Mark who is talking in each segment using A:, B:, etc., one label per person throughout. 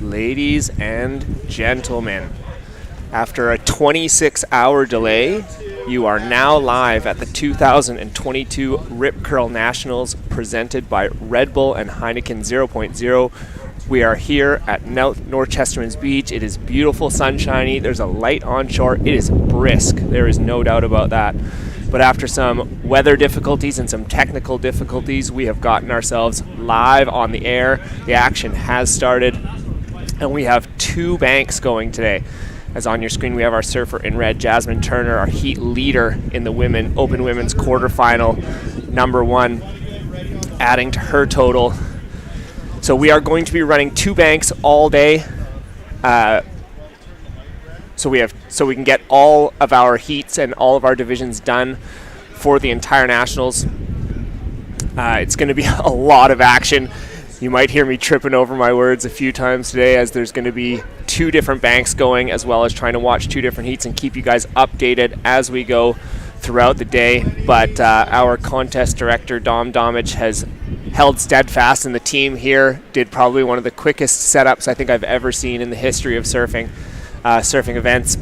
A: Ladies and gentlemen, after a 26-hour delay, you are now live at the 2022 Rip Curl Nationals presented by Red Bull and Heineken 0.0. We are here at North Chesterman's Beach. It is beautiful, sunshiny. There's a light onshore. It is brisk. There is no doubt about that. But after some weather difficulties and some technical difficulties, we have gotten ourselves live on the air. The action has started, and we have two banks going today. As on your screen, we have our surfer in red, Jasmine Turner, our heat leader in the Open Women's quarterfinal, #1, adding to her total. So we are going to be running two banks all day, so we can get all of our heats and all of our divisions done for the entire nationals. It's going to be a lot of action. You might hear me tripping over my words a few times today, as there's going to be two different banks going, as well as trying to watch two different heats and keep you guys updated as we go throughout the day. But our contest director, Dom Domich, has held steadfast, and the team here did probably one of the quickest setups I think I've ever seen in the history of surfing events.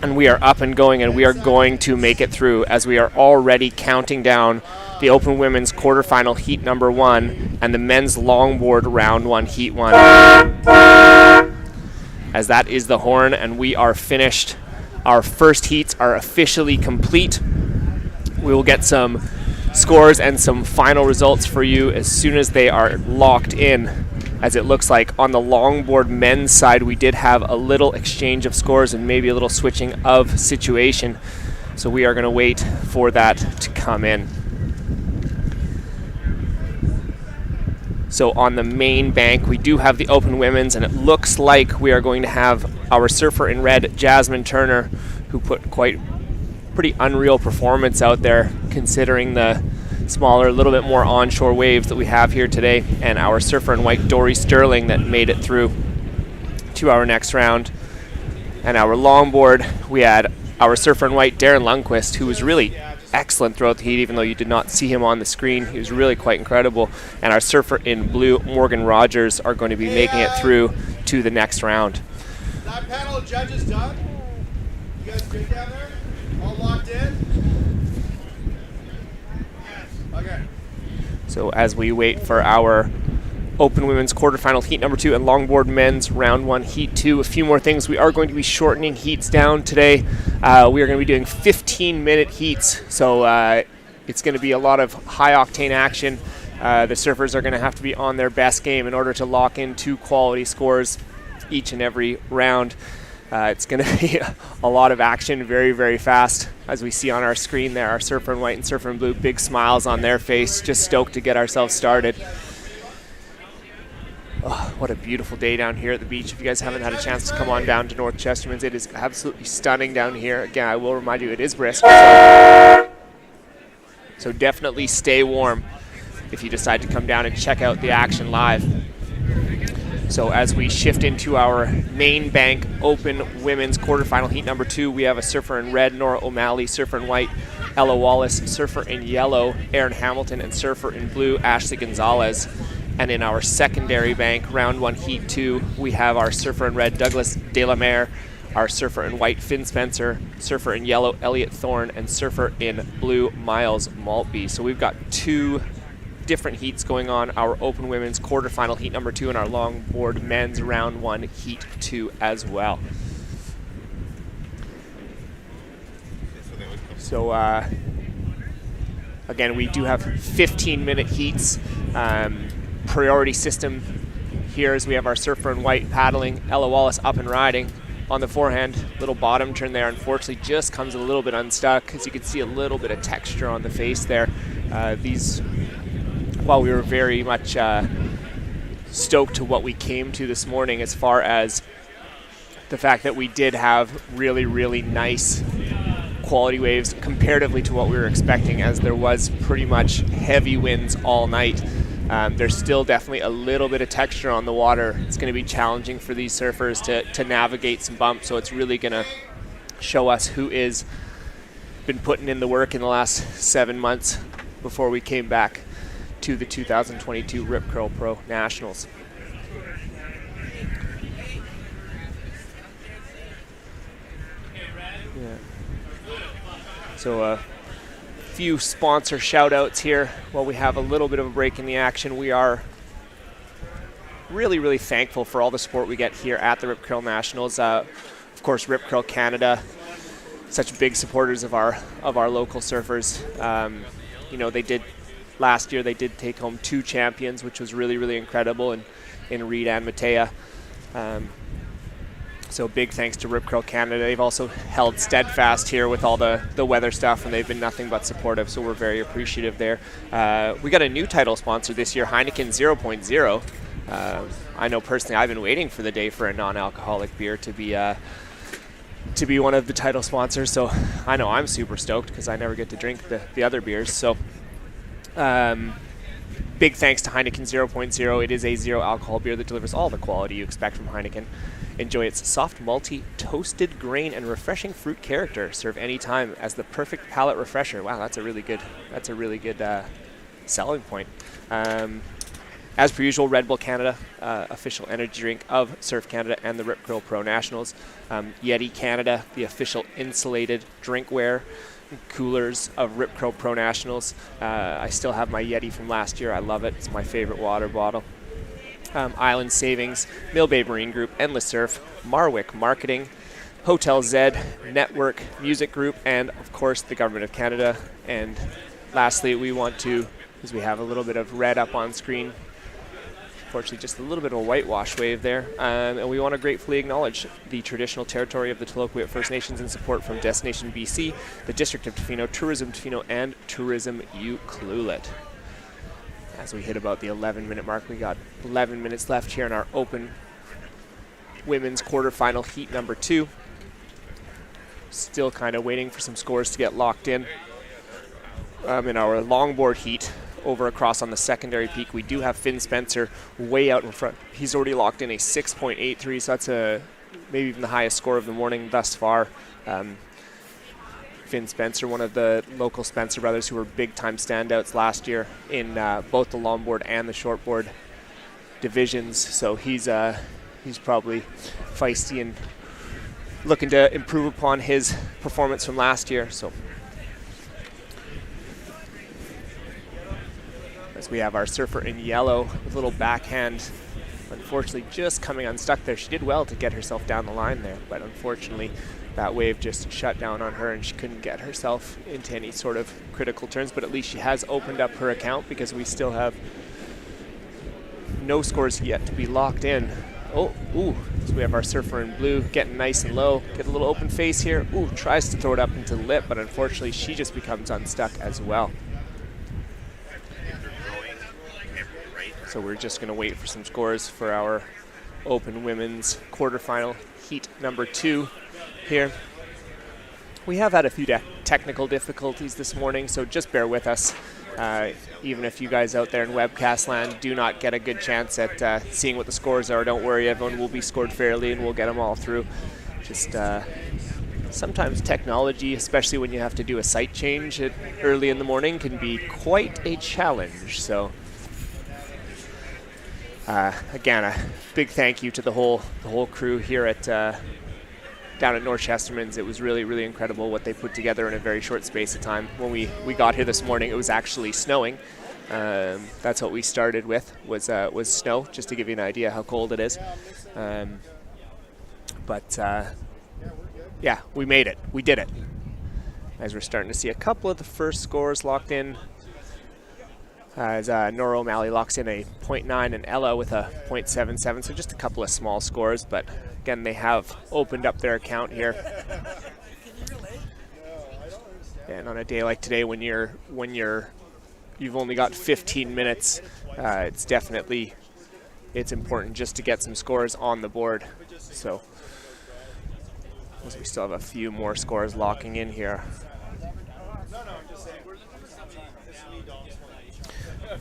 A: And we are up and going, and we are going to make it through, as we are already counting down the Open Women's quarterfinal heat #1 and the men's longboard round 1 heat 1. As that is the horn, and we are finished. Our first heats are officially complete. We will get some scores and some final results for you as soon as they are locked in. As it looks like on the longboard men's side, we did have a little exchange of scores and maybe a little switching of situation. So we are going to wait for that to come in. So on the main bank, we do have the Open Women's, and it looks like we are going to have our surfer in red, Jasmine Turner, who put pretty unreal performance out there considering the smaller, a little bit more onshore waves that we have here today, and our surfer in white, Dory Sterling, that made it through to our next round. And our longboard, we had our surfer in white, Darren Lundquist, who was really excellent throughout the heat, even though you did not see him on the screen. He was really quite incredible. And our surfer in blue, Morgan Rogers, are going to be making it through to the next round.
B: That panel of judges done? You guys good down there? All locked in? Okay.
A: So as we wait for our Open Women's quarterfinal heat #2 and longboard men's round 1 heat 2, a few more things. We are going to be shortening heats down today. We are going to be doing 15-minute heats, so it's going to be a lot of high octane action. The surfers are going to have to be on their best game in order to lock in 2 quality scores each and every round. It's going to be a lot of action very, very fast. As we see on our screen there, our surfer in white and surfer in blue, big smiles on their face, just stoked to get ourselves started. Oh, what a beautiful day down here at the beach. If you guys haven't had a chance to come on down to North Chesterman's, it is absolutely stunning down here. Again, I will remind you, it is brisk. So definitely stay warm if you decide to come down and check out the action live. So as we shift into our main bank open women's quarterfinal heat number 2, we have a surfer in red, Nora O'Malley, surfer in white, Ella Wallace, surfer in yellow, Erin Hamilton, and surfer in blue, Ashley Gonzalez. And in our secondary bank, round 1 heat 2, we have our surfer in red, Douglas De La Mare, our surfer in white, Finn Spencer, surfer in yellow, Elliot Thorne, and surfer in blue, Miles Maltby. So we've got 2 different heats going on, our open women's quarterfinal heat number 2 and our longboard men's round 1 heat 2 as well. So again, we do have 15-minute heats. Priority system here as we have our surfer in white paddling, Ella Wallace up and riding on the forehand. Little bottom turn there, unfortunately just comes a little bit unstuck, as you can see a little bit of texture on the face there. While we were very much stoked to what we came to this morning as far as the fact that we did have really, really nice quality waves comparatively to what we were expecting, as there was pretty much heavy winds all night. There's still definitely a little bit of texture on the water. It's going to be challenging for these surfers to navigate some bumps, so it's really going to show us who is been putting in the work in the last 7 months before we came back to the 2022 Rip Curl Pro Nationals. Yeah. So a few sponsor shout outs here while we have a little bit of a break in the action. We are really, really thankful for all the support we get here at the Rip Curl Nationals. Of course, Rip Curl Canada, such big supporters of our local surfers. They did last year. They did take home 2 champions, which was really, really incredible, in Reed and Matea. So big thanks to Rip Curl Canada. They've also held steadfast here with all the weather stuff, and they've been nothing but supportive, so we're very appreciative there. We got a new title sponsor this year, Heineken 0.0. I know personally I've been waiting for the day for a non-alcoholic beer to be one of the title sponsors, so I know I'm super stoked because I never get to drink the other beers. So big thanks to Heineken 0.0. It is a zero alcohol beer that delivers all the quality you expect from Heineken. Enjoy its soft, malty, toasted grain and refreshing fruit character. Serve anytime as the perfect palate refresher. Wow, that's a really good selling point. As per usual, Red Bull Canada, official energy drink of Surf Canada and the Rip Curl Pro Nationals. Yeti Canada, the official insulated drinkware coolers of Rip Curl Pro Nationals. I still have my Yeti from last year. I love it. It's my favorite water bottle. Island Savings, Mill Bay Marine Group, Endless Surf, Marwick Marketing, Hotel Z, Network Music Group, and of course the Government of Canada. And lastly, we want to, because we have a little bit of red up on screen, unfortunately just a little bit of a whitewash wave there, and we want to gratefully acknowledge the traditional territory of the Taloquit First Nations in support from Destination BC, the District of Tofino, Tourism Tofino, and Tourism Ucluelet. As we hit about the 11-minute mark, we got 11 minutes left here in our open women's quarterfinal heat number 2. Still kind of waiting for some scores to get locked in. In our longboard heat, over across on the secondary peak, we do have Finn Spencer way out in front. He's already locked in a 6.83, so that's maybe even the highest score of the morning thus far. Finn Spencer, one of the local Spencer brothers who were big-time standouts last year in both the longboard and the shortboard divisions. So he's probably feisty and looking to improve upon his performance from last year. So as we have our surfer in yellow with a little backhand, unfortunately just coming unstuck there. She did well to get herself down the line there, but unfortunately that wave just shut down on her and she couldn't get herself into any sort of critical turns. But at least she has opened up her account, because we still have no scores yet to be locked in. So we have our surfer in blue getting nice and low, get a little open face here. Tries to throw it up into the lip, but unfortunately she just becomes unstuck as well. So we're just going to wait for some scores for our open women's quarterfinal heat number 2 here. We have had a few technical difficulties this morning, so just bear with us. Even if you guys out there in webcast land do not get a good chance at seeing what the scores are, don't worry, everyone will be scored fairly and we'll get them all through. Just sometimes technology, especially when you have to do a site change early in the morning, can be quite a challenge. So again, a big thank you to the whole crew here at down at North Chesterman's. It was really, really incredible what they put together in a very short space of time. When we got here this morning, it was actually snowing. That's what we started with, was snow, just to give you an idea how cold it is. Yeah, we made it. We did it. As we're starting to see a couple of the first scores locked in. As Nora O'Malley locks in a 0.9 and Ella with a 0.77, so just a couple of small scores, but again, they have opened up their account here. And on a day like today, when you've only got 15 minutes, it's important just to get some scores on the board. So we still have a few more scores locking in here.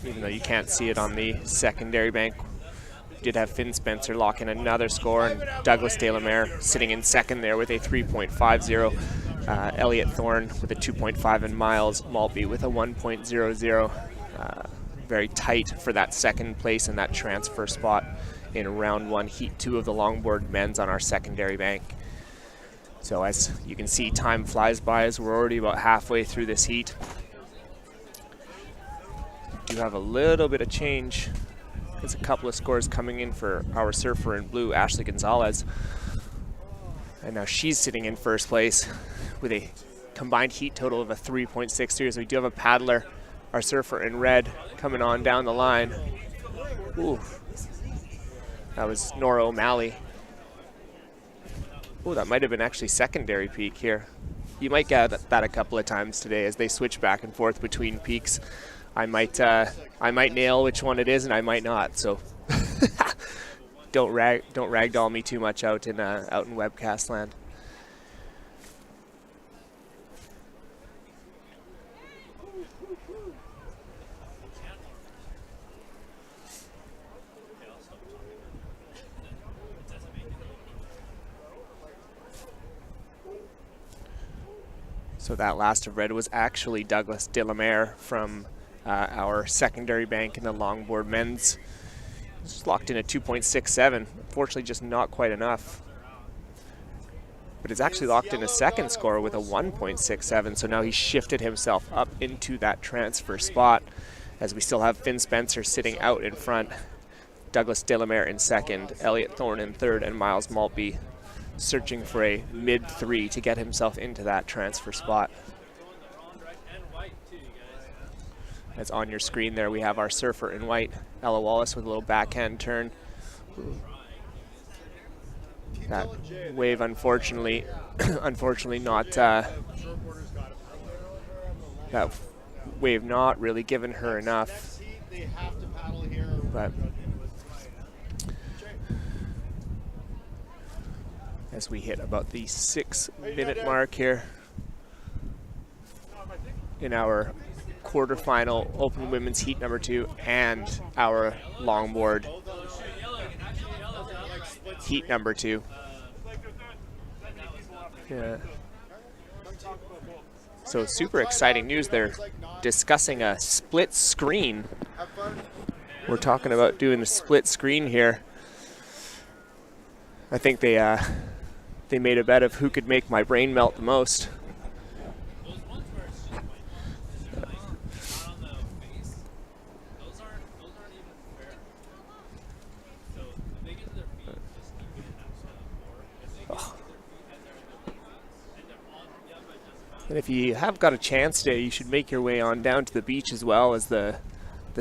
A: Even though you can't see it on the secondary bank, we did have Finn Spencer lock in another score, and Douglas De La Mare sitting in second there with a 3.50. Elliot Thorne with a 2.5, and Miles Maltby with a 1.00. Very tight for that second place and that transfer spot in round 1, heat 2 of the longboard men's on our secondary bank. So as you can see, time flies by as we're already about halfway through this heat. We do have a little bit of change. There's a couple of scores coming in for our surfer in blue, Ashley Gonzalez. And now she's sitting in first place with a combined heat total of a 3.63. So we do have a paddler, our surfer in red, coming on down the line. Ooh, that was Nora O'Malley. Oh, that might have been actually secondary peak here. You might get that a couple of times today as they switch back and forth between peaks. I might nail which one it is, and I might not. So don't ragdoll me too much out in webcast land. So that last of red was actually Douglas De La Mare from our secondary bank in the longboard men's. Just locked in a 2.67. Unfortunately, just not quite enough. But it's actually locked in a second score with a 1.67. So now he shifted himself up into that transfer spot, as we still have Finn Spencer sitting out in front, Douglas De La Mare in second, Elliot Thorne in third, and Miles Maltby searching for a mid-3 to get himself into that transfer spot. As on your screen there, we have our surfer in white, Ella Wallace, with a little backhand turn. That wave, unfortunately not, that wave not really given her enough. But as we hit about the 6-minute mark here in our quarterfinal open women's heat number 2 and our longboard heat number 2. Yeah. So super exciting news. They're discussing a split screen. We're talking about doing a split screen here. I think they made a bet of who could make my brain melt the most. And if you have got a chance today, you should make your way on down to the beach as well, as the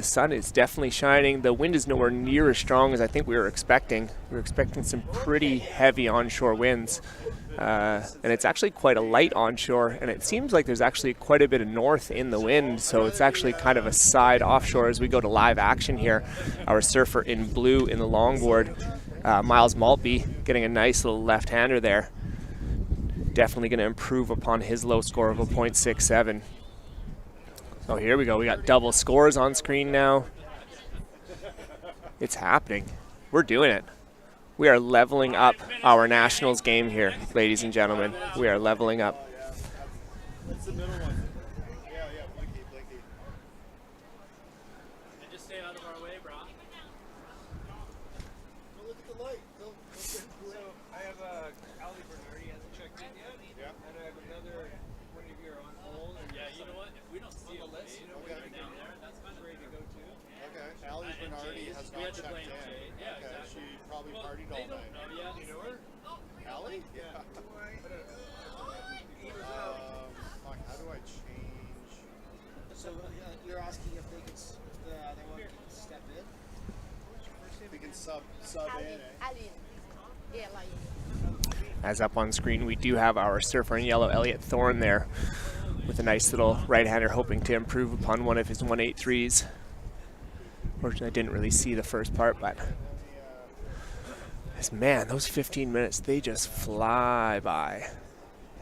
A: sun is definitely shining. The wind is nowhere near as strong as I think we were expecting. We were expecting some pretty heavy onshore winds. And it's actually quite a light onshore, and it seems like there's actually quite a bit of north in the wind, so it's actually kind of a side offshore as we go to live action here. Our surfer in blue in the longboard, Miles Maltby, getting a nice little left-hander there. Definitely going to improve upon his low score of a .67. So here we go. We got double scores on screen now. It's happening. We're doing it. We are leveling up our Nationals game here, ladies and gentlemen. We are leveling up.
B: That's the middle one. Yeah, blinky.
C: And just stay out of our way, bro.
B: Go look at the light.
D: So I have Ali Bernardi hasn't checked in yet.
B: Yeah.
D: And I have another one of your on hold.
C: Yeah, you know what? If we don't see
D: On
C: a
D: the list,
C: list,
D: you know,
B: Okay.
D: when you're down there, that's kind of ready to go too.
B: Okay. Ali Bernardi has
C: we
B: not
C: had to
B: checked
C: blame
B: in.
C: Jay. Yeah,
B: Okay.
C: exactly.
B: She probably
C: Well,
B: partied
C: they
B: all
C: don't
B: night.
C: know yet.
D: You know her?
B: Ali? Yeah. How do I change?
E: So you're asking if they can, they want to step in?
B: We can sub in.
F: Aline. Yeah, like.
A: As up on screen, we do have our surfer in yellow, Elliot Thorne, there with a nice little right-hander hoping to improve upon one of his 183s. Fortunately, I didn't really see the first part, but man, those 15 minutes, they just fly by.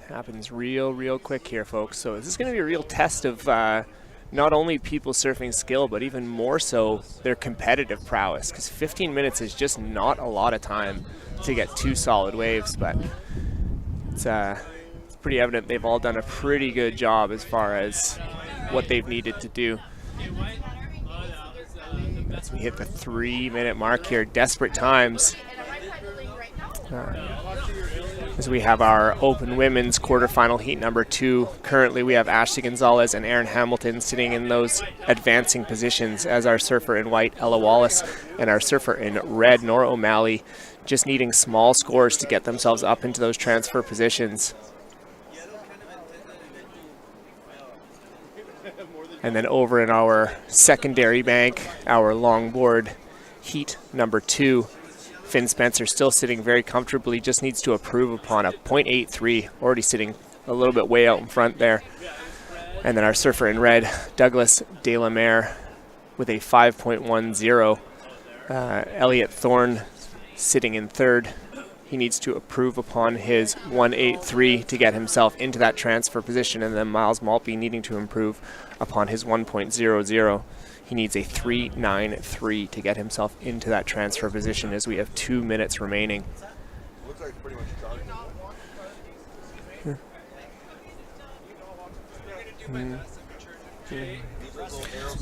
A: Happens real quick here, folks. So this is going to be a real test of not only people surfing skill, but even more so their competitive prowess, because 15 minutes is just not a lot of time to get 2 solid waves, but it's pretty evident they've all done a pretty good job as far as what they've needed to do. As we hit the 3-minute mark here, desperate times. As we have our open women's quarterfinal heat number 2. Currently we have Ashley Gonzalez and Erin Hamilton sitting in those advancing positions as our surfer in white, Ella Wallace, and our surfer in red, Nora O'Malley, just needing small scores to get themselves up into those transfer positions. And then over in our secondary bank, our longboard heat number 2, Finn Spencer still sitting very comfortably, just needs to improve upon a .83, already sitting a little bit way out in front there. And then our surfer in red, Douglas De La Mare, with a 5.10. Elliot Thorne sitting in third. He needs to improve upon his 183 to get himself into that transfer position, and then Miles Maltby needing to improve upon his 1.00. He needs a 3.93 to get himself into that transfer position as we have 2 minutes remaining.
B: Looks like pretty much done.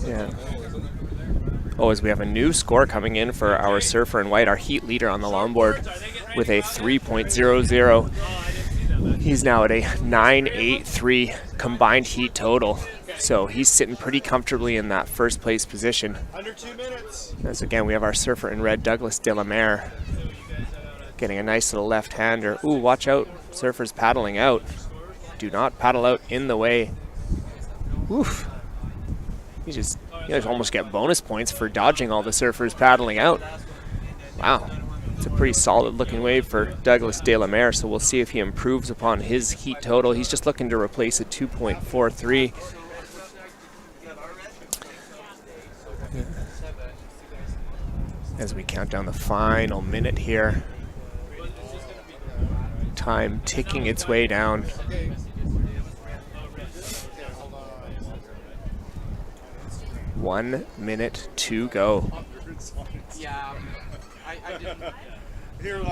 A: Yeah. Oh, as we have a new score coming in for our surfer in white, our heat leader on the longboard, with a 3.00. He's now at a 9.83 combined heat total. So he's sitting pretty comfortably in that first place position.
B: Under 2 minutes.
A: As again, we have our surfer in red, Douglas De La Mare, getting a nice little left-hander. Ooh, watch out, surfers paddling out. Do not paddle out in the way. Oof. You guys almost get bonus points for dodging all the surfers paddling out. Wow. It's a pretty solid looking wave for Douglas De La Mare, so we'll see if he improves upon his heat total. He's just looking to replace a 2.43. As we count down the final minute here. Time ticking its way down. 1 minute to go.
D: Yeah, I didn't.
B: Here,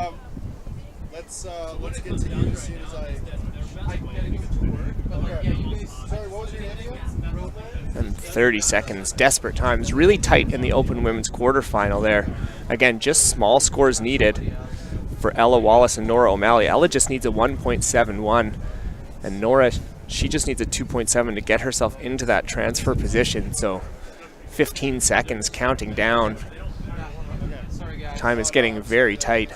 B: let's get to you as soon as
D: I gotta give it to work, but like, yeah, you guys.
B: Sorry, what was your name again?
A: And 30 seconds, desperate times, really tight in the open women's quarterfinal there. Again, just small scores needed for Ella Wallace and Nora O'Malley. Ella just needs a 1.71, and Nora, she just needs a 2.7 to get herself into that transfer position. So 15 seconds counting down. Time is getting very tight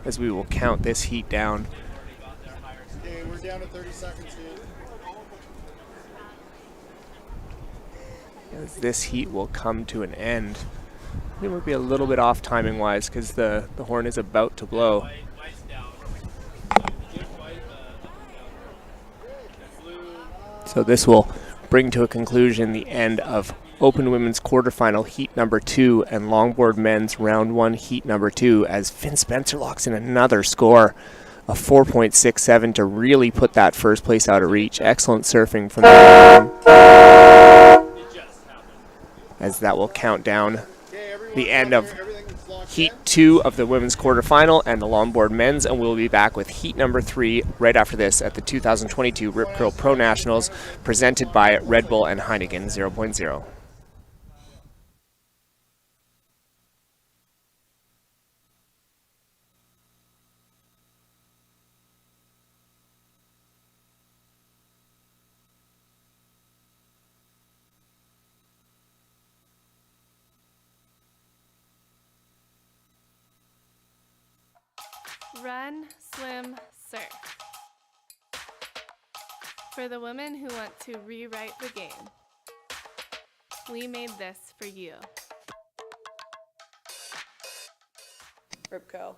A: as we will count this heat down.
B: Okay, we're down to 30 seconds, dude.
A: As this heat will come to an end. It would be a little bit off timing wise because the horn is about to blow.
C: White's down. Give white up and down. Blue.
A: So this will bring to a conclusion the end of Open Women's Quarterfinal Heat number 2 and Longboard Men's Round 1 Heat number 2 as Finn Spencer locks in another score of 4.67 to really put that first place out of reach. Excellent surfing from the as that will count down the end of Heat 2 of the women's quarterfinal and the Longboard men's, and we'll be back with Heat number 3 right after this at the 2022 Rip Curl Pro Nationals presented by Red Bull and Heineken 0.0.
G: Run, swim, surf. For the women who want to rewrite the game, we made this for you.
H: Rip Curl.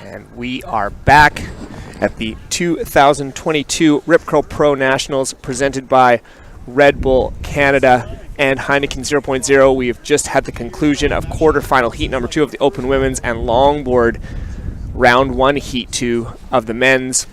A: And we are back at the 2022 Rip Curl Pro Nationals presented by Red Bull Canada and Heineken 0.0. We have just had the conclusion of quarterfinal heat number 2 of the Open Women's and Longboard round 1 heat 2 of the men's.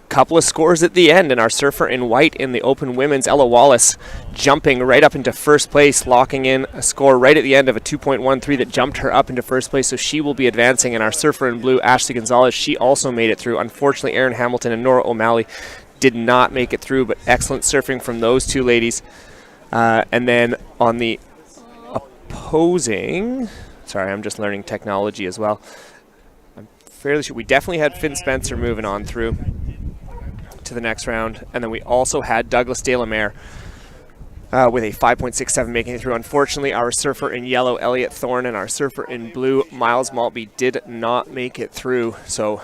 A: Couple of scores at the end, and our surfer in white in the Open Women's, Ella Wallace, jumping right up into first place, locking in a score right at the end of a 2.13 that jumped her up into first place, so she will be advancing. And our surfer in blue, Ashley Gonzalez, she also made it through. Unfortunately, Erin Hamilton and Nora O'Malley did not make it through, but excellent surfing from those two ladies. And then on the opposing, sorry, I'm just learning technology as well. I'm fairly sure we definitely had Finn Spencer moving on through to the next round, and then we also had Douglas Delamere with a 5.67 making it through. Unfortunately, our surfer in yellow, Elliot Thorne, and our surfer in blue, Miles Maltby, did not make it through. So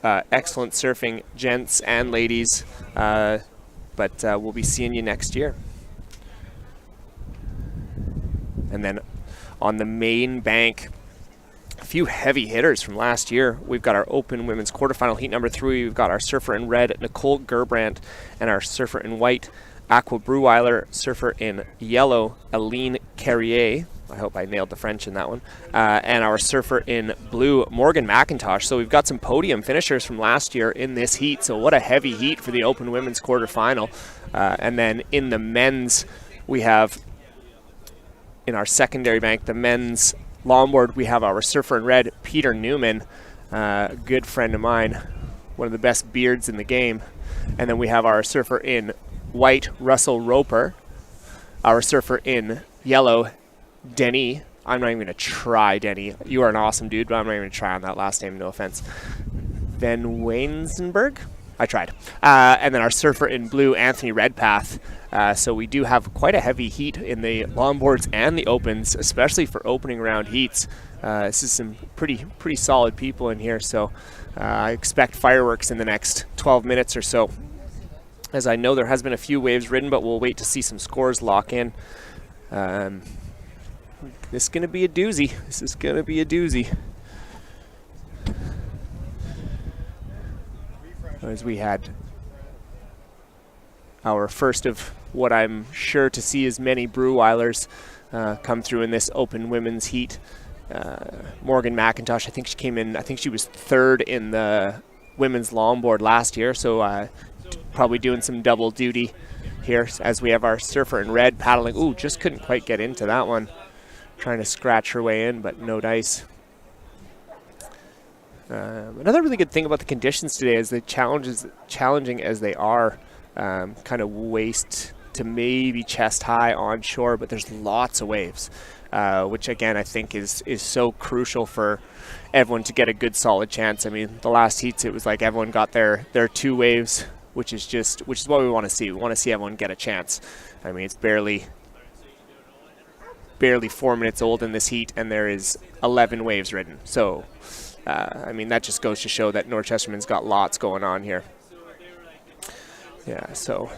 A: excellent surfing, gents and ladies, but we'll be seeing you next year. And then on the main bank, a few heavy hitters from last year. We've got our Open Women's Quarterfinal Heat number 3. We've got our surfer in red, Nicole Gerbrandt, and our surfer in white, Aqua Breweiler, surfer in yellow, Aline Carrier. I hope I nailed the French in that one. And our surfer in blue, Morgan McIntosh. So we've got some podium finishers from last year in this heat. So what a heavy heat for the Open Women's Quarterfinal. And then in the men's, we have, in our secondary bank, the men's Longboard, we have our surfer in red, Peter Newman, a good friend of mine, one of the best beards in the game. And then we have our surfer in white, Russell Roper, our surfer in yellow, Denny. I'm not even going to try, Denny. You are an awesome dude, but I'm not even going to try on that last name, no offense. Van Weinzenberg? I tried. And then our surfer in blue, Anthony Redpath. So we do have quite a heavy heat in the longboards and the opens, especially for opening round heats. This is some pretty solid people in here. So I expect fireworks in the next 12 minutes or so. As I know there has been a few waves ridden, but we'll wait to see some scores lock in. This is going to be a doozy. This is going to be a doozy. As we had our first of what I'm sure to see as many Brewweilers come through in this Open Women's Heat. Morgan McIntosh, I think she came in, I think she was third in the women's longboard last year, so probably doing some double duty here as we have our surfer in red paddling. Ooh, just couldn't quite get into that one. Trying to scratch her way in, but no dice. Another really good thing about the conditions today is the challenges, challenging as they are, kind of waste to maybe chest high onshore, but there's lots of waves, which again I think is so crucial for everyone to get a good solid chance. I mean, the last heats it was like everyone got their 2 waves, which is what we want to see. We want to see everyone get a chance. I mean, it's barely 4 minutes old in this heat, and there is 11 waves ridden. So, I mean, that just goes to show that Norchesterman's got lots going on here. Yeah, so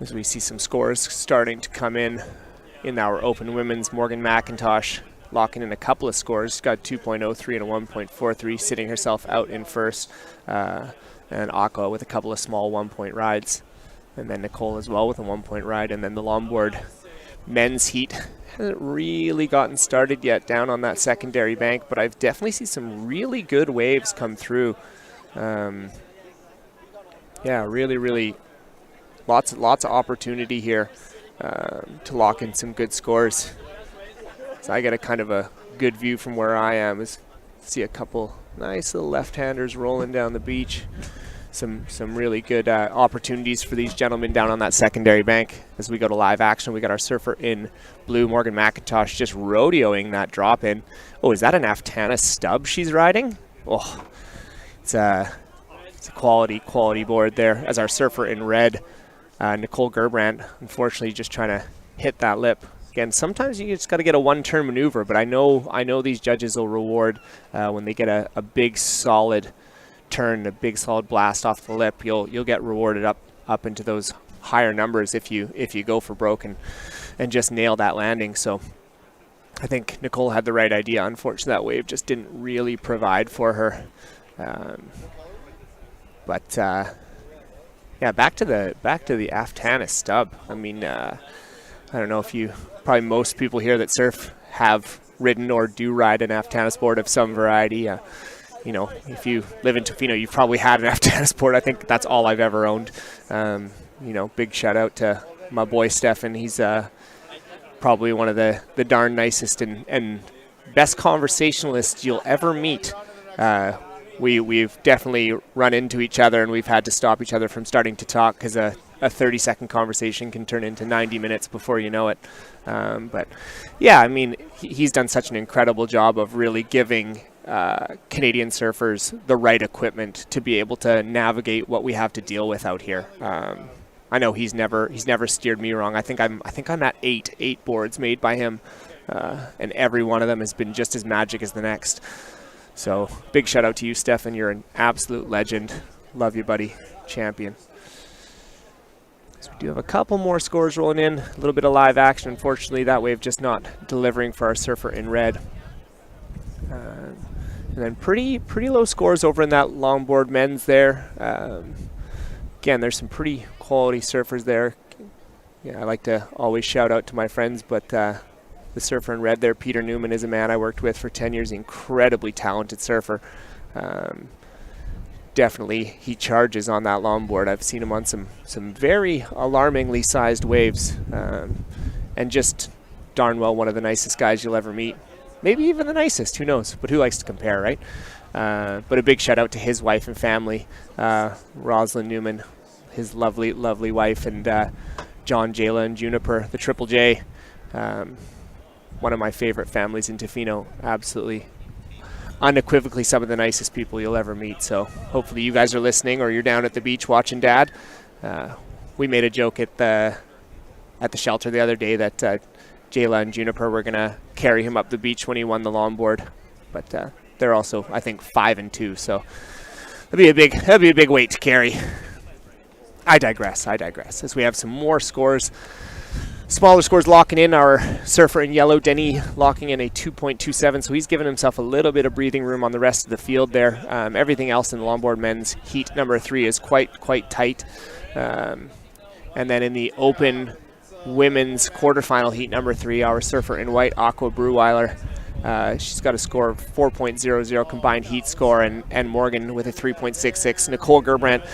A: as we see some scores starting to come in our open women's, Morgan McIntosh locking in a couple of scores. She's got 2.03 and a 1.43, sitting herself out in first. And Aqua with a couple of small 1-point rides. And then Nicole as well with a 1-point ride. And then the Longboard men's heat hasn't really gotten started yet down on that secondary bank, but I've definitely seen some really good waves come through. Yeah, really lots of opportunity here to lock in some good scores. So I get a kind of a good view from where I am. See a couple nice little left-handers rolling down the beach. Some really good opportunities for these gentlemen down on that secondary bank. As we go to live action, we got our surfer in blue, Morgan McIntosh, just rodeoing that drop in. Oh, is that an Aftana stub she's riding? Oh, it's a quality board there. As our surfer in red, Nicole Gerbrandt, unfortunately just trying to hit that lip. Again, sometimes you just got to get a one-turn maneuver, but I know these judges will reward when they get a big solid turn, a big solid blast off the lip. You'll get rewarded up into those higher numbers if you go for broke and just nail that landing. So I think Nicole had the right idea. Unfortunately, that wave just didn't really provide for her. Yeah, back to the Aftana stub. I mean, I don't know if probably most people here that surf have ridden or do ride an Aftana board of some variety. You know, if you live in Tofino, you've probably had an Aftana board. I think that's all I've ever owned. You know, big shout out to my boy Stefan. He's probably one of the darn nicest and best conversationalists you'll ever meet. We've definitely run into each other, and we've had to stop each other from starting to talk because a 30-second conversation can turn into 90 minutes before you know it. But yeah, I mean, he's done such an incredible job of really giving Canadian surfers the right equipment to be able to navigate what we have to deal with out here. I know he's never steered me wrong. I think I'm at eight boards made by him, and every one of them has been just as magic as the next. So big shout out to you, Stefan. You're an absolute legend. Love you, buddy. Champion. So we do have a couple more scores rolling in. A little bit of live action. Unfortunately, that wave just not delivering for our surfer in red. And then pretty low scores over in that longboard men's there. Again, there's some pretty quality surfers there. Yeah, I like to always shout out to my friends, but the surfer in red there, Peter Newman, is a man I worked with for 10 years. Incredibly talented surfer. Definitely he charges on that longboard. I've seen him on some very alarmingly sized waves, and just darn well one of the nicest guys you'll ever meet. Maybe even the nicest, who knows, but who likes to compare, right? But a big shout out to his wife and family, Rosalind Newman, his lovely wife, and John, Jayla, and Juniper, the Triple J. One of my favorite families in Tofino. Absolutely, unequivocally some of the nicest people you'll ever meet. So hopefully you guys are listening, or you're down at the beach watching Dad. We made a joke at the shelter the other day that Jayla and Juniper were gonna carry him up the beach when he won the longboard, but they're also, I think, 5 and 2. So that'd be a big weight to carry. I digress. As we have some more scores. Smaller scores locking in. Our surfer in yellow, Denny, locking in a 2.27, so he's given himself a little bit of breathing room on the rest of the field there. Everything else in the longboard men's heat number 3 is quite tight. And then in the open women's quarterfinal heat number 3, our surfer in white, Aqua Breweiler, she's got a score of 4.00 combined heat score, and Morgan with a 3.66. Nicole Gerbrandt,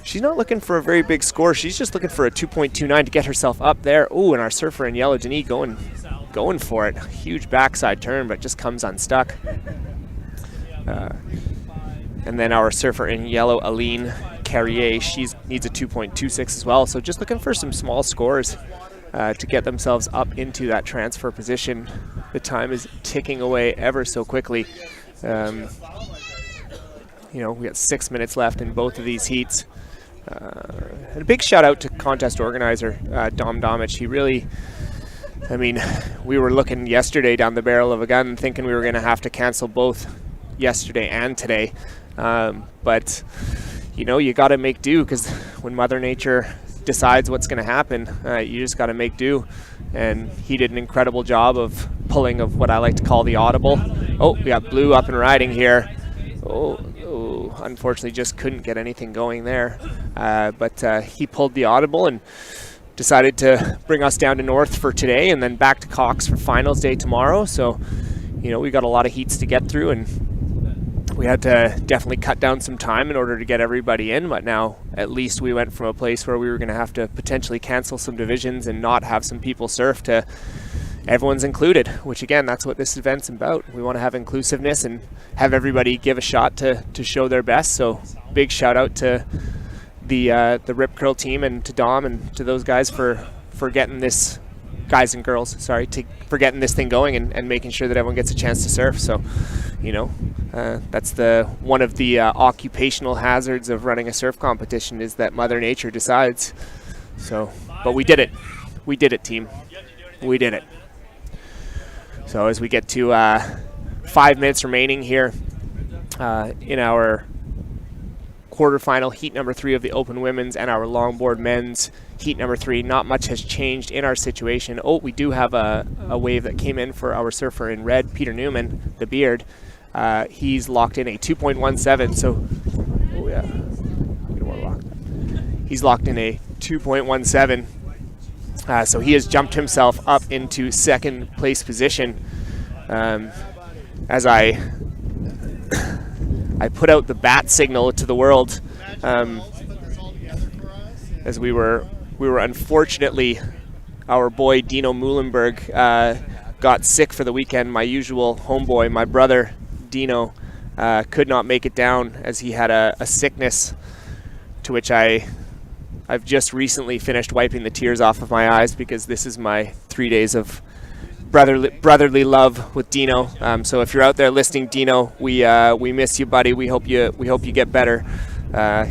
A: she's not looking for a very big score. She's just looking for a 2.29 to get herself up there. Ooh, and our surfer in yellow, Denis, going for it. Huge backside turn, but just comes unstuck. And then our surfer in yellow, Aline, Carrier. She needs a 2.26 as well. So just looking for some small scores to get themselves up into that transfer position. The time is ticking away ever so quickly. You know, we got 6 minutes left in both of these heats. And a big shout out to contest organizer Dom Domich. He really, I mean, we were looking yesterday down the barrel of a gun thinking we were going to have to cancel both yesterday and today. But, you know, you got to make do, because when Mother Nature decides what's going to happen, you just got to make do. And he did an incredible job of pulling of what I like to call the audible. Oh, we got Blue up and riding here. Oh, unfortunately just couldn't get anything going there. But he pulled the audible and decided to bring us down to North for today and then back to Cox for finals day tomorrow. So, you know, we got a lot of heats to get through, and we had to definitely cut down some time in order to get everybody in. But now at least we went from a place where we were going to have to potentially cancel some divisions and not have some people surf to everyone's included, which again, that's what this event's about. We want to have inclusiveness and have everybody give a shot to show their best. So big shout out to the Rip Curl team and to Dom and to those guys for getting this, guys and girls, sorry, for getting this thing going and making sure that everyone gets a chance to surf. So, you know, that's one of the occupational hazards of running a surf competition, is that Mother Nature decides. So, but we did it. We did it, team. We did it. So as we get to 5 minutes remaining here in our quarterfinal heat number 3 of the Open Women's and our Longboard Men's heat number 3, not much has changed in our situation. Oh, we do have a wave that came in for our surfer in red, Peter Newman, the beard. He's locked in a 2.17. So, oh yeah, we don't want to lock that. He's locked in a 2.17. So he has jumped himself up into second place position. As I put out the bat signal to the world, as we were unfortunately, our boy Dino Muhlenberg got sick for the weekend. My usual homeboy, my brother Dino, could not make it down as he had a sickness, to which I've just recently finished wiping the tears off of my eyes, because this is my 3 days of brotherly love with Dino. So if you're out there listening, Dino, we miss you, buddy. We hope you get better.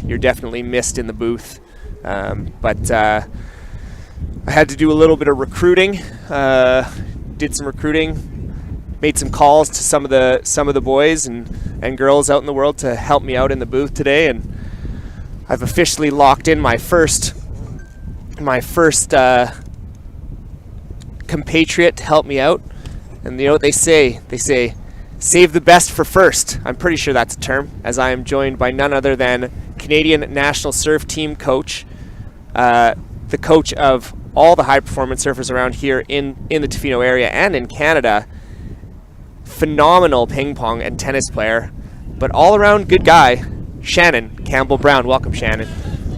A: You're definitely missed in the booth. But I had to do a little bit of recruiting. Did some recruiting, made some calls to some of the boys and girls out in the world to help me out in the booth today, and I've officially locked in my first compatriot to help me out. And you know what they say? They say, save the best for first. I'm pretty sure that's a term, as I am joined by none other than Canadian National Surf Team coach, the coach of all the high performance surfers around here in the Tofino area and in Canada. Phenomenal ping pong and tennis player, but all around good guy, Shannon Campbell Brown. Welcome, Shannon.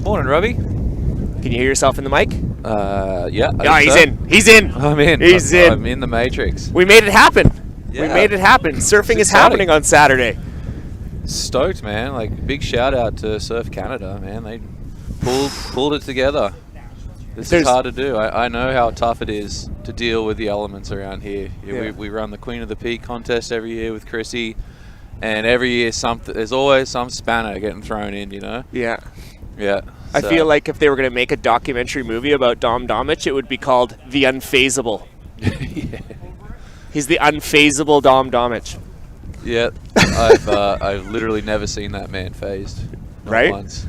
I: Morning, Robbie.
A: Can you hear yourself in the mic?
I: Yeah.
A: Yeah, he's in. He's in.
I: I'm in.
A: He's in.
I: I'm in the Matrix.
A: We made it happen.
I: Yeah.
A: We made it happen. Surfing is happening on Saturday.
I: Stoked, man. Like, big shout out to Surf Canada, man. They pulled it together. This is hard to do. I know how tough it is to deal with the elements around here.
A: Yeah.
I: We run the Queen of the Peak contest every year with Chrissy. And every year, there's always some spanner getting thrown in, you know?
A: Yeah.
I: Yeah.
A: I feel like if they were going to make a documentary movie about Dom Domich, it would be called The Unfazable.
I: Yeah.
A: He's the unfazable Dom Domich.
I: Yeah. I've literally never seen that man phased. Not
A: right?
I: once.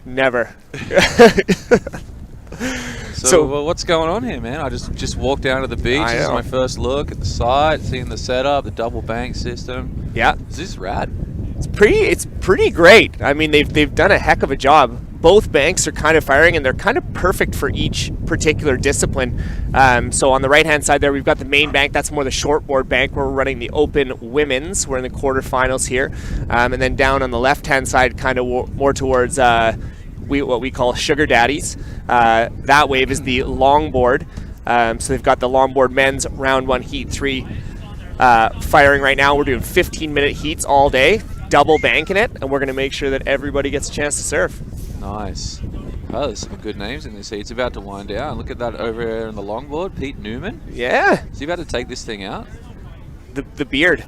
A: Never.
I: So well, what's going on here, man? I just walked down to the beach. This is my first look at the site, seeing the setup, the double bank system.
A: Yeah.
I: Is this rad?
A: It's pretty great. I mean, they've done a heck of a job. Both banks are kind of firing, and they're kind of perfect for each particular discipline. So on the right-hand side there, we've got the main bank. That's more the shortboard bank where we're running the Open Women's. We're in the quarterfinals here. And then down on the left-hand side, kind of more towards what we call sugar daddies. That wave is the longboard. So they've got the longboard men's round 1 heat 3 firing right now. We're doing 15-minute heats all day. double banking it, and we're going to make sure that everybody gets a chance to surf.
I: Nice. Oh, there's some good names in this heat. It's about to wind down. Look at that over there in the longboard, Pete Newman.
A: Yeah.
I: Is he about to take this thing out?
A: The beard.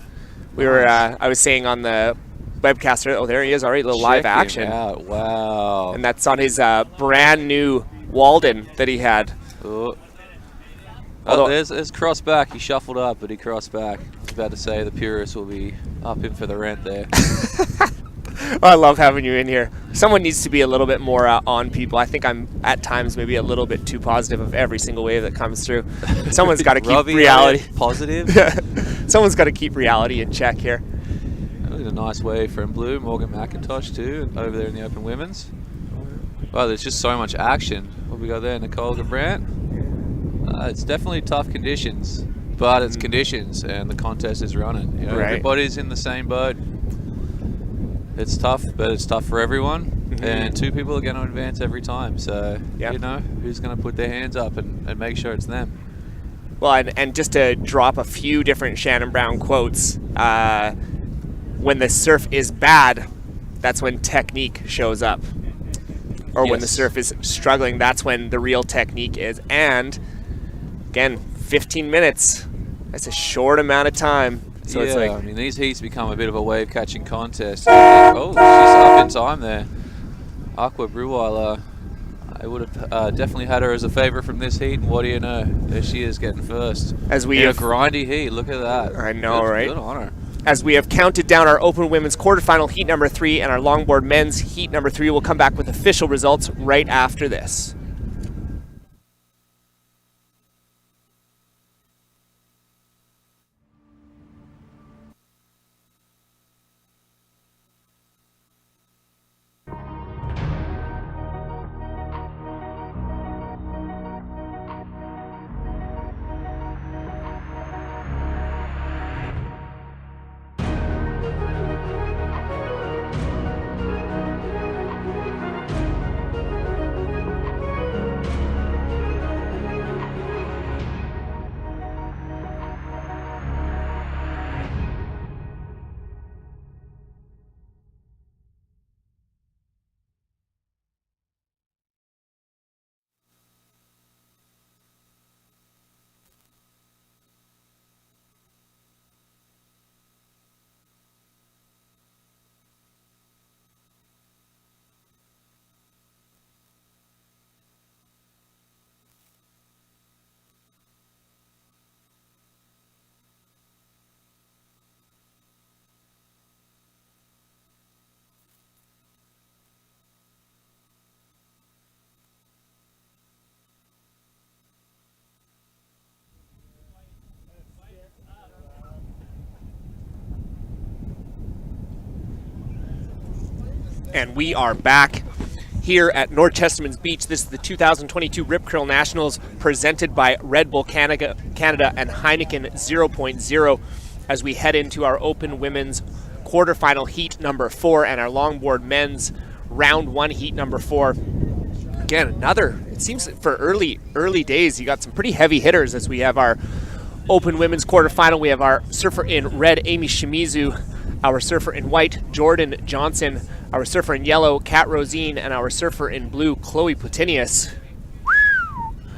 A: We were. I was saying on the webcaster. Oh, there he is. All right, little live
I: Check him
A: action.
I: out. Wow.
A: And that's on his brand new Walden that he had.
I: Oh,
A: Although-
I: there's cross back. He shuffled up, but he crossed back. I was about to say the purists will be up in for the rent there.
A: I love having you in here. Someone needs to be a little bit more on people. I think I'm at times maybe a little bit too positive of every single wave that comes through. Someone's got to keep
I: Robbie,
A: reality
I: positive.
A: Someone's got to keep reality in check here.
I: That was a nice wave from Blue, Morgan McIntosh too, over there in the open women's. Wow, there's just so much action. What we got there, Nicole Gabrandt? It's definitely tough conditions, but it's conditions, and the contest is running. You know,
A: Right.
I: Everybody's in the same boat. It's tough, but it's tough for everyone, and two people are going to advance every time. So, you know, who's going to put their hands up and make sure it's them?
A: Well, and just to drop a few different Shannon Brown quotes, when the surf is bad, that's when technique shows up. Or when the surf is struggling, that's when the real technique is. And, again, 15 minutes. That's a short amount of time. So
I: yeah,
A: it's like,
I: I mean, these heats become a bit of a wave-catching contest. Oh, she's up in time there. Aqua Breweiler. I would have definitely had her as a favourite from this heat, and what do you know? There she is getting first.
A: As we
I: in
A: have,
I: a grindy heat, look at that.
A: I know, right?
I: Good on her.
A: As we have counted down our open women's quarterfinal heat number 3 and our longboard men's heat number 3, we'll come back with official results right after this. And we are back here at North Chesterman's Beach. This is the 2022 Rip Curl Nationals presented by Red Bull Canada and Heineken 0.0 as we head into our open women's quarterfinal heat number 4 and our longboard men's round 1 heat number 4. Again, another, it seems for early days, you got some pretty heavy hitters as we have our open women's quarterfinal. We have our surfer in red, Amy Shimizu, our surfer in white, Jordan Johnson, our surfer in yellow, Kat Rosine, and our surfer in blue, Chloe Platinius.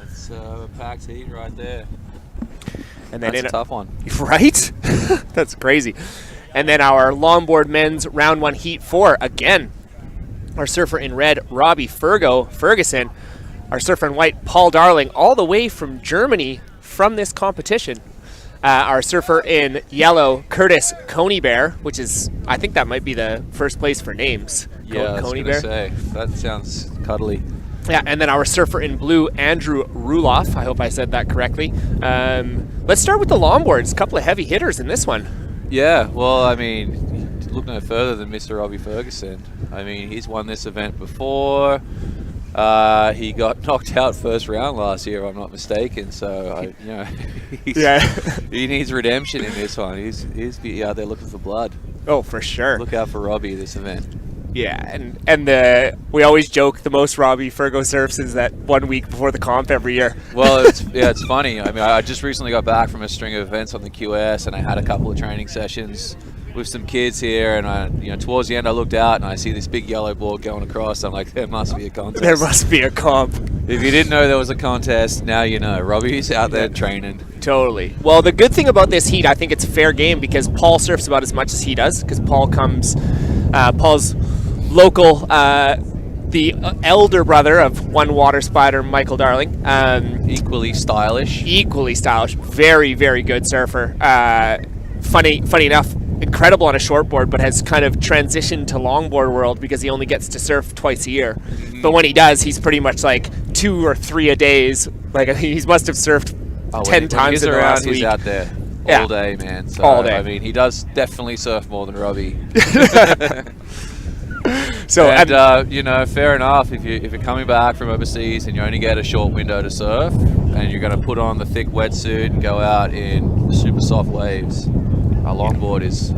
I: That's a packed heat right there.
A: And then
I: That's a tough one.
A: Right? That's crazy. And then our longboard men's round 1 heat 4, again, our surfer in red, Robbie Ferguson, our surfer in white, Paul Darling, all the way from Germany from this competition. Our surfer in yellow, Curtis Coney Bear, which is, I think that might be the first place for names.
I: Yeah, I was
A: Coney
I: going to
A: Bear.
I: say, that sounds cuddly.
A: Yeah, and then our surfer in blue, Andrew Ruloff. I hope I said that correctly. Let's start with the longboards. A couple of heavy hitters in this one.
I: Yeah, well, I mean, look no further than Mr. Robbie Ferguson. I mean, he's won this event before. He got knocked out first round last year, if I'm not mistaken. So, he needs redemption in this one. He's out there looking for blood.
A: Oh, for sure.
I: Look out for Robbie this event.
A: Yeah, and we always joke the most Robbie Fergo surfs is that 1 week before the comp every year.
I: Well, it's funny. I mean, I just recently got back from a string of events on the QS, and I had a couple of training sessions with some kids here, and towards the end I looked out and I see this big yellow board going across. I'm like, there must be a contest.
A: There must be a comp.
I: If you didn't know there was a contest, now you know. Robbie's out there training.
A: Totally. Well, the good thing about this heat, I think it's fair game because Paul surfs about as much as he does because Paul's local, the elder brother of one water spider, Michael Darling.
I: Equally stylish.
A: Very, very good surfer. Funny enough, incredible on a shortboard, but has kind of transitioned to longboard world because he only gets to surf twice a year. But when he does, he's pretty much like 2 or 3 a days. Like he must have surfed 10 times in the last week.
I: He's out there all day, man. So,
A: all day.
I: I mean, he does definitely surf more than Robbie.
A: So,
I: fair enough. If you're coming back from overseas and you only get a short window to surf, and you're going to put on the thick wetsuit and go out in super soft waves, a longboard is,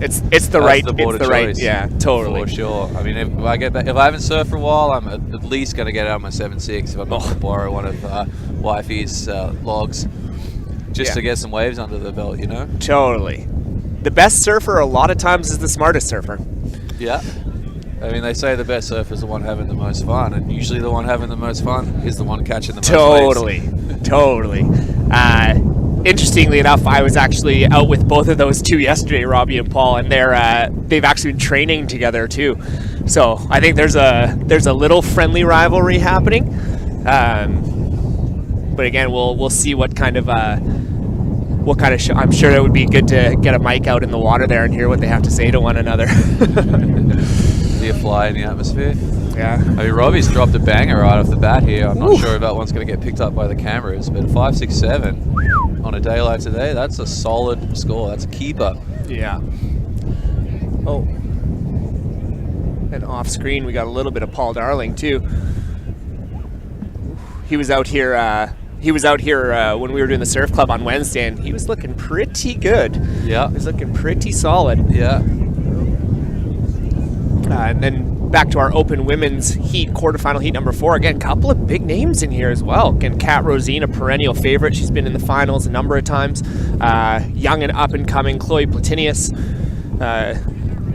A: it's the right choice. Yeah, totally,
I: for sure. I mean, if I haven't surfed for a while, I'm at least going to get out my 7.6 if I'm not going to borrow one of wifey's logs, just to get some waves under the belt,
A: Totally. The best surfer a lot of times is the smartest surfer.
I: Yeah. I mean, they say the best surfer is the one having the most fun, and usually the one having the most fun is the one catching the most waves.
A: Totally. Interestingly enough, I was actually out with both of those two yesterday, Robbie and Paul, and they've actually been training together too. So I think there's a little friendly rivalry happening. But again, we'll see what kind of show. I'm sure it would be good to get a mic out in the water there and hear what they have to say to one another.
I: See a fly in the atmosphere.
A: Yeah.
I: I mean, Robbie's dropped a banger right off the bat here. I'm not sure if that one's going to get picked up by the cameras, but 5.67 on a day like today, that's a solid score. That's a keeper.
A: Yeah. Oh. And off screen, we got a little bit of Paul Darling too. He was out here. When we were doing the surf club on Wednesday, and he was looking pretty good.
I: Yeah.
A: He was looking pretty solid.
I: Yeah.
A: And then back to our open women's heat, quarterfinal heat number 4. Again, a couple of big names in here as well. Again, Kat Rosine, a perennial favorite. She's been in the finals a number of times. Young and up and coming Chloe Platinius.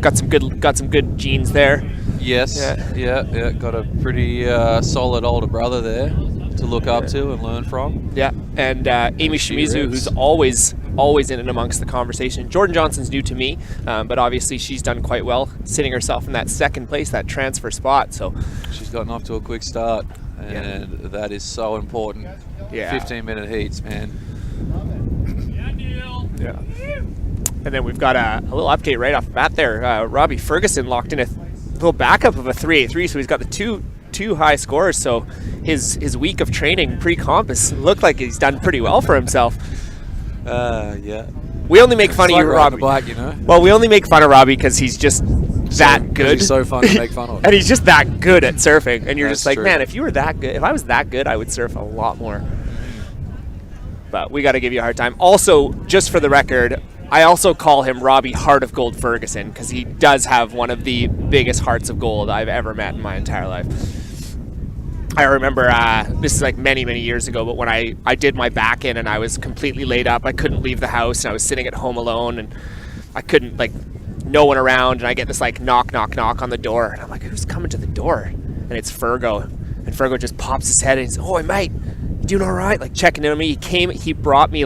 A: Got some good genes there.
I: Yes. Yeah. Got a pretty solid older brother there to look up to and learn from.
A: Yeah, and Amy Shimizu, who's always in and amongst the conversation. Jordan Johnson's new to me, but obviously she's done quite well, sitting herself in that second place, that transfer spot. So
I: she's gotten off to a quick start, and that is so important.
A: Yeah,
I: 15-minute heats, man.
A: Yeah. And then we've got a little update right off the bat there. Robbie Ferguson locked in a little backup of a 3.83, so he's got the two high scores. So his week of training pre-comp has looked like he's done pretty well for himself.
I: Yeah.
A: We only make fun of you, Robbie.
I: Bike,
A: Well, we only make fun of Robbie because he's just that good.
I: He's so fun to make fun of.
A: And he's just that good at surfing. And you're
I: That's
A: just like,
I: true.
A: man, if I was that good, I would surf a lot more. But we got to give you a hard time. Also, just for the record, I also call him Robbie Heart of Gold Ferguson because he does have one of the biggest hearts of gold I've ever met in my entire life. I remember, this is like many, many years ago, but when I did my back in and I was completely laid up, I couldn't leave the house and I was sitting at home alone and I couldn't, no one around, and I get this knock on the door, and I'm like, who's coming to the door? And it's Fergo, and Fergo just pops his head and he's, oh, mate, you doing all right? Checking in on me. He brought me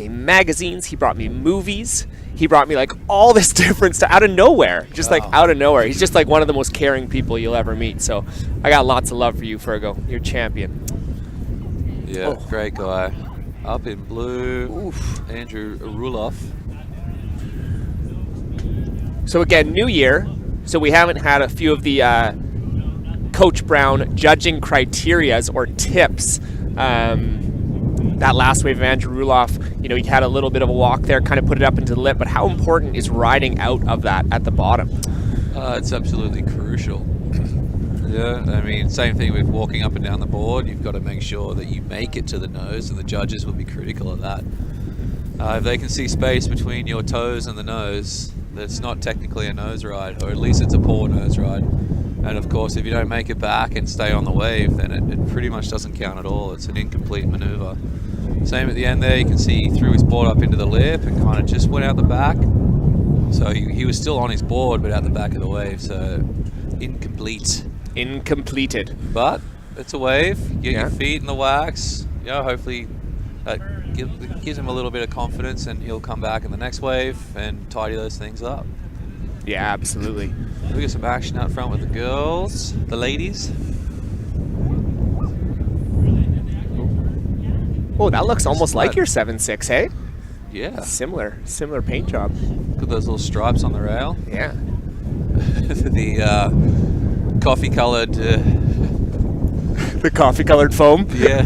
A: magazines, he brought me movies, he brought me all this different stuff out of nowhere, just out of nowhere. He's just one of the most caring people you'll ever meet. So I got lots of love for you, Fergo. You're a champion.
I: Yeah, great guy. Up in blue, oof. Andrew Ruloff.
A: So again, new year. So we haven't had a few of the Coach Brown judging criterias or tips. That last wave of Andrew Ruloff, he had a little bit of a walk there, kind of put it up into the lip, but how important is riding out of that at the bottom?
I: It's absolutely crucial. Yeah, I mean, same thing with walking up and down the board. You've got to make sure that you make it to the nose, and the judges will be critical of that. If they can see space between your toes and the nose, that's not technically a nose ride, or at least it's a poor nose ride. And of course, if you don't make it back and stay on the wave, then it pretty much doesn't count at all. It's an incomplete maneuver. Same at the end there, you can see he threw his board up into the lip and kind of just went out the back. So he was still on his board, but out the back of the wave, so incomplete.
A: Incompleted.
I: But it's a wave. Get
A: Yeah.
I: your feet in the wax. Hopefully that gives him a little bit of confidence, and he'll come back in the next wave and tidy those things up.
A: Yeah, absolutely.
I: We got some action out front with the girls, the ladies.
A: Oh, that looks almost like your 7.6, hey?
I: Yeah.
A: Similar paint job.
I: Look at those little stripes on the rail.
A: Yeah.
I: The coffee-colored.
A: The coffee-colored foam.
I: Yeah.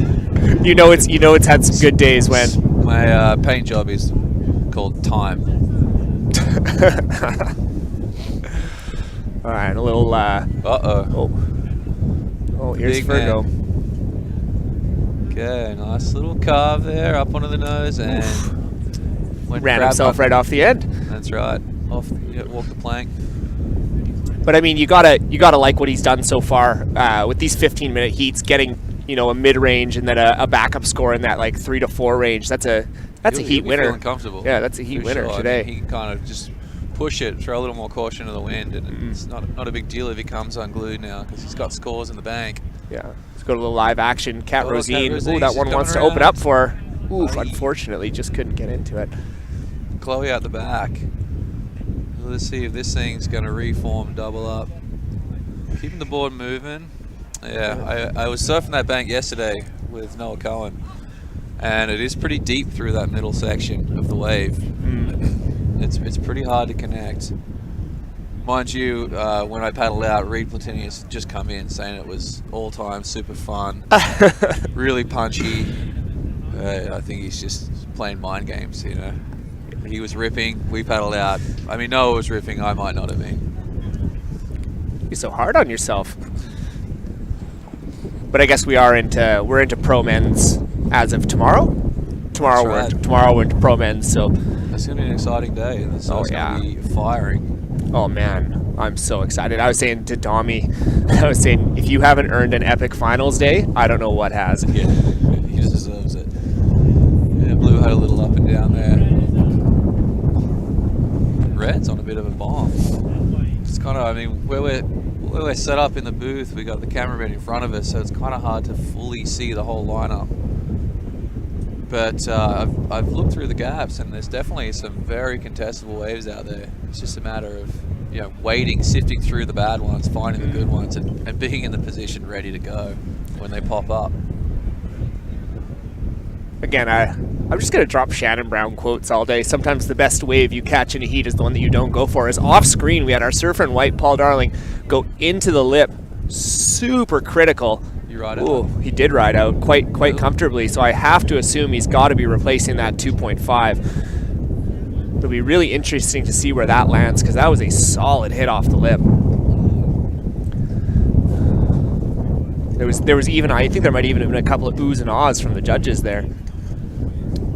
A: You know it's had some good days when.
I: My paint job is called Time.
A: All right, a little.
I: Uh-oh.
A: Oh, here's
I: Big
A: Fergo.
I: Okay, nice little carve there, up onto the nose, and
A: Ran himself right off the end.
I: That's right. Walk the plank.
A: But I mean, you gotta like what he's done so far with these 15-minute heats, getting a mid-range and then a backup score in that like 3 to 4 range. That's a heat winner.
I: Feeling comfortable.
A: Yeah, that's a heat
I: For
A: winner
I: sure.
A: today.
I: I mean, he can kind of just push it, throw a little more caution to the wind, and it's not a big deal if he comes unglued now because he's got scores in the bank.
A: Yeah. Let's go to a little live action. Cat Rosine.
I: Rosine,
A: Ooh, that
I: she's
A: one
I: coming
A: wants to open
I: around.
A: up for her. Ooh, unfortunately, just couldn't get into it.
I: Chloe out the back. Let's see if this thing's going to reform, double up. Keeping the board moving. Yeah, I was surfing that bank yesterday with Noah Cohen, and it is pretty deep through that middle section of the wave. It's pretty hard to connect. Mind you, when I paddled out, Reed Platinius had just come in saying it was all-time super fun, really punchy. I think he's just playing mind games, He was ripping, we paddled out. I mean, Noah was ripping, I might not have been.
A: You're so hard on yourself. But I guess we're into pro men's as of tomorrow. Tomorrow we're into pro men's, so
I: It's gonna be an exciting day. It's gonna be firing.
A: Oh man, I'm so excited. I was saying to Tommy, if you haven't earned an epic finals day, I don't know what has.
I: Yeah, he just deserves it. Yeah, Blue had a little up and down there. Red's on a bit of a bomb. It's kind of, I mean, where we're set up in the booth, we got the cameraman in front of us, so it's kind of hard to fully see the whole lineup. But I've looked through the gaps, and there's definitely some very contestable waves out there. It's just a matter of waiting, sifting through the bad ones, finding the good ones, and being in the position ready to go when they pop up.
A: Again, I'm just going to drop Shannon Brown quotes all day. Sometimes the best wave you catch in a heat is the one that you don't go for. As off screen, we had our surfer in white, Paul Darling, go into the lip, super critical.
I: You ride out?
A: Ooh, he did ride out quite comfortably, so I have to assume he's got to be replacing that 2.5. It'll be really interesting to see where that lands, because that was a solid hit off the lip. There was even, I think there might even have been a couple of oohs and ahs from the judges there.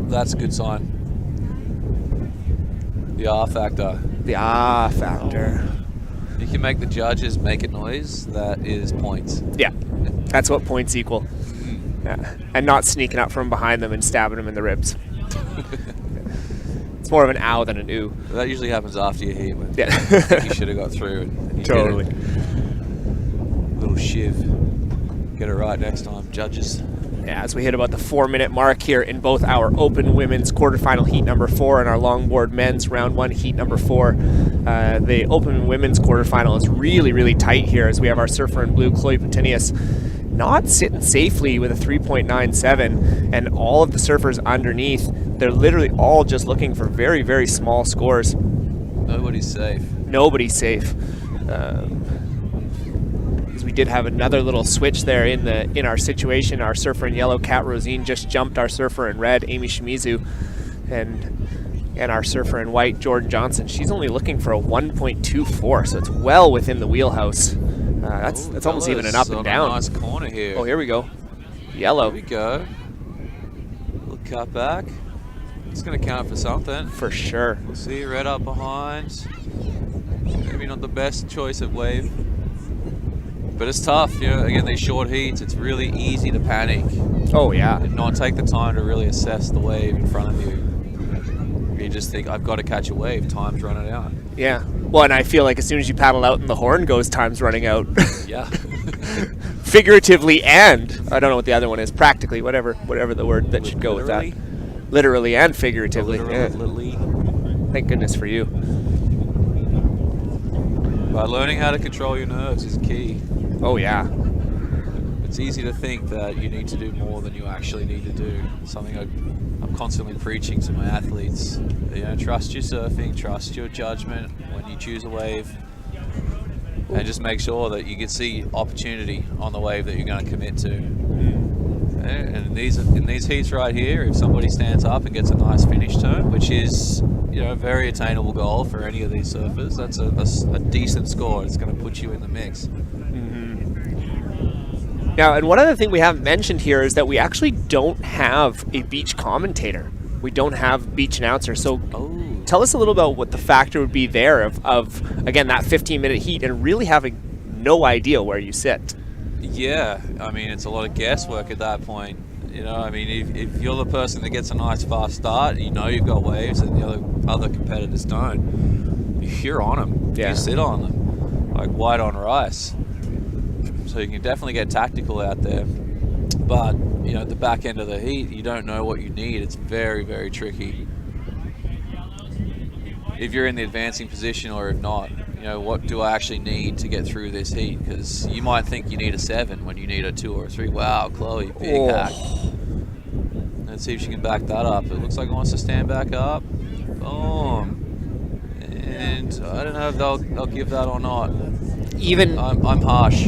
I: That's a good sign. The R factor.
A: The ah factor.
I: You can make the judges make a noise, that is points.
A: Yeah, that's what points equal. Yeah. And not sneaking up from behind them and stabbing them in the ribs. It's more of an ow than an ooh.
I: That usually happens after your heat. When
A: Yeah.
I: you think you should have got through and you
A: Totally.
I: didn't. Little shiv. Get it right next time, judges.
A: Yeah, as we hit about the 4-minute mark here in both our open women's quarterfinal heat number 4 and our longboard men's round 1 heat number 4. The open women's quarterfinal is really, really tight here as we have our surfer in blue, Chloe Petinius, not sitting safely with a 3.97, and all of the surfers underneath, they're literally all just looking for very, very small scores.
I: Nobody's safe.
A: Nobody's safe. We did have another little switch there in our situation. Our surfer in yellow, Kat Rosine, just jumped our surfer in red, Amy Shimizu, and our surfer in white, Jordan Johnson. She's only looking for a 1.24, so it's well within the wheelhouse. That's almost even an up and down.
I: A nice corner here.
A: Oh, here we go. Yellow.
I: Here we go. Little cut back. It's going to count for something.
A: For sure.
I: We'll see. Red up behind. Maybe not the best choice of wave. But it's tough, again, these short heats, it's really easy to panic
A: Oh, yeah.
I: and not take the time to really assess the wave in front of you. You just think, I've got to catch a wave, time's running out.
A: Yeah. Well, and I feel like as soon as you paddle out and the horn goes, time's running out.
I: Yeah.
A: Figuratively and, I don't know what the other one is, practically, whatever the word that should go with that. Literally and figuratively.
I: Literally.
A: Yeah. Thank goodness for you.
I: But learning how to control your nerves is key.
A: Oh, yeah.
I: It's easy to think that you need to do more than you actually need to do. Something I'm constantly preaching to my athletes. You know, trust your surfing, trust your judgment when you choose a wave, and just make sure that you can see opportunity on the wave that you're going to commit to. And in these heats right here, if somebody stands up and gets a nice finish turn, which is, you know, a very attainable goal for any of these surfers, that's a decent score. It's going to put you in the mix.
A: Now, and one other thing we haven't mentioned here is that we actually don't have a beach commentator. We don't have beach announcer. So tell us a little about what the factor would be there of again, that 15-minute heat and really having no idea where you sit.
I: Yeah, I mean, it's a lot of guesswork at that point. You know, I mean, if you're the person that gets a nice fast start, you know you've got waves and the other competitors don't, you're on them.
A: Yeah.
I: You sit on them, like white on rice. So you can definitely get tactical out there. But, you know, at the back end of the heat, you don't know what you need. It's very, very tricky. If you're in the advancing position or if not, you know, what do I actually need to get through this heat? Because you might think you need a 7 when you need a 2 or a 3. Wow, Chloe, big hack. Let's see if she can back that up. It looks like it wants to stand back up. Boom. And I don't know if they'll give that or not.
A: Even
I: I'm harsh.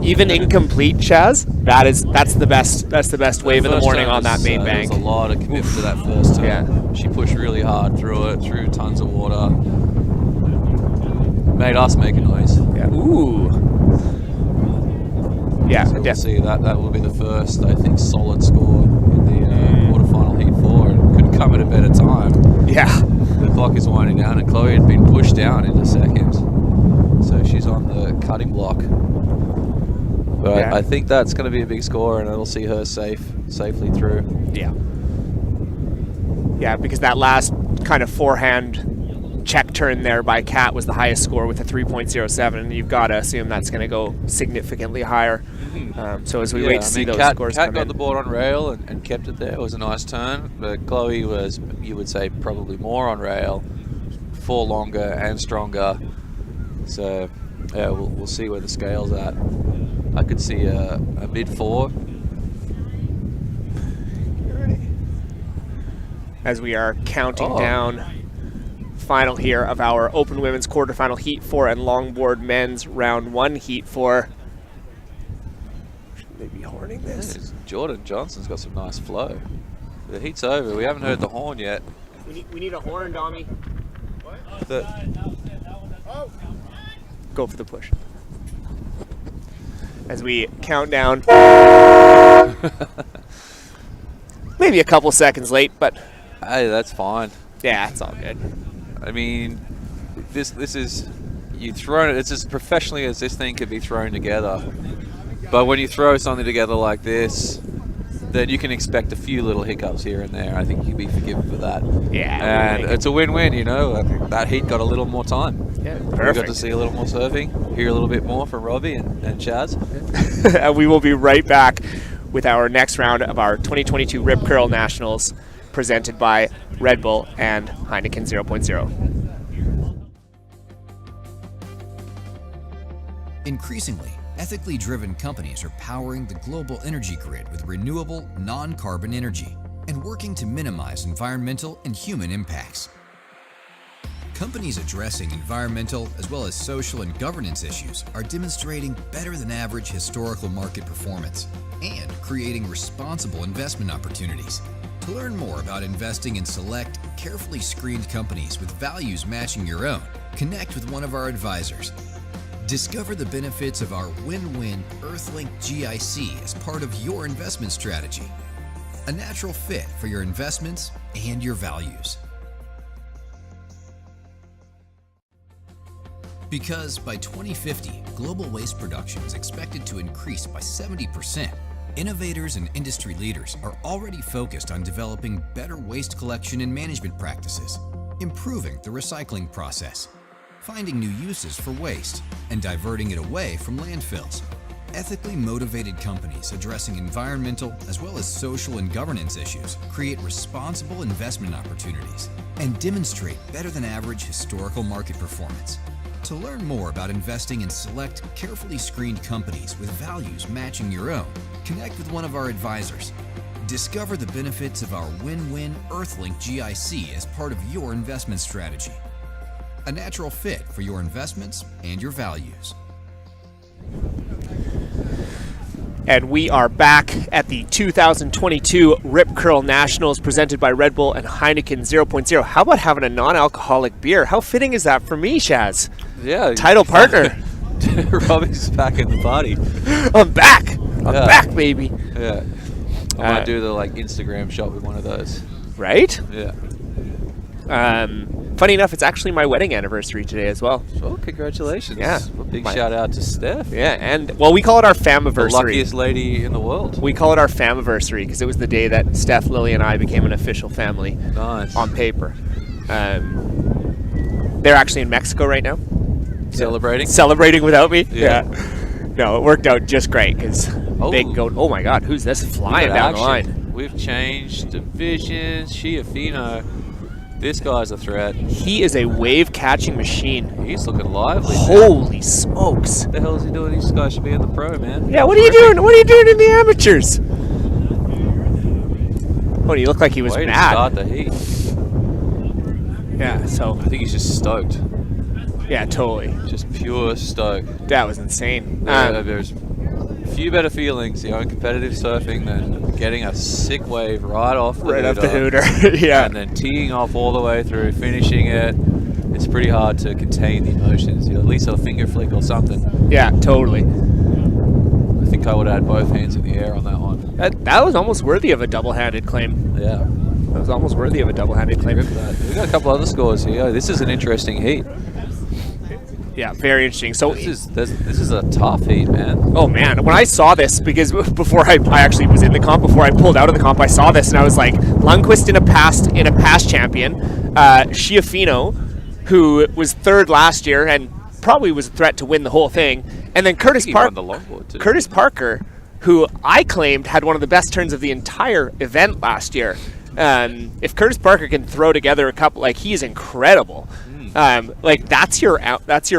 A: Even incomplete, Chaz. That's the best wave of the morning on that main bank.
I: There's a lot of commitment to that first turn.
A: Yeah.
I: She pushed really hard through it, through tons of water. Made us make a noise.
A: Yeah. Ooh. Yeah.
I: So we'll see. That will be the first, I think, solid score in the quarterfinal heat 4. It couldn't come at a better time.
A: Yeah.
I: The clock is winding down, and Chloe had been pushed down into second. So she's on the cutting block. But
A: Yeah.
I: I think that's going to be a big score, and it'll see her safely through.
A: Yeah. Yeah, because that last kind of forehand check turn there by Kat was the highest score with a 3.07, and you've got to assume that's going to go significantly higher. So as we wait to see those scores
I: Kat
A: come
I: got
A: in.
I: the board on rail and kept it there. It was a nice turn, but Chloe was, you would say, probably more on rail, for longer and stronger. So yeah, we'll see where the scale's at. I could see a mid-4.
A: As we are counting down final here of our Open Women's Quarterfinal Heat 4 and Longboard Men's Round 1 Heat 4. Should they be horning this?
I: Jordan Johnson's got some nice flow. The heat's over. We haven't heard the horn yet.
A: We need a horn, Dommy. Go for the push. As we count down. Maybe a couple seconds late, but
I: Hey, that's fine.
A: yeah, it's all good.
I: I mean, this is, you thrown it. It's as professionally as this thing could be thrown together. But when you throw something together like this, then you can expect a few little hiccups here and there. I think you'd be forgiven for that.
A: Yeah.
I: And it's a win-win, you know. That heat got a little more time.
A: Yeah,
I: We got
A: perfect.
I: to see a little more surfing, hear a little bit more from Robbie and Chaz.
A: And we will be right back with our next round of our 2022 Rip Curl Nationals, presented by Red Bull and Heineken 0.0.
J: Increasingly, ethically driven companies are powering the global energy grid with renewable, non-carbon energy and working to minimize environmental and human impacts. Companies addressing environmental as well as social and governance issues are demonstrating better than average historical market performance and creating responsible investment opportunities. To learn more about investing in select, carefully screened companies with values matching your own, connect with one of our advisors. Discover the benefits of our win-win Earthlink GIC as part of your investment strategy. A natural fit for your investments and your values. Because by 2050, global waste production is expected to increase by 70%, Innovators and industry leaders are already focused on developing better waste collection and management practices, improving the recycling process, finding new uses for waste, and diverting it away from landfills. Ethically motivated companies addressing environmental as well as social and governance issues create responsible investment opportunities and demonstrate better than average historical market performance. To learn more about investing in select, carefully screened companies with values matching your own, connect with one of our advisors. Discover the benefits of our win-win EarthLink GIC as part of your investment strategy. A natural fit for your investments and your values.
A: And we are back at the 2022 Rip Curl Nationals presented by Red Bull and Heineken 0.0. How about having a non-alcoholic beer? How fitting is that for me, Shaz?
I: Yeah.
A: Title partner.
I: Robbie's back in the party.
A: I'm back. I'm back, baby.
I: Yeah. I might do the Instagram shot with one of those.
A: Right?
I: Yeah.
A: Funny enough, it's actually my wedding anniversary today as well.
I: Oh, congratulations.
A: Yeah.
I: A big shout out to Steph.
A: Yeah, and well, we call it our famiversary.
I: The luckiest lady in the world.
A: We call it our famiversary because it was the day that Steph, Lily, and I became an official family.
I: Nice.
A: On paper. They're actually in Mexico right now.
I: Celebrating?
A: Celebrating without me?
I: Yeah.
A: No, it worked out just great because big goat. Oh my God, who's this flying down the line?
I: We've changed divisions. Tofino. This guy's a threat.
A: He is a wave-catching machine.
I: He's looking lively.
A: Holy smokes.
I: What the hell is he doing? This guy should be in the pro, man.
A: Yeah, what are you doing? What are you doing in the amateurs? Oh, he looked like he was
I: Way
A: mad.
I: to start the heat.
A: Yeah, so.
I: I think he's just stoked.
A: Yeah, totally.
I: Just pure stoke.
A: That was insane.
I: There's a few better feelings, in competitive surfing than getting a sick wave right off the
A: hooter. Yeah.
I: And then teeing off all the way through, finishing it. It's pretty hard to contain the emotions. At least a finger flick or something.
A: Yeah, totally.
I: I think I would have had both hands in the air on that one.
A: That was almost worthy of a double-handed claim.
I: Yeah.
A: That was almost worthy of a double-handed claim.
I: We've got a couple other scores here. This is an interesting heat.
A: Yeah, very interesting. So
I: this is a tough heat, man.
A: Oh man, when I saw this, because before I actually was in the comp, before I pulled out of the comp, I saw this and I was like, Lundqvist in a past champion, Schiaffino, who was third last year and probably was a threat to win the whole thing, and then Curtis Parker, who I claimed had one of the best turns of the entire event last year. If Curtis Parker can throw together a couple, he is incredible. That's your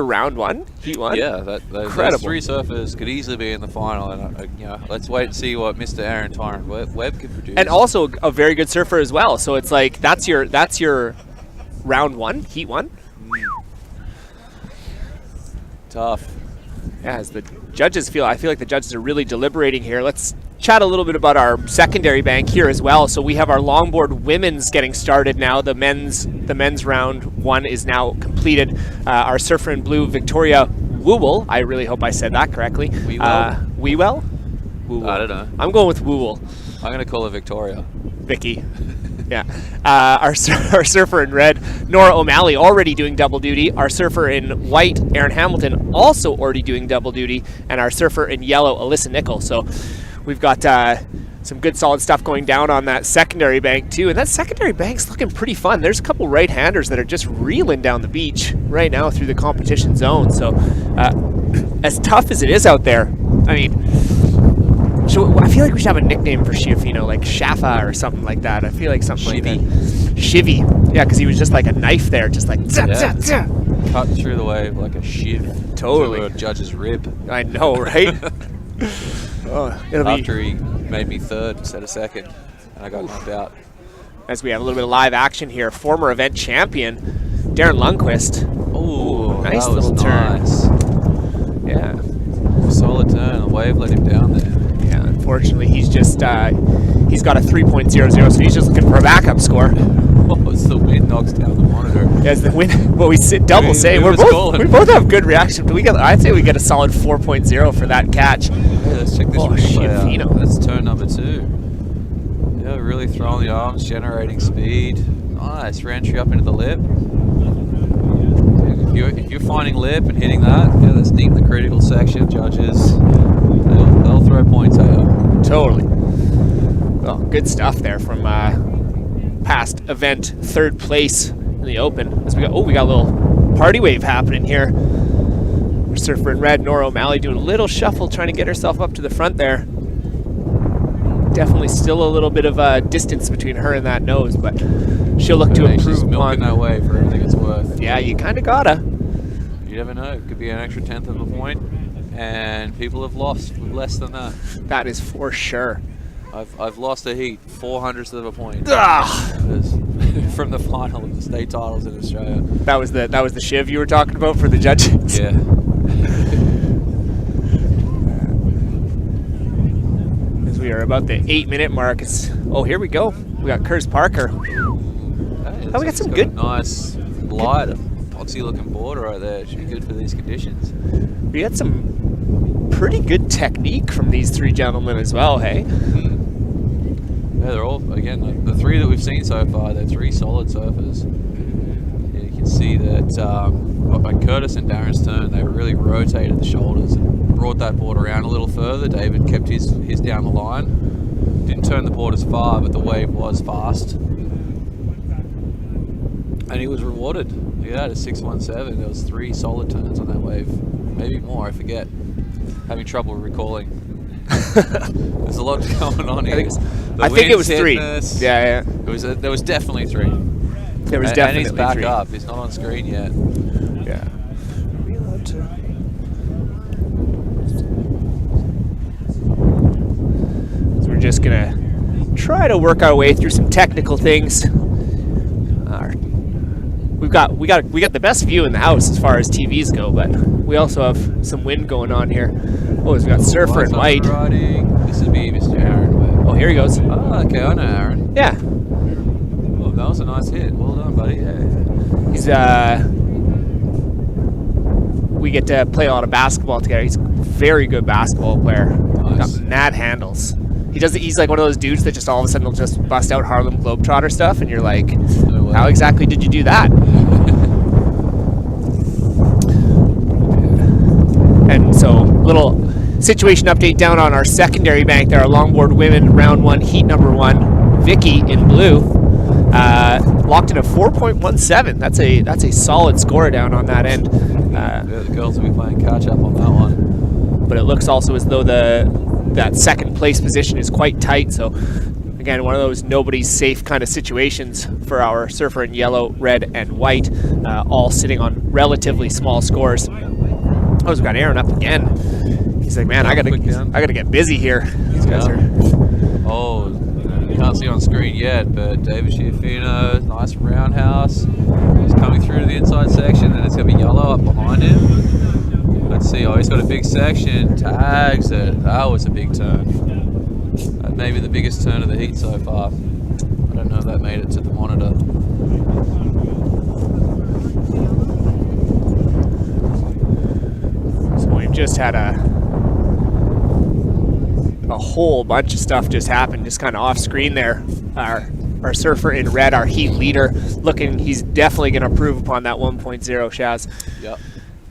A: round one, heat one.
I: Yeah, those three surfers could easily be in the final, and let's wait and see what Mr. Aaron Tyron Webb can produce.
A: And also a very good surfer as well. So it's that's your round one, heat one.
I: Tough.
A: Yeah, as the judges I feel like the judges are really deliberating here. Let's chat a little bit about our secondary bank here as well. So we have our longboard women's getting started now. The men's round one is now completed. Our surfer in blue, Victoria Woowell. I really hope I said that correctly. Weewell?
I: I don't know.
A: I'm going with Woowell.
I: I'm going to call her Victoria.
A: Vicky. Yeah. Our surfer in red, Nora O'Malley, already doing double duty. Our surfer in white, Aaron Hamilton, also already doing double duty. And our surfer in yellow, Alyssa Nickel. So we've got some good solid stuff going down on that secondary bank too. And that secondary bank's looking pretty fun. There's a couple right-handers that are just reeling down the beach right now through the competition zone. So as tough as it is out there, I mean, so I feel like we should have a nickname for Schiaffino, like Shaffa or something like that. I feel like something like that. Shivy. Yeah, because he was just like a knife there, just like
I: cut through the wave like a shiv.
A: Totally.
I: To a judge's rib.
A: I know, right?
I: After he made me third instead of second, and I got knocked out.
A: As we have a little bit of live action here, former event champion Darren Lundqvist.
I: Oh,
A: nice little turn. Yeah.
I: Solid turn. The wave let him down there.
A: Yeah, unfortunately, he's just he's got a 3.00, so he's just looking for a backup score.
I: Oh, it's the wind knocks down the monitor.
A: As the wind, well, we sit double say we both have good reaction. I'd say we get a solid 4.0 for that catch.
I: Hey, let's check this replay out. That's turn number 2. Yeah, really throwing the arms, generating speed. Nice re-entry up into the lip. If you're finding lip and hitting that, that's deep in the critical section. Judges, they'll throw points at you.
A: Totally. Well, good stuff there from past event third place in the Open. As we got a little party wave happening here. Our surfer in red, Nora O'Malley, doing a little shuffle, trying to get herself up to the front there. Definitely still a little bit of a distance between her and that nose, but she'll look to improve
I: She's
A: upon
I: milking that wave for everything it's worth.
A: Yeah, you kind of gotta.
I: You never know. It could be an extra 1/10 of a point, and people have lost with less than that.
A: That is for sure.
I: I've lost a heat 400ths of a point from the final of the state titles in Australia.
A: That was the shiv you were talking about for the judges.
I: Yeah.
A: As we are about the 8-minute mark, here we go. We got Kurz Parker.
I: Hey,
A: we got some good,
I: nice light, boxy looking border right there. It should be good for these conditions.
A: We had some pretty good technique from these three gentlemen as well. Hey.
I: Yeah, they're all, again, the three that we've seen so far, they're three solid surfers. Yeah, you can see that by Curtis and Darren's turn, they really rotated the shoulders and brought that board around a little further. David kept his down the line. Didn't turn the board as far, but the wave was fast. And he was rewarded. Look at that, a 617. There was 3 solid turns on that wave. Maybe more, I forget. Having trouble recalling. There's a lot going on here.
A: I think it was 3. Yeah.
I: There was definitely 3.
A: There was definitely 3.
I: And he's back up. He's not on screen yet.
A: Yeah. Are we allowed to? So we're just gonna try to work our way through some technical things. We got the best view in the house as far as TVs go, but we also have some wind going on here. Oh, we've got surfer in white.
I: This is me, Mr. Aaron.
A: Oh, here he goes.
I: Oh, okay, I know Aaron.
A: Yeah.
I: Oh, that was a nice hit. Well done, buddy. Yeah.
A: He's we get to play a lot of basketball together. He's a very good basketball player.
I: Nice.
A: Got mad handles. He's like one of those dudes that just all of a sudden will just bust out Harlem Globetrotter stuff, and you're like, how exactly did you do that? And so, little situation update down on our secondary bank there. Our longboard women round 1, heat number 1. Vicky in blue locked in a 4.17. That's a solid score down on that end.
I: Yeah, the girls will be playing catch up on that one.
A: But it looks also as though that second place position is quite tight. So again, one of those nobody's safe kind of situations for our surfer in yellow, red, and white, all sitting on relatively small scores. Oh, we've got Aaron up again. He's like, man, I gotta get busy here. These guys are.
I: Oh, you can't see on screen yet, but David Tofino, nice roundhouse. He's coming through to the inside section, and it's gonna be yellow up behind him. Let's see. Oh, he's got a big section. Tags it. That was a big turn. That may be the biggest turn of the heat so far. I don't know if that made it to the monitor.
A: So we've just had a whole bunch of stuff just happened, just kind of off screen there. Our surfer in red, our heat leader, he's definitely going to improve upon that 1.0, Shaz.
I: Yep.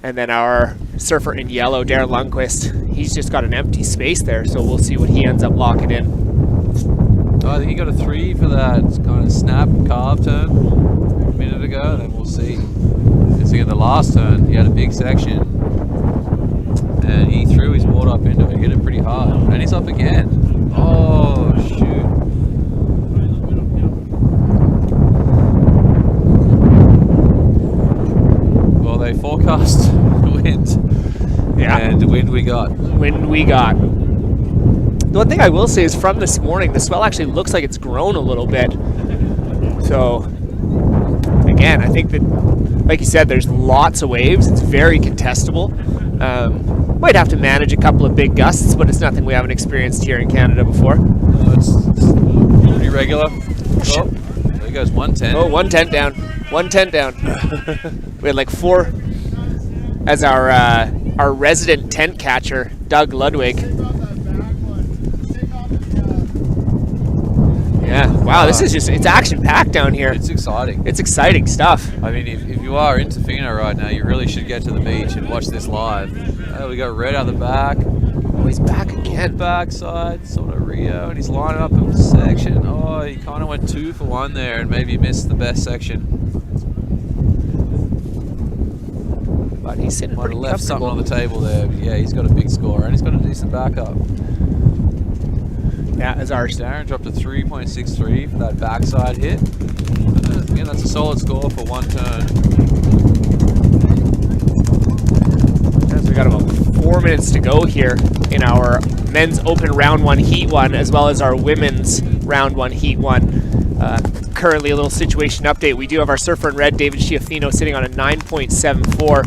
A: And then our surfer in yellow, Darren Lundquist, he's just got an empty space there, so we'll see what he ends up locking in.
I: Oh, I think he got a 3 for that kind of snap carve turn a minute ago, and then we'll see. Because again, the last turn, he had a big section, and he threw his board up into it, hit it pretty hard, and he's up again. Oh, shoot. Well, they forecast wind. Yeah. And wind we got.
A: Wind we got. The one thing I will say is from this morning, the swell actually looks like it's grown a little bit. So, again, I think that, like you said, there's lots of waves. It's very contestable. Might have to manage a couple of big gusts, but it's nothing we haven't experienced here in Canada before.
I: It's pretty regular. Oh, there goes 110.
A: Oh, 110 down. 110 down. We had like 4 as our resident tent catcher, Doug Ludwig. Yeah, wow, this is it's action-packed down here.
I: It's exciting.
A: It's exciting stuff.
I: I mean, if you are in Tofino right now, you really should get to the beach and watch this live. Oh, we got Red out the back.
A: Oh, he's back again.
I: Backside, sort of Rio, and he's lining up a section. Oh, he kind of went 2 for 1 there and maybe missed the best section.
A: But he's sitting
I: Might
A: pretty
I: have left something
A: comfortable.
I: on the table there. But yeah, he's got a big score and he's got a decent backup.
A: Yeah, as our
I: Darren dropped a 3.63 for that backside hit. Again, that's a solid score for 1 turn.
A: As we got about 4 minutes to go here in our men's open round 1 heat 1, as well as our women's round 1 heat 1. Currently a little situation update. We do have our surfer in red, David Schiaffino, sitting on a 9.74,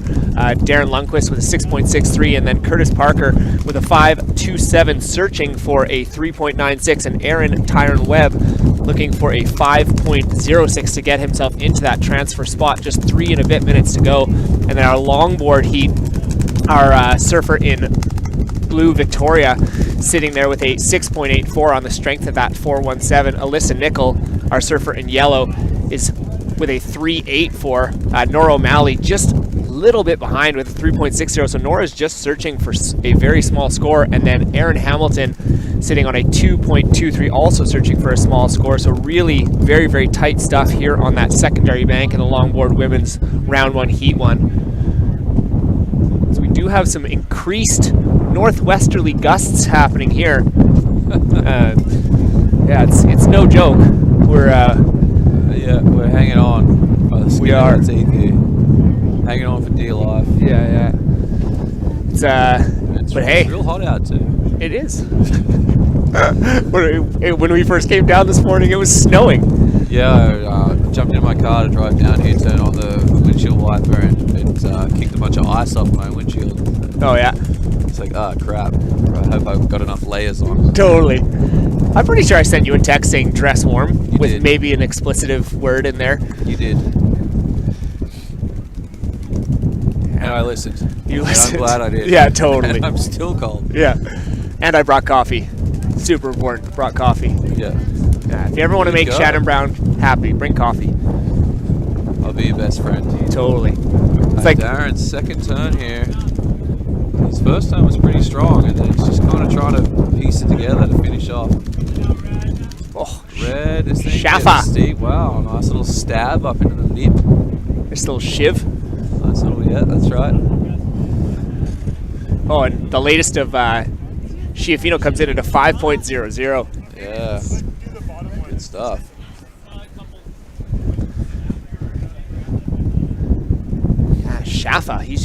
A: Darren Lundquist with a 6.63, and then Curtis Parker with a 5.27, searching for a 3.96, and Aaron Tyron Webb looking for a 5.06 to get himself into that transfer spot. Just 3 and a bit minutes to go. And then our longboard heat, our surfer in blue, Victoria, sitting there with a 6.84 on the strength of that 4.17. Alyssa Nickel, our surfer in yellow, is with a 3.84. Nora O'Malley just a little bit behind with a 3.60. So Nora's just searching for a very small score. And then Aaron Hamilton sitting on a 2.23, also searching for a small score. So really very, very tight stuff here on that secondary bank in the longboard women's round 1 heat 1. So we do have some increased northwesterly gusts happening here. Yeah, it's no joke. We're
I: hanging on by the skin
A: we are
I: of our teeth here. Hanging on for dear life.
A: Yeah. It's but hey,
I: real hot out too.
A: it is. When we first came down this morning, it was snowing.
I: Yeah, I jumped in my car to drive down here, turned on the windshield wiper, and it kicked a bunch of ice off my windshield.
A: Oh yeah,
I: It's like, oh crap. I hope I've got enough layers on.
A: totally. I'm pretty sure I sent you a text saying dress warm
I: You
A: with
I: did.
A: maybe an explicitive word in there.
I: You did. And I listened.
A: You
I: And
A: listened.
I: I'm glad I did.
A: Yeah, totally.
I: And I'm still cold.
A: Yeah, and I brought coffee. Super important. Brought coffee.
I: Yeah.
A: Yeah, if you ever want to
I: There you
A: make
I: go.
A: Shannon Brown happy, bring coffee.
I: I'll be your best friend.
A: Totally. It's
I: Like
A: like
I: Darren's second turn here. His first turn was pretty strong, and then he's just kind of trying to piece it together to finish off.
A: oh,
I: Red, this thing
A: Shaffa.
I: gets steep. Wow, nice little stab up into the lip.
A: this little shiv.
I: Nice little, yeah, that's right.
A: Oh, and the latest of Schiaffino comes in at a 5.00.
I: Yeah, good stuff.
A: Shaffa, he's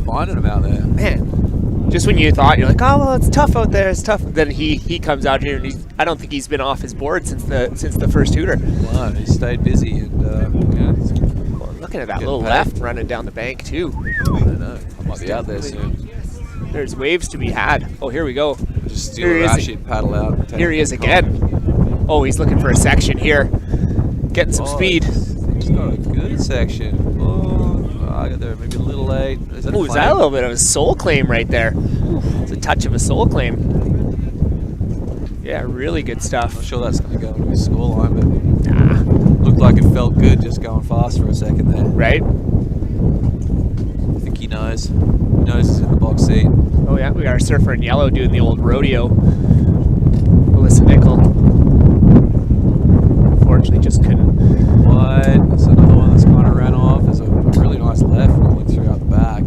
I: finding him out there.
A: man. Just when you thought you're like, oh well, it's tough out there, it's tough. Then he comes out here and I don't think he's been off his board since the first hooter.
I: Wow, he stayed busy, and yeah,
A: Well, looking at that
I: Getting
A: little
I: paid.
A: left running down the bank too.
I: I don't know. I might be out there soon.
A: There's waves to be had. Oh, here we go.
I: Just steal
A: Here
I: a
A: he is.
I: rashi and paddle out. and take
A: Here he
I: it
A: is
I: home.
A: again. Oh, he's looking for a section here. Getting some
I: Oh,
A: speed.
I: He's got a good section. Oh, I got there maybe a little late. Is that
A: Oh,
I: a
A: is that a
I: claim?
A: little bit of a soul claim right there? It's a touch of a soul claim. Yeah, really good
I: Not
A: stuff.
I: sure that's going to go into his scoreline, but
A: Nah,
I: looked like it felt good just going fast for a second there.
A: right?
I: I think he knows. He knows he's in the box seat.
A: Oh yeah, we got our surfer in yellow doing the old rodeo. Alyssa Nickel. Unfortunately, just couldn't.
I: Wide. That's another one that's kind of ran off. There's a really nice left rolling through out the back.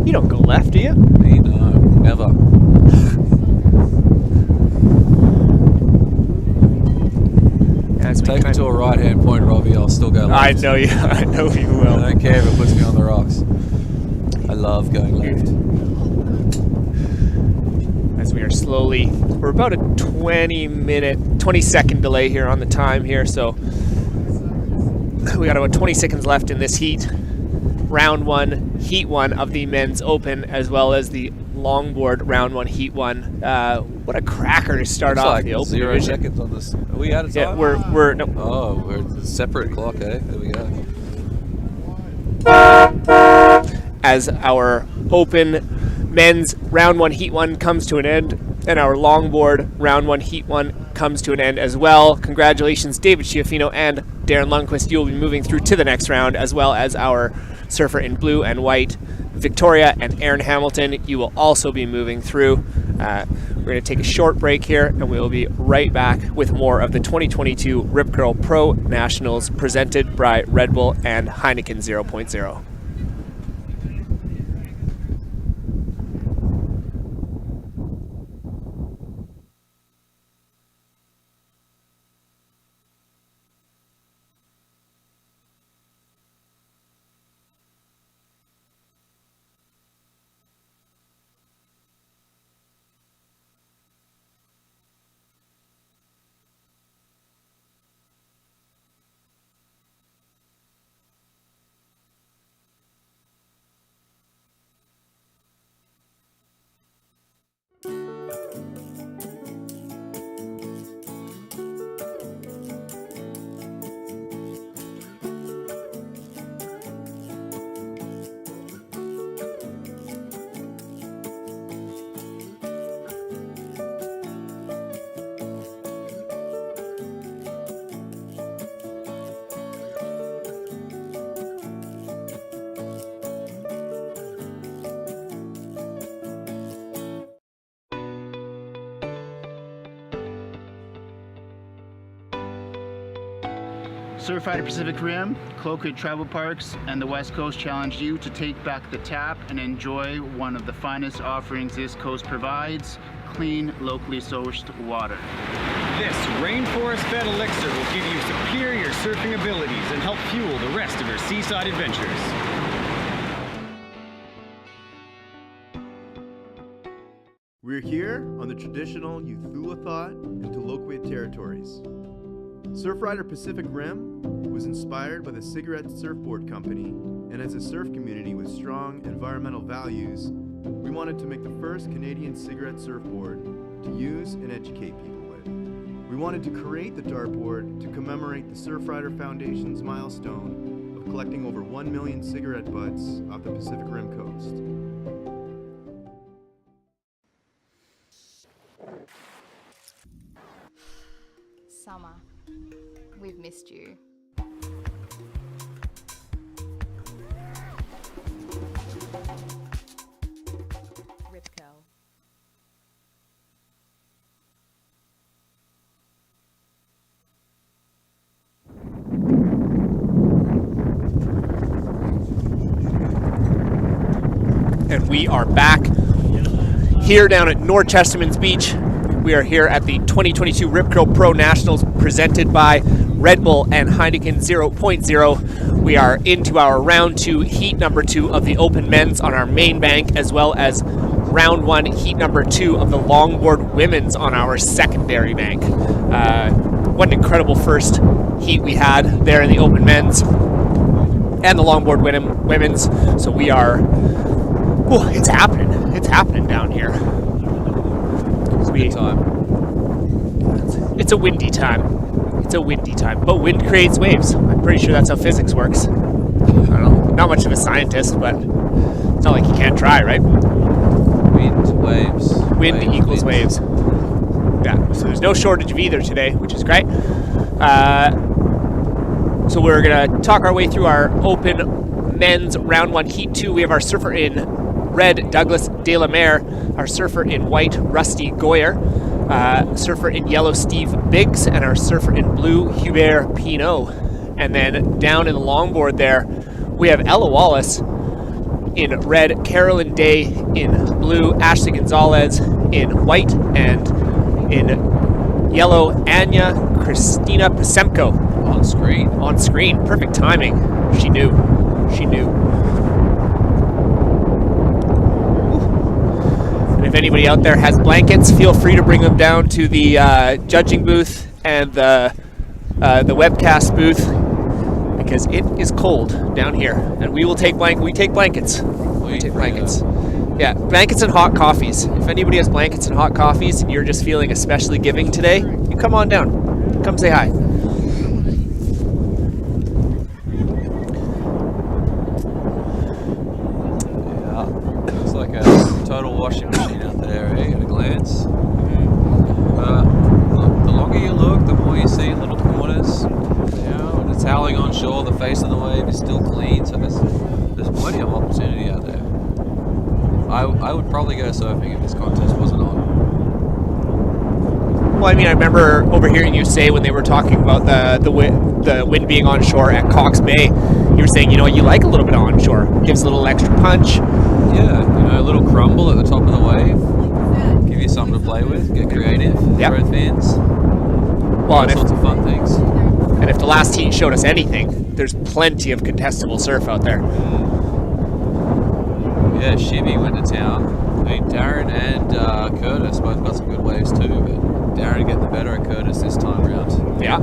A: You don't go left, do you?
I: Me, no. Never.
A: As we
I: Take me
A: kind
I: to a right-hand point, Robbie. I'll still go left.
A: I know you. I know you
I: I
A: will.
I: don't care if it puts me on the rocks. I love going left.
A: As we are slowly, we're about a 20-second delay here on the time here, so we got about 20 seconds left in this heat. Round 1, heat 1 of the men's open, as well as the longboard round 1, heat 1. What a cracker to start
I: Looks
A: off
I: like
A: the open
I: 0
A: division.
I: seconds on this. Are we out of
A: Yeah,
I: time?
A: we're no.
I: Oh, we're separate clock, eh? There we go.
A: As our open men's round 1, heat 1 comes to an end, and our longboard round 1, heat 1 comes to an end as well. Congratulations, David Schiaffino and Darren Lundquist. You'll be moving through to the next round, as well as our surfer in blue and white, Victoria and Aaron Hamilton, you will also be moving through. We're going to take a short break here, and we will be right back with more of the 2022 Rip Curl Pro Nationals presented by Red Bull and Heineken 0.0.
K: Surfrider Pacific Rim, Cloquet Travel Parks, and the West Coast challenge you to take back the tap and enjoy one of the finest offerings this coast provides, clean, locally sourced water.
L: This rainforest-fed elixir will give you superior surfing abilities and help fuel the rest of your seaside adventures.
M: We're here on the traditional Uthulathat and Tolokwit territories. Surfrider Pacific Rim was inspired by the Cigarette Surfboard Company, and as a surf community with strong environmental values, we wanted to make the first Canadian cigarette surfboard to use and educate people with. We wanted to create the dartboard to commemorate the Surfrider Foundation's milestone of collecting over 1 million cigarette butts off the Pacific Rim coast.
N: Summer, we've missed you. Ripco.
A: And we are back here down at North Chesterman's Beach. We are here at the 2022 Rip Curl Pro Nationals presented by Red Bull and Heineken 0.0. We are into our round 2, heat number 2 of the Open Men's on our main bank, as well as round 1, heat number 2 of the Longboard Women's on our secondary bank. What an incredible first heat we had there in the Open Men's and the Longboard Women's. So we are, it's happening. It's happening down here. It's a windy time. It's a windy time. But wind creates waves. I'm pretty sure that's how physics works. I don't know. Not much of a scientist, but it's not like you can't try, right?
I: Wind, waves.
A: Wind equals waves. Yeah, so there's no shortage of either today, which is great. So we're going to talk our way through our Open Men's Round 1 Heat 2. We have our surfer in red, Douglas De La Mare, our surfer in white, Rusty Goyer, surfer in yellow, Steve Biggs, and our surfer in blue, Hubert Pinot. And then down in the longboard there, we have Ella Wallace in red, Carolyn Day in blue, Ashley Gonzalez in white, and in yellow, Anya Christina Pasemko.
I: On screen.
A: On screen. Perfect timing. She knew. She knew. And if anybody out there has blankets, feel free to bring them down to the judging booth and the webcast booth, because it is cold down here, and we will take we take blankets. We take blankets. Yeah, blankets and hot coffees. If anybody has blankets and hot coffees and you're just feeling especially giving today, you come on down. Come say hi.
I: Yeah, looks like a total washing machine out there, eh, at a glance. The longer you look, the more you see little corners. You know, and it's howling on shore, the face of the wave is still clean, so there's I would probably go surfing if this contest wasn't on.
A: Well, I mean, I remember overhearing you say when they were talking about the wind being onshore at Cox Bay, you were saying, you know, you like a little bit of onshore. Gives a little extra punch.
I: Yeah, you know, a little crumble at the top of the wave. Give you something to play with. Get creative.
A: Yep.
I: Throw fins.
A: Well,
I: All sorts of fun things.
A: And if the last heat showed us anything, there's plenty of contestable surf out there.
I: Yeah, Shibby went to town. I mean, Darren and Curtis both got some good waves too, but Darren getting the better at Curtis this time around.
A: Yeah.
I: I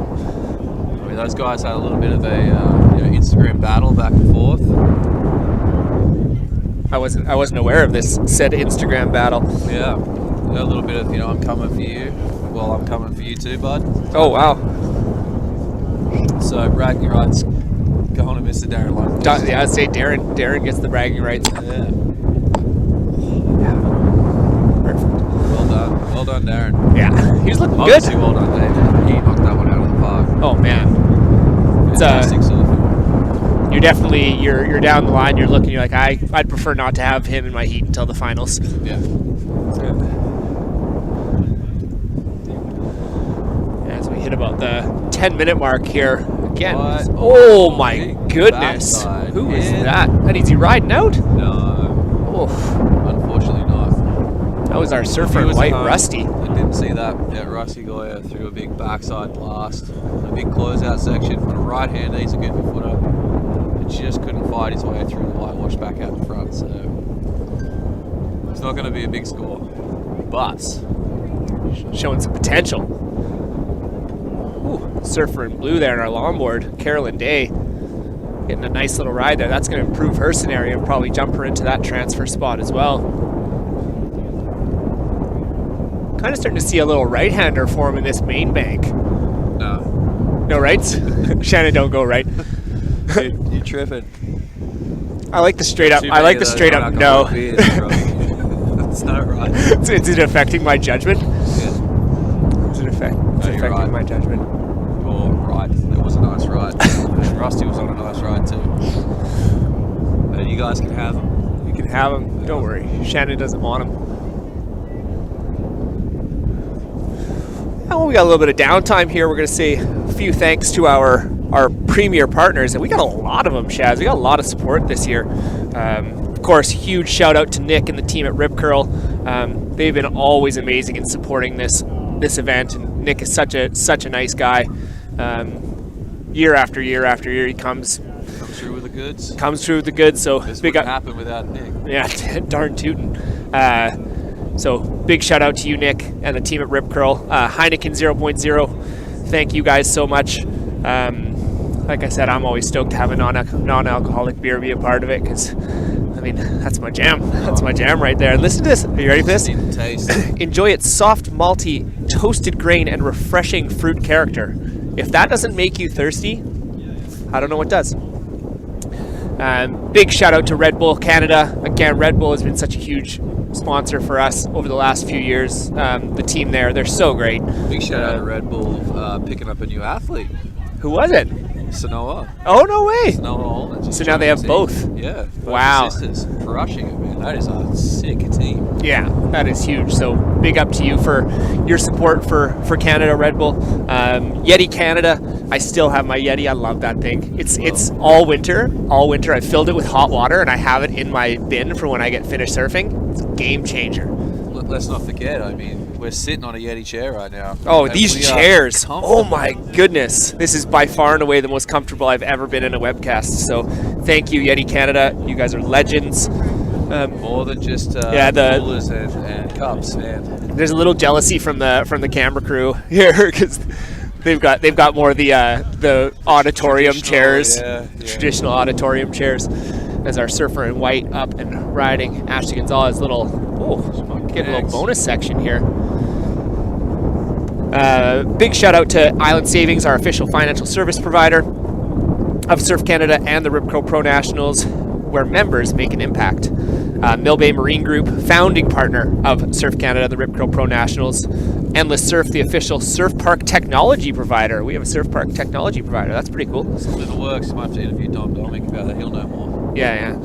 I: mean, those guys had a little bit of a Instagram battle back and forth.
A: I wasn't aware of this said Instagram battle.
I: Yeah, a little bit of I'm coming for you. Well, I'm coming for you too, bud.
A: Oh wow.
I: So bragging rights going to Mr. Darren Longboard.
A: Yeah, I'd say Darren gets the bragging rights.
I: Yeah.
A: Perfect.
I: Well done, Darren.
A: Yeah, he's looking
I: Obviously,
A: good.
I: well done, David. He knocked that one out of the park.
A: Oh man.
I: Fantastic surfing.
A: You're definitely you're down the line. You're looking. You're like I'd prefer not to have him in my heat until the finals.
I: Yeah.
A: As we hit about the 10-minute mark here again.
I: What?
A: Oh my goodness!
I: backside.
A: Who is that? And is he riding out?
I: No.
A: Oh,
I: Unfortunately not.
A: that was our surfer
I: He
A: in
I: was
A: white,
I: at home.
A: Rusty.
I: I didn't see that. Yeah, Rusty Goya threw a big backside blast. A big closeout section. On a right hander, he's a goofy footer. And just couldn't fight his way through the whitewash back out the front, so it's not going to be a big score. But
A: Showing some potential. Ooh, surfer in blue there in our longboard, Carolyn Day. Getting a nice little ride there. That's going to improve her scenario and probably jump her into that transfer spot as well. Kind of starting to see a little right-hander form in this main bank.
I: no.
A: No rights? Shannon, don't go right.
I: You're tripping.
A: I like the straight up.
I: Too
A: I like
I: many
A: the
I: of
A: straight
I: those
A: up no.
I: non-alcoholic beers, bro. That's not right.
A: Is it affecting my judgment?
I: Yeah.
A: Is it affecting
I: you're right.
A: my judgment?
I: You're right. That was a nice ride. And Rusty was on a nice ride too. And you guys can have them.
A: You can have him. Don't worry. Shannon doesn't want him. Well, we got a little bit of downtime here. We're going to say a few thanks to our premier partners, and we got a lot of them, Shaz. We got a lot of support this year. Of course, huge shout out to Nick and the team at Rip Curl. They've been always amazing in supporting this event, and Nick is such a nice guy. Year after year after year, he comes
I: through with the goods.
A: So
I: This
A: big
I: wouldn't
A: up.
I: happen without Nick.
A: Yeah, darn tootin'. So big shout out to you, Nick, and the team at Rip Curl. Heineken 0.0, thank you guys so much. Like I said, I'm always stoked to have a non-alcoholic beer be a part of it, because, I mean, that's my jam. That's my jam right there. And listen to this. Are you ready for this?
I: Need to taste.
A: Enjoy its soft, malty, toasted grain and refreshing fruit character. If that doesn't make you thirsty, I don't know what does. Big shout out to Red Bull Canada. Again, Red Bull has been such a huge sponsor for us over the last few years. The team there, they're so great.
I: Big shout out to Red Bull picking up a new athlete.
A: Who was it?
I: Sanoa.
A: Oh, no way.
I: Sanoa Holland.
A: So now they have both.
I: Yeah. Both
A: Wow.
I: sisters crushing it, man. That is a sick team.
A: Yeah, that is huge. So big up to you for your support for Canada Red Bull. Yeti Canada, I still have my Yeti. I love that thing. It's all winter. I filled it with hot water and I have it in my bin for when I get finished surfing. It's a game changer.
I: Let's not forget, I mean, we're sitting on a Yeti chair right now.
A: Oh,
I: And
A: these
I: we are
A: chairs.
I: comfortable.
A: Oh my goodness. This is by far and away the most comfortable I've ever been in a webcast. So thank you, Yeti Canada. You guys are legends.
I: More than just
A: the
I: coolers and cups, man.
A: There's a little jealousy from the camera crew here, because they've got more of the auditorium chairs, traditional auditorium chairs. As our surfer in white up and riding, Ashley Gonzalez, getting a little bonus section here. Big shout out to Island Savings, our official financial service provider of Surf Canada and the Rip Curl Pro Nationals, where members make an impact. Mill Bay Marine Group, founding partner of Surf Canada, the Rip Curl Pro Nationals. Endless Surf, the official surf park technology provider. We have a surf park technology provider. That's pretty cool.
I: Something in the works. I might have to interview Dom Dominik about that. He'll know more.
A: Yeah.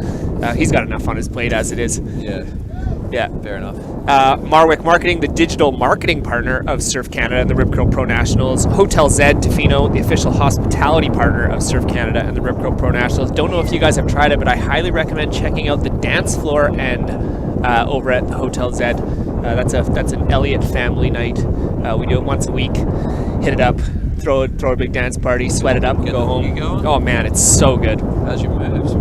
A: He's got enough on his plate as it is.
I: Yeah.
A: Yeah.
I: Fair enough.
A: Marwick Marketing, the digital marketing partner of Surf Canada and the Rip Curl Pro Nationals. Hotel Z Tofino, the official hospitality partner of Surf Canada and the Rip Curl Pro Nationals. Don't know if you guys have tried it, but I highly recommend checking out the dance floor and over at the Hotel Z. That's an Elliott family night. We do it once a week. Hit it up, throw a big dance party, sweat it up, and go home. Oh man, it's so good.
I: How's your moves?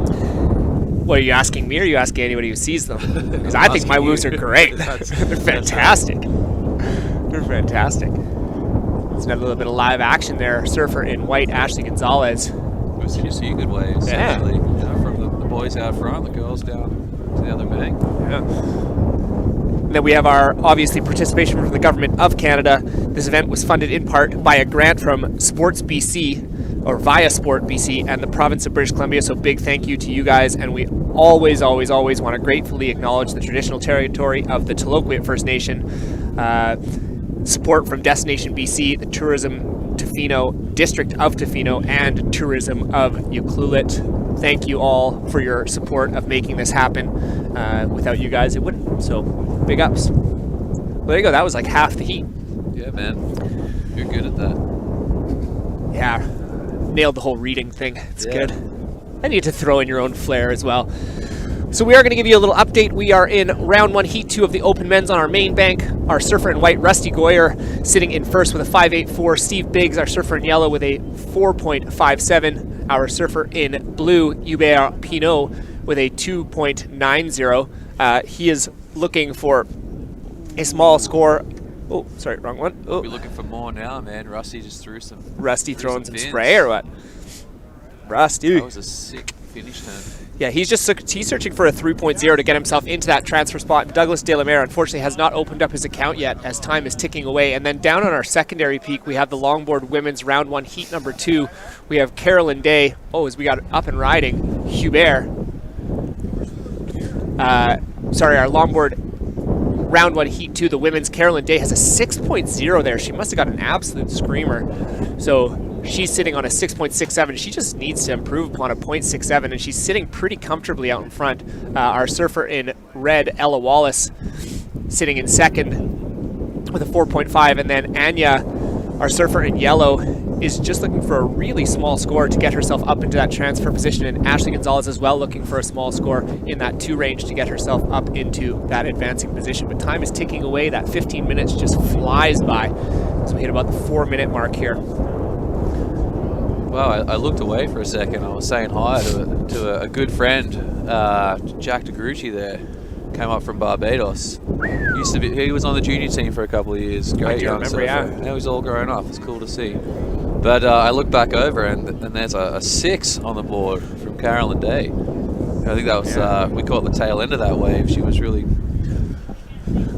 A: What, are you asking me or are you asking anybody who sees them? Because I think my moves are great. They're fantastic. They're fantastic. It's got a little bit of live action there. Surfer in white, Ashley Gonzalez.
I: We've seen you see good waves, actually. You know, from the boys out front, the girls down to the other bank.
A: Yeah. Then we have our, obviously, participation from the Government of Canada. This event was funded in part by a grant from Sports BC, or via Sport BC, and the province of British Columbia. So big thank you to you guys, and we always want to gratefully acknowledge the traditional territory of the Tloquit First Nation. Support from Destination BC, the Tourism Tofino, District of Tofino, and Tourism of Ucluelet. Thank you all for your support of making this happen. Without you guys, it wouldn't. So big ups. Well, there you go. That was like half the heat.
I: Yeah, man. You're good at that.
A: Yeah. Nailed the whole reading thing. It's good. And you get to throw in your own flair as well. So we are going to give you a little update. We are in round 1, heat 2 of the open men's on our main bank. Our surfer in white, Rusty Goyer, sitting in first with a 5.84. Steve Biggs, our surfer in yellow, with a 4.57. Our surfer in blue, Hubert Pinot, with a 2.90. He is looking for a small score. Oh, sorry, wrong one. Oh.
I: We're looking for more now, man. Rusty just threw some.
A: Rusty throwing some spray or what? Rusty.
I: That was a sick finish turn.
A: Yeah, he's searching for a 3.0 to get himself into that transfer spot. Douglas Delamere, unfortunately, has not opened up his account yet as time is ticking away. And then down on our secondary peak, we have the Longboard women's round 1, heat number 2. We have Carolyn Day. Oh, as we got up and riding, Hubert. Sorry, our Longboard round 1, heat 2, the women's. Carolyn Day has a 6.0 there. She must have got an absolute screamer. So she's sitting on a 6.67. She just needs to improve upon a 0.67, and she's sitting pretty comfortably out in front. Our surfer in red, Ella Wallace, sitting in second with a 4.5, and then Anya, our surfer in yellow, is just looking for a really small score to get herself up into that transfer position, and Ashley Gonzalez as well looking for a small score in that 2 range to get herself up into that advancing position. But time is ticking away. That 15 minutes just flies by. So we hit about the 4-minute mark here.
I: Well, I looked away for a second. I was saying hi to a good friend, Jack DeGrucci there. Came up from Barbados. He was on the junior team for a couple of years. Great young surfer.
A: Yeah.
I: Now he's all grown up. It's cool to see. But I look back over and there's a 6 on the board from Carolyn Day. I think that was we caught the tail end of that wave. She was really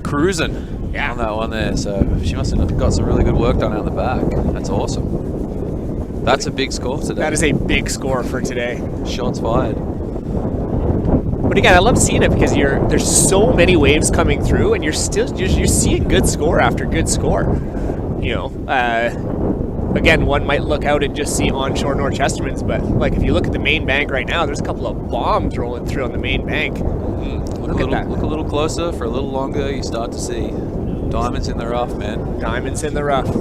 I: cruising on that one there. So she must have got some really good work done out the back. That's awesome. That's a big score today.
A: That is a big score for today.
I: Shots fired.
A: But again, I love seeing it because there's so many waves coming through, and you're seeing good score after good score. You know, again, one might look out and just see onshore North Chestermans, but like if you look at the main bank right now, there's a couple of bombs rolling through on the main bank.
I: Look a little closer for a little longer. You start to see diamonds in the rough, man.
A: Diamonds in the rough.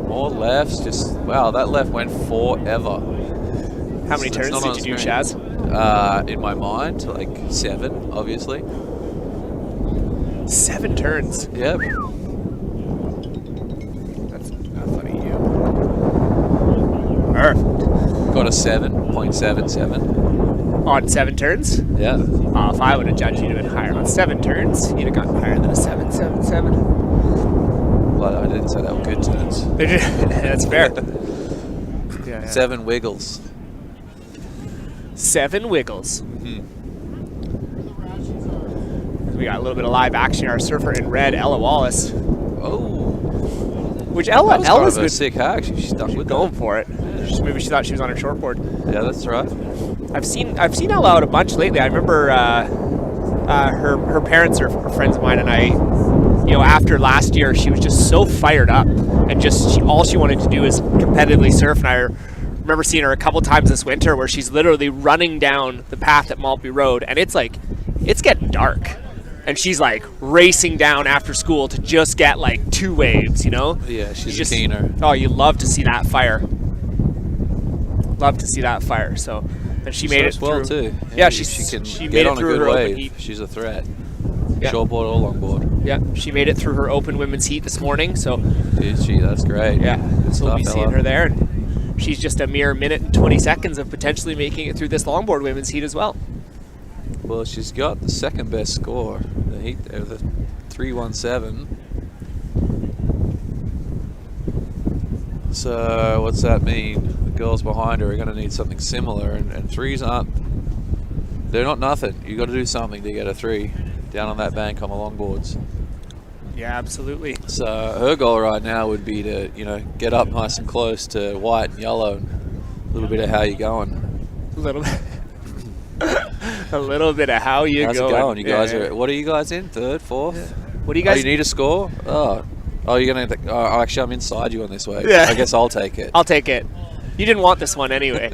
I: More lefts, just wow, that left went forever.
A: How many turns did you do, Shaz?
I: In my mind, like 7, obviously.
A: 7 turns?
I: Yep.
A: That's not funny, you. Perfect.
I: Got a 7.77.
A: On 7 turns?
I: Yeah.
A: If I would have judged, you'd have been higher. On 7 turns, you'd have gotten higher than a 7.77.
I: Well, I didn't say they were good turns.
A: That's fair.
I: 7 wiggles.
A: 7 wiggles. We got a little bit of live action. Our surfer in red, Ella Wallace.
I: Oh.
A: Which Ella's
I: been a sick hack. She's stuck with
A: going for it. Maybe she thought she was on her shortboard.
I: Yeah, that's right.
A: I've seen Ella out a bunch lately. I remember her parents are friends of mine, and after last year, she was just so fired up, and all she wanted to do is competitively surf. And I remember seeing her a couple times this winter where she's literally running down the path at Maltby Road, and it's getting dark, and she's like racing down after school to just get like 2 waves,
I: Yeah, she's a keener.
A: Oh, you love to see that fire. Love to see that fire. So, and she made it through.
I: Well too.
A: Yeah,
I: she can
A: she
I: get
A: made
I: on
A: it
I: a
A: through
I: good
A: her open
I: wave.
A: heat.
I: She's a threat.
A: Yeah.
I: Shortboard or longboard.
A: Yeah, she made it through her open women's heat this morning. So,
I: Did she? That's great.
A: Yeah, so we'll be seeing
I: fella.
A: her there. And she's just a mere minute and 20 seconds of potentially making it through this longboard women's heat as well.
I: Well, she's got the second best score. The heat there, the 3:17. So what's that mean? The girls behind her are going to need something similar, and threes they're not nothing. You got to do something to get a 3 down on that bank on the longboards.
A: Yeah, absolutely.
I: So her goal right now would be to get up nice and close to white and yellow. And a little bit of how you going.
A: A little bit. A little bit of how you
I: How's
A: going.
I: it going? You guys
A: Yeah.
I: are. What are you guys in? 3rd, 4th?
A: Yeah. What do you guys?
I: You need a score? Oh, you're gonna. Actually, I'm inside you on this wave.
A: Yeah.
I: I guess I'll take it.
A: I'll take it. You didn't want this one anyway.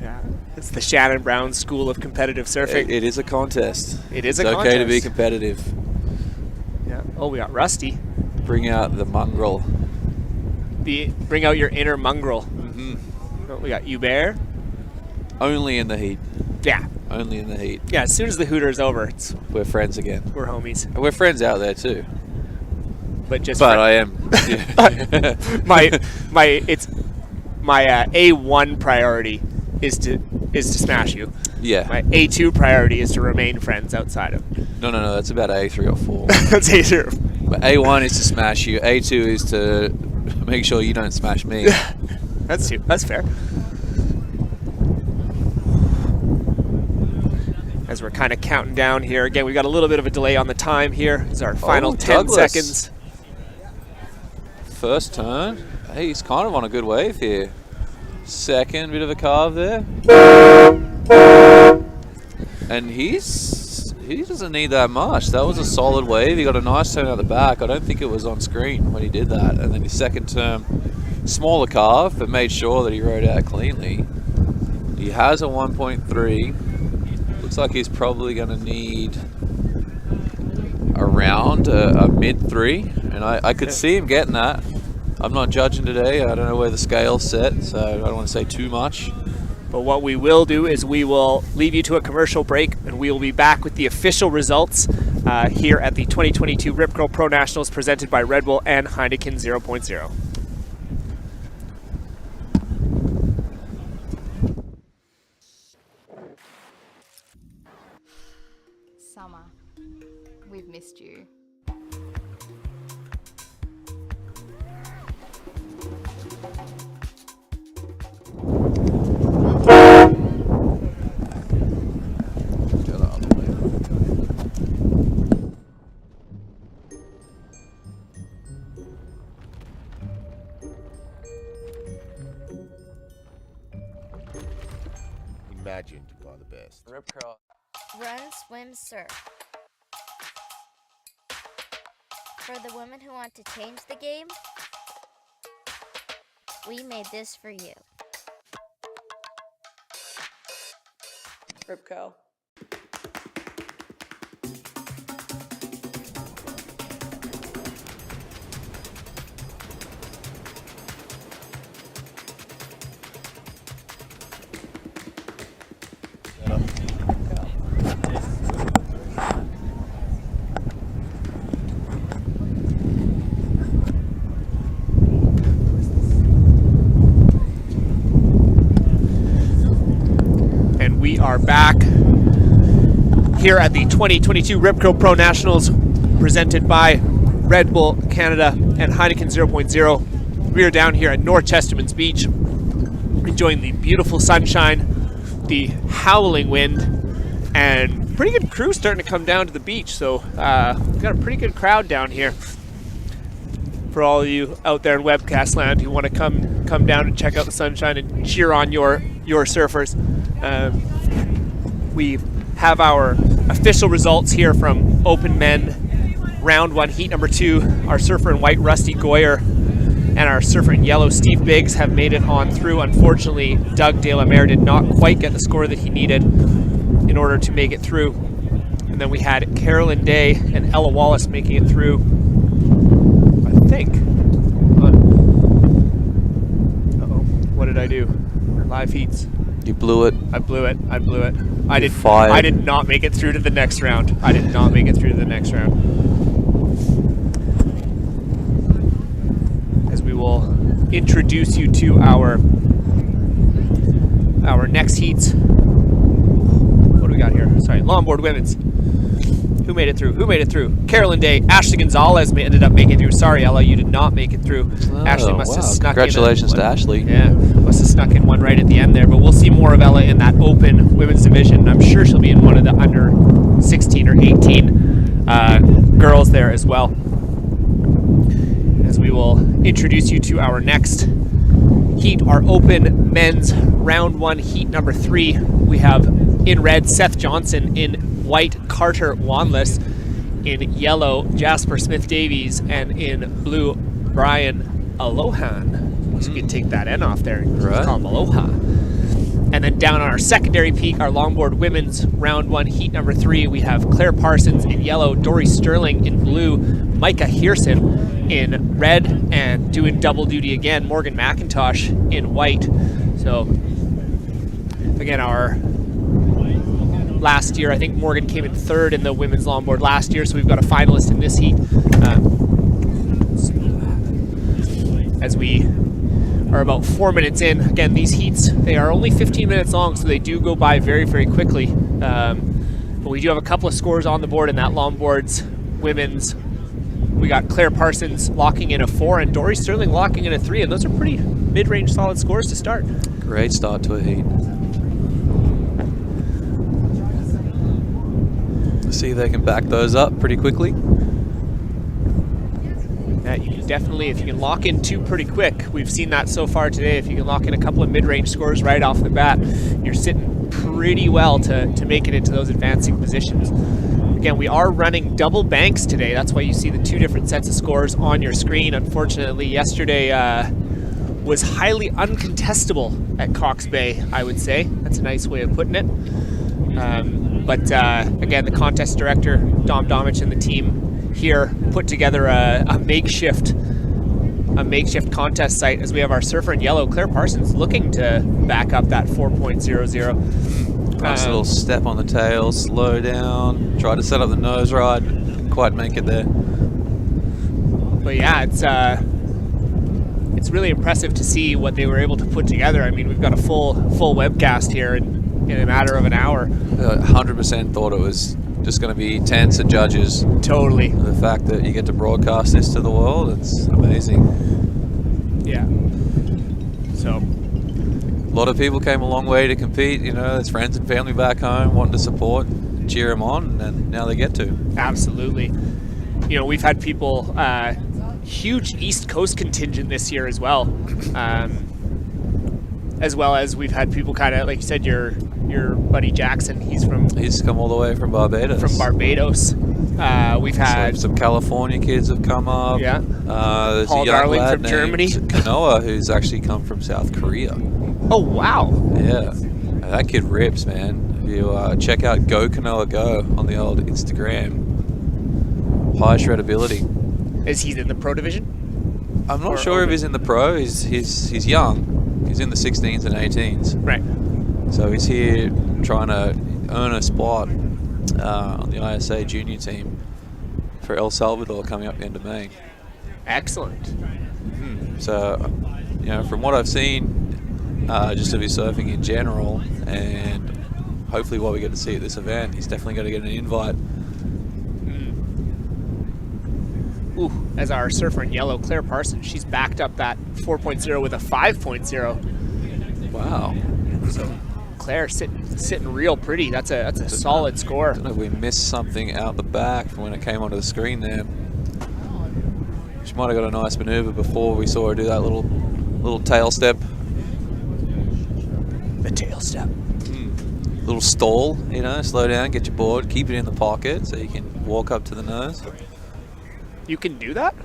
A: Yeah, it's the Shannon Brown School of Competitive Surfing.
I: It is a contest.
A: It is
I: it's
A: a
I: okay
A: contest.
I: to be competitive.
A: Yeah. Oh, we got Rusty.
I: Bring out the mongrel.
A: Bring out your inner mongrel.
I: Mm-hmm.
A: Oh, we got Hubert.
I: Only in the heat.
A: Yeah.
I: Only in the heat.
A: Yeah. As soon as the Hooter's over,
I: We're friends again.
A: we're homies.
I: And we're friends out there too.
A: But
I: I am.
A: my A1 priority is to smash you.
I: Yeah.
A: My A2 priority is to remain friends outside of.
I: No. That's about A3 or 4.
A: That's A2.
I: But A1 is to smash you. A2 is to make sure you don't smash me.
A: That's fair. As we're kind of counting down here. Again, we got a little bit of a delay on the time here. It's our final 10
I: Douglas.
A: seconds.
I: First turn. Hey, he's kind of on a good wave here. Second, bit of a carve there. And he doesn't need that much. That was a solid wave. He got a nice turn out the back. I don't think it was on screen when he did that. And then his second term, smaller carve, but made sure that he rode out cleanly. He has a 1.3. Looks like he's probably going to need around a mid 3. And I could see him getting that. I'm not judging today. I don't know where the scale's set, so I don't want to say too much.
A: But what we will do is we will leave you to a commercial break, and we will be back with the official results here at the 2022 Rip Curl Pro Nationals presented by Red Bull and Heineken 0.0.
N: Summer, we've missed you.
O: Imagine you are the best.
I: Rip curl.
F: Run, swim, surf. For the women who want to change the game, we made this for you.
H: Ripco.
A: And we are back here at the 2022 Rip Curl Pro Nationals presented by Red Bull Canada and Heineken 0.0. We are down here at North Chesterman's Beach enjoying the beautiful sunshine, the howling wind, and pretty good crew starting to come down to the beach. So we've got a pretty good crowd down here. For all of you out there in webcast land who want to come down and check out the sunshine and cheer on your surfers, we have our official results here from Open Men round one, heat number 2. Our surfer in white, Rusty Goyer, and our surfer in yellow, Steve Biggs, have made it on through. Unfortunately, Doug De La Mare did not quite get the score that he needed in order to make it through. And then we had Carolyn Day and Ella Wallace making it through, I think. Uh-oh, what did I do? Live heats.
I: You blew it.
A: I blew it. I blew it. I did not make it through to the next round. I did not make it through to the next round. As we will introduce you to our next heats. What do we got here? Sorry, Longboard women's. Who made it through? Who made it through? Carolyn Day. Ashley Gonzalez ended up making it through. Sorry, Ella, you did not make it through.
I: Oh,
A: Ashley must have snuck
I: Congratulations
A: in.
I: to Ashley.
A: Yeah, must have snuck in one right at the end there. But we'll see more of Ella in that open women's division. I'm sure she'll be in one of the under 16 or 18 girls there as well. As we will introduce you to our next heat, our open men's round 1, heat number 3. We have in red Seth Johnson, in white Carter Wanless, in yellow Jasper Smith Davies, and in blue Brian Alohan. So you can take that N off there and just call him Aloha. And then down on our secondary peak, our longboard women's round 1, heat number 3, we have Claire Parsons in yellow, Dory Sterling in blue, Micah Hearson in red, and doing double duty again, Morgan McIntosh in white. So again, our last year, I think Morgan came in 3rd in the women's longboard last year, so we've got a finalist in this heat. As we are about 4 minutes in. Again, these heats, they are only 15 minutes long, so they do go by very, very quickly. But we do have a couple of scores on the board in that longboards women's. We got Claire Parsons locking in a 4 and Dory Sterling locking in a 3, and those are pretty mid-range solid scores to start.
I: Great start to a heat. Let's see if they can back those up pretty quickly.
A: Yeah, you can definitely, if you can lock in 2 pretty quick, we've seen that so far today. If you can lock in a couple of mid-range scores right off the bat, you're sitting pretty well to make it into those advancing positions. Again, we are running double banks today. That's why you see the 2 different sets of scores on your screen. Unfortunately, yesterday was highly uncontestable at Cox Bay, I would say. That's a nice way of putting it. But again, the contest director, Dom Domich, and the team here put together a makeshift contest site, as we have our surfer in yellow, Claire Parsons, looking to back up that 4.00.
I: Nice little step on the tail, slow down, try to set up the nose ride, didn't quite make it there.
A: But yeah, it's really impressive to see what they were able to put together. I mean, we've got a full webcast here in a matter of an hour.
I: 100% thought it was just going to be tense at judges.
A: Totally.
I: The fact that you get to broadcast this to the world, it's amazing.
A: Yeah. So
I: a lot of people came a long way to compete. You know, there's friends and family back home wanting to support, cheer them on, and now they get to.
A: Absolutely. You know, we've had people, huge East Coast contingent this year as well. As well as we've had people kind of, like you said, your buddy Jackson, he's
I: come all the way from Barbados. We've
A: had
I: some California kids have come up.
A: Yeah.
I: There's
A: Paul
I: a young
A: Darling
I: lad
A: from Germany.
I: Kanoa, who's actually come from South Korea.
A: Oh, wow.
I: Yeah. That kid rips, man. If you check out Go Kanoa Go on the old Instagram, high shreddability.
A: Is he in the pro division?
I: I'm not sure if he's in the pro. He's young. He's in the 16s and 18s.
A: Right.
I: So he's here trying to earn a spot on the ISA junior team for El Salvador coming up the end of May.
A: Excellent.
I: So, you know, from what I've seen, just of his surfing in general, and hopefully what we get to see at this event, he's definitely going to get an invite.
A: Ooh, as our surfer in yellow, Claire Parsons, she's backed up that 4.0 with a 5.0.
I: Wow.
A: So Claire sitting real pretty. That's a solid score.
I: I don't know if we missed something out the back from when it came onto the screen there. She might have got a nice maneuver before we saw her do that little tail step.
A: The tail step.
I: Little stall, you know, slow down, get your board, keep it in the pocket so you can walk up to the nose.
A: You can do that?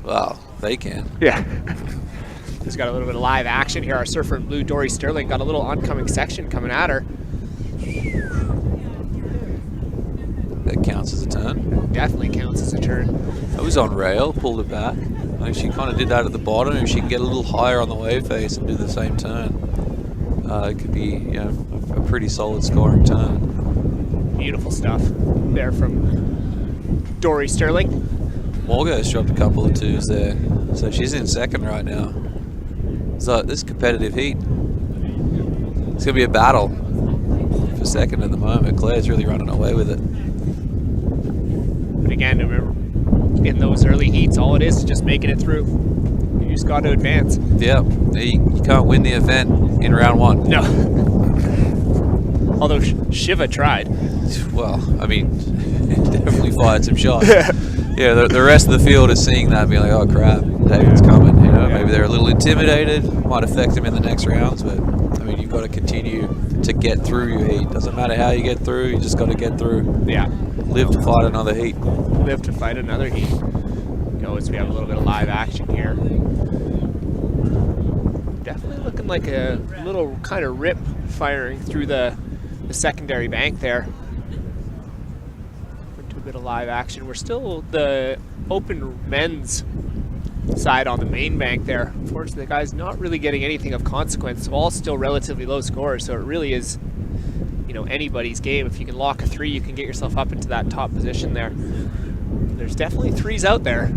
I: Well, they can.
A: Yeah. Just got a little bit of live action here. Our surfer in blue, Dory Sterling, got a little oncoming section coming at her.
I: That counts as a turn.
A: Definitely counts as a turn.
I: It was on rail, pulled it back. I think she kind of did that at the bottom. If she can get a little higher on the wave face and do the same turn, it could be, you know, a pretty solid scoring turn.
A: Beautiful stuff there from Dory Sterling.
I: Morgo's dropped a couple of twos there, so she's in second right now. So this competitive heat, it's gonna be a battle for second at the moment. Claire's really running away with it.
A: But again, remember, in those early heats, all it is just making it through. You just got to advance.
I: Yeah, you can't win the event in round one.
A: No. Although Shiva tried.
I: Well, I mean, definitely fired some shots. Yeah, the rest of the field is seeing that and being like, oh crap, David's coming. You know, maybe they're a little intimidated, might affect them in the next rounds, but I mean, you've got to continue to get through your heat. Doesn't matter how you get through, you just got to get through.
A: Yeah.
I: Live to fight another heat.
A: Live to fight another heat. As we have a little bit of live action here. Definitely looking like a little kind of rip firing through the secondary bank there. Into a bit of live action. We're still the open men's side on the main bank there. Unfortunately, the guy's not really getting anything of consequence. All still relatively low scores, so it really is, you know, anybody's game. If you can lock a three, you can get yourself up into that top position there. There's definitely threes out there.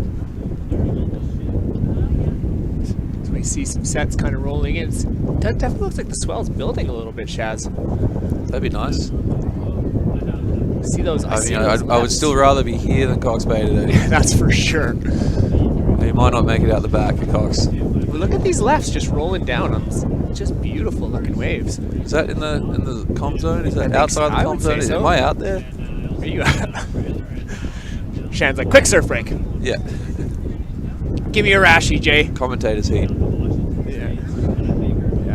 A: So we see some sets kind of rolling in. That definitely looks like the swell's building a little bit, Shaz.
I: That'd be nice.
A: See those?
I: I would still rather be here than Cox Bay today.
A: That's for sure.
I: You might not make it out the back at Cox.
A: But look at these lefts just rolling down on just beautiful looking waves.
I: Is that in the com zone? Is that outside the com zone?
A: So.
I: Am I out there?
A: Are you? Shan's like, quick surf break.
I: Yeah.
A: Give me a Rashi, Jay.
I: Commentator's heat.
A: Yeah.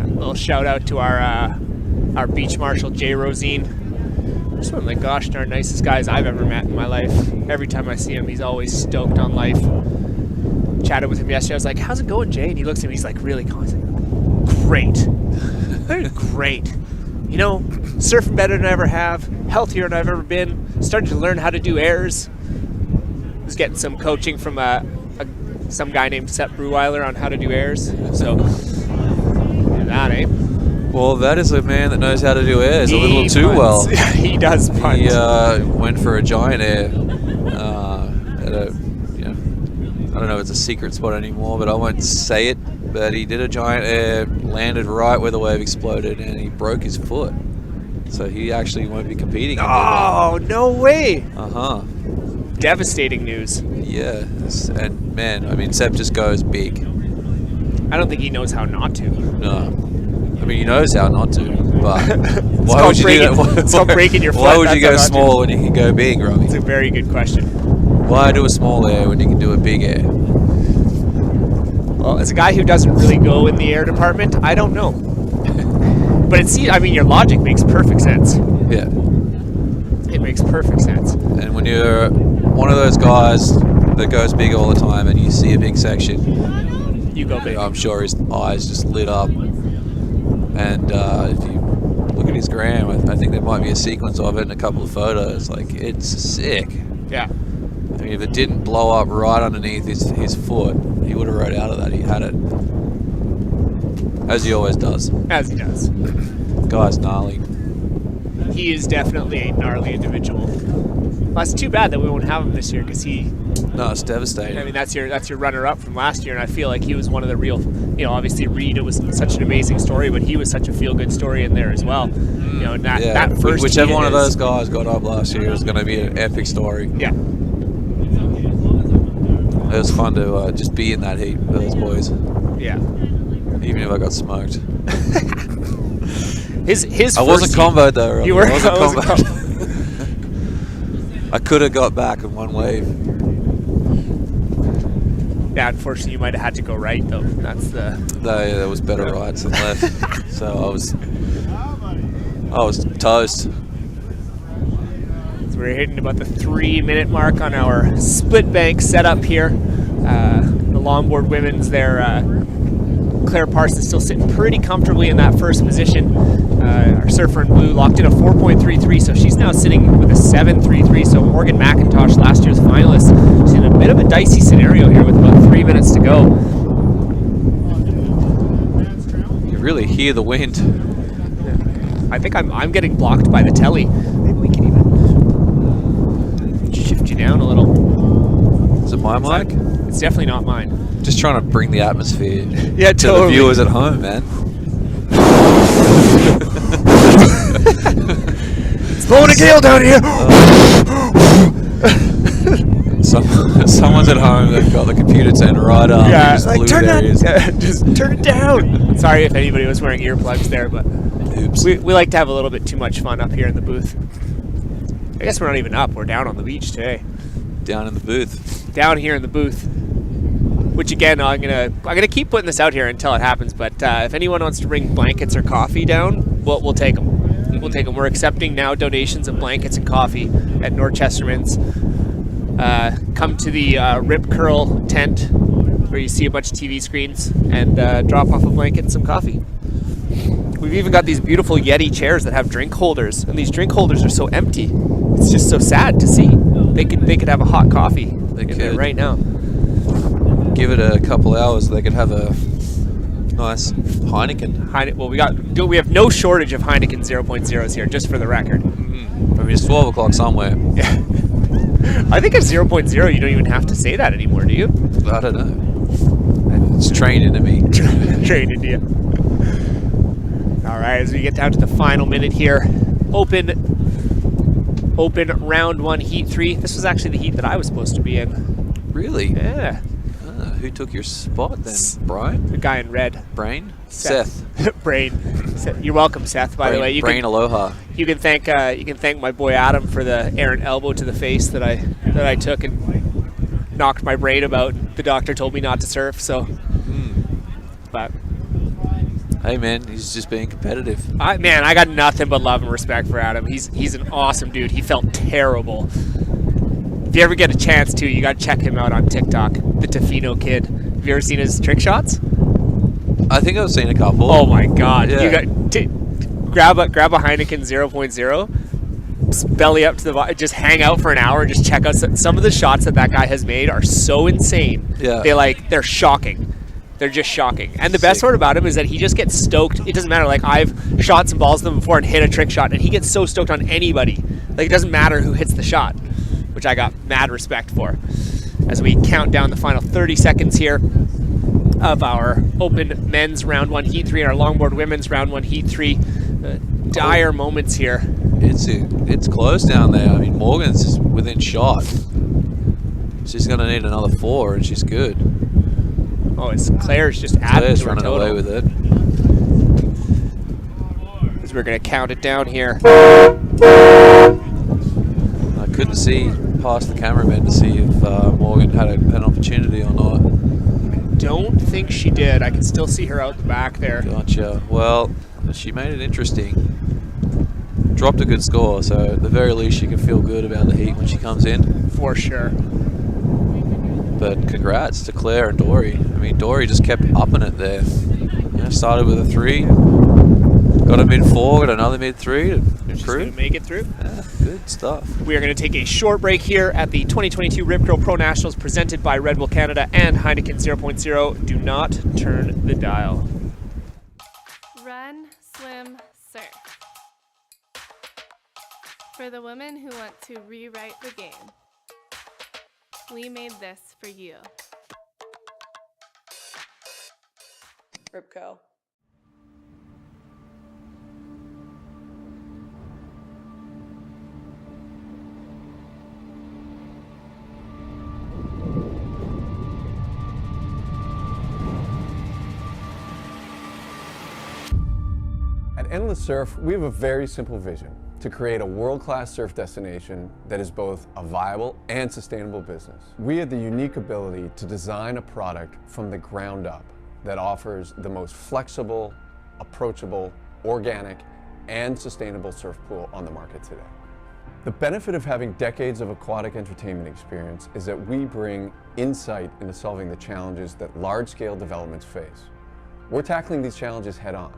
A: A little shout out to our beach marshal, Jay Rosine. Just one of the gosh darn nicest guys I've ever met in my life. Every time I see him, he's always stoked on life. Chatted with him yesterday. I was like, how's it going, Jay? And he looks at me, he's like, really calm. He's like, great. Great. You know, surfing better than I ever have, healthier than I've ever been, starting to learn how to do airs. Was getting some coaching from some guy named Sepp Bruweiler on how to do airs. So, that, eh?
I: Well, that is a man that knows how to do airs a little too well.
A: He does punt.
I: He went for a giant air at a, you know, I don't know if it's a secret spot anymore, but I won't say it. But he did a giant air, landed right where the wave exploded, and he broke his foot. So he actually won't be competing.
A: Oh, no way.
I: Uh-huh.
A: Devastating news.
I: Yeah, and man, I mean, Sepp just goes big.
A: I don't think he knows how not to.
I: No. I mean, he knows how not to, but why would you do that?
A: It's called breaking your foot.
I: Why would you go small when you can go big, Robbie?
A: It's a very good question.
I: Why do a small air when you can do a big air?
A: Well, as a guy who doesn't really go in the air department, I don't know. But I mean, your logic makes perfect sense.
I: Yeah.
A: It makes perfect sense.
I: And when you're one of those guys that goes big all the time and you see a big section,
A: you go big.
I: I'm sure his eyes just lit up. And if you look at his gram, I think there might be a sequence of it and a couple of photos. Like, it's sick.
A: Yeah.
I: I mean, if it didn't blow up right underneath his foot, he would have rode out of that. He had it. As he always does.
A: As he does.
I: Guy's gnarly.
A: He is definitely a gnarly individual. Well, it's too bad that we won't have him this year because he...
I: No, it's devastating.
A: I mean, that's your runner-up from last year, and I feel like he was one of the real... You know, obviously Reed, it was such an amazing story, but he was such a feel-good story in there as well. You know, and that first
I: whichever one of those guys got up last year was going to be an epic story.
A: Yeah.
I: It was fun to just be in that heat with those boys.
A: Yeah.
I: Even if I got smoked.
A: His
I: I wasn't comboed though, Rob.
A: You were?
I: I wasn't comboed. I could have got back in one wave.
A: Yeah, unfortunately you might have had to go right though. That's the...
I: There was better rides than left. So I was toast.
A: That's We're hitting about the 3-minute mark on our split bank setup here. The Longboard women's there. Claire Parsons still sitting pretty comfortably in that first position. Our surfer in blue locked in a 4.33, so she's now sitting with a 7.33. So Morgan McIntosh, last year's finalist, she's in a bit of a dicey scenario here with about 3 minutes to go.
I: You really hear the wind.
A: I think I'm getting blocked by the telly. Maybe we can even shift you down a little.
I: Is it my mic?
A: It's definitely not mine.
I: Just trying to bring the atmosphere
A: yeah,
I: to
A: totally.
I: the viewers at home, man.
A: It's blowing a gale down here.
I: Someone's at home. They've got the computer turned right up.
A: Yeah,
I: just
A: like turn
I: that.
A: Just turn it down. Sorry if anybody was wearing earplugs there, but
I: oops.
A: We like to have a little bit too much fun up here in the booth. I guess we're not even up. We're down on the beach today.
I: Down in the booth.
A: Down here in the booth. Which again, I'm gonna keep putting this out here until it happens. But if anyone wants to bring blankets or coffee down, we'll take them. We'll take them. We're accepting now donations of blankets and coffee at Norchesterman's. Come to the Rip Curl tent where you see a bunch of TV screens and drop off a blanket and some coffee. We've even got these beautiful Yeti chairs that have drink holders, and these drink holders are so empty. It's just so sad to see. They could have a hot coffee in there right now.
I: Give it a couple hours, they could have a nice Heineken.
A: Well, we have no shortage of Heineken 0.0s here, just for the record.
I: I mean, it's 12 o'clock somewhere.
A: Yeah. I think at 0.0 you don't even have to say that anymore, do you?
I: I don't know. It's trained into me.
A: Trained into you. All right, as we get down to the final minute here, open round 1, heat 3. This was actually the heat that I was supposed to be in.
I: Really?
A: Yeah.
I: Who took your spot then? Brian?
A: The guy in red.
I: Brain?
A: Seth. Brain. You're welcome, Seth. By the way,
I: Brain aloha.
A: You can thank my boy Adam for the errant elbow to the face that I took and knocked my brain about. The doctor told me not to surf, so. But.
I: Hey man, he's just being competitive.
A: I got nothing but love and respect for Adam. He's an awesome dude. He felt terrible. If you ever get a chance to, you got to check him out on TikTok, the Tofino kid. Have you ever seen his trick shots?
I: I think I've seen a couple.
A: Oh my god.
I: Yeah.
A: You got grab a Heineken 0.0, belly up to the bottom, just hang out for an hour and just check out some of the shots that guy has made are so insane.
I: Yeah.
A: They're shocking. They're just shocking. And the best part about him is that he just gets stoked. It doesn't matter. Like, I've shot some balls to him before and hit a trick shot, and he gets so stoked on anybody. Like, it doesn't matter who hits the shot, which I got mad respect for. As we count down the final 30 seconds here of our open men's round 1 heat 3 and our longboard women's round 1 heat 3. Dire moments here.
I: It's close down there. I mean, Morgan's within shot. She's going to need another 4, and she's good.
A: Oh, Claire's just adding to her
I: running
A: total.
I: away with it.
A: As we're going to count it down here.
I: I couldn't see past the cameraman to see if Morgan had an opportunity or not.
A: I don't think she did. I can still see her out the back there.
I: Gotcha. Well, she made it interesting. Dropped a good score, so at the very least she can feel good about the heat when she comes in.
A: For sure.
I: But congrats to Claire and Dory. I mean, Dory just kept upping it there. You know, started with a 3, got a mid-4, got another mid-3 to
A: She's going to make it through.
I: Yeah, good stuff.
A: We are going to take a short break here at the 2022 Rip Curl Pro Nationals presented by Red Bull Canada and Heineken 0.0. Do not turn the dial.
G: Run, swim, surf. For the women who want to rewrite the game. We made this for you.
H: Ripco.
P: At Endless Surf, we have a very simple vision: to create a world-class surf destination that is both a viable and sustainable business. We have the unique ability to design a product from the ground up that offers the most flexible, approachable, organic, and sustainable surf pool on the market today. The benefit of having decades of aquatic entertainment experience is that we bring insight into solving the challenges that large-scale developments face. We're tackling these challenges head-on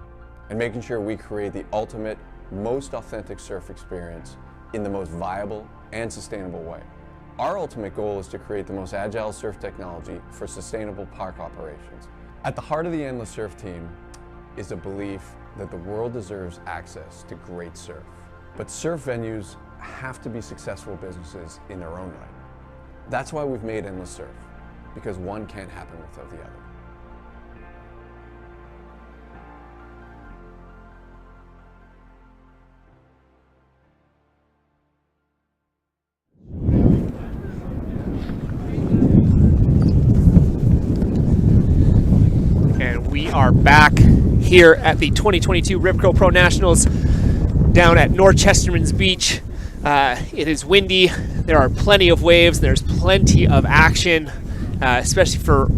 P: and making sure we create the ultimate, most authentic surf experience in the most viable and sustainable way. Our ultimate goal is to create the most agile surf technology for sustainable park operations. At the heart of the Endless Surf team is a belief that the world deserves access to great surf. But surf venues have to be successful businesses in their own right. That's why we've made Endless Surf, because one can't happen without the other.
A: And we are back here at the 2022 Rip Curl Pro Nationals down at North Chesterman's Beach. It is windy, there are plenty of waves, there's plenty of action, especially for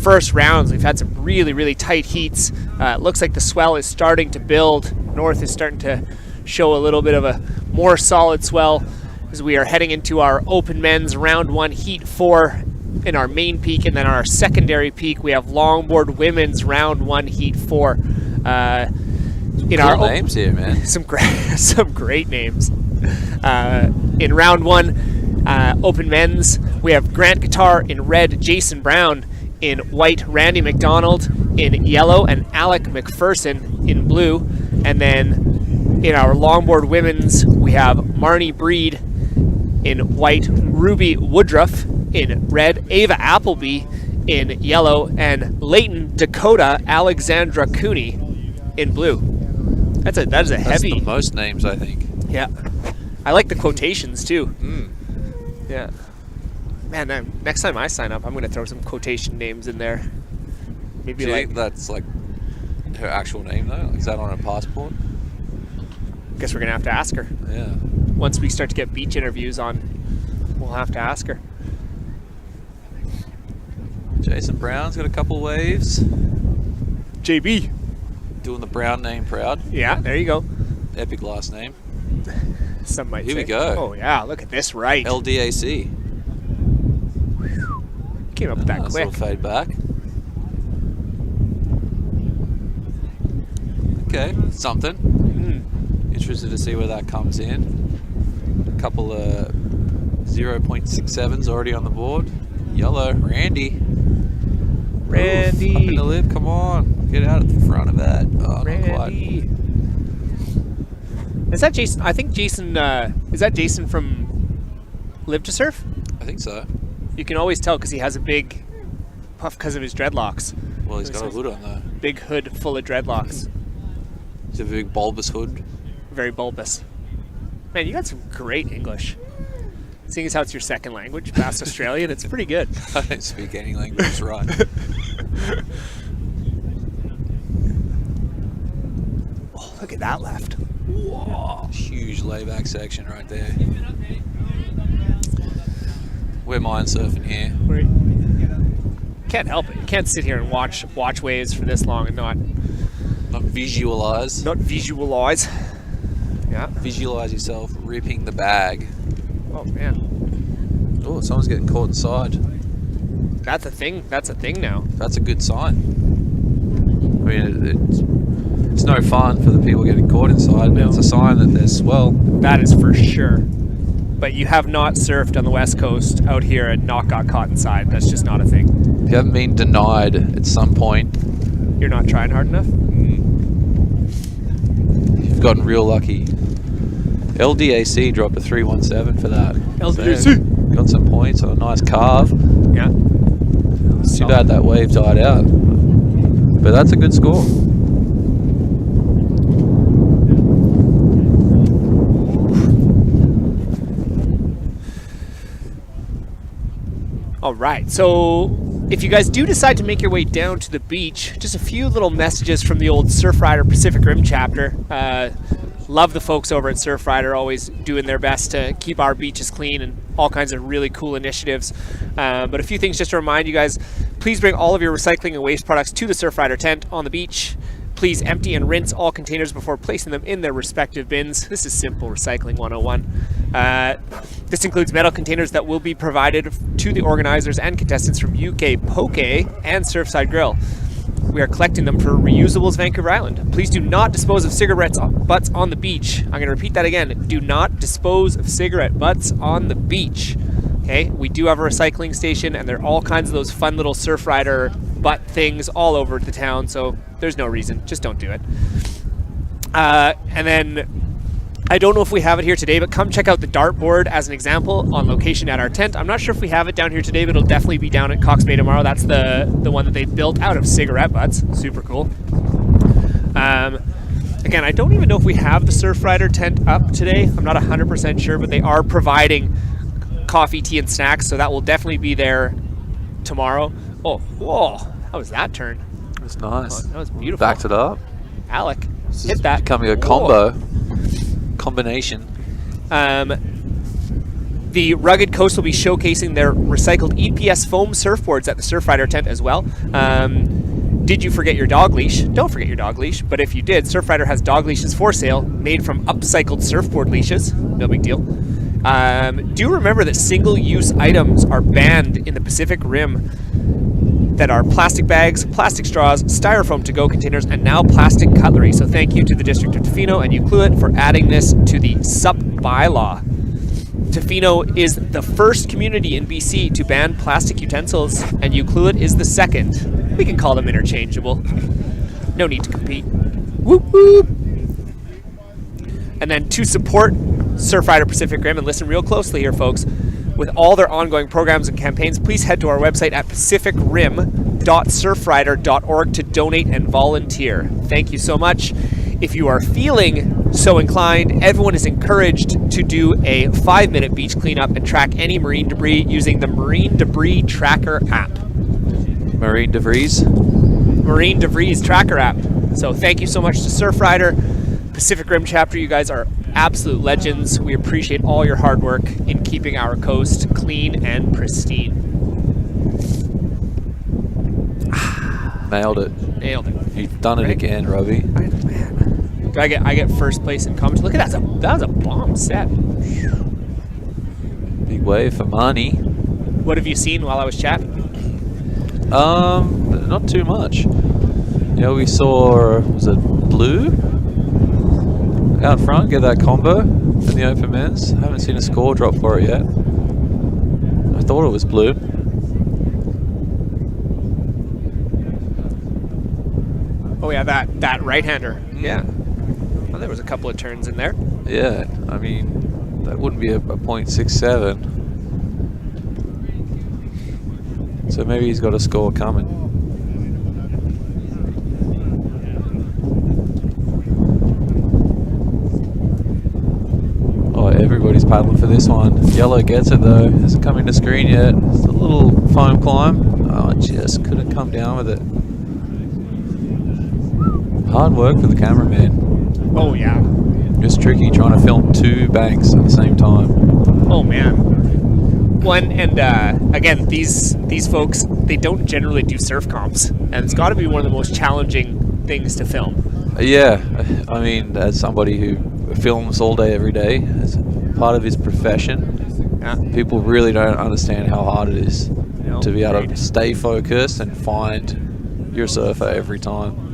A: first rounds. We've had some really tight heats. It looks like the swell is starting to build. North is starting to show a little bit of a more solid swell as we are heading into our open men's round 1 heat 4 in our main peak, and then our secondary peak we have Longboard women's round 1 heat 4.
I: Cool names here, man.
A: Some great names. In round 1, open men's, we have Grant Guitar in red, Jason Brown in white, Randy McDonald in yellow, and Alec McPherson in blue. And then in our longboard women's, we have Marnie Breed in white, Ruby Woodruff in red, Ava Appleby in yellow, and Leighton Dakota Alexandra Cooney in blue. That is a heavy.
I: That's the most names, I think.
A: Yeah. I like the quotations too.
I: Mm.
A: Yeah. Man, next time I sign up, I'm going to throw some quotation names in there. Maybe
I: Do you think that's like her actual name though? Is that on her passport?
A: Guess we're going to have to ask her.
I: Yeah.
A: Once we start to get beach interviews on, we'll have to ask her.
I: Jason Brown's got a couple waves.
A: JB.
I: Doing the Brown name proud.
A: Yeah, there you go.
I: Epic last name.
A: Some might
I: Here
A: say.
I: we go.
A: Oh yeah, look at this right.
I: LDAC.
A: Came up with that
I: Nice
A: quick.
I: little fade back. Okay, something. Interested to see where that comes in. A couple of 0.67s already on the board. Yellow, Randy.
A: Randy.
I: Oof, up in the lip, come on. Get out at the front of that. Oh,
A: Randy.
I: not quite.
A: Is that Jason? I think Jason, is that Jason from Live to Surf?
I: I think so.
A: You can always tell because he has a big puff because of his dreadlocks.
I: Well, he's got a hood on though.
A: Big hood full of dreadlocks.
I: It's a big bulbous hood.
A: Very bulbous. Man, you got some great English. Seeing as how it's your second language, past Australian, it's pretty good.
I: I don't speak any language right.
A: Oh, look at that left.
I: Whoa. Huge layback section right there. We're mind surfing here.
A: Can't help it. You can't sit here and watch waves for this long and not
I: visualize.
A: Not visualize. Yeah.
I: Visualize yourself ripping the bag.
A: Oh man.
I: Oh, someone's getting caught inside.
A: That's a thing. That's a thing now.
I: That's a good sign. I mean, it's no fun for the people getting caught inside, but it's a sign that there's swell.
A: That is for sure. But you have not surfed on the West Coast out here and not got caught inside. That's just not a thing.
I: If you haven't been denied at some point,
A: you're not trying hard enough?
I: You've gotten real lucky. LDAC dropped a 317 for that.
A: LDAC!
I: So, got some points on a nice carve.
A: Yeah.
I: Too bad that wave died out. But that's a good score.
A: All right, so if you guys do decide to make your way down to the beach, just a few little messages from the old Surfrider Pacific Rim chapter. Love the folks over at Surfrider, always doing their best to keep our beaches clean and all kinds of really cool initiatives. But a few things just to remind you guys, please bring all of your recycling and waste products to the Surfrider tent on the beach. Please empty and rinse all containers before placing them in their respective bins. This is simple recycling 101. This includes metal containers that will be provided to the organizers and contestants from UK Poke and Surfside Grill. We are collecting them for Reusables Vancouver Island. Please do not dispose of cigarette butts on the beach. I'm going to repeat that again. Do not dispose of cigarette butts on the beach. Okay, we do have a recycling station, and there are all kinds of those fun little surf rider butt things all over the town, so there's no reason. Just don't do it. And then, I don't know if we have it here today, but come check out the dartboard as an example on location at our tent. I'm not sure if we have it down here today, but it'll definitely be down at Cox Bay tomorrow. That's the one that they built out of cigarette butts. Super cool. Again, I don't even know if we have the Surf Rider tent up today. I'm not 100% sure, but they are providing coffee, tea, and snacks, so that will definitely be there tomorrow. Oh, whoa, how was that turn?
I: It was nice.
A: Oh, that was beautiful.
I: Backed it up.
A: Alec,
I: This
A: hit
I: is
A: that.
I: becoming a combo. Combination.
A: The Rugged Coast will be showcasing their recycled EPS foam surfboards at the Surf Rider tent as well. Did you forget your dog leash? Don't forget your dog leash, but if you did, Surf Rider has dog leashes for sale, made from upcycled surfboard leashes. No big deal. Do remember that single-use items are banned in the Pacific Rim that are plastic bags, plastic straws, styrofoam to-go containers, and now plastic cutlery. So thank you to the District of Tofino and Euclid for adding this to the SUP bylaw. Tofino is the first community in BC to ban plastic utensils, and Euclid is the second. We can call them interchangeable. No need to compete. Whoop whoop! And then to support Surf Rider Pacific Rim, and listen real closely here, folks, with all their ongoing programs and campaigns, please head to our website at pacificrim.surfrider.org to donate and volunteer. Thank you so much. If you are feeling so inclined, everyone is encouraged to do a 5-minute beach cleanup and track any marine debris using the Marine Debris Tracker app.
I: Marine debris?
A: Marine Debris Tracker app. So thank you so much to Surf Rider Pacific Rim chapter. You guys are absolute legends. We appreciate all your hard work in keeping our coast clean and pristine.
I: Nailed it.
A: Nailed it.
I: You've done it again, Robbie.
A: Man. I get first place in comments. Look at that. That was a bomb set.
I: Big wave for money.
A: What have you seen while I was chatting?
I: Not too much. You know, we saw, was it Blue? Out front, get that combo in the open men's. I haven't seen a score drop for it yet. I thought it was Blue.
A: Oh yeah, that right-hander. Yeah. Well, there was a couple of turns in there.
I: Yeah, I mean, that wouldn't be a .67. So maybe he's got a score coming. Oh, everybody's paddling for this one. Yellow gets it though. Hasn't come into screen yet. It's a little foam climb. Oh, just couldn't come down with it. Hard work for the cameraman.
A: Oh yeah.
I: It's tricky trying to film 2 banks at the same time.
A: Oh man. One and again, these folks, they don't generally do surf comps, and it's got to be one of the most challenging things to film.
I: Yeah, I mean, as somebody who films all day, every day, as part of his profession, people really don't understand how hard it is to be able to stay focused and find your surfer every time.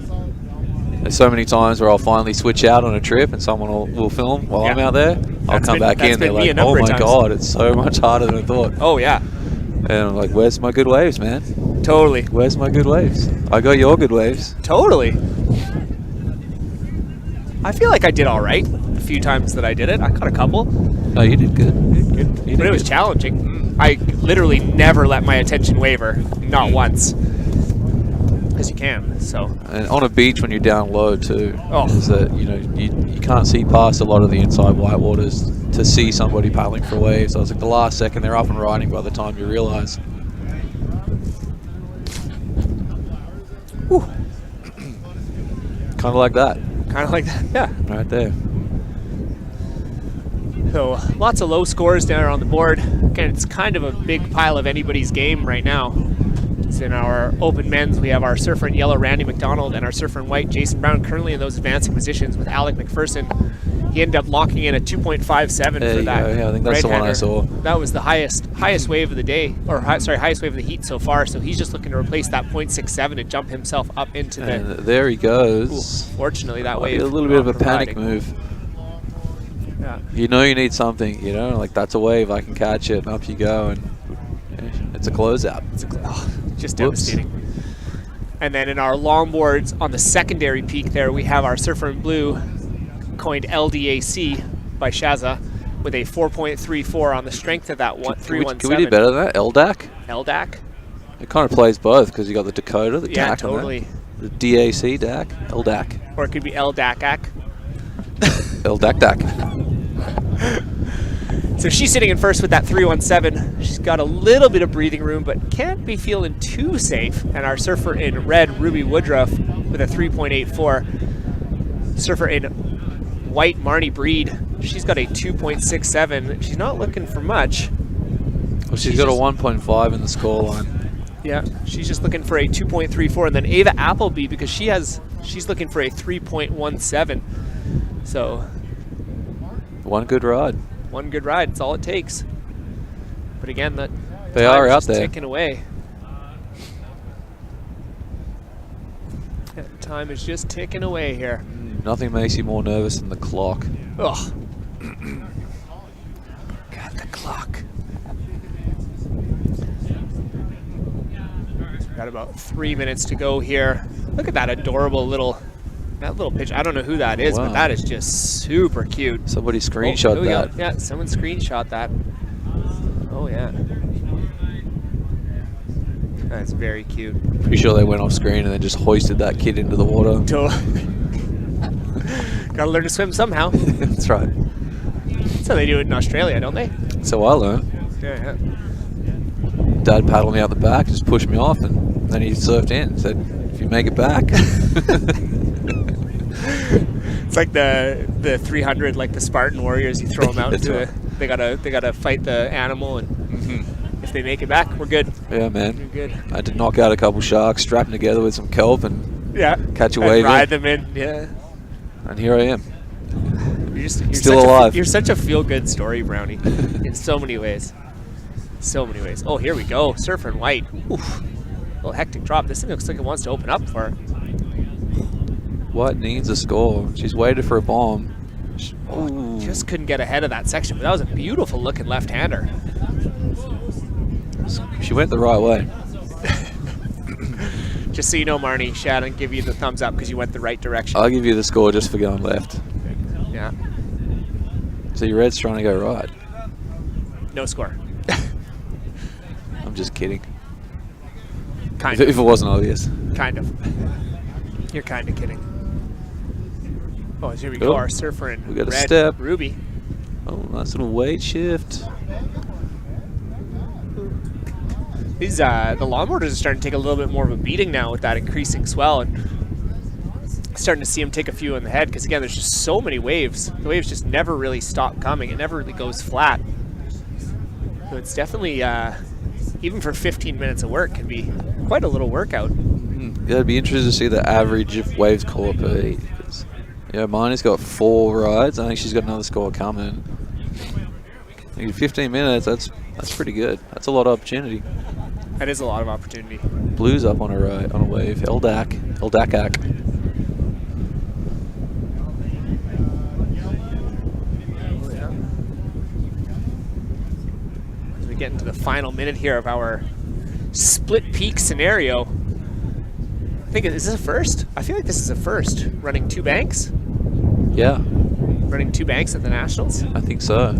I: There's so many times where I'll finally switch out on a trip and someone will film while I'm out there. I'll come back in, they're like, oh my god, it's so much harder than I thought.
A: Oh yeah.
I: And I'm like, where's my good waves, man?
A: Totally.
I: Where's my good waves? I got your good waves.
A: Totally. I feel like I did all right a few times that I did it. I caught a couple.
I: No, you did good.
A: But it was challenging. I literally never let my attention waver, not once. Because you can, so. And
I: on a beach when you're down low too,
A: oh.
I: is that, you know, you can't see past a lot of the inside white waters to see somebody paddling for waves. So it's like the last second they're up and riding by the time you realize. Kind of like that.
A: Kind of like that, yeah.
I: Right there.
A: So lots of low scores down on the board. Again, it's kind of a big pile of anybody's game right now. So in our open men's, we have our surfer in yellow, Randy McDonald, and our surfer in white, Jason Brown, currently in those advancing positions with Alec McPherson. He ended up locking in a 2.57 for that.
I: Yeah, I think that's the one I saw.
A: That was the highest wave of the day, or highest wave of the heat so far. So he's just looking to replace that 0.67 to jump himself up into
I: And
A: the.
I: there he goes.
A: Ooh, fortunately, that
I: Might be
A: wave.
I: a little bit of a panic move.
A: Yeah.
I: You know you need something, you know, like that's a wave, I can catch it, and up you go, and it's a closeout.
A: Just devastating. And then in our longboards on the secondary peak there, we have our surfer in blue, coined LDAC by Shaza, with a 4.34 on the strength of that 317.
I: Can we do better than that? LDAC?
A: LDAC?
I: It kind of plays both because you got the Dakota, the
A: Yeah,
I: DAC,
A: totally.
I: the DAC, DAC, LDAC.
A: Or it could be LDAC.
I: LDAC.
A: So she's sitting in first with that 317. She's got a little bit of breathing room, but can't be feeling too safe. And our surfer in red, Ruby Woodruff, with a 3.84. Surfer in white, Marnie Breed, she's got a 2.67. She's not looking for much.
I: Well, she's got a 1.5 in the scoreline.
A: Yeah, she's just looking for a 2.34. And then Ava Appleby, because she's looking for a 3.17. So
I: one good ride.
A: One good ride, it's all it takes. But again, that
I: they are out there
A: ticking away. That time is just ticking away here.
I: Nothing makes you more nervous than the clock.
A: Ugh. God, the clock. Got about 3 minutes to go here. Look at that adorable little pitch. I don't know who that is,
I: Wow.
A: but that is just super cute.
I: Somebody screenshot that.
A: Go. Yeah, someone screenshot that. Oh yeah. That's very cute.
I: Pretty sure they went off screen and then just hoisted that kid into the water.
A: Gotta learn to swim somehow.
I: That's right.
A: That's how they do it in Australia, don't they?
I: So I learned.
A: Yeah.
I: Dad paddled me out the back, just pushed me off, and then he surfed in. Said, "If you make it back."
A: It's like the 300, like the Spartan warriors. You throw them out into
I: right.
A: they gotta fight the animal, and if they make it back, we're good.
I: Yeah, man.
A: We're good.
I: I did knock out a couple sharks, strap them together with some kelp, and catch a
A: and
I: wave.
A: Ride them in. Yeah.
I: And here I am.
A: You're
I: still alive.
A: You're such a feel-good story, Brownie, in so many ways. So many ways. Oh, here we go. Surfer in white. Oof. A little hectic drop. This thing looks like it wants to open up for her.
I: White needs a score. She's waited for a bomb.
A: Just couldn't get ahead of that section, but that was a beautiful looking left-hander.
I: She went the right way.
A: Just so you know, Marnie, Shannon, give you the thumbs up because you went the right direction.
I: I'll give you the score just for going left.
A: Yeah.
I: So your red's trying to go right.
A: No score.
I: I'm just kidding.
A: Kind
I: If it wasn't obvious.
A: Kind of. You're kind of kidding. Oh, here we go. Our surfer in
I: we got a
A: red,
I: step.
A: Ruby.
I: Oh, nice little weight shift.
A: These the longboarders are starting to take a little bit more of a beating now with that increasing swell, and starting to see them take a few in the head because again, there's just so many waves. The waves just never really stop coming. It never really goes flat. So it's definitely even for 15 minutes of work can be quite a little workout.
I: Yeah, it'd be interesting to see the average of waves caught per heat. Yeah, Marnie's got 4 rides. I think she's got another score coming. I think 15 minutes, that's pretty good. That's a lot of opportunity.
A: That is a lot of opportunity.
I: Blue's up on a ride, on a wave. LDAC.
A: As we get into the final minute here of our split peak scenario. I think, is this a first? I feel like this is a first. Running 2 banks?
I: Yeah.
A: Running 2 banks at the Nationals?
I: I think so.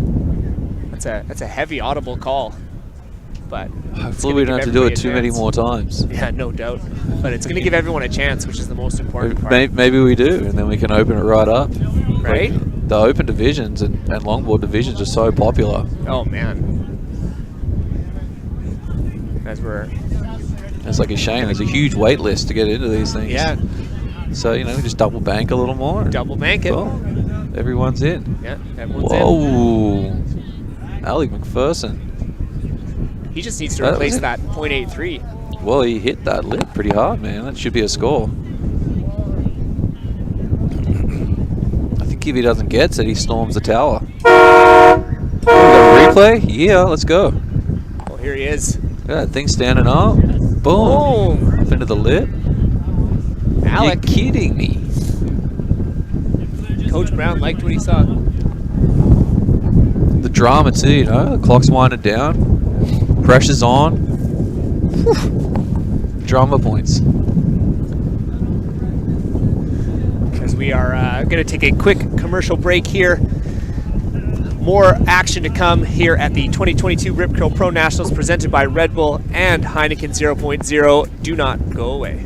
A: That's a heavy audible call. But
I: hopefully we don't have to do it too many more times.
A: Yeah, no doubt. But it's going to give everyone a chance, which is the most important part.
I: Maybe we do, and then we can open it right up.
A: Right?
I: Like, the open divisions and longboard divisions are so popular.
A: Oh, man.
I: It's like a shame. There's a huge wait list to get into these things.
A: Yeah.
I: So, we just double bank a little more.
A: Double bank it.
I: Well, everyone's in.
A: Yeah, everyone's in.
I: Whoa. Alec McPherson.
A: He just needs to replace that 0.83.
I: Well, he hit that lip pretty hard, man. That should be a score. I think if he doesn't get it, he storms the tower. We got a replay? Yeah, let's go.
A: Well, here he is.
I: Yeah, that thing standing up. Boom. Up into the lip.
A: Alec.
I: You're kidding me.
A: Coach Brown liked what he saw.
I: The drama too, you know. The clock's winding down. Pressure's on. Whew. Drama points.
A: As we are going to take a quick commercial break here. More action to come here at the 2022 Rip Curl Pro Nationals presented by Red Bull and Heineken 0.0. Do not go away.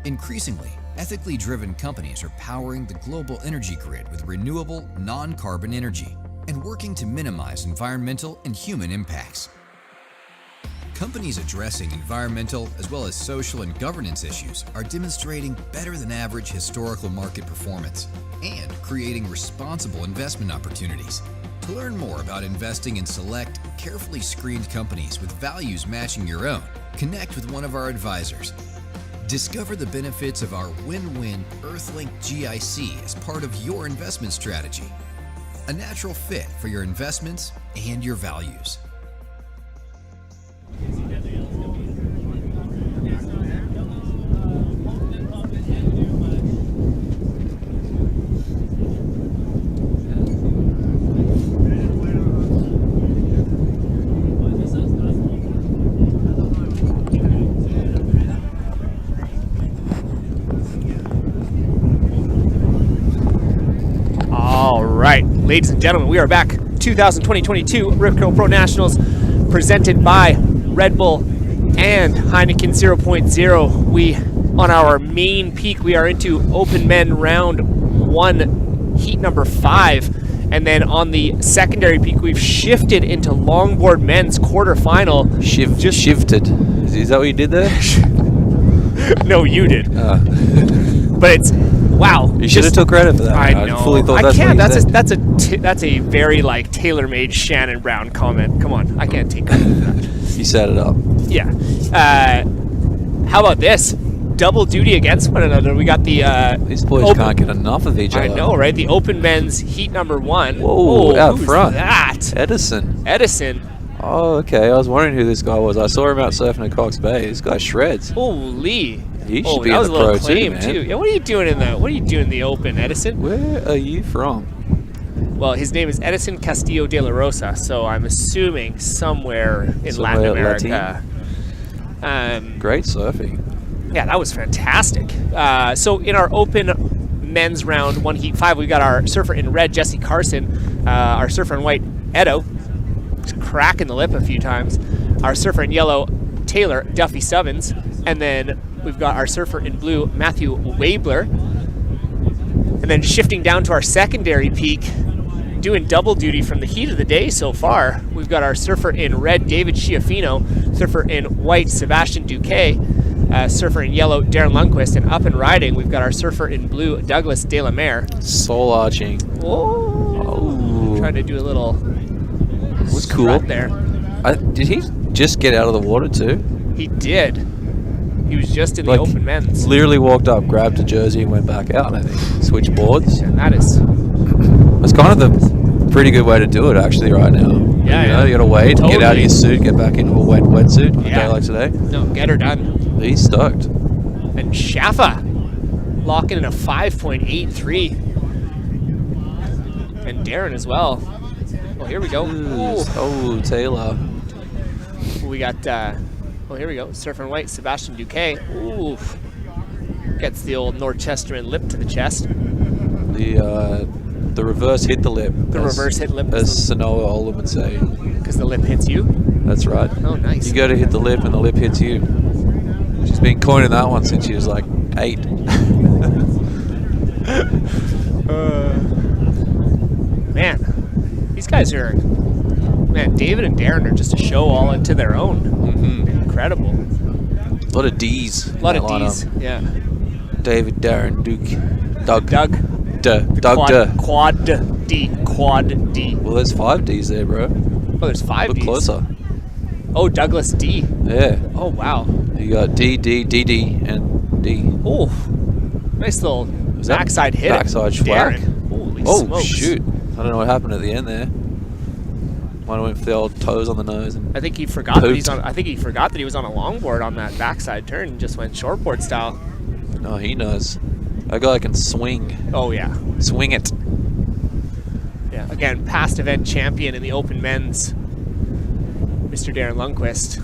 J: Increasingly, ethically driven companies are powering the global energy grid with renewable, non-carbon energy and working to minimize environmental and human impacts. Companies addressing environmental as well as social and governance issues are demonstrating better than average historical market performance and creating responsible investment opportunities. To learn more about investing in select, carefully screened companies with values matching your own, connect with one of our advisors. Discover the benefits of our win-win Earthlink GIC as part of your investment strategy. A natural fit for your investments and your values.
A: Ladies and gentlemen, we are back. 2022 Rip Curl Pro Nationals presented by Red Bull and Heineken 0.0. We, on our main peak, we are into Open Men round 1, heat number 5. And then on the secondary peak, we've shifted into Longboard Men's quarterfinal.
I: Shifted. Is that what you did there?
A: No, you did. But it's... Wow!
I: You should have took credit for that.
A: I know.
I: Fully thought
A: I can't. That's a very like tailor-made Shannon Brown comment. Come on, I can't take credit for that.
I: You set it up.
A: Yeah. How about this? Double duty against one another. We got the.
I: These boys can't get enough of each other.
A: I know, right? The Open Men's heat number 1.
I: Whoa! Out
A: who's
I: front.
A: That
I: Edison.
A: Oh,
I: okay. I was wondering who this guy was. I saw him out surfing at Cox Bay. This guy shreds.
A: Holy.
I: He should be
A: that
I: in
A: was
I: the
A: a little
I: pro
A: claim
I: too, man.
A: Yeah, what are you doing in the Open, Edison?
I: Where are you from?
A: Well, his name is Edison Castillo de la Rosa, so I'm assuming somewhere in Latin America.
I: Great surfing.
A: Yeah, that was fantastic. So in our Open Men's round 1 heat 5, we got our surfer in red, Jesse Carson, our surfer in white, Edo, cracking the lip a few times, our surfer in yellow, Taylor Duffy Stubbins, and then we've got our surfer in blue, Matthew Wabler. And then shifting down to our secondary peak, doing double duty from the heat of the day so far, we've got our surfer in red, David Schiaffino, surfer in white, Sebastian Duque, surfer in yellow, Darren Lundquist, and up and riding, we've got our surfer in blue, Douglas De La Mare.
I: Soul arching.
A: Oh. Trying to do a little
I: It was cool.
A: There.
I: Did he just get out of the water too?
A: He did. He was just in the Open Men's.
I: Literally walked up, grabbed a jersey, and went back out, I think. Switch boards.
A: And that is...
I: It's kind of the pretty good way to do it, actually, right now.
A: Yeah,
I: You gotta wait,
A: totally.
I: get out of your suit, get back into a wetsuit on a day like today.
A: No, get her done.
I: He's stoked.
A: And Shaffa locking in a 5.83. And Darren as well. Well, here we go.
I: Oh, Taylor.
A: We got... well, here we go. Surfer in white, Sebastian Duque. Ooh. Gets the old Norchesterman lip to the chest.
I: The reverse hit the lip.
A: The reverse hit lip.
I: As Sanoa Ola would say.
A: Because the lip hits you?
I: That's right.
A: Oh, nice.
I: You go to hit the lip and the lip hits you. She's been coining that one since she was like 8.
A: Man. These guys are, man, David and Darren are just a show all into their own. Incredible.
I: A lot of D's.
A: A lot of D's, yeah.
I: David, Darren, Duke, Doug.
A: Quad D.
I: Well, there's 5 D's there, bro.
A: Oh, there's 5
I: Look
A: D's.
I: closer.
A: Oh, Douglas D.
I: Yeah.
A: Oh, wow.
I: You got D, D, D, D, and D.
A: Oh, nice little backside hit.
I: Backside schwack.
A: Holy
I: oh,
A: smokes.
I: shoot. I don't know what happened at the end there. Might have went for the old toes on the nose. And
A: I think he forgot that he's on. I think he forgot that he was on a longboard on that backside turn and just went shortboard style.
I: No, he knows. A guy can swing.
A: Oh yeah,
I: swing it.
A: Yeah, again, past event champion in the open men's, Mr. Darren Lundqvist.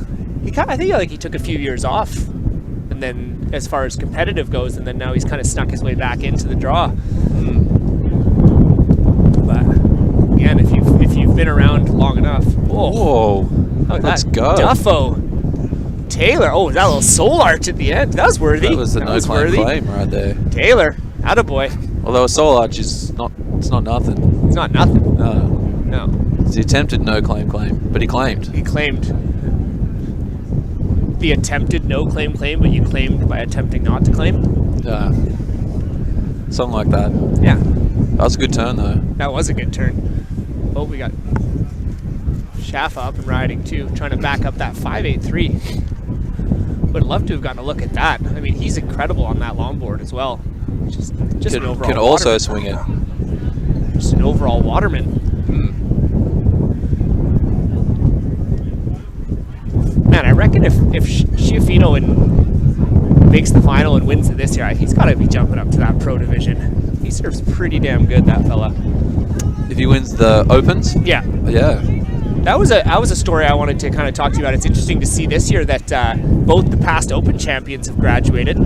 A: I think he took a few years off, and then as far as competitive goes, and then now he's kind of snuck his way back into the draw. But again, if you've been around long enough,
I: whoa, let's go.
A: Duffo, Taylor. Oh, that little soul arch at the end. That was worthy.
I: That was the no claim right there.
A: Taylor, attaboy.
I: Although a soul arch is not nothing.
A: It's not nothing.
I: No. It's the attempted no claim, but he claimed.
A: He claimed. The attempted no claim, but you claimed by attempting not to claim?
I: Something like that.
A: Yeah.
I: That was a good turn, though.
A: That was a good turn. Oh, we got Schaffa up and riding, too, trying to back up that 5.83. Would love to have gotten a look at that. I mean, he's incredible on that longboard as well. Just an overall
I: can also
A: waterman.
I: swing it.
A: Just an overall waterman. Man, I reckon if Tofino makes the final and wins it this year, he's got to be jumping up to that pro division. He serves pretty damn good, that fella.
I: If he wins the Opens?
A: Yeah.
I: Yeah.
A: That was a story I wanted to kind of talk to you about. It's interesting to see this year that both the past Open champions have graduated.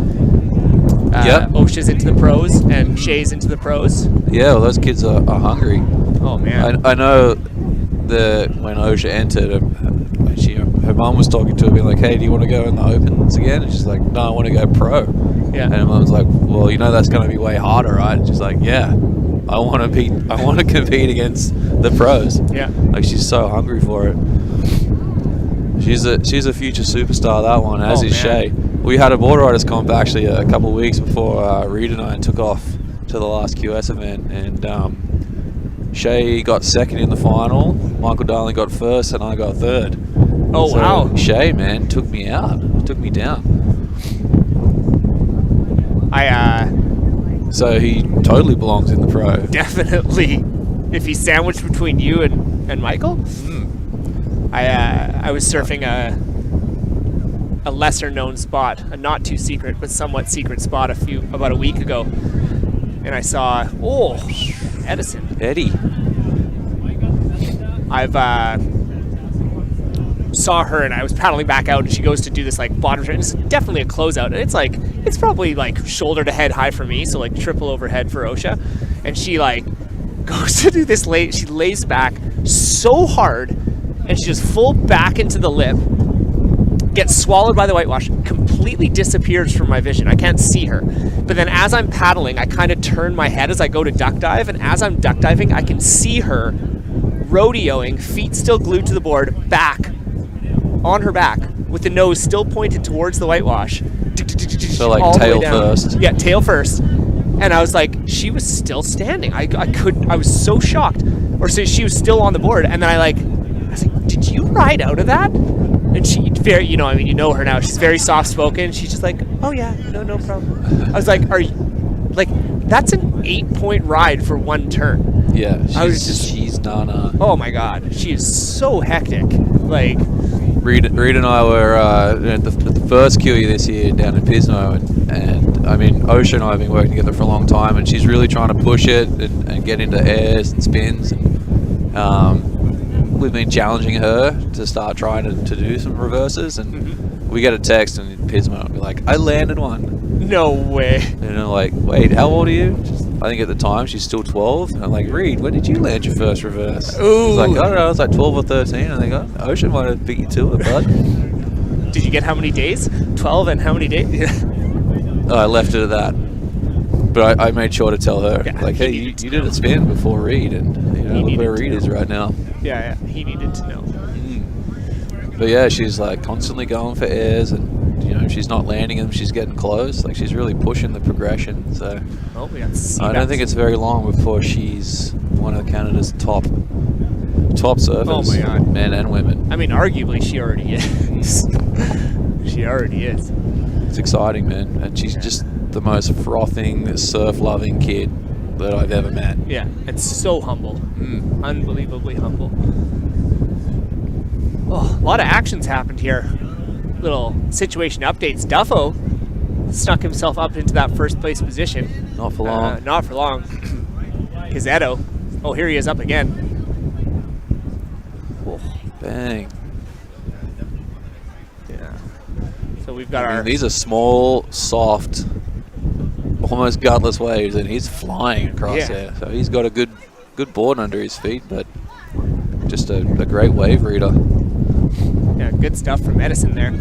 A: OSHA's into the pros and Shay's into the pros.
I: Yeah, well, those kids are hungry.
A: Oh, man.
I: I know when OSHA entered, her mom was talking to her, being like, hey, do you want to go in the Opens again? And she's like, no, I want to go pro.
A: Yeah.
I: And her mom's like, well, that's going to be way harder, right? And she's like, yeah, I want to compete against the pros.
A: Yeah.
I: Like, she's so hungry for it. She's a future superstar, that one, as is Shay. We had a board riders comp actually a couple of weeks before Reed and I took off to the last QS event, and Shay got second in the final, Michael Darling got first, and I got third.
A: Oh,
I: so
A: wow.
I: Shay, man, took me out, took me down. So he totally belongs in the pro.
A: Definitely. If he's sandwiched between you and Michael. I was surfing a lesser known spot, a not too secret but somewhat secret spot about a week ago, and I saw Eddie. I've saw her, and I was paddling back out, and she goes to do this like bottom turn. It's definitely a closeout, and it's probably like shoulder to head high for me, so like triple overhead for OSHA, and she like goes to do this she lays back so hard, and she just full back into the lip, gets swallowed by the whitewash, completely disappears from my vision. I can't see her. But then as I'm paddling, I kind of turn my head as I go to duck dive, and as I'm duck diving, I can see her rodeoing, feet still glued to the board, on her back, with the nose still pointed towards the whitewash.
I: So like tail first.
A: Yeah, tail first. And I was like, she was still standing. I was so shocked. Or so she was still on the board, and then I was like, did you ride out of that? And she very, you know her now. She's very soft spoken. She's just like, oh yeah, no problem. I was like, that's an 8-point ride for one turn.
I: Yeah, she's Nana.
A: Oh my god, she is so hectic. Like,
I: Reed and I were at the first QE this year down in Pisno, and I mean, OSHA and I have been working together for a long time, and she's really trying to push it and get into airs and spins, and we've been challenging her to start trying to do some reverses, and we get a text in Pismo and be like, I landed one.
A: No way.
I: And I'm like, wait, how old are you? I think at the time she's still 12. And I'm like, Reed, when did you land your first reverse?
A: Ooh.
I: She's like, I don't know, I was like 12 or 13. I think, OSHA might have beat you to it, bud.
A: Did you get how many days? 12 and how many days?
I: I left it at that. But I made sure to tell her,
A: Yeah,
I: like, hey, you did a spin before Reed, and look where Reed is right now.
A: Yeah, he needed to know.
I: But yeah, she's like constantly going for airs, and if she's not landing them, she's getting close. Like, she's really pushing the progression. So
A: we got
I: I don't think it's very long before she's one of Canada's top surfers.
A: Oh my God,
I: men and women.
A: I mean, arguably she already is. She already is.
I: It's exciting, man, and she's just the most frothing, surf-loving kid that I've ever met.
A: Yeah, and so humble. Unbelievably humble. Oh, a lot of actions happened here. Little situation updates. Duffo snuck himself up into that first place position.
I: Not for long.
A: Not for long. Gazzetto. Oh, here he is up again.
I: Oh, bang.
A: Yeah. So we've got
I: These are small, soft, almost gutless waves, and he's flying across there. So he's got a good board under his feet, but just a great wave reader.
A: Yeah, good stuff from Edison there.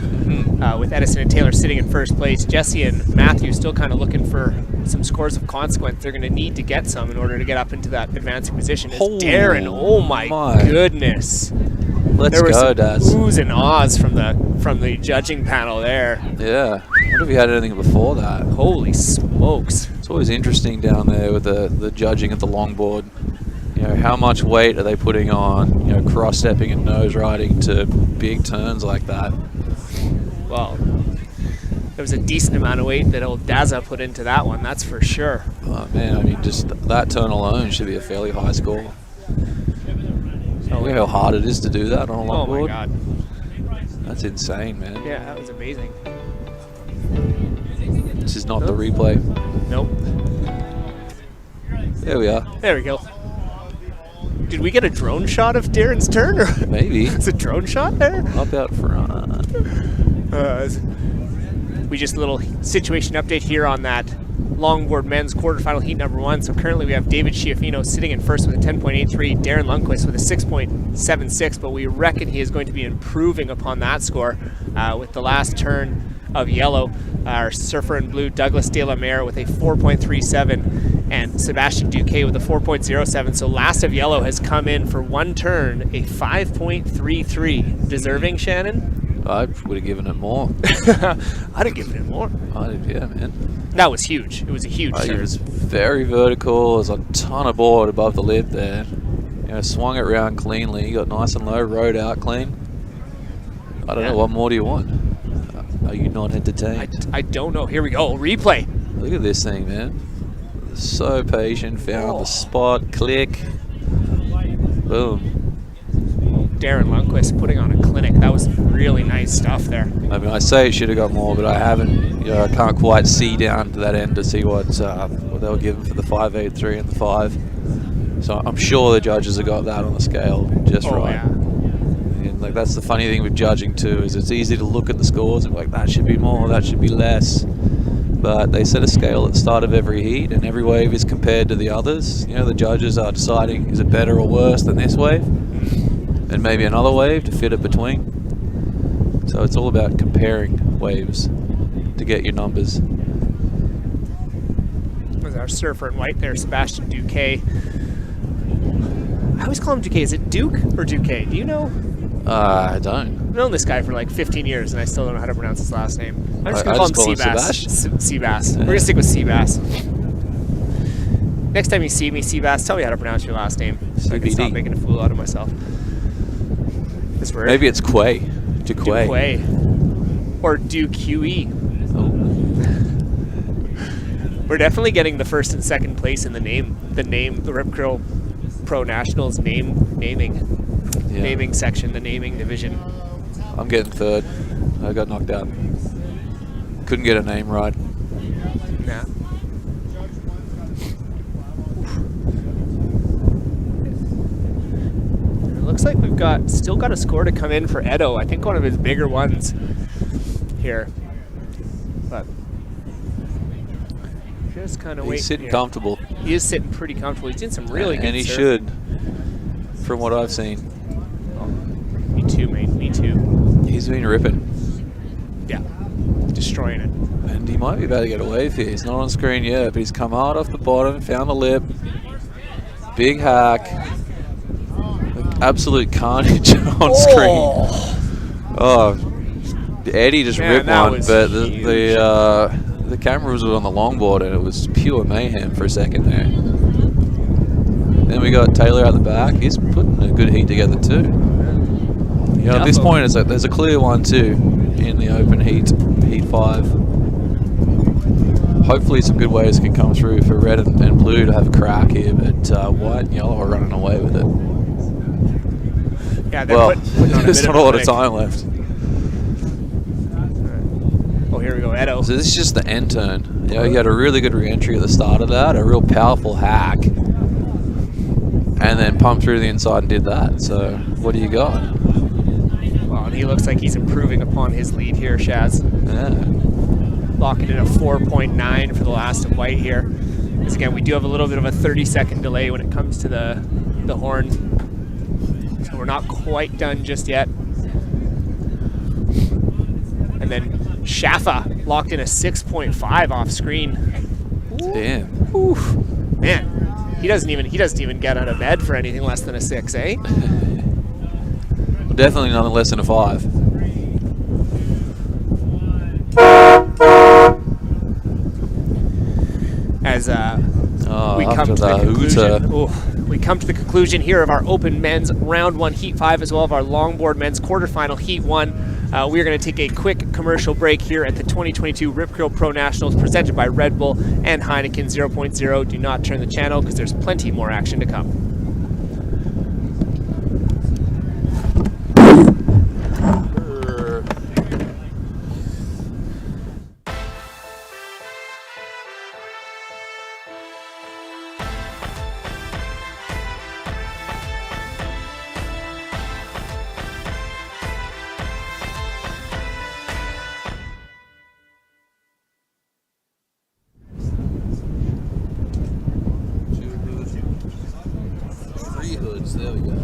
A: With Edison and Taylor sitting in first place, Jesse and Matthew still kind of looking for some scores of consequence. They're going to need to get some in order to get up into that advancing position. Darren, oh my goodness.
I: Let's go, Daz.
A: There was oohs and ahs from the judging panel there.
I: Yeah. What if you had anything before that?
A: Holy smokes.
I: It's always interesting down there with the judging at the longboard. How much weight are they putting on, cross-stepping and nose riding to big turns like that?
A: Well, there was a decent amount of weight that old Daza put into that one, that's for sure.
I: Oh man, I mean, just that turn alone should be a fairly high score. How hard it is to do that on a longboard?
A: Oh my God.
I: That's insane, man.
A: Yeah, that was amazing.
I: This is not the replay.
A: Nope.
I: There we are.
A: There we go. Did we get a drone shot of Darren's turn? Or
I: maybe.
A: It's a drone shot there?
I: Up out front.
A: We just a little situation update here on that longboard men's quarterfinal heat number 1. So currently we have David Schiaffino sitting in first with a 10.83, Darren Lundquist with a 6.76, but we reckon he is going to be improving upon that score with the last turn of yellow. Our surfer in blue, Douglas De La Mare, with a 4.37, and Sebastian Duque with a 4.07. So last of yellow has come in for one turn, a 5.33. Deserving, Shannon?
I: I would have given it more.
A: I'd have given it more.
I: Yeah, man.
A: That was huge. It was a huge turn.
I: It was very vertical. There's a ton of board above the lip there. Swung it around cleanly. Got nice and low, rode out clean. I don't know. What more do you want? Are you not entertained?
A: I don't know. Here we go. Replay.
I: Look at this thing, man. So patient. Found the spot. Click. Boom.
A: Darren Lundquist putting on a clinic. That was really nice stuff there.
I: I mean, I say it should have got more, but I haven't. I can't quite see down to that end to see what they were given for the 5.83 and the 5. So I'm sure the judges have got that on the scale just right.
A: Yeah.
I: And that's the funny thing with judging too, is it's easy to look at the scores and be like, that should be more, that should be less. But they set a scale at the start of every heat, and every wave is compared to the others. The judges are deciding, is it better or worse than this wave? And maybe another wave to fit it between. So it's all about comparing waves to get your numbers.
A: Was our surfer in white there, Sebastian Duque. I always call him Duque. Is it Duke or Duque? Do you know?
I: I don't.
A: I've known this guy for like 15 years, and I still don't know how to pronounce his last name. I'm just going to call him Seabass. Seabass. We're going to stick with Seabass. Next time you see me, Seabass, tell me how to pronounce your last name so I can stop making a fool out of myself. This word.
I: Maybe it's Quay. Duque.
A: Or Duque. Oh. We're definitely getting the first and second place in the Rip Curl Pro Nationals naming section, the naming division.
I: I'm getting third. I got knocked out. Couldn't get a name right.
A: Nah. It looks like we've still got a score to come in for Edo. I think one of his bigger ones here. But just kind of waiting.
I: He's sitting
A: here.
I: comfortable.
A: He is sitting pretty comfortable. He's doing some really good
I: and he
A: surfing.
I: should, from what I've seen.
A: Oh, me too, mate. Me too.
I: He's been ripping.
A: Yeah. destroying it.
I: And he might be about to get a wave here. He's not on screen yet, but he's come hard off the bottom, found the lip. Big hack. Like absolute carnage on screen. Oh, Eddie just ripped one, but the camera was on the longboard and it was pure mayhem for a second there. Then we got Taylor out the back. He's putting a good heat together too. You know, at this point, it's like there's a clear 1-2 in the open heat 5. Hopefully some good waves can come through for red and blue to have a crack here, but white and yellow are running away with it.
A: Yeah,
I: well, there's not a lot of time left.
A: Oh, here we go, Edo.
I: So this is just the end turn. You know, he had a really good re-entry at the start of that, a real powerful hack, and then pumped through the inside and did that. So what do you got?
A: Well, and he looks like he's improving upon his lead here, Shaz.
I: Yeah.
A: Locking in a 4.9 for the last of white here. Because again, we do have a little bit of a 30-second delay when it comes to the horn. So we're not quite done just yet. And then Shaffa locked in a 6.5 off screen.
I: Damn.
A: Oof. Man, he doesn't even get out of bed for anything less than a 6, eh?
I: Definitely nothing less than a 5.
A: As we come to the conclusion. We come to the conclusion here of our open men's round 1 heat 5, as well as our longboard men's quarterfinal heat 1. We are going to take a quick commercial break here at the 2022 Rip Curl Pro Nationals presented by Red Bull and Heineken 0.0. Do not turn the channel because there's plenty more action to come.
I: There we go.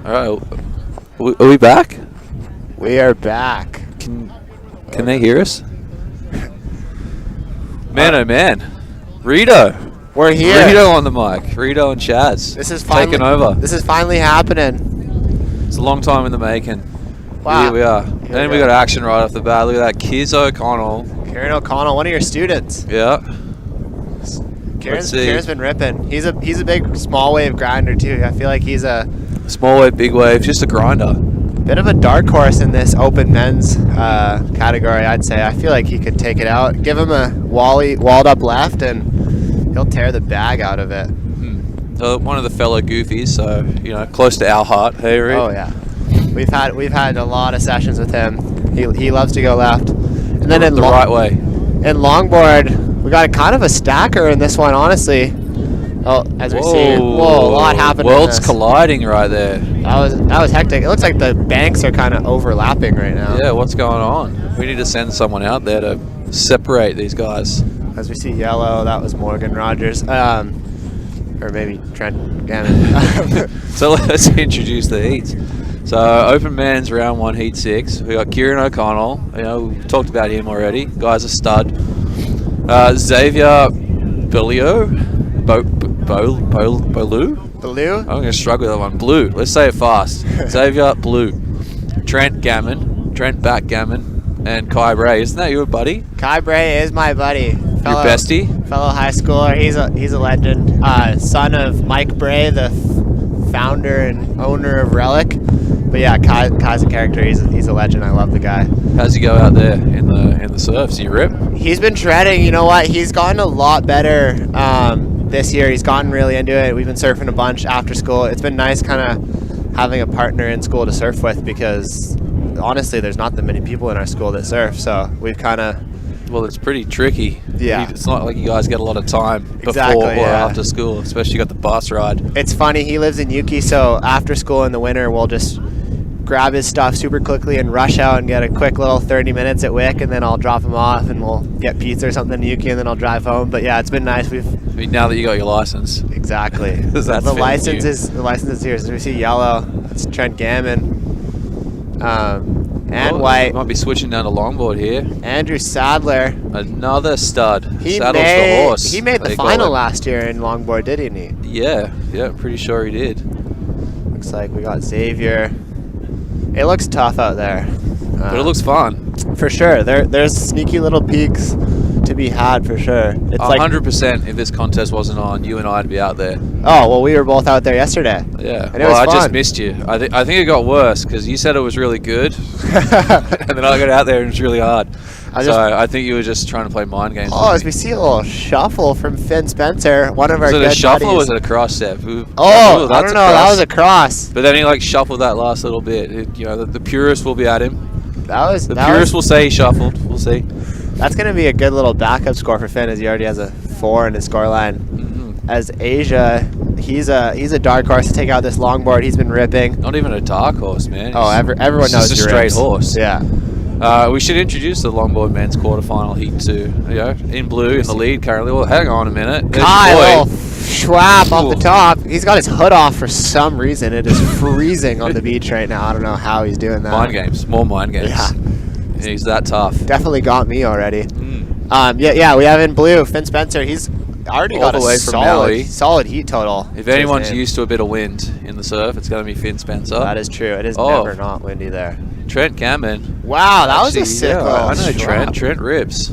I: All right, are we back?
Q: We are back.
I: Can they hear us? Man, oh man, Rito.
Q: We're here.
I: Rito on the mic. Rito and Chaz.
Q: This is finally
I: taking over.
Q: This is finally happening.
I: It's a long time in the making.
Q: Wow.
I: Here we are. And we got action right off the bat. Look at that, Kiz O'Connell.
Q: Kieran O'Connell, one of your students.
I: Yeah.
Q: Kieran's been ripping. He's a big small wave grinder too. I feel like he's a
I: small wave, big wave, just a grinder.
Q: bit of a dark horse in this open men's category, I'd say. I feel like he could take it out. Give him a walled up left, and he'll tear the bag out of it.
I: One of the fellow goofies, so close to our heart. Hey, Reed?
Q: Oh yeah, we've had a lot of sessions with him. He loves to go left, and then in
I: the right way.
Q: In longboard, we got kind of a stacker in this one, honestly. Oh, as we see, a lot happened.
I: Worlds colliding right there.
Q: That was hectic. It looks like the banks are kind of overlapping right now.
I: Yeah, what's going on? We need to send someone out there to separate these guys.
Q: As we see yellow, that was Morgan Rogers. Or maybe Trent Gammon.
I: So let's introduce the heats. So open men's round 1, heat 6. We got Kieran O'Connell. We talked about him already. Guy's a stud. Xavier Bolu?
Q: Blue?
I: I'm going to struggle with that one. Blue. Let's say it fast. Xavier Blue. Trent Backgammon. And Kai Bray. Isn't that your buddy?
Q: Kai Bray is my buddy.
I: Your bestie?
Q: Fellow high schooler. He's a legend. Son of Mike Bray, the founder and owner of Relic. But yeah, Kai's a character. He's a legend. I love the guy.
I: How's he go out there in the surfs? You rip?
Q: He's been shredding. You know what? He's gotten a lot better this year. He's gotten really into it. We've been surfing a bunch after school. It's been nice kind of having a partner in school to surf with, because honestly, there's not that many people in our school that surf. So we've kind of...
I: Well, it's pretty tricky.
Q: Yeah.
I: It's not like you guys get a lot of time
Q: exactly,
I: before or after school, especially you got the bus ride.
Q: It's funny, he lives in Yuki, so after school in the winter, we'll just grab his stuff super quickly and rush out and get a quick little 30 minutes at Wick, and then I'll drop him off and we'll get pizza or something in Yuki, and then I'll drive home. But yeah, it's been nice.
I: Now that you got your license.
Q: Exactly.
I: the
Q: license is here. So we see yellow. It's Trent Gammon. And white.
I: Might be switching down to longboard here.
Q: Andrew Sadler.
I: Another stud. Saddles the horse.
Q: He made the final last year in longboard, didn't he?
I: Yeah, pretty sure he did.
Q: Looks like we got Xavier. It looks tough out there.
I: But it looks fun.
Q: For sure. There's sneaky little peaks to be had for sure. It's
I: 100% if this contest wasn't on, you and I'd be out there.
Q: Oh, well, we were both out there yesterday.
I: Yeah.
Q: And it was fun.
I: I just missed you. I think it got worse because you said it was really good. And then I got out there and it was really hard. I think you were just trying to play mind games.
Q: Oh, as we see a little shuffle from Finn Spencer, one of our good buddies.
I: Was it a shuffle or was it a cross step?
Q: I don't know. That was a cross.
I: But then he shuffled that last little bit. The purists will be at him.
Q: The
I: purists will say he shuffled. We'll see.
Q: That's going to be a good little backup score for Finn, as he already has a 4 in his scoreline. Mm-hmm. As Asia, he's a dark horse to take out this longboard. He's been ripping.
I: Not even a dark horse, man.
Q: Everyone knows
I: he's a straight horse.
Q: Yeah.
I: We should introduce the longboard men's quarterfinal heat 2. In blue in the lead currently. Well, hang on a minute.
Q: Kyle Schwab off the top. He's got his hood off for some reason. It is freezing on the beach right now. I don't know how he's doing that.
I: Mind games. More mind games.
Q: Yeah.
I: He's that tough.
Q: Definitely got me already. Yeah, we have in blue Finn Spencer. He's already got a solid heat total.
I: If anyone's used to a bit of wind in the surf, it's going to be Finn Spencer.
Q: That is true. It is never not windy there.
I: Trent Gammon.
Q: Wow, that was a sick little
I: I know
Q: swap.
I: Trent rips.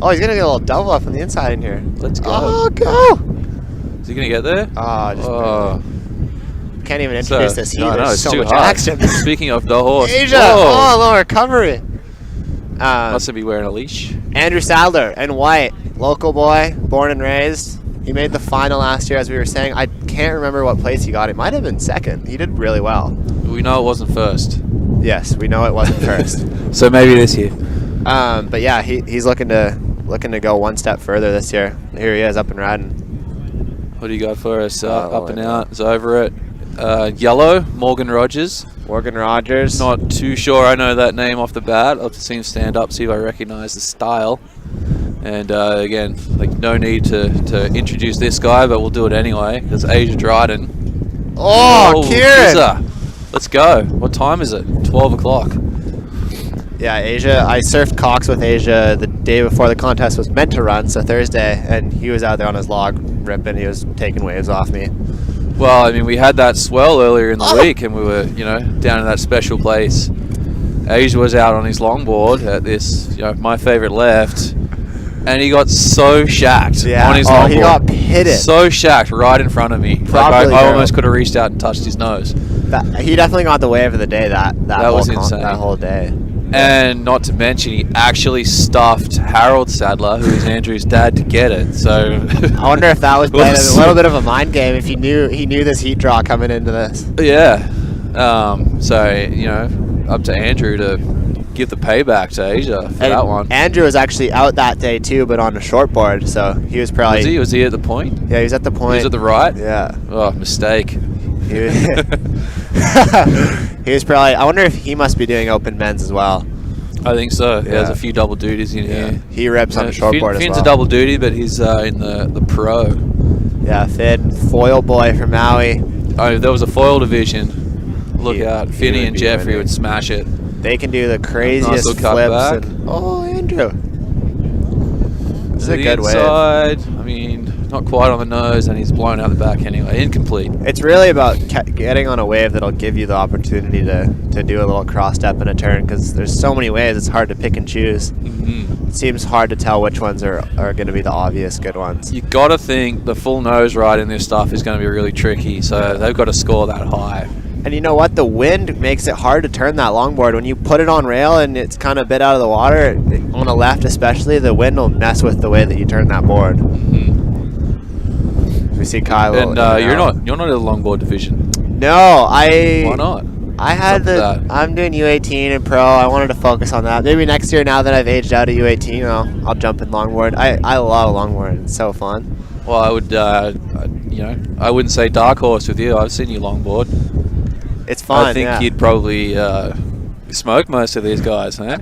Q: Oh, he's going to get a little double up on the inside in here.
I: Let's go.
Q: Oh, go.
I: Is he going to get there?
Q: Can't even introduce this heat. There's so much
I: hard.
Q: action.
I: Speaking of the horse.
Q: Asia. Oh, a little recovery.
I: Must be wearing a leash.
Q: Andrew Sadler and white, local boy, born and raised. He made the final last year, as we were saying. I can't remember what place he got. It might have been second. He did really well.
I: We know it wasn't first.
Q: Yes, we know it wasn't first.
I: So maybe this year.
Q: But yeah, he's looking to go one step further this year. Here he is, up and riding.
I: What do you got for us? Up and out. It's over it. Yellow, Morgan Rogers. Not too sure I know that name off the bat. I'll have to see him stand up, see if I recognize the style. And again, no need to introduce this guy, but we'll do it anyway, because Asia Dryden.
Q: Oh, Kieran!
I: Let's go. What time is it? 12 o'clock.
Q: Yeah, Asia. I surfed Cox with Asia the day before the contest was meant to run, so Thursday, and he was out there on his log ripping. He was taking waves off me.
I: Well, I mean, we had that swell earlier in the week, and we were, down in that special place. Asia was out on his longboard at this, my favorite left, and he got so shacked on his longboard.
Q: He got pitted.
I: So shacked right in front of me. I almost could have reached out and touched his nose.
Q: He definitely got the wave of the day that
I: was insane.
Q: That whole day.
I: And not to mention, he actually stuffed Harold Sadler, who is Andrew's dad, to get it. So
Q: I wonder if that was playing a little bit of a mind game. If he knew this heat draw coming into this.
I: Yeah. So up to Andrew to give the payback to Asia for that one.
Q: Andrew was actually out that day too, but on a shortboard, so he was probably.
I: Was he at the point?
Q: Yeah, he was at the point.
I: He was at the right.
Q: Yeah.
I: Oh, mistake.
Q: He was probably. I wonder if he must be doing open men's as well.
I: I think so. Yeah. There's
Q: Yeah.
I: a few double duties in here.
Q: He reps on the shortboard as well.
I: Finn's a double duty, but he's in the pro.
Q: Yeah, Finn, foil boy from Maui.
I: Oh, if there was a foil division, look out. Finney and Jeffrey would smash it.
Q: They can do the craziest
I: Nice little
Q: flips.
I: cutback.
Q: Oh, Andrew. This is a
I: the
Q: good wave.
I: inside, I mean, not quite on the nose, and he's blown out the back anyway. Incomplete.
Q: It's really about getting on a wave that'll give you the opportunity to do a little cross step in a turn, because there's so many waves, it's hard to pick and choose.
I: Mm-hmm.
Q: It seems hard to tell which ones are going to be the obvious good ones.
I: You got to think the full nose ride in this stuff is going to be really tricky, so they've got to score that high.
Q: And you know what? The wind makes it hard to turn that longboard. When you put it on rail and it's kind of a bit out of the water, on the left especially, the wind will mess with the way that you turn that board.
I: Mm-hmm.
Q: We see Kyle.
I: And you're not in the longboard division.
Q: No,
I: Why not?
Q: I had I'm doing U18 and pro. I wanted to focus on that. Maybe next year, now that I've aged out of U18, I'll jump in longboard. I love longboard. It's so fun.
I: Well, I would, I wouldn't say dark horse with you. I've seen you longboard.
Q: It's fun.
I: I think you'd probably smoke most of these guys, huh?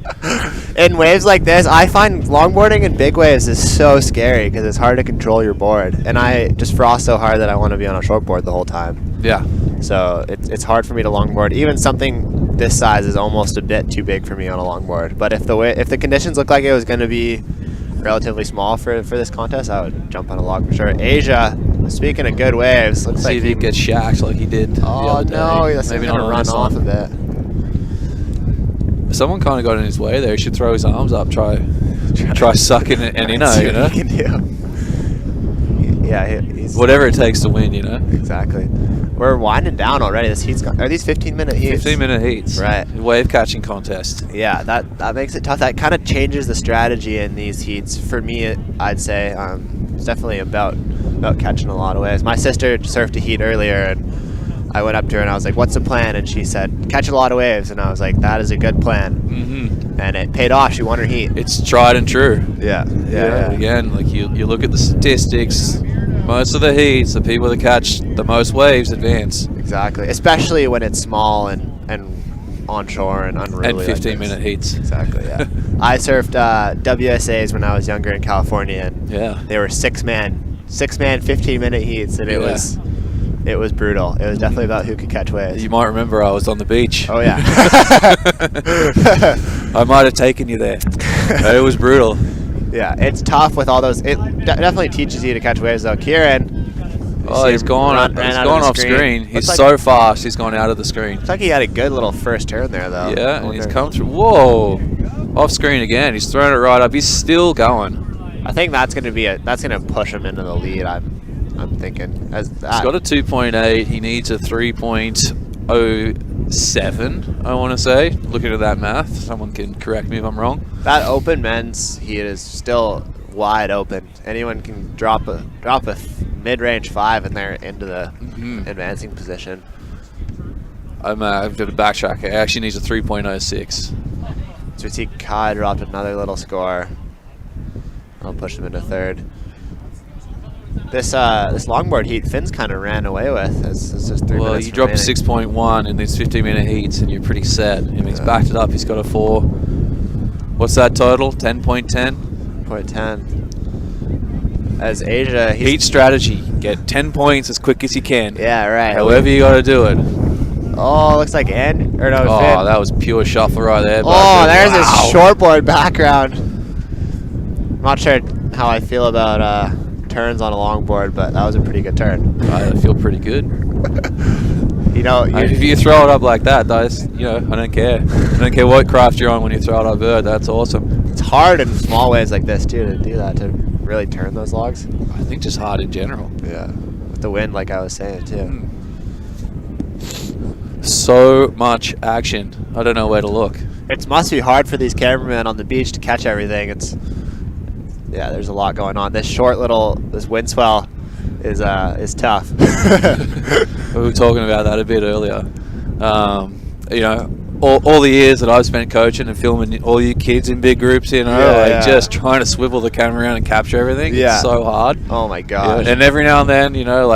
Q: In waves like this, I find longboarding in big waves is so scary because it's hard to control your board, and I just frost so hard that I want to be on a shortboard the whole time.
I: Yeah.
Q: So it's hard for me to longboard. Even something this size is almost a bit too big for me on a longboard. But if the conditions look like it was going to be relatively small for this contest, I would jump on a log for sure. Asia, speaking of good waves, looks like
I: he gets shacked like he did the other day.
Q: No, that's
I: maybe
Q: going to run off a bit.
I: Someone kind of got in his way there. He should throw his arms up, try sucking it and
Q: See what he can do. Yeah, he's
I: whatever it takes to win,
Q: Exactly. We're winding down already. This heat's are these 15-minute heats?
I: 15-minute heats.
Q: Right.
I: Wave catching contest.
Q: Yeah, that makes it tough. That kind of changes the strategy in these heats. For me, I'd say it's definitely about catching a lot of waves. My sister surfed a heat earlier, and I went up to her and I was like, "What's the plan?" And she said, "Catch a lot of waves." And I was like, "That is a good plan."
I: Mm-hmm.
Q: And it paid off. She won her heat.
I: It's tried and true.
Q: Yeah.
I: Again, like you look at the statistics. Most of the heats, the people that catch the most waves advance.
Q: Exactly, especially when it's small and onshore and unruly.
I: And 15-minute heats.
Q: Exactly, yeah. I surfed WSAs when I was younger in California, and they were six-man 15-minute heats, and it was brutal. It was definitely about who could catch waves.
I: You might remember I was on the beach.
Q: Oh, yeah.
I: I might have taken you there. It was brutal.
Q: Yeah, it's tough with all those. It definitely teaches you to catch waves, though. Kieran.
I: Oh, he's gone off screen. He's so fast, he's gone out of the screen.
Q: Looks like he had a good little first turn there, though.
I: Yeah, and he's come through. Whoa! Off screen again. He's thrown it right up. He's still going.
Q: I think that's going to push him into the lead. I'm thinking.
I: He's got a 2.8. He needs a 3.07. I want to say. Looking at that math, someone can correct me if I'm wrong.
Q: That open men's heat is still wide open. Anyone can drop a mid-range 5 and they're into the advancing position.
I: I'm going to backtrack. He actually needs a 3.06.
Q: So we see Kai dropped another little score. I'll push him into third. This longboard heat, Finn's kind of ran away with. It's just 3 minutes
I: Well, you drop a 6.1 in these 15-minute heats and you're pretty set. I mean, he's backed it up. He's got a 4. What's that total? 10.10?
Q: 0.10. As Asia...
I: Heat strategy. Get 10 points as quick as you can.
Q: Yeah, right.
I: However you got to do it.
Q: Oh, looks like Finn.
I: Oh, that was pure shuffle right there.
Q: Oh, there's his shortboard background. I'm not sure how I feel about turns on a longboard, but that was a pretty good turn.
I: I feel pretty good.
Q: If
I: you throw it up like that, I don't care. I don't care what craft you're on when you throw it up bird. That's awesome.
Q: It's hard in small waves like this too to do that, to really turn those logs.
I: I think just hard in general.
Q: Yeah, with the wind, like I was saying too.
I: So much action. I don't know where to look.
Q: It must be hard for these cameramen on the beach to catch everything. Yeah, there's a lot going on. This wind swell is tough.
I: We were talking about that a bit earlier. You know, all the years that I've spent coaching and filming all you kids in big groups, you know, just trying to swivel the camera around and capture everything. It's so hard.
Q: Oh my gosh.
I: Yeah, and every now and then, you know,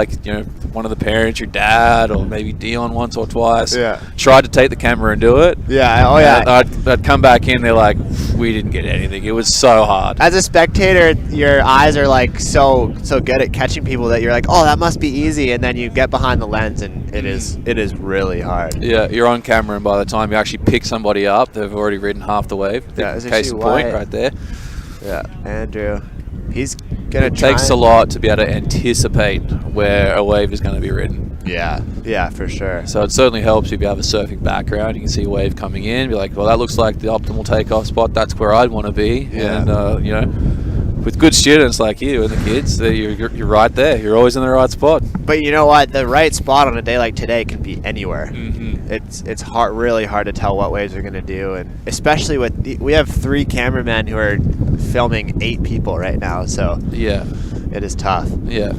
I: one of the parents, your dad, or maybe Dion once or twice, tried to take the camera and do it.
Q: Yeah. Oh yeah.
I: I'd come back in, they're like, we didn't get anything. It was so hard.
Q: As a spectator, your eyes are like so good at catching people that you're like, oh, that must be easy, and then you get behind the lens and it is really hard.
I: Yeah, you're on camera, and by the time you actually pick somebody up, they've already ridden half the wave.
Q: Yeah,
I: case in point, right there.
Q: Yeah, Andrew, he's gonna.
I: It takes a lot to be able to anticipate where a wave is going to be ridden.
Q: Yeah, for sure.
I: So it certainly helps if you have a surfing background. You can see a wave coming in, be like, well, that looks like the optimal takeoff spot. That's where I'd want to be.
Q: Yeah.
I: And you know, with good students like you and the kids, you're right there. You're always in the right spot.
Q: But you know what? The right spot on a day like today can be anywhere.
I: Mm-hmm.
Q: It's really hard to tell what waves are going to do, and especially we have 3 cameramen who are filming 8 people right now. So
I: yeah,
Q: it is tough.
I: Yeah.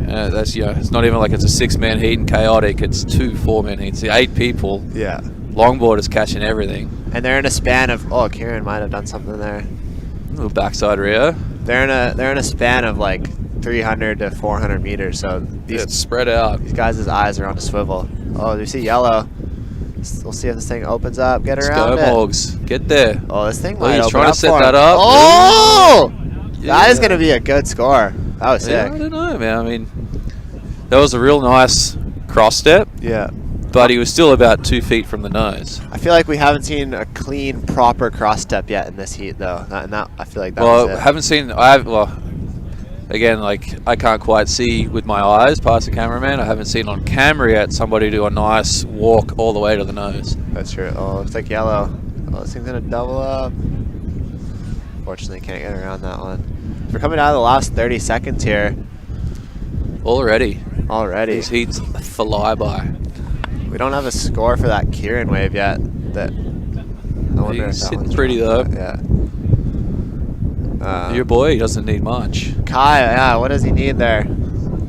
I: That's it's not even like it's a 6-man heat and chaotic. It's 2 4-man heats. 8 people.
Q: Yeah.
I: Longboard is catching everything.
Q: And they're in a span of Kieran might have done something there.
I: A little backside rear.
Q: They're in a span of like 300 to 400 meters. So
I: it's spread out.
Q: These guys' eyes are on a swivel. Oh, you see yellow. We'll see if this thing opens up. Get around
I: it. Let's go, Morgs. Get there.
Q: Oh, this thing might open
I: trying
Q: up
I: to set
Q: for
I: that
Q: him.
I: up.
Q: Oh! Yeah. That is going to be a good score. That was sick.
I: I don't know, man. I mean, that was a real nice cross step.
Q: Yeah.
I: But he was still about 2 feet from the nose.
Q: I feel like we haven't seen a clean, proper cross step yet in this heat, though. I feel like that was it.
I: Haven't seen. Again, like, I can't quite see with my eyes past the cameraman. I haven't seen on camera yet somebody do a nice walk all the way to the nose.
Q: That's true. Oh, looks like yellow. Oh, this thing's gonna double up. Fortunately, can't get around that one. We're coming out of the last 30 seconds here.
I: Already.
Q: These
I: heats fly by.
Q: We don't have a score for that Kieran wave yet. I wonder
I: He's
Q: if that
I: sitting
Q: one's
I: pretty though.
Q: Yeah.
I: Your boy, he doesn't need much.
Q: Kai, yeah, what does he need there?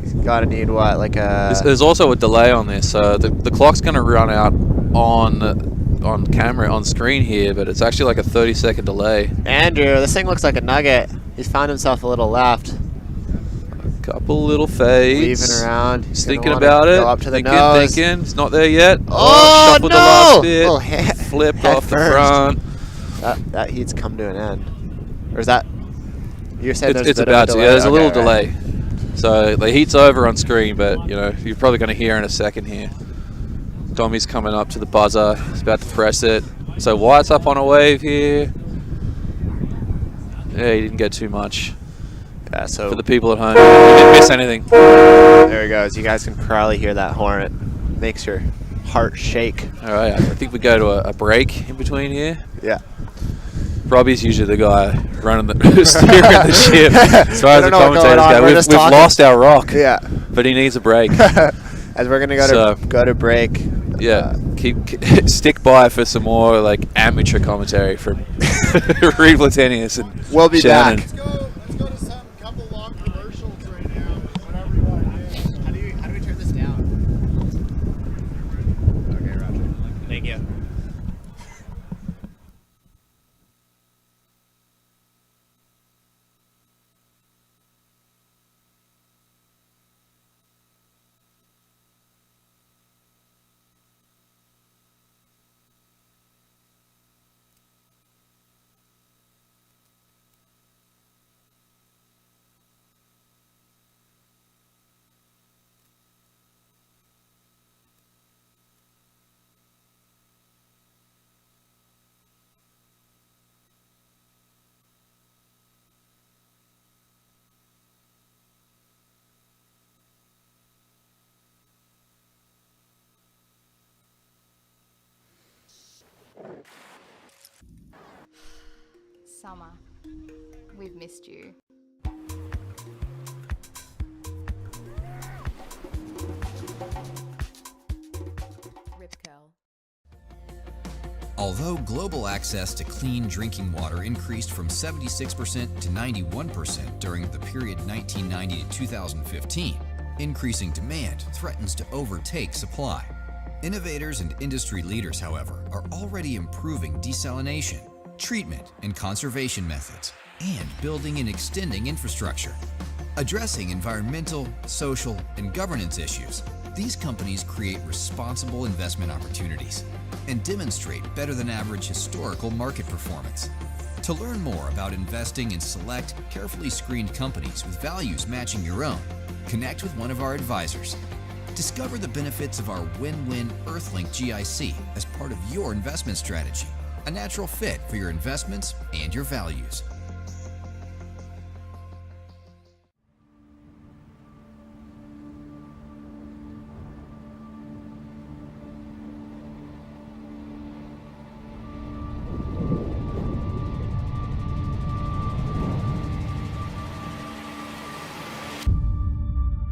Q: He's got to need what, like a...
I: There's also a delay on this. The clock's going to run out on camera, on screen here, but it's actually like a 30-second delay.
Q: Andrew, this thing looks like a nugget. He's found himself a little left.
I: Couple little fades.
Q: Weaving around.
I: He's thinking about it.
Q: Go up to the nose.
I: Thinking. It's not there yet.
Q: Oh,
I: shuffled
Q: no!
I: the last bit.
Q: Oh,
I: Flipped off the front.
Q: That heat's come to an end. Or is that... You're saying
I: it's about to. Yeah, there's a little delay. So the heat's over on screen, but you know you're probably going to hear in a second here. Tommy's coming up to the buzzer. He's about to press it. So White's up on a wave here. Yeah, he didn't get too much.
Q: Yeah, so
I: for the people at home, he didn't miss anything.
Q: There he goes. You guys can probably hear that horn. It makes your heart shake.
I: All right, I think we go to a break in between here.
Q: Yeah.
I: Robbie's usually the guy running steering the ship. As far as the commentators go, we've lost our rock.
Q: Yeah.
I: But he needs a break.
Q: As we're gonna go to break.
I: Yeah. Stick by for some more like amateur commentary from Reeve Latenius and
Q: we'll be
I: Shannon.
Q: back.
B: Let's go to some couple long commercials right now. Whatever you want to do.
Q: How do we turn this down? Okay, Roger. Thank you.
N: Summer, we've missed you. Rip curl.
J: Although global access to clean drinking water increased from 76% to 91% during the period 1990 to 2015, increasing demand threatens to overtake supply. Innovators and industry leaders, however, are already improving desalination, treatment, and conservation methods, and building and extending infrastructure. Addressing environmental, social, and governance issues, these companies create responsible investment opportunities and demonstrate better than average historical market performance. To learn more about investing in select, carefully screened companies with values matching your own, connect with one of our advisors. Discover the benefits of our win-win Earthlink GIC as part of your investment strategy, a natural fit for your investments and your values.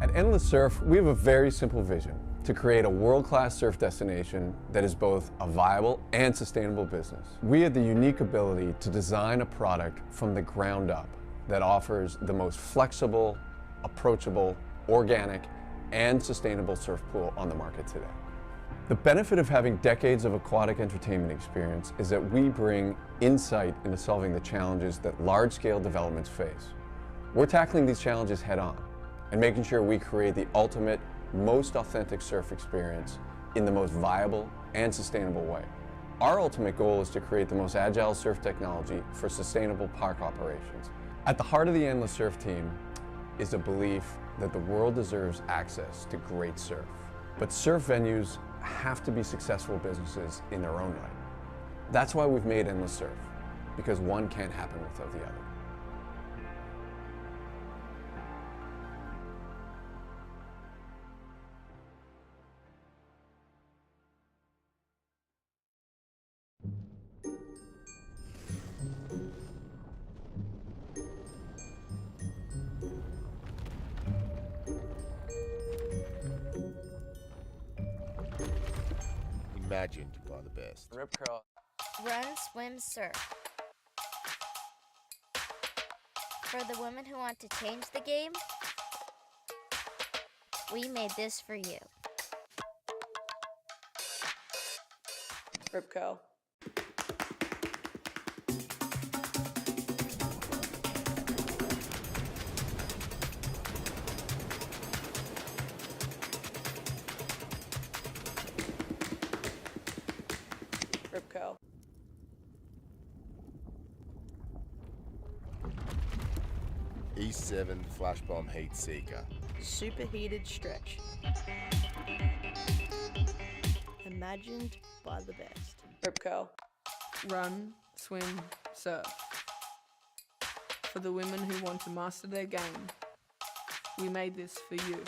P: At Endless Surf, we have a very simple vision: to create a world-class surf destination that is both a viable and sustainable business. We have the unique ability to design a product from the ground up that offers the most flexible, approachable, organic, and sustainable surf pool on the market today. The benefit of having decades of aquatic entertainment experience is that we bring insight into solving the challenges that large-scale developments face. We're tackling these challenges head-on and making sure we create the ultimate, most authentic surf experience in the most viable and sustainable way. Our ultimate goal is to create the most agile surf technology for sustainable park operations. At the heart of the Endless Surf team is a belief that the world deserves access to great surf. But surf venues have to be successful businesses in their own right. That's why we've made Endless Surf, because one can't happen without the other.
O: Imagined you are the best.
I: Rip curl.
F: Run, swim, surf. For the women who want to change the game, we made this for you.
H: Ripco. Ripco.
O: E7 Flash Bomb Heat Seeker.
R: Superheated stretch. Imagined by the best.
H: Ripco.
S: Run, swim, surf. For the women who want to master their game, we made this for you.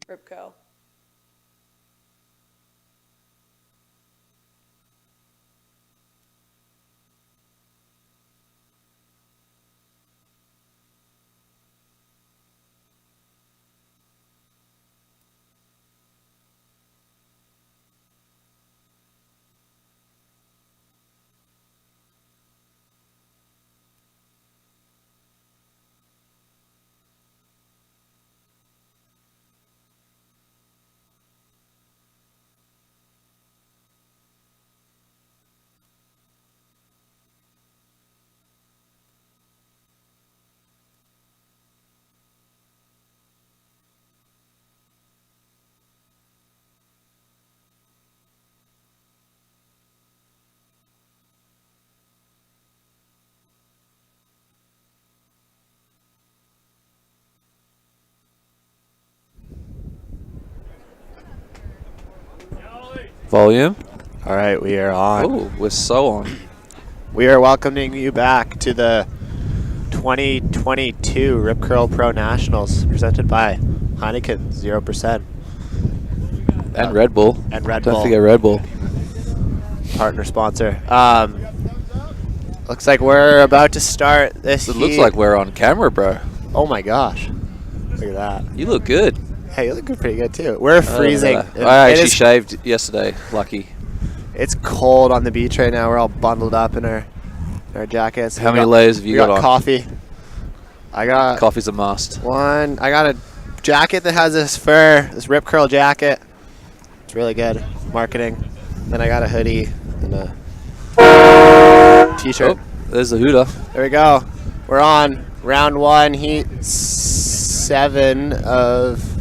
H: Ripco.
I: Volume.
Q: All right, we are on.
I: Oh, we're so on.
Q: We are welcoming you back to the 2022 Rip Curl Pro Nationals presented by Heineken 0%.
I: And Red Bull.
Q: And Red Bull.
I: Don't forget Red Bull.
Q: Partner sponsor. Looks like we're about to start this.
I: It looks like we're on camera, bro.
Q: Oh my gosh. Look at that.
I: You look good.
Q: Hey, you're looking pretty good too. We're freezing.
I: I actually shaved yesterday. Lucky.
Q: It's cold on the beach right now. We're all bundled up in our jackets.
I: How many layers have you got on?
Q: Coffee. I got
I: coffee's a must.
Q: One. I got a jacket that has this fur, this rip curl jacket. It's really good marketing. Then I got a hoodie and a t-shirt.
I: Oh, there's the hooter.
Q: There we go. We're on round 1, heat 7 of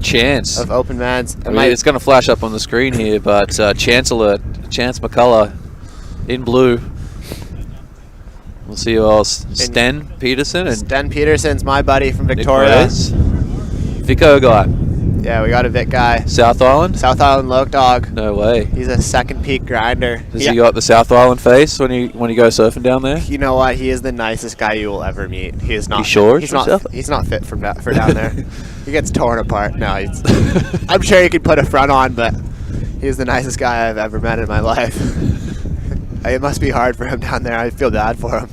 I: Chance
Q: of open men's.
I: I mean, it's going to flash up on the screen here, but Chance McCullough in blue. We'll see who else. Sten Peterson. And
Q: Sten Peterson's my buddy from Victoria.
I: Vico guy.
Q: Yeah, we got a Vic guy.
I: South Island?
Q: South Island Loke Dog.
I: No way.
Q: He's a second peak grinder.
I: Has he got the South Island face when you go surfing down there?
Q: You know what? He is the nicest guy you will ever meet. He is not.
I: You sure?
Q: He's not fit for down there. He gets torn apart. No, I'm sure he could put a front on, but he's the nicest guy I've ever met in my life. It must be hard for him down there. I feel bad for him.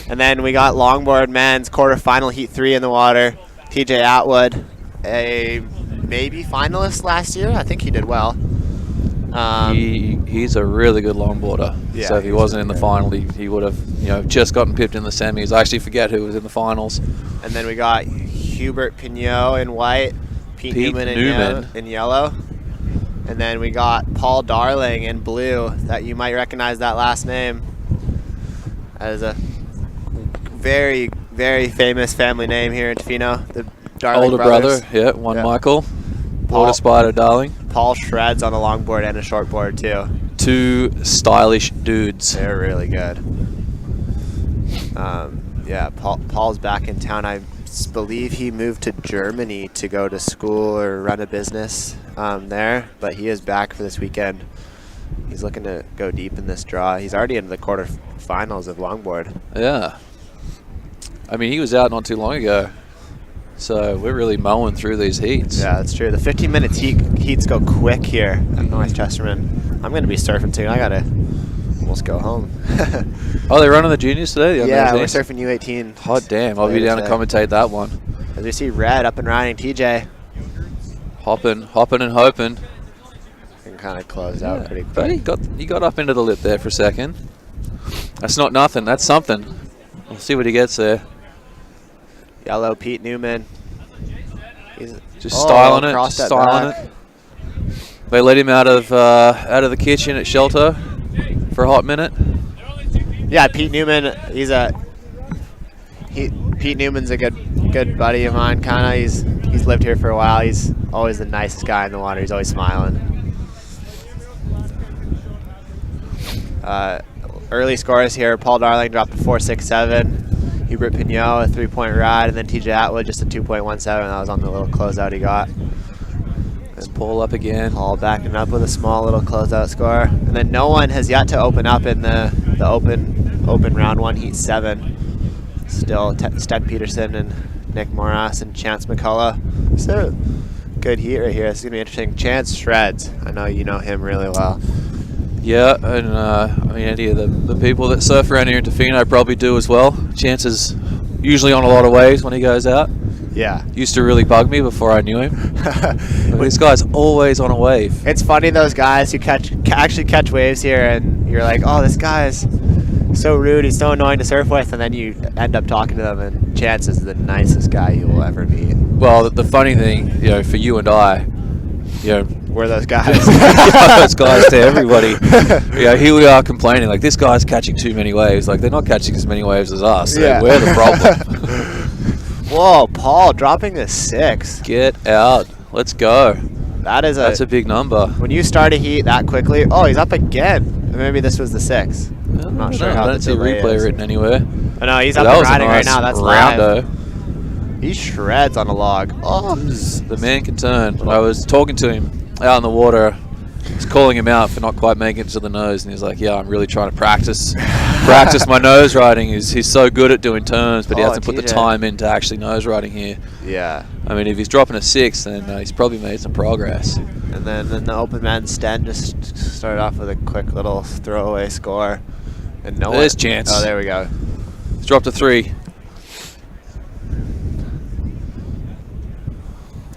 Q: And then we got Longboard men's quarterfinal heat 3 in the water. TJ Atwood, a maybe finalist last year. I think he did well.
I: He's a really good longboarder.
Q: Yeah,
I: so if he wasn't in the final, he would have just gotten pipped in the semis. I actually forget who was in the finals.
Q: And then we got Hubert Pignot in white, Pete Newman in yellow. And then we got Paul Darling in blue. That you might recognize that last name as a very, very famous family name here in Tofino. The Darling
I: older
Q: brothers.
I: brother, Michael. Water Spider Darling.
Q: Paul shreds on a longboard and a shortboard too.
I: 2 stylish dudes.
Q: They're really good. Yeah, Paul's back in town. I believe he moved to Germany to go to school or run a business there, but he is back for this weekend. He's looking to go deep in this draw. He's already into the quarterfinals of longboard.
I: Yeah. I mean, he was out not too long ago. So we're really mowing through these heats.
Q: Yeah, that's true. The 15-minute heats go quick here at North Chesterman. I'm going to be surfing too. I got to almost go home.
I: Oh, they're running the juniors today?
Q: Yeah, we're surfing U18.
I: Hot damn. I'll be down to commentate that one.
Q: As we see Red up and riding TJ.
I: Hopping and hoping.
Q: And kind of closed out pretty quick.
I: But he got up into the lip there for a second. That's not nothing. That's something. We'll see what he gets there.
Q: Yellow Pete Newman. He's
I: just styling it. They let him out of the kitchen at shelter for a hot minute.
Q: Yeah, Pete Newman. Pete Newman's a good buddy of mine. Kinda. He's lived here for a while. He's always the nicest guy in the water. He's always smiling. Early scores here. Paul Darling dropped a 4.67. Hubert Pignot, a 3-point ride, and then TJ Atwood just a 2.17. That was on the little closeout he got.
I: Let's pull up again.
Q: Paul backing up with a small little closeout score. And then no one has yet to open up in the open round 1, heat 7. Still Sten Peterson and Nick Moras and Chance McCullough. So good heat right here. This is going to be interesting. Chance shreds. I know you know him really well.
I: Yeah, and I mean, any of the people that surf around here in Tofino probably do as well. Chance is usually on a lot of waves when he goes out.
Q: Yeah.
I: Used to really bug me before I knew him. This guy's always on a wave.
Q: It's funny, those guys who actually catch waves here, and you're like, oh, this guy's so rude, he's so annoying to surf with, and then you end up talking to them, and Chance is the nicest guy you will ever meet.
I: Well, the funny thing, for you and I,
Q: we're those guys.
I: Those guys to everybody. Here we are complaining like this guy's catching too many waves. Like they're not catching as many waves as us.
Q: Yeah.
I: We're the problem.
Q: Whoa, Paul dropping the 6.
I: Get out. Let's go.
Q: That's
I: a big number.
Q: When you start a heat that quickly, oh, he's up again. Maybe this was the 6. I'm not sure how
I: I don't see replay written anywhere.
Q: Oh no, he's up and riding right now. That's
I: roundo.
Q: Live. He shreds on a log. Oh,
I: the man can turn. I was talking to him out in the water. I was calling him out for not quite making it to the nose, and he's like, "Yeah, I'm really trying to practice my nose riding." He's so good at doing turns, but he hasn't put the time into actually nose riding here.
Q: Yeah.
I: I mean, if he's dropping a 6, then he's probably made some progress.
Q: And then the open man Sten just started off with a quick little throwaway score, and
I: there's Chance.
Q: Oh, there we go.
I: He's dropped a 3.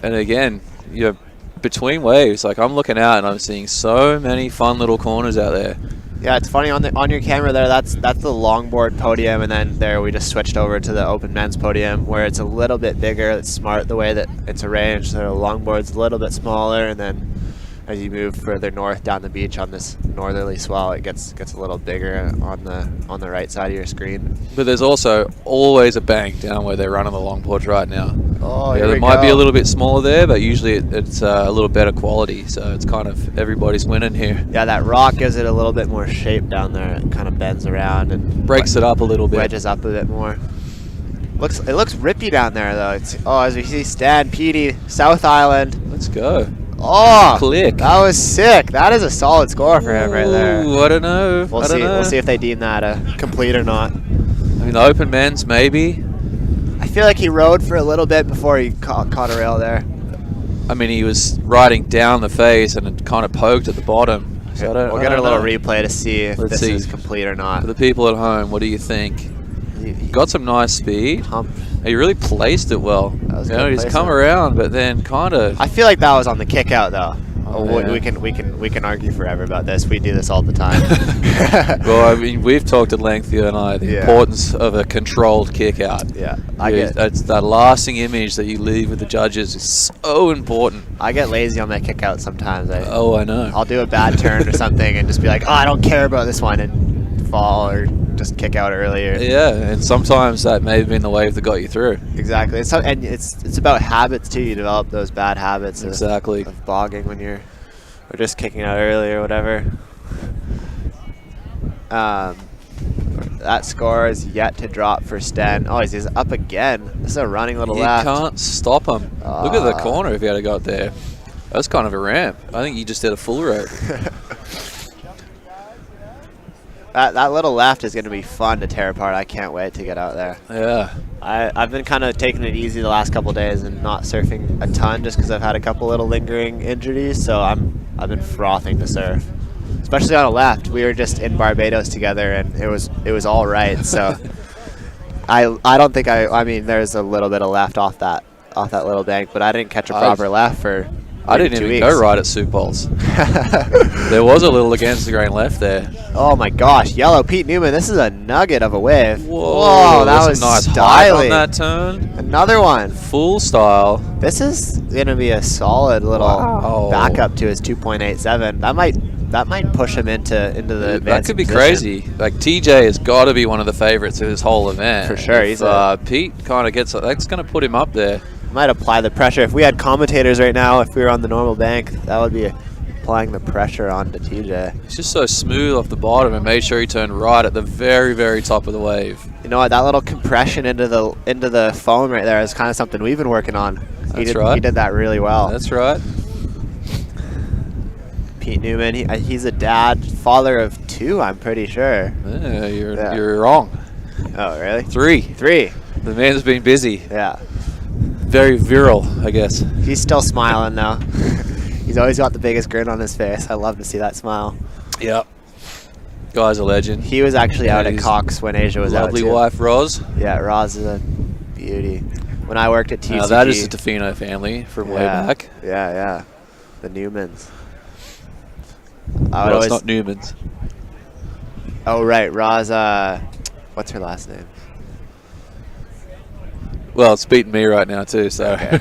I: And again, you're between waves. Like, I'm looking out and I'm seeing so many fun little corners out there.
Q: Yeah, it's funny on your camera there. That's the longboard podium, and then there we just switched over to the open men's podium where it's a little bit bigger. It's smart the way that it's arranged. So the longboard's a little bit smaller, and then as you move further north down the beach on this northerly swell, it gets a little bigger on the right side of your screen.
I: But there's also always a bank down where they're running the longboards right now.
Q: Oh,
I: yeah,
Q: here
I: it
Q: we
I: might be
Q: go.
I: a little bit smaller there, but usually it's a little better quality. So it's kind of everybody's winning here.
Q: Yeah, that rock gives it a little bit more shape down there. It kind of bends around and
I: breaks it up a little bit.
Q: Wedges up a bit more. It looks rippy down there though. As we see Stan Petey, South Island.
I: Let's go.
Q: Oh,
I: click.
Q: That was sick. That is a solid score for him right there.
I: Ooh, I don't know.
Q: We'll see. We'll see if they deem that a complete or not.
I: I mean, the open men's maybe.
Q: I feel like he rode for a little bit before he caught a rail there.
I: I mean, he was riding down the face and it kind of poked at the bottom. So
Q: We'll get a little replay to see if this is complete or not.
I: For the people at home, what do you think? Got some nice speed. He really placed it well. He's come around, but then kind of.
Q: I feel like that was on the kick out though.
I: Oh,
Q: we can argue forever about this. We do this all the time.
I: Well, I mean, we've talked at length, you and I, the importance of a controlled kick out.
Q: Yeah,
I: it's that lasting image that you leave with the judges is so important.
Q: I get lazy on my kick out sometimes.
I: I know.
Q: I'll do a bad turn or something and just be like, oh, I don't care about this one, and fall or just kick out earlier.
I: Yeah, and sometimes that may have been the wave that got you through.
Q: Exactly. It's about habits too. You develop those bad habits of bogging when you're or just kicking out early or whatever. That score is yet to drop for Sten. Oh, he's up again. This is a running little left.
I: You can't stop him. Look at the corner if he had got there. That's kind of a ramp. I think he just did a full rope.
Q: That little left is going to be fun to tear apart. I can't wait to get out there.
I: Yeah.
Q: I've been kind of taking it easy the last couple days and not surfing a ton just because I've had a couple little lingering injuries. So I've been frothing to surf, especially on a left. We were just in Barbados together and it was all right. So I don't think I mean there's a little bit of left off that little bank, but I didn't catch a proper left for.
I: I didn't even go right at Sioux Falls. There was a little against the grain left there.
Q: Oh my gosh, yellow Pete Newman, this is a nugget of a wave.
I: Whoa,
Q: that was
I: nice height
Q: stylish.
I: on that turn.
Q: Another one.
I: Full style.
Q: This is gonna be a solid little backup to his 2.87. That might push him into the advanced
I: That could be
Q: position.
I: crazy. Like TJ has got to be one of the favorites of this whole event.
Q: For sure.
I: If, Pete kind of gets that's going to put him up there.
Q: Might apply the pressure. If we had commentators right now, if we were on the normal bank, that would be applying the pressure onto TJ.
I: It's just so smooth off the bottom and made sure he turned right at the very, very top of the wave.
Q: You know what? That little compression into the foam right there is kind of something we've been working on. He did that really well.
I: That's right.
Q: Pete Newman, he's a dad, father of 2, I'm pretty sure.
I: Yeah, you're wrong.
Q: Oh, really?
I: 3. The man's been busy.
Q: Yeah.
I: Very virile, I guess.
Q: He's still smiling though. He's always got the biggest grin on his face. I love to see that smile.
I: Yep. Guy's a legend.
Q: He was actually out at Cox when Asia was out.
I: Lovely wife, Roz.
Q: Yeah, Roz is a beauty. When I worked at TCG.
I: Now that is the Tofino family from way back.
Q: Yeah. The Newmans.
I: Well, it's not Newmans.
Q: Oh, right. Roz, what's her last name?
I: Well, it's beating me right now too, so.
Q: Okay.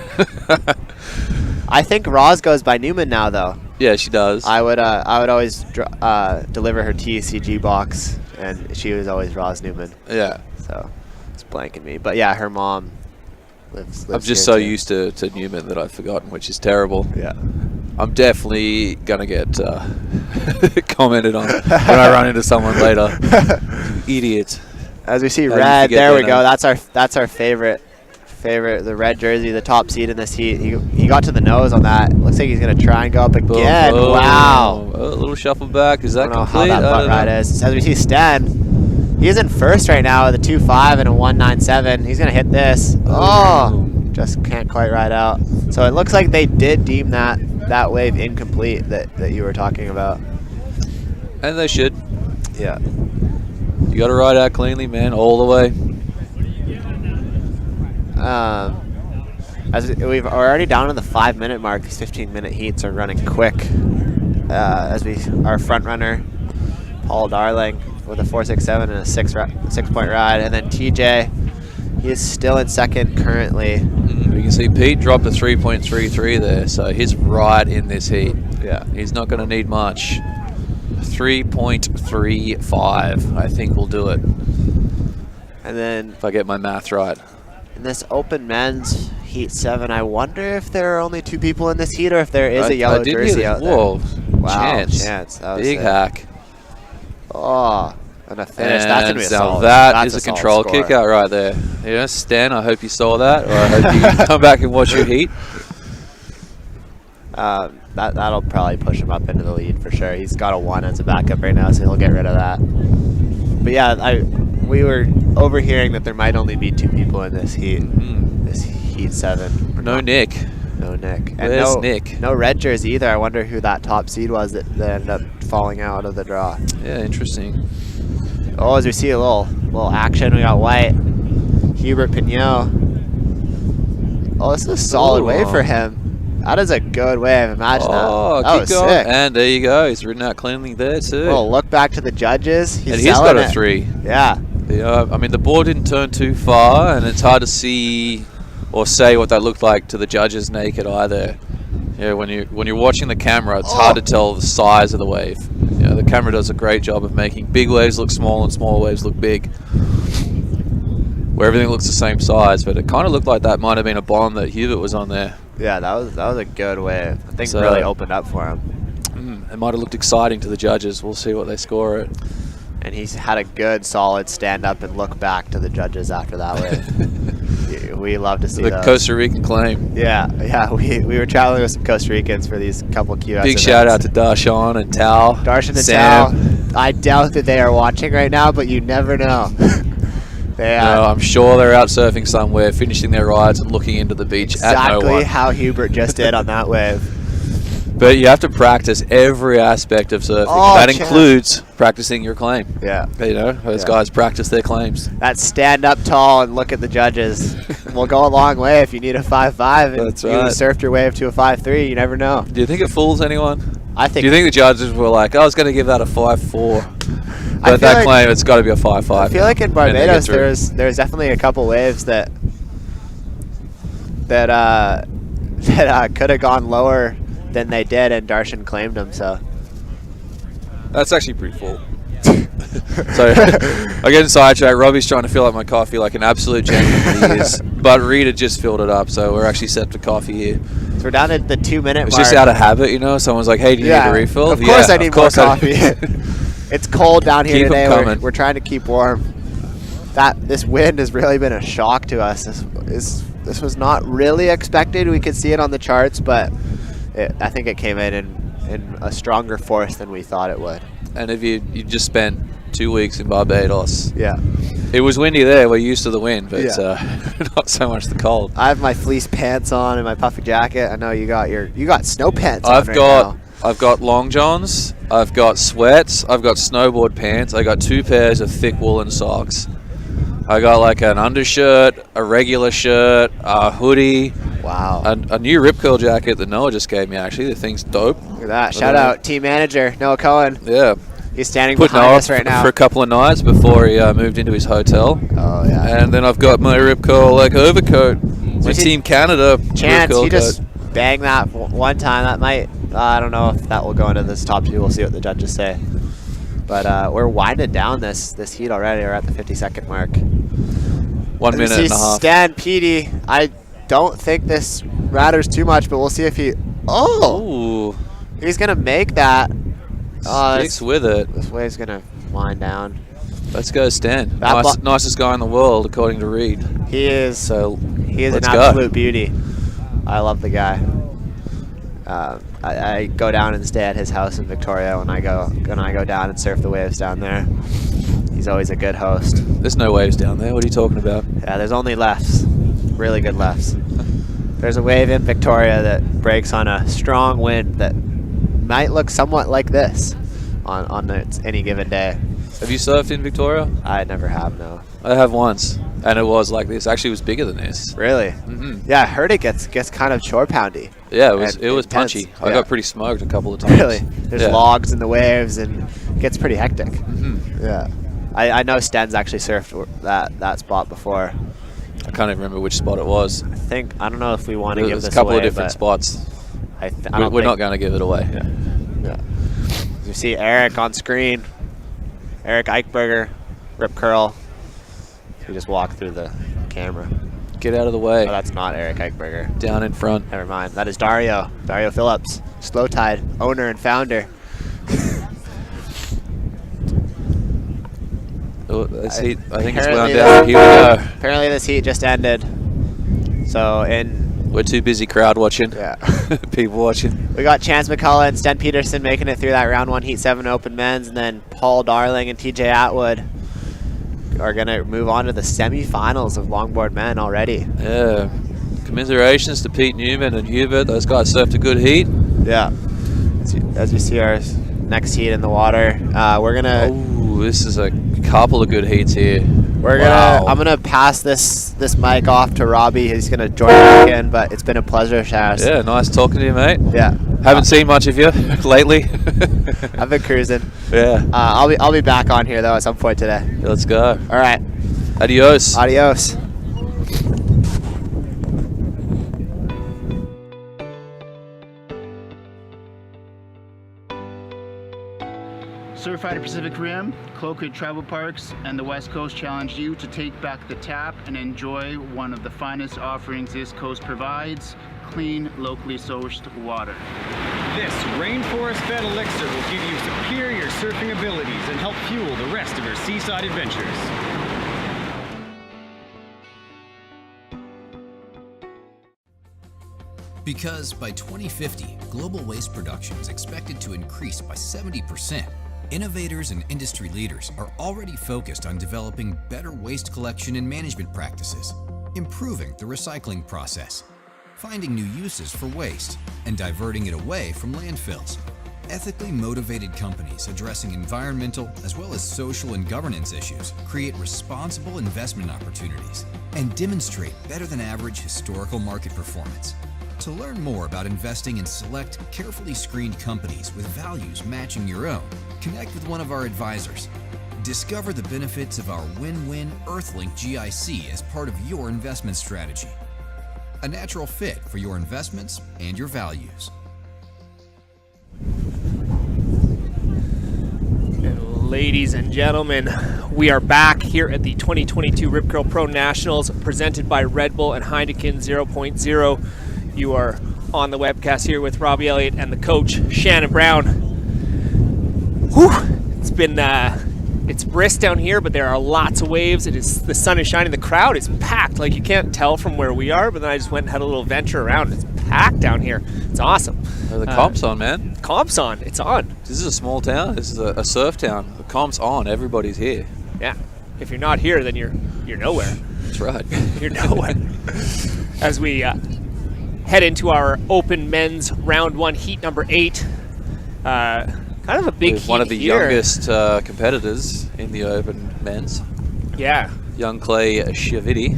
Q: I think Roz goes by Newman now, though.
I: Yeah, she does.
Q: I would always deliver her TCG box, and she was always Roz Newman.
I: Yeah.
Q: So it's blanking me, but yeah, her mom lives
I: I'm just so used to Newman that I've forgotten, which is terrible.
Q: Yeah.
I: I'm definitely gonna get commented on when I run into someone later. Idiot.
Q: As we see red, there we go. That's our favorite, the red jersey, the top seed in this heat. He got to the nose on that. Looks like he's gonna try and go up again.
I: Oh,
Q: wow.
I: A little shuffle back. Is that
Q: I don't
I: complete?
Q: know how that butt ride is. As we see Stan, he's in first right now with a 2.5 and a 1.97. He's gonna hit this. Oh, just can't quite ride out. So it looks like they did deem that wave incomplete that you were talking about.
I: And they should.
Q: Yeah.
I: You got to ride out cleanly, man, all the way.
Q: As we're already down to the 5-minute mark, these 15-minute heats are running quick. Our front runner, Paul Darling, with a 4.67 and a 6-point ride, and then TJ, he is still in second currently.
I: You can see Pete dropped a 3.33 there, so he's right in this heat.
Q: Yeah,
I: he's not going to need much. 3.35, I think will do it.
Q: And then,
I: if I get my math right.
Q: In this open men's heat 7, I wonder if there are only 2 people in this heat, or if there is a yellow jersey out there.
I: Whoa,
Q: wow,
I: chance.
Q: That was
I: big
Q: sick.
I: hack.
Q: Oh, and a finish.
I: And
Q: That's gonna be a solid.
I: That is a control kick out right there. Yeah, Stan, I hope you saw that, or I hope you come back and watch your heat.
Q: That'll probably push him up into the lead for sure. He's got a 1 as a backup right now, so he'll get rid of that. But yeah, we were overhearing that there might only be 2 people in this heat. This heat 7.
I: No Nick.
Q: No Nick. And
I: Where's Nick?
Q: No red jersey either. I wonder who that top seed was that ended up falling out of the draw.
I: Yeah, interesting.
Q: Oh, as we see a little action, we got White, Hubert Pignot. Oh, this is a solid wave for him. That is a good wave. Imagine that.
I: Oh,
Q: that was sick.
I: And there you go. He's ridden out cleanly there too.
Q: Well, look back to the judges.
I: And he's got a 3.
Q: Yeah.
I: I mean, the ball didn't turn too far, and it's hard to see or say what that looked like to the judges naked either. Yeah, when you're watching the camera, it's hard to tell the size of the wave. You know, the camera does a great job of making big waves look small and small waves look big, where everything looks the same size. But it kind of looked like that might have been a bomb that Hubert was on there.
Q: Yeah, that was a good wave. I think really opened up for him.
I: It might have looked exciting to the judges. We'll see what they score it.
Q: And he's had a good, solid stand up and look back to the judges after that wave. We love to see
I: the
Q: those.
I: Costa Rican claim.
Q: Yeah. We were traveling with some Costa Ricans for these couple QS
I: Big
Q: events.
I: shout out to Darshan and Tal.
Q: Darshan and
I: Sam.
Q: Tal. I doubt that they are watching right now, but you never know.
I: No, I'm sure they're out surfing somewhere, finishing their rides and looking into the beach at no one.
Q: Exactly how Hubert just did on that wave.
I: But you have to practice every aspect of surfing. That includes practicing your claim.
Q: Yeah.
I: You know, those guys practice their claims.
Q: That stand up tall and look at the judges will go a long way if you need a 5.5 and
I: That's
Q: you
I: right.
Q: surfed your wave to a 5.3. You never know.
I: Do you think it fools anyone?
Q: I think.
I: Do you think the judges were like, I was going to give that a 5.4, but that
Q: like,
I: claim it's got to be a 5.5.
Q: I feel like in Barbados there's definitely a couple waves that could have gone lower than they did, and Darshan claimed them. So
I: that's actually pretty full. So I get sidetracked. Robbie's trying to fill up my coffee like an absolute gentleman he is, but Rita just filled it up, so we're actually set for coffee here.
Q: So we're down at the 2-minute mark.
I: It's just out of habit, you know. Someone's like, "Hey, do you need a refill?"
Q: Of course, I need more coffee. It's cold down here today. We're trying to keep warm. This wind has really been a shock to us. This was not really expected. We could see it on the charts, but I think it came in a stronger force than we thought it would.
I: And if you just spent 2 weeks in Barbados,
Q: yeah,
I: it was windy there. We're used to the wind, but
Q: yeah.
I: Not so much the cold.
Q: I have my fleece pants on and my puffy jacket. I know you got snow pants on right now.
I: I've got long johns, I've got sweats, I've got snowboard pants, I got 2 pairs of thick woolen socks. I got like an undershirt, a regular shirt, a hoodie.
Q: Wow.
I: A new rip curl jacket that Noah just gave me, actually. The thing's dope.
Q: Look at that. Shout out team manager, Noah Cohen.
I: Yeah.
Q: He's standing
I: Put
Q: behind
I: Noah
Q: us right now.
I: For a couple of nights before he moved into his hotel.
Q: Oh, yeah.
I: And then I've got my rip curl overcoat. My Team Canada
Q: Chance,
I: rip curl
Q: he
I: coat.
Q: just banged that one time. That might, I don't know if that will go into this top 2. We'll see what the judges say. But we're winding down this heat already. We're at the 50-second mark.
I: 1 minute and a half.
Q: Stan Petey. I don't think this matters too much, but we'll see if he... Oh!
I: Ooh.
Q: He's going to make that.
I: Sticks with it.
Q: This wave's going to wind down.
I: Let's go, Stan. Nicest guy in the world, according to Reed.
Q: He is.
I: So
Q: he is an absolute beauty. I love the guy. I go down and stay at his house in Victoria when I go down and surf the waves down there. He's always a good host.
I: There's no waves down there. What are you talking about?
Q: Yeah, there's only lefts. Really good lefts. There's a wave in Victoria that breaks on a strong wind that might look somewhat like this on any given day.
I: Have you surfed in Victoria?
Q: I never have, no.
I: I have once, and it was like this. Actually, it was bigger than this.
Q: Really?
I: Mm-hmm.
Q: Yeah, I heard it gets kind of shore poundy.
I: Yeah, it was
Q: intense.
I: punchy.
Q: Yeah.
I: I got pretty smoked a couple of times.
Q: Really? There's logs in the waves, and it gets pretty hectic.
I: Mm-hmm.
Q: Yeah. I know Sten's actually surfed that spot before.
I: I can't even remember which spot it was.
Q: I don't know if we want to give this away.
I: There's a couple of different spots. We're not going to give it away.
Q: Yeah. You see Eric on screen. Eric Eichberger, Rip Curl. He just walked through the camera.
I: Get out of the way.
Q: Oh, that's not Eric Eichberger.
I: Down in front.
Q: Never mind. That is Dario Phillips, Slow Tide owner and founder.
I: Oh, this heat, I think it's wound down. Here we go.
Q: Apparently this heat just ended. So
I: we're too busy crowd watching.
Q: Yeah.
I: People watching.
Q: We got Chance McCullough and Sten Peterson making it through that round 1 Heat 7 Open Men's, and then Paul Darling and TJ Atwood are going to move on to the semifinals of Longboard Men already.
I: Yeah. Commiserations to Pete Newman and Hubert. Those guys surfed a good heat.
Q: Yeah. As you see our next heat in the water, we're going to...
I: Oh, this is a couple of good heats here.
Q: I'm gonna pass this mic off to Robbie. He's gonna join back in, but it's been a pleasure, Shaz.
I: Yeah, nice talking to you, mate.
Q: Yeah.
I: Haven't seen much of you lately.
Q: I've been cruising.
I: Yeah.
Q: I'll be back on here though at some point today.
I: Let's go.
Q: All right.
I: Adios.
Q: Adios.
K: Surfrider Pacific Rim, Cloquet Travel Parks, and the West Coast challenge you to take back the tap and enjoy one of the finest offerings this coast provides: clean, locally sourced water.
L: This rainforest-fed elixir will give you superior surfing abilities and help fuel the rest of your seaside adventures.
J: Because by 2050, global waste production is expected to increase by 70%. Innovators and industry leaders are already focused on developing better waste collection and management practices, improving the recycling process, finding new uses for waste, and diverting it away from landfills. Ethically motivated companies addressing environmental as well as social and governance issues create responsible investment opportunities and demonstrate better than average historical market performance. To learn more about investing in select, carefully screened companies with values matching your own, connect with one of our advisors. Discover the benefits of our win-win Earthlink GIC as part of your investment strategy. A natural fit for your investments and your values.
A: Ladies and gentlemen, we are back here at the 2022 Rip Curl Pro Nationals presented by Red Bull and Heineken 0.0. You are on the webcast here with Robbie Elliott and the coach, Shannon Brown. Whew, it's been, it's brisk down here, but there are lots of waves. The sun is shining. The crowd is packed. Like, you can't tell from where we are, but then I just went and had a little venture around. It's packed down here. It's awesome.
I: The comp's on, man.
A: Comp's on. It's on.
I: This is a small town. This is a surf town. The comp's on. Everybody's here.
A: Yeah. If you're not here, then you're nowhere.
I: That's right.
A: You're nowhere. As we head into our Open Men's Round 1 Heat number 8. Kind of a big
I: With
A: heat
I: one of the
A: here.
I: youngest competitors in the Open Men's.
A: Yeah.
I: Young Clay Shavidi.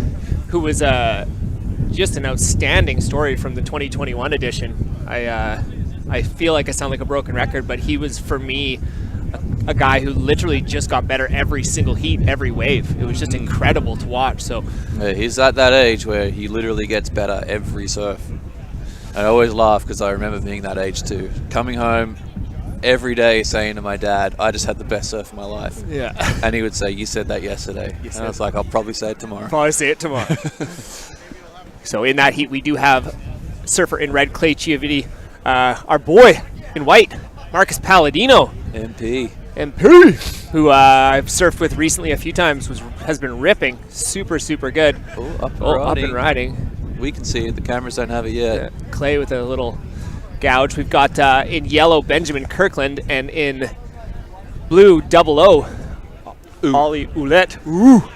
A: Who was just an outstanding story from the 2021 edition. I feel like I sound like a broken record, but he was, for me, a guy who literally just got better every single heat, every wave. It was just incredible to watch. So
I: Yeah, he's at that age where he literally gets better every surf. I always laugh because I remember being that age too. Coming home every day saying to my dad, I just had the best surf of my life.
A: Yeah.
I: And he would say, you said that yesterday. And I was like, I'll probably say it tomorrow.
A: Probably say it tomorrow. So in that heat, we do have surfer in red, Clay Chiaviti. Our boy in white, Marcus Palladino.
I: MP,
A: who I've surfed with recently a few times, has been ripping. Super, super good.
I: Up
A: and riding.
I: We can see it. The cameras don't have it yet.
A: Yeah. Clay with a little gouge. We've got in yellow Benjamin Kirkland, and in blue 00 Ollie Ouellette. Ooh.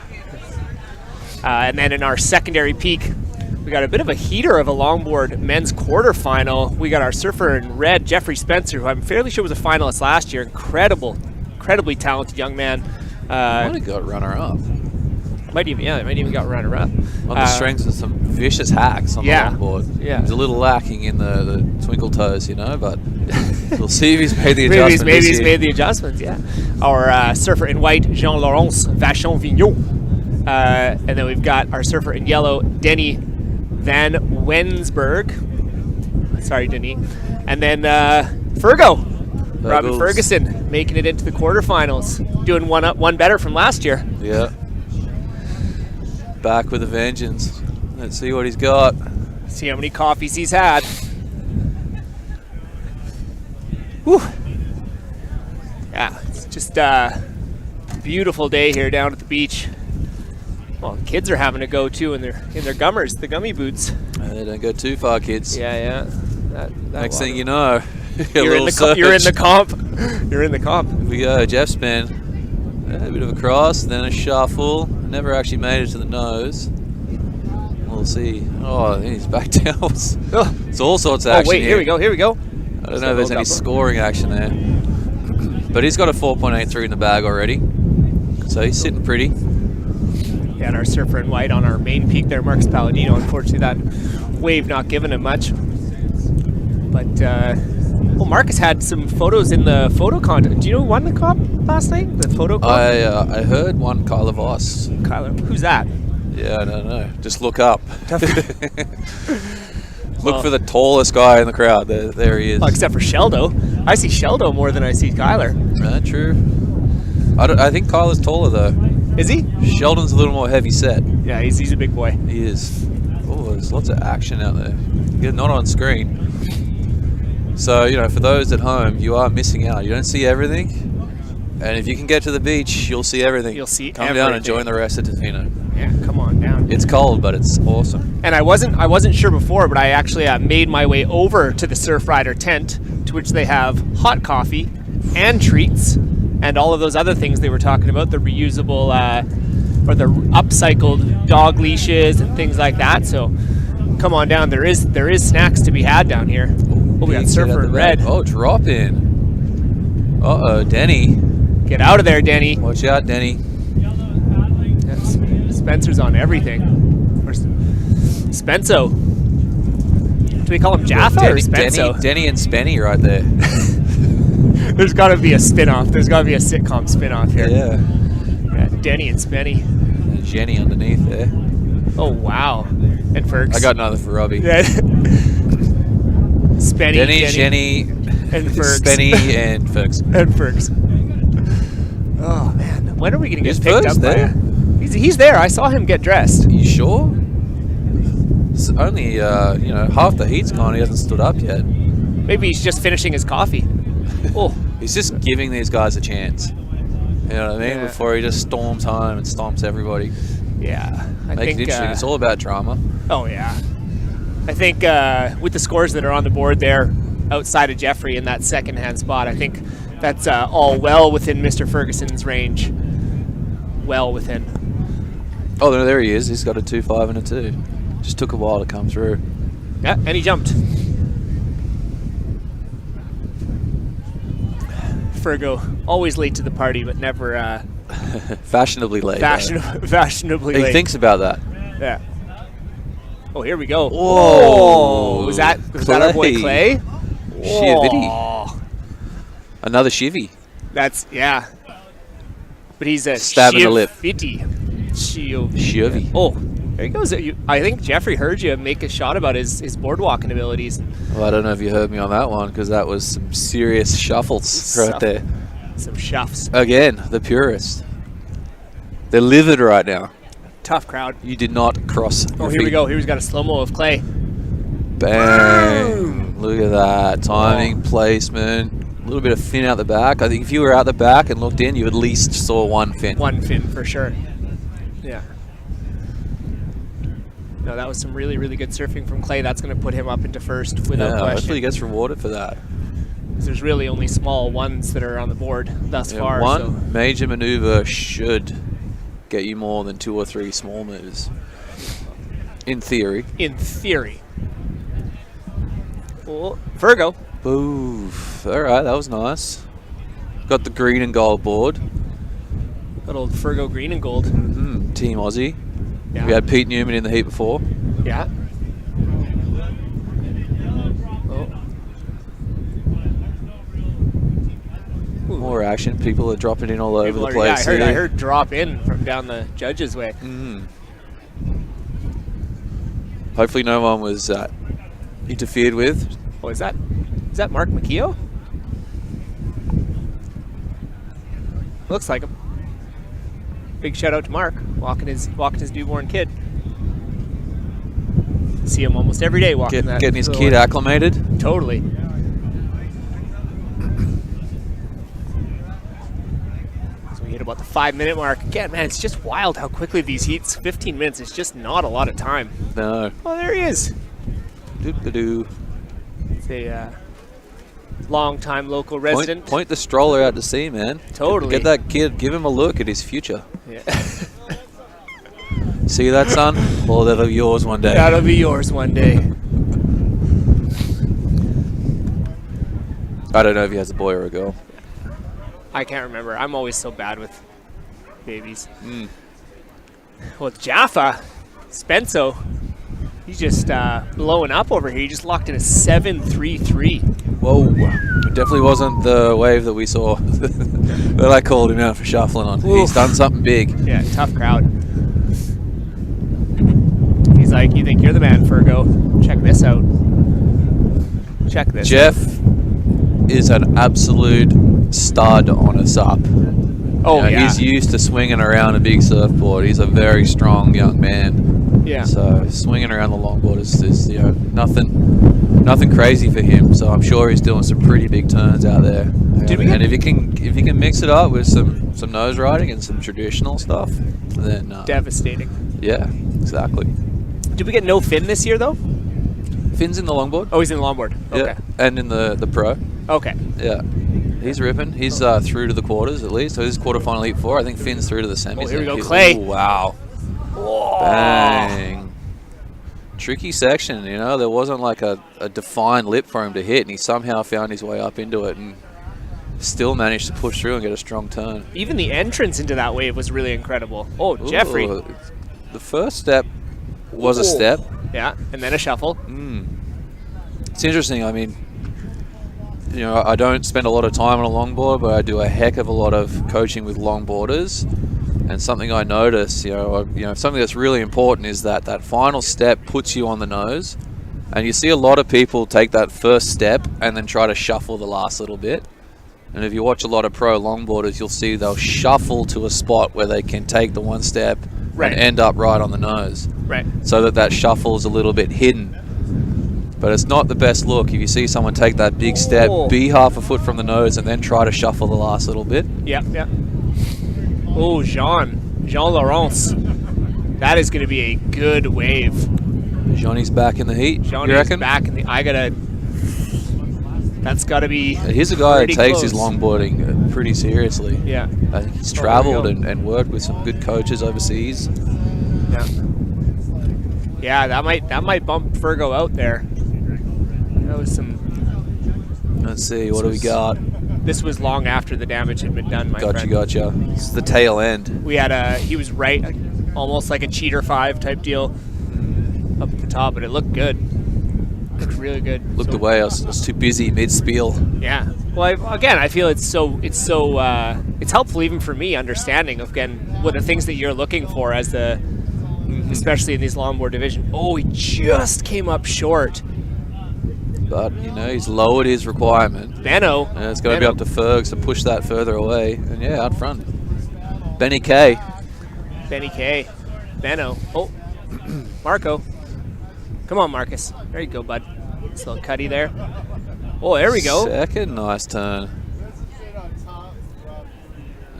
A: And then in our secondary peak, we got a bit of a heater of a longboard men's quarterfinal. We got our surfer in red, Jeffrey Spencer, who I'm fairly sure was a finalist last year. Incredible incredibly talented young man.
I: Might have got runner-up.
A: Might even got runner-up.
I: On the strength of some vicious hacks on the longboard.
A: Yeah.
I: He's a little lacking in the twinkle toes, you know, but we'll see if he's made the adjustments.
A: Maybe he's made the adjustments, yeah. Our surfer in white, Jean-Laurence Vachon-Vigneault. And then we've got our surfer in yellow, Denny Van Wensberg. Sorry, Denny. And then Robin Ferguson making it into the quarterfinals. Doing one better from last year.
I: Yeah. Back with a vengeance. Let's see what he's got.
A: See how many coffees he's had. Whew. Yeah, it's just a beautiful day here down at the beach. Well, the kids are having a go too in their gummers, the gummy boots.
I: They don't go too far, kids.
A: Yeah.
I: Next thing you know,
A: you're in the comp. You're in the comp.
I: Here we go, Jeff spin. A bit of a cross, then a shuffle. Never actually made it to the nose. We'll see. Oh, I think he's back down. It's all sorts of action.
A: Oh wait, here we go.
I: I don't know if there's any scoring action there. But he's got a 4.83 in the bag already. So he's sitting pretty.
A: Yeah, and our surfer in white on our main peak there, Marcus Palladino. Unfortunately, that wave not giving him much. But, Marcus had some photos in the photo contest. Do you know who won the comp last night? The photo comp?
I: I heard one Kyler Voss.
A: Kyler, who's that?
I: Yeah, I don't know. Just look up. Look for the tallest guy in the crowd. There he is.
A: Well, except for Sheldo. I see Sheldo more than I see Kyler.
I: True. I think Kyler's taller, though.
A: Is he?
I: Sheldon's a little more heavy set.
A: Yeah, he's a big boy.
I: He is. Oh, there's lots of action out there. Not on screen. So, you know, for those at home, you are missing out. You don't see everything. And if you can get to the beach, you'll see everything.
A: You'll see
I: Come down and join the rest of Tofino.
A: Yeah, come on down.
I: It's cold, but it's awesome.
A: And I wasn't sure before, but I actually made my way over to the Surf Rider tent, to which they have hot coffee and treats and all of those other things they were talking about, the reusable or the upcycled dog leashes and things like that. So come on down. There is snacks to be had down here. Oh, we got surfer in red.
I: Oh, drop in. Uh-oh, Denny.
A: Get out of there, Denny.
I: Watch out, Denny.
A: Yes, Spencer's on everything. Or Spenso. Do we call him Jaffa or Spenso?
I: Denny and Spenny right there.
A: There's got to be a spin-off. There's got to be a sitcom spin-off here.
I: Yeah.
A: Denny and Spenny.
I: And Jenny underneath there.
A: Oh, wow. And Fergs.
I: I got another for Robbie.
A: Yeah. Spenny,
I: Denny, Jenny,
A: and Fergs.
I: Spenny, and Fergs.
A: And Fergs. Oh, man. When are we going to get
I: Is
A: picked
I: Fergs
A: up
I: there?
A: He's there. I saw him get dressed.
I: You sure? It's only, half the heat's gone. He hasn't stood up yet.
A: Maybe he's just finishing his coffee. Oh.
I: He's just giving these guys a chance. You know what I mean?
A: Yeah.
I: Before he just storms home and stomps everybody.
A: Yeah.
I: Make it interesting. It's all about drama.
A: Oh, yeah. I think with the scores that are on the board there outside of Jeffrey in that second-hand spot, I think that's all well within Mr. Ferguson's range. Well within.
I: Oh, no, there he is. He's got a 2.5 and a 2. Just took a while to come through.
A: Yeah, and he jumped. Fergo, always late to the party, but never...
I: Fashionably late.
A: Fashionably late.
I: He thinks about that.
A: Yeah. Oh, here we go.
I: Whoa.
A: Was that our boy Clay?
I: Shivity. Another shivy.
A: Yeah. But he's a
I: stab in the lip.
A: Shivy. Oh, there he goes. I think Jeffrey heard you make a shot about his boardwalking abilities.
I: Well, I don't know if you heard me on that one, because that was some serious shuffles right there.
A: Some shuffs.
I: Again, the purists. They're livid right now.
A: Tough crowd.
I: You did not cross.
A: Oh, here we go. Here he's got a slow-mo of Clay.
I: Bang. Look at that. Timing, placement. A little bit of fin out the back. I think if you were out the back and looked in, you at least saw one fin.
A: One fin, for sure. Yeah. No, that was some really, really good surfing from Clay. That's going to put him up into first without question.
I: Hopefully he gets rewarded for that.
A: There's really only small ones that are on the board thus far.
I: One major maneuver should get you more than 2 or 3 small moves. In theory.
A: In theory. Well, Virgo.
I: Oof. All right, that was nice. Got the green and gold board.
A: Good old Fergo green and gold.
I: Team Aussie.
A: Yeah.
I: We had Pete Newman in the heat before.
A: Yeah.
I: More action. People are dropping in all over the place.
A: Yeah, I heard drop in from down the judges' way.
I: Hopefully no one was interfered with.
A: Oh, is that Mark McKeough? Looks like him. Big shout out to Mark, walking his newborn kid. See him almost every day walking that.
I: Getting his kid acclimated.
A: Totally. So we hit about the 5-minute mark. Again, man, it's just wild how quickly these heats. 15 minutes is just not a lot of time.
I: No.
A: Oh, there he is.
I: Doo-doo-doo.
A: It's a long-time local resident.
I: Point the stroller out to sea, man.
A: Totally.
I: Get that kid. Give him a look at his future.
A: Yeah.
I: See that, son? Well, that'll be yours one day.
A: That'll be yours one day.
I: I don't know if he has a boy or a girl.
A: I can't remember. I'm always so bad with babies. Well, Jaffa, Spenso, he's just blowing up over here. He just locked in a 7.33.
I: Whoa. It definitely wasn't the wave that we saw that I called him out for shuffling on. Oof. He's done something big.
A: Yeah, tough crowd. He's like, you think you're the man, Fergo? Check this out. Check this
I: Jeff is an absolute stud on a sup.
A: Oh, yeah.
I: He's used to swinging around a big surfboard. He's a very strong young man.
A: Yeah.
I: So swinging around the longboard is nothing crazy for him. So I'm sure he's doing some pretty big turns out there. And if he can mix it up with some nose riding and some traditional stuff, then
A: devastating.
I: Yeah, exactly.
A: Did we get no Finn this year though?
I: Finn's in the longboard.
A: Oh, he's in the longboard. Okay.
I: Yeah, and in the pro.
A: Okay.
I: Yeah. He's ripping. He's through to the quarters at least. So this is quarterfinal heat 4. I think Finn's through to the semis.
A: Oh, here we go, Clay.
I: Ooh, wow.
A: Whoa.
I: Bang. Tricky section, you know. There wasn't like a defined lip for him to hit, and he somehow found his way up into it and still managed to push through and get a strong turn.
A: Even the entrance into that wave was really incredible. Oh, Jeffrey.
I: Ooh, the first step was a step.
A: Yeah, and then a shuffle.
I: It's interesting. I mean, you know, I don't spend a lot of time on a longboard, but I do a heck of a lot of coaching with longboarders. And something I notice, you know, something that's really important is that final step puts you on the nose. And you see a lot of people take that first step and then try to shuffle the last little bit. And if you watch a lot of pro longboarders, you'll see they'll shuffle to a spot where they can take the one step and end up right on the nose.
A: Right.
I: So that shuffle is a little bit hidden. But it's not the best look. If you see someone take that big step, be half a foot from the nose, and then try to shuffle the last little bit.
A: Yeah, yeah. Oh, Jean Laurence. That is going to be a good wave.
I: Johnny's back in the heat.
A: Johnny's back in the. That's got to be.
I: He's a guy that takes his longboarding pretty seriously.
A: Yeah.
I: He's traveled and worked with some good coaches overseas.
A: Yeah. Yeah, that might bump Fergo out there. That was some.
I: Let's see, what do we got?
A: This was long after the damage had been done, my friend.
I: Gotcha. It's the tail end.
A: We had he was right, almost like a cheater 5 type deal up at the top, but it looked good. Looked really good.
I: Looked away. I was too busy mid-spiel.
A: Yeah. Well, I feel it's helpful even for me understanding of again what the things that you're looking for as the, especially in these longboard division. Oh, he just came up short.
I: But, you know, he's lowered his requirement.
A: Benno.
I: And it's got to be up to Fergs to push that further away. And, yeah, out front. Benny K.
A: Benno. Oh, Marco. Come on, Marcus. There you go, bud. This little cutty there. Oh, there we go.
I: Second nice turn.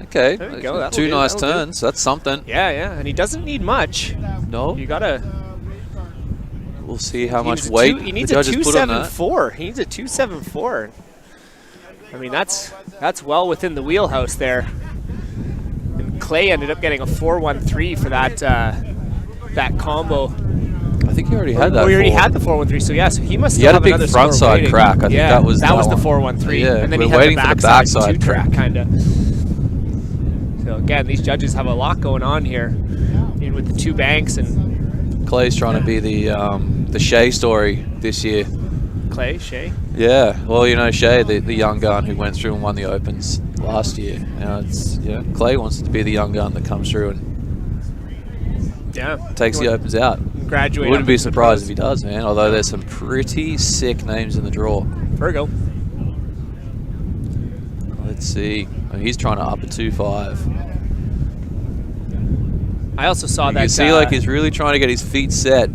I: Okay.
A: There we go.
I: Two nice turns. That's something.
A: Yeah. And he doesn't need much.
I: No.
A: You got to...
I: We'll see how much weight
A: he needs
I: the
A: a
I: judges put on that.
A: 274. He needs a 274. I mean, that's well within the wheelhouse there. And Clay ended up getting a 413 for that combo.
I: I think he already had that.
A: We already had the 413, so yeah, so he must
I: He
A: still
I: had a
A: have
I: big
A: another
I: front
A: score
I: side
A: waiting.
I: crack. I think
A: Yeah,
I: that was
A: the
I: one.
A: 413.
I: Yeah,
A: and then
I: we're
A: he had
I: waiting
A: the
I: for the
A: backside
I: backside
A: track, kind of. So again, these judges have a lot going on here, in with the two banks and
I: Clay's trying to be the Shea story this year.
A: Clay, Shea.
I: Yeah, well, you know, Shea, the young gun who went through and won the Opens last year. Clay wants to be the young gun that comes through and takes the Opens out.
A: Graduate.
I: Wouldn't be surprised if he does, man. Although there's some pretty sick names in the draw.
A: Virgo.
I: Let's see. I mean, he's trying to up a 2.5.
A: I also saw that.
I: You can see, like, he's really trying to get his feet set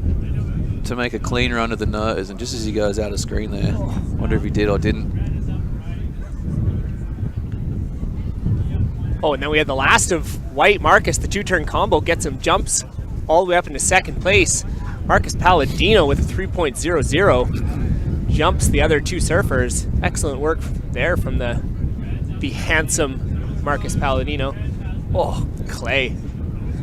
I: to make a clean run to the nose, and just as he goes out of screen there, wonder if he did or didn't.
A: Oh, and then we had the last of White. Marcus, the two-turn combo, gets him jumps all the way up into second place. Marcus Palladino with a 3.00 jumps the other two surfers. Excellent work there from the handsome Marcus Palladino. Oh, Clay.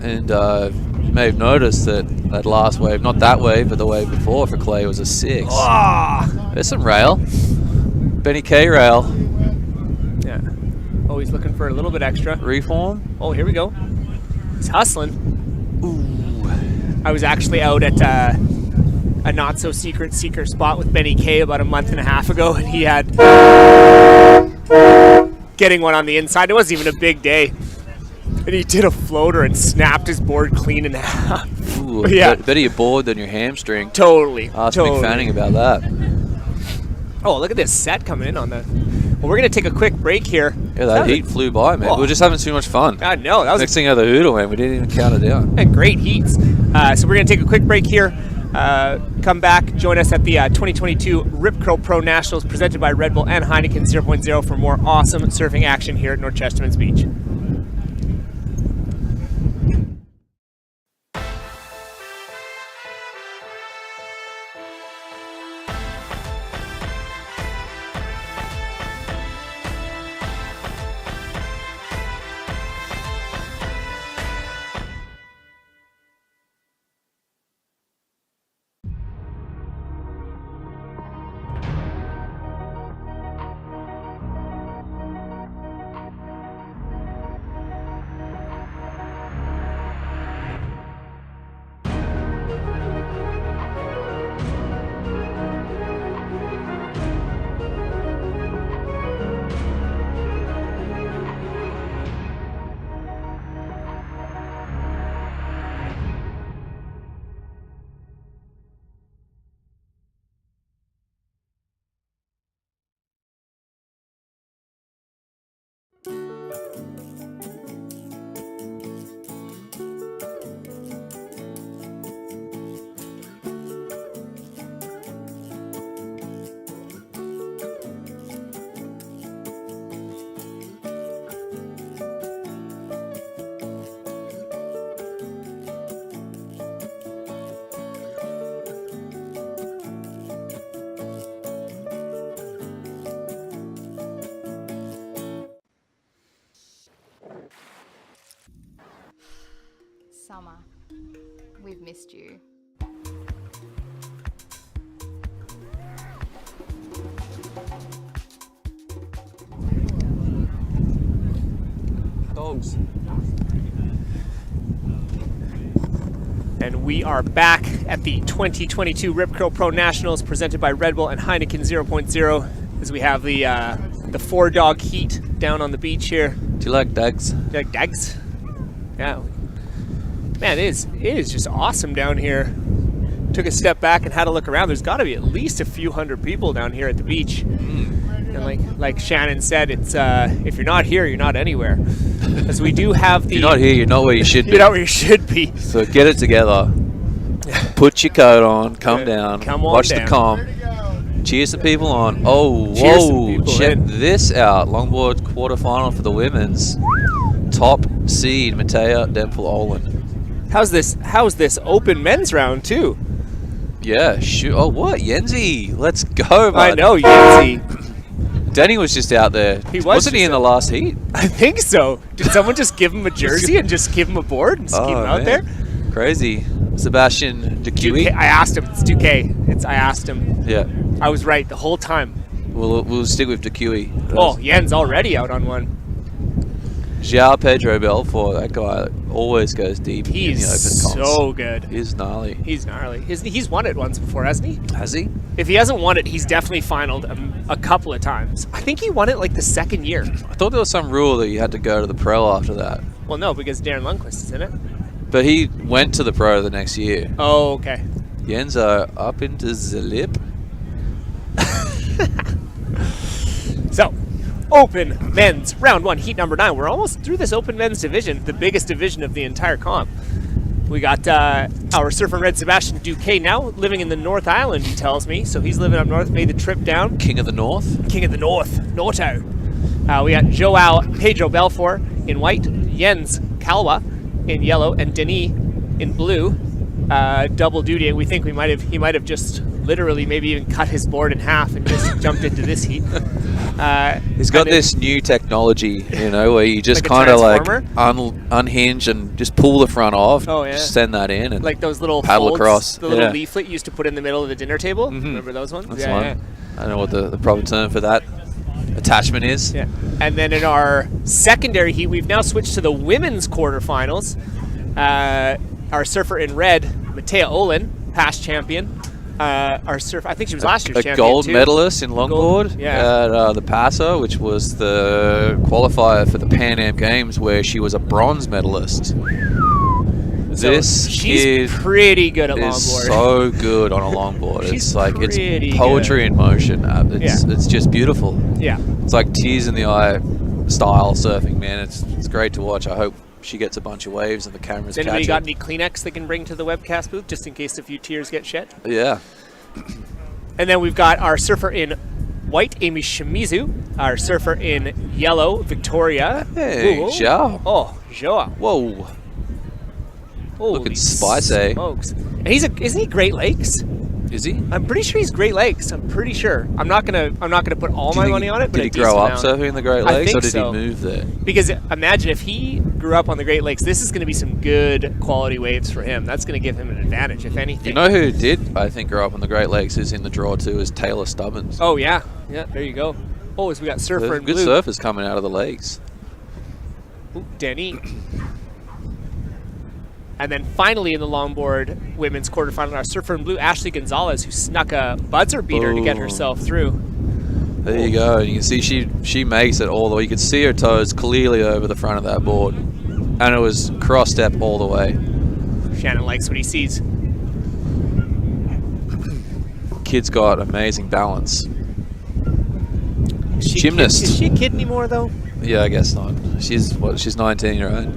I: And you may have noticed that last wave, not that wave, but the wave before for Clay was a 6.
A: Oh.
I: There's some rail. Benny K rail.
A: Yeah. Oh, he's looking for a little bit extra.
I: Reform.
A: Oh, here we go. He's hustling. Ooh. I was actually out at a not-so-secret seeker spot with Benny K about a month and a half ago, and he had getting one on the inside. It wasn't even a big day. And he did a floater and snapped his board clean in half.
I: Ooh,
A: yeah.
I: Better your board than your hamstring.
A: Totally.
I: Ask
A: totally.
I: Mick Fanning about that.
A: Oh, look at this set coming in on the... Well, we're going to take a quick break here.
I: Yeah, that heat flew by, man. We were just having too much fun.
A: I know. That was
I: next thing out of the hoodle, man. We didn't even count it down.
A: And great heats. So we're going to take a quick break here. Come back, join us at the 2022 Rip Curl Pro Nationals presented by Red Bull and Heineken 0.0 for more awesome surfing action here at North Chesterman's Beach.
N: Summer, we've missed you.
P: Dogs.
A: And we are back at the 2022 Rip Curl Pro Nationals presented by Red Bull and Heineken 0.0 as we have the 4-dog heat down on the beach here.
I: Do you like dags?
A: Do you like dags? Yeah. Man, it is just awesome down here. Took a step back and had a look around. There's got to be at least a few hundred people down here at the beach. And like Shannon said, it's if you're not here, you're not anywhere. As we do have the...
I: If you're not here, you're not where you should be.
A: You're not where you should be.
I: So get it together. Put your coat on. Come down.
A: Come on
I: watch
A: down.
I: the comp. Cheer some people on. Oh,
A: Cheer some
I: whoa.
A: people
I: Check
A: in.
I: this out. Longboard quarterfinal for the women's. Top seed, Matea Dempel-Olin.
A: How's this open men's round too?
I: Yeah, shoot. Oh, what? Yenzi. Let's go, man.
A: I know, Yenzi.
I: Danny was just out there. Wasn't he in the last heat?
A: I think so. Did someone just give him a jersey and just give him a board and keep him out there?
I: Crazy. Sebastian Duque.
A: I asked him. It's Duque. I asked him.
I: Yeah.
A: I was right the whole time.
I: We'll stick with Duque.
A: Oh, Yen's already out on one.
I: João Pedro Belfort, that guy always goes deep in the open comps.
A: He's so good.
I: He's gnarly.
A: He's gnarly. He's won it once before, hasn't he?
I: Has he?
A: If he hasn't won it, he's definitely finaled a couple of times. I think he won it like the second year.
I: I thought there was some rule that you had to go to the pro after that.
A: Well, no, because Darren Lundqvist is in it.
I: But he went to the pro the next year.
A: Oh, okay.
I: Yenzo up into the lip.
A: So, Open Men's Round 1, Heat number 9. We're almost through this Open Men's division, the biggest division of the entire comp. We got our surfer in red, Sebastian Duque, now living in the North Island, he tells me. So he's living up north, made the trip down.
I: King of the North?
A: King of the North, Norto. We got João Pedro Belfort in white, Jens Kalwa in yellow, and Denis in blue. Double duty. We think he might have just literally maybe even cut his board in half and just jumped into this heat.
I: He's got this new technology, you know, where you just kind of like unhinge and just pull the front off, just send that in, and
A: like those little
I: paddle
A: folds,
I: across.
A: the little leaflet you used to put in the middle of the dinner table. Remember those ones?
I: That's one. I don't know what the proper term for that attachment is.
A: Yeah. And then in our secondary heat, we've now switched to the women's quarterfinals. Our surfer in red, Matea Olin, past champion. Our surfer, I think she was last year's champion
I: gold
A: too.
I: medalist in longboard
A: Yeah.
I: at the Paso, which was the qualifier for the Pan Am Games, where she was a bronze medalist.
A: So
I: this
A: she's
I: kid
A: pretty good at
I: is
A: longboard.
I: so good on a longboard.
A: She's
I: it's like it's
A: pretty
I: poetry
A: good.
I: in motion. It's just beautiful.
A: Yeah.
I: It's like tears in the eye style surfing, man. It's great to watch. I hope she gets a bunch of waves and the cameras
A: Has
I: catch
A: anybody
I: it.
A: got any Kleenex they can bring to the webcast booth just in case a few tears get shed?
I: Yeah.
A: And then we've got our surfer in white, Amy Shimizu. Our surfer in yellow, Victoria.
I: Hey, Zhao.
A: Oh, Zhao.
I: Whoa.
A: Holy
I: Looking spicy.
A: smokes. And isn't he Great Lakes?
I: Is he?
A: I'm pretty sure he's Great Lakes. I'm pretty sure. I'm not gonna put all my money on it, but
I: Did
A: a
I: he grow
A: decent
I: up
A: amount.
I: surfing in the Great
A: I
I: Lakes,
A: think
I: or did
A: so.
I: he move there?
A: Because imagine if he grew up on the Great Lakes, this is going to be some good quality waves for him. That's going to give him an advantage, if anything.
I: You know who did, I think, grow up on the Great Lakes, is in the draw too, is Taylor Stubbins.
A: Oh, yeah. Yeah, there you go. Oh, so we got surfer
I: There's
A: in
I: good
A: blue.
I: surfers coming out of the lakes.
A: Ooh, Denny. And then finally in the longboard women's quarterfinal, our surfer in blue, Ashley Gonzalez, who snuck a buzzer beater to get herself through.
I: There you go. You can see she makes it all the way. You could see her toes clearly over the front of that board. And it was cross step all the way.
A: Shannon likes what he sees.
I: Kid's got amazing balance.
A: Is she
I: Gymnast.
A: Is she a kid anymore, though?
I: Yeah, I guess not. She's 19, right?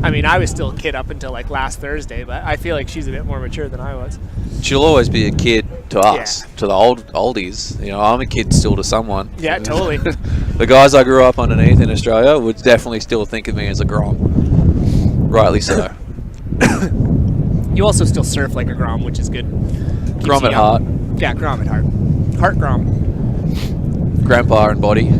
A: I mean, I was still a kid up until like last Thursday, but I feel like she's a bit more mature than I was.
I: She'll always be a kid to us, to the oldies. You know, I'm a kid still to someone.
A: Yeah, totally.
I: The guys I grew up underneath in Australia would definitely still think of me as a grom. Rightly so.
A: You also still surf like a grom, which is good. Keeps
I: Grom
A: you
I: at
A: young.
I: heart.
A: Yeah, grom at heart. Heart grom.
I: Grandpa and body.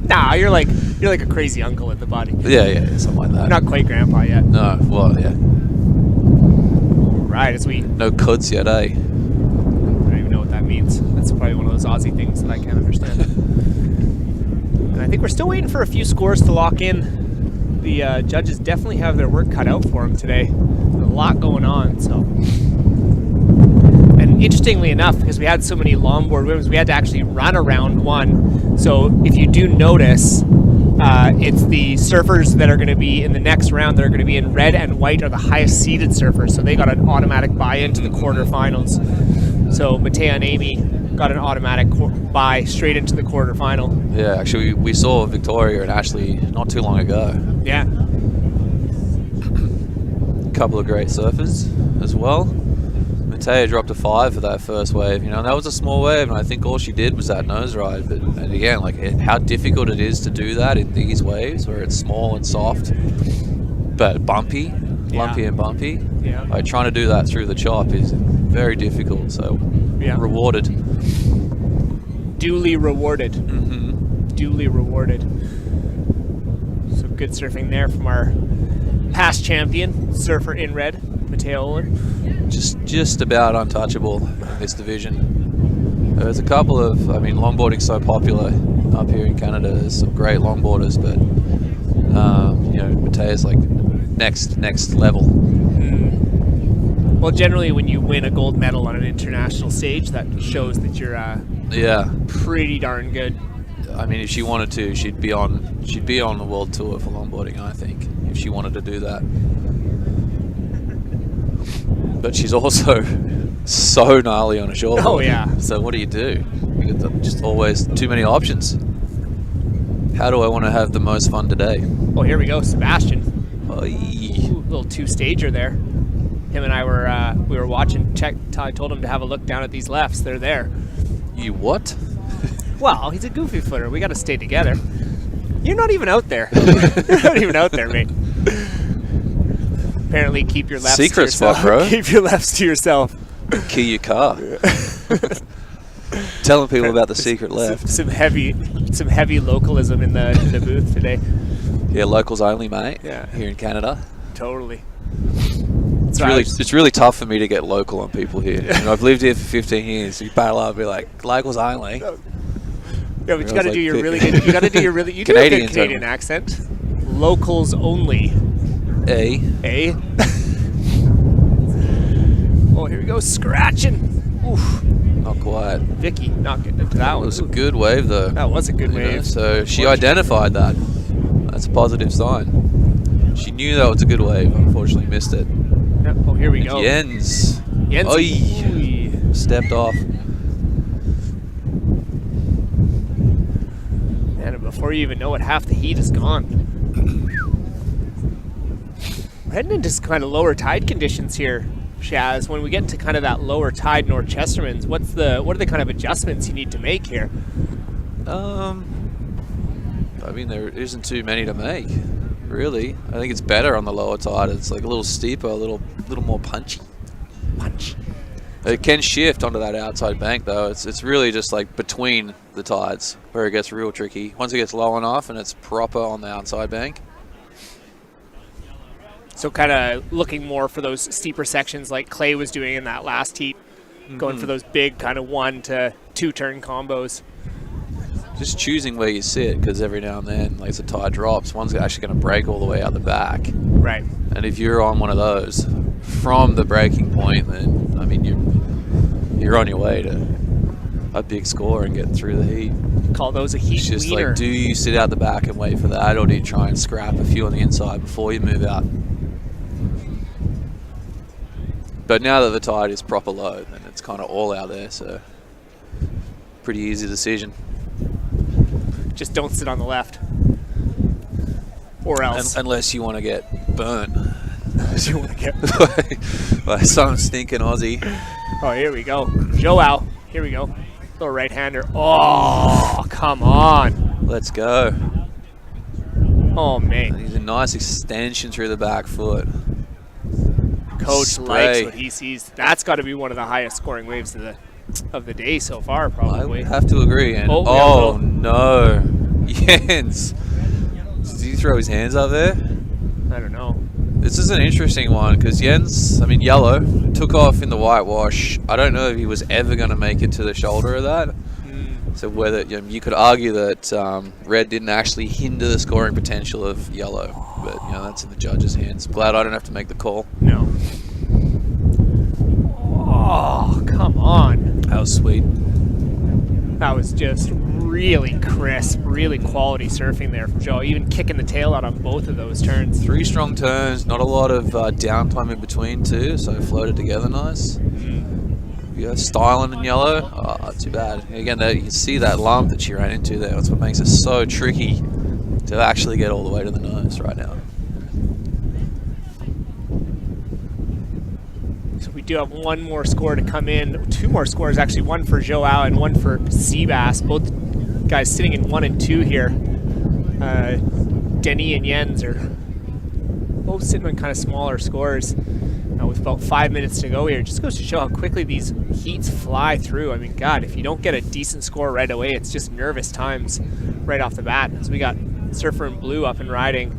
A: Nah, you're like a crazy uncle at the body.
I: Yeah, something like that.
A: Not quite grandpa yet.
I: No, well, yeah.
A: Right, as we...
I: No cuds yet, eh?
A: I don't even know what that means. That's probably one of those Aussie things that I can't understand. And I think we're still waiting for a few scores to lock in. The judges definitely have their work cut out for them today. There's a lot going on, so... And interestingly enough, because we had so many longboard women, we had to actually run around one. So if you do notice, it's the surfers that are going to be in the next round that are going to be in red and white are the highest seeded surfers. So they got an automatic buy-in to the quarterfinals. So Matea and Amy got an automatic buy straight into the quarterfinal.
I: Yeah, actually, we saw Victoria and Ashley not too long ago.
A: Yeah.
I: A couple of great surfers as well. Matea dropped a 5 for that first wave, you know, and that was a small wave, and I think all she did was that nose ride. But and again, like how difficult it is to do that in these waves where it's small and soft, but lumpy and bumpy.
A: Yeah.
I: Like trying to do that through the chop is very difficult. So rewarded.
A: Duly rewarded.
I: Mm-hmm.
A: Duly rewarded. So good surfing there from our past champion, surfer in red. Mateo Olin?
I: Just about untouchable in this division. There's a couple of, I mean, longboarding's so popular up here in Canada. There's some great longboarders, but you know, Mateo's like next level.
A: Well, generally, when you win a gold medal on an international stage, that shows that you're pretty darn good.
I: I mean, if she wanted to, she'd be on the world tour for longboarding, I think, if she wanted to do that. But she's also so gnarly on a shortboard.
A: Oh yeah.
I: So what do? You got just always too many options. How do I want to have the most fun today?
A: Oh, here we go, Sebastian. Ooh, little two-stager there. Him and I were watching. I told him to have a look down at these lefts. They're there.
I: You what?
A: Well, he's a goofy footer. We got to stay together. You're not even out there. You're not even out there, mate. Apparently, keep your lefts
I: secret
A: to yourself.
I: spot, bro.
A: Keep your lefts to yourself.
I: Key your car. Telling people about the secret left.
A: Some heavy localism in the booth today.
I: Yeah, locals only, mate.
A: Yeah.
I: Here in Canada.
A: Totally.
I: It's really tough for me to get local on people here. You know, I've lived here for 15 years. So you battle out and be like, locals only.
A: Yeah, but you got to do your really good. You got to do your really. You do a good Canadian accent. Locals only.
I: A.
A: Oh, here we go, scratching. Oof.
I: Not quite.
A: Vicky not getting into that one.
I: It was a good wave, though.
A: That was a good wave.
I: So she identified that. That's a positive sign. She knew that was a good wave. Unfortunately, missed it.
A: Yep. Oh, here we go.
I: Jens.
A: Oi.
I: Stepped off.
A: And before you even know it, half the heat is gone. We're heading into some kind of lower tide conditions here, Shaz. When we get to kind of that lower tide North Chestermans, what are the kind of adjustments you need to make here?
I: I mean, there isn't too many to make, really. I think it's better on the lower tide. It's like a little steeper, a little more punchy. It can shift onto that outside bank, though. It's really just like between the tides where it gets real tricky. Once it gets low enough and it's proper on the outside bank.
A: So kind of looking more for those steeper sections like Clay was doing in that last heat, going for those big kind of 1 to 2 turn combos.
I: Just choosing where you sit, because every now and then, like as the tide drops, one's actually going to break all the way out the back.
A: Right.
I: And if you're on one of those from the breaking point, then I mean you're on your way to a big score and get through the heat.
A: Call those a heat
I: It's just
A: wiener.
I: like, do you sit out the back and wait for that, or do you try and scrap a few on the inside before you move out? But now that the tide is proper low, then it's kind of all out there, so pretty easy decision.
A: Just don't sit on the left. Or else.
I: Unless you want to get burnt.
A: Unless you want to get
I: by some stinking Aussie.
A: Oh, here we go. Joao. Here we go. Little right-hander. Oh, come on.
I: Let's go.
A: Oh, man.
I: He's a nice extension through the back foot.
A: Coach likes what he sees. That's got to be one of the highest scoring waves of the day so far, probably.
I: I would have to agree. And no. Jens. Did he throw his hands up there?
A: I don't know.
I: This is an interesting one because Jens, I mean, yellow, took off in the whitewash. I don't know if he was ever going to make it to the shoulder of that. So whether you could argue that red didn't actually hinder the scoring potential of yellow, but that's in the judges' hands. Glad I don't have to make the call.
A: No. Oh, come on.
I: That was sweet.
A: That was just really crisp, really quality surfing there from Joe. Even kicking the tail out on both of those turns.
I: 3 strong turns, not a lot of downtime in between too, so floated together nice. Yeah, styling in yellow. Oh, too bad. Again, you can see that lump that she ran into there. That's what makes it so tricky to actually get all the way to the nose right now.
A: So we do have one more score to come in. 2 more scores, actually. One for Joao and one for Seabass. Both guys sitting in 1 and 2 here. Denny and Jens are both sitting on kind of smaller scores. With about 5 minutes to go here, it just goes to show how quickly these heats fly through. I mean, God, if you don't get a decent score right away, it's just nervous times right off the bat. So we got Surfer in Blue up and riding.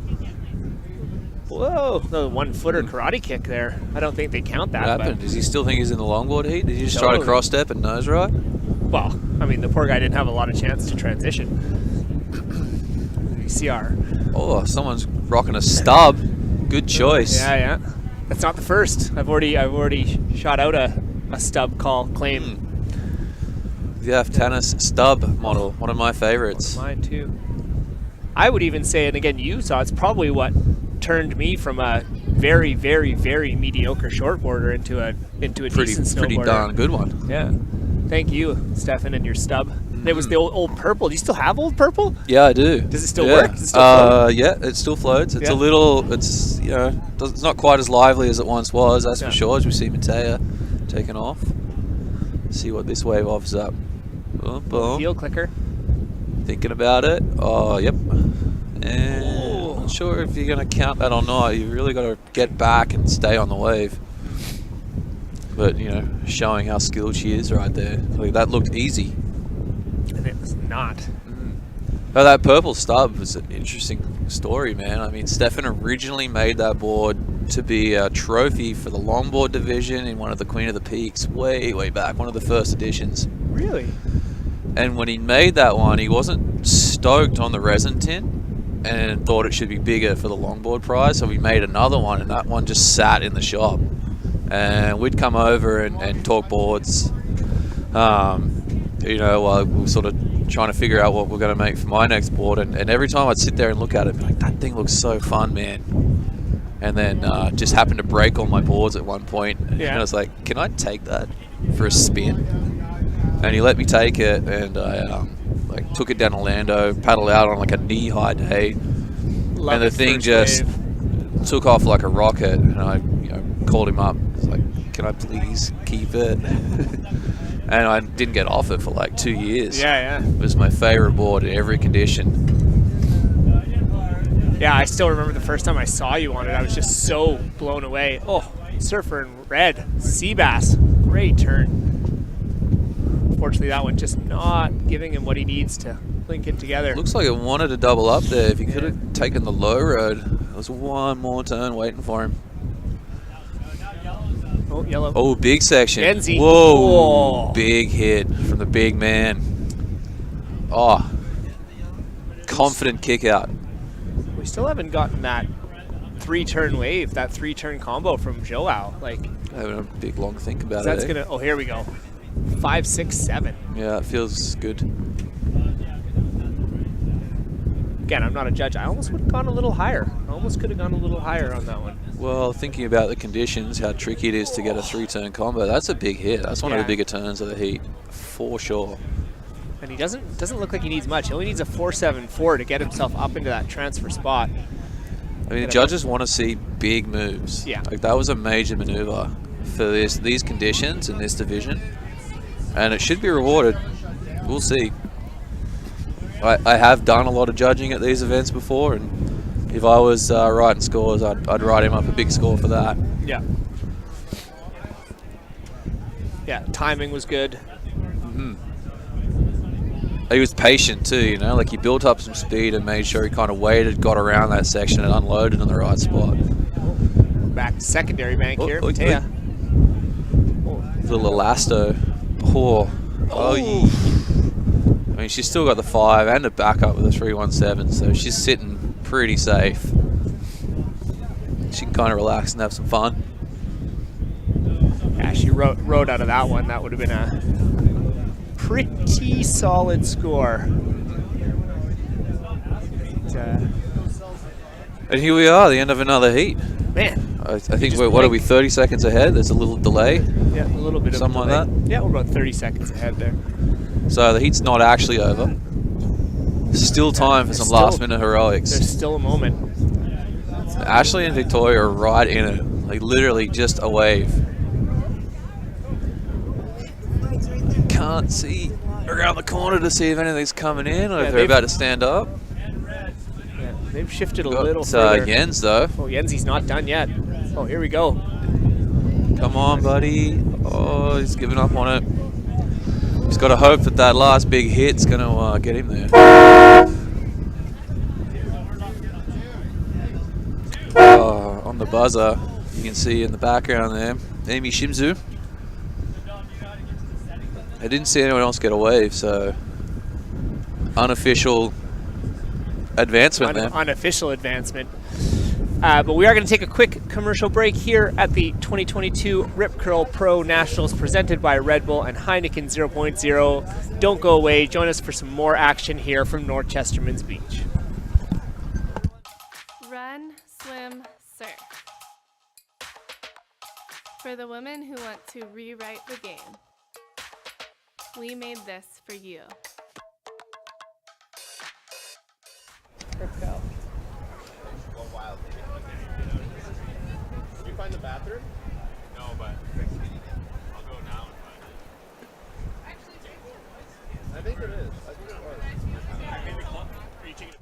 A: Whoa, the 1-footer karate kick there. I don't think they count that.
I: What happened? Does he still think he's in the longboard heat? Did he just try to cross step and nose right?
A: Well, I mean, the poor guy didn't have a lot of chance to transition. You see our...
I: Oh, someone's rocking a stub. Good choice.
A: Yeah. That's not the first. I've already shot out a stub call claim.
I: The tennis stub model, one of my favorites.
A: Mine too. I would even say, and again, you saw, it's probably what turned me from a very, very, very mediocre shortboarder into a decent snowboarder.
I: Pretty darn good one.
A: Yeah. Thank you, Stefan, and your stub. It was the old purple. Do you still have old purple?
I: Yeah, I do.
A: Does it still work? Does it still float?
I: Yeah, it still floats. It's a little, it's not quite as lively as it once was, that's for sure, as we see Matea taking off. See what this wave offers up. Boom, boom.
A: Heel clicker.
I: Thinking about it. Oh, yep. And not sure if you're going to count that or not. You really got to get back and stay on the wave. But, showing how skilled she is right there. Like, that looked easy.
A: And it was not.
I: Oh, that purple stub was an interesting story, man. I mean, Stefan originally made that board to be a trophy for the longboard division in one of the Queen of the Peaks way, way back, one of the first editions.
A: Really?
I: And when he made that one, he wasn't stoked on the resin tin and thought it should be bigger for the longboard prize, so we made another one, and that one just sat in the shop. And we'd come over and talk boards, while we were sort of trying to figure out what we're going to make for my next board. And every time I'd sit there and look at it, I'd be like, that thing looks so fun, man. And then just happened to break all my boards at one point. And I was like, can I take that for a spin? And he let me take it, and I took it down to Orlando, paddled out on like a knee-high day, and the thing just took off like a rocket. And I called him up. I was like, can I please keep it? And I didn't get off it for like 2 years.
A: Yeah.
I: It was my favorite board in every condition.
A: Yeah, I still remember the first time I saw you on it. I was just so blown away. Oh, surfer in red, sea bass, great turn. Unfortunately, that one just not giving him what he needs to link it together.
I: Looks like it wanted to double up there. If he could have taken the low road, there was one more turn waiting for him.
A: Oh, yellow.
I: Oh, big section.
A: Genzi.
I: Whoa, big hit from the big man. Oh, confident kick out.
A: We still haven't gotten that 3-turn wave, that 3-turn combo from Joao. Like,
I: having a big long think about
A: that's
I: it.
A: gonna. Oh, here we go. 5, 6, 7.
I: Yeah, it feels good.
A: Again, I'm not a judge. I almost would have gone a little higher. I almost could have gone a little higher on that one.
I: Well, thinking about the conditions, how tricky it is to get a 3-turn combo, that's a big hit. That's one of the bigger turns of the heat, for sure.
A: And he doesn't look like he needs much. He only needs a 4.74 to get himself up into that transfer spot.
I: I mean, the judges want to see big moves.
A: Yeah.
I: Like, that was a major maneuver for these conditions in this division. And it should be rewarded. We'll see. I have done a lot of judging at these events before, and if I was writing scores, I'd write him up a big score for that.
A: Yeah. Yeah, timing was good.
I: He was patient too, like he built up some speed and made sure he kind of waited, got around that section and unloaded in the right spot.
A: Back to secondary bank here.
I: Matea. Little elasto. I mean, she's still got the 5 and a backup with a 317, so she's sitting pretty safe. She can kind of relax and have some fun.
A: Yeah, she rode out of that one. That would have been a pretty solid score.
I: And here we are, the end of another heat.
A: Man.
I: I think what are we, 30 seconds ahead? There's a little delay.
A: Yeah, a little bit of
I: something like that.
A: Yeah, we're about 30 seconds ahead there.
I: So the heat's not actually over. Still time for some last-minute heroics.
A: There's still a moment.
I: Ashley and Victoria are right in it, like literally just a wave. Can't see around the corner to see if anything's coming in or if they're about to stand up.
A: Yeah, they've shifted a little further.
I: Jens though.
A: Oh, Jensi's not done yet. Oh, here we go.
I: Come on, buddy. Oh, he's giving up on it. He's got to hope that that last big hit's going to get him there. Oh, buzzer. You can see in the background there, Amy Shimzu. I didn't see anyone else get a wave, so unofficial advancement there.
A: Unofficial advancement. But we are going to take a quick commercial break here at the 2022 Rip Curl Pro Nationals presented by Red Bull and Heineken 0.0. Don't go away. Join us for some more action here from North Chesterman's Beach.
G: Run, swim, surf. For the women who want to rewrite the game. We made this for you.
H: Ripco.
B: Did you find the bathroom?
C: No, but I'll go now and find it.
B: I think it is. I think it was.
C: I made the club. Are you taking it?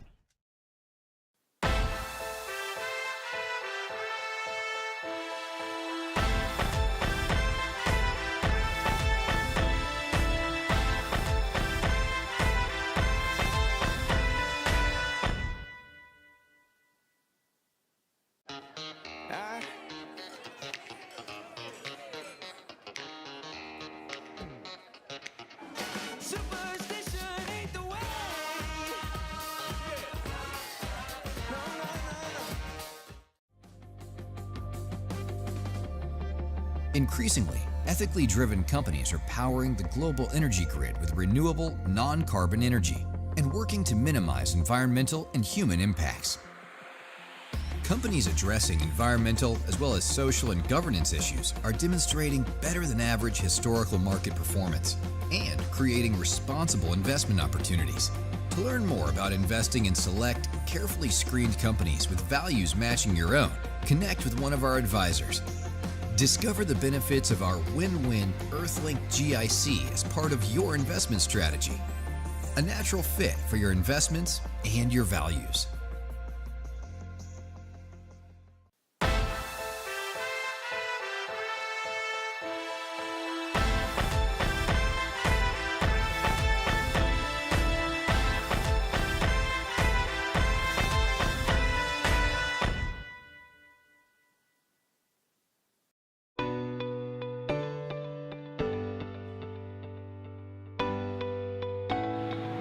J: Increasingly, ethically driven companies are powering the global energy grid with renewable, non-carbon energy and working to minimize environmental and human impacts. Companies addressing environmental as well as social and governance issues are demonstrating better than average historical market performance and creating responsible investment opportunities. To learn more about investing in select, carefully screened companies with values matching your own, connect with one of our advisors. Discover the benefits of our win-win Earthlink GIC as part of your investment strategy. A natural fit for your investments and your values.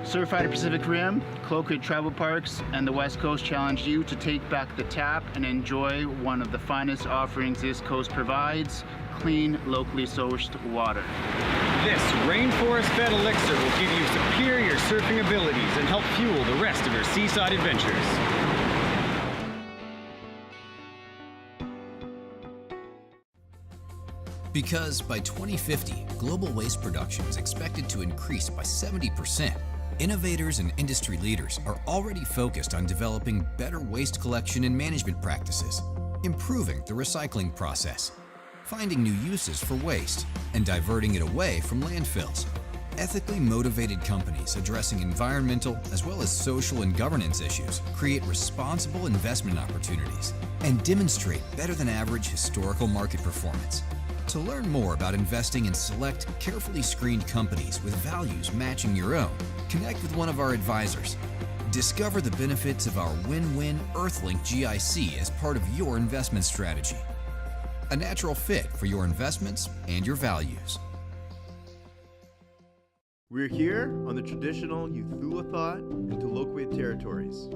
K: Surfrider Pacific Rim, Cloquet Travel Parks, and the West Coast challenge you to take back the tap and enjoy one of the finest offerings this coast provides, clean, locally sourced water.
L: This rainforest-fed elixir will give you superior surfing abilities and help fuel the rest of your seaside adventures.
J: Because by 2050, global waste production is expected to increase by 70%. Innovators and industry leaders are already focused on developing better waste collection and management practices, improving the recycling process, finding new uses for waste, and diverting it away from landfills. Ethically motivated companies addressing environmental as well as social and governance issues create responsible investment opportunities and demonstrate better than average historical market performance. To learn more about investing in select, carefully screened companies with values matching your own, connect with one of our advisors. Discover the benefits of our win-win Earthlink GIC as part of your investment strategy. A natural fit for your investments and your values.
M: We're here on the traditional Uthulathat and Tolokwit territories.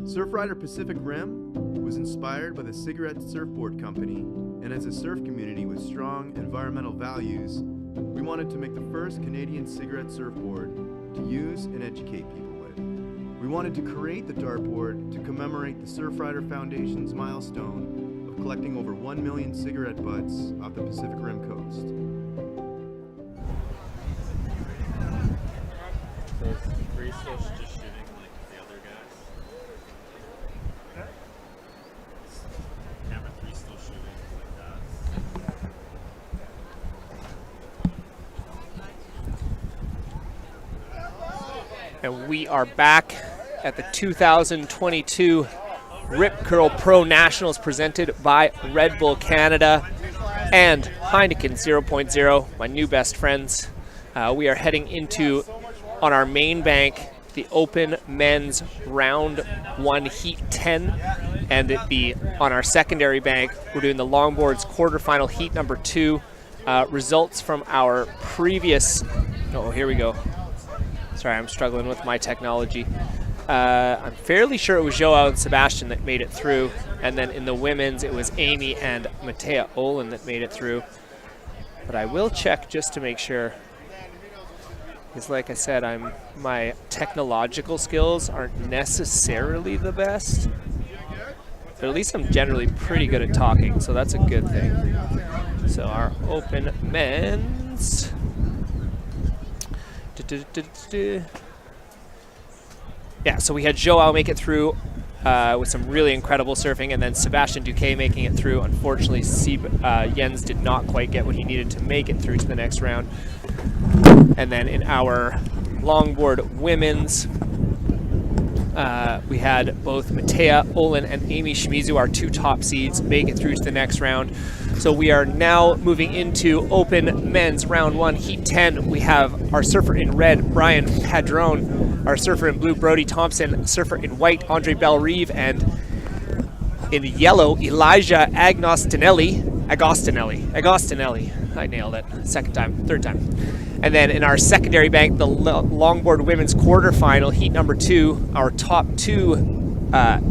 M: Surfrider Pacific Rim was inspired by the Cigarette Surfboard Company, and as a surf community with strong environmental values, we wanted to make the first Canadian cigarette surfboard to use and educate people with. We wanted to create the dartboard to commemorate the Surfrider Foundation's milestone of collecting over 1 million cigarette butts off the Pacific Rim coast.
C: Are you still just shooting like the other guys? Camera 3 still shooting like that.
A: And we are back at the 2022 Rip Curl Pro Nationals presented by Red Bull Canada and Heineken 0.0, my new best friends. We are heading into, on our main bank, the Open Men's Round 1 Heat 10. And on our secondary bank, we're doing the Longboards quarterfinal Heat number 2. Results from our previous, oh, here we go. Sorry, I'm struggling with my technology. I'm fairly sure it was Joao and Sebastian that made it through. And then in the women's, it was Amy and Matea Olin that made it through. But I will check just to make sure. Because like I said, my technological skills aren't necessarily the best. But at least I'm generally pretty good at talking, so that's a good thing. So our Open Men's. Yeah, so we had Joao make it through with some really incredible surfing, and then Sebastian Duque making it through. Unfortunately, Jens did not quite get what he needed to make it through to the next round. And then in our longboard women's, we had both Matea Olin and Amy Shimizu, our 2 top seeds, make it through to the next round. So we are now moving into Open Men's Round 1 Heat 10. We have our surfer in red, Brian Padron, our surfer in blue, Brody Thompson, surfer in white, Andre Belrive, and in yellow, Elijah Agostinelli. I nailed it. Third time. And then in our secondary bank, the longboard women's quarterfinal, Heat number 2, our top 2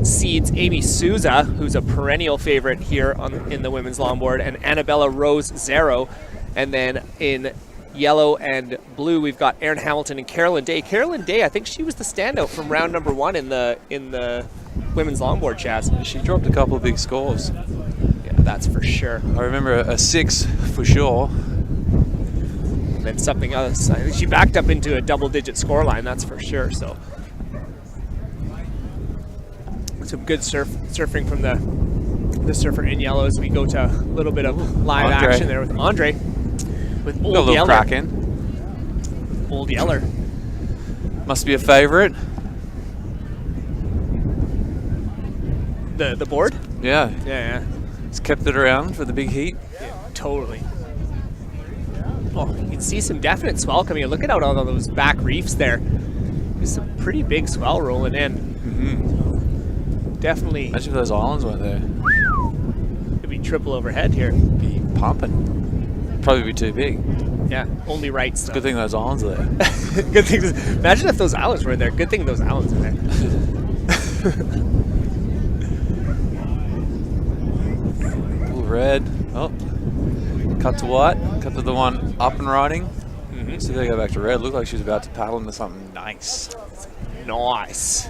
A: seeds, Amy Souza, who's a perennial favorite here in the women's longboard, and Annabella Rose Zero. And then in yellow and blue, we've got Erin Hamilton and Carolyn Day. Carolyn Day, I think she was the standout from round number 1 in the women's longboard, Chaz.
I: She dropped a couple of big scores.
A: Yeah, that's for sure.
I: I remember a 6 for sure.
A: And then something else. I think she backed up into a double-digit scoreline, that's for sure. So some good surfing from the surfer in yellow as we go to a little bit of live action there with Andre. With Old Yeller.
I: Cracking.
A: Old Yeller.
I: Must be a favorite.
A: The board?
I: Yeah.
A: Yeah.
I: It's kept it around for the big heat.
A: Yeah, totally. Oh, you can see some definite swell coming in. Look at all those back reefs there. There's some pretty big swell rolling in.
I: Mm-hmm.
A: Definitely.
I: Imagine if those islands weren't there.
A: It'd be triple overhead here.
I: Be pumping. Probably be too big.
A: Yeah, only right stuff.
I: Good thing those islands are there.
A: Good thing. Imagine if those islands were there. Good thing those islands are there.
I: Ooh, red. Oh. Cut to white. Cut to the one up and riding.
A: Mm-hmm.
I: So they go back to red. Looked like she was about to paddle into something nice.
A: Nice.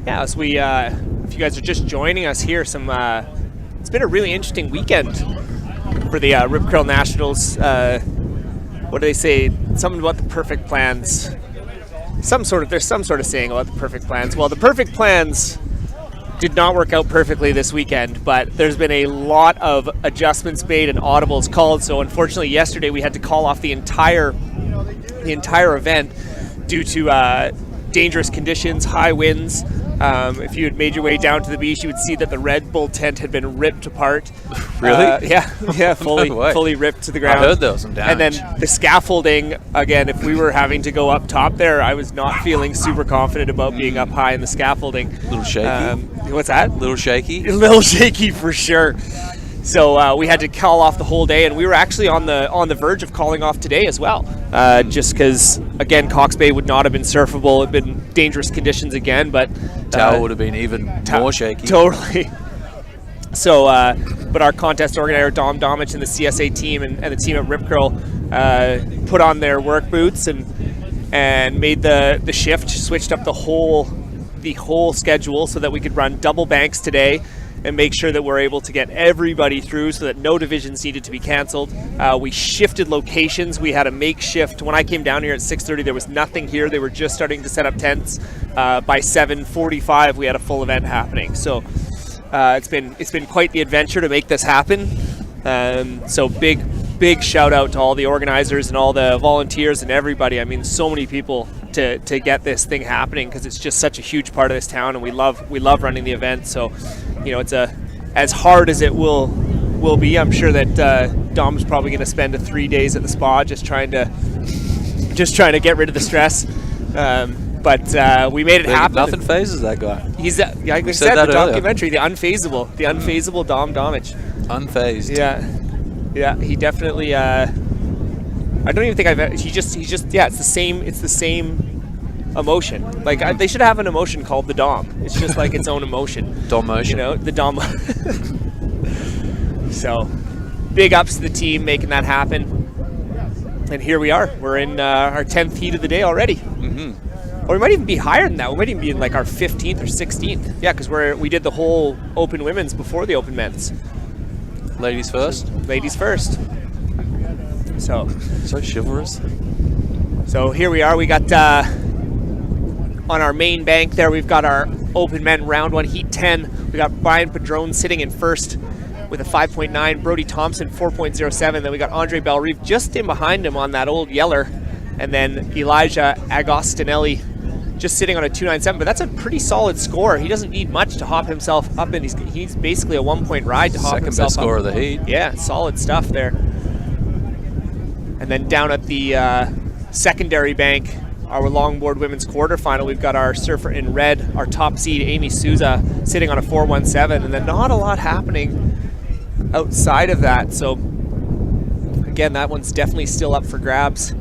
A: Yeah, as we, if you guys are just joining us here, it's been a really interesting weekend for the Rip Curl Nationals. What do they say? Something about the perfect plans. There's some sort of saying about the perfect plans. Well, the perfect plans did not work out perfectly this weekend, but there's been a lot of adjustments made and audibles called. So unfortunately, yesterday we had to call off the entire event due to dangerous conditions, high winds. If you had made your way down to the beach, you would see that the Red Bull tent had been ripped apart.
I: Really?
A: Yeah, fully ripped to the ground.
I: I heard there was some damage.
A: And then the scaffolding, again, if we were having to go up top there, I was not feeling super confident about being up high in the scaffolding.
I: A little shaky.
A: What's that?
I: A little shaky?
A: A little shaky for sure. So we had to call off the whole day, and we were actually on the verge of calling off today as well, just because, again, Cox Bay would not have been surfable. It had been dangerous conditions again, but
I: Tower would have been even more shaky.
A: Totally. So, but our contest organizer, Dom Domich, and the CSA team and the team at Rip Curl put on their work boots and made the shift, switched up the whole schedule so that we could run double banks today and make sure that we're able to get everybody through so that no divisions needed to be canceled. We shifted locations. We had a makeshift. When I came down here at 6:30, there was nothing here. They were just starting to set up tents. By 7:45, we had a full event happening. So it's been quite the adventure to make this happen. So big shout out to all the organizers and all the volunteers and everybody. I mean, so many people to get this thing happening, because it's just such a huge part of this town, and we love running the event. So, you know, it's as hard as it will will be. I'm sure that Dom's probably going to spend 3 days at the spa just trying to get rid of the stress. But we made it happen.
I: Nothing phases that guy.
A: He's like I said, the documentary, the unfazable Dom Domich.
I: Unfazed.
A: Yeah. He definitely. I don't even think I've. He just. Yeah. It's the same emotion. Like they should have an emotion called the Dom. It's just like its own emotion.
I: Dom motion.
A: You know, the Dom. So, big ups to the team making that happen. And here we are. We're in our 10th heat of the day already. Or we might even be higher than that. We might even be in like our 15th or 16th. Yeah, because we did the whole Open Women's before the Open Men's.
I: Ladies first?
A: Ladies first. So
I: chivalrous.
A: So here we are. We got on our main bank there, we've got our Open Men Round 1 Heat 10. We got Brian Padron sitting in first with a 5.9. Brody Thompson 4.07. Then we got Andre Belrive just in behind him on that old Yeller. And then Elijah Agostinelli just sitting on a 2.97, but that's a pretty solid score. He doesn't need much to hop himself up, and he's basically a 1-point ride to hop himself up.
I: Second best score of the heat.
A: Yeah, solid stuff there. And then down at the secondary bank, our longboard women's quarterfinal, we've got our surfer in red, our top seed Amy Souza sitting on a 4.17, and then not a lot happening outside of that. So again, that one's definitely still up for grabs.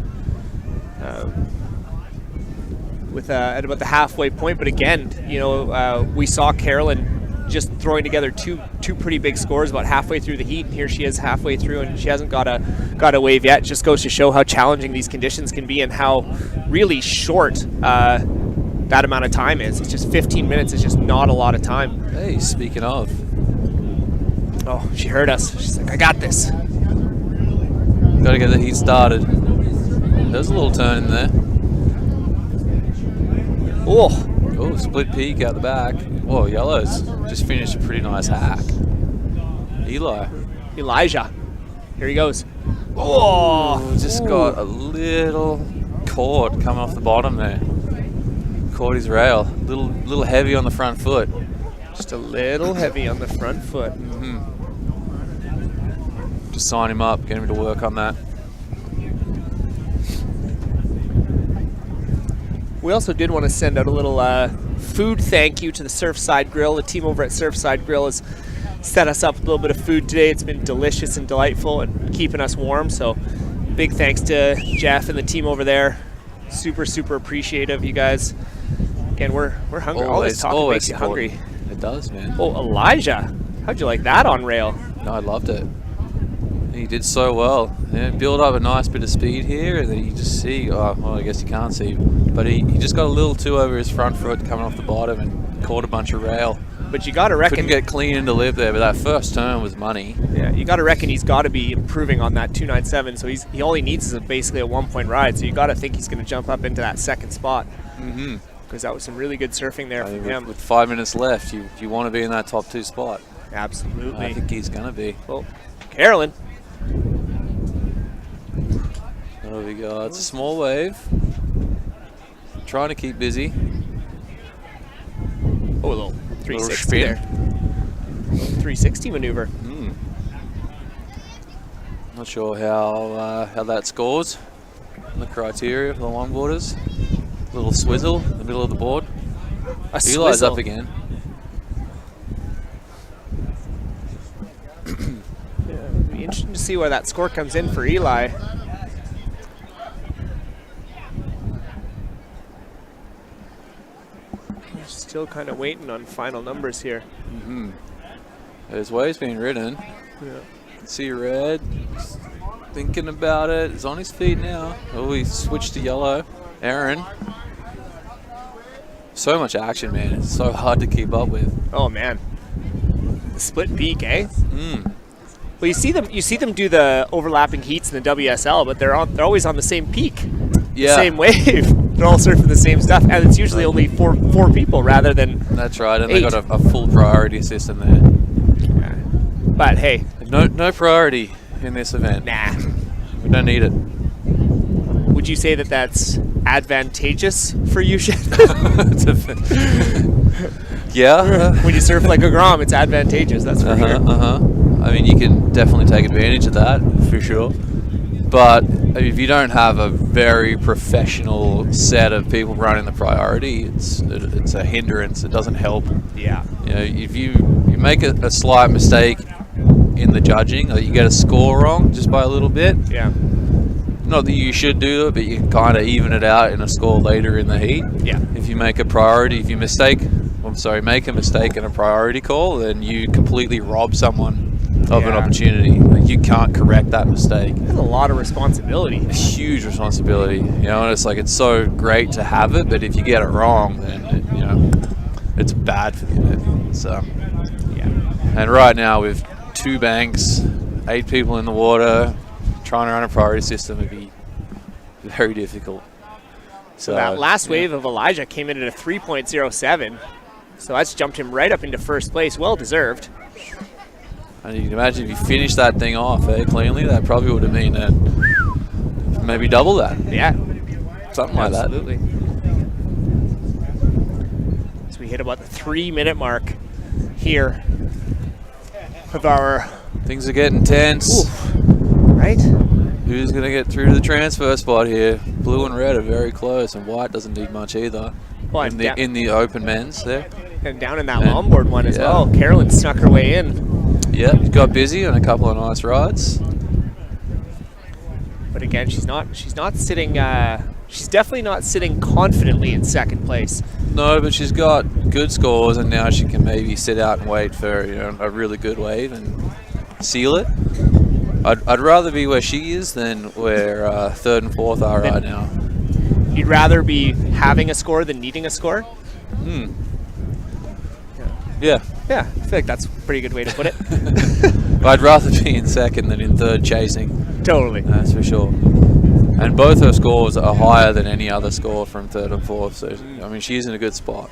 A: At about the halfway point, but again, you know, we saw Carolyn just throwing together two pretty big scores about halfway through the heat, and here she is halfway through, and she hasn't got a wave yet. It just goes to show how challenging these conditions can be and how really short that amount of time is. It's just 15 minutes. It's just not a lot of time.
I: Hey, speaking of,
A: oh, she heard us. She's like, I got this.
I: Got to get the heat started. There's a little turn in there.
A: Oh,
I: split peak out the back. Whoa, Yellow's just finished a pretty nice hack.
A: Elijah. Here he goes. Oh,
I: just got a little cord coming off the bottom there. Caught his rail. Little heavy on the front foot.
A: Just a little heavy on the front foot.
I: Just sign him up, get him to work on that.
A: We also did want to send out a little food thank you to the Surfside Grill. The team over at Surfside Grill has set us up a little bit of food today. It's been delicious and delightful and keeping us warm. So big thanks to Jeff and the team over there. Super, super appreciative, you guys. Again, we're hungry. All this talking makes you hungry.
I: It does, man.
A: Oh, Elijah. How'd you like that on rail?
I: No, I loved it. He did so well. Yeah, build up a nice bit of speed here, and then you just see, I guess you can't see, but he just got a little too over his front foot coming off the bottom and caught a bunch of rail.
A: But you got to reckon...
I: Couldn't get clean into live there, but that first turn was money.
A: Yeah, you got to reckon he's got to be improving on that 2.97, so he all he needs is basically a 1-point ride, so you got to think he's going to jump up into that second spot. Because that was some really good surfing there from him.
I: With 5 minutes left, you want to be in that top 2 spot.
A: Absolutely.
I: I think he's going to be.
A: Well, Carolyn.
I: There we go. It's a small wave. Trying to keep busy.
A: Oh, a little 360 there. 360 maneuver.
I: Not sure how that scores. The criteria for the longboarders. A little swizzle in the middle of the board. Eli's up again.
A: It'll be interesting to see where that score comes in for Eli. Still kind of waiting on final numbers here.
I: His wave's being ridden.
A: Yeah.
I: Can see red. He's thinking about it. He's on his feet now. Oh, he switched to yellow. Aaron. So much action, man. It's so hard to keep up with.
A: Oh man, the split peak, eh? Well, you see them do the overlapping heats in the WSL, but they're always on the same peak.
I: Yeah.
A: Same wave. They're all surfing the same stuff, and it's usually only four people rather than
I: That's right, and
A: 8.
I: they got a full priority system there.
A: Yeah. But hey,
I: no priority in this event.
A: Nah,
I: we don't need it.
A: Would you say that that's advantageous for you, Shen?
I: Yeah.
A: When you surf like a Grom, it's advantageous. That's for sure.
I: I mean, you can definitely take advantage of that for sure. But if you don't have a very professional set of people running the priority, it's a hindrance. It doesn't help.
A: Yeah.
I: You know, if you make a slight mistake in the judging, or you get a score wrong just by a little bit.
A: Yeah.
I: Not that you should do it, but you can kind of even it out in a score later in the heat.
A: Yeah.
I: If you make a mistake in a priority call, then you completely rob someone of an opportunity. Like, you can't correct that mistake.
A: That's a lot of responsibility.
I: A huge responsibility. You know, and it's like, it's so great to have it, but if you get it wrong, then it's bad for the event. So
A: yeah.
I: And right now with 2 banks, 8 people in the water, trying to run a priority system would be very difficult.
A: So that last wave of Elijah came in at a 3.07. So that's jumped him right up into first place. Well deserved.
I: And you can imagine if you finished that thing off cleanly, that probably would have been maybe double that.
A: Yeah.
I: Something like that.
A: Absolutely. So we hit about the 3-minute mark here of our...
I: Things are getting tense.
A: Oof. Right?
I: Who's going to get through to the transfer spot here? Blue and red are very close, and white doesn't need much either.
A: Well,
I: in the open men's there.
A: And down in that longboard one as well. Carolyn snuck her way in.
I: Yeah, got busy on a couple of nice rides.
A: But again, she's not sitting, she's definitely not sitting confidently in second place.
I: No, but she's got good scores, and now she can maybe sit out and wait for a really good wave and seal it. I'd rather be where she is than where 3rd and 4th are right now.
A: You'd rather be having a score than needing a score?
I: Yeah.
A: Yeah, I feel like that's a pretty good way to put it.
I: I'd rather be in 2nd than in 3rd chasing.
A: Totally.
I: That's for sure. And both her scores are higher than any other score from 3rd and 4th. So, I mean, she's in a good spot.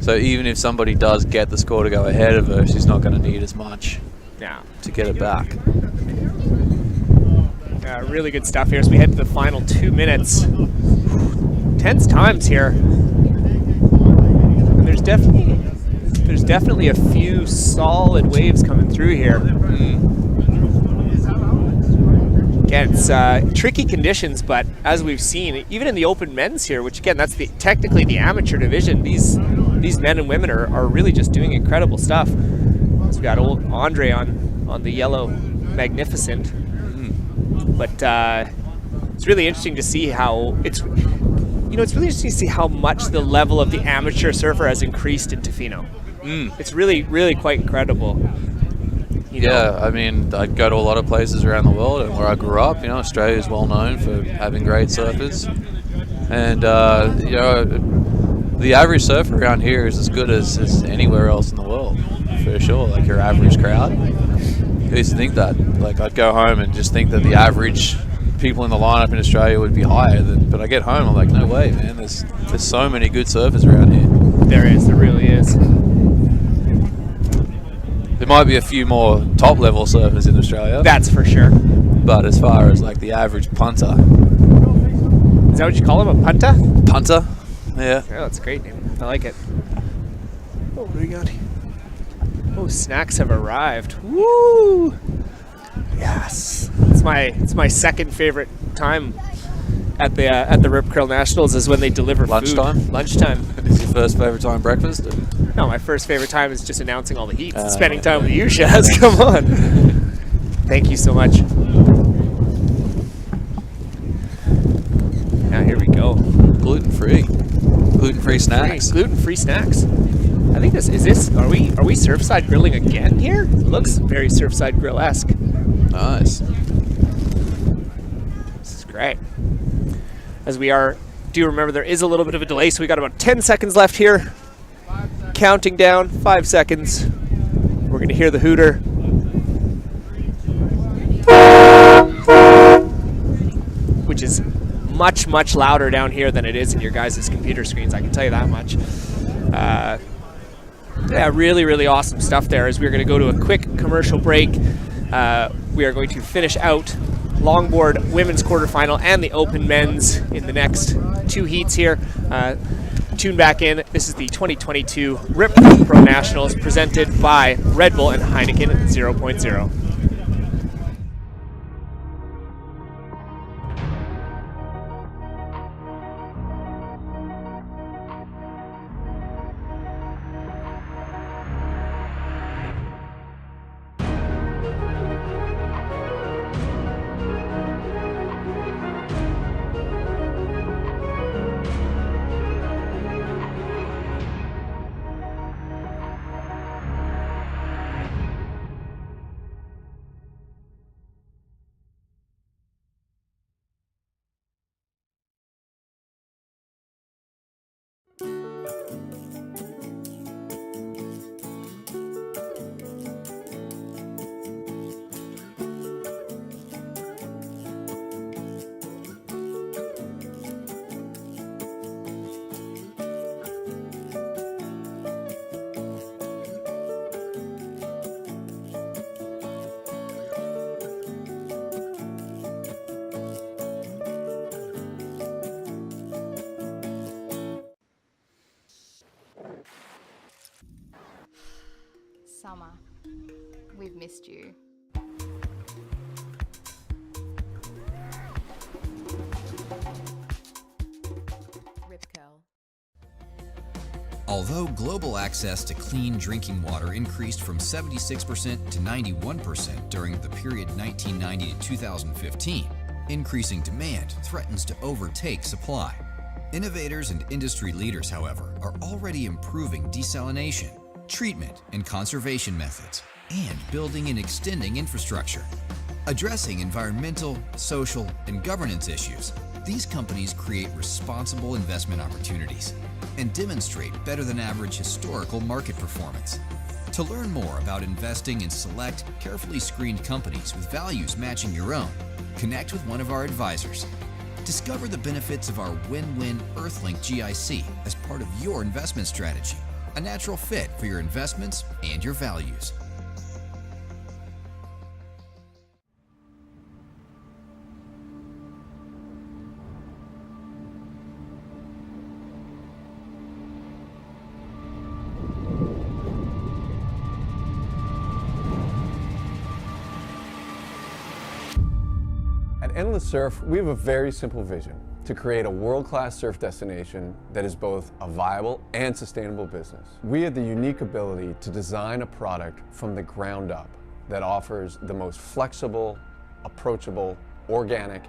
I: So even if somebody does get the score to go ahead of her, she's not going to need as much to get it back.
A: Really good stuff here as we head to the final 2 minutes. Tense times here. And there's definitely a few solid waves coming through here. Again, it's tricky conditions, but as we've seen, even in the open men's here, which again, that's technically the amateur division, these men and women are really just doing incredible stuff. So we've got old Andre on the yellow Magnificent. But it's really interesting to see how it's really interesting to see how much the level of the amateur surfer has increased in Tofino. It's really, really quite incredible.
I: Yeah, I mean, I go to a lot of places around the world, and where I grew up, Australia is well known for having great surfers. And the average surfer around here is as good as anywhere else in the world, for sure. Like your average crowd. I used to think that. Like, I'd go home and just think that the average people in the lineup in Australia would be higher. But I get home, I'm like, no way, man. There's so many good surfers around here.
A: There really is.
I: There might be a few more top-level surfers in Australia.
A: That's for sure.
I: But as far as like the average punter.
A: Is that what you call him, a punter?
I: Punter, yeah.
A: Oh, that's a great name. I like it. Oh, what do we got here? Oh, snacks have arrived. Woo! Yes. It's my second favorite time at the Rip Curl Nationals is when they deliver
I: lunchtime.
A: Food. Lunchtime.
I: Is your first favorite time breakfast?
A: No, my first favorite time is just announcing all the heats and spending time with you, Shaz. Come on. Thank you so much. Now here we go.
I: Gluten-free snacks.
A: Gluten-free snacks. I think are we Surfside grilling again here? It looks very Surfside Grill-esque.
I: Nice.
A: This is great. As we do remember there is a little bit of a delay, so we got about 10 seconds left here. Counting down, 5 seconds. We're gonna hear the hooter. Which is much, much louder down here than it is in your guys' computer screens, I can tell you that much. Yeah, really, really awesome stuff there. As we're going to go to a quick commercial break, we are going to finish out Longboard women's quarterfinal and the open men's in the next 2 heats here. Tune back in. This is the 2022 Rip Pro Nationals presented by Red Bull and Heineken 0.0.
N: Summer, we've missed you. Rip curl.
J: Although global access to clean drinking water increased from 76% to 91% during the period 1990 to 2015, increasing demand threatens to overtake supply. Innovators and industry leaders, however, are already improving desalination, treatment and conservation methods, and building and extending infrastructure. Addressing environmental, social, and governance issues, these companies create responsible investment opportunities and demonstrate better than average historical market performance. To learn more about investing in select, carefully screened companies with values matching your own, connect with one of our advisors. Discover the benefits of our win-win Earthlink GIC as part of your investment strategy, a natural fit for your investments and your values.
P: At Endless Surf, we have a very simple vision: to create a world-class surf destination that is both a viable and sustainable business. We have the unique ability to design a product from the ground up that offers the most flexible, approachable, organic,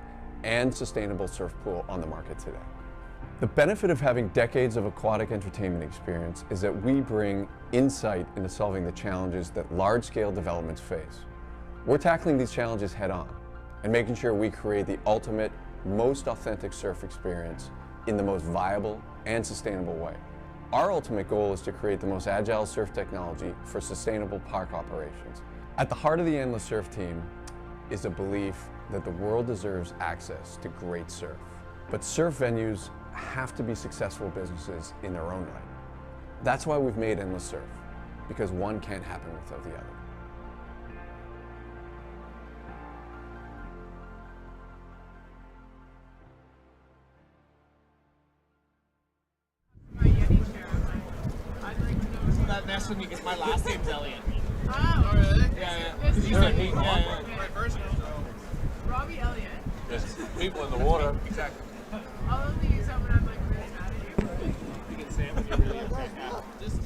P: and sustainable surf pool on the market today. The benefit of having decades of aquatic entertainment experience is that we bring insight into solving the challenges that large-scale developments face. We're tackling these challenges head-on and making sure we create the ultimate, most authentic surf experience in the most viable and sustainable way. Our ultimate goal is to create the most agile surf technology for sustainable park operations. At the heart of the Endless Surf team is a belief that the world deserves access to great surf. But surf venues have to be successful businesses in their own right. That's why we've made Endless Surf, because one can't happen without the other.
E: That mess with me because my last name's Elliot.
S: Oh,
E: really? Yeah.
S: He's
E: like me. Yeah.
S: My first name. Robbie Elliott.
I: There's people in the water.
E: Exactly.
S: I'll only use that when I'm like really mad at you.
E: You can say it when you're really upset. Just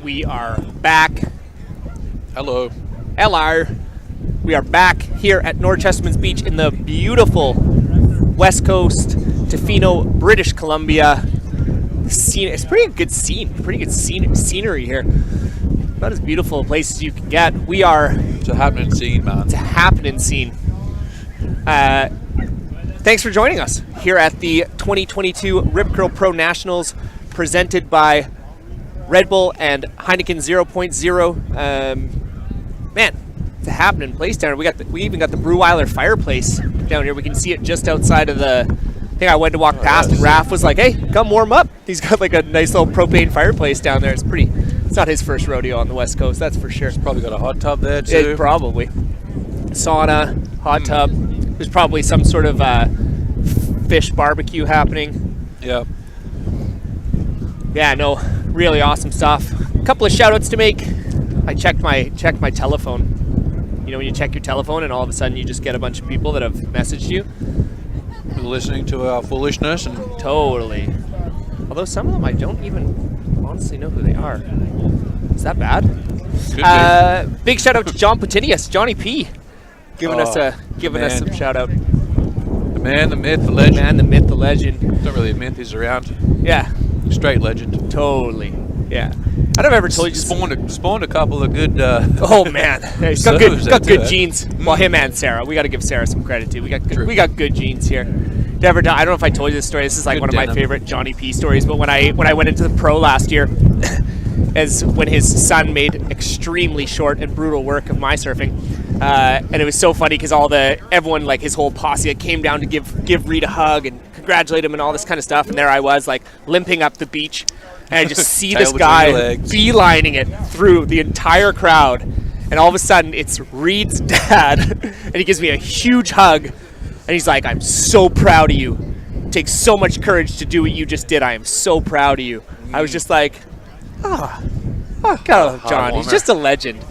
A: we are back.
I: Hello.
A: Hello. We are back here at North Chesterman's Beach in the beautiful West Coast, Tofino, British Columbia. It's pretty good scenery here. About as beautiful a place as you can get.
I: It's a happening scene, man.
A: It's a happening scene. Thanks for joining us here at the 2022 Rip Curl Pro Nationals, presented by Red Bull and Heineken 0.0. Man, it's a happening place down here. We even got the Breweiler fireplace down here. We can see it just outside of the. I think I went to walk past, and Raph was like, "Hey, come warm up." He's got like a nice little propane fireplace down there. It's not his first rodeo on the West Coast, that's for sure.
I: He's probably got a hot tub there too.
A: Probably. Sauna, hot tub. There's probably some sort of fish barbecue happening.
I: Yep.
A: Yeah, no, really awesome stuff. A couple of shout outs to make. I checked my telephone. You know when you check your telephone and all of a sudden you just get a bunch of people that have messaged you?
I: Listening to our foolishness and
A: totally. Although some of them I don't even honestly know who they are. Is that bad? Big shout out to John Potinius, Johnny P, giving us some shout out.
I: The man, the myth, the legend.
A: The man, the myth, the legend.
I: Not really a myth, he's around.
A: Yeah.
I: Straight legend.
A: Totally. Yeah. I don't ever told you.
I: Spawned a couple of good.
A: Oh man, he's got good genes. Well, him and Sarah. We got to give Sarah some credit too. We got good genes here. I don't know if I told you this story. This is like good one of my favorite Johnny P stories. But when I went into the pro last year, as when his son made extremely short and brutal work of my surfing, and it was so funny because everyone, like his whole posse, came down to give Reed a hug and congratulate him and all this kind of stuff. And there I was, like limping up the beach. And I just see this guy beelining it through the entire crowd. And all of a sudden, it's Reed's dad. And he gives me a huge hug. And he's like, "I'm so proud of you. It takes so much courage to do what you just did. I am so proud of you." I was just like, oh God, John. He's just a legend.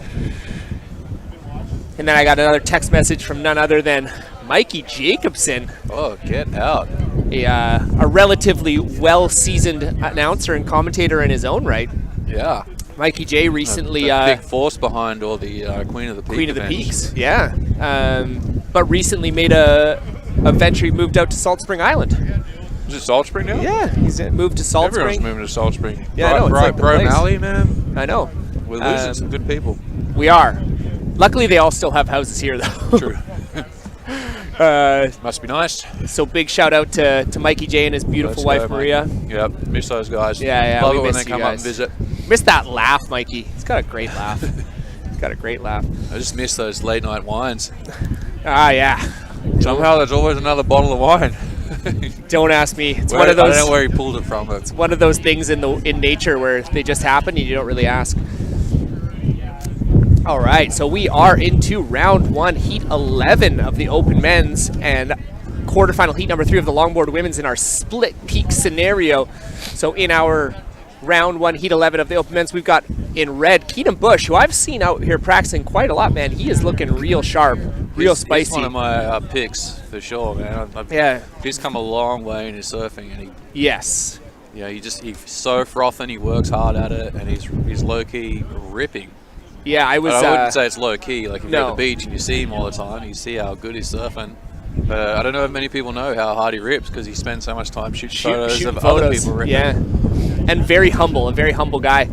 A: And then I got another text message from none other than Mikey Jacobson.
I: Oh, get out.
A: A relatively well-seasoned announcer and commentator in his own right.
I: Yeah.
A: Mikey J recently...
I: a big force behind all the Queen of the Peaks.
A: Queen of the Peaks, yeah. But recently made a venture. He moved out to Salt Spring Island.
I: Is it Salt Spring now?
A: Yeah, he's moved to Salt Spring.
I: Everyone's moving to Salt Spring.
A: Yeah, I know.
I: Right, Bro Malley, man.
A: I know.
I: We're losing some good people.
A: We are. Luckily, they all still have houses here, though.
I: True. Must be nice.
A: So big shout out to Mikey J and his beautiful wife Maria.
I: Yep, miss those guys.
A: Yeah.
I: Love it when they come up and visit.
A: Miss that laugh, Mikey. He's got a great laugh. I
I: just miss those late night wines.
A: Yeah.
I: Somehow there's always another bottle of wine.
A: Don't ask me. It's one of those.
I: I don't know where he pulled it from.
A: It's one of those things in nature where they just happen and you don't really ask. All right, so we are into round 1, heat 11 of the Open Men's and quarterfinal heat number 3 of the Longboard Women's in our split peak scenario. So in our round 1, heat 11 of the Open Men's, we've got in red Keaton Bush, who I've seen out here practicing quite a lot, man. He is looking real sharp, real spicy.
I: He's one of my picks for sure, man. He's come a long way in his surfing, and
A: yes.
I: Yeah, he's so frothing. He works hard at it, and he's low key ripping.
A: Yeah, I
I: wouldn't say it's low key. Like if you're at the beach and you see him all the time, you see how good he's surfing. But I don't know if many people know how hard he rips because he spends so much time shooting photos of other people ripping.
A: Yeah, and a very humble guy.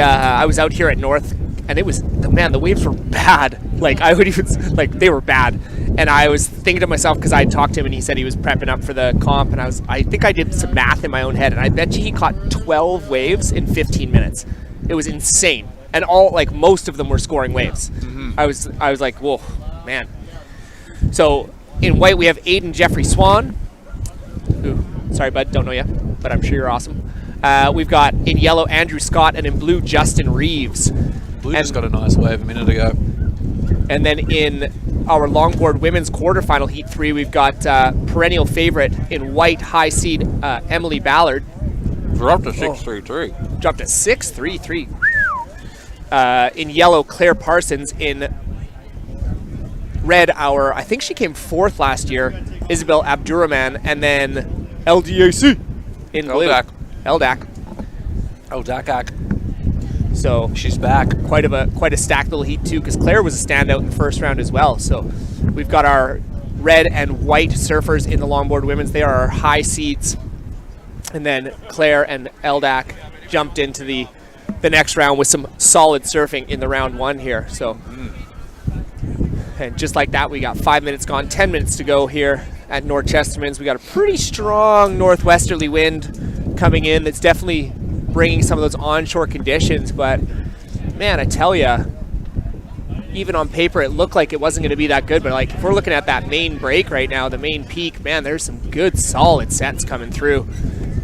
A: I was out here at North, and it was the waves were bad. Like they were bad. And I was thinking to myself, because I had talked to him and he said he was prepping up for the comp, and I think I did some math in my own head, and I bet you he caught 12 waves in 15 minutes. It was insane. And most of them were scoring waves. Mm-hmm. I was like, whoa, man. So in white we have Aiden Jeffrey Swan. Ooh, sorry bud, don't know you, but I'm sure you're awesome. We've got in yellow Andrew Scott, and in blue Justin Reeves.
I: Blue just got a nice wave a minute ago.
A: And then in our Longboard Women's quarterfinal heat 3, we've got perennial favorite in white high seed Emily Ballard.
I: Dropped to 6.33.
A: Dropped to 6.33. In yellow, Claire Parsons. In red, I think she came 4th last year, Isabel Abdurrahman. And then LDAC in blue.
I: LDAC.
A: LDAC.
I: LDAC.
A: So
I: she's back.
A: Quite a stacked little heat too, because Claire was a standout in the first round as well. So we've got our red and white surfers in the longboard women's. They are our high seeds. And then Claire and Eldak jumped into the next round with some solid surfing in the round 1 here. So, and just like that, we got 5 minutes gone, 10 minutes to go here at North Chesterman's. We got a pretty strong northwesterly wind coming in. That's definitely bringing some of those onshore conditions. But man, I tell you, even on paper, it looked like it wasn't going to be that good. But like, if we're looking at that main break right now, the main peak, man, there's some good solid sets coming through.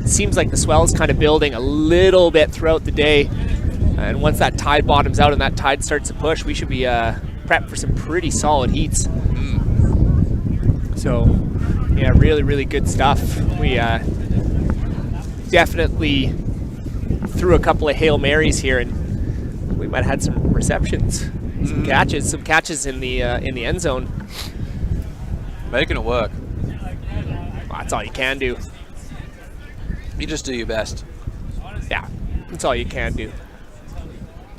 A: It seems like the swell is kind of building a little bit throughout the day. And once that tide bottoms out and that tide starts to push, we should be prepped for some pretty solid heats. So, yeah, really, really good stuff. We definitely threw a couple of Hail Marys here, and we might have had some receptions, some catches in the end zone.
I: Making it work.
A: Well, that's all you can do.
I: You just do your best.
A: Yeah, that's all you can do.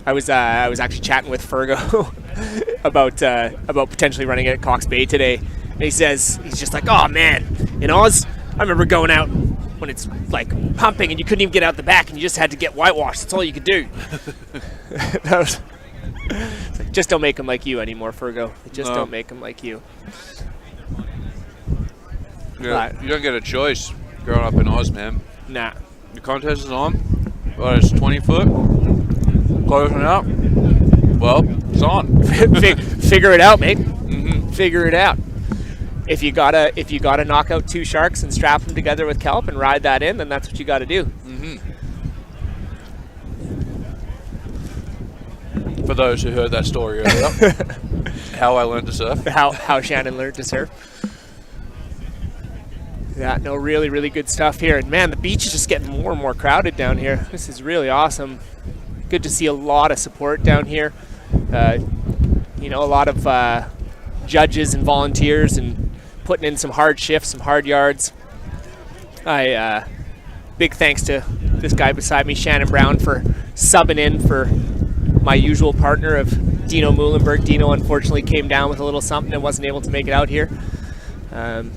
A: I was actually chatting with Fergo about potentially running it at Cox Bay today, and he's just like, oh man, in Oz, I remember going out when it's like pumping and you couldn't even get out the back and you just had to get whitewashed. That's all you could do. It's like, just don't make them like you anymore, Fergo. Just don't make them like you.
I: Yeah, you don't get a choice growing up in Oz, man.
A: Nah.
I: The contest is on. Well, it's 20 foot. Closing out. Well, it's on.
A: Figure it out, mate. Figure it out. If you gotta knock out 2 sharks and strap them together with kelp and ride that in, then that's what you got to do.
I: For those who heard that story earlier, how I learned to surf.
A: How Shannon learned to surf. Yeah, no, really, really good stuff here. And man, the beach is just getting more and more crowded down here. This is really awesome. Good to see a lot of support down here. You know, a lot of judges and volunteers and putting in some hard shifts, some hard yards. Big thanks to this guy beside me, Shannon Brown, for subbing in for my usual partner of Dino Muhlenberg. Dino unfortunately came down with a little something and wasn't able to make it out here.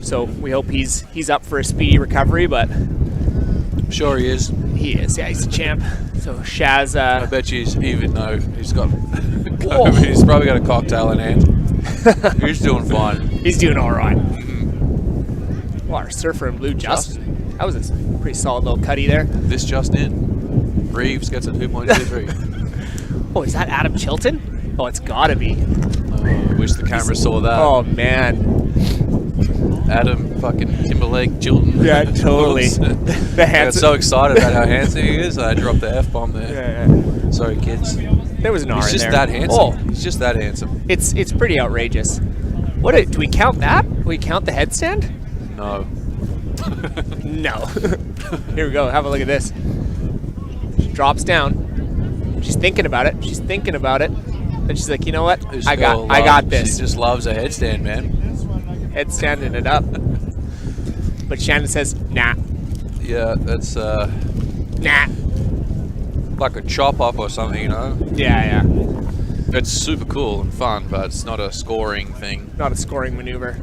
A: So we hope he's up for a speedy recovery, but
I: I'm sure he is.
A: He is, yeah, he's a champ. So Shaz,
I: I bet you even though he's got COVID, he's probably got a cocktail in hand. He's doing fine.
A: He's doing all right. Well, our surfer in blue, Justin. That was a pretty solid little cutty there.
I: This just in. Reeves gets a 2.23.
A: Oh, is that Adam Chilton? Oh, it's gotta be.
I: I wish the camera saw that.
A: Oh man.
I: Adam fucking Timberlake Chilton.
A: Yeah, totally.
I: I got so excited about how handsome he is, I dropped the F-bomb there.
A: Yeah.
I: Sorry, kids.
A: There was an R in there.
I: He's just that handsome.
A: Oh.
I: He's just that handsome.
A: It's pretty outrageous. Do we count that? Do we count the headstand?
I: No.
A: No. Here we go. Have a look at this. She drops down. She's thinking about it. And she's like, you know what? I got this.
I: She just loves a headstand, man.
A: Headstanding it up. But Shannon says, nah.
I: Yeah, that's
A: nah.
I: Like a chop up or something, you know?
A: Yeah.
I: It's super cool and fun, but it's not a scoring thing.
A: Not a scoring maneuver.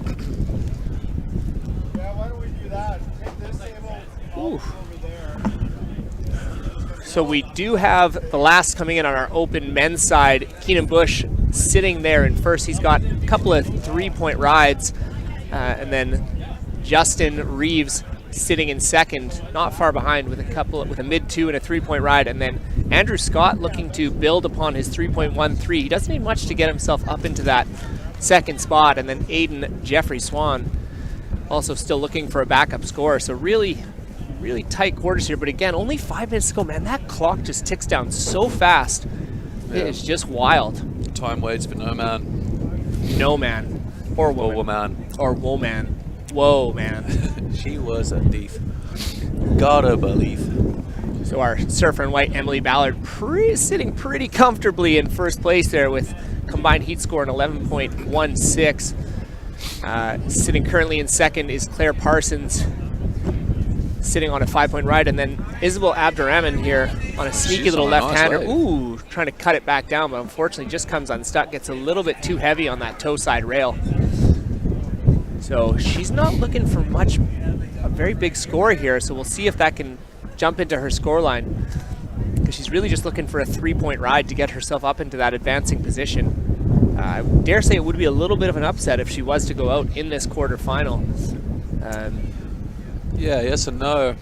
B: Yeah, why don't we do that? Take this table over there.
A: So we do have the last coming in on our open men's side. Keenan Bush sitting there in first. He's got a couple of 3-point rides. And then Justin Reeves sitting in second, not far behind with a mid 2 and a 3-point ride. And then Andrew Scott looking to build upon his 3.13. He doesn't need much to get himself up into that second spot. And then Aiden Jeffrey Swan also still looking for a backup score. So really tight quarters here. But again, only 5 minutes to go, man. That clock just ticks down so fast. Yeah. It is just wild.
I: Time waits for no man.
A: No man. Or woman. Or woman. Whoa, man.
I: She was a thief. Gotta believe.
A: So our surfer in white, Emily Ballard, sitting pretty comfortably in first place there with combined heat score in 11.16. Sitting currently in second is Claire Parsons, sitting on a 5-point ride, and then Isabel Abdurrahman here on a sneaky
I: She's
A: little
I: on a nice
A: left-hander.
I: wave.
A: Ooh, trying to cut it back down, but unfortunately just comes unstuck. Gets a little bit too heavy on that toe side rail. So she's not looking for much, a very big score here. So we'll see if that can jump into her score line, because she's really just looking for a 3-point ride to get herself up into that advancing position. I dare say it would be a little bit of an upset if she was to go out in this quarterfinal.
I: Yeah, yes and no.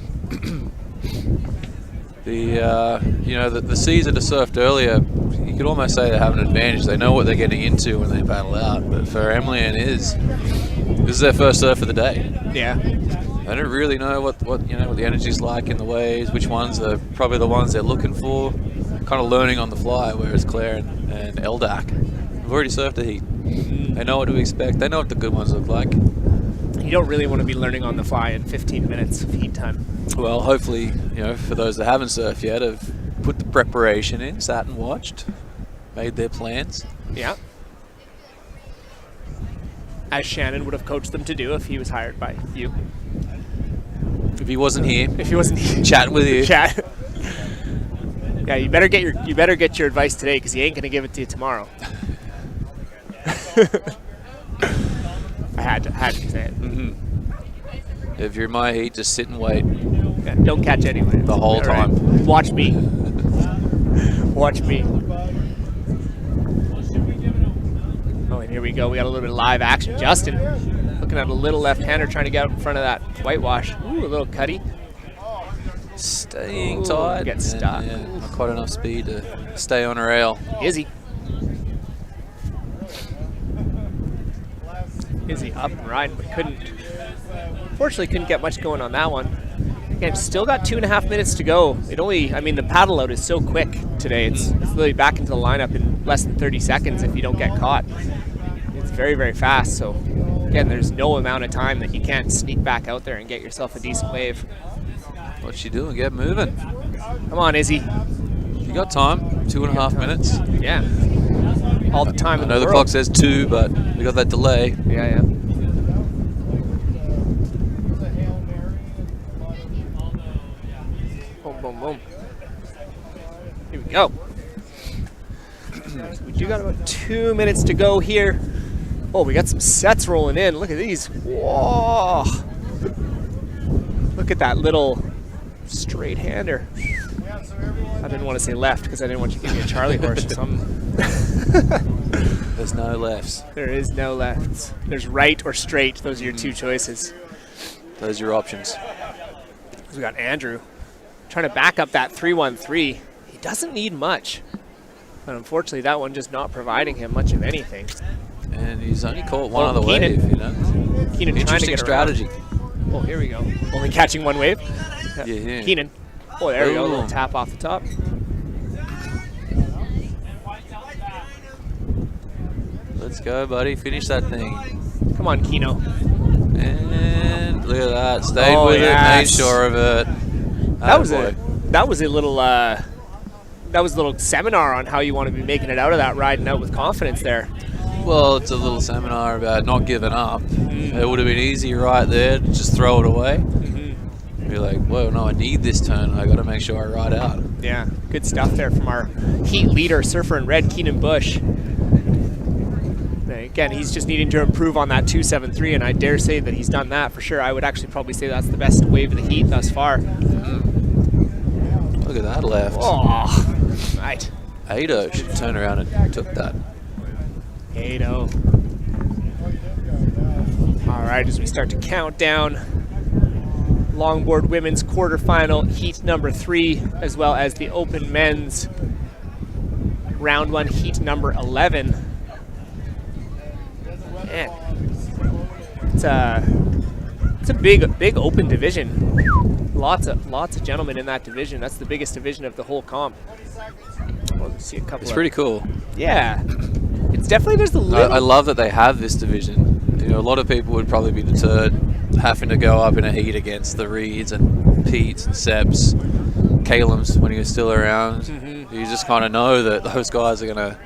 I: The seas that are surfed earlier, you could almost say they have an advantage. They know what they're getting into when they paddle out. But for Emily and this is their first surf of the day.
A: Yeah.
I: They don't really know what the energy's like in the waves, which ones are probably the ones they're looking for. Kind of learning on the fly, whereas Claire and Eldak have already surfed a heat. They know what to expect. They know what the good ones look like.
A: You don't really want to be learning on the fly in 15 minutes of heat time.
I: Well, hopefully, for those that haven't surfed yet, have put the preparation in, sat and watched, made their plans.
A: Yeah. As Shannon would have coached them to do if he was hired by you.
I: If he wasn't here.
A: If he wasn't here.
I: Chatting with you.
A: Chat. Yeah, you better get your advice today, because he ain't gonna give it to you tomorrow. I had to say it.
I: If you're in my heat, just sit and wait.
A: Yeah, don't catch anyone
I: the whole time.
A: Right. Watch me. Watch me. Oh, and here we go. We got a little bit of live action. Justin looking at a little left-hander trying to get out in front of that whitewash. Ooh, a little cutty.
I: Staying tight.
A: Get stuck.
I: Yeah, not quite enough speed to stay on a rail.
A: Izzy up and riding, but fortunately couldn't get much going on that one. Again, still got 2.5 minutes to go. The paddle out is so quick today. It's literally back into the lineup in less than 30 seconds if you don't get caught. It's very, very fast. So again, there's no amount of time that you can't sneak back out there and get yourself a decent wave.
I: What's she doing? Get moving.
A: Come on, Izzy.
I: You got time. 2.5 minutes.
A: Yeah. All the time
I: I
A: in
I: know
A: the
I: the
A: world.
I: clock says 2, but we got that delay.
A: Yeah. Boom, boom, boom. Here we go. So we do got about 2 minutes to go here. Oh, we got some sets rolling in. Look at these. Whoa. Look at that little straight hander. I didn't want to say left because I didn't want you to give me a Charlie horse or something.
I: There's no lefts.
A: There is no lefts. There's right or straight. Those are your two choices.
I: Those are your options.
A: We got Andrew trying to back up that 3-1-3. He doesn't need much. But unfortunately, that one just not providing him much of anything.
I: And he's only caught one other wave,
A: Keenan
I: Interesting
A: trying to get
I: strategy.
A: Around. Oh, here we go. Only catching one wave.
I: Yeah.
A: Keenan. Oh, there we go. A little tap off the top.
I: Let's go, buddy. Finish that thing.
A: Come on, Keno.
I: And look at that. Stayed with it. Made sure of it.
A: That was a little seminar on how you want to be making it out of that, riding out with confidence there.
I: Well, it's a little seminar about not giving up. It would have been easy right there to just throw it away. Be like, whoa, no, I need this turn. I got to make sure I ride out.
A: Yeah, good stuff there from our heat leader, surfer in red, Keenan Bush. Again, he's just needing to improve on that 2.73, and I dare say that he's done that for sure. I would actually probably say that's the best wave of the heat thus far.
I: Look at that left.
A: Oh, right.
I: Ado should have turned around and took that.
A: Ado. All right, as we start to count down, Longboard women's quarterfinal heat number 3, as well as the open men's round 1 heat number 11. Man, it's a big open division. Lots of gentlemen in that division. That's the biggest division of the whole comp. Well, see a couple.
I: It's pretty cool.
A: Yeah, it's definitely there's the little.
I: I love that they have this division. A lot of people would probably be deterred having to go up in a heat against the Reeds and Pete's and Seb's, Calum's when he was still around. You just kind of know that those guys are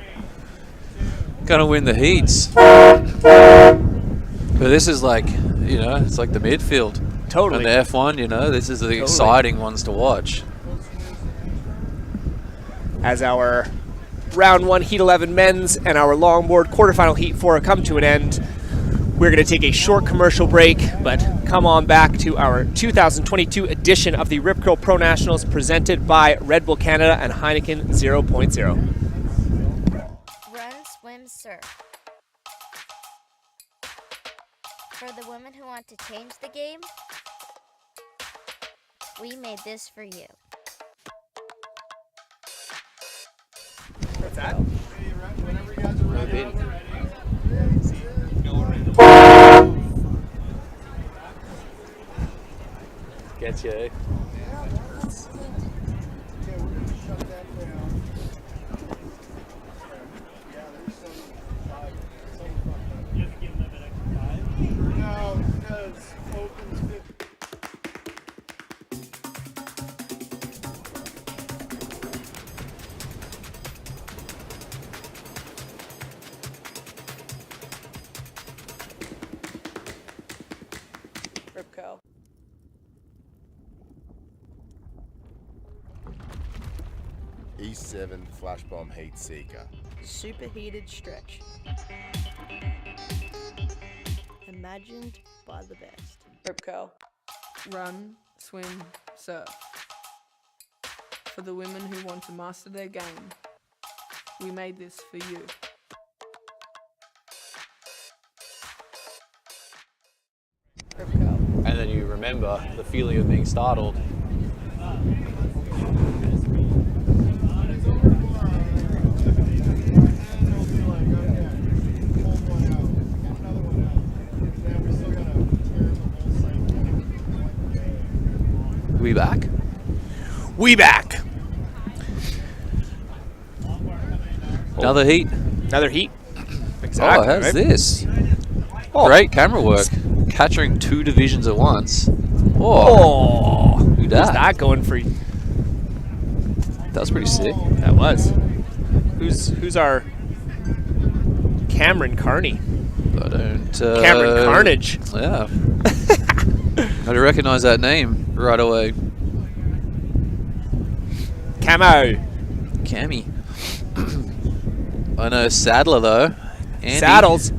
I: gonna win the heats. But this is like, it's like the midfield.
A: Totally.
I: And the F1, you know, this is the exciting ones to watch.
A: As our round 1 Heat 11 men's and our longboard quarterfinal Heat 4 come to an end, we're going to take a short commercial break, but come on back to our 2022 edition of the Rip Curl Pro Nationals presented by Red Bull Canada and Heineken 0.0.
F: Run, swim, surf. For the women who want to change the game, we made this for you.
A: What's that?
B: Whenever you guys are ready.
I: Gets you.
B: No, because opens 50.
H: Ripco.
O: E7 Flash Bomb Heat Seeker.
R: Superheated stretch. Imagined by the best.
H: Ripco.
S: Run, swim, surf. For the women who want to master their game, we made this for you.
H: Ripco.
I: And then you remember the feeling of being startled. We back?
A: We back.
I: Another heat.
A: Another heat. Exactly.
I: Oh, how's
A: right?
I: this?
A: Oh.
I: Great camera work. Capturing 2 divisions at once.
A: Oh,
I: who
A: who's that going for?
I: That was pretty sick.
A: That was. Who's our Cameron Carney?
I: I don't.
A: Cameron Carnage.
I: Yeah. I do recognize that name right away.
A: Camo.
I: Cammy. I know Sadler though. Andy.
A: Saddles.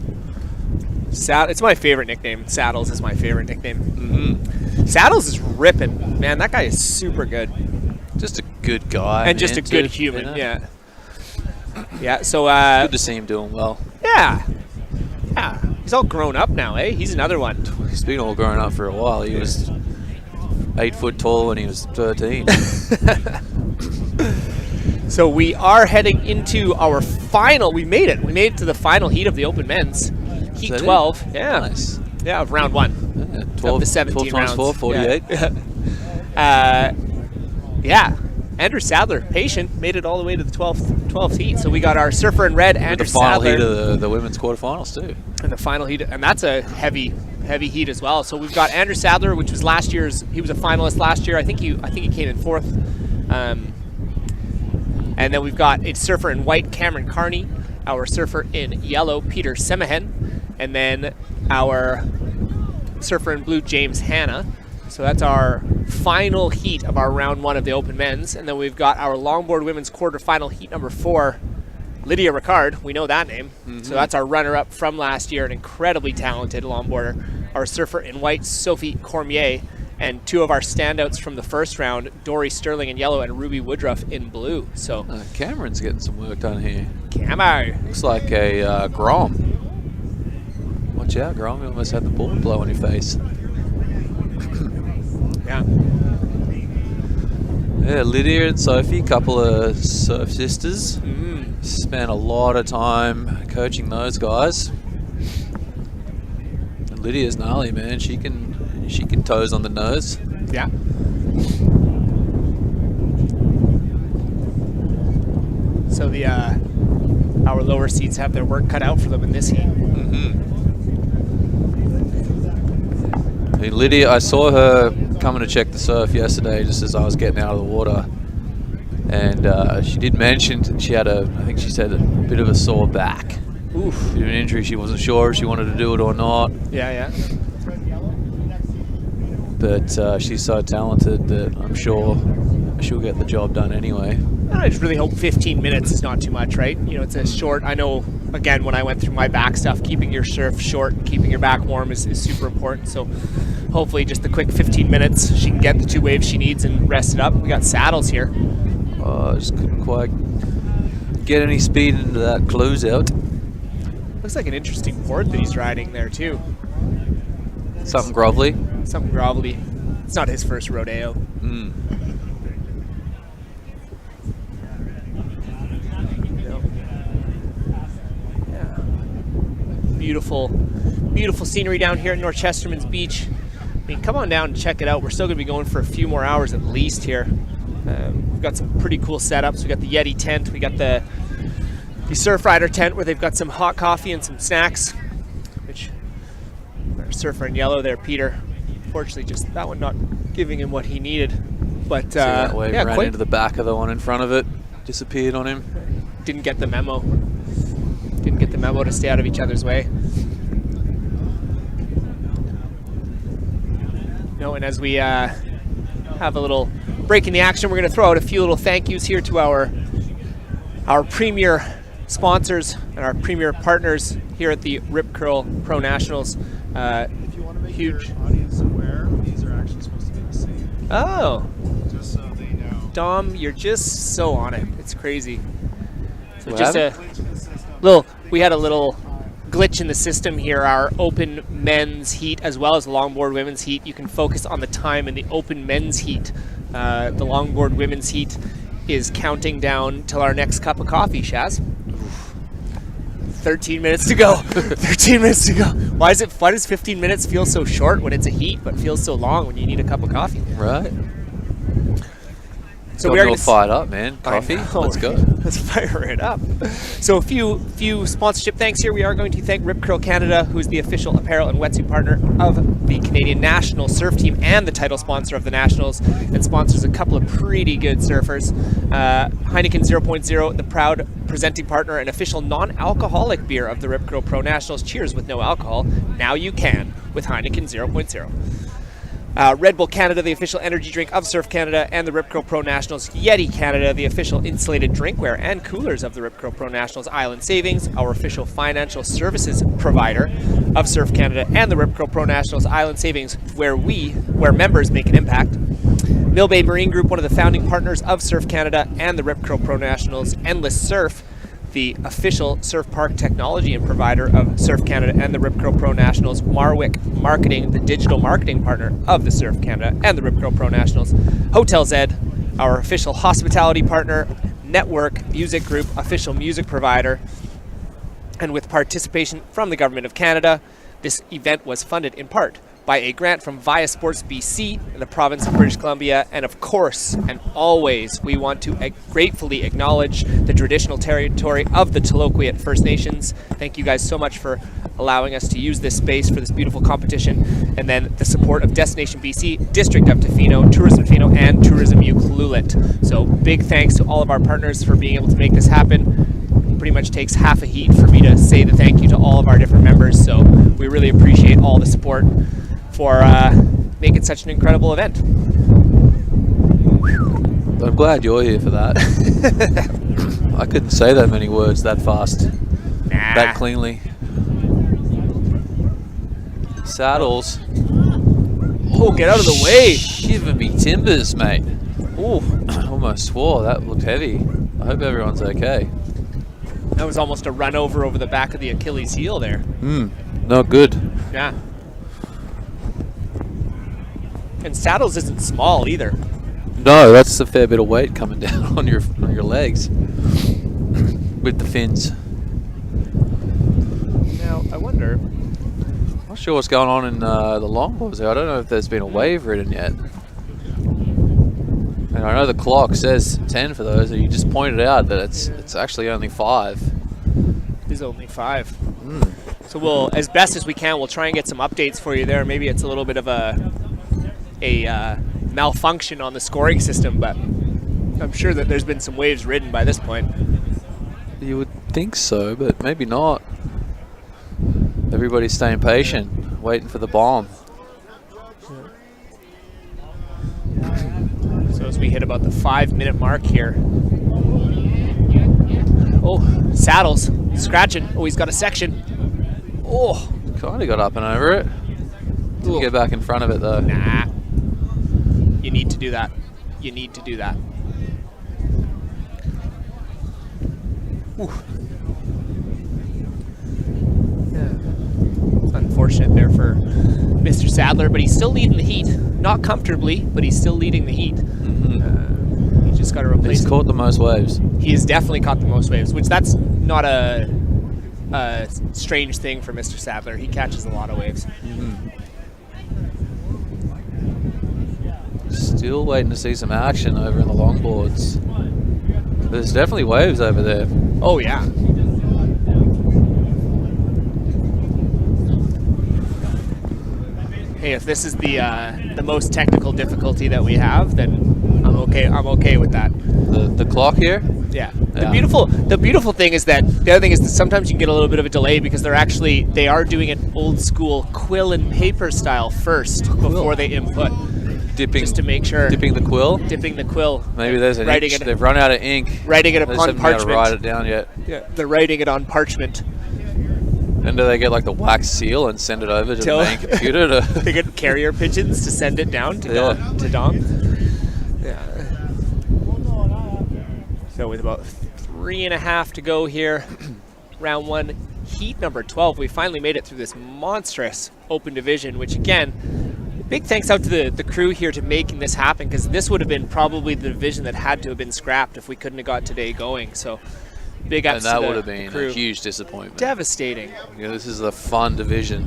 A: It's my favorite nickname. Saddles is my favorite nickname.
I: Mm-hmm.
A: Saddles is ripping. Man, that guy is super good.
I: Just a good guy.
A: And just a good
I: too,
A: human,
I: you know?
A: yeah. Yeah, so...
I: good to see him doing well.
A: Yeah. Yeah. He's all grown up now, eh? He's another one.
I: He's been all grown up for a while. He was 8 foot tall when he was 13.
A: So we are heading into our final... We made it. We made it to the final heat of the Open Men's. Heat 12.
I: It?
A: Yeah.
I: Nice.
A: Yeah, of round 1.
I: Yeah, 12,
A: of the 17
I: 12
A: rounds.
I: times 4, 48.
A: Yeah. Yeah. Andrew Sadler, patient, made it all the way to the 12th heat. So we got our surfer in red, Andrew
I: the final
A: Sadler.
I: heat of the women's quarterfinals too.
A: And the final heat, and that's a heavy heat as well. So we've got Andrew Sadler, which was last year's. He was a finalist last year. I think he came in 4th. And then we've got a surfer in white, Cameron Carney. Our surfer in yellow, Peter Semahen. And then our surfer in blue, James Hanna. So that's our final heat of our round 1 of the Open Men's. And then we've got our longboard women's quarterfinal heat number 4, Lydia Ricard. We know that name.
I: Mm-hmm.
A: So that's our runner-up from last year, an incredibly talented longboarder. Our surfer in white, Sophie Cormier. And 2 of our standouts from the first round, Dory Sterling in yellow and Ruby Woodruff in blue. So
I: Cameron's getting some work done here.
A: Camo.
I: Looks like a Grom. Watch out, Grom. You almost had the ball blow on your face.
A: Yeah.
I: Yeah, Lydia and Sophie, couple of surf sisters.
A: Mm.
I: Spent a lot of time coaching those guys. And Lydia's gnarly, man. She can toes on the nose.
A: Yeah. So the our lower seeds have their work cut out for them in this heat.
I: Mm-hmm. Hey, Lydia, I saw her coming to check the surf yesterday just as I was getting out of the water. And she did mention she had I think she said a bit of a sore back.
A: Oof.
I: Due to an injury, she wasn't sure if she wanted to do it or not.
A: Yeah, yeah.
I: but she's so talented that I'm sure she'll get the job done anyway.
A: I just really hope 15 minutes is not too much, right? You know, it's a short. I know, again, when I went through my back stuff, keeping your surf short and keeping your back warm is super important. So hopefully just the quick 15 minutes, she can get the 2 waves she needs and rest it up. We got saddles here.
I: I just couldn't quite get any speed into that closeout.
A: Looks like an interesting board that he's riding there, too.
I: Something grovelly?
A: Something grovelly. It's not his first rodeo.
I: Mm.
A: Beautiful, beautiful scenery down here at North Chesterman's Beach. I mean, come on down and check it out. We're still going to be going for a few more hours at least here. We've got some pretty cool setups. We got the Yeti tent. We got the Surfrider tent where they've got some hot coffee and some snacks. Which our surfer in yellow there, Peter. Unfortunately, just that one not giving him what he needed. But
I: See that wave
A: yeah,
I: ran into the back of the one in front of it. Disappeared on him.
A: Didn't get the memo. Didn't get the memo to stay out of each other's way. No, and as we have a little break in the action, we're going to throw out a few little thank yous here to our premier sponsors and our premier partners here at the Rip Curl Pro Nationals.
B: If you want to make your audience aware, these are actually supposed to be the same.
A: Oh.
B: Just so they know.
A: Dom, you're just so on it. It's crazy. So
I: What
A: just we had a little glitch in the system here. Our open men's heat as well as longboard women's heat. You can focus on the time in the open men's heat. The longboard women's heat is counting down till our next cup of coffee, Shaz. 13 minutes to go. 13 minutes to go. Why does 15 minutes feel so short when it's a heat, but feels so long when you need a cup of coffee?
I: Right.
A: So we're
I: all fired up, man. Coffee. Let's go.
A: Let's fire it up. So a few sponsorship thanks here. We are going to thank Rip Curl Canada, who is the official apparel and wetsuit partner of the Canadian national surf team and the title sponsor of the Nationals, and sponsors a couple of pretty good surfers. Heineken 0.0, the proud presenting partner and official non-alcoholic beer of the Rip Curl Pro Nationals. Cheers with no alcohol. Now you can with Heineken 0.0. Red Bull Canada, the official energy drink of Surf Canada and the Rip Curl Pro Nationals. Yeti Canada, the official insulated drinkware and coolers of the Rip Curl Pro Nationals. Island Savings, our official financial services provider of Surf Canada and the Rip Curl Pro Nationals. Island Savings, where members make an impact. Mill Bay Marine Group, one of the founding partners of Surf Canada and the Rip Curl Pro Nationals. Endless Surf, the official surf park technology and provider of Surf Canada and the Rip Curl Pro Nationals. Marwick Marketing, the digital marketing partner of the Surf Canada and the Rip Curl Pro Nationals. Hotel Zed, our official hospitality partner. Network Music Group, official music provider. And with participation from the Government of Canada, this event was funded in part by a grant from Via Sports BC in the province of British Columbia. And of course, and always, we want to gratefully acknowledge the traditional territory of the Toloquiet First Nations. Thank you guys so much for allowing us to use this space for this beautiful competition. And then the support of Destination BC, District of Tofino, Tourism Tofino, and Tourism Ucluelet. So big thanks to all of our partners for being able to make this happen. Pretty much takes half a heat for me to say the thank you to all of our different members. So we really appreciate all the support for making such an incredible event.
I: I'm glad you're here for that. I couldn't say that many words that fast, that cleanly. Saddles.
A: Oh, get out of the way.
I: Shivering me timbers, mate. Ooh, almost swore. That looked heavy. I hope everyone's okay.
A: That was almost a run over the back of the Achilles heel there.
I: Not good.
A: Yeah. And Saddles isn't small either.
I: No, that's a fair bit of weight coming down on your legs with the fins.
A: Now, I wonder.
I: I'm not sure what's going on in the longboards there. I don't know if there's been a wave ridden yet. And I know the clock says 10 for those, and you just pointed out that it's actually only 5.
A: It is only 5. So we'll, as best as we can, we'll try and get some updates for you there. Maybe it's a little bit of a malfunction on the scoring system, but I'm sure that there's been some waves ridden by this point.
I: You would think so, but maybe not. Everybody's staying patient, waiting for the bomb.
A: as we hit about the 5-minute mark here. Oh, Saddles scratching. Oh, he's got a section. Oh,
I: kind of got up and over it. Didn't get back in front of it though.
A: Nah. You need to do that. You need to do that. Ooh. Yeah. Unfortunate there for Mr. Sadler, but he's still leading the heat. Not comfortably, but he's still leading the heat. He just got to replace.
I: He's caught the most waves.
A: He has definitely caught the most waves, which that's not a strange thing for Mr. Sadler. He catches a lot of waves.
I: Still waiting to see some action over in the longboards. There's definitely waves over there.
A: Oh yeah. Hey, if this is the most technical difficulty that we have, then I'm okay with that.
I: The clock here?
A: Yeah. The beautiful thing is that the other thing is that sometimes you can get a little bit of a delay because they are doing it old school quill and paper style first before they input.
I: Dipping,
A: just to make sure.
I: Dipping the quill?
A: Dipping the quill.
I: Maybe there's an ink. They've run out of ink.
A: Writing it
I: They
A: upon
I: just haven't been able to
A: parchment.
I: write it down yet.
A: Yeah, they're writing it on parchment.
I: And do they get like the wax seal and send it over to the main computer?
A: They get carrier pigeons to send it down to Dom. Yeah. So with about 3.5 to go here, round 1, heat number 12, we finally made it through this monstrous open division, which again, big thanks out to the crew here to making this happen, because this would have been probably the division that had to have been scrapped if we couldn't have got today going. So big ups to the crew. And that would have been
I: a huge disappointment.
A: Devastating.
I: You know, this is a fun division.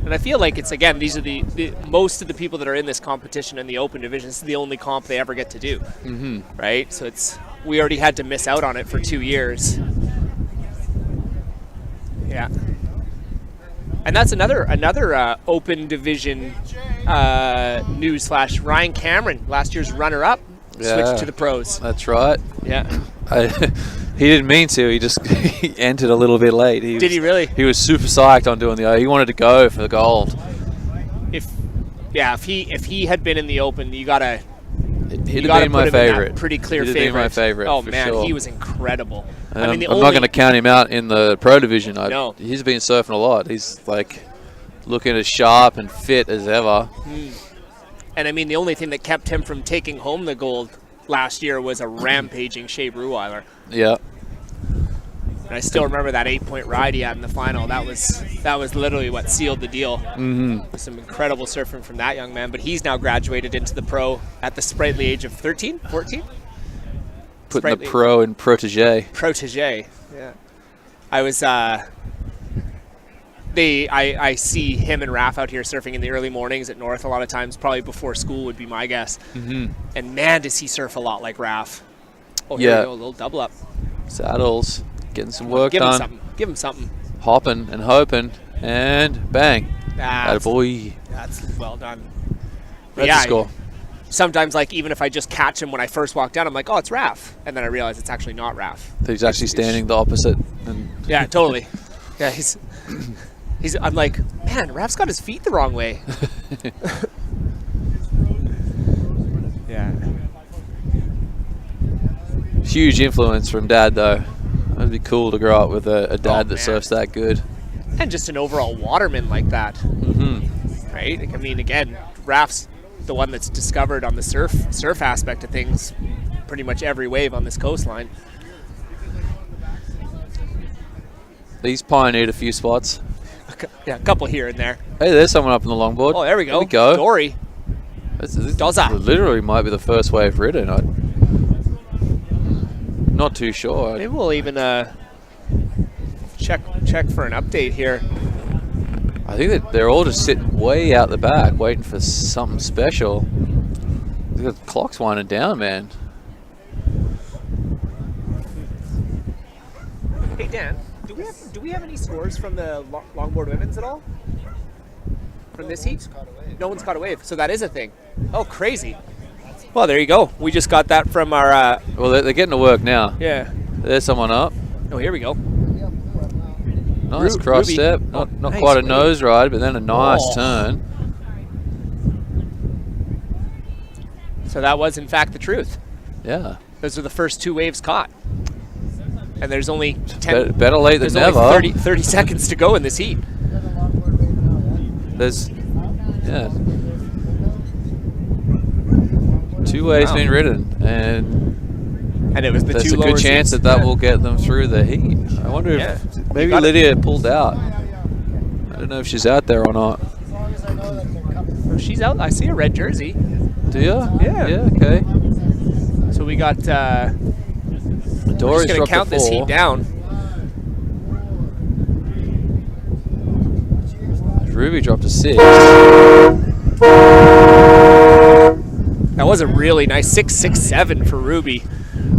A: And I feel like it's, again, these are the most of the people that are in this competition in the open division. This is the only comp they ever get to do, right? So we already had to miss out on it for 2 years. Yeah. And that's another open division news flash. Ryan Cameron, last year's runner-up, switched to the pros.
I: That's right.
A: Yeah.
I: He didn't mean to. He just he entered a little bit late.
A: Did he really?
I: He was super psyched on doing he wanted to go for the gold.
A: If he had been in the open, you gotta.
I: He'd have been my favorite.
A: Pretty clear favorite.
I: He'd have been my favorite.
A: Oh
I: for
A: man,
I: sure.
A: he was incredible.
I: I mean, I'm not going to count him out in the pro division.
A: No.
I: He's been surfing a lot. He's like looking as sharp and fit as ever.
A: And I mean, the only thing that kept him from taking home the gold last year was a rampaging Shea Breweiler.
I: Yeah.
A: And I still remember that 8-point ride he had in the final. That was literally what sealed the deal. Some incredible surfing from that young man. But he's now graduated into the pro at the sprightly age of 13, 14?
I: Putting
A: Sprightly.
I: the pro in protege.
A: Protege, yeah. I was, I see him and Raph out here surfing in the early mornings at North a lot of times, probably before school would be my guess. And man, does he surf a lot like Raph. Oh, here we go, a little double up.
I: Saddles, getting some work done.
A: Give him something.
I: Hopping and hoping, and bang. Attaboy.
A: That's well done.
I: That's the score.
A: Sometimes, like, even if I just catch him when I first walk down, I'm like, oh, it's Raph. And then I realize it's actually not Raph.
I: He's actually standing the opposite.
A: Yeah, totally. Yeah, I'm like, man, Raph's got his feet the wrong way. Yeah.
I: Huge influence from Dad, though. It'd be cool to grow up with a dad that surfs that good.
A: And just an overall waterman like that. Right? Like, I mean, again, Raph's the one that's discovered on the surf aspect of things pretty much every wave on this coastline.
I: He's pioneered a few spots.
A: A couple here and there.
I: Hey, there's someone up in the longboard.
A: Oh, there we go.
I: Dory. This literally might be the first wave ridden. I'm not too sure.
A: Maybe we'll even check for an update here.
I: I think that they're all just sitting way out the back, waiting for something special. The clock's winding down, man.
A: Hey Dan, do we have any scores from the longboard women's at all? From this heat? No one's caught a wave, so that is a thing. Oh, crazy. Well, there you go. We just got that from our...
I: well, they're getting to work now.
A: Yeah.
I: There's someone up.
A: Oh, here we go.
I: Nice cross step. Not
A: nice,
I: quite a
A: Ruby.
I: nose ride, but then a nice turn.
A: So that was, in fact, the truth.
I: Yeah.
A: Those are the first 2 waves caught. And there's only 10,
I: better late than never.
A: Only 30 seconds to go in this heat.
I: There's, yeah. 2 waves being ridden, and
A: it was the
I: there's
A: 2
I: a good
A: lower
I: chance
A: seats.
I: that will get them through the heat. I wonder if maybe Lydia pulled out. I don't know if she's out there or not.
A: Oh, she's out. I see a red jersey.
I: Do you?
A: Yeah.
I: Yeah, okay.
A: So we got,
I: Dory's
A: just going to count this heat down.
I: Ruby dropped a 6.
A: That was a really nice 6.67 for Ruby.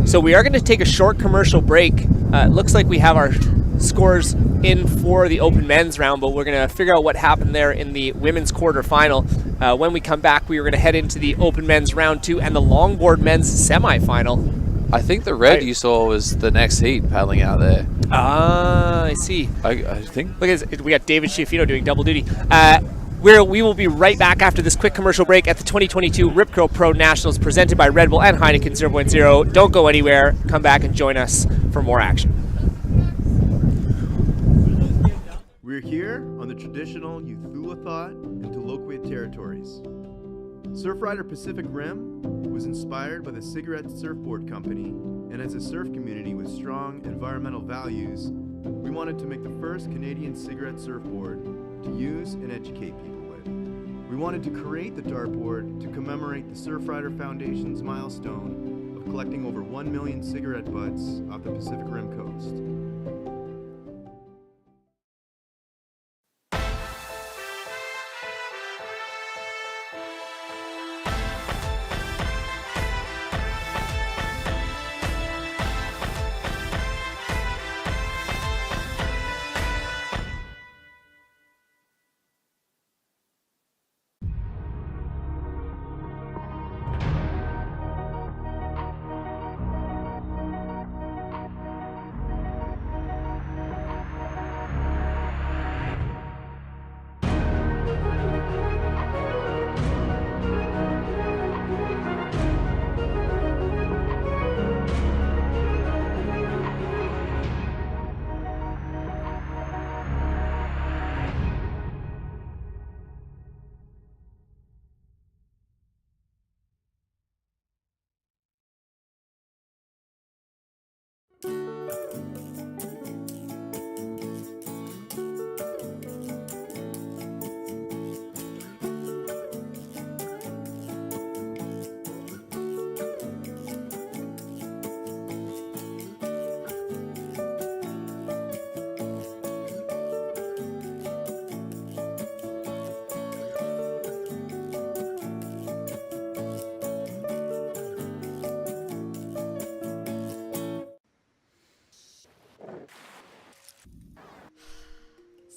A: So we are going to take a short commercial break. It looks like we have our scores in for the open men's round, but we're going to figure out what happened there in the women's quarterfinal. When we come back, we are going to head into the open men's round 2 and the longboard men's semifinal.
I: I think the red you saw was the next heat paddling out there.
A: Ah, I see.
I: I think.
A: Look at we got David Tofino doing double duty. We will be right back after this quick commercial break at the 2022 Rip Curl Pro Nationals presented by Red Bull and Heineken 0.0. Don't go anywhere. Come back and join us for more action.
M: We're here on the traditional Euthulathoth and Toloquid territories. Surfrider Pacific Rim was inspired by the Cigarette Surfboard Company, and as a surf community with strong environmental values, we wanted to make the first Canadian cigarette surfboard to use and educate people with. We wanted to create the dartboard to commemorate the Surfrider Foundation's milestone of collecting over 1 million cigarette butts off the Pacific Rim coast.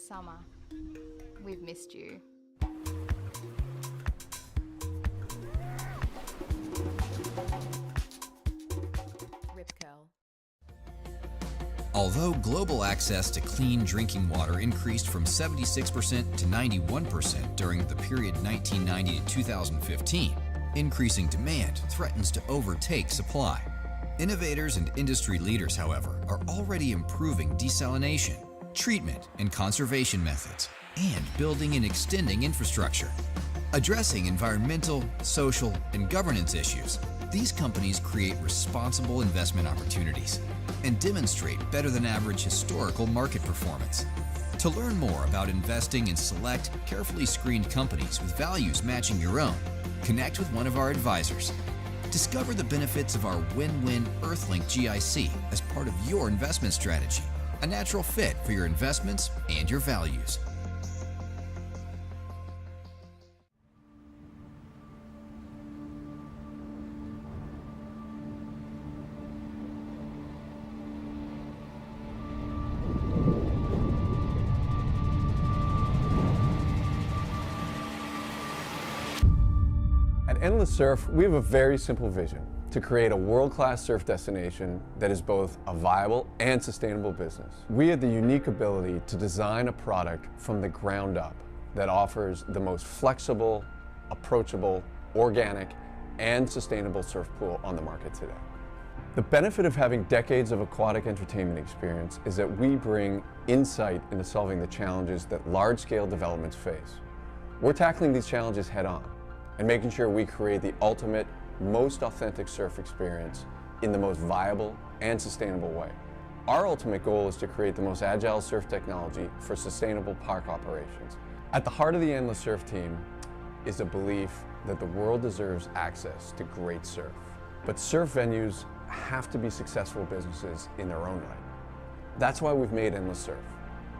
N: Summer, we've missed you. Rip Curl.
J: Although global access to clean drinking water increased from 76% to 91% during the period 1990 to 2015, increasing demand threatens to overtake supply. Innovators and industry leaders, however, are already improving desalination, treatment and conservation methods, and building and extending infrastructure. Addressing environmental, social, and governance issues, these companies create responsible investment opportunities and demonstrate better than average historical market performance. To learn more about investing in select, carefully screened companies with values matching your own, connect with one of our advisors. Discover the benefits of our win-win Earthlink GIC as part of your investment strategy, a natural fit for your investments and your values.
P: At Endless Surf, we have a very simple vision: to create a world-class surf destination that is both a viable and sustainable business. We have the unique ability to design a product from the ground up that offers the most flexible, approachable, organic, and sustainable surf pool on the market today. The benefit of having decades of aquatic entertainment experience is that we bring insight into solving the challenges that large-scale developments face. We're tackling these challenges head-on and making sure we create the ultimate, most authentic surf experience in the most viable and sustainable way. Our ultimate goal is to create the most agile surf technology for sustainable park operations. At the heart of the Endless Surf team is a belief that the world deserves access to great surf. But surf venues have to be successful businesses in their own right. That's why we've made Endless Surf,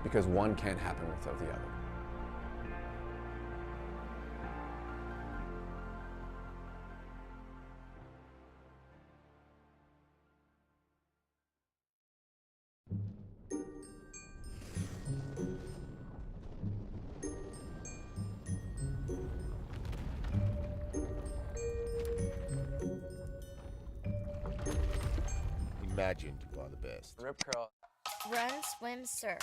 P: because one can't happen without the other.
O: Imagined by the best.
H: Rip curl.
F: Run, swim, surf.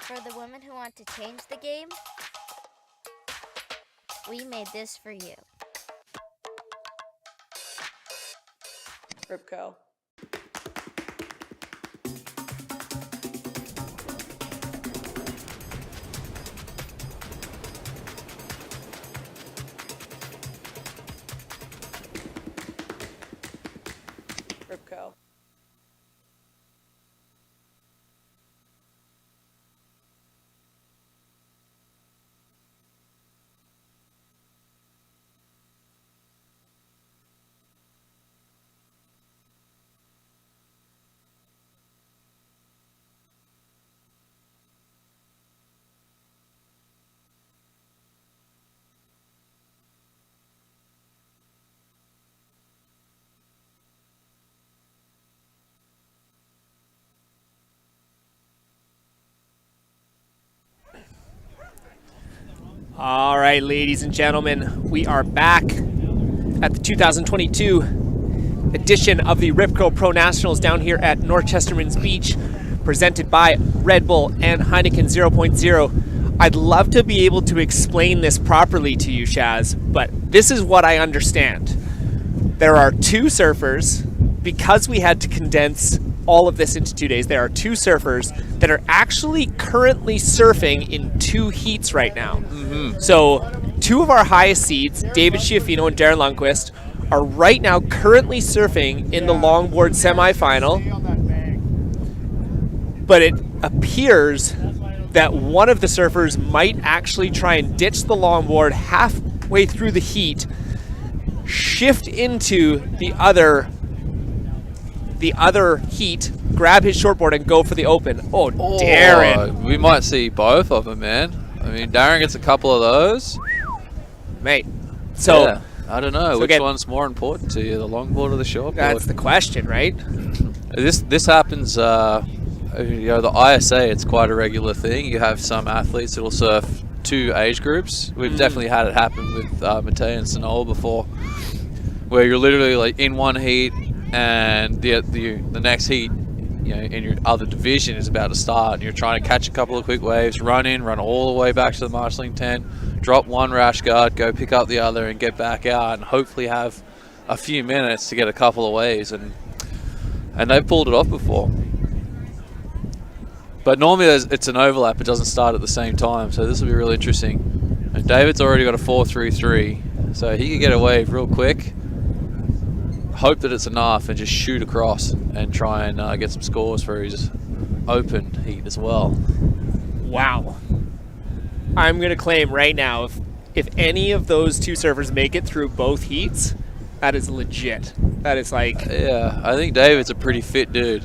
F: For the women who want to change the game, we made this for you.
H: Rip curl. Rip curl.
A: All right, ladies and gentlemen, we are back at the 2022 edition of the Rip Curl Pro Nationals down here at North Chesterman's Beach, presented by Red Bull and Heineken 0.0. I'd love to be able to explain this properly to you, Shaz, but this is what I understand. There are two surfers, because we had to condense all of this into 2 days, there are two surfers that are actually currently surfing in two heats right now. So two of our highest seeds, David Tofino and Darren Lundquist, are right now currently surfing in the Longboard semifinal. But it appears that one of the surfers might actually try and ditch the Longboard halfway through the heat, shift into the other heat, grab his shortboard and go for the open. Oh, Darren.
I: We might see both of them, man. I mean, Darren gets a couple of those.
A: Mate. So,
I: yeah, I don't know.
A: So
I: Which
A: again,
I: one's more important to you, the longboard or the shortboard?
A: That's the question, right?
I: This happens, you know, the ISA, it's quite a regular thing. You have some athletes that will surf two age groups. We've definitely had it happen with Matei and Sanola before, where you're literally like in one heat, and the next heat, you know, in your other division is about to start, and you're trying to catch a couple of quick waves, run all the way back to the marshalling tent, drop one rash guard, go pick up the other, and get back out, and hopefully have a few minutes to get a couple of waves, and they've pulled it off before. But normally it's an overlap; it doesn't start at the same time, so this will be really interesting. And David's already got a 4.33, so he can get a wave real quick. Hope that it's enough and just shoot across and try and get some scores for his open heat as well.
A: Wow. I'm going to claim right now, if any of those two surfers make it through both heats, that is legit. That is like...
I: Yeah, I think David's a pretty fit dude.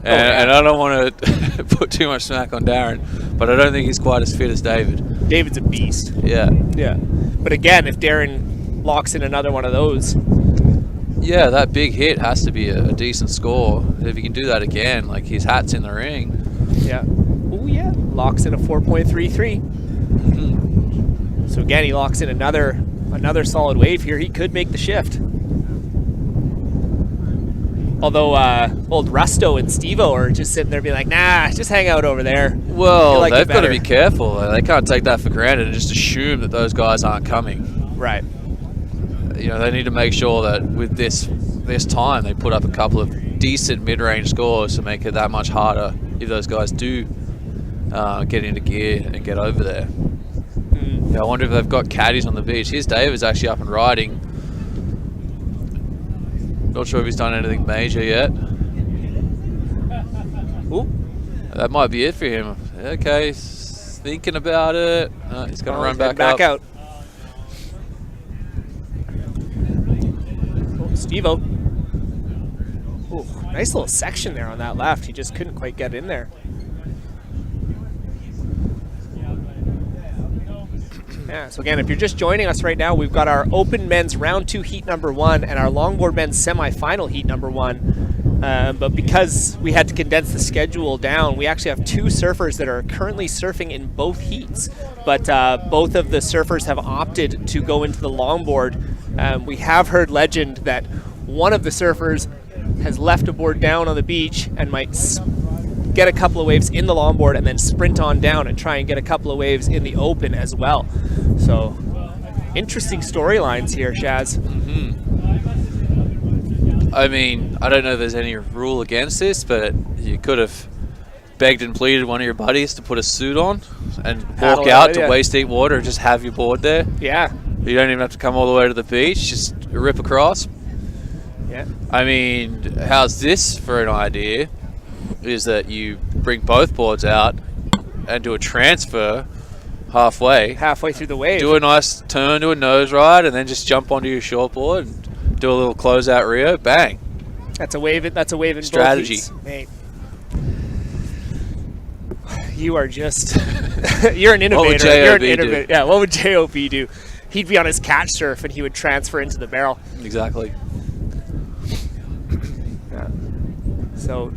I: And I don't want to put too much smack on Darren, but I don't think he's quite as fit as David.
A: David's a beast.
I: Yeah.
A: Yeah. But again, if Darren locks in another one of those...
I: Yeah, that big hit has to be a decent score. If he can do that again, like his hat's in the ring.
A: Yeah. Oh yeah, locks in a 4.33. So again, he locks in another solid wave here. He could make the shift. Although old Rusto and Steve-O are just sitting there being like, nah, just hang out over there.
I: Well, they've got to be careful. They can't take that for granted and just assume that those guys aren't coming.
A: Right.
I: You know, they need to make sure that with this time they put up a couple of decent mid-range scores to make it that much harder if those guys do get into gear and get over there. Yeah, I wonder if they've got caddies on the beach. Here's David's actually up and riding. Not sure if he's done anything major yet. Ooh, that might be it for him. Okay, he's thinking about it. He's going to run back
A: out. Oh, Steve-O. Ooh, nice little section there on that left. He just couldn't quite get in there. Yeah, so again, if you're just joining us right now, we've got our open men's round 2 heat number 1 and our longboard men's semi-final heat number 1. But because we had to condense the schedule down, we actually have 2 surfers that are currently surfing in both heats. But both of the surfers have opted to go into the longboard. We have heard legend that one of the surfers has left a board down on the beach and might get a couple of waves in the longboard and then sprint on down and try and get a couple of waves in the open as well. So interesting storylines here, Shaz.
I: I mean, I don't know if there's any rule against this, but you could have begged and pleaded one of your buddies to put a suit on and walk out to waist deep water and just have your board there.
A: Yeah.
I: You don't even have to come all the way to the beach, just rip across.
A: Yeah.
I: I mean, how's this for an idea? Is that you bring both boards out and do a transfer halfway
A: through the wave,
I: do a nice turn to a nose ride, and then just jump onto your shortboard and do a little closeout Rio. Bang!
A: That's a wave. That's a wave in
I: strategy,
A: both heats, mate. You are just you're an innovator.
I: What would JOB do?
A: Yeah, what would JOB do? He'd be on his catch surf and he would transfer into the barrel.
I: Exactly.
A: Yeah. So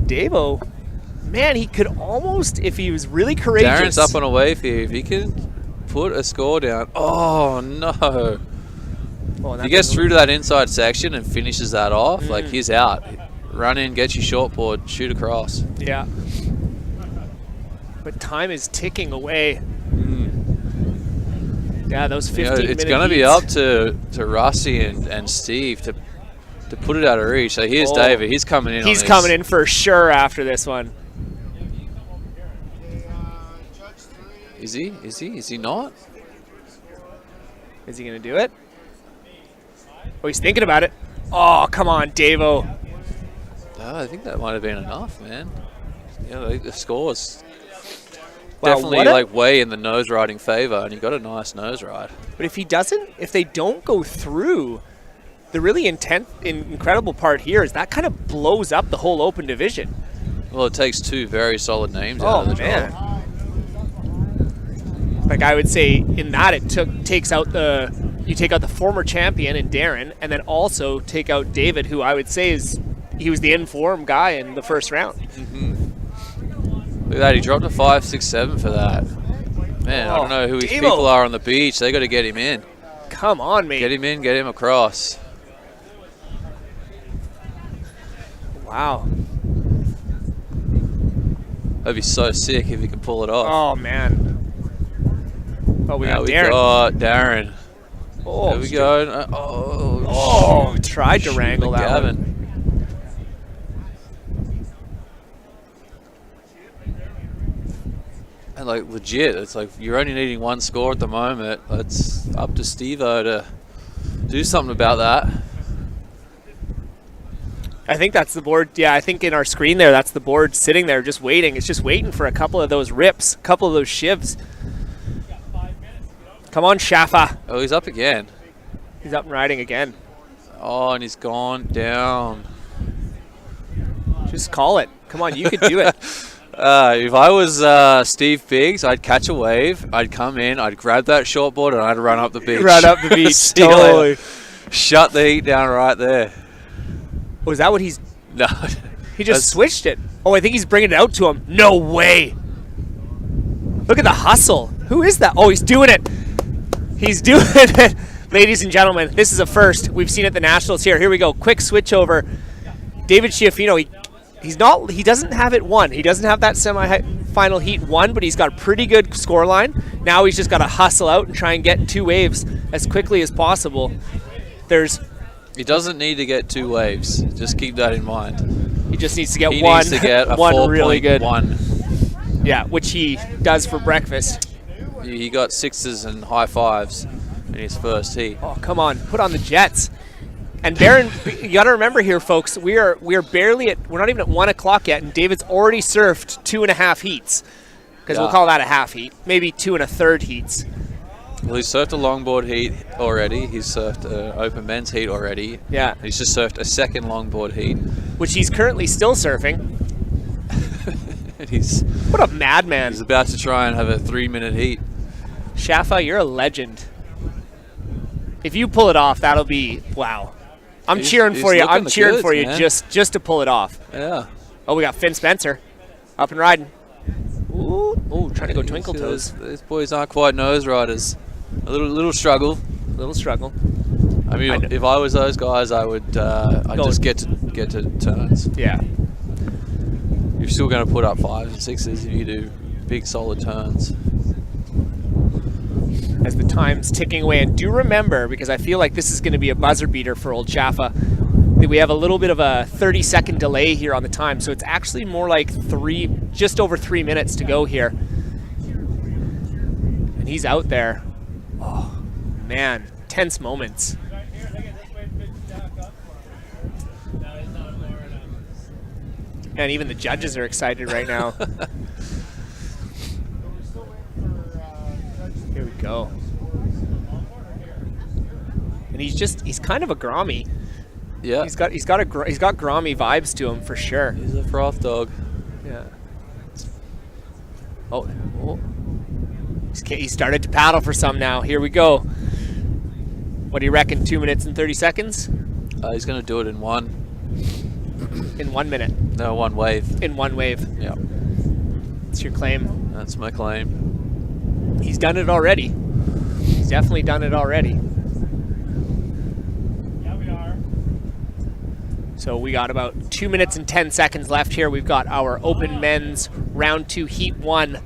A: Davo, man, he could almost, if he was really courageous.
I: Darren's up on a wave here. If he can put a score down. Oh, no. If he gets through to that inside section and finishes that off, like, he's out. Run in, get your shortboard, shoot across.
A: Yeah. But time is ticking away. Yeah, those 15 minutes.
I: It's going to be up to Rusty and Steve to put it out of reach. So here's David. He's coming in.
A: He's coming in for sure after this one.
I: Is he? Is he? Is he not?
A: Is he going to do it? Oh, he's thinking about it. Oh, come on, Davo.
I: Oh, I think that might have been enough, man. Yeah, the score's definitely like way in the nose riding favor, and you got a nice nose ride.
A: But if they don't go through, the really incredible part here is that kind of blows up the whole open division.
I: Well, it takes 2 very solid names out of the draw.
A: Like I would say in that it takes out you take out the former champion in Darren, and then also take out David, who I would say he was the informed guy in the first round.
I: Look at that, he dropped a 5, 6, 7 for that. Man, I don't know who his people are on the beach. They got to get him in.
A: Come on, mate.
I: Get him in, get him across.
A: Wow.
I: That'd be so sick if he can pull it off.
A: Oh, man. Oh, we got Darren.
I: Got Darren.
A: Oh,
I: there we go.
A: Tried to wrangle that one.
I: And like legit, it's like you're only needing 1 score at the moment. It's up to Steve-O to do something about that.
A: I think that's the board. Yeah, I think in our screen there, that's the board sitting there just waiting. It's just waiting for a couple of those rips, a couple of those shivs. Come on, Shaffa.
I: Oh, he's up again.
A: He's up and riding again.
I: Oh, and he's gone down.
A: Just call it. Come on, you could do it.
I: If I was Steve Biggs, I'd catch a wave, I'd come in, I'd grab that shortboard, and I'd run up the beach.
A: Run up the beach, totally.
I: Shut the heat down right there.
A: Oh, is that what he's...
I: No.
A: He just switched it. Oh, I think he's bringing it out to him. No way. Look at the hustle. Who is that? Oh, he's doing it. He's doing it. Ladies and gentlemen, this is a first. We've seen at the Nationals here. Here we go. Quick switch over. David Tofino, he doesn't have it won. He doesn't have that semi-final heat won, but he's got a pretty good score line. Now he's just got to hustle out and try and get 2 waves as quickly as possible.
I: He doesn't need to get 2 waves. Just keep that in mind.
A: He just needs to get
I: he
A: one.
I: Needs to get a
A: one really good.
I: 4.1.
A: Yeah, which he does for breakfast.
I: He got 6s and high 5s in his first heat.
A: Oh, come on. Put on the jets. And Darren, you got to remember here, folks, we are barely we're not even at 1 o'clock yet, and David's already surfed 2.5 heats. Because we'll call that a half heat. Maybe 2 1/3 heats.
I: Well, he's surfed a longboard heat already. He's surfed an open men's heat already.
A: Yeah.
I: He's just surfed a second longboard heat.
A: Which he's currently still surfing. What a madman.
I: He's about to try and have a 3-minute heat.
A: Shafa, you're a legend. If you pull it off, that'll be, wow. I'm cheering for you. I'm cheering for you just to pull it off.
I: Yeah.
A: Oh, we got Finn Spencer up and riding. Ooh, trying to go twinkle toes.
I: These boys aren't quite nose riders. A little struggle.
A: Little struggle.
I: I mean, if I was those guys, I would. I'd just get to turns.
A: Yeah.
I: You're still going to put up 5s and 6s if you do big solid turns.
A: As the time's ticking away, and do remember, because I feel like this is going to be a buzzer beater for old Shafa, that we have a little bit of a 30-second delay here on the time, so it's actually more like just over 3 minutes to go here. And he's out there. Oh, man, tense moments. And even the judges are excited right now. Here we go. And he's kind of a grommy.
I: Yeah.
A: He's got grommy vibes to him for sure.
I: He's a froth dog.
A: Yeah. Oh. He started to paddle for some now. Here we go. What do you reckon? 2 minutes and 30 seconds?
I: He's going to do it in 1.
A: In 1 minute.
I: No, 1 wave.
A: In 1 wave.
I: Yeah.
A: That's your claim.
I: That's my claim.
A: He's done it already. He's definitely done it already.
C: Yeah, we are.
A: So we got about 2 minutes and 10 seconds left here. We've got our open men's round 2 heat 1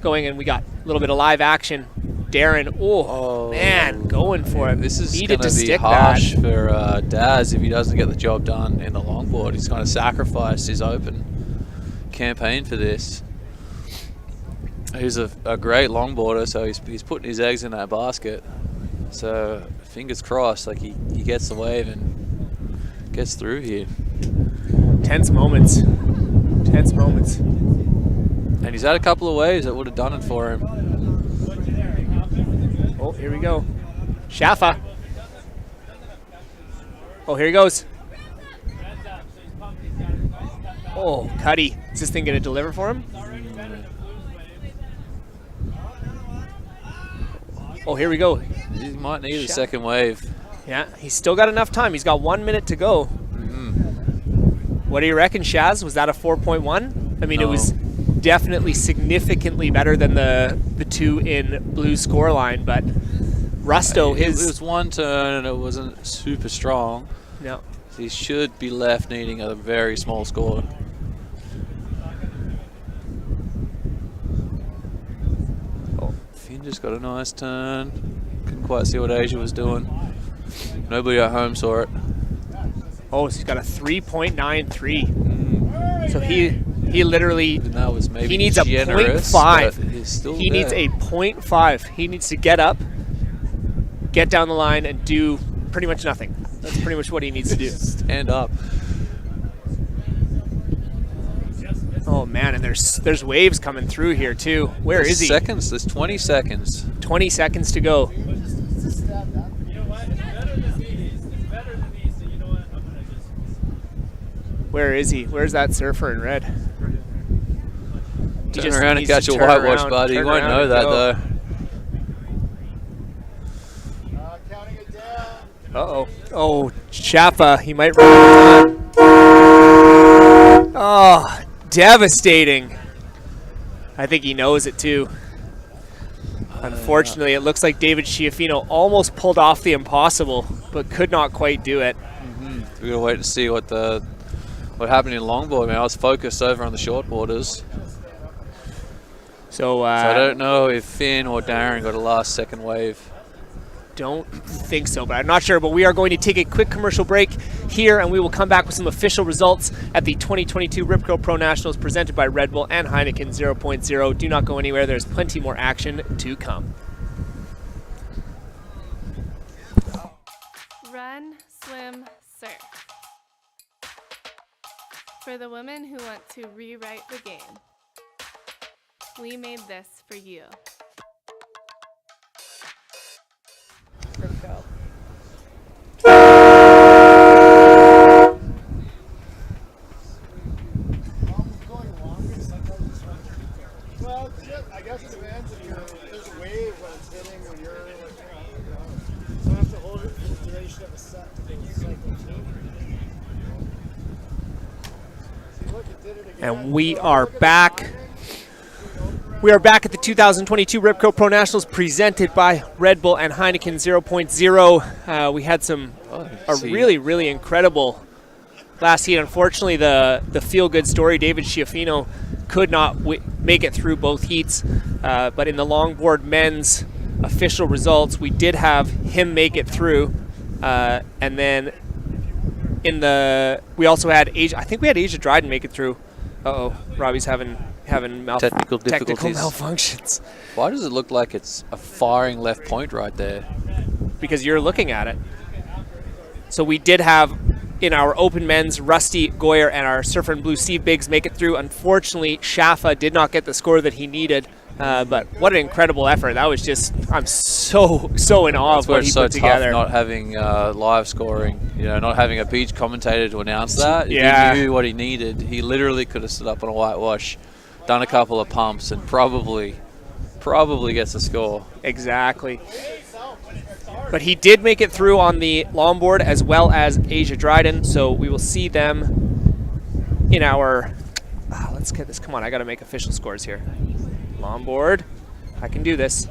A: going, and we got a little bit of live action. Darren, oh man, going for it.
I: This is
A: needed
I: going to be harsh for Daz if he doesn't get the job done in the longboard. He's kind of sacrificed his open campaign for this. He's a great longboarder, so he's putting his eggs in that basket. So fingers crossed, like he gets the wave and gets through here.
A: Tense moments. Tense moments.
I: And he's had a couple of waves that would have done it for him.
A: Oh, here we go. Shafa. Oh, here he goes. Oh, Cuddy. Is this thing going to deliver for him? Oh, here we go.
I: He might need a second wave.
A: Yeah, he's still got enough time. He's got 1 minute to go. What do you reckon, Shaz? Was that a 4.1? I mean, it was definitely significantly better than the 2 in blue scoreline, but Rusto,
I: it was 1 turn and it wasn't super strong.
A: No.
I: He should be left needing a very small score. Finn just got a nice turn. Couldn't quite see what Asia was doing. Nobody at home saw it.
A: Oh, so he's got a 3.93. So he literally,
I: that was maybe
A: he needs
I: generous,
A: a 0.5.
I: He's still
A: he needs a 0.5. He needs to get up, get down the line, and do pretty much nothing. That's pretty much what he needs to do.
I: Stand up.
A: Oh man, and there's waves coming through here too. Where is he?
I: Seconds. There's 20 seconds.
A: 20 seconds to go. Where is he? Where's that surfer in red?
I: Turn around and catch a whitewash, buddy. You won't know that though. Uh-oh. Oh, Shafa. He might run out of time. Oh, devastating. I think he knows it too.
A: Unfortunately, it looks like David Schiaffino almost pulled off the impossible, but could not quite do it.
I: We're gonna wait to see what happened in longboard. Man, I was focused over on the short boarders.
A: So
I: I don't know if Finn or Darren got a last second wave.
A: Don't think so, but I'm not sure. But we are going to take a quick commercial break here, and we will come back with some official results at the 2022 Rip Curl Pro Nationals presented by Red Bull and Heineken 0.0. Do not go anywhere. There's plenty more action to come.
G: Run, swim, surf. For the women who want to rewrite the game, we made this for you.
H: Rip curl.
B: Well, I guess it depends if there's a wave when it's hitting when you're like, you don't have to hold it for the duration of a set to go cycle too. See, look, it did it again.
A: And we are back. We are back at the 2022 Rip Curl Pro Nationals presented by Red Bull and Heineken 0.0. We had a really, really incredible last heat. Unfortunately, the feel-good story, David Schiaffino could not make it through both heats. But in the longboard men's official results, we did have him make it through. And then we also had Asia. I think we had Asia Dryden make it through. Uh-oh, Robbie's having
I: technical difficulties.
A: Malfunctions.
I: Why does it look like it's a firing left point right there?
A: Because you're looking at it. So we did have in our open men's Rusty Goyer and our Surfer in Blue Steve Biggs make it through. Unfortunately, Shaffa did not get the score that he needed. But what an incredible effort. That was just, I'm so in awe of what he put together.
I: Not having live scoring, not having a beach commentator to announce that.
A: Yeah.
I: If he knew what he needed, he literally could have stood up on a whitewash, done a couple of pumps, and probably gets a score.
A: Exactly. But he did make it through on the longboard as well as Asia Dryden, so we will see them in our, let's get this, come on, I gotta make official scores here. Longboard, I can do this.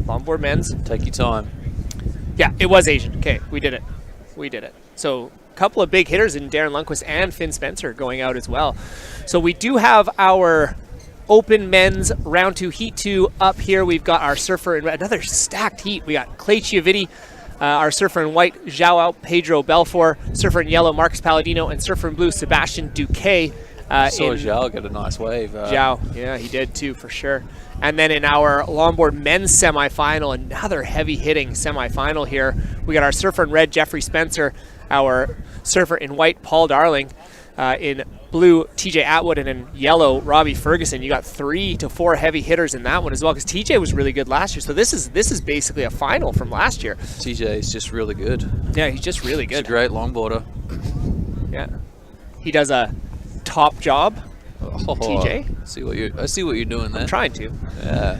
A: Longboard men's.
I: Take your time.
A: Yeah, it was Asian. Okay, we did it. So a couple of big hitters in Darren Lundquist and Finn Spencer going out as well. So we do have our open men's round 2 heat 2 up here. We've got our surfer in another stacked heat. We got Clay Chiaviti, our surfer in white, Joao Pedro Belfour, surfer in yellow, Marcus Palladino, and surfer in blue, Sebastian Duque.
I: Saw Zhao get a nice wave.
A: Zhao, yeah, he did too, for sure. And then in our longboard men's semifinal, another heavy-hitting semifinal here, we got our surfer in red, Jeffrey Spencer, our surfer in white, Paul Darling, in blue, TJ Atwood, and in yellow, Robbie Ferguson. You got 3 to 4 heavy hitters in that one as well, because TJ was really good last year. So this is basically a final from last year.
I: TJ is just really good.
A: Yeah, he's just really good.
I: He's a great longboarder.
A: Yeah, he does a top job. TJ,
I: I see what you're doing there.
A: I'm trying to.
I: Yeah.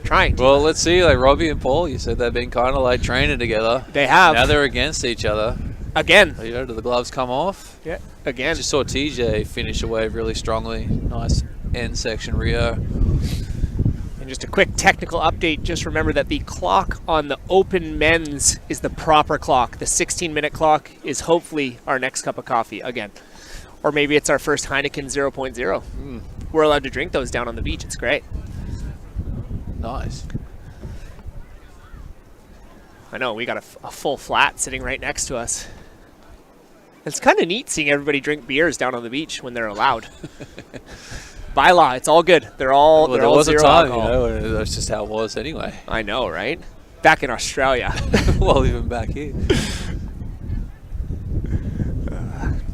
A: Trying to.
I: Well, let's see. Like Robbie and Paul, you said they've been kind of like training together.
A: They have.
I: Now they're against each other.
A: Again.
I: Do the gloves come off?
A: Yeah. Again.
I: Just saw TJ finish a wave really strongly. Nice end section Rio.
A: And just a quick technical update. Just remember that the clock on the open men's is the proper clock. The 16-minute clock is hopefully our next cup of coffee again. Or maybe it's our first Heineken 0.0. We're allowed to drink those down on the beach. It's great.
I: Nice.
A: I know, we got a full flat sitting right next to us. It's kind of neat seeing everybody drink beers down on the beach when they're allowed. By law, it's all good. They're all
I: there
A: all
I: was
A: zero
I: a time,
A: alcohol.
I: That's just how it was anyway.
A: I know, right? Back in Australia.
I: Well, even back here.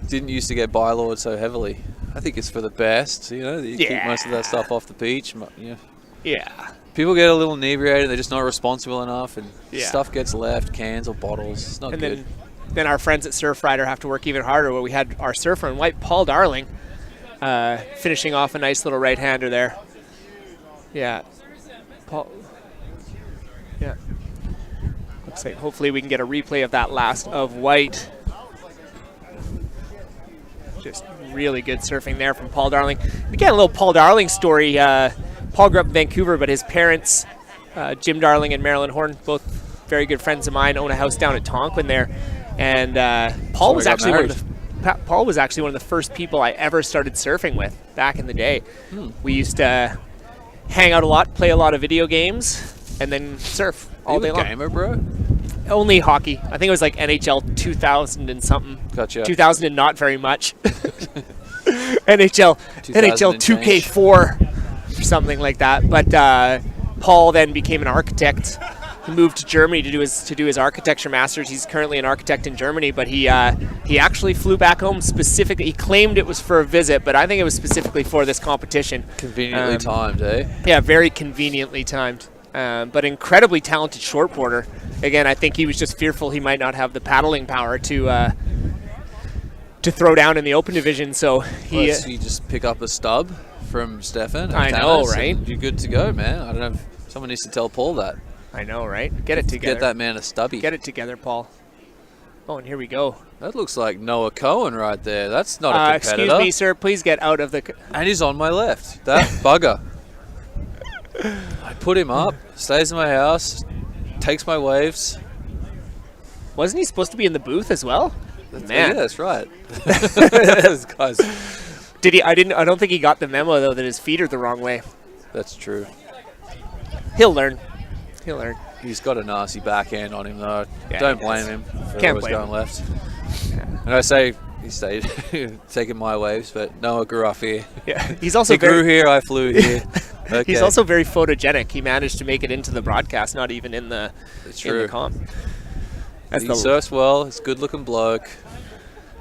I: Didn't used to get bylawed so heavily. I think it's for the best, that you keep most of that stuff off the beach.
A: Yeah.
I: People get a little inebriated, they're just not responsible enough, and stuff gets left, cans or bottles. It's not good.
A: Then our friends at Surfrider have to work even harder, where we had our surfer in white, Paul Darling, finishing off a nice little right-hander there. Yeah. Paul. Yeah. Looks like hopefully we can get a replay of that last of white. Just really good surfing there from Paul Darling. Again, a little Paul Darling story. Paul grew up in Vancouver, but his parents Jim Darling and Marilyn Horn, both very good friends of mine, own a house down at Tonquin there. And Paul was actually one of the first people I ever started surfing with back in the day. We used to hang out a lot, play a lot of video games, and then surf all day long.
I: Gamer, bro?
A: Only hockey. I think it was like NHL 2000 and something.
I: Gotcha.
A: 2000 and not very much. NHL 2K4 or something like that. But Paul then became an architect. He moved to Germany to do his architecture masters. He's currently an architect in Germany, but he actually flew back home specifically. He claimed it was for a visit, but I think it was specifically for this competition.
I: Conveniently timed, eh?
A: Yeah, very conveniently timed. But incredibly talented shortboarder. Again, I think he was just fearful he might not have the paddling power to throw down in the open division. So he
I: you just pick up a stub from Stefan.
A: I know, right?
I: You're good to go, man. I don't know if someone needs to tell Paul that.
A: I know, right? Get it together.
I: Get that man a stubby.
A: Get it together, Paul. Oh, and here we go.
I: That looks like Noah Cohen right there. That's not a competitor.
A: Excuse me, sir. Please get out of the...
I: And he's on my left. That bugger. I put him up, stays in my house, takes my waves.
A: Wasn't he supposed to be in the booth as well? Man.
I: Yeah, that's right. Guys.
A: Did he? I don't think he got the memo though that his feet are the wrong way.
I: That's true.
A: He'll learn. He'll learn.
I: He's got a nasty backhand on him though.
A: Yeah,
I: don't blame him for
A: Can't
I: always
A: blame
I: going
A: him.
I: left. Yeah. And I say he stayed taking my waves, but Noah grew up here.
A: Yeah, he's also
I: he grew here. I flew here. Okay.
A: He's also very photogenic. He managed to make it into the broadcast, not even in the comp.
I: He surfs well. He's a good-looking bloke.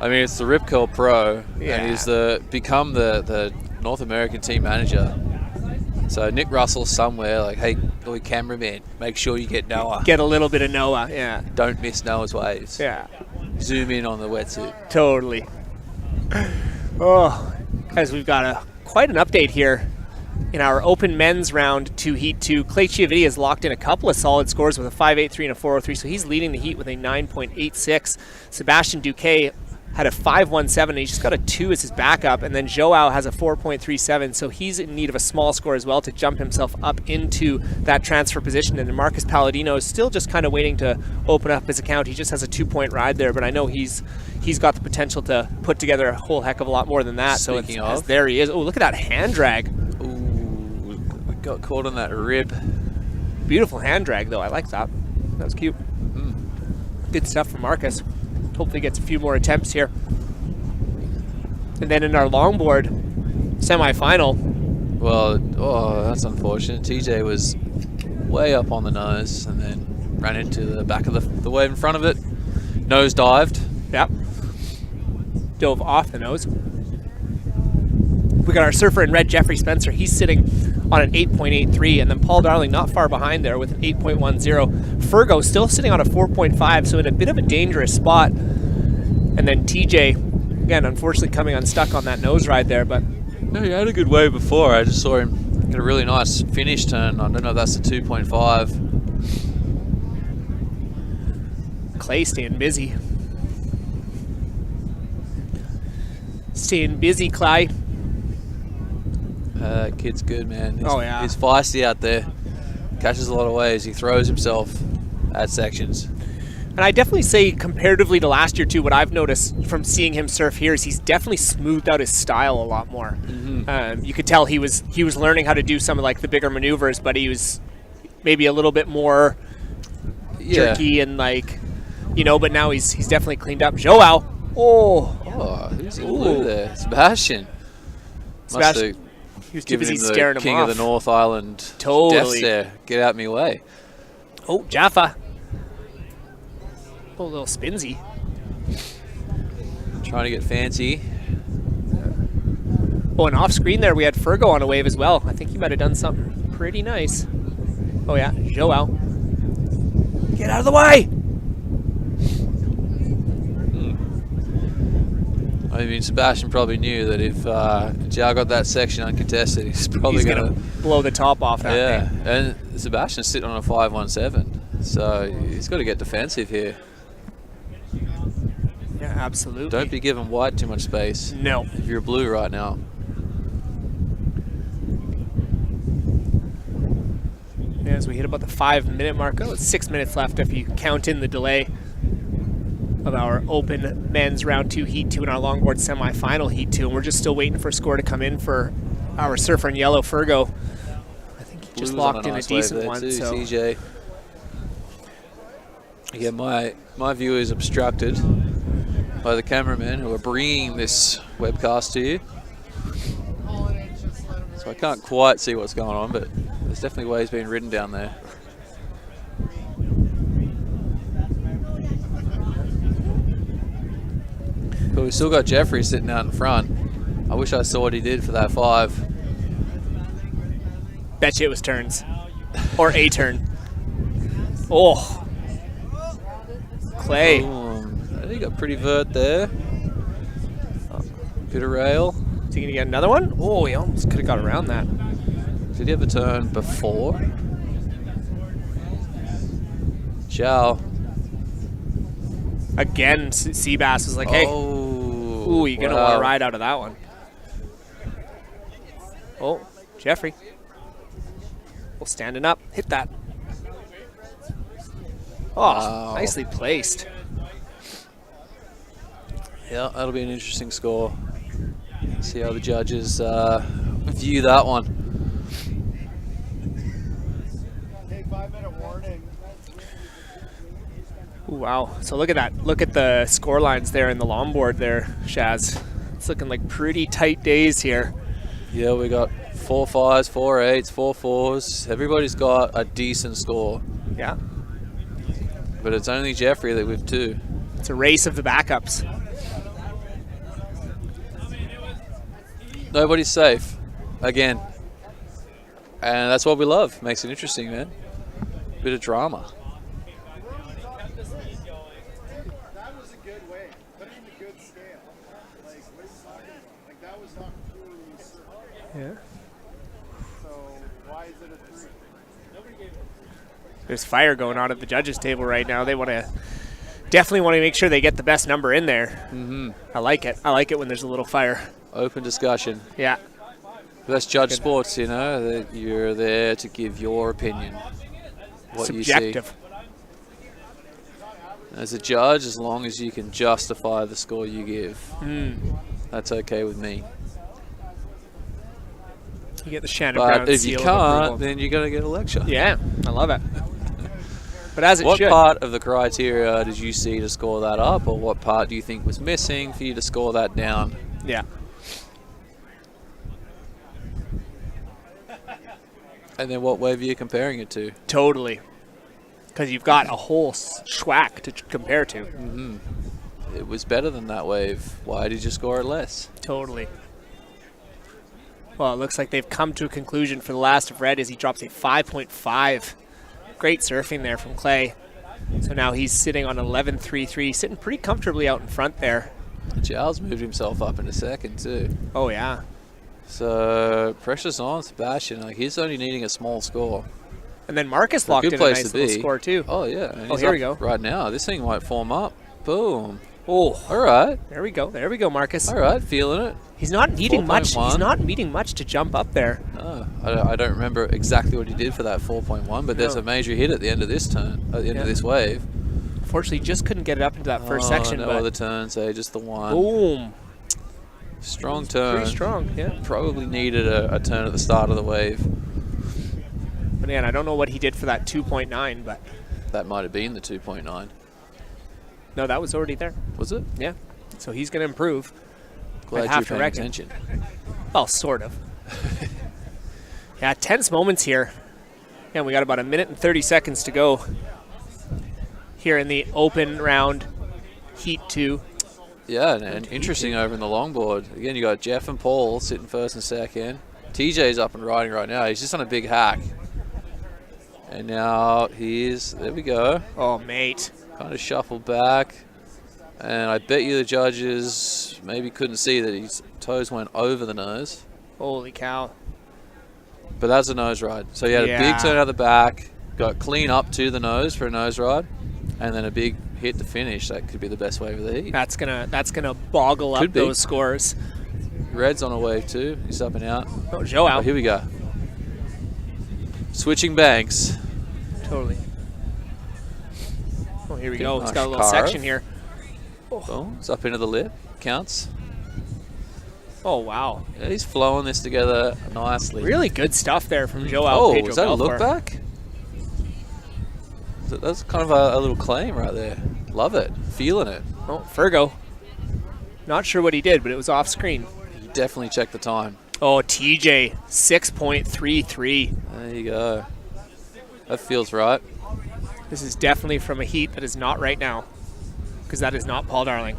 I: I mean, it's the Rip Curl Pro, and he's become the North American team manager. So Nick Russell's somewhere like, hey, cameraman, make sure you get Noah.
A: Get a little bit of Noah, yeah.
I: Don't miss Noah's waves.
A: Yeah.
I: Zoom in on the wetsuit.
A: Totally. Oh, guys, we've got quite an update here. In our open men's round 2 Heat 2, Clay Chiaviti has locked in a couple of solid scores with a 5.83 and a 4.03, so he's leading the heat with a 9.86. Sebastian Duque had a 5.17, and he's just got a 2 as his backup, and then Joao has a 4.37, so he's in need of a small score as well to jump himself up into that transfer position. And then Marcus Palladino is still just kind of waiting to open up his account. He just has a 2-point ride there, but I know he's got the potential to put together a whole heck of a lot more than that.
I: Speaking
A: so there he is. Oh, look at that hand drag.
I: Got caught on that rib.
A: Beautiful hand drag, though. I like that. That was cute. Good stuff from Marcus. Hopefully gets a few more attempts here. And then in our longboard semifinal.
I: Well, that's unfortunate. TJ was way up on the nose and then ran into the back of the wave in front of it. Nose dived.
A: Yep. Dove off the nose. We got our surfer in red, Jeffrey Spencer. He's sitting on an 8.83, and then Paul Darling not far behind there with an 8.10. Fergo still sitting on a 4.5, so in a bit of a dangerous spot. And then TJ, again, unfortunately coming unstuck on that nose ride there, but...
I: No, he had a good wave before. I just saw him get a really nice finish turn. I don't know if that's the 2.5.
A: Clay staying busy. Staying busy, Clay.
I: Kid's good, man. He's,
A: oh, yeah.
I: He's feisty out there. Catches a lot of waves. He throws himself at sections.
A: And I definitely say, comparatively to last year, too, what I've noticed from seeing him surf here is he's definitely smoothed out his style a lot more. You could tell he was learning how to do some of like the bigger maneuvers, but he was maybe a little bit more jerky and like, but now he's definitely cleaned up. Joao.
I: Who's in blue there? Sebastian.
A: He was too busy
I: him the
A: staring him
I: King
A: off.
I: of the North Island.
A: Totally.
I: Death stare. Get out of my way.
A: Oh, Jaffa. Oh, a little spinsy.
I: Trying to get fancy.
A: Oh, and off screen there, we had Fergo on a wave as well. I think he might have done something pretty nice. Oh, yeah. Joao. Get out of the way!
I: I mean, Sebastian probably knew that if Joao got that section uncontested, he's probably going to
A: blow the top off that thing.
I: And Sebastian's sitting on a 5.17, so he's got to get defensive here.
A: Yeah, absolutely.
I: Don't be giving white too much space.
A: No.
I: If you're blue right now.
A: As we hit about the 5-minute mark, oh, it's 6 minutes left if you count in the delay of our open men's round 2 heat 2 and our longboard semi-final heat 2, and we're just still waiting for a score to come in for our surfer in yellow, Fergo. I think he just locked in a decent one.
I: Too,
A: so
I: CJ. Again, my view is obstructed by the cameramen who are bringing this webcast to you. So I can't quite see what's going on, but there's definitely waves being ridden down there. But we've still got Jeffrey sitting out in front. I wish I saw what he did for that 5.
A: Bet you it was turns. Or a turn. Oh. Clay.
I: I think he got pretty vert there. Bit of rail.
A: Is he going to get another one? Oh, he almost could have got around that.
I: Did he have a turn before? Ciao.
A: Again, Seabass was like, hey. Ooh, you're going to want to ride out of that one. Oh, Jeffrey. Well, standing up. Hit that. Oh, nicely placed.
I: Yeah, that'll be an interesting score. See how the judges view that one.
B: Take 5-minute warning.
A: Ooh, wow. So look at that. Look at the score lines there in the longboard there, Shaz. It's looking like pretty tight days here.
I: Yeah, we got 4 5s, 4 8s, 4 4s. Everybody's got a decent score.
A: Yeah.
I: But it's only Jeffrey that with 2.
A: It's a race of the backups.
I: Nobody's safe. Again. And that's what we love. Makes it interesting, man. Bit of drama.
B: That was a good way. Put it in a good scale. Like, what are you talking about? Like, that was not purely.
A: Yeah.
B: So, why is it a 3?
A: There's fire going on at the judges' table right now. They want to definitely want to make sure they get the best number in there.
I: Mm-hmm.
A: I like it. I like it when there's a little fire.
I: Open discussion.
A: Yeah.
I: That's judge sports, you know, that you're there to give your opinion. What
A: Subjective.
I: You see. As a judge, as long as you can justify the score you give, that's okay with me.
A: You get the Shannon
I: But
A: Brown
I: if
A: seal
I: you
A: of
I: can't,
A: approval.
I: then you're going to get a lecture.
A: Yeah, I love it. But as it
I: what
A: should.
I: part of the criteria did you see to score that up, or what part do you think was missing for you to score that down?
A: Yeah.
I: And then what wave are you comparing it to?
A: Totally. Because you've got a whole schwack to compare to.
I: Mm-hmm. It was better than that wave. Why did you score it less?
A: Totally. Well, it looks like they've come to a conclusion for the last of red as he drops a 5.5. Great surfing there from Clay. So now he's sitting on 11.33, sitting pretty comfortably out in front there.
I: Giles moved himself up in a second too.
A: Oh, yeah.
I: So pressure's on Sebastian. Like, he's only needing a small score.
A: And then Marcus locked in a nice little score too.
I: Oh, yeah. And
A: oh, here we go.
I: Right now. This thing might form up. Boom.
A: Oh.
I: All right.
A: There we go. There we go, Marcus.
I: All right. Feeling it.
A: He's not needing much. He's not needing much to jump up there.
I: No, I don't remember exactly what he did for that 4.1, but there's a major hit at the end of this turn, at the end of this wave.
A: Unfortunately, just couldn't get it up into that first section.
I: No other turns, just the one.
A: Boom.
I: Strong turn.
A: Pretty strong, yeah.
I: Probably needed a turn at the start of the wave.
A: But again, I don't know what he did for that 2.9, but
I: that might have been the 2.9.
A: No, that was already there.
I: Was it?
A: Yeah. So he's going to improve.
I: Glad you're paying attention.
A: Well, sort of. Yeah, tense moments here. And we got about 1 minute and 30 seconds to go here in the open round heat 2.
I: Yeah, and interesting over in the longboard. Again, you got Jeff and Paul sitting first and second. TJ's up and riding right now. He's just on a big hack. And now there we go.
A: Oh, mate.
I: Kind of shuffled back. And I bet you the judges maybe couldn't see that his toes went over the nose.
A: Holy cow.
I: But that's a nose ride. So he had a big turn out the back, got clean up to the nose for a nose ride, and then a big hit to finish. That could be the best wave of the heat.
A: That's gonna boggle up those scores.
I: Red's on a wave too. He's up and out.
A: Oh, Joe out.
I: Oh, here we go. Switching banks.
A: Totally. Oh, here we
I: Okay,
A: go. It's
I: nice
A: got a little
I: carve.
A: section here.
I: Oh, it's up into the lip. Counts.
A: Oh, wow.
I: Yeah, he's flowing this together nicely.
A: Really good stuff there from Joao
I: Oh,
A: Pedro
I: is that a look
A: Belfort.
I: back? That's kind of a little claim right there. Love it. Feeling it.
A: Oh, Fergo. Not sure what he did, but it was off screen.
I: You definitely check the time.
A: Oh, TJ, 6.33.
I: There you go. That feels right.
A: This is definitely from a heat that is not right now, because that is not Paul Darling.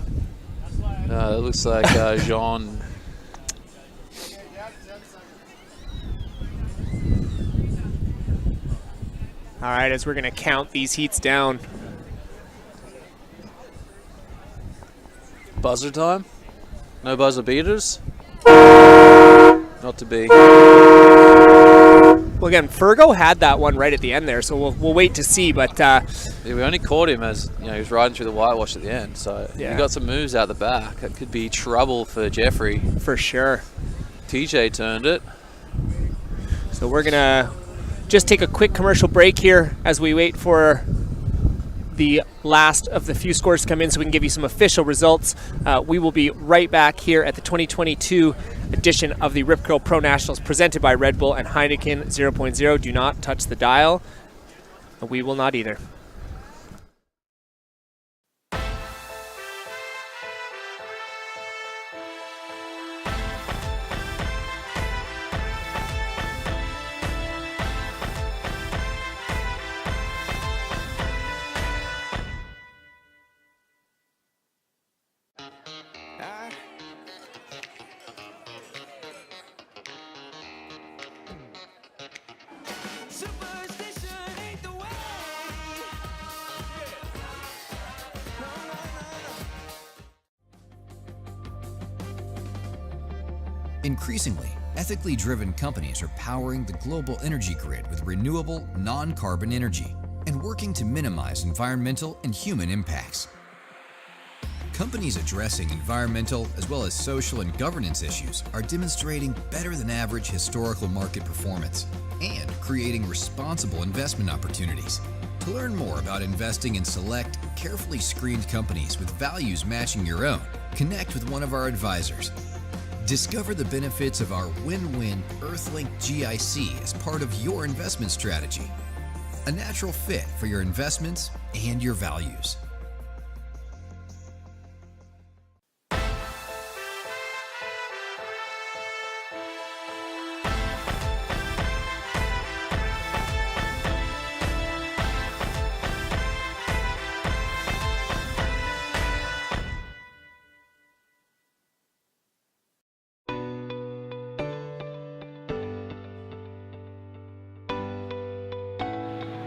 I: No, it looks like Jean.
A: All right, as we're going to count these heats down.
I: Buzzer time? No buzzer beaters? Not to be.
A: Well, again, Fergo had that one right at the end there, so we'll wait to see. But
I: yeah, we only caught him as he was riding through the whitewash at the end. So
A: Yeah.
I: he got some moves out the back. That could be trouble for Jeffrey.
A: For sure.
I: TJ turned it.
A: So we're going to just take a quick commercial break here as we wait for the last of the few scores to come in so we can give you some official results. We will be right back here at the 2022 edition of the Rip Curl Pro Nationals presented by Red Bull and Heineken 0.0. Do not touch the dial. We will not either.
J: Increasingly, ethically driven companies are powering the global energy grid with renewable, non-carbon energy and working to minimize environmental and human impacts. Companies addressing environmental as well as social and governance issues are demonstrating better than average historical market performance and creating responsible investment opportunities. To learn more about investing in select, carefully screened companies with values matching your own, connect with one of our advisors. Discover the benefits of our win-win Earthlink GIC as part of your investment strategy. A natural fit for your investments and your values.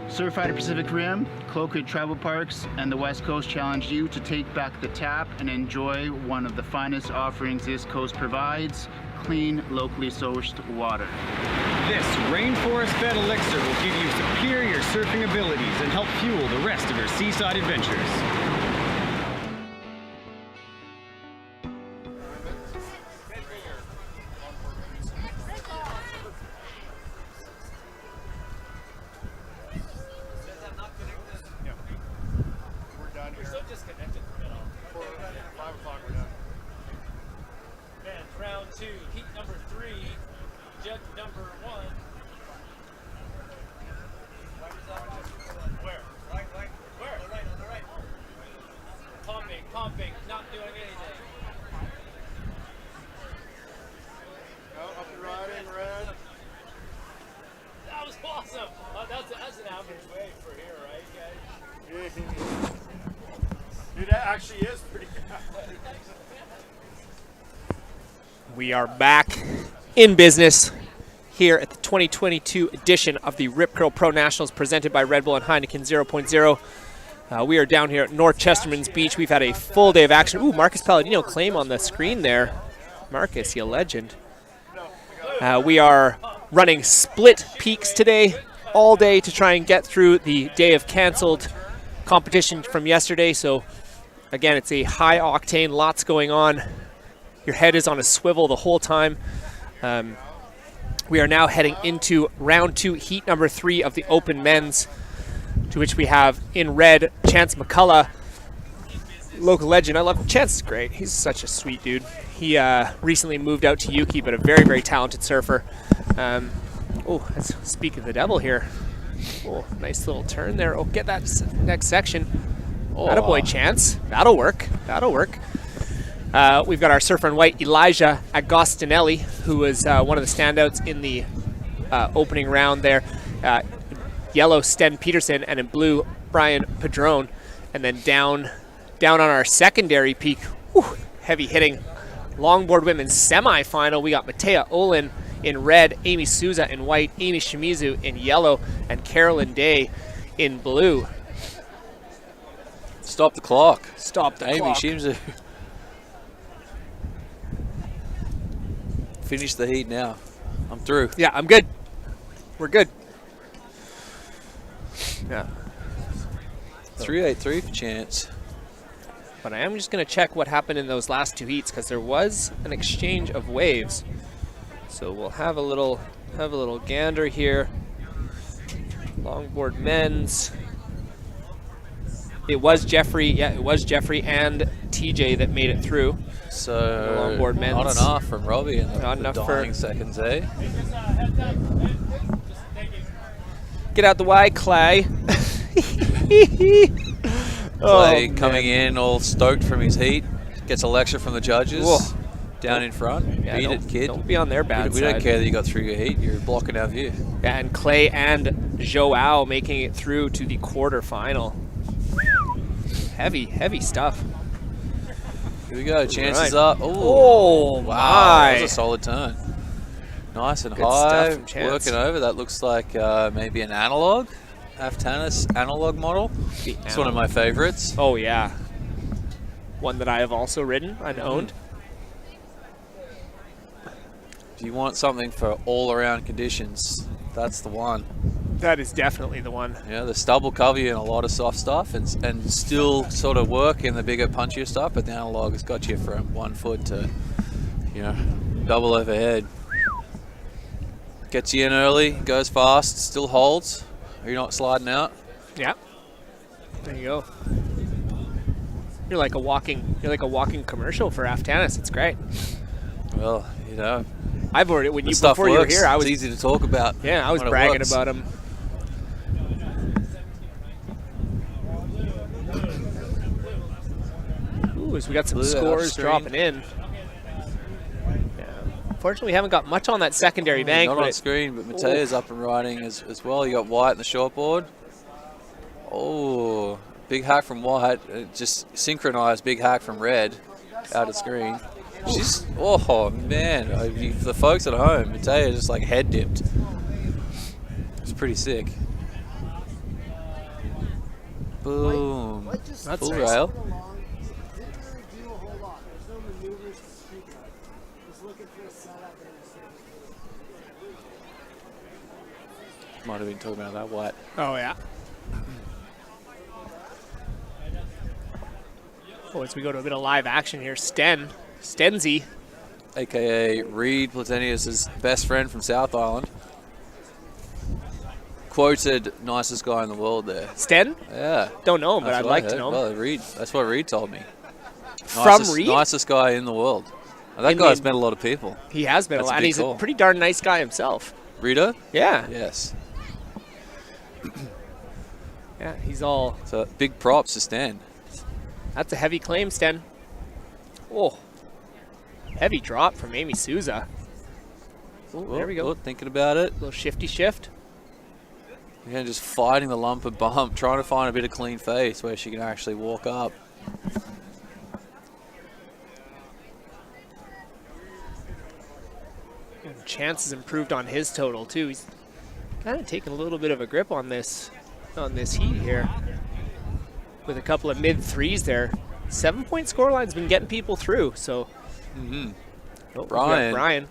K: Surfrider Pacific Rim, Cloquet Travel Parks, and the West Coast challenge you to take back the tap and enjoy one of the finest offerings this coast provides, clean, locally sourced water.
L: This rainforest-fed elixir will give you superior surfing abilities and help fuel the rest of your seaside adventures.
C: You're so disconnected from it all.
B: 5 o'clock we're done.
C: Man, round 2, heat number 3, judge number 1. Where? Right. Where? On the right. Pumping, not doing anything.
B: Go up and riding, red.
C: That was awesome. That's an average wave for here, right, guys?
B: Dude, that actually is pretty good.
A: We are back in business here at the 2022 edition of the Rip Curl Pro Nationals presented by Red Bull and Heineken 0.0. We are down here at North Chesterman's Beach. We've had a full day of action. Ooh, Marcus Palladino claim on the screen there. Marcus, you legend. We are running split peaks today all day to try and get through the day of canceled competition from yesterday. So again, it's a high octane, lots going on. Your head is on a swivel the whole time. We are now heading into round 2, heat number 3 of the Open Men's, to which we have in red Chance McCullough, local legend. I love Chance. Is great. He's such a sweet dude. He recently moved out to Yuki, but a very, very talented surfer. Oh, let's speak of the devil here. Oh, nice little turn there. Oh, get that next section. Oh, attaboy, Chance. That'll work. That'll work. We've got our surfer in white, Elijah Agostinelli, who was one of the standouts in the opening round there. Yellow, Sten Peterson, and in blue, Brian Padron. And then down on our secondary peak, whew, heavy hitting longboard women's semifinal. We got Matea Olin in red, Amy Souza in white, Amy Shimizu in yellow, and Carolyn Day in blue.
I: Stop the clock.
A: Stop the
I: Amy
A: clock.
I: Shimizu. Finish the heat now. I'm through.
A: Yeah, I'm good. We're good. Yeah.
I: 383 for Chance.
A: But I am just going to check what happened in those last 2 heats, because there was an exchange of waves. So we'll have a little gander here. Longboard men's. It was Jeffrey. Yeah, it was Jeffrey and TJ that made it through.
I: So
A: longboard men's.
I: Not enough from Robbie in the dying
A: for
I: seconds, eh?
A: Get out the way, Clay.
I: Clay coming in all stoked from his heat. Gets a lecture from the judges.
A: Whoa.
I: Down in front.
A: Yeah,
I: Beat it, kid.
A: Don't be on their bad
I: We
A: side.
I: don't care that you got through your heat. You're blocking our view.
A: Yeah, and Clay and Joao making it through to the quarterfinal. Heavy, heavy stuff.
I: Here we go. Chances
A: Right.
I: up.
A: Oh,
I: wow.
A: my.
I: That was a solid turn. Nice and
A: Good stuff
I: high.
A: from Chance.
I: Working over. That looks like maybe an analog. Aftanis analog model. It's one of my favorites.
A: Oh, yeah. One that I have also ridden and owned.
I: If you want something for all-around conditions, that's the one.
A: That is definitely the one.
I: Yeah, the stub will cover you in a lot of soft stuff and still sort of work in the bigger, punchier stuff, but the analog has got you from 1 foot to, you know, double overhead. Gets you in early, goes fast, still holds. Are you not sliding out?
A: Yeah. There you go. You're like a walking commercial for Aftanis. It's great.
I: Well, you know,
A: I've already
I: the stuff
A: before you were
I: works.
A: here. I was
I: It's easy to talk about.
A: Yeah, I was
I: when it
A: bragging
I: works.
A: about him. Ooh, as we got some
I: Blue
A: scores
I: upstream.
A: dropping in. Yeah. Unfortunately, we haven't got much on that secondary bank.
I: Not
A: but
I: on screen, but Matea's up and riding as well. You got White in the shortboard. Oh, big hack from White. Just synchronized big hack from Red out of screen. She's, oh man, for the folks at home, Matea just like head dipped. It's pretty sick. Boom.
A: That's
I: Full
A: nice.
I: rail. Might have been talking about that White.
A: Oh, yeah. Oh, as we go to a bit of live action here, Stenzy.
I: AKA Reed Platenius' best friend from South Island. Quoted nicest guy in the world there.
A: Sten?
I: Yeah.
A: Don't know him, but
I: That's
A: I'd
I: what I
A: like to
I: heard.
A: know him.
I: Well, Reed, that's what Reed told me.
A: From Reed?
I: Nicest guy in the world. And that guy's met a lot of people.
A: He has been a
I: That's
A: lot, and
I: big
A: he's
I: call.
A: a pretty darn nice guy himself.
I: Rita?
A: Yeah.
I: Yes.
A: Yeah, he's all...
I: So big props to Stan.
A: That's a heavy claim, Sten. Oh. Heavy drop from Amy Souza. Oh, there we go.
I: Oh, thinking about it.
A: Little shifty shift.
I: Again, just fighting the lump and bump, trying to find a bit of clean face where she can actually walk up.
A: And Chance has improved on his total too. He's kind of taking a little bit of a grip on this heat here. With a couple of mid threes there. 7-point scoreline's been getting people through, so.
I: Mm-hmm.
A: Oh,
I: Brian.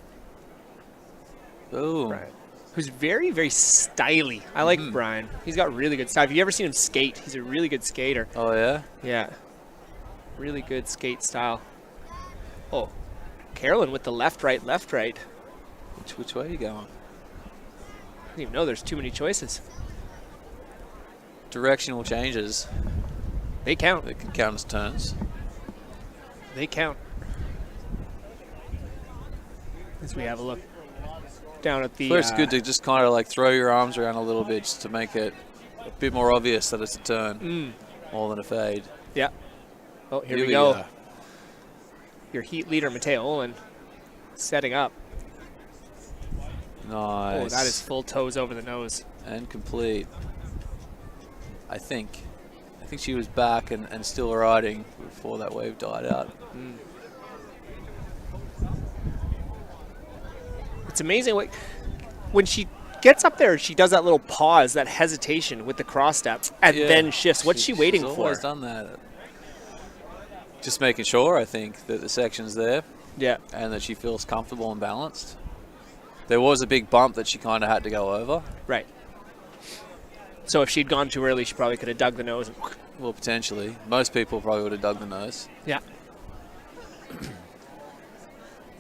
A: Boom. Brian. Who's very, very styly. I like Brian. He's got really good style. Have you ever seen him skate? He's a really good skater.
I: Oh, yeah?
A: Yeah. Really good skate style. Oh, Carolyn with the left, right, left, right.
I: Which way are you going?
A: didn't even know there's too many choices.
I: Directional changes.
A: They count.
I: They can count as turns.
A: They count. As we have a look down at the...
I: So it's good to just kind of like throw your arms around a little bit just to make it a bit more obvious that it's a turn more than a fade.
A: Yeah. Oh, here we go. Your heat leader, Mateo Olin, setting up.
I: Nice.
A: Oh, that is full toes over the nose.
I: And complete. I think she was back and still riding before that wave died out.
A: It's amazing when she gets up there, she does that little pause, that hesitation with the cross step, and then shifts. What's she waiting for?
I: She's always done that. Just making sure, I think, that the section's there.
A: Yeah.
I: And that she feels comfortable and balanced. There was a big bump that she kind of had to go over.
A: Right. So if she'd gone too early, she probably could have dug the nose.
I: Well, potentially. Most people probably would have dug the nose.
A: Yeah.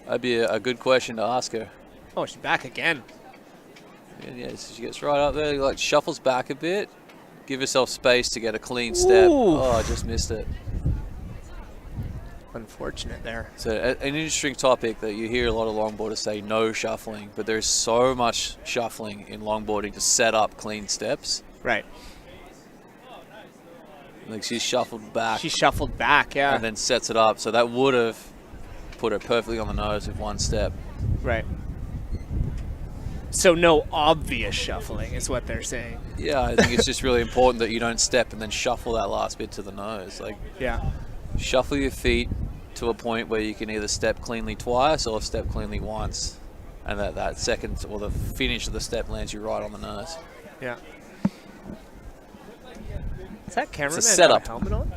I: That'd be a good question to ask her.
A: Oh, she's back again.
I: Yeah, so she gets right up there, like shuffles back a bit. Give herself space to get a clean step.
A: Ooh.
I: Oh, I just missed it.
A: Unfortunate there.
I: So an interesting topic that you hear a lot of longboarders say no shuffling, but there's so much shuffling in longboarding to set up clean steps.
A: Right.
I: Like she's shuffled back.
A: She shuffled back, yeah.
I: And then sets it up. So that would have put her perfectly on the nose with one step.
A: Right. So no obvious shuffling is what they're saying.
I: Yeah, I think it's just really important that you don't step and then shuffle that last bit to the nose. Like,
A: yeah.
I: Shuffle your feet to a point where you can either step cleanly twice or step cleanly once. And that second or the finish of the step lands you right on the nose.
A: Yeah. Is that cameraman
I: It's a setup.
A: got a helmet on?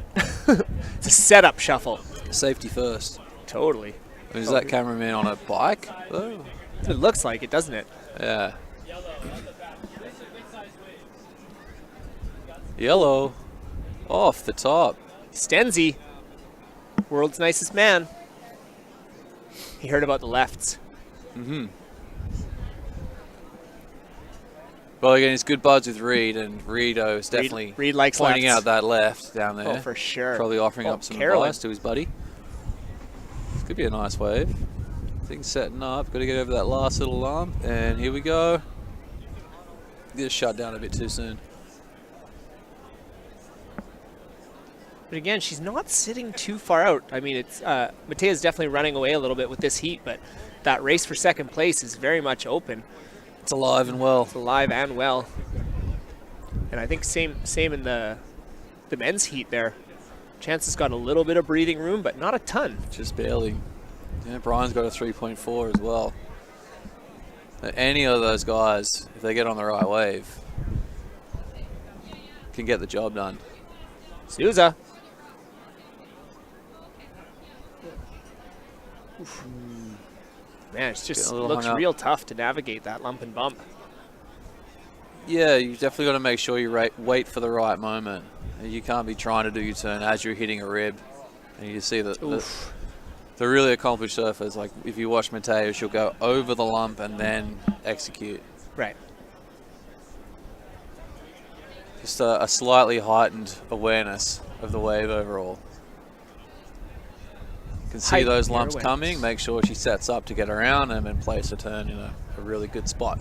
A: It's a setup shuffle.
I: Safety first.
A: Totally.
I: Is that cameraman on a bike? Oh.
A: It looks like it, doesn't it?
I: Yeah. Yellow. Off the top.
A: Stenzi. World's nicest man. He heard about the lefts.
I: Mm-hmm. Well, again, it's good buds with Reed, and Reed is definitely
A: Reed likes
I: pointing
A: lefts.
I: out that left down there.
A: Oh, for sure.
I: Probably offering up some advice to his buddy. This could be a nice wave. Things setting up. Got to get over that last little lump, and here we go. Just shut down a bit too soon.
A: But again, she's not sitting too far out. I mean, it's Matea's definitely running away a little bit with this heat, but that race for second place is very much open.
I: It's alive and well.
A: It's alive and well. And I think same in the men's heat there. Chance has got a little bit of breathing room, but not a ton.
I: Just barely. Yeah, Brian's got a 3.4 as well. Any of those guys, if they get on the right wave, can get the job done.
A: Souza. Man, it just looks real tough to navigate that lump and bump.
I: Yeah, you definitely got to make sure you wait for the right moment. You can't be trying to do your turn as you're hitting a rib. And you see that the really accomplished surfers, like if you watch Mateo, she'll go over the lump and then execute.
A: Right.
I: Just a slightly heightened awareness of the wave overall. You can see those lumps coming, make sure she sets up to get around them and place her turn in a really good spot.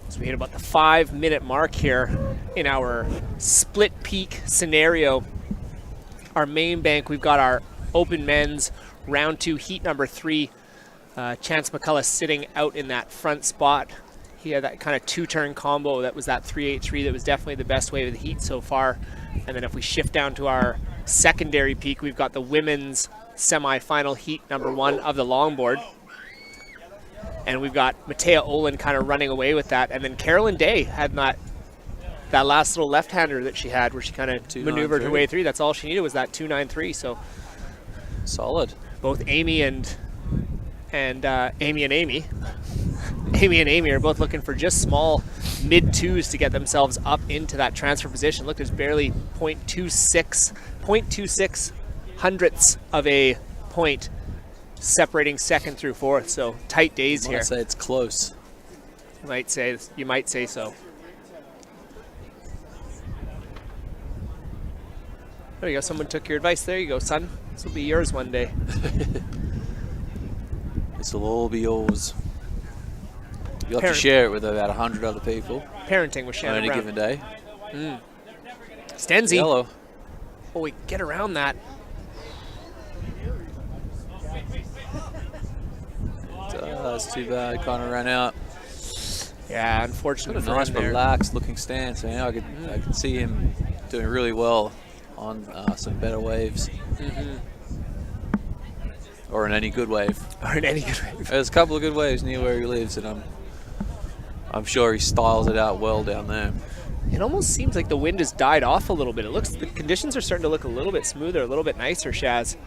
A: So we hit about the 5-minute mark here in our split peak scenario. Our main bank, we've got our open men's round 2 heat number 3. Chance McCullough sitting out in that front spot. He had that kind of 2-turn combo that was that 3-8-3 that was definitely the best wave of the heat so far. And then if we shift down to our secondary peak, we've got the women's semi-final heat number 1 of the longboard. And we've got Matea Olin kind of running away with that. And then Carolyn Day had that last little left-hander that she had where she kind of maneuvered her way through. That's all she needed was that 2-9-3. So
I: solid.
A: Both Amy and Amy are both looking for just small mid-2s to get themselves up into that transfer position. Look, there's barely 0.26 hundredths of a point separating second through fourth. So tight days
I: I
A: here.
I: might say it's close.
A: You might say so. There you go. Someone took your advice. There you go, son. This will be yours one day.
I: This will all be yours. You'll have to share it with about 100 other people.
A: Parenting with Shannon
I: on any
A: Brown.
I: given day.
A: Stenzi.
I: Yellow.
A: Oh, we get around that.
I: That's too bad. Kind of ran out.
A: Yeah, unfortunately.
I: Got a nice, relaxed looking stance. Man, I could see him doing really well on some better waves. Or in any good wave.
A: Or in any good wave.
I: There's a couple of good waves near where he lives, and I'm sure he styles it out well down there.
A: It almost seems like the wind has died off a little bit. The conditions are starting to look a little bit smoother, a little bit nicer, Shaz.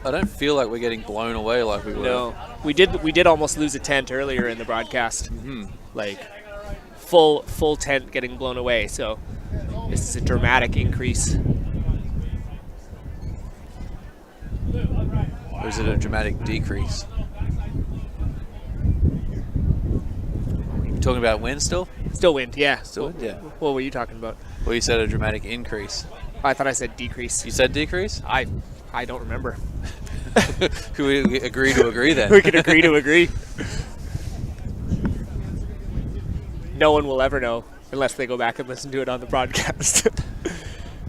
I: I don't feel like we're getting blown away like we were.
A: No, we did almost lose a tent earlier in the broadcast. Like full tent getting blown away. So this is a dramatic increase.
I: Or is it a dramatic decrease? You talking about wind still?
A: Still wind, yeah.
I: Still wind, yeah.
A: What were you talking about?
I: Well, you said a dramatic increase.
A: I thought I said decrease.
I: You said decrease?
A: I don't remember.
I: Could we agree to agree then?
A: We could agree to agree. No one will ever know unless they go back and listen to it on the broadcast.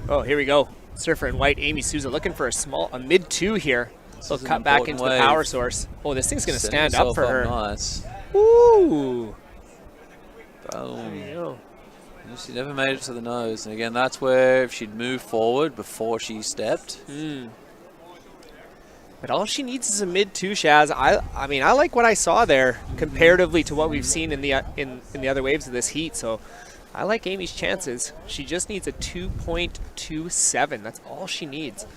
A: Oh, here we go. Surfer in white, Amy Souza looking for a mid two here. So cut back into the power source. Oh, this thing's going to stand up for her.
I: Nice.
A: Ooh.
I: Boom. She never made it to the nose. And again, that's where if she'd moved forward before she stepped.
A: But all she needs is a mid two, Shaz. I mean, I like what I saw there comparatively to what we've seen in the other waves of this heat. So I like Amy's chances. She just needs a 2.27. That's all she needs.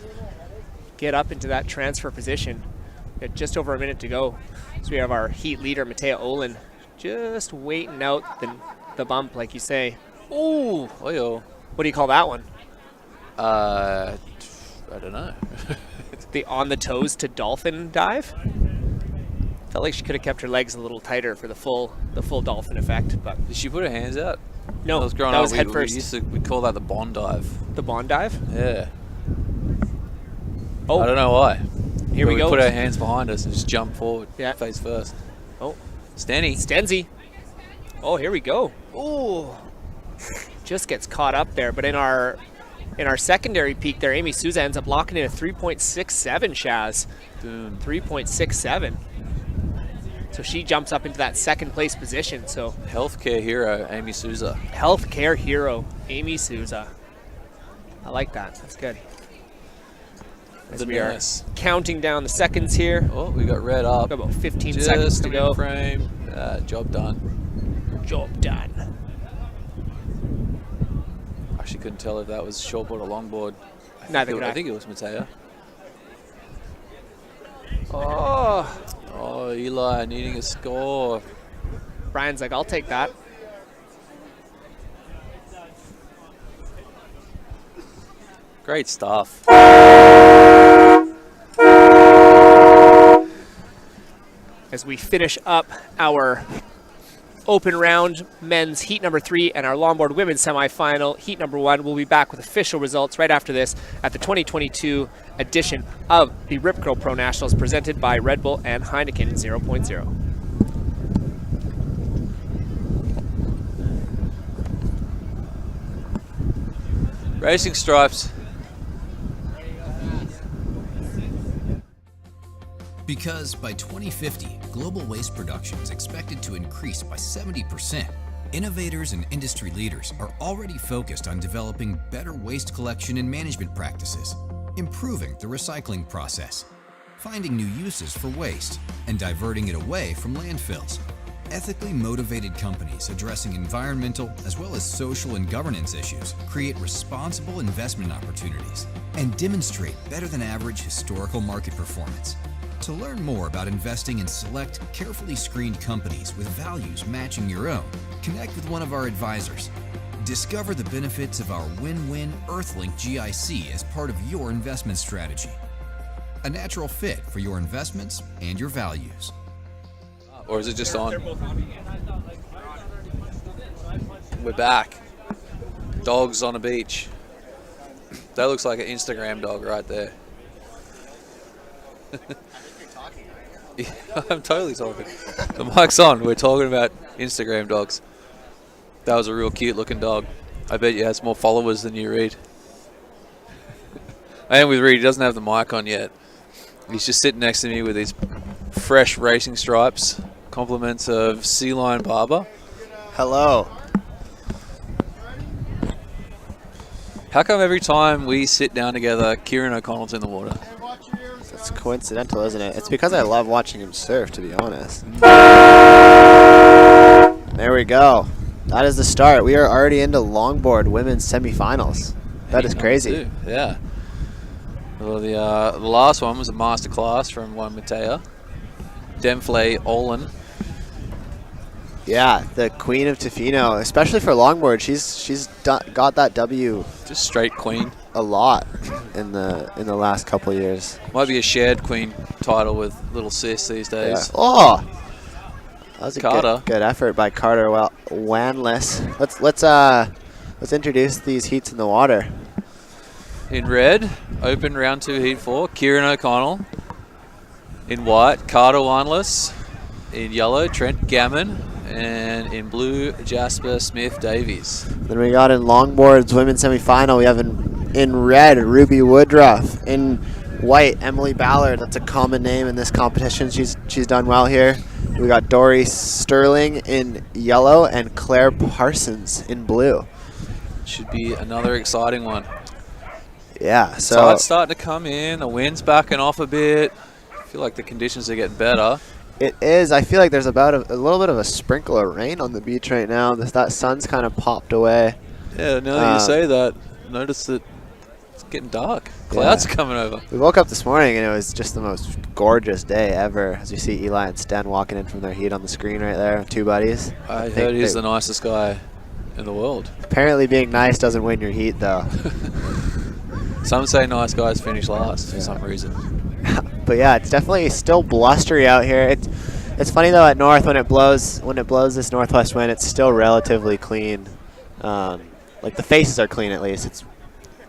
A: Get up into that transfer position. We got just over a minute to go. So we have our heat leader, Matea Olin, just waiting out the bump, like you say. Ooh.
I: Oh,
A: what do you call that one?
I: I don't know.
A: The on the toes to dolphin dive. Felt like she could have kept her legs a little tighter for the full dolphin effect. But
I: did she put her hands out?
A: No,
I: I was growing
A: that
I: up,
A: was head first.
I: We'd call that the bond dive.
A: The bond dive?
I: Yeah.
A: Oh.
I: I don't know why.
A: Here we go.
I: Put our hands behind us and just jump forward, face first.
A: Oh.
I: Stenzi.
A: Oh, here we go. Ooh. Just gets caught up there. But in our secondary peak there, Amy Souza ends up locking in a 3.67, Shaz.
I: Boom.
A: 3.67. So she jumps up into that second place position. So
I: healthcare hero, Amy Souza.
A: Healthcare hero, Amy Souza. I like that. That's good. As we are counting down the seconds here.
I: Oh, we got red up.
A: Got about 15 seconds to go.
I: Frame. Job done.
A: Job done.
I: Actually couldn't tell if that was shortboard or longboard. I think it was Matea. Oh, Eli needing a score.
A: Brian's like, I'll take that.
I: Great stuff.
A: As we finish up our open round men's heat number 3 and our longboard women's semifinal heat number 1, we'll be back with official results right after this at the 2022 edition of the Rip Curl Pro Nationals presented by Red Bull and Heineken 0.0.
I: Racing stripes.
J: Because by 2050, global waste production is expected to increase by 70%. Innovators and industry leaders are already focused on developing better waste collection and management practices, improving the recycling process, finding new uses for waste, and diverting it away from landfills. Ethically motivated companies addressing environmental as well as social and governance issues create responsible investment opportunities and demonstrate better than average historical market performance. To learn more about investing in select, carefully screened companies with values matching your own, connect with one of our advisors. Discover the benefits of our win-win Earthlink GIC as part of your investment strategy. a natural fit for your investments and your values.
I: Or is it just on? We're back. Dogs on a beach. That looks like an Instagram dog right there. Yeah, I'm totally talking. The mic's on. We're talking about Instagram dogs. That was a real cute looking dog. I bet you has more followers than you, Reed. And with Reed, he doesn't have the mic on yet. He's just sitting next to me with his fresh racing stripes. Compliments of Sea Lion Barber.
Q: Hello.
I: How come every time we sit down together, Kieran O'Connell's in the water?
Q: It's coincidental, isn't it? It's because I love watching him surf, to be honest. There we go. That is the start. We are already into longboard women's semifinals. That is crazy.
I: Yeah. Well, the last one was a masterclass from one Matea. Demflay Olin.
Q: Yeah, the queen of Tofino, especially for longboard. She's got that W.
I: Just straight queen.
Q: A lot in the last couple of years.
I: Might be a shared queen title with little sis these days.
Q: Yeah. Oh, that was a
I: Carter.
Q: good effort by Carter. Well, Wanless. Let's introduce these heats in the water.
I: In red, open round 2, heat 4, Kieran O'Connell. In white, Carter Wanless. In yellow, Trent Gammon. And in blue, Jasper Smith Davies.
Q: Then we got in longboards women's semifinal. We have in red, Ruby Woodruff. In white, Emily Ballard. That's a common name in this competition. She's done well here. We got Dory Sterling in yellow and Claire Parsons in blue.
I: Should be another exciting one.
Q: Yeah, so
I: Tide's starting to come in. The wind's backing off a bit. I feel like the conditions are getting better.
Q: it is. I feel like there's about a little bit of a sprinkle of rain on the beach right now. That sun's kind of popped away.
I: Yeah, now that you say that, notice that it's getting dark. Clouds are coming over.
Q: We woke up this morning and it was just the most gorgeous day ever. As you see Eli and Sten walking in from their heat on the screen right there, two buddies.
I: I heard he's the nicest guy in the world.
Q: Apparently being nice doesn't win your heat though.
I: Some say nice guys finish last for some reason.
Q: But yeah, it's definitely still blustery out here. It's funny though at North when it blows this northwest wind, it's still relatively clean. Like the faces are clean at least. It's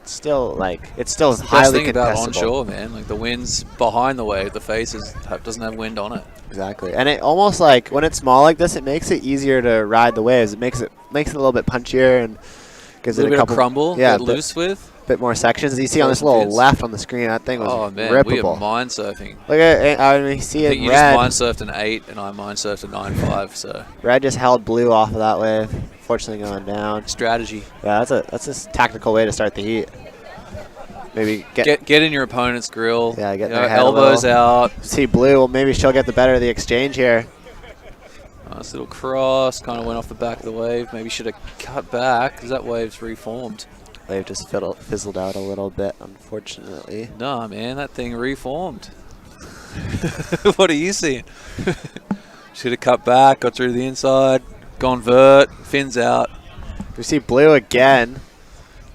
Q: still highly contestable.
I: Best thing about onshore, man. Like the wind's behind the wave, the face doesn't have wind on it.
Q: Exactly, and it almost like when it's small like this, it makes it easier to ride the waves. It makes it a little bit punchier and gives it a couple
I: bit of crumble.
Q: Yeah,
I: loose with.
Q: Bit more sections. As you see on this little left on the screen, that thing was rippable.
I: We are mind surfing.
Q: Look at it. I mean, you see it.
I: I think you just mind surfed an 8 and I mind surfed a 9.5. So
Q: red just held blue off of that wave. Fortunately, going down.
I: Strategy.
Q: Yeah, that's a tactical way to start the heat. Maybe
I: get in your opponent's grill.
Q: Yeah, get
I: their elbows out.
Q: See blue. Well, maybe she'll get the better of the exchange here.
I: Nice little cross. Kind of went off the back of the wave. Maybe should have cut back because that wave's reformed.
Q: Wave just fizzled out a little bit, unfortunately.
I: Nah, man, that thing reformed. What are you seeing? Should have cut back, got through the inside, gone vert, fins out.
Q: We see blue again.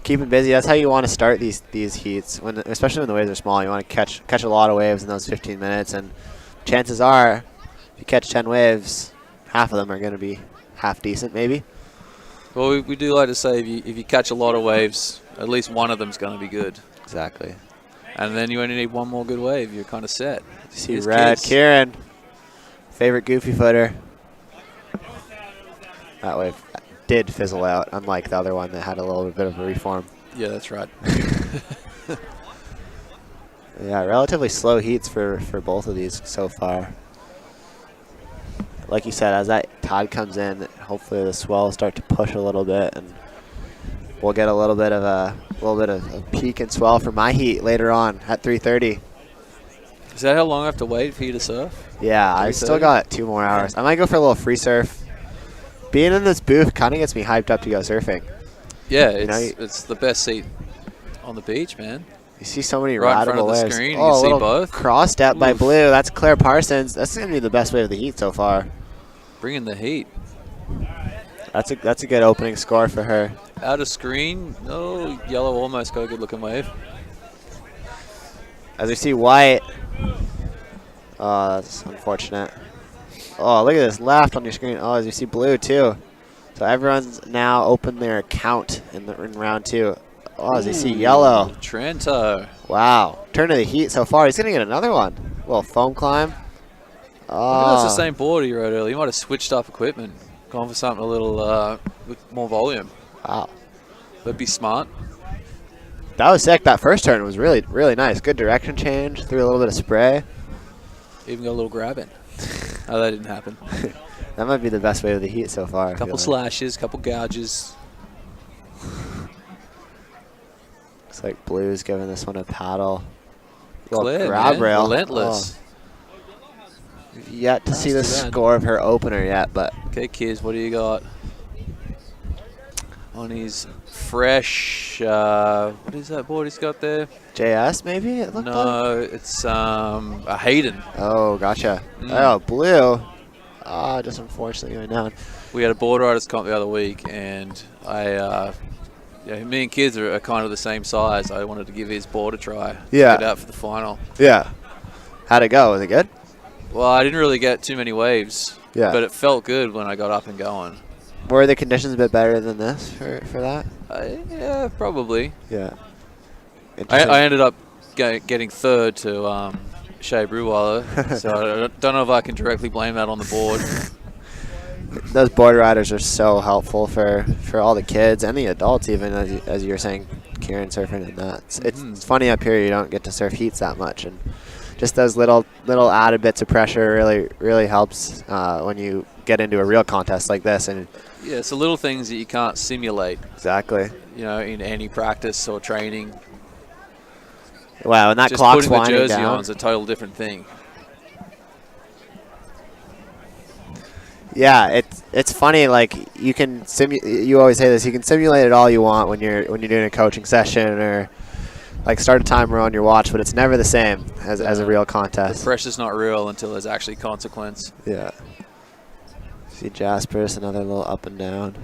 Q: Keeping busy. That's how you want to start these heats, especially when the waves are small. You want to catch a lot of waves in those 15 minutes, and chances are, if you catch 10 waves, half of them are going to be half decent, maybe.
I: Well, we do like to say if you catch a lot of waves, at least one of them's going to be good.
Q: Exactly.
I: And then you only need one more good wave. You're kind of set.
Q: See red. Kieran, favorite goofy footer. That wave did fizzle out, unlike the other one that had a little bit of a reform.
I: Yeah, that's right.
Q: Yeah, relatively slow heats for both of these so far. Like you said, as that tide comes in, hopefully the swell will start to push a little bit, and we'll get a little bit of a peak and swell for my heat later on at 3:30.
I: Is that how long I have to wait for you to surf?
Q: Yeah, I still got 2 more hours. I might go for a little free surf. Being in this booth kind of gets me hyped up to go surfing.
I: Yeah, it's the best seat on the beach, man.
Q: You see so many
I: right in front of the
Q: waves.
I: screen,
Q: Oh,
I: you can see both.
Q: Cross step by blue. That's Claire Parsons. That's going to be the best wave of the heat so far.
I: Bringing the heat.
Q: That's a good opening score for her.
I: Out of screen. Oh, yellow almost got a good looking wave.
Q: As we see White. Oh, that's unfortunate. Oh, look at this left on your screen. Oh, as you see Blue too. So everyone's now opened their account in round 2. Oh, as you see Yellow.
I: Trento.
Q: Wow. Turn of the heat so far. He's going to get another one. Little foam climb.
I: Oh. That's the same board he rode earlier. He might have switched up equipment. Gone for something a little with more volume.
Q: Wow.
I: But be smart.
Q: That was sick. That first turn was really, really nice. Good direction change. Threw a little bit of spray.
I: Even got a little grab in. Oh, that didn't happen.
Q: That might be the best wave of the heat so far.
I: Couple slashes, couple gouges.
Q: Looks like Blue's giving this one a paddle.
I: Clear,
Q: grab
I: man.
Q: rail.
I: Relentless.
Q: Oh. Yet to see the score of her opener yet, but.
I: Okay, kids, what do you got? On his fresh, what is that board he's got there?
Q: JS maybe it looked like?
I: No, it's a Hayden.
Q: Oh, gotcha. Oh, Blue. Ah, just unfortunately going down.
I: We had a board riders comp the other week, and yeah, me and kids are kind of the same size. I wanted to give his board a try.
Q: Yeah.
I: Get out for the final.
Q: Yeah. How'd it go? Was it good?
I: Well, I didn't really get too many waves.
Q: Yeah.
I: But it felt good when I got up and going.
Q: Were the conditions a bit better than this for that?
I: Yeah, probably.
Q: Yeah.
I: I ended up getting third to Shea Brewweiler, so I don't know if I can directly blame that on the board.
Q: Those board riders are so helpful for all the kids and the adults, even as you were saying, Kieran surfing and that. It's funny up here you don't get to surf heats that much, and just those little added bits of pressure really helps when you get into a real contest like this. And
I: yeah, it's the little things that you can't simulate.
Q: Exactly.
I: You know, in any practice or training.
Q: Wow, and that
I: just
Q: clock's
I: putting the
Q: winding
I: jersey
Q: down.
I: on is a total different thing.
Q: Yeah, it's funny. Like you can you always say this. You can simulate it all you want when you're doing a coaching session or like start a timer on your watch, but it's never the same as a real contest.
I: The pressure's not real until there's actually consequence.
Q: Yeah. See Jasper's another little up and down.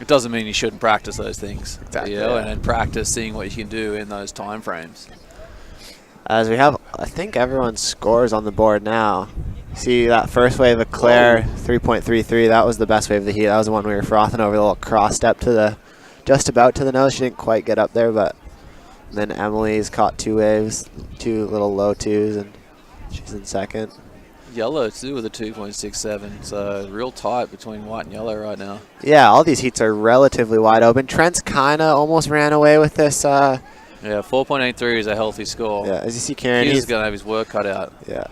I: It doesn't mean you shouldn't practice those things.
Q: Exactly.
I: You know, and then practice seeing what you can do in those time frames.
Q: As we have, I think everyone's scores on the board now. See that first wave of Claire, 3.33. That was the best wave of the heat. That was the one we were frothing over, the little cross step to just about to the nose. She didn't quite get up there, but then Emily's caught 2 waves, 2 little low 2s, and she's in second.
I: Yellow too with a 2.67. So real tight between white and yellow right now.
Q: Yeah, all these heats are relatively wide open. Trent's kind of almost ran away with this.
I: Yeah, 4.83 is a healthy score.
Q: Yeah, as you see Kieran,
I: he's going to have his work cut out.
Q: Yeah.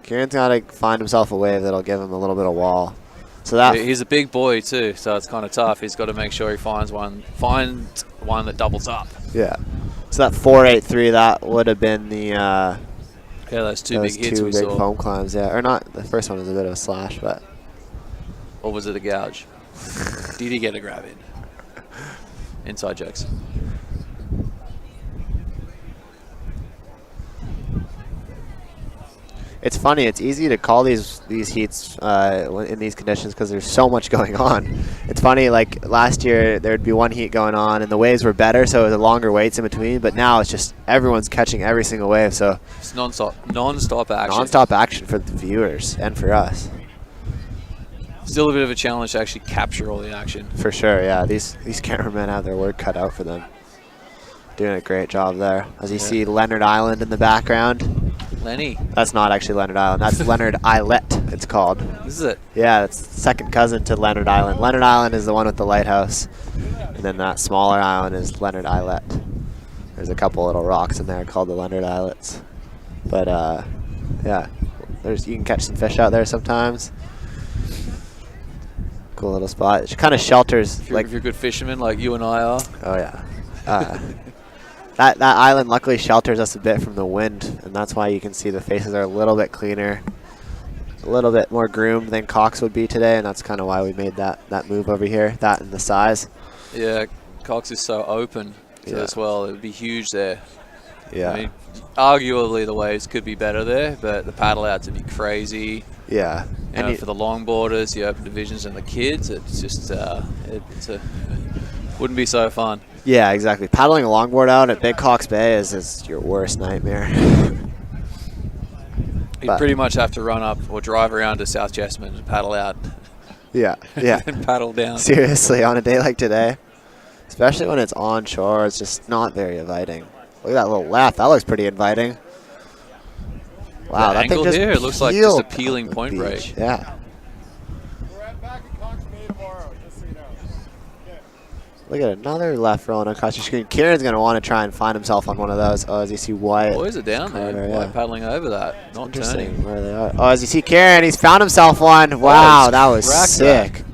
Q: Kieran's got to find himself a wave that'll give him a little bit of wall. So that
I: he's a big boy too, so it's kind of tough. He's got to make sure he finds one that doubles up.
Q: Yeah. So that 4.83, that would have been the
I: yeah, those two big hits we saw.
Q: foam climbs, yeah. Or not, the first one was a bit of a slash, but.
I: Or was it a gouge? Did he get a grab in? Inside jokes.
Q: It's funny. It's easy to call these heats in these conditions because there's so much going on. It's funny. Like last year, there'd be one heat going on, and the waves were better, so it was longer waits in between. But now it's just everyone's catching every single wave, so
I: it's non-stop action.
Q: Non-stop action for the viewers and for us.
I: Still a bit of a challenge to actually capture all the action.
Q: For sure, yeah. These cameramen have their work cut out for them. Doing a great job there. As you see Leonard Island in the background.
I: Lenny.
Q: That's not actually Leonard Island. That's Leonard Islet, it's called.
I: This is it?
Q: Yeah, it's second cousin to Leonard Island. Leonard Island is the one with the lighthouse. And then that smaller island is Leonard Islet. There's a couple little rocks in there called the Leonard Islets. But, yeah, you can catch some fish out there sometimes. Cool little spot. It kind of shelters.
I: If you're a good fisherman like you and I are.
Q: Oh, yeah. That island luckily shelters us a bit from the wind, and that's why you can see the faces are a little bit cleaner, a little bit more groomed than Cox would be today, and that's kind of why we made that move over here, that and the size.
I: Yeah, Cox is so open as well. It would be huge there.
Q: Yeah.
I: I mean, arguably the waves could be better there, but the paddle outs would be crazy.
Q: Yeah.
I: You know, for the longboarders, the open divisions, and the kids, it's just Wouldn't be so fun.
Q: Yeah, exactly. Paddling a longboard out at Big Cox Bay is your worst nightmare.
I: You'd pretty much have to run up or drive around to South Jessamine and paddle out.
Q: Yeah, yeah.
I: And paddle down.
Q: Seriously, on a day like today, especially when it's on shore, it's just not very inviting. Look at that little left. That looks pretty inviting. Wow, that
I: angle
Q: thing just
I: here, it looks like just a
Q: peeled
I: peeling
Q: the
I: point
Q: beach.
I: break.
Q: Yeah.
B: Back at Cox Bay tomorrow, just so you know. Okay.
Q: Look at another left rolling across your screen. Kieran's going to want to try and find himself on one of those. Oh, as you see Wyatt.
I: Boys are down there.
Q: Corner,
I: Wyatt
Q: yeah.
I: paddling over that, not
Q: Interesting
I: turning.
Q: where they are. Oh, as you see Kieran, he's found himself one. Wow,
I: he's
Q: that was
I: cracked
Q: sick.
I: that.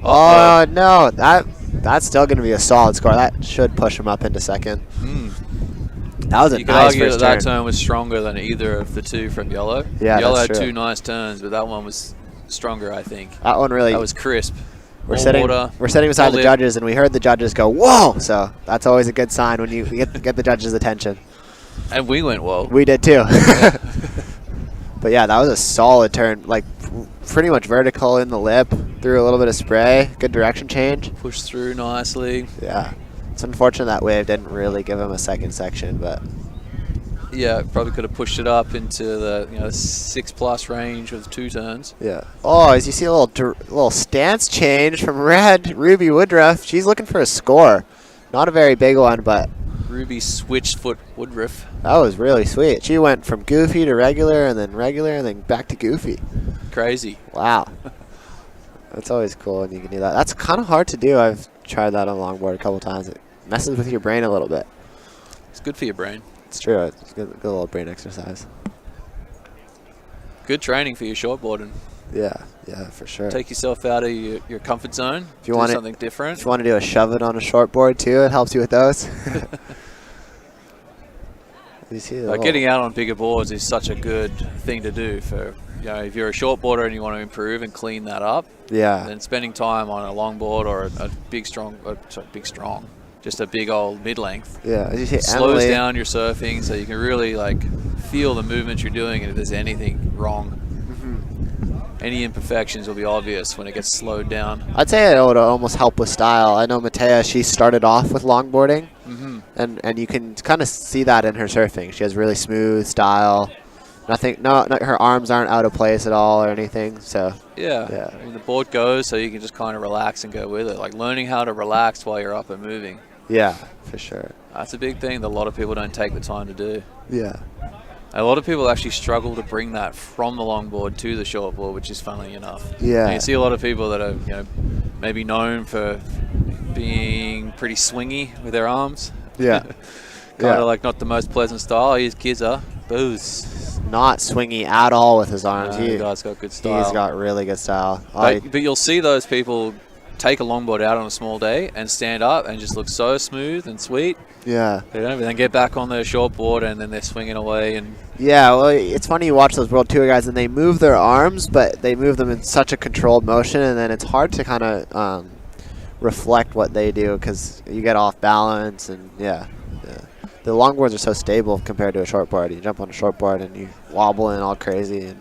Q: Oh, no. That's still going to be a solid score. That should push him up into second. That was a
I: You could
Q: nice
I: argue
Q: first
I: that
Q: turn.
I: turn was stronger than either of the two from Yellow.
Q: Yeah,
I: Yellow
Q: that's
I: had
Q: true.
I: two nice turns, but that one was stronger, I think.
Q: That one really.
I: That was crisp.
Q: We're
I: All
Q: sitting.
I: water,
Q: We're sitting beside
I: all
Q: the
I: lip.
Q: judges, and we heard the judges go, "Whoa!" So that's always a good sign when you get the judges' attention.
I: And we went whoa.
Q: We did too. But yeah, that was a solid turn. Like pretty much vertical in the lip, through a little bit of spray. Good direction change.
I: Pushed through nicely.
Q: Yeah, it's unfortunate that wave didn't really give him a second section, but
I: Yeah, probably could have pushed it up into the 6+ range with 2 turns.
Q: yeah. Oh, as you see a little stance change from Red Ruby Woodruff. She's looking for a score. Not a very big one, but
I: Ruby switched foot Woodruff.
Q: that was really sweet. She went from goofy to regular, and then back to goofy.
I: Crazy.
Q: Wow. That's always cool when you can do that. That's kind of hard to do. I've tried that on longboard a couple times. It messes with your brain a little bit.
I: It's good for your brain.
Q: It's true. It's a good little brain exercise.
I: Good training for your shortboarding.
Q: Yeah, yeah, for sure.
I: Take yourself out of your comfort zone.
Q: If you
I: do
Q: want
I: something different.
Q: If you want to do a shove it on a shortboard too, it helps you with those. You see the
I: Like getting out on bigger boards is such a good thing to do for, if you're a shortboarder and you want to improve and clean that up.
Q: Yeah.
I: Then spending time on a longboard or a just a big old mid-length.
Q: Yeah, as you say,
I: slows
Q: Emily,
I: down your surfing so you can really feel the movement you're doing, and if there's anything wrong, any imperfections will be obvious when it gets slowed down.
Q: I'd say it would almost help with style. I know Matea, she started off with longboarding, and you can kind of see that in her surfing. She has really smooth style. Her arms aren't out of place at all or anything. So
I: yeah. I mean, the board goes, so you can just kind of relax and go with it. Like learning how to relax while you're up and moving.
Q: Yeah, for sure.
I: That's a big thing that a lot of people don't take the time to do.
Q: Yeah.
I: A lot of people actually struggle to bring that from the longboard to the shortboard, which is funny enough.
Q: Yeah.
I: And you see a lot of people that are, maybe known for being pretty swingy with their arms.
Q: Yeah.
I: Kind of like not the most pleasant style. His kids are. Booze.
Q: Not swingy at all with his arms.
I: The guy's got good style.
Q: He's got really good style.
I: But you'll see those people take a longboard out on a small day and stand up and just look so smooth and sweet.
Q: Yeah.
I: They don't then get back on their shortboard and then they're swinging away. And
Q: yeah, well, it's funny you watch those World Tour guys and they move their arms, but they move them in such a controlled motion, and then it's hard to kind of reflect what they do because you get off balance, and yeah. The longboards are so stable compared to a shortboard. You jump on a shortboard and you wobble in all crazy. And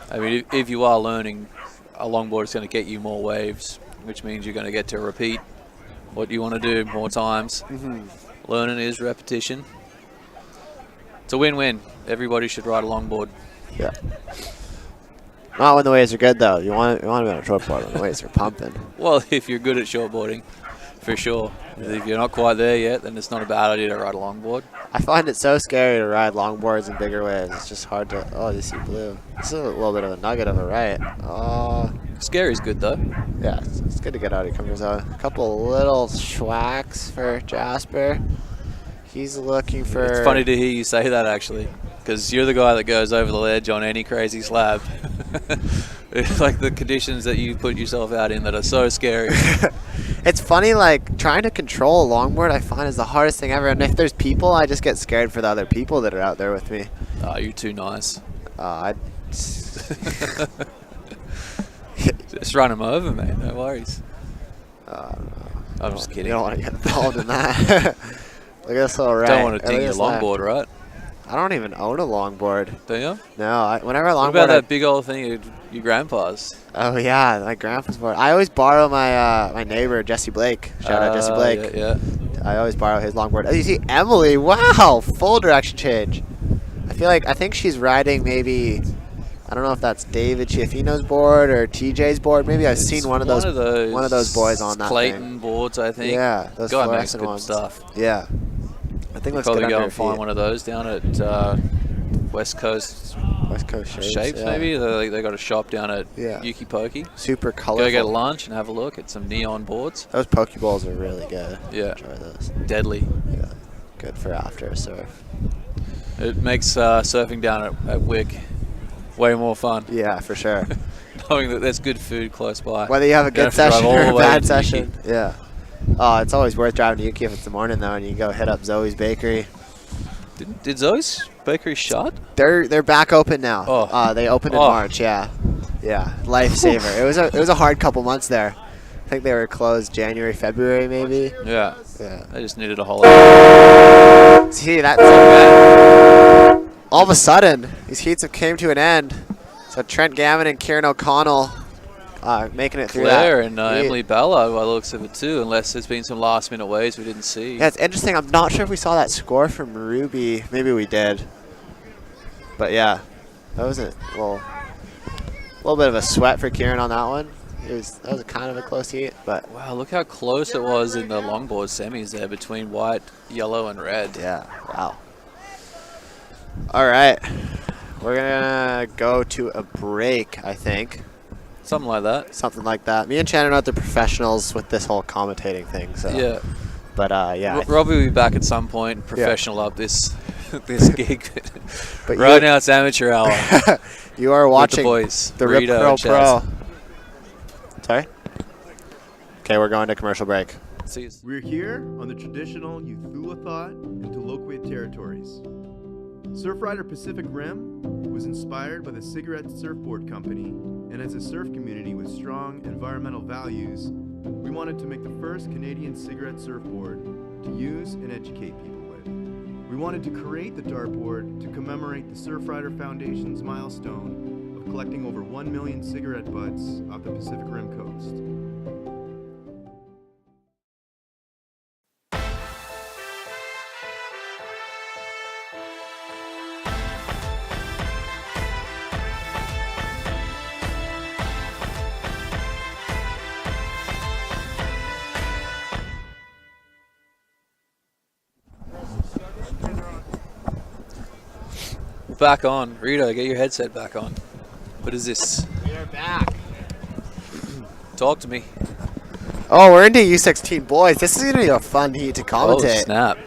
I: I mean, if you are learning, a longboard is going to get you more waves, which means you're going to get to repeat what you want to do more times. Learning is repetition. It's a win-win. Everybody should ride a longboard.
Q: Yeah. Not when the waves are good, though. You want to be on a shortboard when the waves are pumping.
I: Well, if you're good at shortboarding, for sure. If you're not quite there yet, then it's not a bad idea to ride a longboard.
Q: I find it so scary to ride longboards in bigger waves. It's just hard to... Oh, you see blue. This is a little bit of a nugget of a right. Oh.
I: Scary's good, though.
Q: Yeah, it's good to get out of your comfort zone. A couple little schwacks for Jasper. He's looking for...
I: It's funny to hear you say that, actually, because you're the guy that goes over the ledge on any crazy slab. It's like the conditions that you put yourself out in that are so scary.
Q: It's funny, like, trying to control a longboard I find is the hardest thing ever. And if there's people, I just get scared for the other people that are out there with me.
I: Oh, you're too nice. Just run them over, man. No worries. I'm just kidding.
Q: You don't want to get involved in that. Look at this little right.
I: Don't want to ding your longboard, right?
Q: I don't even own a longboard.
I: Do you?
Q: No, whenever I longboard.
I: What about that big old thing at your grandpa's?
Q: Oh yeah, my grandpa's board. I always borrow my my neighbor Jesse Blake. Shout out Jesse Blake.
I: Yeah.
Q: I always borrow his longboard. Oh, you see Emily? Wow, full direction change. I think she's riding maybe. I don't know if that's David Tofino's board or TJ's board. Maybe I've seen one of those boys on that
I: Clayton
Q: thing.
I: boards, I think.
Q: Yeah, those
I: guy makes
Q: fluorescent
I: good
Q: ones.
I: stuff.
Q: Yeah, I think let's
I: probably
Q: get
I: go
Q: under
I: and find one of those down at West Coast Shapes,
Q: yeah.
I: maybe. They got a shop down at Yuki Pokey.
Q: Super colorful.
I: Go get lunch and have a look at some neon boards.
Q: Those Pokeballs are really good.
I: Yeah.
Q: Enjoy those.
I: Deadly.
Q: Yeah. Good for after a surf.
I: It makes surfing down at Wick way more fun.
Q: Yeah, for sure.
I: Knowing that there's good food close by.
Q: Whether you have a good
I: don't have to
Q: session
I: drive all
Q: or
I: the
Q: a
I: way
Q: bad
I: to
Q: session.
I: Yuki.
Q: Yeah. Oh, it's always worth driving to Yuki if it's the morning though, and you can go hit up Zoe's Bakery.
I: Did Zoe's Bakery shut?
Q: They're back open now.
I: Oh.
Q: They opened in March. Yeah. Yeah. Lifesaver. it was a hard couple months there. I think they were closed January, February maybe.
I: Yeah.
Q: Yeah.
I: I just needed a holiday.
Q: See, that's so bad. All of a sudden, these heats have came to an end. So Trent Gammon and Kieran O'Connell making it through
I: Claire
Q: that.
I: and Emily Bella, by the looks of it too, unless there's been some last minute waves we didn't see.
Q: Yeah, it's interesting. I'm not sure if we saw that score from Ruby. Maybe we did. But yeah, that was a little bit of a sweat for Kieran on that one. That was kind of a close heat, but
I: wow, look how close it was in the longboard semis there between white, yellow, and red.
Q: Yeah, wow. All right, we're gonna go to a break, I think.
I: Something like that.
Q: Something like that. Me and Shannon are the professionals with this whole commentating thing. So
I: yeah.
Q: But yeah.
I: Robbie will be back at some point, professional up this gig.
Q: But
I: right now it's amateur hour.
Q: You are watching
I: the boys,
Q: the Rip
I: Rito
Q: Curl
I: and Chaz.
Q: Pro. Sorry? Okay, we're going to commercial break.
I: See you.
M: We're here on the traditional Uthulathot and Tolokwit territories. Surfrider Pacific Rim was inspired by the Cigarette Surfboard Company, and as a surf community with strong environmental values, we wanted to make the first Canadian cigarette surfboard to use and educate people with. We wanted to create the dartboard to commemorate the Surfrider Foundation's milestone of collecting over 1 million cigarette butts off the Pacific Rim coast.
I: Back on. Rito, get your headset back on. What is this?
Q: We are back.
I: Talk to me.
Q: Oh, we're into U16 boys. This is going to be a fun heat to commentate.
I: Oh, snap.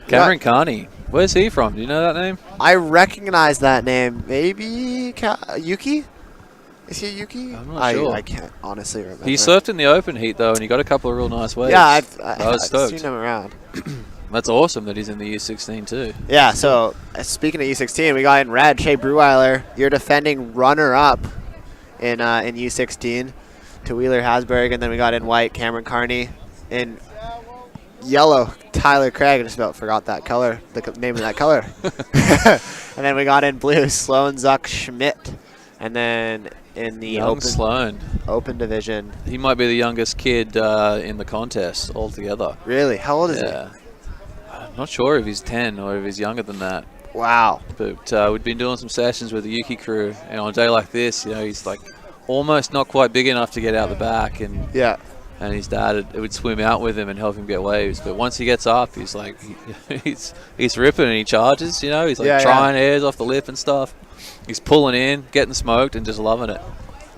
I: Cameron Carney. Where's he from? Do you know that name?
Q: I recognize that name. Maybe Yuki? Is he Yuki?
I: I'm not sure.
Q: I can't honestly remember.
I: He surfed in the open heat, though, and he got a couple of real nice waves.
Q: Yeah,
I: I was stoked.
Q: seen him around.
I: That's awesome that he's in the U16 too.
Q: Yeah, so speaking of U16, we got in red Shea Breweiler. You're defending runner-up in U16 to Wheeler Hasberg, and then we got in white Cameron Carney. In yellow Tyler Craig. I just about forgot that color, the name of that color. And then we got in blue Sloan Zuck Schmidt, and then in the open division,
I: he might be the youngest kid in the contest altogether.
Q: Really? How old is he?
I: I'm not sure if he's 10 or if he's younger than that.
Q: Wow.
I: But we've been doing some sessions with the Yuki crew, and on a day like this, you know, he's like almost not quite big enough to get out the back, and and his dad would swim out with him and help him get waves. But once he gets up, he's like he's ripping and he charges. You know, he's like trying airs off the lip and stuff. He's pulling in, getting smoked, and just loving it.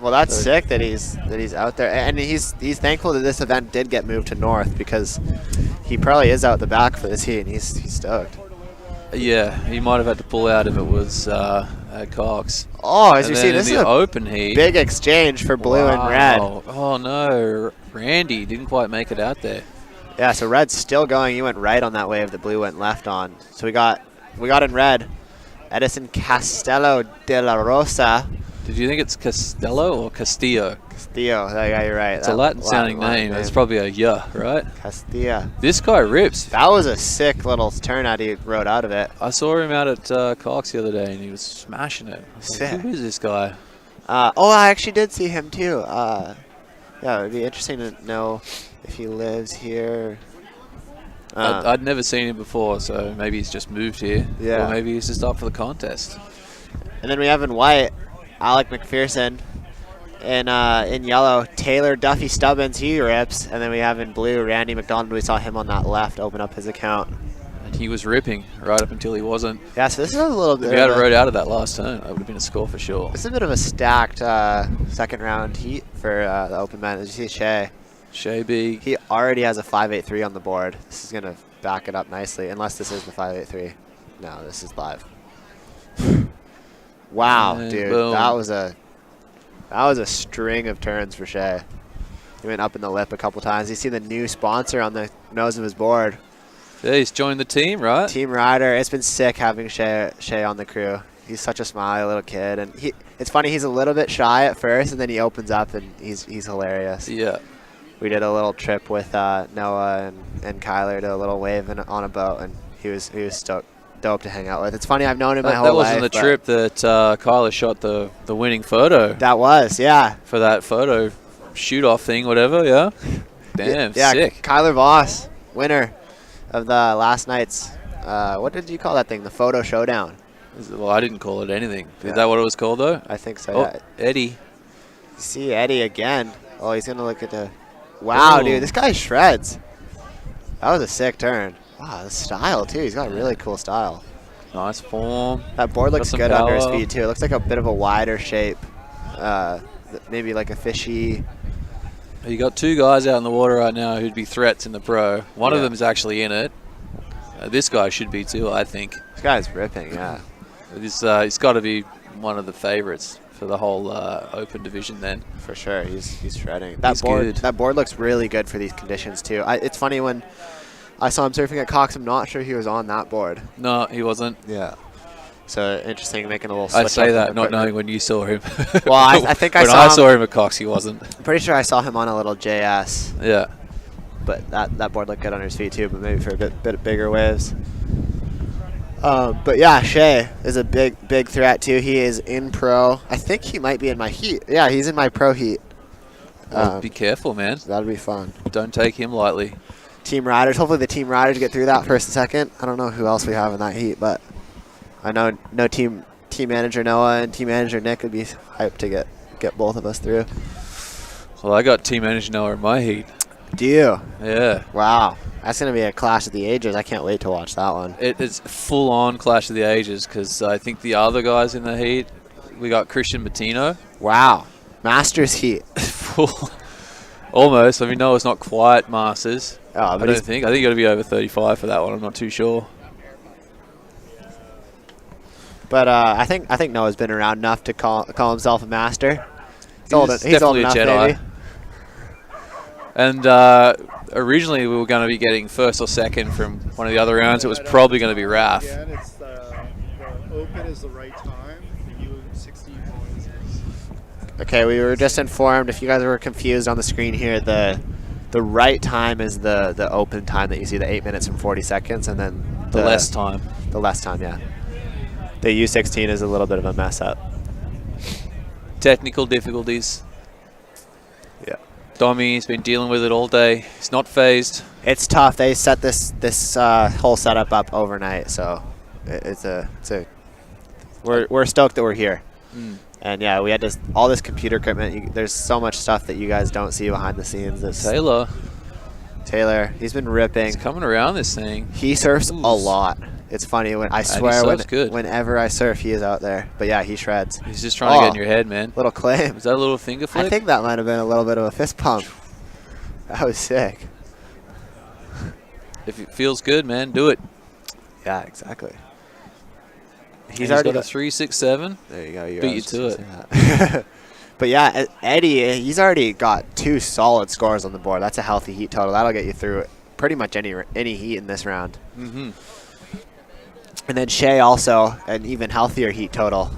Q: Well, that's sick that he's out there, and he's thankful that this event did get moved to North, because he probably is out the back for this heat, and he's stoked.
I: Yeah, he might have had to pull out if it was at Cox.
Q: Oh, as you see, this is
I: the open heat.
Q: Big exchange for blue and red.
I: Oh no, Randy didn't quite make it out there.
Q: Yeah, so red's still going. You went right on that wave that blue went left on. So we got in red Edison Castello de la Rosa
I: Did you think it's Castello or Castillo?
Q: Castillo. Yeah, you're right.
I: It's a Latin-sounding name. It's probably a yeah, right?
Q: Castillo.
I: This guy rips.
Q: That was a sick little turnout he rode out of it.
I: I saw him out at Cox the other day, and he was smashing it.
Q: Sick.
I: Like, who is this guy?
Q: I actually did see him too. Yeah, it would be interesting to know if he lives here.
I: I'd never seen him before, so maybe he's just moved here.
Q: Yeah.
I: Or maybe he's just up for the contest.
Q: And then we have in white, Alec McPherson. In yellow, Taylor Duffy Stubbins, he rips. And then we have in blue, Randy McDonald. We saw him on that left open up his account.
I: And he was ripping right up until he wasn't.
Q: Yeah, so this is a little bit.
I: If he had rode out of that last turn, that would have been a score for sure.
Q: This is a bit of a stacked second round heat for the open man. As you see Shea.
I: Shea B.
Q: He already has a 5.83 on the board. This is going to back it up nicely, unless this is the 5.83. No, this is live. Wow,
I: and
Q: dude,
I: boom.
Q: that was a string of turns for Shea. He went up in the lip a couple times. You see the new sponsor on the nose of his board.
I: Yeah, he's joined the team, right?
Q: Team rider. It's been sick having Shea on the crew. He's such a smiley little kid, and it's funny. He's a little bit shy at first, and then he opens up, and he's hilarious.
I: Yeah.
Q: We did a little trip with Noah and Kyler to a little wave on a boat, and he was stoked. Dope to hang out with. It's funny, I've known him my whole life.
I: That wasn't the trip that Kyler shot the winning photo.
Q: That was, yeah.
I: For that photo shoot-off thing, whatever, yeah? Damn,
Q: yeah,
I: sick.
Q: Kyler Voss, winner of the last night's, what did you call that thing? The photo showdown.
I: Well, I didn't call it anything.
Q: Yeah.
I: Is that what it was called, though?
Q: I think so,
I: oh,
Q: yeah.
I: Eddie.
Q: You see Eddie again. Oh, he's going to look at the... Wow, dude, this guy shreds. That was a sick turn. Wow, the style, too. He's got really cool style.
I: Nice form.
Q: That board looks good
I: power
Q: under his feet, too. It looks like a bit of a wider shape. Maybe like a fishy...
I: You got two guys out in the water right now who'd be threats in the pro. One of them is actually in it. This guy should be, too, I think.
Q: This guy's ripping, yeah.
I: He's got to be one of the favorites for the whole open division then.
Q: For sure, he's shredding. That board looks really good for these conditions, too. It's funny when... I saw him surfing at Cox. I'm not sure he was on that board.
I: No, he wasn't.
Q: Yeah. So interesting, making a little switch.
I: I say that not knowing when you saw him.
Q: Well, I think
I: when I saw him at Cox, he wasn't.
Q: I'm pretty sure I saw him on a little JS.
I: Yeah.
Q: But that board looked good on his feet too, but maybe for a bit bigger waves. But yeah, Shea is a big threat too. He is in pro. I think he might be in my heat. Yeah, he's in my pro heat.
I: Well, be careful, man.
Q: That'll be fun.
I: Don't take him lightly.
Q: Team riders. Hopefully the team riders get through that first and second. I don't know who else we have in that heat, but I know team manager Noah and team manager Nick would be hyped to get both of us through.
I: Well, I got team manager Noah in my heat.
Q: Do you?
I: Yeah.
Q: Wow. That's going to be a clash of the ages. I can't wait to watch that one.
I: It's full-on clash of the ages because I think the other guys in the heat, we got Christian Mattino.
Q: Wow. Masters heat.
I: Almost. I mean, Noah's not quite Masters.
Q: Oh, but
I: I think you got to be over 35 for that one. I'm not too sure.
Q: But I think Noah's been around enough to call himself a master. He's old enough,
I: Jedi.
Q: maybe.
I: And originally we were going to be getting first or second from one of the other rounds. It was probably going to be Raf.
B: Again, it's the open is the right time. The U16 points.
Q: Okay, we were just informed. If you guys were confused on the screen here, the right time is the open time that you see, the 8 minutes and 40 seconds, and then
I: the less time.
Q: The less time, yeah. The U16 is a little bit of a mess up.
I: Technical difficulties.
Q: Yeah.
I: Dommy's been dealing with it all day. He's not phased.
Q: It's tough. They set this whole setup up overnight, so we're stoked that we're here.
I: Mm.
Q: And yeah, we had all this computer equipment. There's so much stuff that you guys don't see behind the scenes. Taylor, he's been ripping.
I: He's coming around this thing.
Q: He surfs a lot. It's funny when I swear whenever I surf, he is out there. But yeah, he shreds.
I: He's just trying to get in your head, man.
Q: Little claim.
I: Is that a little finger flip?
Q: I think that might have been a little bit of a fist pump. That was sick.
I: If it feels good, man, do it.
Q: Yeah, exactly.
I: He's already got a 3.67.
Q: There you go.
I: Beat you to it.
Q: But yeah, Eddie, he's already got 2 solid scores on the board. That's a healthy heat total. That'll get you through pretty much any heat in this round.
I: Mm-hmm.
Q: And then Shea also, an even healthier heat total.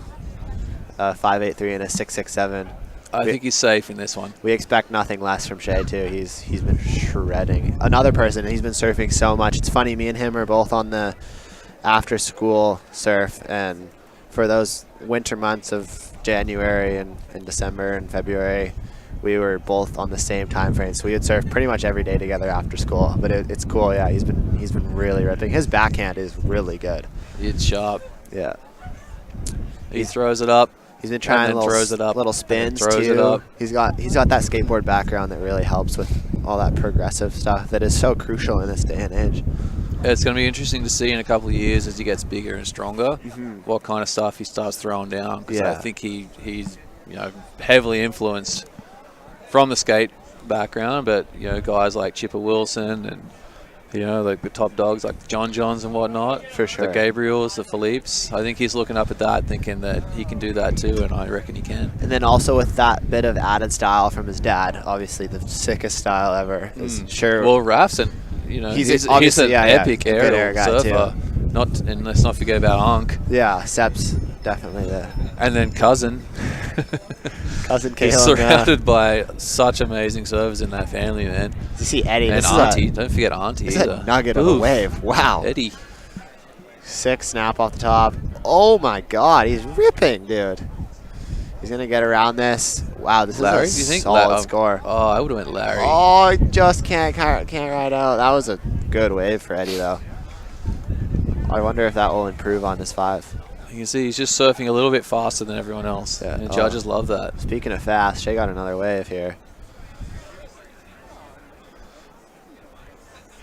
Q: a 5.83 and a 6.67.
I: I think he's safe in this one.
Q: We expect nothing less from Shea too. He's been shredding. Another person, he's been surfing so much. It's funny, me and him are both on the after school surf, and for those winter months of January and December and February, we were both on the same time frame. So we would surf pretty much every day together after school. But it's cool, yeah. He's been really ripping. His backhand is really good.
I: It's sharp.
Q: Yeah.
I: He throws it up.
Q: He's been trying little spins too. He's got that skateboard background that really helps with all that progressive stuff that is so crucial in this day and age.
I: It's going to be interesting to see in a couple of years as he gets bigger and stronger what kind of stuff he starts throwing down. Because I think he's heavily influenced from the skate background, but guys like Chipper Wilson and like the top dogs like John Johns and whatnot,
Q: for sure,
I: the Gabriels, the Philippes. I think he's looking up at that, thinking that he can do that too, and I reckon he can.
Q: And then also with that bit of added style from his dad, obviously the sickest style ever. Sure.
I: Well, Raf's an he's an epic aerial surfer. And let's not forget about Ankh.
Q: Yeah, Sep's definitely the.
I: And then cousin
Q: Caleb.
I: He's surrounded by such amazing surfers in that family, man.
Q: You see Eddie.
I: And Auntie. Don't forget Auntie
Q: This
I: either.
Q: is a nugget of a wave. Wow.
I: Eddie.
Q: 6 snap off the top. Oh my God, he's ripping, dude. He's gonna get around this. Wow, this
I: Larry,
Q: is
I: do you think
Q: solid score.
I: Oh, I would have went Larry.
Q: Oh, I just can't ride out. That was a good wave for Eddie, though. I wonder if that will improve on this 5.
I: You can see he's just surfing a little bit faster than everyone else. Yeah. And judges love that.
Q: Speaking of fast, Shea got another wave here.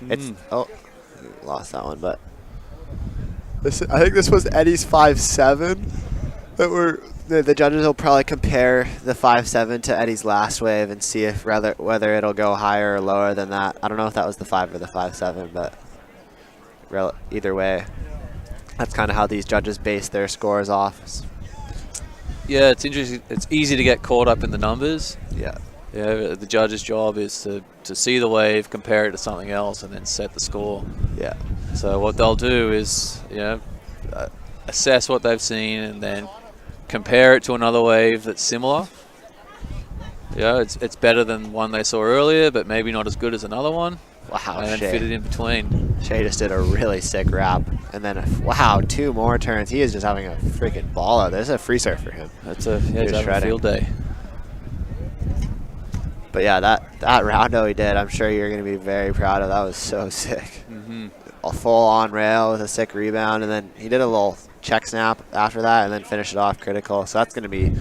Q: It's lost that one, but I think this was Eddie's 5.7. The judges will probably compare the 5.7 to Eddie's last wave and see if whether it'll go higher or lower than that. I don't know if that was the 5 or the 5.7, but either way, that's kind of how these judges base their scores off.
I: Yeah, it's interesting. It's easy to get caught up in the numbers.
Q: Yeah.
I: Yeah, the judge's job is to see the wave, compare it to something else, and then set the score.
Q: Yeah.
I: So what they'll do is, assess what they've seen and then compare it to another wave that's similar. Yeah, it's better than one they saw earlier, but maybe not as good as another one.
Q: Wow,
I: and then fit it in between.
Q: Shea just did a really sick wrap, and then wow, 2 more turns. He is just having a freaking ball out. There's a free surf for him.
I: He's having a field day.
Q: But yeah, that roundo he did, I'm sure you're going to be very proud of. That was so sick. A full on rail with a sick rebound, and then he did a little check snap after that, and then finished it off critical. So that's going to be,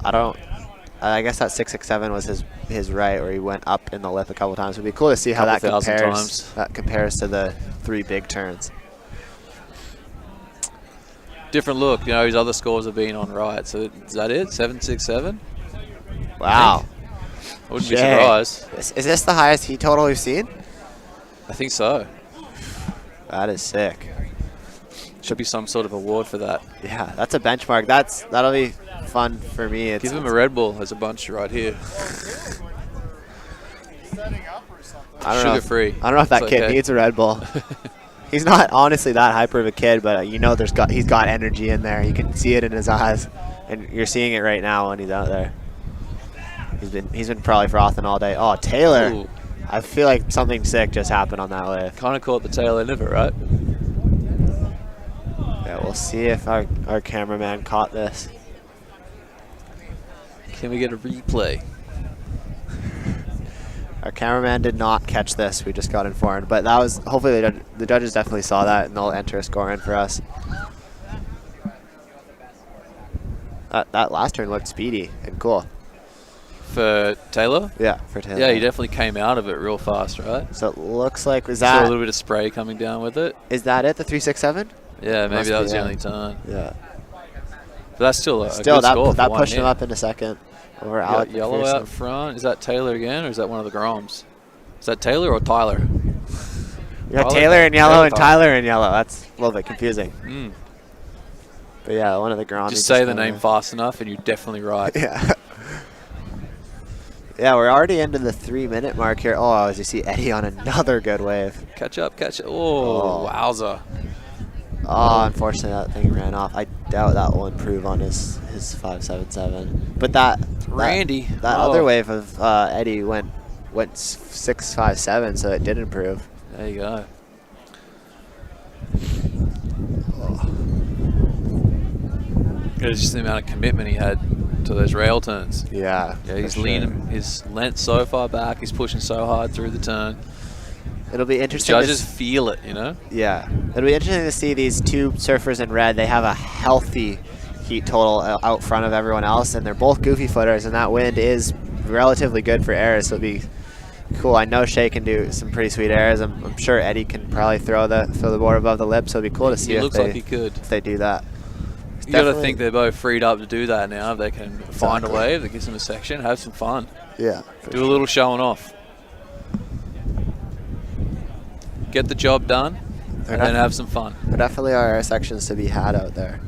Q: I guess that 6.67 was his right, where he went up in the lip a couple times. It would be cool to see how that compares. That compares to the 3 big turns.
I: Different look. His other scores have been on right. So is that it? 7.67.
Q: Wow.
I: I wouldn't be surprised.
Q: Is this the highest heat total we've seen?
I: I think so.
Q: That is sick.
I: Should be some sort of award for that.
Q: Yeah, that's a benchmark. That'll be fun for me.
I: Give him a Red Bull. There's a bunch right here. Sugar-free.
Q: I don't know if that kid needs a Red Bull. He's not honestly that hyper of a kid, but he's got energy in there. You can see it in his eyes, and you're seeing it right now when he's out there. He's been probably frothing all day. Oh, Taylor. Ooh. I feel like something sick just happened on that wave.
I: Kind of caught the tail end of it, right?
Q: Yeah, we'll see if our cameraman caught this.
I: Can we get a replay?
Q: Our cameraman did not catch this. We just got informed. But that was, hopefully the judges definitely saw that, and they'll enter a score in for us. That last turn looked speedy and cool.
I: For Taylor?
Q: Yeah, for Taylor.
I: Yeah, he definitely came out of it real fast, right?
Q: So it looks like,
I: a little bit of spray coming down with it.
Q: Is that it, the 3.67?
I: Yeah, maybe that was the only turn.
Q: Yeah.
I: But that's still a good score.
Q: That pushed him up in a second over Alec.
I: Yellow out front. Is that Taylor again, or is that one of the Groms? Is that Taylor or Tyler?
Q: You got Taylor in yellow and Tyler in yellow. That's a little bit confusing. But yeah, one of the Groms.
I: Just say the name fast enough, and you're definitely right.
Q: Yeah. Yeah, we're already into the 3-minute mark here. Oh, as you see Eddie on another good wave.
I: Catch up. Oh, wowza.
Q: Oh, unfortunately that thing ran off. doubt that will improve on his 5.77. But that other wave of Eddie went 6.57, so it did improve.
I: There you go. It's just the amount of commitment he had to those rail turns.
Q: Yeah,
I: he's leaning his length so far back. He's pushing so hard through the turn.
Q: It'll be interesting.
I: Judges feel it, you know?
Q: Yeah. It'll be interesting to see these two surfers in red. They have a healthy heat total out front of everyone else, and they're both goofy footers, and that wind is relatively good for airs, so it'll be cool. I know Shea can do some pretty sweet airs. I'm sure Eddie can probably throw the board above the lip, so it'll be cool to see
I: looks like he could.
Q: if they do that.
I: You got to think they're both freed up to do that now. If they can find a wave that gives them a section, have some fun.
Q: Yeah.
I: Do a little showing off. Get the job done, and then have some fun.
Q: There definitely are sections to be had out there.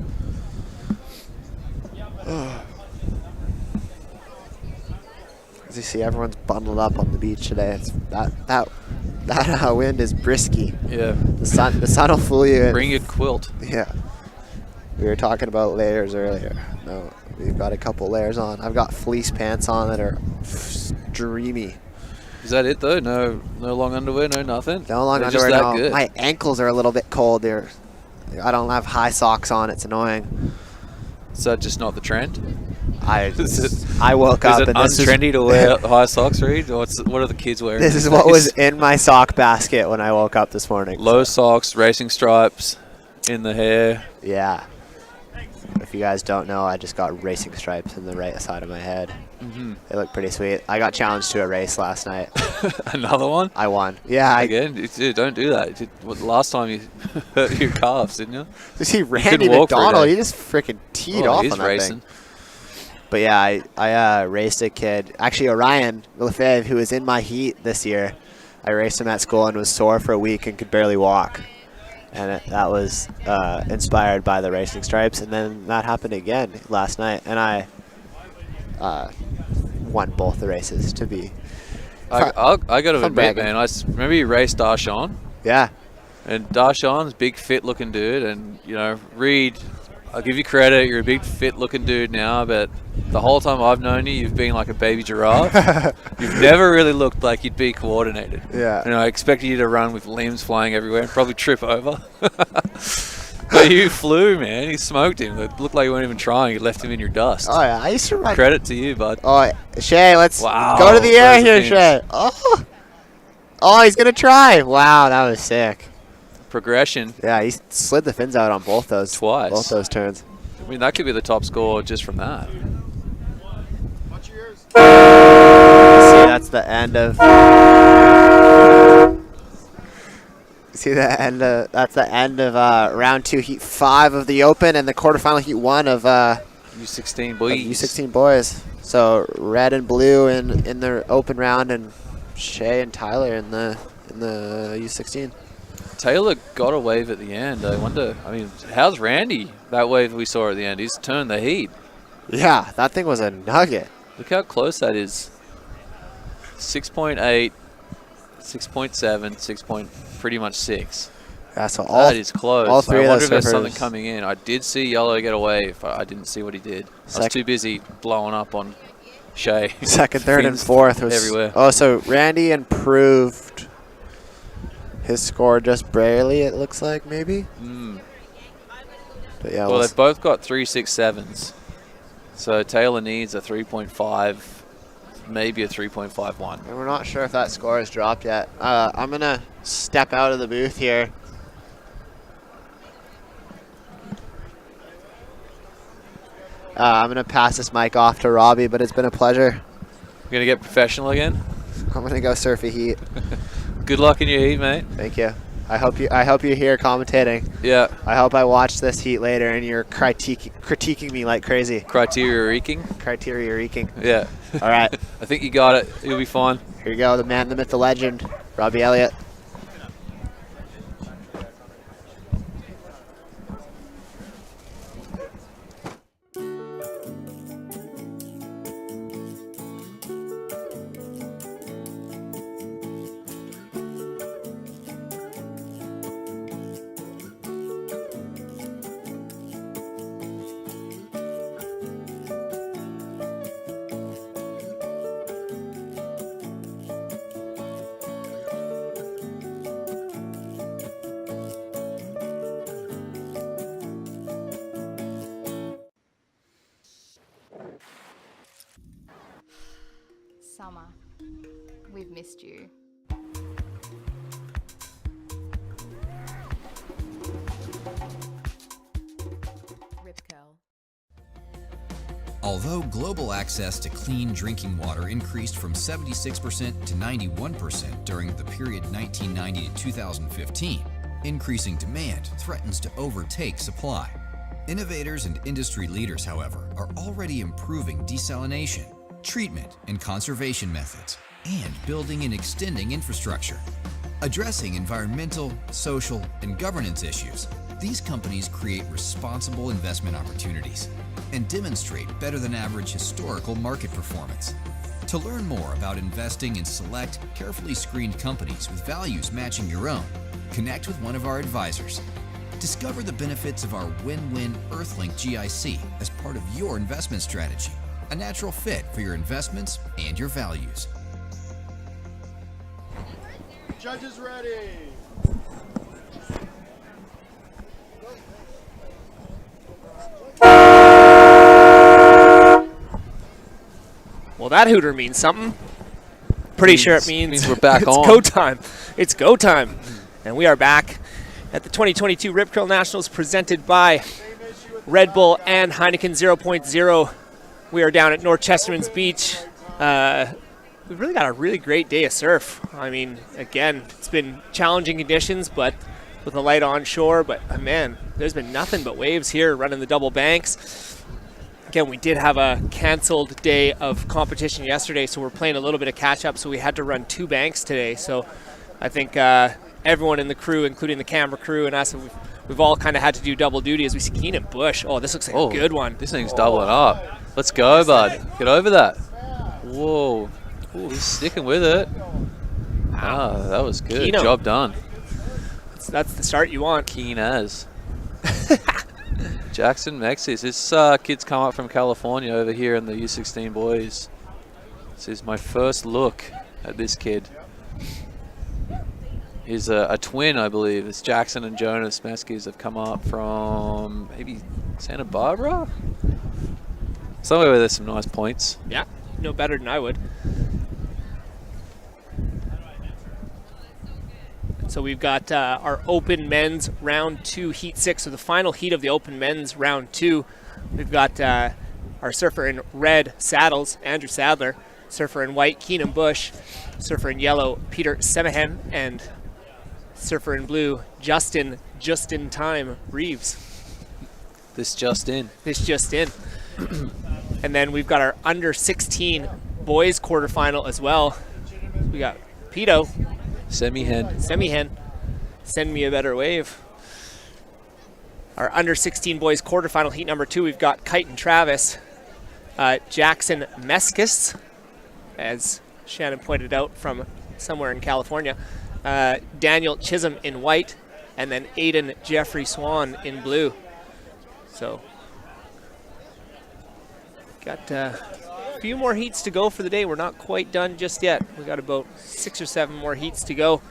Q: As you see, everyone's bundled up on the beach today. It's that wind is brisky.
I: Yeah.
Q: The sun will fool you.
I: Bring your quilt.
Q: Yeah. We were talking about layers earlier. No, we've got a couple layers on. I've got fleece pants on that are dreamy.
I: Is that it though? No long underwear, no nothing?
Q: No long underwear, no. Good. My ankles are a little bit cold. I don't have high socks on. It's annoying.
I: Is that just not the trend?
Q: I woke up and
I: this is untrendy to wear high socks, Reed? What are the kids wearing?
Q: This is what was in my sock basket when I woke up this morning.
I: Low socks, racing stripes in the hair.
Q: Yeah. If you guys don't know, I just got racing stripes in the right side of my head. They look pretty sweet. I got challenged to a race last night.
I: Another one?
Q: I won. Yeah.
I: Again? Dude, don't do that. Last time you hurt your calves, didn't you?
Q: You see Randy McDonald, he just freaking teed off on that
I: racing.
Q: thing. But yeah, I raced a kid. Actually, Orion Lefebvre, who was in my heat this year. I raced him at school and was sore for a week and could barely walk. And that was inspired by the racing stripes. And then that happened again last night. And I won both the races to be.
I: I got to admit, man, I remember you raced Darshan.
Q: Yeah.
I: And Darshan's big, fit-looking dude. And, you know, Reed, I'll give you credit. You're a big, fit-looking dude now. But the whole time I've known you, you've been like a baby giraffe. You've never really looked like you'd be coordinated.
Q: Yeah.
I: You know, I expected you to run with limbs flying everywhere and probably trip over. But you flew, man. You smoked him. It looked like you weren't even trying. You left him in your dust.
Q: Oh, yeah. I used to run.
I: Credit to you, bud.
Q: Oh, Shay, let's go to the air here, Shay. Oh, he's going to try. Wow, that was sick.
I: Progression.
Q: Yeah, he slid the fins out on both those.
I: Twice.
Q: Both those turns.
I: I mean, that could be the top score just from that.
Q: See, that's the end of. See the end of. That's the end of round 2, heat 5 of the Open, and the quarterfinal heat 1 of
I: U16 boys.
Q: U16 boys. So red and blue in the Open round, and Shay and Tyler in the U16.
I: Taylor got a wave at the end. I wonder. I mean, how's Randy? That wave we saw at the end. He's turned the heat.
Q: Yeah, that thing was a nugget.
I: Look how close that is. 6.8, 6.7, 6. Pretty much 6.
Q: Yeah, so
I: that is close.
Q: All three
I: I
Q: of
I: wonder
Q: those
I: if there's
Q: surfers.
I: something coming in. I did see Yellow get a wave. I didn't see what he did. I was too busy blowing up on Shay.
Q: Second, third, and fourth was
I: everywhere.
Q: Oh, so Randy improved his score just barely, it looks like, maybe. But yeah,
I: well, they've both got 3.67s. So Taylor needs a 3.5, maybe a 3.51.
Q: And we're not sure if that score has dropped yet. I'm going to step out of the booth here. I'm going to pass this mic off to Robbie, but it's been a pleasure.
I: You're going to get professional again?
Q: I'm going to go surf a heat.
I: Good luck in your heat, mate.
Q: Thank you. I hope you're here commentating.
I: Yeah.
Q: I hope I watch this heat later and you're critiquing me like crazy.
I: Criteria-reeking?
Q: Criteria-reeking.
I: Yeah.
Q: All right.
I: I think you got it. You'll be fine.
Q: Here you go, the man, the myth, the legend, Robbie Elliott.
N: Summer, we've missed you. Rip curl.
J: Although global access to clean drinking water increased from 76% to 91% during the period 1990 to 2015, increasing demand threatens to overtake supply. Innovators and industry leaders, however, are already improving desalination, treatment and conservation methods, and building and extending infrastructure. Addressing environmental, social, and governance issues, these companies create responsible investment opportunities and demonstrate better than average historical market performance. To learn more about investing in select, carefully screened companies with values matching your own, connect with one of our advisors. Discover the benefits of our win-win Earthlink GIC as part of your investment strategy, a natural fit for your investments and your values.
B: Judges ready.
A: Well, that hooter means something. Pretty sure it means
I: we're back
A: it's
I: on.
A: go time. It's go time. And we are back at the 2022 Rip Curl Nationals presented by Red Bull and Heineken 0.0. We are down at North Chesterman's Beach. We've really got a really great day of surf. I mean, again, it's been challenging conditions, but with the light on shore. But man, there's been nothing but waves here running the double banks. Again, we did have a canceled day of competition yesterday, so we're playing a little bit of catch up, so we had to run 2 banks today. So I think everyone in the crew, including the camera crew and us, we've all kind of had to do double duty as we see Keenan Bush. Oh, this looks like a good one.
I: This thing's doubling up. Let's go, bud. Get over that. Whoa. Ooh, he's sticking with it. Ah, that was good.
A: Keno.
I: Job done.
A: That's the start you want.
I: Keen as. Jackson Mexis. This kid's come up from California over here in the U16 boys. This is my first look at this kid. He's a twin, I believe. It's Jackson and Jonas Meskis have come up from maybe Santa Barbara? Somewhere where there's some nice points.
A: Yeah, no better than I would. So we've got our Open Men's Round 2 Heat 6, so the final heat of the Open Men's Round 2. We've got our surfer in red, Saddles, Andrew Sadler, surfer in white, Keenan Bush, surfer in yellow, Peter Semahen, and surfer in blue, Justin Just-in-Time Reeves.
I: This just in.
A: This just in. And then we've got our under 16 boys quarterfinal as well. We got Pito.
I: Semi-hen.
A: Send me a better wave. Our under 16 boys quarterfinal heat number 2, we've got Kite and Travis, Jackson Meskis, as Shannon pointed out from somewhere in California, Daniel Chisholm in white, and then Aiden Jeffrey Swan in blue. So got a few more heats to go for the day. We're not quite done just yet. We got about 6 or 7 more heats to go.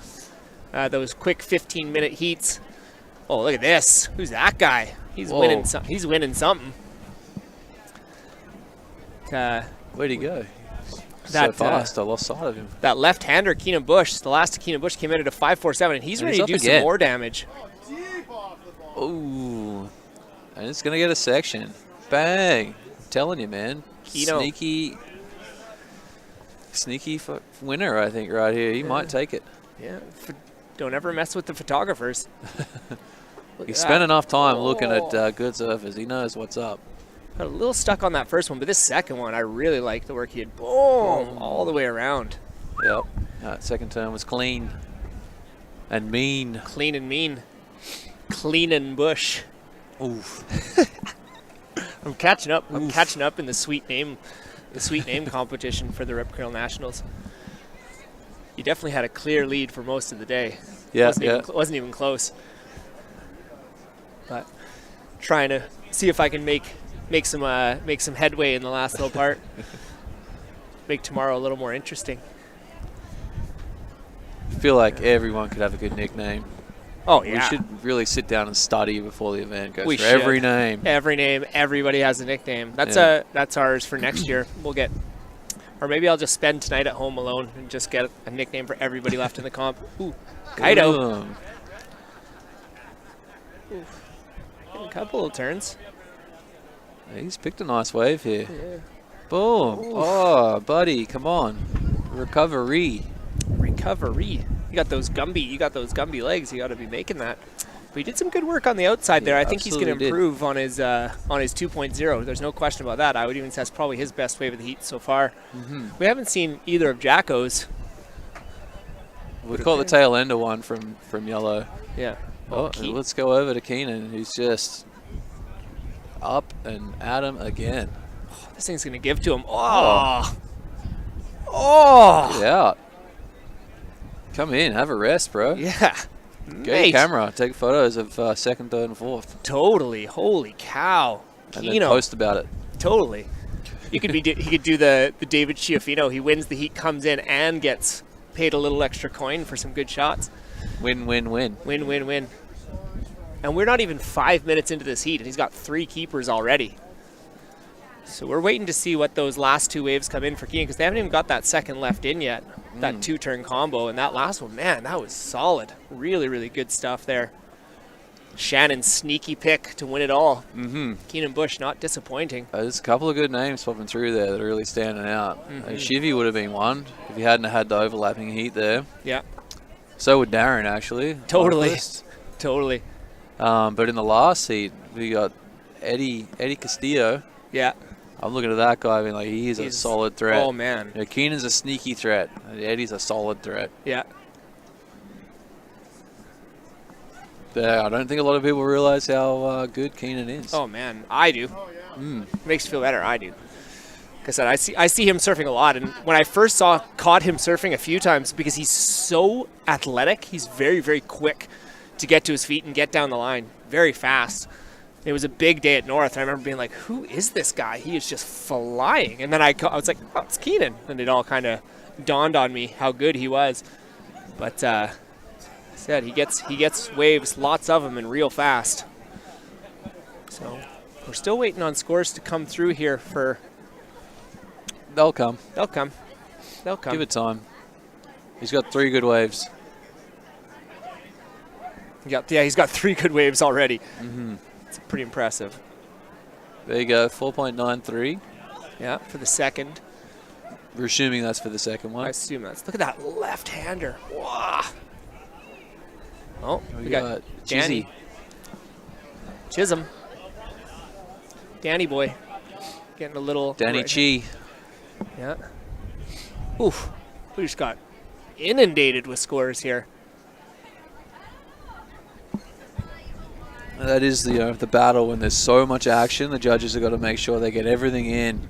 A: Those quick 15-minute heats. Oh, look at this. Who's that guy? He's winning something. He's winning something.
I: Where'd he go? So fast, I lost sight of him.
A: That left-hander, Keenan Bush, the last of Keenan Bush came in at a 5.47, and he's ready to do some more damage.
I: Ooh. And it's going to get a section. Bang. I'm telling you, man.
A: Keno.
I: Sneaky winner, I think, right here. He might take it.
A: Yeah. Don't ever mess with the photographers.
I: He spent enough time looking at good surfers. He knows what's up.
A: Got a little stuck on that first one, but this second one, I really like the work he did. Boom! All the way around.
I: Yep. Second turn was clean and mean.
A: Clean and mean. Clean and Bush.
I: Oof.
A: I'm catching up. I'm catching up in the sweet name competition for the Rip Curl Nationals. You definitely had a clear lead for most of the day.
I: Yeah,
A: wasn't even close. But trying to see if I can make some headway in the last little part. Make tomorrow a little more interesting.
I: I feel like everyone could have a good nickname.
A: Oh, yeah.
I: We should really sit down and study before the event. Go
A: We
I: through
A: should.
I: every name.
A: Every name. Everybody has a nickname. That's ours for next year. We'll get Or maybe I'll just spend tonight at home alone and just get a nickname for everybody left in the comp. Ooh, Kaido. Getting a couple of turns.
I: He's picked a nice wave here.
A: Yeah.
I: Boom.
A: Oof.
I: Oh, buddy, come on. Recovery.
A: You got those Gumby legs. You got to be making that. But he did some good work on the outside there. I think he's going to improve on his 2.0. There's no question about that. I would even say that's probably his best wave of the heat so far. We haven't seen either of Jacko's.
I: We caught the tail end of one from yellow.
A: Yeah.
I: Oh, let's go over to Keenan, who's just up and at him again.
A: Oh, this thing's going to give to him. Oh.
I: Yeah. Come in, have a rest, bro.
A: Yeah.
I: Get your camera, take photos of second, third, and fourth.
A: Totally. Holy cow.
I: And then post about it.
A: Totally. He could do the David Tofino. He wins the heat, comes in, and gets paid a little extra coin for some good shots.
I: Win, win, win.
A: Win, win, win. And we're not even 5 minutes into this heat, and he's got 3 keepers already. So we're waiting to see what those last 2 waves come in for Keenan, because they haven't even got that second left in yet, that 2-turn combo. And that last one, man, that was solid. Really, really good stuff there. Shannon's sneaky pick to win it all. Keenan Bush, not disappointing.
I: There's a couple of good names popping through there that are really standing out. Shivy would have been one if he hadn't had the overlapping heat there.
A: Yeah.
I: So would Darren, actually.
A: Totally. Totally.
I: But in the last heat, we got Eddie Castillo.
A: Yeah.
I: I'm looking at that guy being like, he's a solid threat.
A: Oh, man.
I: Yeah, Keenan's a sneaky threat. Eddie's a solid threat.
A: Yeah.
I: I don't think a lot of people realize how good Keenan is.
A: Oh, man. I do. Makes you feel better. I do. Like I said, I see him surfing a lot. And when I first caught him surfing a few times, because he's so athletic, he's very, very quick to get to his feet and get down the line. Very fast. It was a big day at North. I remember being like, who is this guy? He is just flying. And then I was like, oh, it's Keenan. And it all kind of dawned on me how good he was. But said he gets waves, lots of them, and real fast. So we're still waiting on scores to come through here for...
I: They'll come.
A: They'll come.
I: Give it time. He's got 3 good waves.
A: Yeah, he's got 3 good waves already. It's pretty impressive.
I: There you go, 4.93.
A: Yeah, for the second.
I: We're assuming that's for the second one.
A: I assume that's. Look at that left-hander. Wow. Oh, we got Danny. Chisholm. Danny boy. Getting a little...
I: Danny Chi.
A: Yeah. Oof. We just got inundated with scores here.
I: That is the battle when there's so much action. The judges have got to make sure they get everything in.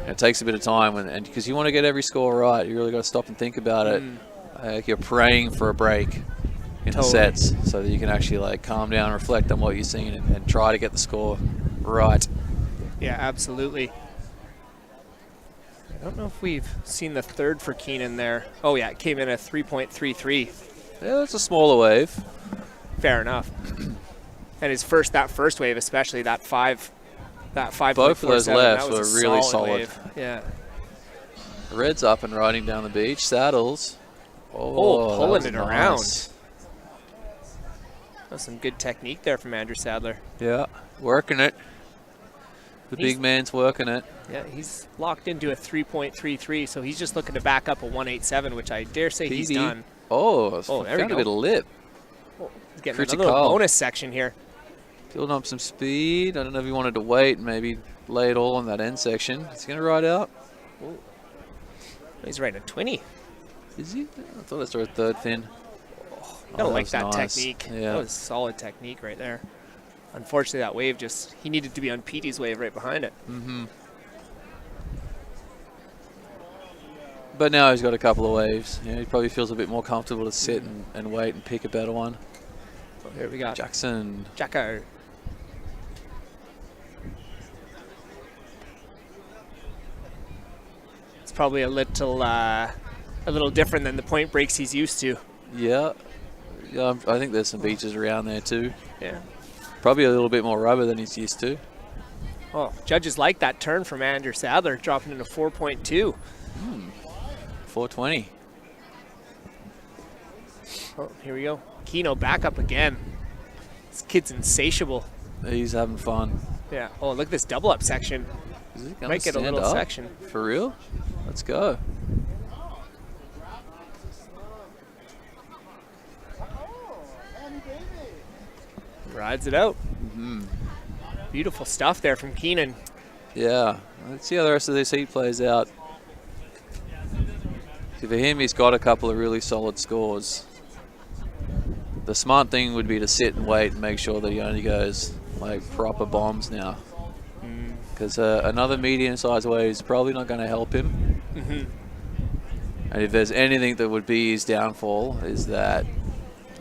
I: It takes a bit of time, and because you want to get every score right, you really got to stop and think about it. Like you're praying for a break in the sets, so that you can actually like calm down, reflect on what you're seeing, and try to get the score right.
A: Yeah, absolutely. I don't know if we've seen the third for Keenan there. Oh yeah, it came in at 3.33.
I: Yeah, that's a smaller wave.
A: Fair enough. And that first wave, especially that 5.
I: Both of those lefts were really solid.
A: Wave. Yeah.
I: Red's up and riding down the beach. Saddles.
A: Pulling it around. That's some good technique there from Andrew Sadler.
I: Yeah, working it. The big man's working it.
A: Yeah, he's locked into a 3.33, so he's just looking to back up a 1.87, which I dare say he's done.
I: There we go. A bit of lip.
A: He's getting a little bonus section here.
I: Building up some speed. I don't know if he wanted to wait and maybe lay it all on that end section. Is he going to ride out?
A: Ooh. He's riding a 20.
I: Is he? I thought I saw a third fin.
A: I don't like that
I: nice.
A: technique.
I: Yeah.
A: That was solid technique right there. Unfortunately, that wave he needed to be on Petey's wave right behind it.
I: But now he's got a couple of waves. Yeah, he probably feels a bit more comfortable to sit and wait and pick a better one.
A: So here we got
I: Jackson.
A: Jacko. It's probably a little different than the point breaks he's used to.
I: Yeah. I think there's some beaches around there too.
A: Yeah.
I: Probably a little bit more rubber than he's used to.
A: Oh, judges like that turn from Andrew Sadler, dropping into 4.2.
I: 420.
A: Oh, here we go. Kino back up again. This kid's insatiable.
I: He's having fun.
A: Yeah. Oh, look at this double up section.
I: Is it gonna
A: Might get a
I: stand
A: little
I: up?
A: section.
I: For real? Let's go.
A: Rides it out. Beautiful stuff there from Keenan.
I: Yeah. Let's see how the rest of this heat plays out. See, for him, he's got a couple of really solid scores. The smart thing would be to sit and wait and make sure that he only goes like proper bombs now. Because another medium-sized wave is probably not going to help him. And if there's anything that would be his downfall, is that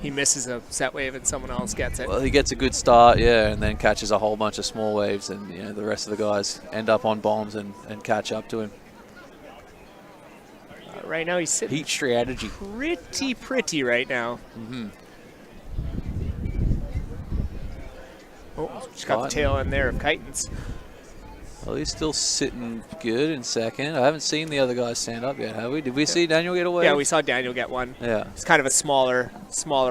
A: He misses a set wave and someone else gets it.
I: well, he gets a good start, yeah, and then catches a whole bunch of small waves, and you know the rest of the guys end up on bombs and catch up to him.
A: Right now he's sitting
I: Heat strategy.
A: pretty right now. Oh, just got the tail end there of Kitens.
I: Well, he's still sitting good in second. I haven't seen the other guys stand up yet, have we? Did we see Daniel get away?
A: Yeah, we saw Daniel get one.
I: Yeah.
A: He's kind of a smaller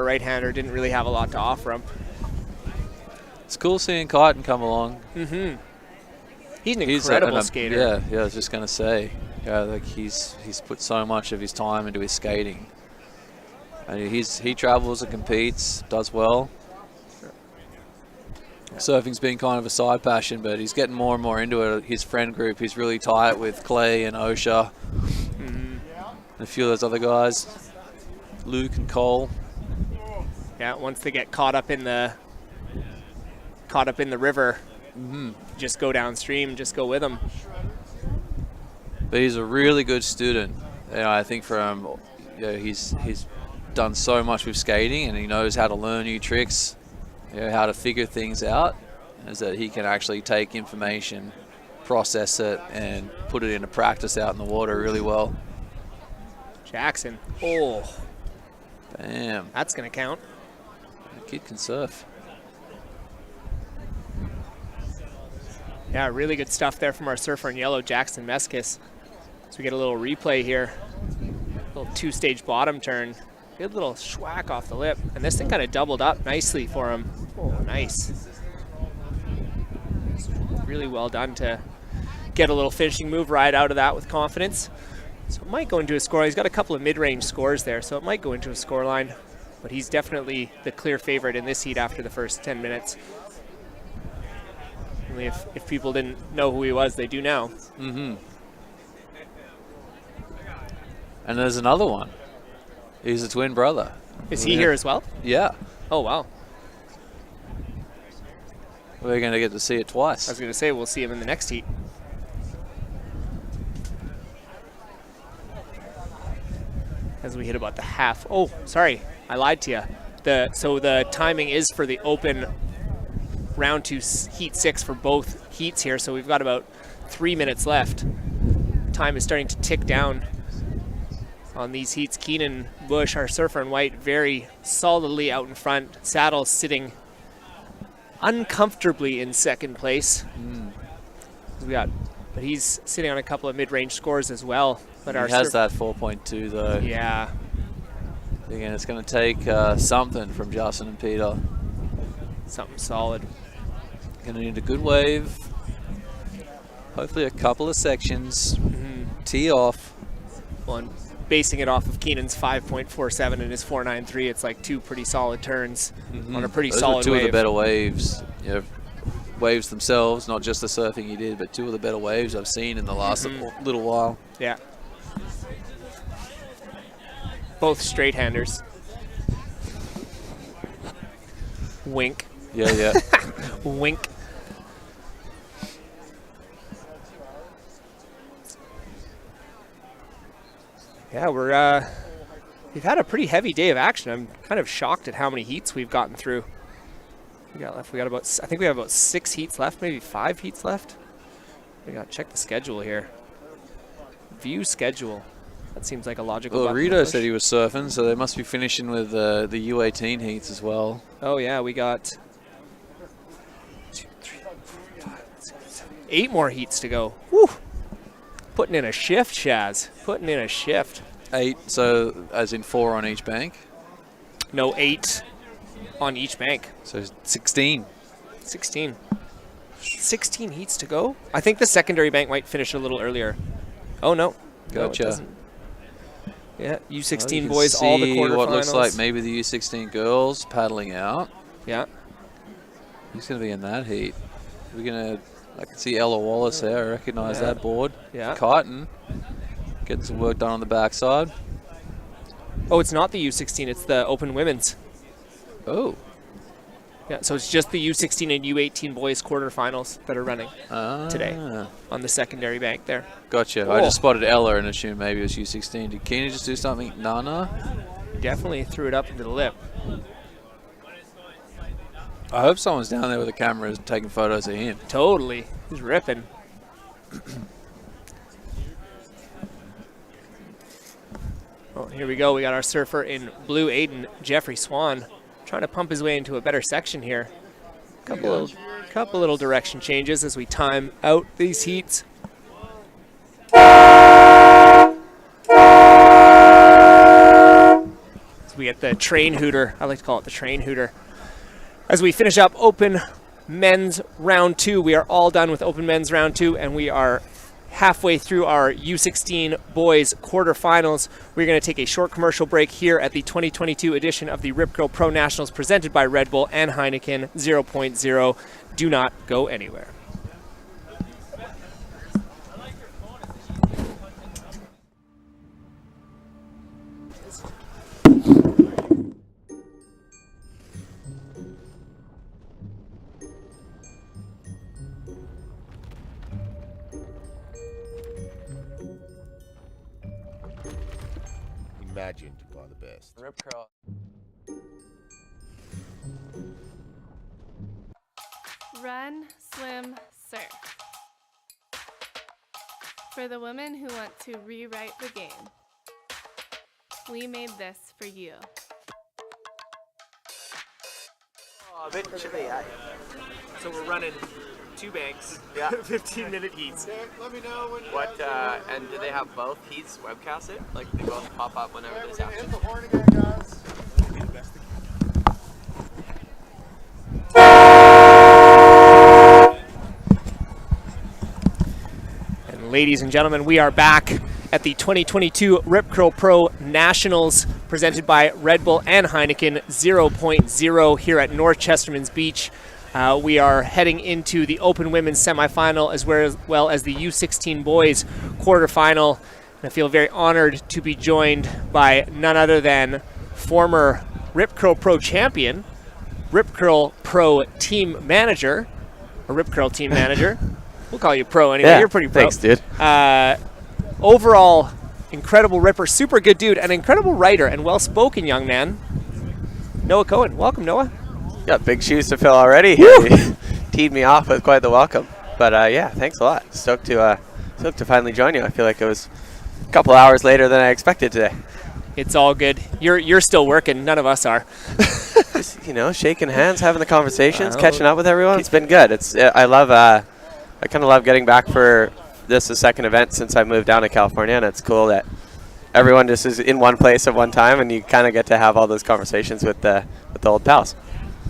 A: right-hander. Didn't really have a lot to offer him.
I: It's cool seeing Kiten come along.
A: He's an incredible skater.
I: Yeah, I was just gonna say, like he's put so much of his time into his skating, and he travels and competes, does well. Surfing's been kind of a side passion, but he's getting more and more into it. His friend group, he's really tight with Clay and Osha, and a few of those other guys, Luke and Cole.
A: Yeah, once they get caught up in the river, just go downstream, just go with them.
I: But he's a really good student. You know, I think from he's done so much with skating, and he knows how to learn new tricks. You know, how to figure things out, is that he can actually take information, process it, and put it into practice out in the water really well.
A: Jackson. Oh.
I: Damn.
A: That's going to count.
I: The kid can surf.
A: Yeah, really good stuff there from our surfer in yellow, Jackson Meskis. So we get a little replay here. Little two-stage bottom turn. Good little schwack off the lip. And this thing kind of doubled up nicely for him. Oh, nice. Really well done to get a little finishing move right out of that with confidence. So it might go into a score. He's got a couple of mid-range scores there, so it might go into a score line. But he's definitely the clear favorite in this heat after the first 10 minutes. Only if people didn't know who he was, they do now.
I: And there's another one. He's a twin brother.
A: Is he here as well?
I: Yeah.
A: Oh, wow.
I: We're going to get to see it twice.
A: I was going to say, we'll see him in the next heat. As we hit about the half. Oh, sorry. I lied to you. So the timing is for the open round 2 heat 6 for both heats here. So we've got about 3 minutes left. Time is starting to tick down on these heats. Keenan Bush, our surfer in white, very solidly out in front. Saddle sitting uncomfortably in second place. But he's sitting on a couple of mid-range scores as well. But
I: he has that 4.2 though.
A: Yeah.
I: Again, it's going to take something from Justin and Peter.
A: Something solid.
I: Going to need a good wave. Hopefully a couple of sections. Tee off.
A: One. Basing it off of Keenan's 5.47 and his 4.93, it's like two pretty solid turns on a pretty solid wave.
I: Those were two of the better waves. You know, waves themselves, not just the surfing he did, but two of the better waves I've seen in the last little while.
A: Yeah. Both straight-handers. Wink.
I: Yeah.
A: Wink. Yeah, we've had a pretty heavy day of action. I'm kind of shocked at how many heats we've gotten through. I think we have about 6 heats left, maybe 5 heats left. We got to check the schedule here. View schedule. That seems like a logical
I: Well, Rito said he was surfing, so they must be finishing with the U18 heats as well.
A: Oh yeah, we got 2, 3, 4, 5, 6, 7, 8 more heats to go. Woo! Putting in a shift, Shaz. Putting in a shift.
I: 8, so as in 4 on each bank?
A: No, 8 on each bank.
I: So 16.
A: 16. 16 heats to go? I think the secondary bank might finish a little earlier. Oh, no.
I: Gotcha.
A: No, it doesn't. Yeah, U16
I: well,
A: boys, all the quarterfinals.
I: What looks like maybe the U16 girls paddling out.
A: Yeah.
I: Who's going to be in that heat? We're going to, I can see Ella Wallace there. I recognize that board.
A: Yeah.
I: Kyton getting some work done on the backside.
A: Oh, it's not the U16, it's the Open Women's.
I: Oh.
A: Yeah, so it's just the U16 and U18 boys quarterfinals that are running today on the secondary bank there.
I: Gotcha.
A: Oh.
I: I just spotted Ella and assumed maybe it was U16. Did Keena just do something? Nana?
A: Definitely threw it up into the lip.
I: I hope someone's down there with a camera taking photos of him.
A: Totally. He's ripping. Oh, here we go. We got our surfer in blue, Aiden, Jeffrey Swan, trying to pump his way into a better section here. Couple little direction changes as we time out these heats. So we get the train hooter. I like to call it the train hooter. As we finish up Open Men's Round 2, we are all done with Open Men's Round 2, and we are halfway through our U16 boys quarterfinals. We're going to take a short commercial break here at the 2022 edition of the Rip Curl Pro Nationals presented by Red Bull and Heineken 0.0. Do not go anywhere.
O: Imagined by the best.
I: Rip curl.
G: Run, swim, surf. For the women who want to rewrite the game, we made this for you.
Q: Oh, a bit chilly,
A: So we're running 2 banks,
Q: yeah.
A: 15-minute heats.
B: Let me know when
Q: What, and do they have both heats webcasted? Like, they both pop up whenever there's action?
B: hit the horn again, guys.
A: And ladies and gentlemen, we are back at the 2022 Rip Curl Pro Nationals presented by Red Bull and Heineken 0.0 here at North Chesterman's Beach. We are heading into the Open Women's semifinal as well as the U16 Boys quarterfinal. And I feel very honored to be joined by none other than former Rip Curl Pro champion, Rip Curl Pro team manager, or Rip Curl team manager. We'll call you pro anyway.
Q: Yeah,
A: you're pretty pro.
Q: thanks, dude.
A: Overall, incredible ripper, super good dude, an incredible writer and well-spoken young man, Noah Cohen. Welcome, Noah.
Q: Got big shoes to fill already. Teed me off with quite the welcome. But yeah, thanks a lot. Stoked to finally join you. I feel like it was a couple hours later than I expected today.
A: It's all good. You're still working. None of us are.
Q: Just, shaking hands, having the conversations, catching up with everyone. It's been good. I kind of love getting back for this the second event since I moved down to California, and it's cool that everyone just is in one place at one time, and you kind of get to have all those conversations with the old pals.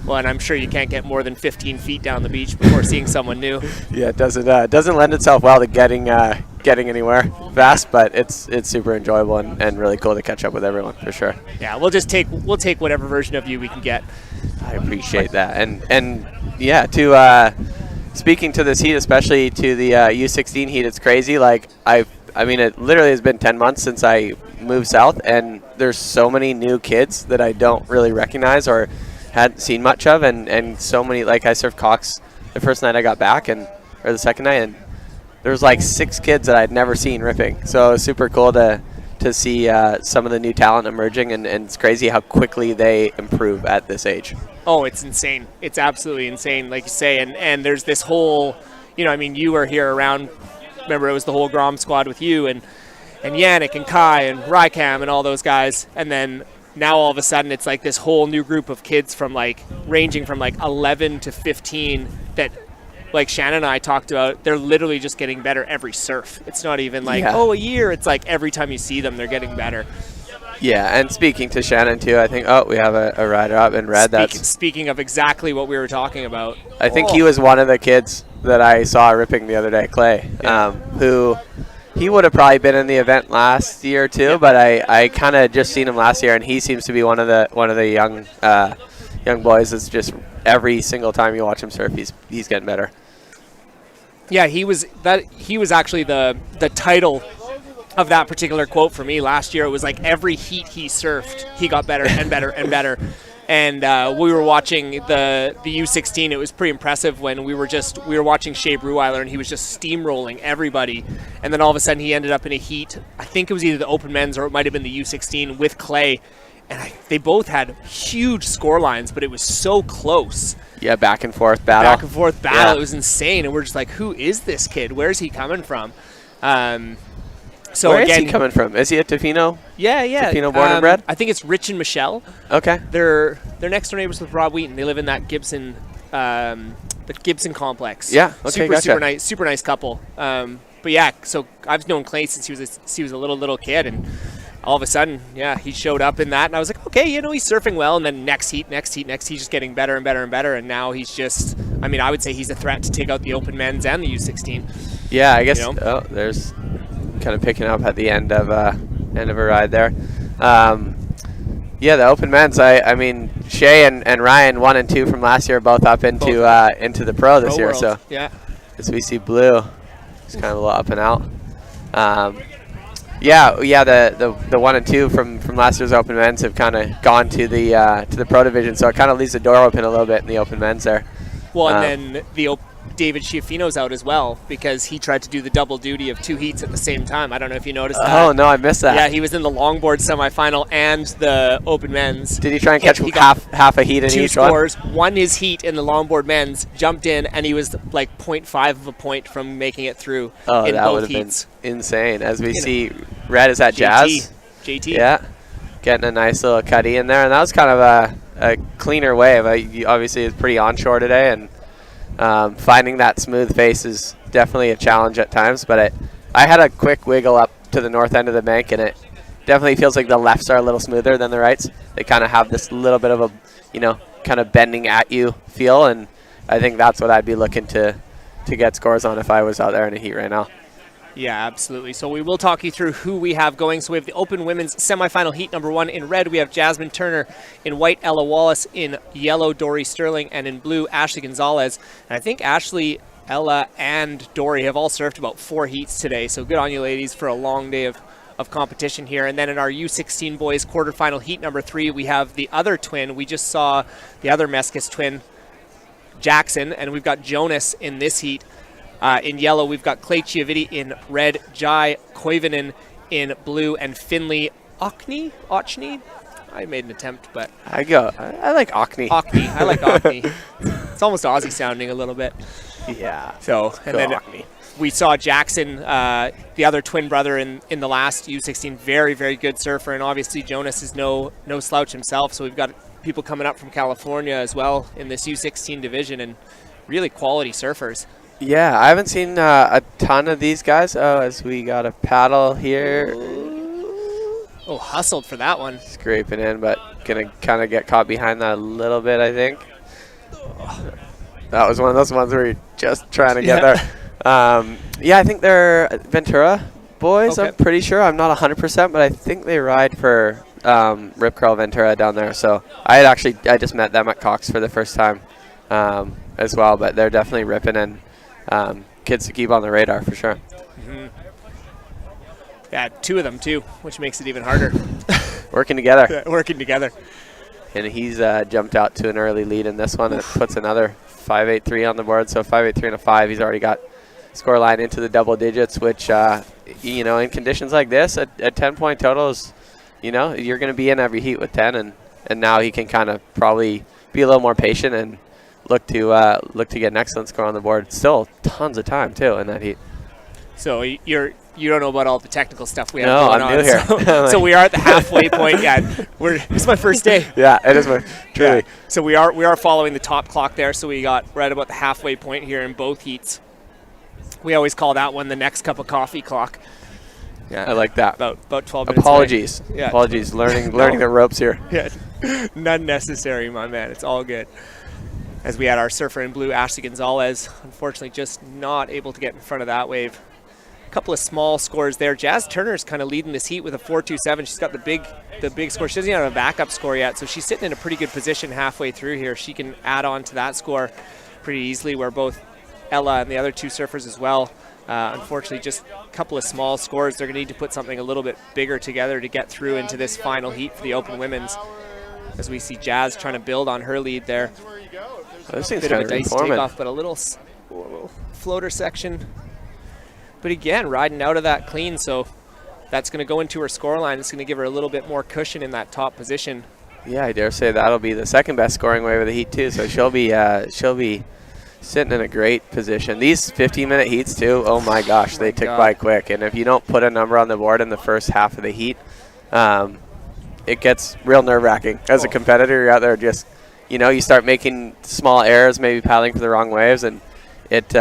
A: Well, and I'm sure you can't get more than 15 feet down the beach before seeing someone new.
Q: Yeah, it doesn't lend itself well to getting anywhere fast, but it's super enjoyable and really cool to catch up with everyone for sure.
A: Yeah, we'll take whatever version of you we can get.
Q: I appreciate that, and yeah, to speaking to this heat, especially to the U16 heat, it's crazy. Like it literally has been 10 months since I moved south, and there's so many new kids that I don't really recognize or hadn't seen much of, and so many, like I surfed Cox the first night I got back, or the second night, and there was like 6 kids that I'd never seen ripping. So it was super cool to see some of the new talent emerging, and it's crazy how quickly they improve at this age.
A: Oh, it's insane. It's absolutely insane, like you say, and there's this whole, you were here around, remember it was the whole Grom squad with you and Yannick and Kai and Rycam and all those guys, and then now all of a sudden it's like this whole new group of kids from ranging from 11 to 15 that like Shannon and I talked about, they're literally just getting better every surf. It's not even like,
T: Yeah.
A: oh, a year. It's like every time you see them, they're getting better.
T: Yeah, and speaking to Shannon too, I think, we have a rider up in red.
A: Speaking of exactly what we were talking about.
T: I think he was one of the kids that I saw ripping the other day, Clay, who he would have probably been in the event last year too, but I kind of just seen him last year, and he seems to be one of the young boys that's just every single time you watch him surf, he's getting better.
A: Yeah, he was actually the title of that particular quote for me last year. It was like every heat he surfed, he got better and better and better. And we were watching the U16. It was pretty impressive when we were watching Shea Breweiler, and he was just steamrolling everybody. And then all of a sudden he ended up in a heat. I think it was either the Open Men's or it might have been the U16 with Clay. And they both had huge score lines, but it was so close.
T: Yeah, back and forth battle.
A: Back and forth battle.
T: Yeah.
A: It was insane. And we're just like, who is this kid? Where's he coming from? So
T: where
A: again,
T: is he coming from? Is he a Tofino?
A: Yeah.
T: Tofino born and bred?
A: I think it's Rich and Michelle.
T: Okay.
A: They're next door neighbors with Rob Wheaton. They live in that Gibson, the Gibson complex.
T: Yeah. Okay. Gotcha.
A: Super nice couple. But yeah, so I've known Clay since he was a little kid, and all of a sudden, yeah, he showed up in that, and I was like, okay, he's surfing well. And then next heat, he's just getting better and better and better. And now he's just, I would say he's a threat to take out the Open Men's and the U16.
T: Yeah, I guess. There's kind of picking up at the end of a ride there. Yeah, the Open Men's. Shea and Ryan 1 and 2 from last year both up into the pro this year.
A: World.
T: So
A: yeah,
T: as we see Blue, it's kind of a little up and out. The 1 and 2 from last year's Open Men's have kind of gone to the pro division, so it kind of leaves the door open a little bit in the Open Men's there.
A: Well, and then David Schiaffino's out as well because he tried to do the double duty of 2 heats at the same time. I don't know if you noticed that.
T: Oh, no, I missed that.
A: Yeah, he was in the Longboard semifinal and the Open Men's.
T: Did he try and catch half a heat in each one?
A: 2 scores, won his heat in the Longboard Men's, jumped in, and he was like 0.5 of a point from making it through in
T: that
A: both
T: would have
A: heats.
T: Been insane. As we see, red is at Jazz.
A: JT.
T: Yeah, getting a nice little cutty in there, and that was kind of a cleaner wave. Obviously, it's pretty onshore today, and finding that smooth face is definitely a challenge at times, but I had a quick wiggle up to the north end of the bank, and it definitely feels like the lefts are a little smoother than the rights. They kind of have this little bit of a, kind of bending at you feel, and I think that's what I'd be looking to get scores on if I was out there in a heat right now.
A: Yeah, absolutely. So we will talk you through who we have going. So we have the Open Women's semifinal heat number 1 in red. We have Jasmine Turner. In white, Ella Wallace. In yellow, Dory Sterling. And in blue, Ashley Gonzalez. And I think Ashley, Ella, and Dory have all surfed about 4 heats today. So good on you, ladies, for a long day of competition here. And then in our U16 boys quarterfinal heat number 3, we have the other twin. We just saw the other Meskis twin, Jackson, and we've got Jonas in this heat. In yellow, we've got Clay Chiaviti. In red, Jai Koivunen. In blue, and Finley Ochni. I made an attempt, but
T: I like Ochni.
A: I like Ochni. It's almost Aussie sounding a little bit.
T: Yeah.
A: So, and then
T: Ochni.
A: We saw Jackson, the other twin brother in the last U16, very, very good surfer, and obviously Jonas is no slouch himself. So we've got people coming up from California as well in this U16 division, and really quality surfers.
T: Yeah, I haven't seen a ton of these guys. Oh, as we got a paddle here.
A: Oh, hustled for that one.
T: Scraping in, but going to kind of get caught behind that a little bit, I think. That was one of those ones where you're just trying to get there. I think they're Ventura boys, okay. I'm pretty sure. I'm not 100%, but I think they ride for Rip Curl Ventura down there. So I just met them at Cox for the first time as well, but they're definitely ripping and kids to keep on the radar for sure.
A: Mm-hmm. Yeah, 2 of them too, which makes it even harder.
T: Working together.
A: Yeah, working together.
T: And he's jumped out to an early lead in this one. It puts another 5.83 on the board. So 5.83 and a 5. He's already got score line into the double digits, which, in conditions like this, a 10-point total is, you're going to be in every heat with 10. And now he can kind of probably be a little more patient and look to get an excellent score on the board. Still tons of time, too, in that heat.
A: So you don't know about all the technical stuff we have
T: No,
A: going
T: I'm
A: on.
T: new here.
A: So we are at the halfway point. Yeah, it's my first day.
T: Yeah, it is my truly.
A: Yeah. So we are following the top clock there. So we got right about the halfway point here in both heats. We always call that one the next cup of coffee clock.
T: Yeah, I like that.
A: About 12 minutes.
T: Apologies.
A: Yeah.
T: Apologies. Learning the ropes here.
A: Yeah, none necessary, my man. It's all good. As we had our surfer in blue, Ashley Gonzalez, unfortunately just not able to get in front of that wave. A couple of small scores there. Jazz Turner's kind of leading this heat with a 4.27. She's got the big score. She doesn't have a backup score yet, so she's sitting in a pretty good position halfway through here. She can add on to that score pretty easily, where both Ella and the other two surfers as well. Unfortunately, just a couple of small scores. They're going to need to put something a little bit bigger together to get through into this final heat for the Open Women's. As we see Jazz trying to build on her lead there.
T: This thing's
A: bit of
T: kind
A: a
T: of
A: dicey
T: reforming.
A: takeoff, but a little floater section. But again, riding out of that clean, so that's going to go into her scoreline. It's going to give her a little bit more cushion in that top position.
T: Yeah, I dare say that'll be the second best scoring wave of the heat too. So she'll be sitting in a great position. These 15-minute heats too. Oh my gosh, they tick by quick. And if you don't put a number on the board in the first half of the heat, it gets real nerve-wracking. As a competitor, you're out there just, you start making small errors, maybe paddling for the wrong waves, and it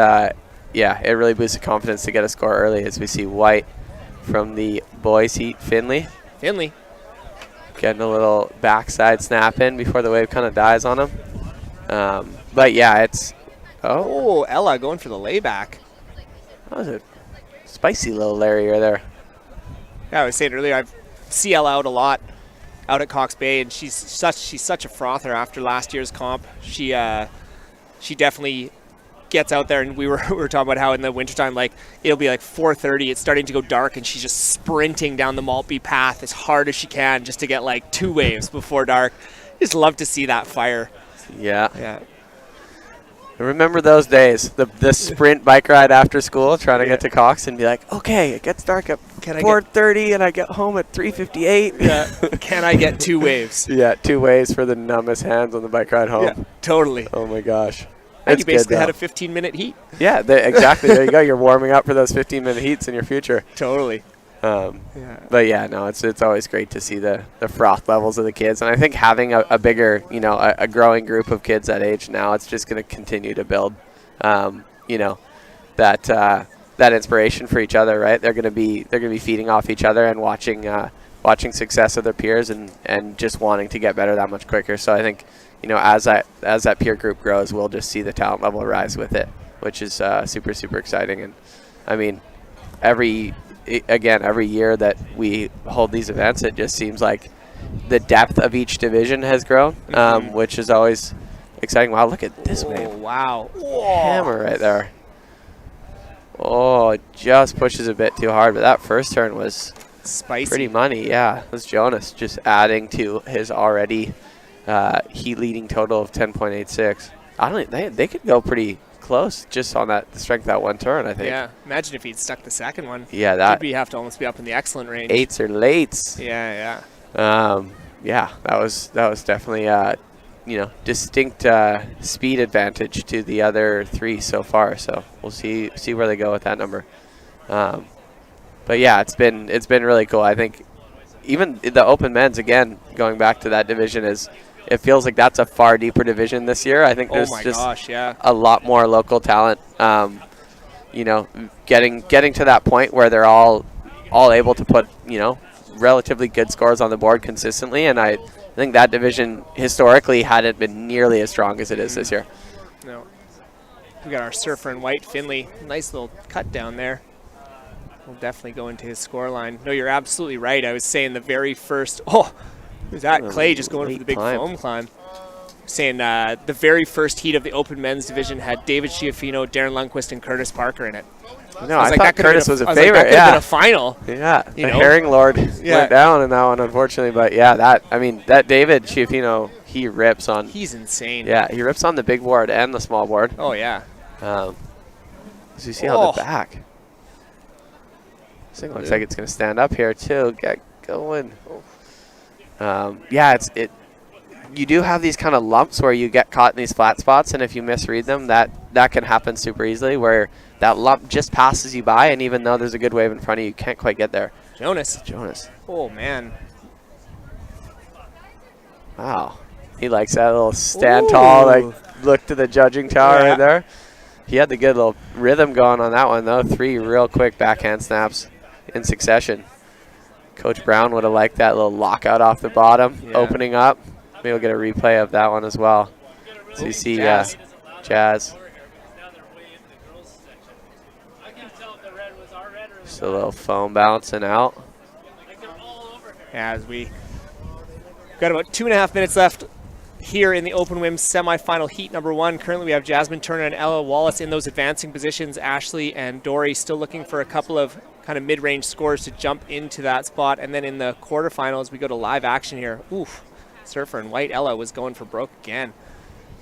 T: really boosts the confidence to get a score early. As we see White from the boys heat, Finley getting a little backside snap in before the wave kind of dies on him. But yeah, it's
A: Ella going for the layback.
T: That was a spicy little Larry there.
A: Yeah, I was saying earlier, I see Ella out a lot out at Cox Bay, and she's such a frother after last year's comp. She definitely gets out there, and we were talking about how in the wintertime, like, it'll be like 4:30, it's starting to go dark, and she's just sprinting down the Maltby path as hard as she can just to get like 2 waves before dark. Just love to see that fire.
T: Yeah. I remember those days, the sprint bike ride after school, trying to get to Cox and be like, okay, it gets dark at 4:30 and I get home at 3:58.
A: Yeah. Can I get 2 waves?
T: Yeah, 2 waves for the numbest hands on the bike ride home.
A: Yeah, totally.
T: Oh my gosh.
A: And you basically had a 15-minute heat.
T: Yeah, exactly. There you go. You're warming up for those 15-minute heats in your future.
A: Totally.
T: But yeah, no, it's always great to see the froth levels of the kids, and I think having a bigger, a growing group of kids that age now, it's just going to continue to build, that inspiration for each other, right? They're going to be feeding off each other and watching success of their peers and just wanting to get better that much quicker. So I think, as that peer group grows, we'll just see the talent level rise with it, which is super, super exciting. And I mean, every year that we hold these events, it just seems like the depth of each division has grown, which is always exciting. Wow, look at this wave.
A: Wow.
T: Hammer right there. Oh, it just pushes a bit too hard, but that first turn was
A: spicy.
T: Pretty money, yeah. It was Jonas just adding to his already heat leading total of 10.86. I don't think they could go pretty close just on the strength of that one turn, I think.
A: Yeah, imagine if he'd stuck the second one.
T: Yeah, that
A: you'd have to almost be up in the excellent range.
T: 8s or lates.
A: Yeah.
T: Yeah, that was definitely distinct speed advantage to the other 3 so far. So we'll see where they go with that number. But yeah, it's been really cool. I think even the Open Men's, again, going back to that division, it feels like that's a far deeper division this year. I think there's a lot more local talent, getting to that point where they're all able to put, relatively good scores on the board consistently. And I think that division historically hadn't been nearly as strong as it is this year.
A: No. We got our surfer in white, Finley. Nice little cut down there. We'll definitely go into his score line. No, you're absolutely right. I was saying the very first, was that Clay just going for the big foam climb? Saying the very first heat of the Open Men's division had David Schiaffino, Darren Lundquist, and Curtis Parker in it.
T: No, I thought Curtis was a favorite.
A: That could have been a final.
T: Yeah, the Herring Lord went down in that one, unfortunately. But yeah, that David Schiaffino, he rips on.
A: He's insane.
T: Yeah, he rips on the big board and the small board.
A: Oh yeah.
T: So you see how the back. This thing looks like it's going to stand up here too. Get going. Yeah, you do have these kind of lumps where you get caught in these flat spots, and if you misread them, that that can happen super easily, where that lump just passes you by, and even though there's a good wave in front of you, you can't quite get there.
A: Jonas.
T: Oh,
A: man.
T: Wow. He likes that little stand tall, like look to the judging tower right there. He had the good little rhythm going on that one, though. 3 real quick backhand snaps in succession. Coach Brown would have liked that little lockout off the bottom, opening up. Maybe we'll get a replay of that one as well. So you see Jazz. Just a little foam bouncing out.
A: As we got about 2.5 minutes left here in the Open Women's semifinal heat number 1. Currently we have Jasmine Turner and Ella Wallace in those advancing positions. Ashley and Dory still looking for a couple of kind of mid-range scores to jump into that spot. And then in the quarterfinals, we go to live action here. Oof, surfer in white Ella was going for broke again.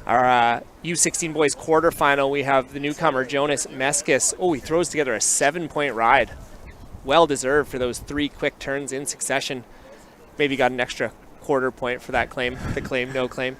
A: Our U16 boys quarterfinal, we have the newcomer Jonas Meskis. Oh, he throws together a 7-point ride. Well deserved for those 3 quick turns in succession. Maybe got an extra quarter point for that claim, the claim, no claim.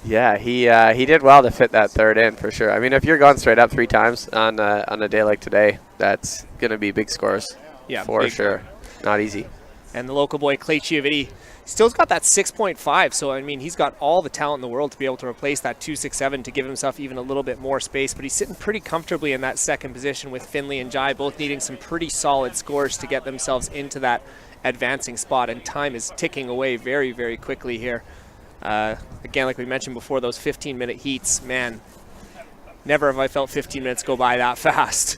T: Yeah, he did well to fit that 3rd in for sure. I mean, if you're going straight up 3 times on a day like today, that's going to be big scores.
A: Yeah,
T: for sure. Not easy.
A: And the local boy Clay Chiaviti still's got that 6.5, so I mean he's got all the talent in the world to be able to replace that 2.67 to give himself even a little bit more space, but he's sitting pretty comfortably in that 2nd position with Finley and Jai both needing some pretty solid scores to get themselves into that advancing spot, and time is ticking away very, very quickly here. Again, like we mentioned before, those 15-minute heats, man, never have I felt 15 minutes go by that fast.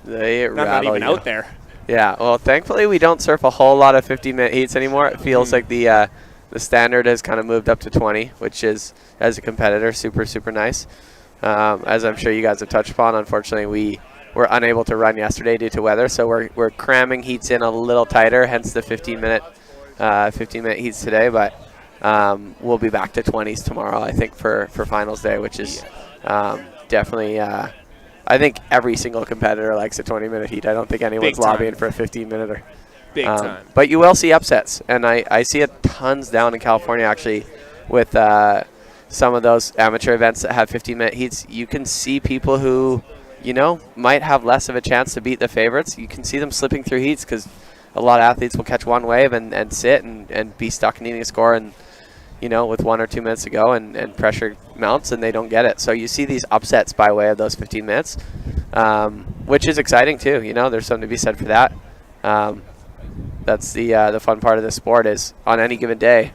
T: They
A: not even out there.
T: Yeah, well, thankfully we don't surf a whole lot of 15-minute heats anymore. It feels like the standard has kind of moved up to 20, which is, as a competitor, super, super nice. As I'm sure you guys have touched upon, unfortunately we were unable to run yesterday due to weather, so we're cramming heats in a little tighter, hence the 15-minute heats today. But we'll be back to 20s tomorrow, I think, for finals day, which is definitely. I think every single competitor likes a 20-minute heat. I don't think anyone's lobbying for a 15-minute.
A: Big time.
T: But you will see upsets, and I see it tons down in California actually with some of those amateur events that have 15-minute heats. You can see people who, you know, might have less of a chance to beat the favorites. You can see them slipping through heats because a lot of athletes will catch one wave and sit and be stuck needing a score, and you know, with 1 or 2 minutes to go, and pressure mounts and they don't get it. So you see these upsets by way of those 15 minutes, which is exciting too. You know, there's something to be said for that. That's the fun part of the sport is on any given day,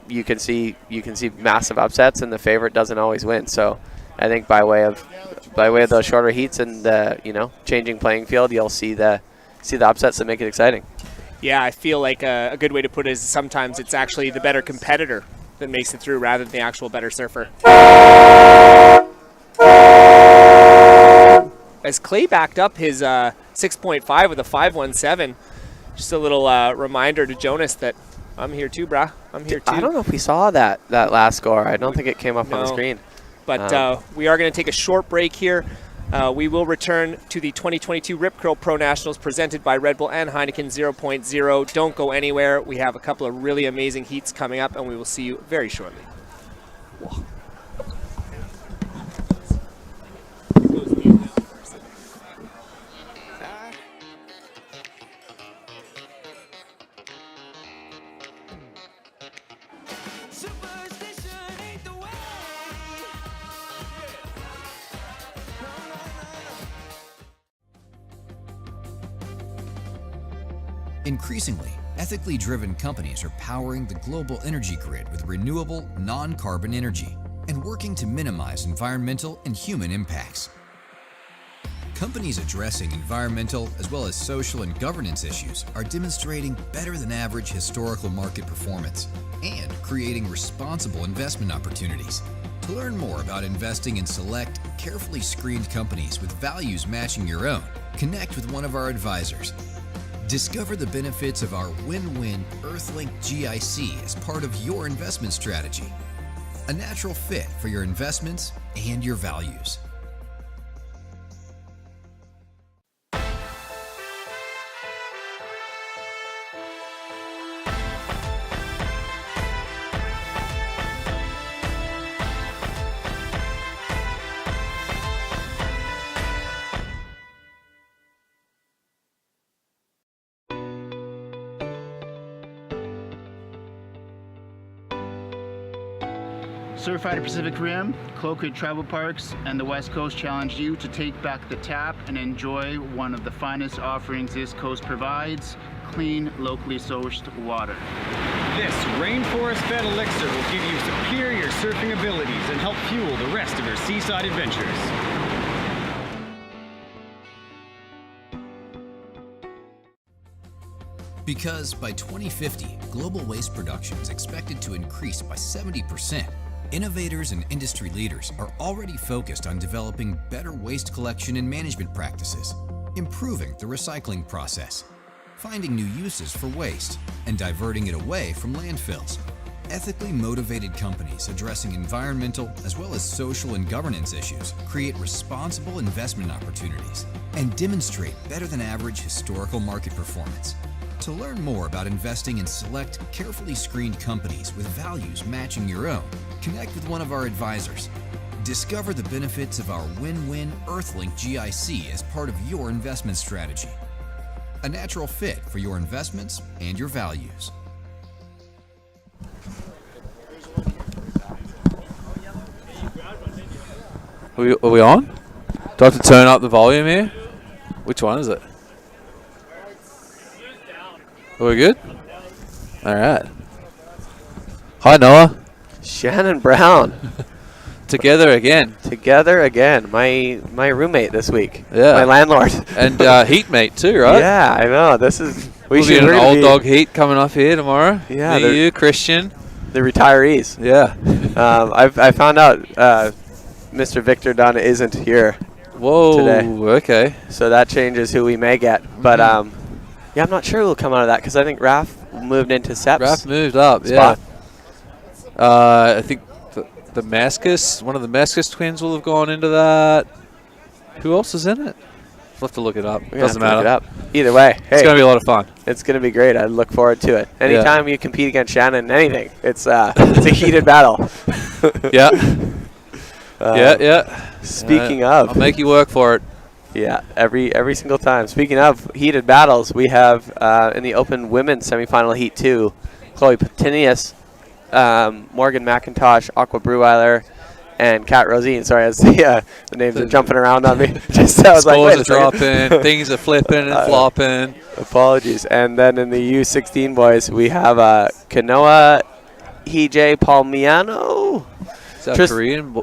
T: you can see massive upsets, and the favorite doesn't always win. So I think by way of those shorter heats and the changing playing field, you'll see the upsets that make it exciting.
A: Yeah, I feel like a good way to put it is sometimes it's actually the better competitor that makes it through rather than the actual better surfer. As Clay backed up his 6.5 with a 5.17, just a little reminder to Jonas that I'm here too, brah. I'm here too.
T: I don't know if we saw that last score. I don't think it came up on the screen.
A: But we are going to take a short break here. We will return to the 2022 Rip Curl Pro Nationals presented by Red Bull and Heineken 0.0. Don't go anywhere. We have a couple of really amazing heats coming up, and we will see you very shortly. Whoa.
J: Increasingly, ethically driven companies are powering the global energy grid with renewable, non-carbon energy and working to minimize environmental and human impacts. Companies addressing environmental as well as social and governance issues are demonstrating better than average historical market performance and creating responsible investment opportunities. To learn more about investing in select, carefully screened companies with values matching your own, connect with one of our advisors. Discover the benefits of our win-win Earthlink GIC as part of your investment strategy. A natural fit for your investments and your values.
K: Surfrider Pacific Rim, Cloquet Travel Parks, and the West Coast challenge you to take back the tap and enjoy one of the finest offerings this coast provides: clean, locally sourced water.
L: This rainforest-fed elixir will give you superior surfing abilities and help fuel the rest of your seaside adventures.
J: Because by 2050, global waste production is expected to increase by 70%. Innovators and industry leaders are already focused on developing better waste collection and management practices, improving the recycling process, finding new uses for waste, and diverting it away from landfills. Ethically motivated companies addressing environmental as well as social and governance issues create responsible investment opportunities and demonstrate better than average historical market performance. To learn more about investing in select, carefully screened companies with values matching your own, connect with one of our advisors. Discover the benefits of our win-win Earthlink GIC as part of your investment strategy. A natural fit for your investments and your values.
I: Are we on? Do I have to turn up the volume here? Which one is it? Are we good? All right. Hi, Noah.
T: Shannon Brown.
I: Together again.
T: Together again. My roommate this week.
I: Yeah.
T: My landlord.
I: And heat mate too, right?
T: Yeah, I know. This is...
I: We'll be an old dog heat coming up here tomorrow.
T: Yeah.
I: Me, you, Christian.
T: The retirees.
I: Yeah.
T: I found out Mr. Victor Dunn isn't here.
I: Whoa.
T: Today.
I: Okay.
T: So that changes who we may get. But yeah, I'm not sure who'll come out of that because I think Raph moved into Sep's
I: Raph moved up,
T: spot.
I: Yeah. I think the Mascus, one of the Mascus twins will have gone into that. Who else is in it? We'll have to look it up. Doesn't matter.
T: Look it up. Either way, hey,
I: it's going to be a lot of fun.
T: It's going to be great. I look forward to it. Anytime you compete against Shannon in anything, it's a heated battle.
I: Yeah. Yeah.
T: Speaking of,
I: I'll make you work for it.
T: Yeah, every single time. Speaking of heated battles, we have in the Open Women's Semifinal Heat 2, Chloe Patinius, Morgan McIntosh, Aqua Breweiler, and Kat Rosine. Sorry, as the names are jumping around on me. Just I was like, wait a
I: second. Dropping, things are flipping and flopping.
T: Apologies. And then in the U16 boys, we have Kanoa Hije Palmiano.
I: Is that a Korean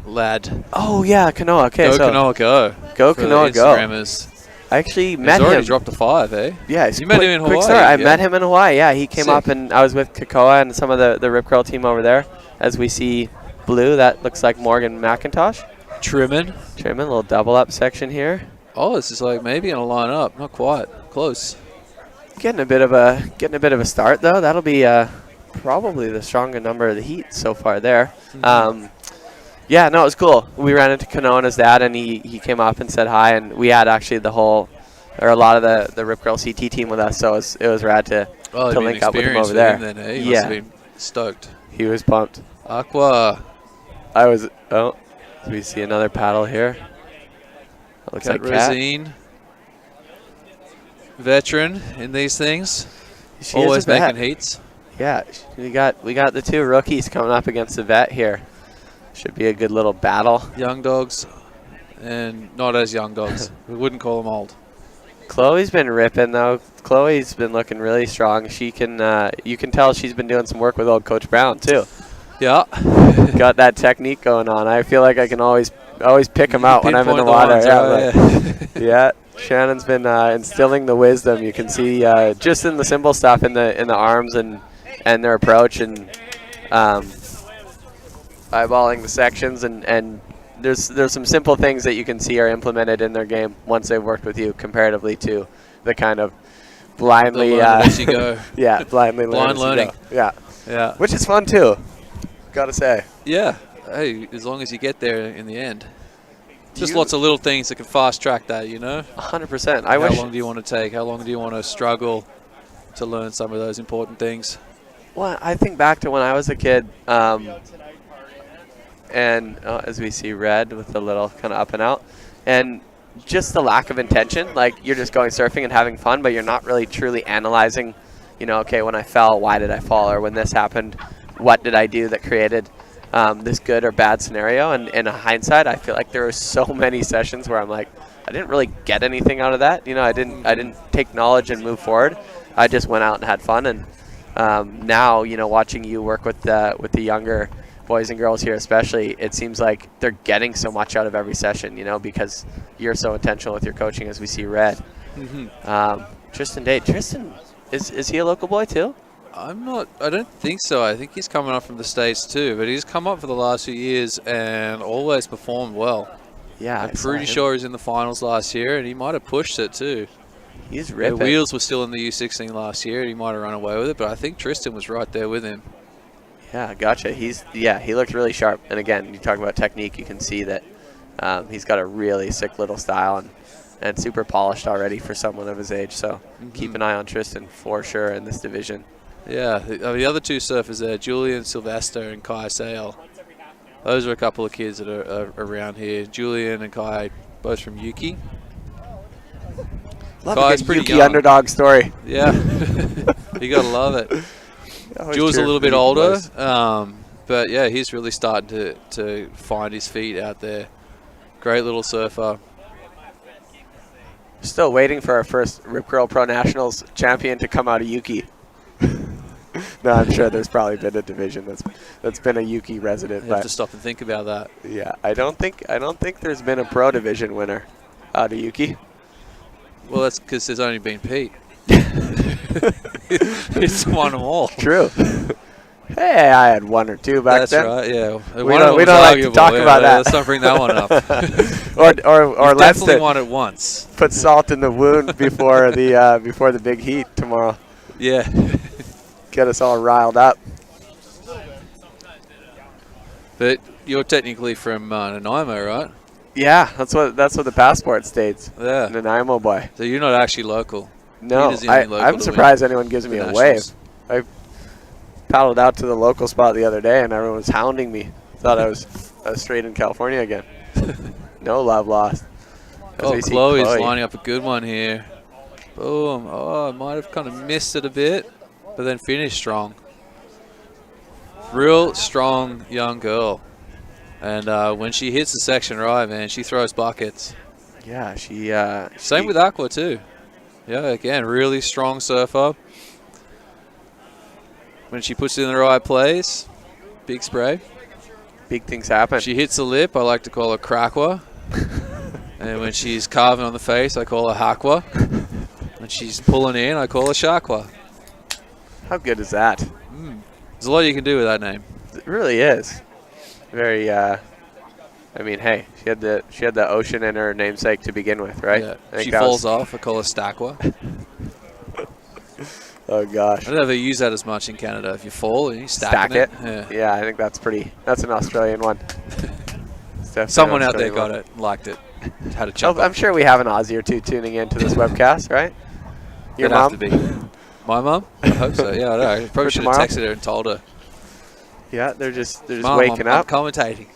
I: lad?
T: Oh, yeah, Kanoa. Okay,
I: go Kanoa, go.
T: Go Kanoa, go.
I: Instagrammers.
T: I actually met him.
I: He's already dropped a 5, eh?
T: Yeah,
I: you met him in Hawaii.
T: Quick start. I met him in Hawaii. Yeah, he came up, and I was with Kakoa and some of the Rip Curl team over there. As we see blue, that looks like Morgan McIntosh.
I: Trimming,
T: a little double up section here.
I: Oh, this is like maybe gonna line up. Not quite, close.
T: Getting a bit of a start though. That'll be probably the stronger number of the heat so far there. Yeah, no, it was cool. We ran into Kanoa and his dad, and he came up and said hi, and we had actually a lot of the Rip Curl CT team with us, so it was rad to link up with him over there.
I: Then, eh? He must have been stoked.
T: He was pumped.
I: Aqua.
T: We see another paddle here. Looks like
I: Rosine. Veteran in these things.
T: She
I: always making heats.
T: Yeah, we got the two rookies coming up against the vet here. Should be a good little battle.
I: Young dogs, and not as young dogs. We wouldn't call them old.
T: Chloe's been ripping though. Chloe's been looking really strong. She can, you can tell she's been doing some work with old Coach Brown too.
I: Yeah.
T: Got that technique going on. I feel like I can always pick them out when I'm in the water. Yeah, Shannon's been instilling the wisdom. You can see just in the simple stuff in the arms and their approach and eyeballing the sections and there's some simple things that you can see are implemented in their game once they've worked with you comparatively to the kind of blindly
I: as you go.
T: Yeah, blindly
I: blind learning.
T: Yeah, which is fun too. Gotta say.
I: Yeah. Hey, as long as you get there in the end. Just lots of little things that can fast track that, you know?
T: 100%.
I: How long do you want to take? How long do you want to struggle to learn some of those important things?
T: Well, I think back to when I was a kid, and as we see red with the little kind of up and out, and just the lack of intention. Like, you're just going surfing and having fun, but you're not really truly analyzing, you know, okay, when I fell, why did I fall? Or when this happened, what did I do that created this good or bad scenario. And in hindsight, I feel like there were so many sessions where I'm like, I didn't really get anything out of that. You know, I didn't take knowledge and move forward. I just went out and had fun. And now, you know, watching you work with the younger boys and girls here especially, it seems like they're getting so much out of every session, you know, because you're so intentional with your coaching, as we see Red. Tristan Day. Tristan, is he a local boy too?
I: I don't think so. I think he's coming up from the States too, but he's come up for the last few years and always performed well.
T: Yeah,
I: I'm pretty sure he was in the finals last year, and he might have pushed it too.
T: He's ripping.
I: The Wheels were still in the U16 last year, and he might have run away with it, but I think Tristan was right there with him.
T: Yeah, gotcha. He looked really sharp. And again, you talk about technique, you can see that he's got a really sick little style and super polished already for someone of his age. So keep an eye on Tristan for sure in this division.
I: Yeah, the other two surfers there, Julian Sylvester and Kai Sale. Those are a couple of kids that are around here. Julian and Kai, both from Yuki.
T: Love Kai's a good Yuki underdog story.
I: Yeah, you gotta love it. Jules a little bit older, but yeah, he's really starting to find his feet out there. Great little surfer.
T: Still waiting for our first Rip Curl Pro Nationals champion to come out of Yuki. No, I'm sure there's probably been a division that's been a Yuki resident.
I: You have to stop and think about that.
T: Yeah, I don't think there's been a pro division winner out of Yuki.
I: Well, that's because there's only been Pete. He's won them all.
T: True. Hey, I had one or two back then.
I: That's right. Yeah,
T: we don't like to talk about that.
I: Let's not bring that one up.
T: or let's
I: definitely won it once.
T: Put salt in the wound before the big heat tomorrow.
I: Yeah.
T: Get us all riled up.
I: But you're technically from Nanaimo, right?
T: Yeah, that's what the passport states.
I: Yeah.
T: Nanaimo boy.
I: So you're not actually local.
T: No, I'm surprised anyone gives me a wave. I paddled out to the local spot the other day and everyone was hounding me. Thought I was straight in California again. No love lost.
I: Oh, Chloe's lining up a good one here. Boom. Oh, might have kind of missed it a bit, but then finished strong. Real strong young girl. And when she hits the section right, man, she throws buckets.
T: Yeah,
I: Same with Aqua too. Yeah, again, really strong surfer. When she puts it in the right place, big spray.
T: Big things happen.
I: She hits the lip, I like to call her Crackwa. And when she's carving on the face, I call her Hakwa. When she's pulling in, I call her Shakwa.
T: How good is that?
I: There's a lot you can do with that name.
T: It really is. Very, I mean, hey, she had the ocean in her namesake to begin with, right?
I: Yeah. She falls off, I call her Stakwa.
T: Oh gosh.
I: I don't ever use that as much in Canada. If you fall and you stack it.
T: Yeah, I think that's an Australian one.
I: Someone out there got it, liked it, had a jump.
T: I'm sure we have an Aussie or two tuning into this webcast, right? Your mom?
I: Have to be. My mom? I hope so. Yeah, I know. I probably should have texted her and told her.
T: Yeah, they're just
I: Mom,
T: waking up.
I: I'm commentating.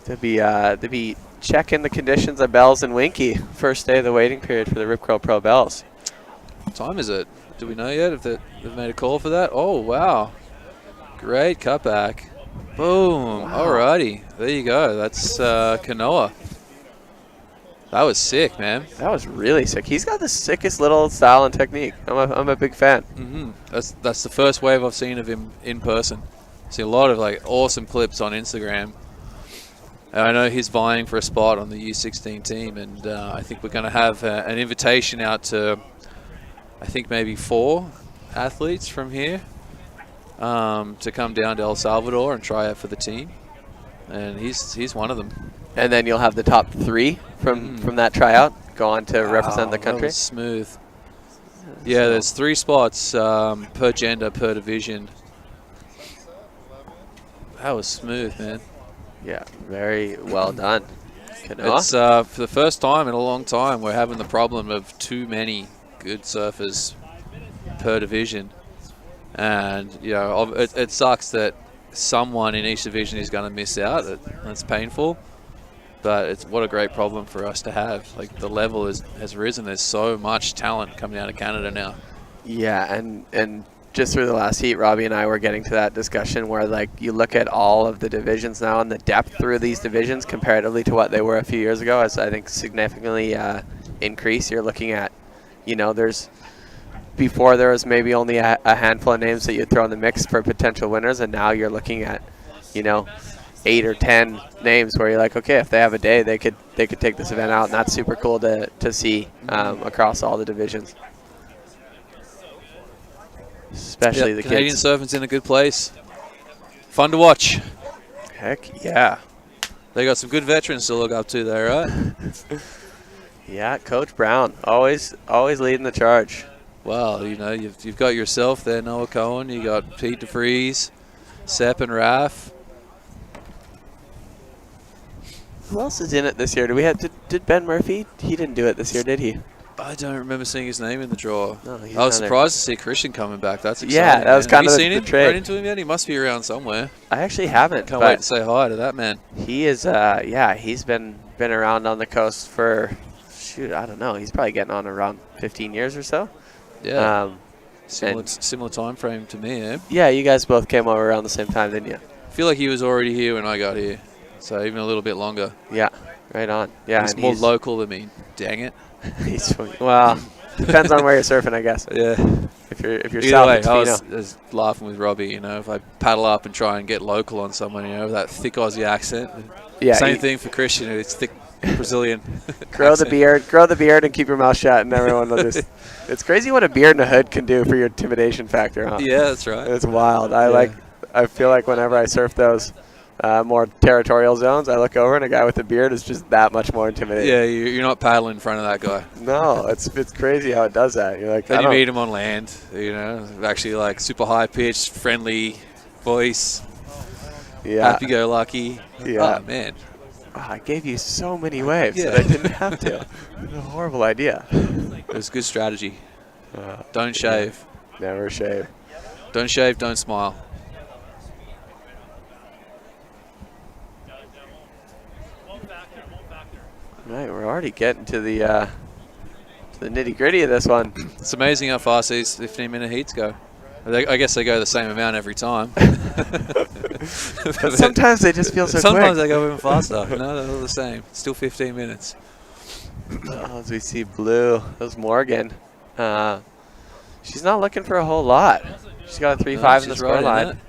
T: to be checking the conditions at Bells and Winky. First day of the waiting period for the Rip Curl Pro Bells.
I: What time is it? Do we know yet if they've made a call for that? Oh, wow. Great cutback. Boom. Wow. Alrighty. There you go. That's Kanoa. That was sick, man.
T: That was really sick. He's got the sickest little style and technique. I'm a big fan.
I: That's the first wave I've seen of him in person. I see a lot of like awesome clips on Instagram. And I know he's vying for a spot on the U16 team, and I think we're going to have an invitation out to, I think maybe 4 athletes from here to come down to El Salvador and try out for the team. And he's one of them.
T: And then you'll have the top 3 from that tryout go on to represent the country.
I: That was smooth. Yeah, there's 3 spots per gender, per division. That was smooth, man.
T: Yeah, very well done.
I: It's for the first time in a long time we're having the problem of too many good surfers per division, and you know it sucks that someone in each division is going to miss out. That's painful, but it's what a great problem for us to have. Like the level has risen. There's so much talent coming out of Canada now.
T: Yeah, and just through the last heat, Robbie and I were getting to that discussion where, like, you look at all of the divisions now and the depth through these divisions comparatively to what they were a few years ago has, I think, significantly increased. You're looking at, you know, before there was maybe only a handful of names that you'd throw in the mix for potential winners, and now you're looking at, you know, 8 or 10 names where you're like, okay, if they have a day, they could take this event out, and that's super cool to see across all the divisions. Especially the
I: Canadian
T: kids.
I: surfing's in a good place. Fun to watch.
T: Heck yeah.
I: They got some good veterans to look up to there, right?
T: Yeah, Coach Brown, always leading the charge.
I: Well, you know, you've got yourself there, Noah Cohen. You got Pete DeVries, Sepp and Raf.
T: Who else is in it this year? Did Ben Murphy? He didn't do it this year, did he?
I: I don't remember seeing his name in the draw.
T: No,
I: I was surprised to see Christian coming back. That's exciting.
T: Yeah, that was kind of
I: Have you seen
T: the
I: him?
T: trade.
I: Run into him yet? He must be around somewhere.
T: I actually haven't.
I: Can't wait to say hi to that man.
T: He is, yeah, he's been around on the coast for, shoot, I don't know. He's probably getting on around 15 years or so.
I: Yeah. Similar time frame to me, eh?
T: Yeah, you guys both came over around the same time, didn't you?
I: I feel like he was already here when I got here, so even a little bit longer.
T: Yeah, right on. Yeah,
I: he's more local than me. Dang it.
T: Well, depends on where you're surfing, I guess.
I: Yeah.
T: If you're
I: Either
T: south
I: way,
T: of
I: I
T: Tofino.
I: was laughing with Robbie. You know, if I paddle up and try and get local on someone, you know, with that thick Aussie accent.
T: Yeah.
I: Same thing for Christian. It's thick Brazilian.
T: Grow the beard, and keep your mouth shut, and everyone will just. It's crazy what a beard and a hood can do for your intimidation factor, huh?
I: Yeah, that's right.
T: It's wild. I feel like whenever I surf those more territorial zones, I look over and a guy with a beard is just that much more intimidating.
I: Yeah, you're not paddling in front of that guy.
T: No, it's crazy how it does that. You're like,
I: then you meet him on land, you know, actually like super high pitched, friendly voice.
T: Yeah.
I: Happy go lucky.
T: Yeah.
I: Oh, man.
T: Oh, I gave you so many waves
I: Yeah.
T: that I didn't have to. It was a horrible idea.
I: It was good strategy. Don't shave.
T: Never shave.
I: Don't shave, don't smile.
T: Right, we're already getting to the nitty-gritty of this one.
I: It's amazing how fast these 15-minute heats go. I guess they go the same amount every time.
T: But sometimes they just feel so
I: Sometimes
T: quick.
I: they go even faster. No, they're all the same. Still 15 minutes.
T: As we see Blue, there's Morgan. She's not looking for a whole lot. She's got a 3.5 in the score line.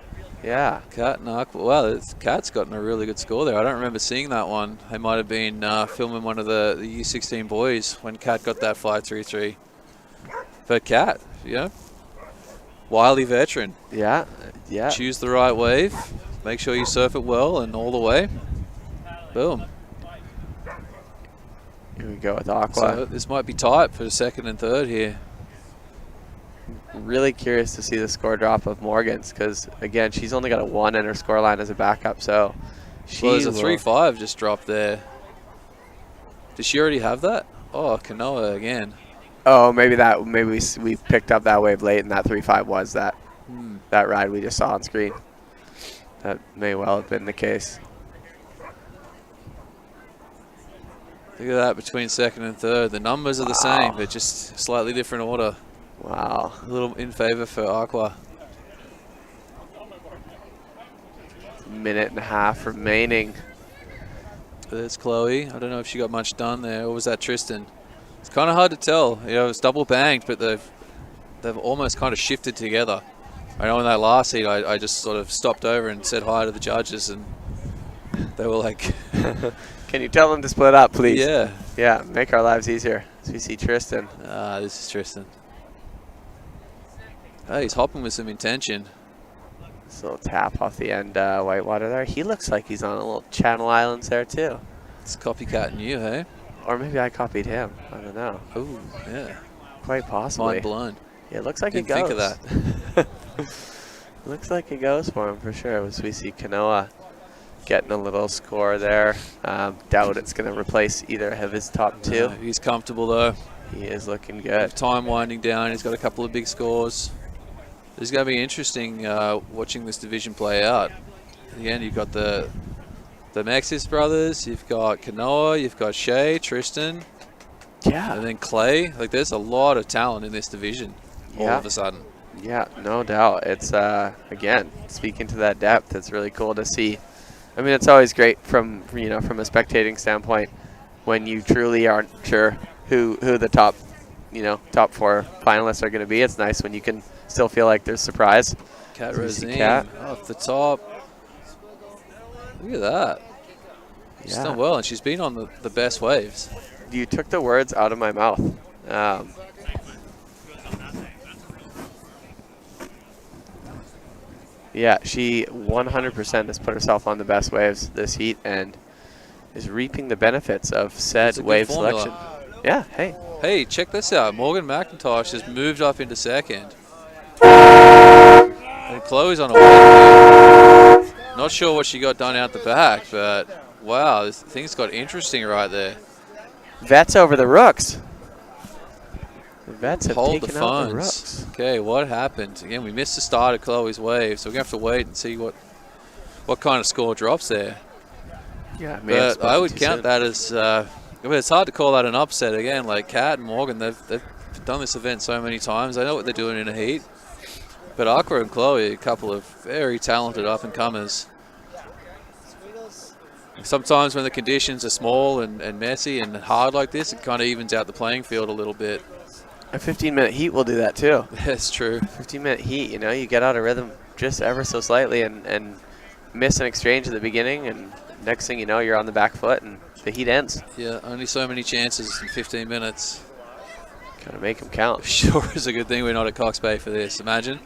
T: Yeah.
I: Kat and Aqua. Well, Kat's gotten a really good score there. I don't remember seeing that one. They might have been filming one of the U16 boys when Kat got that 5.33. But Kat, you know, wily veteran.
T: Yeah, yeah.
I: Choose the right wave. Make sure you surf it well and all the way. Boom.
T: Here we go with Aqua.
I: So this might be tight for second and third here.
T: Really curious to see the score drop of Morgan's because, again, she's only got a 1 in her score line as a backup. So
I: Well, there's a 3.5 just dropped there. Does she already have that? Oh, Kanoa again.
T: Oh, maybe we picked up that wave late, and that 3.5 was that ride we just saw on screen. That may well have been the case.
I: Look at that between second and third. The numbers are the same, but just slightly different order.
T: Wow.
I: A little in favor for Aqua.
T: Minute and a half remaining.
I: There's Chloe. I don't know if she got much done there. Or was that Tristan? It's kind of hard to tell. You know, it's double banged, but they've almost kind of shifted together. I know in that last heat, I just sort of stopped over and said hi to the judges, and they were like,
T: "Can you tell them to split up, please?"
I: Yeah.
T: Yeah, make our lives easier. So we see Tristan.
I: This is Tristan. Oh, he's hopping with some intention.
T: This little tap off the end whitewater there. He looks like he's on a little Channel Islands there too.
I: It's copycatting you, hey?
T: Or maybe I copied him. I don't know.
I: Oh, yeah.
T: Quite possibly.
I: Mind blown.
T: Yeah, it looks like
I: Didn't
T: it goes.
I: think of that.
T: Looks like it goes for him for sure. As we see Kanoa getting a little score there. Doubt it's going to replace either of his top two.
I: No, he's comfortable though.
T: He is looking good.
I: Time winding down. He's got a couple of big scores. This is going to be interesting watching this division play out. Again, you've got the Maxis brothers. You've got Kanoa. You've got Shay, Tristan.
T: Yeah.
I: And then Clay. Like, there's a lot of talent in this division all of a sudden.
T: Yeah, no doubt. It's, again, speaking to that depth, it's really cool to see. I mean, it's always great from, from a spectating standpoint when you truly aren't sure who the top, top 4 finalists are going to be. It's nice when you can still feel like there's surprise.
I: Kat
T: So you see
I: Rosine
T: Kat.
I: off the top. Look at that. She's done well, and she's been on the best waves.
T: You took the words out of my mouth. Yeah, she 100% has put herself on the best waves this heat and is reaping the benefits of said wave selection. Yeah, hey.
I: Hey, check this out. Morgan McIntosh has moved up into second. And Chloe's on a wave. Not sure what she got done out the back, but wow, this thing's got interesting right there.
T: Vets over the rooks. The Vets have
I: Hold
T: taken
I: the
T: out the
I: phones.
T: rooks.
I: Okay, what happened? Again, we missed the start of Chloe's wave, so we're going to have to wait and see what kind of score drops there.
T: Yeah,
I: but I would count that as, it's hard to call that an upset again. Like Kat and Morgan, they've done this event so many times. They know what they're doing in a heat. But Aqua and Chloe, a couple of very talented up-and-comers. Sometimes when the conditions are small and messy and hard like this, it kind of evens out the playing field a little bit.
T: A 15-minute heat will do that too.
I: That's true.
T: 15-minute heat, you get out of rhythm just ever so slightly and miss an exchange at the beginning, and next thing you know, you're on the back foot and the heat ends.
I: Yeah, only so many chances in 15 minutes.
T: Gotta make them count.
I: Sure is a good thing we're not at Cox Bay for this. Imagine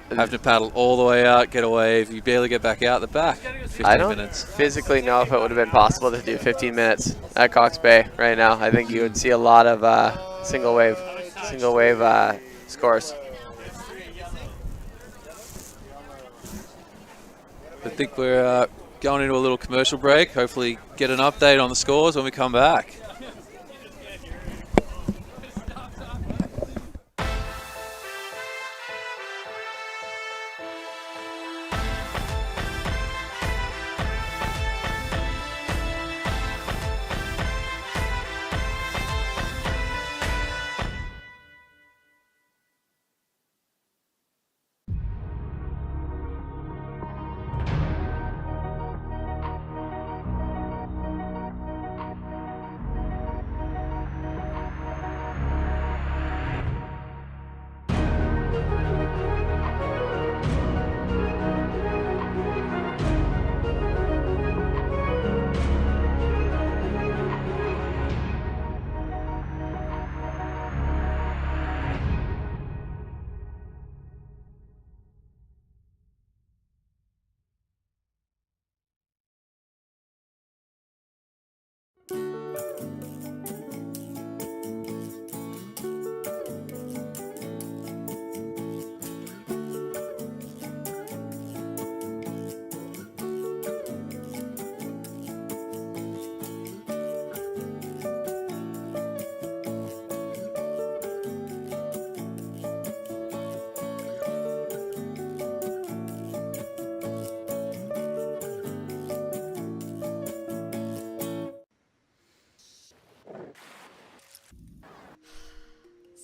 I: having to paddle all the way out, get a wave, you barely get back out the back. 15
T: I don't
I: minutes.
T: physically know if it would have been possible to do 15 minutes at Cox Bay right now. I think you would see a lot of single wave scores.
I: I think we're going into a little commercial break. Hopefully get an update on the scores when we come back.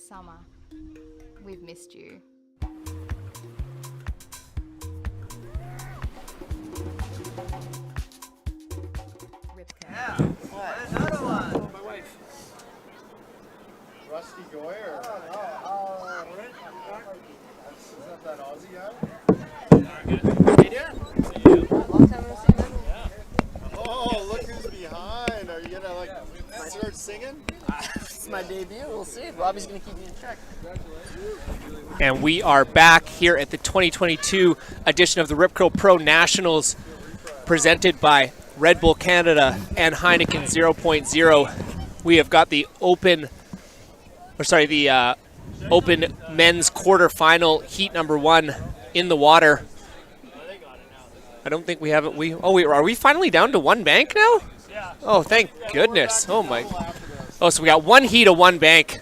N: Summer, we've missed you.
E: Another one.
B: My wife. Rusty Goyer. Isn't that that Aussie guy? Hey, dude. Long time no see, man. Oh, look who's behind. Are you gonna start singing?
E: It's my debut. We'll see. Robbie's gonna keep me in check.
A: And we are back here at the 2022 edition of the Rip Curl Pro Nationals, presented by Red Bull Canada and Heineken 0.0. We have got the open men's quarterfinal heat number 1 in the water. I don't think we have it. Are we finally down to one bank now? Yeah. Oh, thank goodness. Oh my. Oh, so we got one heat of one bank.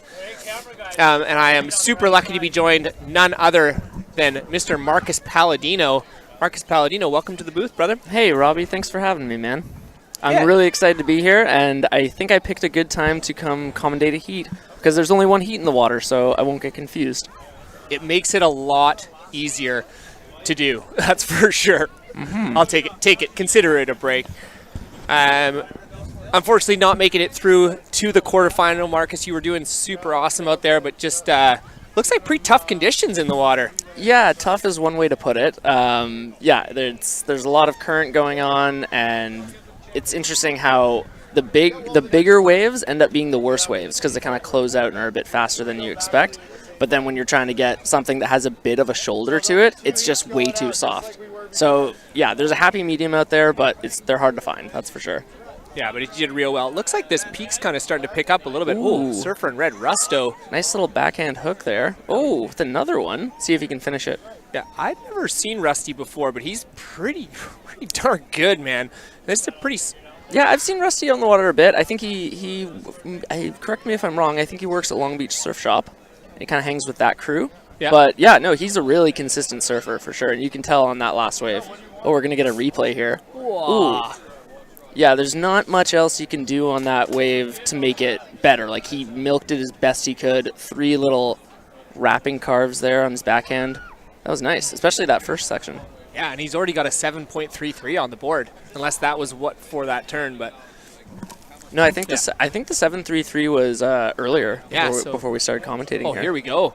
A: And I am super lucky to be joined none other than Mr. Marcus Palladino. Marcus Palladino, welcome to the booth, brother.
U: Hey, Robbie, thanks for having me, man. I'm really excited to be here, and I think I picked a good time to come commentate a heat, because there's only one heat in the water, so I won't get confused.
A: it makes it a lot easier to do. That's for sure.
U: Mm-hmm.
A: I'll take it. Consider it a break. Unfortunately, not making it through to the quarterfinal. Marcus, you were doing super awesome out there, but just looks like pretty tough conditions in the water.
U: Yeah, tough is one way to put it. Yeah, there's a lot of current going on, and it's interesting how the bigger waves end up being the worst waves because they kind of close out and are a bit faster than you expect. But then when you're trying to get something that has a bit of a shoulder to it, it's just way too soft. So yeah, there's a happy medium out there, but they're hard to find, that's for sure.
A: Yeah, but he did real well. Looks like this peak's kind of starting to pick up a little bit.
U: Ooh.
A: Ooh, Surfer in Red, Rusto.
U: Nice little backhand hook there. Oh, with another one. See if he can finish it.
A: Yeah, I've never seen Rusty before, but he's pretty darn good, man. This is a pretty...
U: Yeah, I've seen Rusty on the water a bit. I think correct me if I'm wrong, I think he works at Long Beach Surf Shop. He kind of hangs with that crew.
A: Yeah.
U: But yeah, no, he's a really consistent surfer for sure, and you can tell on that last wave. Oh, we're going to get a replay here.
A: Whoa.
U: Ooh. Yeah, there's not much else you can do on that wave to make it better. Like, he milked it as best he could. 3 little wrapping carves there on his backhand. That was nice, especially that first section.
A: Yeah, and he's already got a 7.33 on the board, unless that was what for that turn, but...
U: No, I think the 7.33 was earlier, before we started commentating here.
A: Oh, here we go.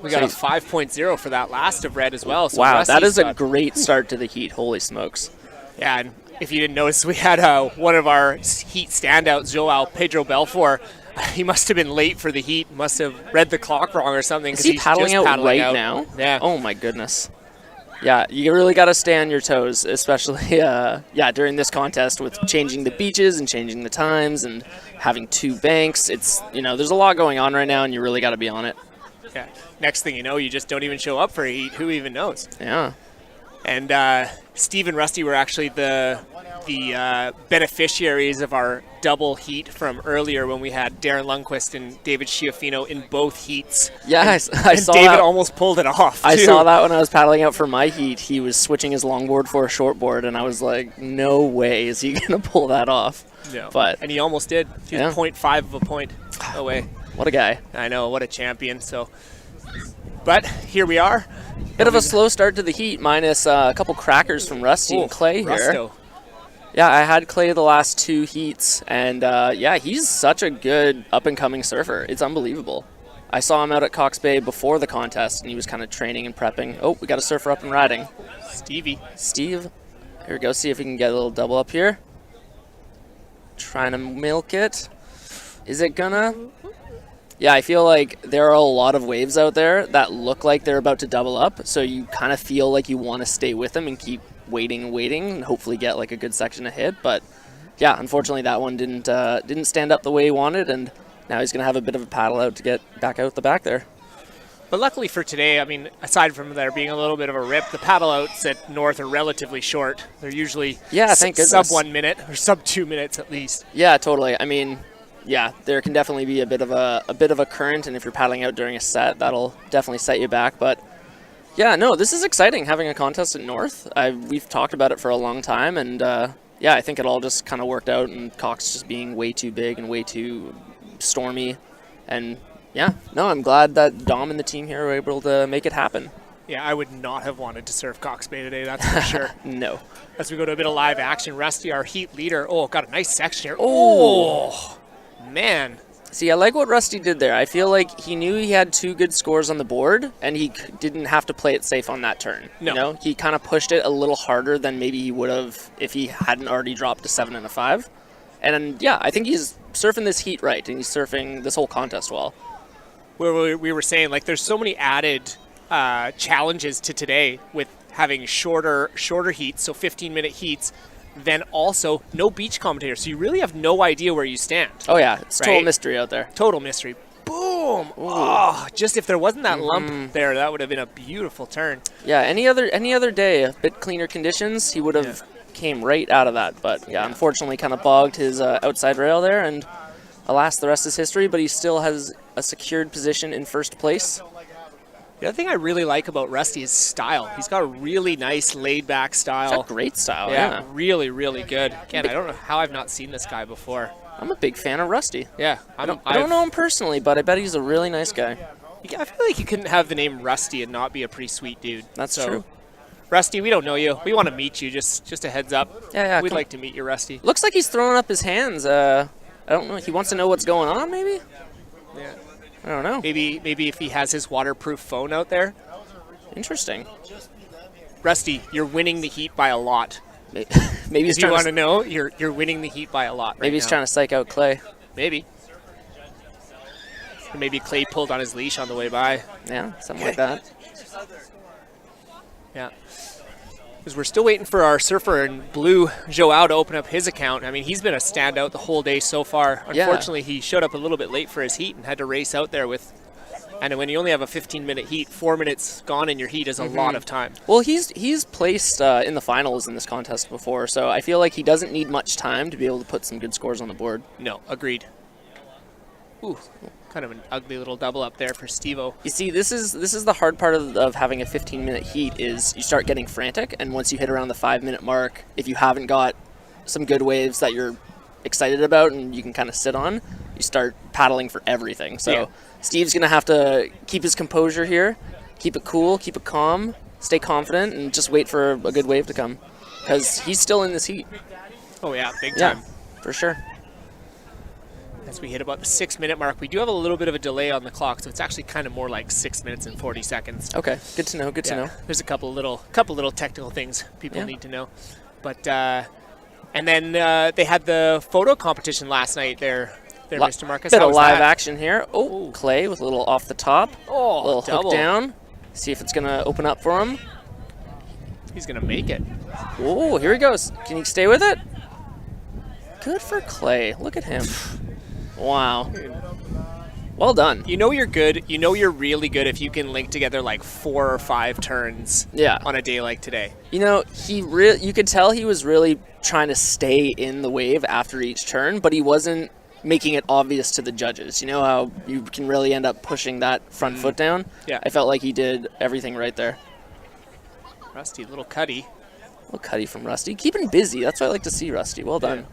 A: We got a 5.0 for that last of Red as well. So
U: wow,
A: Rusty's
U: that is a great start to the heat. Holy smokes.
A: Yeah, and if you didn't notice, we had one of our heat standouts, Joao Pedro Belfort. He must have been late for the heat, must have read the clock wrong or something.
U: Is he paddling out right now?
A: Yeah.
U: Oh, my goodness. Yeah, you really got to stay on your toes, especially during this contest with changing the beaches and changing the times and having 2 banks. It's, there's a lot going on right now, and you really got to be on it.
A: Yeah. Next thing you know, you just don't even show up for a heat. Who even knows?
U: Yeah.
A: And Steve and Rusty were actually the beneficiaries of our double heat from earlier when we had Darren Lundquist and David Schiaffino in both heats.
U: Yeah, I saw
A: David
U: that.
A: almost pulled it off,
U: I
A: too.
U: saw that when I was paddling out for my heat. He was switching his longboard for a shortboard, and I was like, no way is he going to pull that off.
A: No.
U: But
A: and he almost did. He was 0.5 of a point away.
U: What a guy.
A: I know, what a champion. So, but here we are.
U: Bit of a slow start to the heat, minus a couple crackers from Rusty and Clay here.
A: Rusto.
U: Yeah, I had Clay the last 2 heats, and he's such a good up-and-coming surfer. It's unbelievable. I saw him out at Cox Bay before the contest, and he was kind of training and prepping. Oh, we got a surfer up and riding. Steve, here we go. See if we can get a little double up here. Trying to milk it. Is it gonna? Yeah, I feel like there are a lot of waves out there that look like they're about to double up, so you kind of feel like you want to stay with them and keep waiting, and hopefully get like a good section to hit. But yeah, unfortunately that one didn't stand up the way he wanted, and now he's gonna have a bit of a paddle out to get back out the back there.
A: But luckily for today, I mean, aside from there being a little bit of a rip, the paddle outs at North are relatively short. They're usually
U: thank goodness.
A: sub 1 minute or sub 2 minutes at least.
U: Yeah, totally. I mean, yeah, there can definitely be a bit of a current, and if you're paddling out during a set, that'll definitely set you back. But yeah, no, this is exciting having a contest at North. We've talked about it for a long time, and I think it all just kind of worked out, and Cox just being way too big and way too stormy, and yeah, no, I'm glad that Dom and the team here were able to make it happen.
A: Yeah, I would not have wanted to surf Cox Bay today, that's for sure.
U: No.
A: As we go to a bit of live action, Rusty, our heat leader. Oh, got a nice section here. Oh, man.
U: See, I like what Rusty did there. I feel like he knew he had 2 good scores on the board, and he didn't have to play it safe on that turn.
A: No.
U: He kind of pushed it a little harder than maybe he would have if he hadn't already dropped a 7 and a 5. And yeah, I think he's surfing this heat right, and he's surfing this whole contest well.
A: Where we were saying, like, there's so many added challenges to today with having shorter heats, so 15-minute heats, then also no beach commentator, so you really have no idea where you stand.
U: Oh yeah, it's total mystery out there.
A: Total mystery. Boom! Ooh. Oh, just if there wasn't that lump there, that would have been a beautiful turn.
U: Yeah, any other day, a bit cleaner conditions, he would have came right out of that. But yeah, unfortunately kind of bogged his outside rail there, and alas, the rest is history, but he still has a secured position in first place.
A: The other thing I really like about Rusty is style. He's got a really nice laid-back style.
U: He's got great style, yeah.
A: Really, really good. Again, I don't know how I've not seen this guy before.
U: I'm a big fan of Rusty.
A: Yeah.
U: I don't know him personally, but I bet he's a really nice guy.
A: I feel like you couldn't have the name Rusty and not be a pretty sweet dude.
U: That's true.
A: Rusty, we don't know you. We want to meet you. Just a heads up.
U: Yeah,
A: We'd like to meet you, Rusty.
U: Looks like he's throwing up his hands. I don't know. He wants to know what's going on, maybe?
A: Yeah.
U: I don't know.
A: Maybe if he has his waterproof phone out there.
U: Interesting.
A: Rusty, you're winning the heat by a lot.
U: Maybe he's
A: if you want to know, you're winning the heat by a lot.
U: Maybe he's trying to psych out Clay.
A: Maybe. Or maybe Clay pulled on his leash on the way by.
U: Yeah, something like that.
A: Yeah. Because we're still waiting for our surfer in blue, Joao, to open up his account. I mean, he's been a standout the whole day so far. Unfortunately, he showed up a little bit late for his heat and had to race out there with. And when you only have a 15-minute heat, 4 minutes gone in your heat is a lot of time.
U: Well, he's placed in the finals in this contest before, so I feel like he doesn't need much time to be able to put some good scores on the board.
A: No, agreed. Ooh, kind of an ugly little double up there for Steve-O.
U: You see, this is the hard part of having a 15-minute heat is you start getting frantic, and once you hit around the 5-minute mark, if you haven't got some good waves that you're excited about and you can kind of sit on, you start paddling for everything. So Steve's going to have to keep his composure here, keep it cool, keep it calm, stay confident, and just wait for a good wave to come. Because he's still in this heat.
A: Oh, yeah, big time.
U: Yeah, for sure.
A: As we hit about the 6-minute mark, we do have a little bit of a delay on the clock, so it's actually kind of more like 6 minutes and 40 seconds.
U: Okay, good to know, good to know.
A: There's a couple little technical things people need to know. But, and then they had the photo competition last night there, Mr. Marcus.
U: Bit of live action here. Oh, Clay with a little off the top.
A: Oh,
U: little
A: double.
U: Hook down. See if it's going to open up for him.
A: He's going to make it.
U: Oh, here he goes. Can he stay with it? Good for Clay. Look at him. Wow. Well done.
A: You know you're good. You know you're really good if you can link together like 4 or 5 turns on a day like today.
U: You know, you could tell he was really trying to stay in the wave after each turn, but he wasn't making it obvious to the judges. You know how you can really end up pushing that front foot down?
A: Yeah.
U: I felt like he did everything right there.
A: Rusty, little cutty.
U: Little cutty from Rusty. Keeping busy. That's what I like to see, Rusty. Well done.
A: Yeah.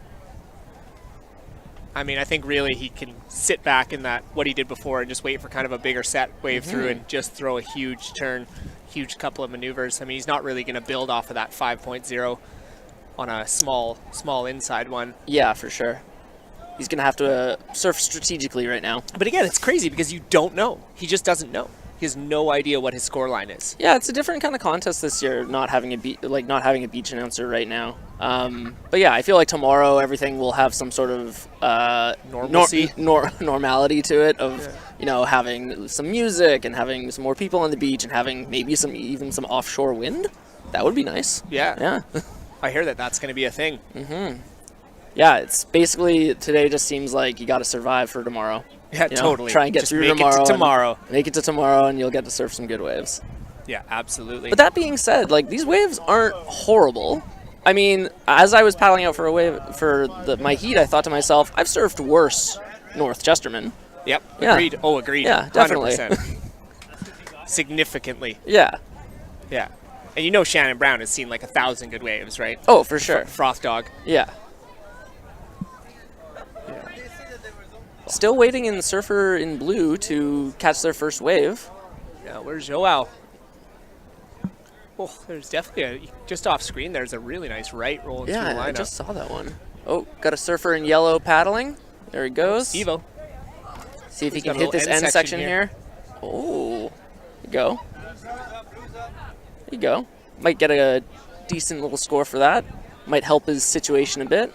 A: I mean, I think really he can sit back in that, what he did before, and just wait for kind of a bigger set wave through and just throw a huge turn, huge couple of maneuvers. I mean, he's not really going to build off of that 5.0 on a small inside one.
U: Yeah, for sure. He's going to have to surf strategically right now.
A: But again, it's crazy because you don't know. He just doesn't know. He has no idea what his score line is.
U: Yeah, it's a different kind of contest this year, not having a beach announcer right now. But yeah, I feel like tomorrow everything will have some sort of
A: normalcy,
U: normality to it of you know, having some music and having some more people on the beach and having maybe even some offshore wind. That would be nice.
A: Yeah. I hear that's going to be a thing.
U: Yeah, it's basically today just seems like you got to survive for tomorrow.
A: Yeah,
U: you know,
A: totally.
U: Try and get
A: just
U: through
A: make
U: tomorrow.
A: It to tomorrow.
U: Make it to tomorrow, and you'll get to surf some good waves.
A: Yeah, absolutely.
U: But that being said, like, these waves aren't horrible. I mean, as I was paddling out for a wave for my heat, I thought to myself, I've surfed worse North Chesterman.
A: Yep.
U: Yeah.
A: Agreed. Oh, agreed.
U: Yeah, definitely.
A: 100%. Significantly.
U: Yeah.
A: Yeah. And you know Shannon Brown has seen like 1,000 good waves, right?
U: Oh, for sure.
A: Froth Dog.
U: Yeah. Still waiting in the surfer in blue to catch their first wave.
A: Yeah, where's Joao? Oh, there's definitely just off screen. There's a really nice right rolling through the lineup.
U: Yeah, I just saw that one. Oh, got a surfer in yellow paddling. There he goes.
A: Steve-O.
U: See if he can hit this end section here. Oh, there you go. There you go. Might get a decent little score for that. Might help his situation a bit.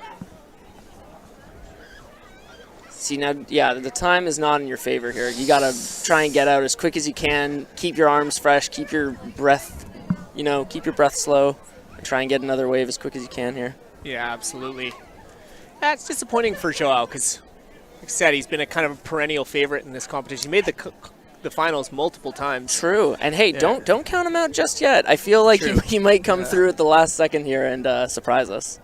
U: See, now, yeah, the time is not in your favor here. You got to try and get out as quick as you can. Keep your arms fresh. Keep your breath, keep your breath slow. And try and get another wave as quick as you can here.
A: Yeah, absolutely. That's disappointing for Joao because, like I said, he's been a kind of a perennial favorite in this competition. He made the finals multiple times.
U: True. And, hey, don't count him out just yet. I feel like he might come through at the last second here and surprise us.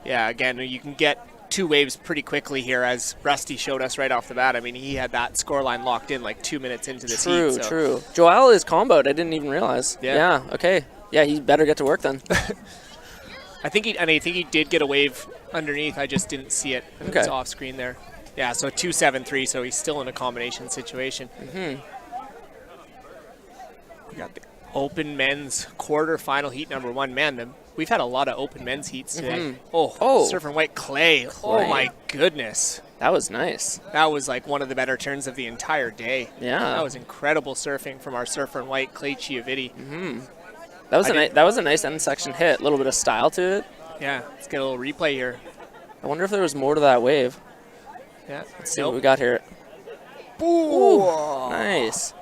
A: Yeah, again, you can get 2 waves pretty quickly here, as Rusty showed us right off the bat. I mean, he had that scoreline locked in like 2 minutes into this heat.
U: True. Joao is comboed. I didn't even realize.
A: Yeah.
U: Okay. Yeah, he better get to work then.
A: I think he did get a wave underneath. I just didn't see it. It was off screen there. Yeah, so 2-7-3. So he's still in a combination situation. We got the open men's quarterfinal heat number 1. Man, we've had a lot of open men's heats today. Surfer and white clay. Oh my goodness.
U: That was nice.
A: That was like one of the better turns of the entire day.
U: Yeah.
A: That was incredible surfing from our surfer and white Clay Chiaviti.
U: That was a nice end section hit. A little bit of style to it.
A: Yeah, let's get a little replay here.
U: I wonder if there was more to that wave.
A: Yeah.
U: Let's see what we got here. Ooh, nice.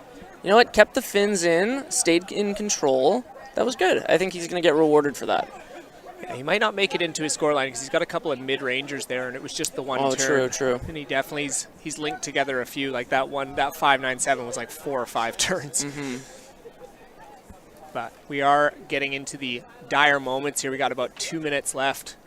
U: You know what? Kept the fins in, stayed in control. That was good. I think he's going to get rewarded for that.
A: Yeah, he might not make it into his scoreline because he's got a couple of mid-rangers there, and it was just the one turn.
U: True.
A: And he definitely he's linked together a few. Like that 597 was like 4 or 5 turns. But we are getting into the dire moments here. We got about 2 minutes left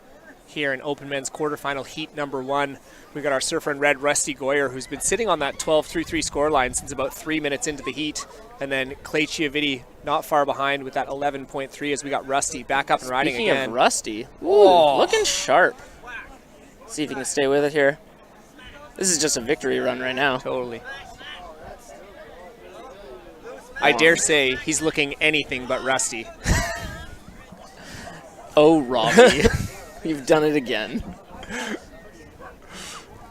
A: here in open men's quarterfinal heat number 1. We got our surfer in red, Rusty Goyer, who's been sitting on that 12-3-3 scoreline since about 3 minutes into the heat. And then Clay Chiaviti not far behind with that 11.3 as we got Rusty back up and riding again.
U: Speaking of Rusty, looking sharp. See if he can stay with it here. This is just a victory run right now.
A: Totally. I dare say he's looking anything but rusty.
U: Oh, Robbie. You've done it again.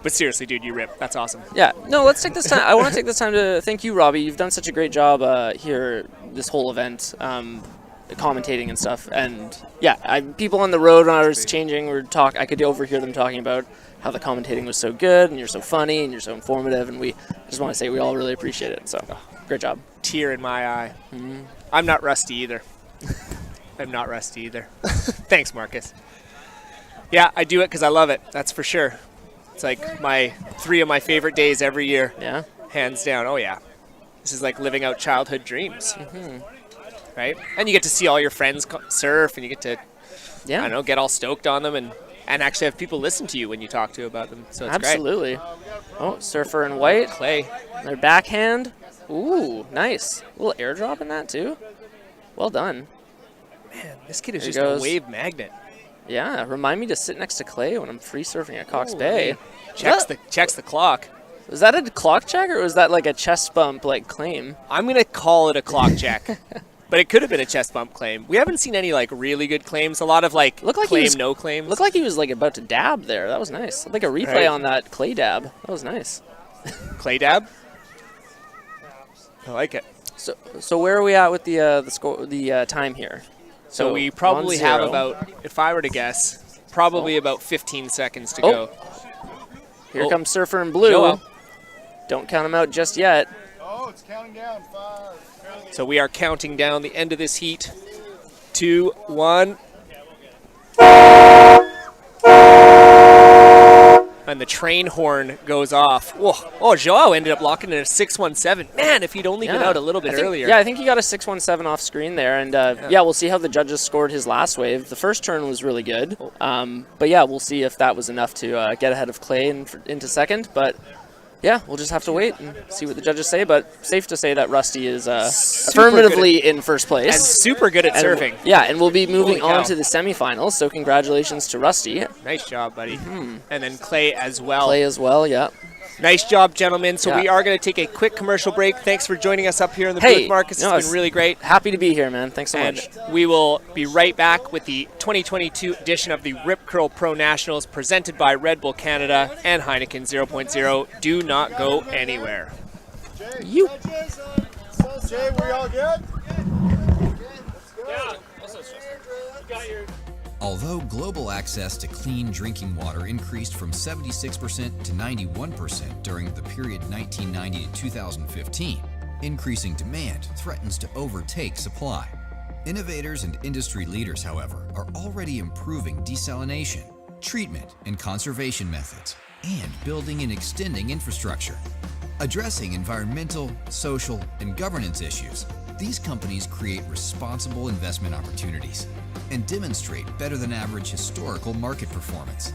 A: But seriously, dude, you rip. That's awesome.
U: Yeah. No, let's take this time. I want to take this time to thank you, Robbie. You've done such a great job here this whole event, commentating and stuff. And yeah, people on the road when I was changing I could overhear them talking about how the commentating was so good and you're so funny and you're so informative. And I just want to say we all really appreciate it. So great job.
A: Tear in my eye. I'm not rusty either. I'm not rusty either. Thanks, Marcus. Yeah, I do it because I love it. That's for sure. It's like 3 of my favorite days every year.
U: Yeah.
A: Hands down. Oh, yeah. This is like living out childhood dreams. Right? And you get to see all your friends surf and you get to, I don't know, get all stoked on them and actually have people listen to you when you talk to about them. So it's
U: Absolutely. Great. Oh, surfer in white.
A: Clay.
U: Their backhand. Ooh, nice. A little airdrop in that, too. Well done.
A: Man, this kid is just a wave magnet.
U: Yeah, remind me to sit next to Clay when I'm free surfing at Cox Bay.
A: Checks the clock.
U: Was that a clock check or was that like a chest bump like claim?
A: I'm gonna call it a clock check, but it could have been a chest bump claim. We haven't seen any like really good claims. A lot of like no claims.
U: Looked like he was like about to dab there. That was nice. Like a replay on that Clay dab. That was nice.
A: Clay dab. I like it.
U: So where are we at with the time here?
A: So we probably have about, if I were to guess, probably about 15 seconds to go.
U: Here comes Surfer in blue.
A: Joel.
U: Don't count him out just yet.
B: Oh, it's counting down. 5.
A: So we are counting down the end of this heat. 2, 1. And the train horn goes off. Whoa. Oh, Joao ended up locking in a 617. Man, if he'd only been out a little bit earlier.
U: Yeah, I think he got a 617 off screen there. And, we'll see how the judges scored his last wave. The first turn was really good. But, yeah, we'll see if that was enough to get ahead of Clay into second. But, yeah, we'll just have to wait and see what the judges say. But safe to say that Rusty is affirmatively in first place.
A: And super good at surfing.
U: Yeah, and we'll be moving on to the semifinals. So congratulations to Rusty.
A: Nice job, buddy. And then Clay as well.
U: Clay as well, yeah.
A: Nice job, gentlemen. So we are going to take a quick commercial break. Thanks for joining us up here in the booth, Marcus. It's been really great.
U: Happy to be here, man. Thanks so much.
A: We will be right back with the 2022 edition of the Rip Curl Pro Nationals presented by Red Bull Canada and Heineken 0.0. Do not go anywhere.
B: Jay, we all good?
C: Yeah. Got your...
J: Although global access to clean drinking water increased from 76% to 91% during the period 1990 to 2015, increasing demand threatens to overtake supply. Innovators and industry leaders, however, are already improving desalination, treatment, and conservation methods, and building and extending infrastructure. Addressing environmental, social, and governance issues, these companies create responsible investment opportunities and demonstrate better than average historical market performance.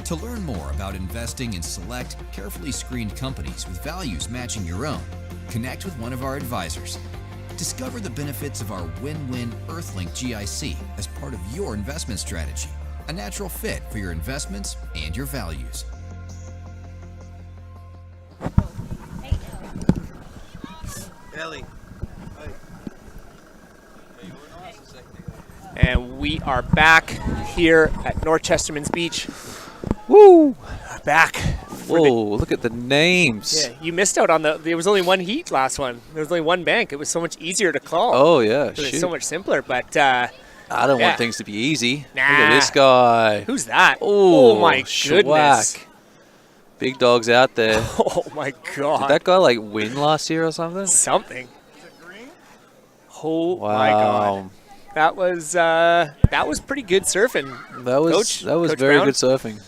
J: To learn more about investing in select, carefully screened companies with values matching your own, connect with one of our advisors. Discover the benefits of our win-win Earthlink GIC as part of your investment strategy, a natural fit for your investments and your values.
E: Ellie.
A: And we are back here at North Chesterman's Beach. Woo! Back.
I: Whoa, look at the names.
A: Yeah, you missed out on there was only one heat last one. There was only one bank. It was so much easier to call.
I: Oh, yeah,
A: It was
I: shoot.
A: so much simpler, but
I: I don't
A: yeah.
I: want things to be easy.
A: Nah.
I: Look at this guy.
A: Who's that?
I: Ooh,
A: Oh my goodness.
I: schwack. Big dogs out there.
A: Oh my god.
I: Did that guy like win last year or something?
A: Something. Oh
I: Wow.
A: my god. That was pretty good surfing.
I: That was
A: Coach
I: very
A: Brown?
I: good surfing.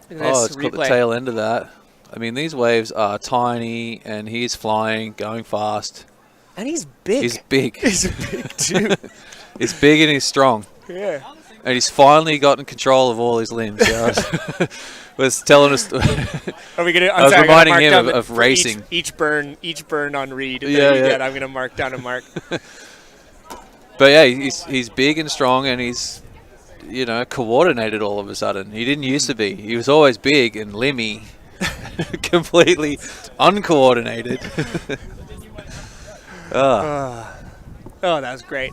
A: Look at
I: Oh,
A: this
I: it's got the
A: replay.
I: tail end of that. I mean, these waves are tiny, and he's flying, going fast.
A: And he's big.
I: He's big.
A: He's big too.
I: He's big and he's strong.
A: Yeah.
I: And he's finally gotten control of all his limbs. Yeah, was telling us.
A: Are we gonna?
I: I was reminding him of racing.
A: Each burn on Reed. That
I: Yeah,
A: you
I: yeah.
A: get, I'm gonna mark down a mark.
I: But yeah, he's big and strong, and he's coordinated all of a sudden. He didn't used to be. He was always big and limmy, completely uncoordinated.
A: Oh, that was great.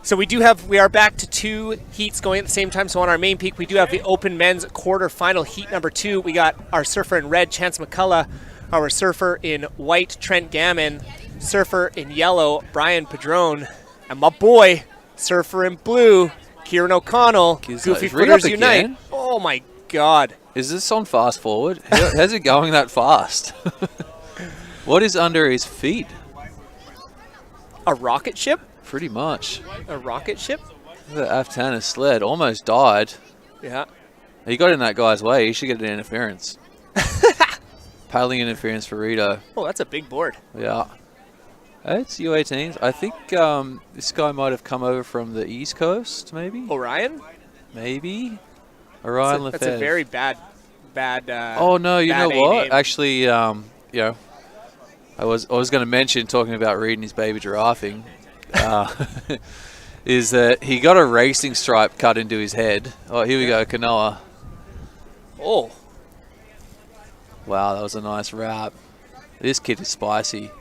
A: So we are back to 2 heats going at the same time. So on our main peak, we do have the Open Men's Quarterfinal Heat number 2. We got our surfer in red, Chance McCullough, our surfer in white, Trent Gammon, surfer in yellow, Brian Padron, and my boy, surfer in blue, Kieran O'Connell, Goofy
I: Is Reed
A: Footers
I: up
A: Unite.
I: again?
A: Oh my God.
I: Is this on fast forward? How's it going that fast? What is under his feet?
A: A rocket ship?
I: Pretty much.
A: A rocket ship?
I: The Aftana sled almost died.
A: Yeah.
I: He got in that guy's way. He should get an interference. Paddling interference for Rito.
A: Oh, that's a big board.
I: Yeah. It's U18s. I think this guy might have come over from the East Coast, maybe?
A: Orion?
I: Maybe. Orion Lefebvre.
A: That's a very bad.
I: Oh, no, you know
A: bad
I: what?
A: name.
I: Actually, I was going to mention, talking about Reed and his baby giraffing, is that he got a racing stripe cut into his head. Oh, here we go, Kanoa.
A: Oh.
I: Wow, that was a nice wrap. This kid is spicy.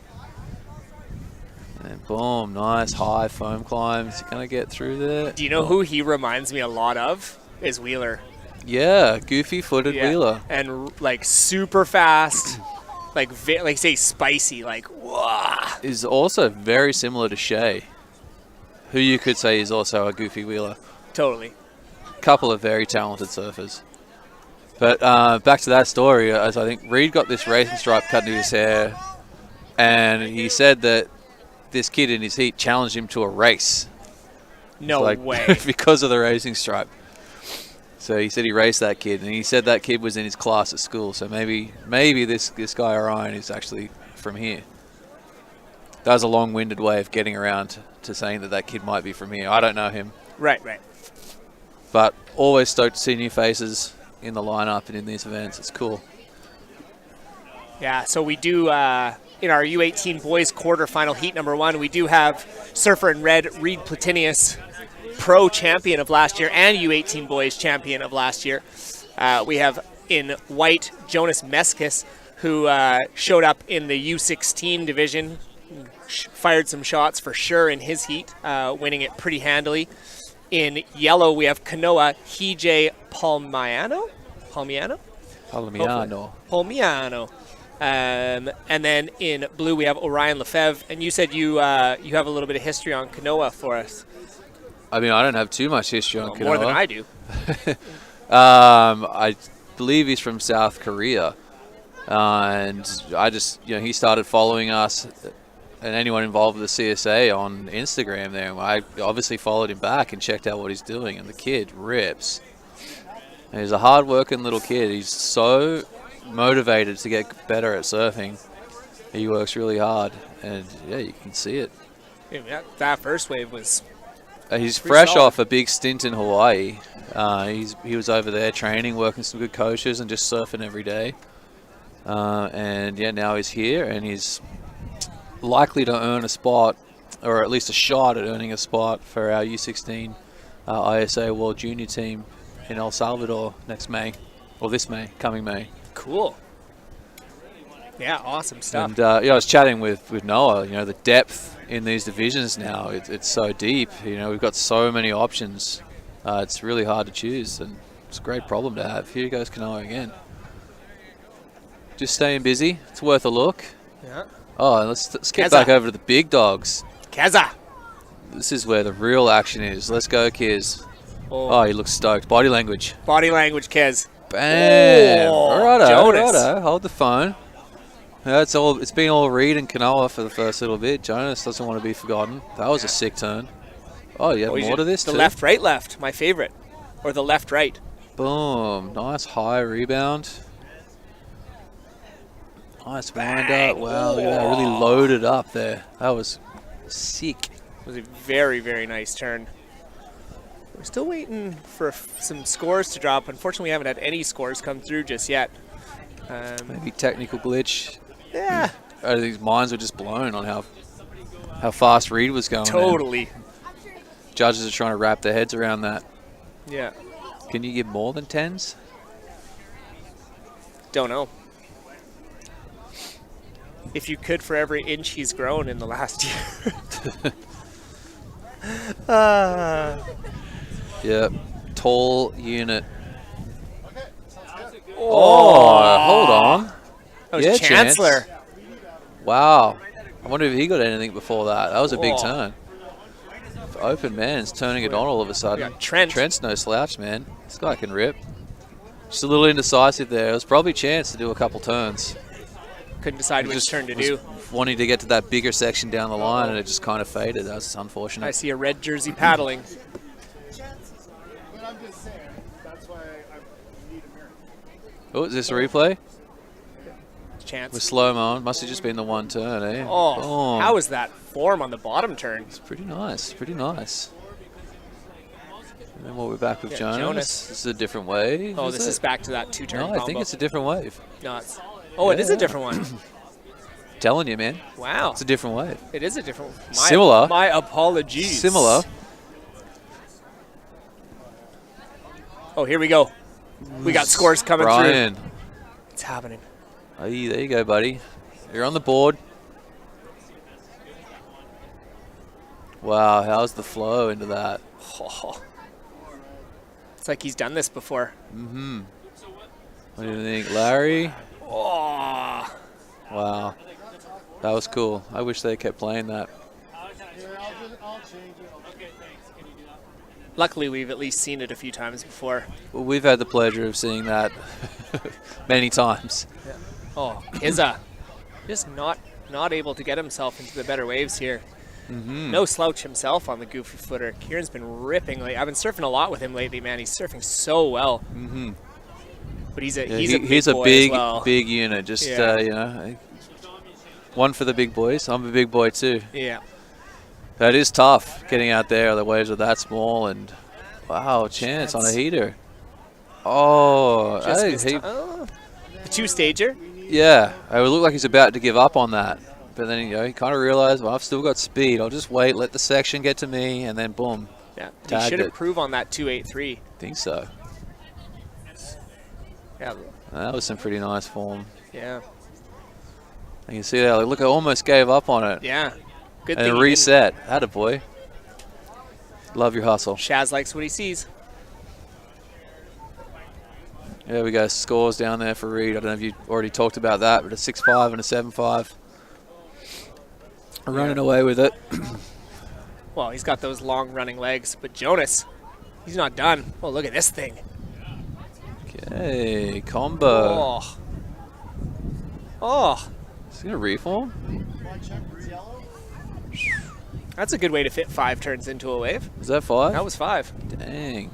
I: And boom, nice high foam climb. Is he going to get through there?
A: Do you know who he reminds me a lot of? Is Wheeler.
I: Yeah, goofy-footed Wheeler.
A: And like super fast, like say spicy, like wah.
I: Is also very similar to Shea, who you could say is also a goofy Wheeler.
A: Totally.
I: Couple of very talented surfers. But back to that story, as I think Reed got this racing stripe cut into his hair, and he said that this kid in his heat challenged him to a race.
A: No
I: like,
A: way.
I: Because of the racing stripe. So he said he raced that kid, and he said that kid was in his class at school. So maybe this guy Orion is actually from here. That was a long-winded way of getting around to saying that kid might be from here. I don't know him.
A: Right.
I: But always stoked to see new faces in the lineup and in these events. It's cool.
A: Yeah, so we do, in our U18 boys quarterfinal heat number 1, we do have surfer in red, Reed Platinius, pro champion of last year and U18 boys champion of last year. We have in white, Jonas Meskis, who showed up in the U16 division, fired some shots for sure in his heat, winning it pretty handily. In yellow, we have Kanoa Hije Palmiano. And then in blue, we have Orion Lefebvre. And you said you have a little bit of history on Kanoa for us.
I: I mean, I don't have too much history on Kanoa.
A: More than I do.
I: I believe he's from South Korea. And I just, he started following us and anyone involved with the CSA on Instagram there. And I obviously followed him back and checked out what he's doing. And the kid rips. And he's a hard-working little kid. He's so motivated to get better at surfing. He works really hard. And, yeah, you can see it.
A: Yeah, that first wave was...
I: He's fresh off a big stint in Hawaii. He was over there training, working with some good coaches, and just surfing every day. And yeah, now he's here, and he's likely to earn a spot, or at least a shot at earning a spot for our U16 ISA World Junior team in El Salvador next May, or this May, coming May.
A: Cool. Yeah, awesome stuff.
I: And I was chatting with Noah. You know, the depth in these divisions now, it's so deep. You know, we've got so many options. It's really hard to choose, and it's a great problem to have. Here goes Kanoa again. Just staying busy. It's worth a look.
A: Yeah.
I: Oh, let's get back over to the big dogs.
A: Keza.
I: This is where the real action is. Let's go, Kiz. Oh, he looks stoked. Body language.
A: Body language, Kez.
I: Bam.
A: Oh,
I: Righto. Hold the phone. Yeah, it's been all Reed and Kanoa for the first little bit. Jonas doesn't want to be forgotten. That was a sick turn. Oh, you have more to this
A: the
I: too?
A: left, right, left. My favorite. Or the left, right.
I: Boom. Nice high rebound. Nice wind up. Wow, look at that. Really loaded up there. That was sick.
A: It was a very, very nice turn. We're still waiting for some scores to drop. Unfortunately, we haven't had any scores come through just yet.
I: Maybe technical glitch.
A: Yeah.
I: I think his minds were just blown on how fast Reed was going.
A: Totally.
I: Judges are trying to wrap their heads around that.
A: Yeah.
I: Can you give more than 10s?
A: Don't know. If you could, for every inch he's grown in the last year.
I: Yep. Tall unit. Oh, hold on.
A: That was Chancellor.
I: Chance. Wow. I wonder if he got anything before that. That was a big turn. Open man's turning it on all of a sudden. Trent's no slouch, man. This guy can rip. Just a little indecisive there. It was probably Chance to do a couple turns.
A: Couldn't decide which turn to do.
I: Wanting to get to that bigger section down the line, and it just kind of faded. That's unfortunate.
A: I see a red jersey paddling.
B: But I'm just saying, that's why I need a mirror.
I: Oh, is this a replay?
A: Chance.
I: With slow-mo. Must have just been the one turn, eh?
A: Oh,
I: boom.
A: How was that form on the bottom turn?
I: It's pretty nice, pretty nice. And then we're back with Jonas. This is a different wave.
A: Oh, this is back to that two-turn
I: combo. I think it's a different wave.
A: No, oh, it is a different one.
I: Telling you, man.
A: Wow.
I: It's a different wave.
A: It is a different one.
I: Similar.
A: My apologies.
I: Similar.
A: Oh, here we go. We got scores coming
I: Brian.
A: through. It's happening.
I: Hey, there you go, buddy. You're on the board. Wow, how's the flow into that?
A: Oh. It's like he's done this before.
I: Mm-hmm. What do you think, Larry?
A: Oh.
I: Wow. That was cool. I wish they kept playing that.
A: Luckily, we've at least seen it a few times before.
I: Well, we've had the pleasure of seeing that many times.
A: Yeah. Oh, Kiza. Just not able to get himself into the better waves here.
I: Mm-hmm.
A: No slouch himself on the goofy footer. Kieran's been ripping lately. I've been surfing a lot with him lately, man. He's surfing so well.
I: Mm-hmm.
A: But he's a
I: big unit. Just you know, one for the big boys. I'm a big boy too.
A: Yeah.
I: That is tough getting out there. The waves are that small, and wow, Chance on a heater. Oh,
A: the two-stager.
I: Yeah, it would look like he's about to give up on that, but then he kind of realized, well, I've still got speed. I'll just wait, let the section get to me, and then boom.
A: Yeah, he should improve on that 283.
I: Think so.
A: Yeah,
I: that was some pretty nice form.
A: Yeah.
I: You can see that. Like, look, I almost gave up on it.
A: Yeah. Good
I: and
A: thing
I: it reset. Attaboy. Love your hustle.
A: Shaz likes what he sees.
I: There we go. Scores down there for Reed. I don't know if you already talked about that, but a 6.5 and a 7.5. Running away with it.
A: Well, he's got those long running legs, but Jonas, he's not done. Oh, look at this thing.
I: Okay, combo.
A: Oh.
I: Is he going to reform?
A: That's a good way to fit 5 turns into a wave.
I: Was that 5?
A: That was 5.
I: Dang.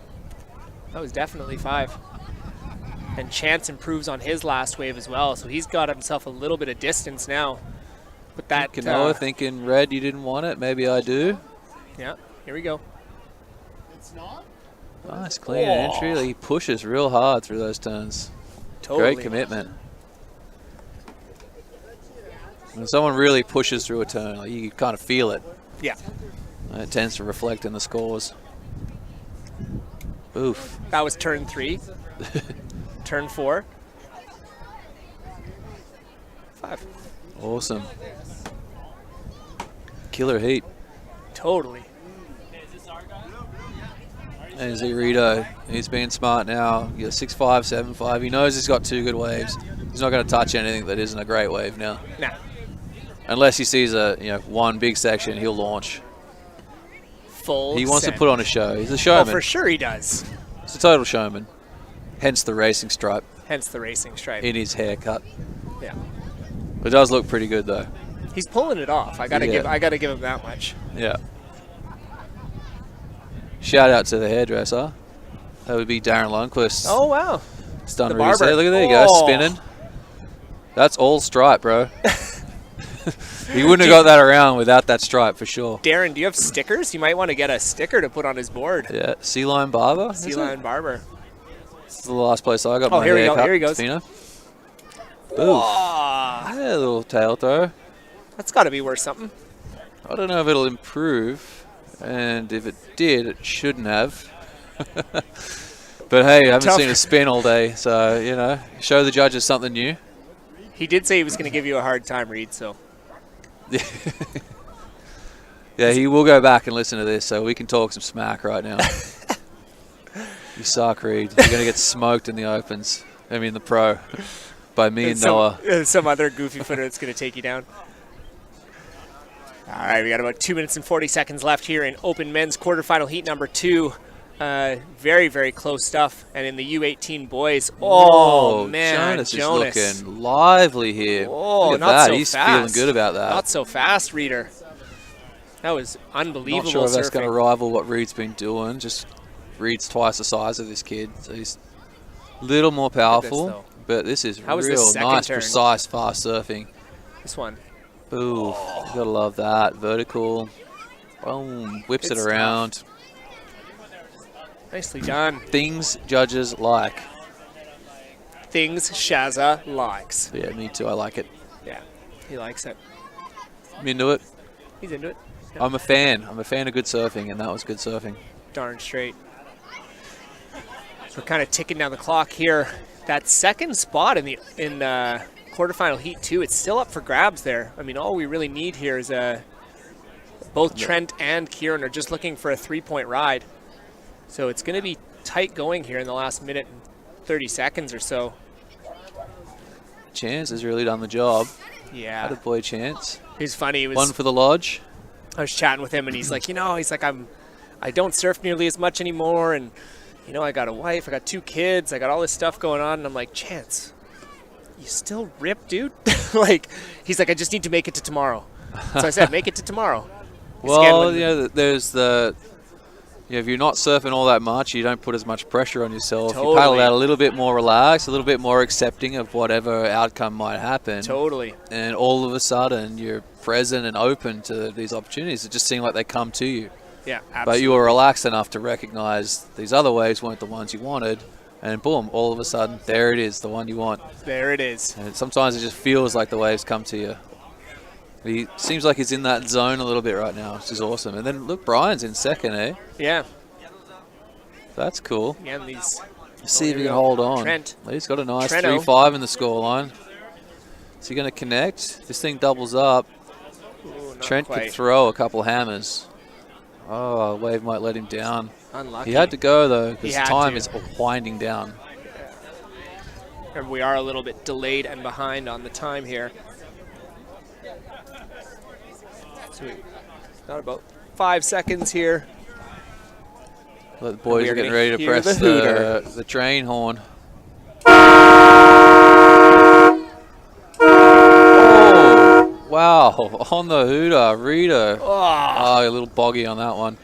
A: That was definitely 5. And Chance improves on his last wave as well, so he's got himself a little bit of distance now. But that
I: Kanoa thinking red, you didn't want it. Maybe I do.
A: Yeah, here we go.
B: It's not?
I: Nice clean entry. Like, he pushes real hard through those turns.
A: Totally.
I: Great commitment. When someone really pushes through a turn, like, you kind of feel it.
A: Yeah.
I: And it tends to reflect in the scores. Oof.
A: That was turn 3. Turn 4. 5.
I: Awesome. Killer heat.
A: Totally.
I: And Rito, he's being smart now. He got 6.5, 7.5. He knows he's got 2 good waves. He's not going to touch anything that isn't a great wave now.
A: Nah.
I: Unless he sees one big section, he'll launch.
A: Full
I: He wants
A: send.
I: to put on a show. He's a showman.
A: Oh, for sure he does.
I: He's a total showman. Hence the racing stripe.
A: Hence the racing stripe.
I: In his haircut.
A: Yeah.
I: It does look pretty good though.
A: He's pulling it off. I gotta give him that much.
I: Yeah. Shout out to the hairdresser. That would be Darren Lundquist.
A: Oh wow.
I: It's done
A: The
I: really
A: barber.
I: sad. Look at there you go, spinning. That's all stripe, bro. He wouldn't have got that around without that stripe for sure.
A: Darren, do you have stickers? You might want to get a sticker to put on his board.
I: Yeah, Sea Lion Barber.
A: Sea Lion Barber.
I: This is the last place I got
A: Oh,
I: my
A: here we
I: hair
A: go.
I: cut.
A: Here he goes.
I: Tofino.
A: Whoa.
I: Yeah, a little tail throw.
A: That's got to be worth something.
I: I don't know if it'll improve, and if it did, it shouldn't have. But hey, I haven't seen a spin all day, so, show the judges something new.
A: He did say he was going to give you a hard time, Reed, so.
I: Yeah, he will go back and listen to this, so we can talk some smack right now. You suck, Reed. You're going to get smoked in the Opens. I mean, the Pro. By me and Noah.
A: Some other goofy footer that's going to take you down. All right, we got about 2 minutes and 40 seconds left here in Open Men's quarterfinal heat number 2. Very, very close stuff. And in the U18 boys,
I: Whoa,
A: man,
I: Jonas is looking lively here.
A: Oh,
I: look at
A: not
I: that.
A: so
I: He's
A: fast.
I: feeling good about that.
A: Not so fast, Reader. That was unbelievable.
I: Not sure if that's
A: surfing.
I: going to rival what Reed's been doing. Just Reed's twice the size of this kid, so he's a little more powerful. But this is
A: How was
I: real
A: the second
I: nice,
A: turn?
I: precise, fast surfing.
A: This one.
I: Ooh, you gotta love that. Vertical. Boom, whips
A: Good
I: it
A: stuff.
I: around.
A: Nicely done.
I: Things judges like.
A: Things Shaza likes.
I: Yeah, me too. I like it.
A: Yeah, he likes it.
I: I'm into it.
A: He's into it.
I: I'm a fan. I'm a fan of good surfing, and that was good surfing.
A: Darn straight. So we're kind of ticking down the clock here. That second spot in quarterfinal heat 2, it's still up for grabs there. I mean, all we really need here is both Trent and Kieran are just looking for a 3-point ride. So it's going to be tight going here in the last minute and 30 seconds or so.
I: Chance has really done the job.
A: Yeah.
I: Attaboy Chance.
A: He's funny. He was
I: one for the lodge.
A: I was chatting with him, and he's like, I don't surf nearly as much anymore, and I got a wife, I got 2 kids, I got all this stuff going on, and I'm like, Chance, you still rip, dude? He's like, I just need to make it to tomorrow. So I said, make it to tomorrow.
I: Well, there's the, if you're not surfing all that much, you don't put as much pressure on yourself.
A: Totally.
I: You paddle out a little bit more relaxed, a little bit more accepting of whatever outcome might happen.
A: Totally.
I: And all of a sudden, you're present and open to these opportunities. It just seems like they come to you.
A: Yeah, absolutely.
I: But you were relaxed enough to recognize these other waves weren't the ones you wanted. And boom, all of a sudden, there it is, the one you want.
A: There it is.
I: And sometimes it just feels like the waves come to you. He seems like he's in that zone a little bit right now, which is awesome. And then look, Brian's in second, eh?
A: Yeah.
I: That's cool.
A: Yeah, and these.
I: See if he can hold on.
A: Trent.
I: He's got a nice
A: Trento.
I: 3-5 in the scoreline. Is he going to connect? This thing doubles up.
A: Ooh,
I: Trent
A: quite.
I: could throw a couple hammers. Oh, wave might let him down.
A: Unlucky.
I: He had to go, though,
A: He
I: because
A: had
I: time
A: to.
I: is winding down.
A: And we are a little bit delayed and behind on the time here. So we've got about 5 seconds here.
I: But the boys
A: we
I: are
A: are
I: getting
A: gonna
I: ready to
A: hear
I: press
A: the hooter.
I: the train horn. Wow, on the hooter, Rita. Oh, a little boggy on that one.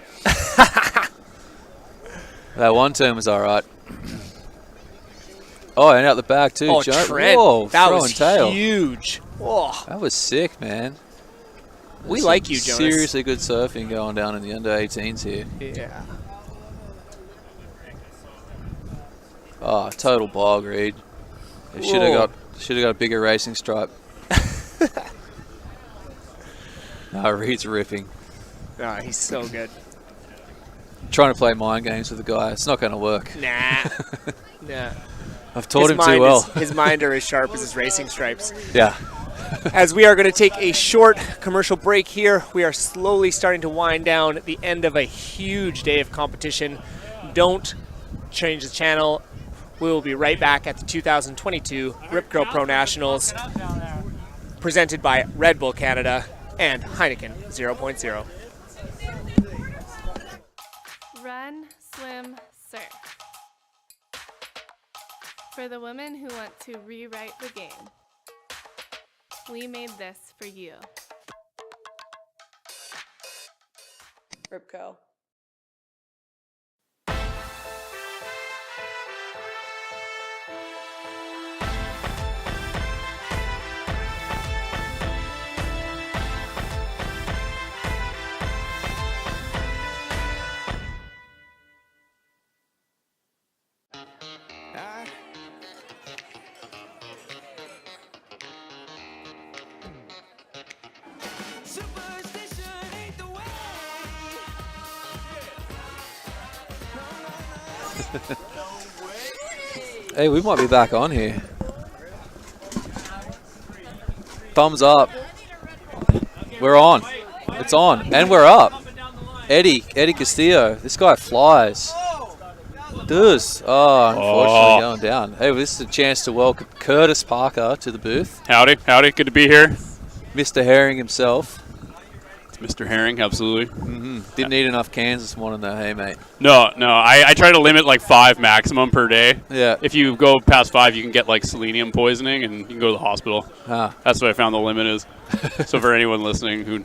I: That one turn was all right. Oh, and out the back too,
A: Oh,
I: Joe.
A: Trent,
I: Whoa,
A: that
I: throw
A: was
I: and tail.
A: huge. Oh.
I: That was sick, man.
A: We
I: There's
A: like
I: some
A: you, Jonas.
I: Seriously good surfing going down in the under-18s here.
A: Yeah.
I: Oh, total bog, Reed. They should have got a bigger racing stripe. No, Reed's ripping.
A: Oh, he's so good.
I: Trying to play mind games with the guy. It's not going to work.
A: Nah. Nah.
I: I've taught him too well.
A: His mind are as sharp as his racing stripes.
I: Yeah.
A: As we are going to take a short commercial break here, we are slowly starting to wind down the end of a huge day of competition. Don't change the channel. We will be right back at the 2022 Rip Curl Pro Nationals, presented by Red Bull Canada and Heineken 0.0.
G: Run, swim, surf. For the women who want to rewrite the game, we made this for you.
H: Rip curl.
I: Hey, we might be back on here. Thumbs up. We're on. It's on. And we're up. Eddie Castillo. This guy flies. Does. Oh, unfortunately going down. Hey, well, this is a chance to welcome Curtis Parker to the booth.
D: Howdy. Good to be here.
I: Mr. Herring himself.
D: Mr. Herring, absolutely.
I: Didn't eat enough cans this morning though, hey mate.
D: No, I try to limit like 5 maximum per day.
I: Yeah.
D: If you go past 5, you can get like selenium poisoning and you can go to the hospital.
I: Ah.
D: That's what I found the limit is. So for anyone listening who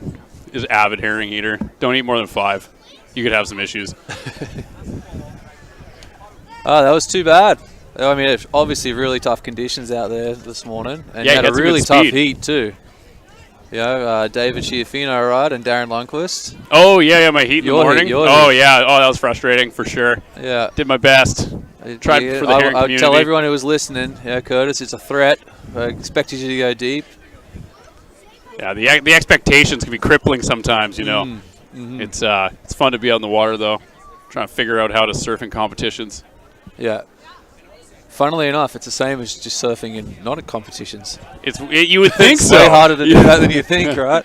D: is avid herring eater, don't eat more than 5. You could have some issues.
I: Oh, that was too bad. I mean, it's obviously really tough conditions out there this morning. And
D: Yeah,
I: you had a
D: some
I: really
D: good
I: tough
D: speed.
I: heat too. You know, David Tofino, right, and Darren Lundquist.
D: Oh, yeah, my heat in the morning.
I: Your heat.
D: Yeah. Oh, that was frustrating for sure.
I: Yeah.
D: Did my best. Tried for the herring
I: I'll
D: community.
I: tell everyone who was listening, yeah, Curtis, it's a threat. I expected you to go deep.
D: Yeah, the expectations can be crippling sometimes, you know. It's fun to be on the water, though. Trying to figure out how to surf in competitions.
I: Yeah. Funnily enough, it's the same as just surfing in not in competitions.
D: You would think
I: it's
D: so.
I: way harder to do that than you think, right?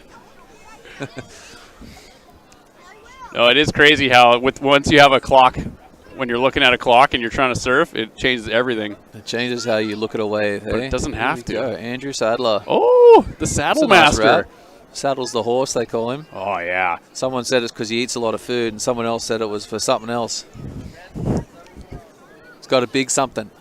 D: No, it is crazy how once you have a clock, when you're looking at a clock and you're trying to surf, it changes everything.
I: It changes how you look at a wave.
D: But
I: hey?
D: it doesn't have to.
I: Go. Andrew Sadler.
D: Oh, the Saddle Master.
I: Nice Saddle's the horse, they call him.
D: Oh, yeah.
I: Someone said it's because he eats a lot of food, and someone else said it was for something else. It's got a big something.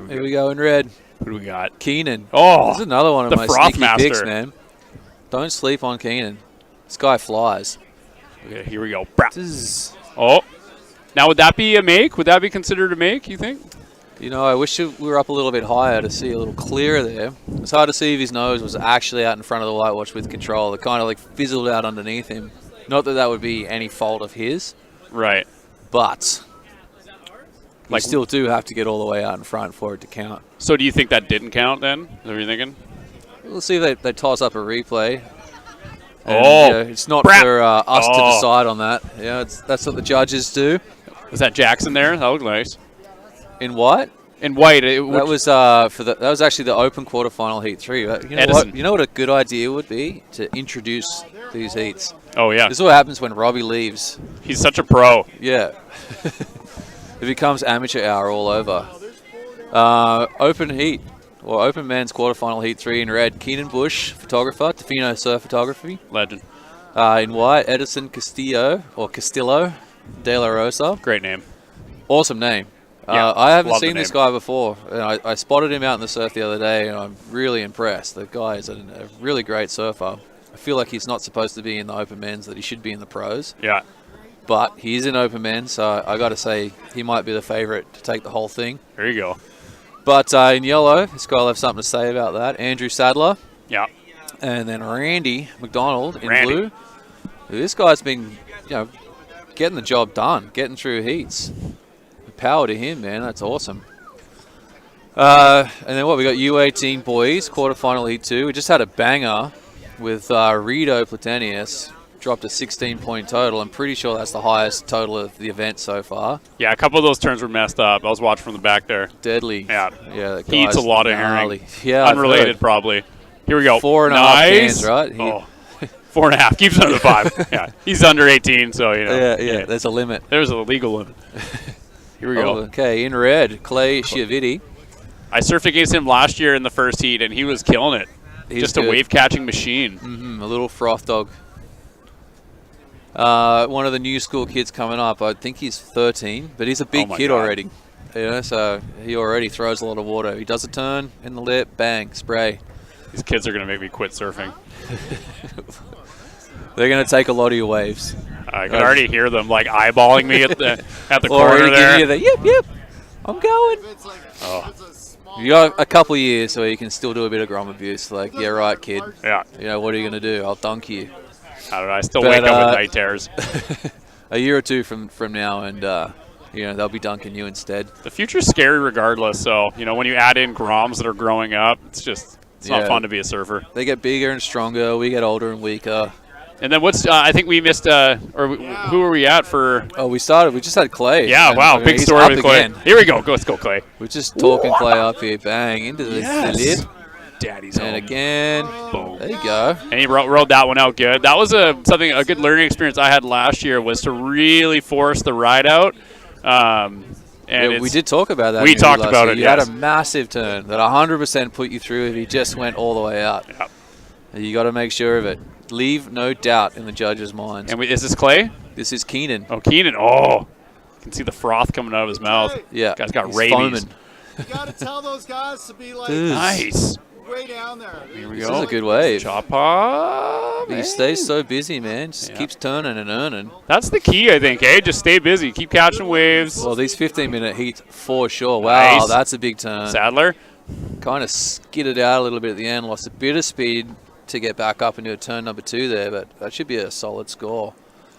I: Here we go in red.
D: Who do we got?
I: Keenan.
D: Oh,
I: this is another one of
D: the
I: my
D: Froth
I: sneaky
D: Master.
I: picks, man. Don't sleep on Keenan. This guy flies.
D: Okay, here we go. Oh, now would that be a make? Would that be considered a make, you think?
I: You know, I wish we were up a little bit higher to see a little clearer there. It's hard to see if his nose was actually out in front of the whitewash with control. It kind of like fizzled out underneath him. Not that that would be any fault of his.
D: Right.
I: But you still do have to get all the way out in front for it to count.
D: So do you think that didn't count then? Is that what you're thinking?
I: We'll see if they toss up a replay.
D: And,
I: it's not for us to decide on that. Yeah, that's what the judges do.
D: Was that Jackson there? That looked nice.
I: In what?
D: In white.
I: That was actually the open quarterfinal heat 3. You know what a good idea would be to introduce these heats.
D: Oh yeah.
I: This is what happens when Robbie leaves.
D: He's such a pro.
I: Yeah. It becomes amateur hour all over. Open heat. Or open men's quarterfinal heat 3 in red. Keenan Bush, photographer. Tofino Surf Photography.
D: Legend.
I: In white, Edison Castillo de la Rosa.
D: Great name.
I: Awesome name.
D: Yeah,
I: I haven't
D: love the
I: seen this
D: name.
I: guy before. And I spotted him out in the surf the other day, and I'm really impressed. The guy is a really great surfer. I feel like he's not supposed to be in the open men's, that he should be in the pros.
D: Yeah.
I: But he is in open men's, so I got to say he might be the favorite to take the whole thing.
D: There you go.
I: But in yellow, this guy will have something to say about that. Andrew Sadler.
D: Yeah.
I: And then Randy McDonald in blue. This guy's been, getting the job done, getting through heats. Power to him, man. That's awesome. And then we got U18 boys, quarterfinal heat 2. We just had a banger with Rito Platanius dropped a 16-point total. I'm pretty sure that's the highest total of the event so far.
D: Yeah, a couple of those turns were messed up. I was watching from the back there.
I: Deadly.
D: Yeah.
I: Yeah.
D: He eats a lot of herring.
I: Yeah.
D: Unrelated, probably. Here we go.
I: 4.5 cans, right?
D: Oh. 4.5. Keeps under the 5. Yeah. He's under 18, so, you know.
I: Yeah. There's a limit.
D: There's a legal limit. Here we go.
I: Okay, in red, Clay Schiaviti.
D: I surfed against him last year in the first heat, and he was killing it.
I: He's
D: just
I: good.
D: a wave-catching machine.
I: A little froth dog. One of the new school kids coming up. I think he's 13, but he's a big kid already. You know, so he already throws a lot of water. He does a turn in the lip, bang, spray.
D: These kids are going to make me quit surfing.
I: They're going to take a lot of your waves.
D: I can already hear them like eyeballing me at the
I: or
D: corner there.
I: You the, yep, I'm going. You got a couple of years where you can still do a bit of grom abuse. Like, yeah, right, kid.
D: Yeah.
I: You know, what are you going to do? I'll dunk you.
D: I don't know. I still wake up with night terrors.
I: A year or two from now, and you know, they'll be dunking you instead.
D: The future's scary regardless. So, you know, when you add in groms that are growing up, it's not fun to be a surfer.
I: They get bigger and stronger. We get older and weaker.
D: And then what's I think we missed who were we at for?
I: Oh, we just had Clay.
D: Yeah, wow,
I: I mean,
D: big story with Clay.
I: Again.
D: Here we go. Let's go, Clay.
I: We're just talking Clay up here. Bang into the lip.
D: Daddy's
I: and
D: home.
I: Again. Boom. There you go.
D: And he rode that one out good. That was a good learning experience I had last year, was to really force the ride out. And
I: yeah, we did talk about that.
D: We talked about it.
I: You had a massive turn that 100% put you through if he just went all the way out.
D: Yep.
I: You got to make sure of it. Leave no doubt in the judges' minds.
D: And is this Clay?
I: This is Keenan.
D: Oh, Keenan. Oh, you can see the froth coming out of his mouth.
I: Yeah.
D: Guy's got
I: He's
D: rabies.
I: foaming.
B: You got to tell those guys to be like
D: nice.
B: way down there.
D: Here we
I: This
D: go.
I: is a good wave.
D: Chop up.
I: He stays so busy, man. Just keeps turning and earning.
D: That's the key, I think, eh? Just stay busy. Keep catching waves.
I: Well, these 15-minute heats for sure. Wow,
D: Nice.
I: that's a big turn.
D: Sadler.
I: Kind of skidded out a little bit at the end. Lost a bit of speed to get back up into a turn number 2 there, but that should be a solid score.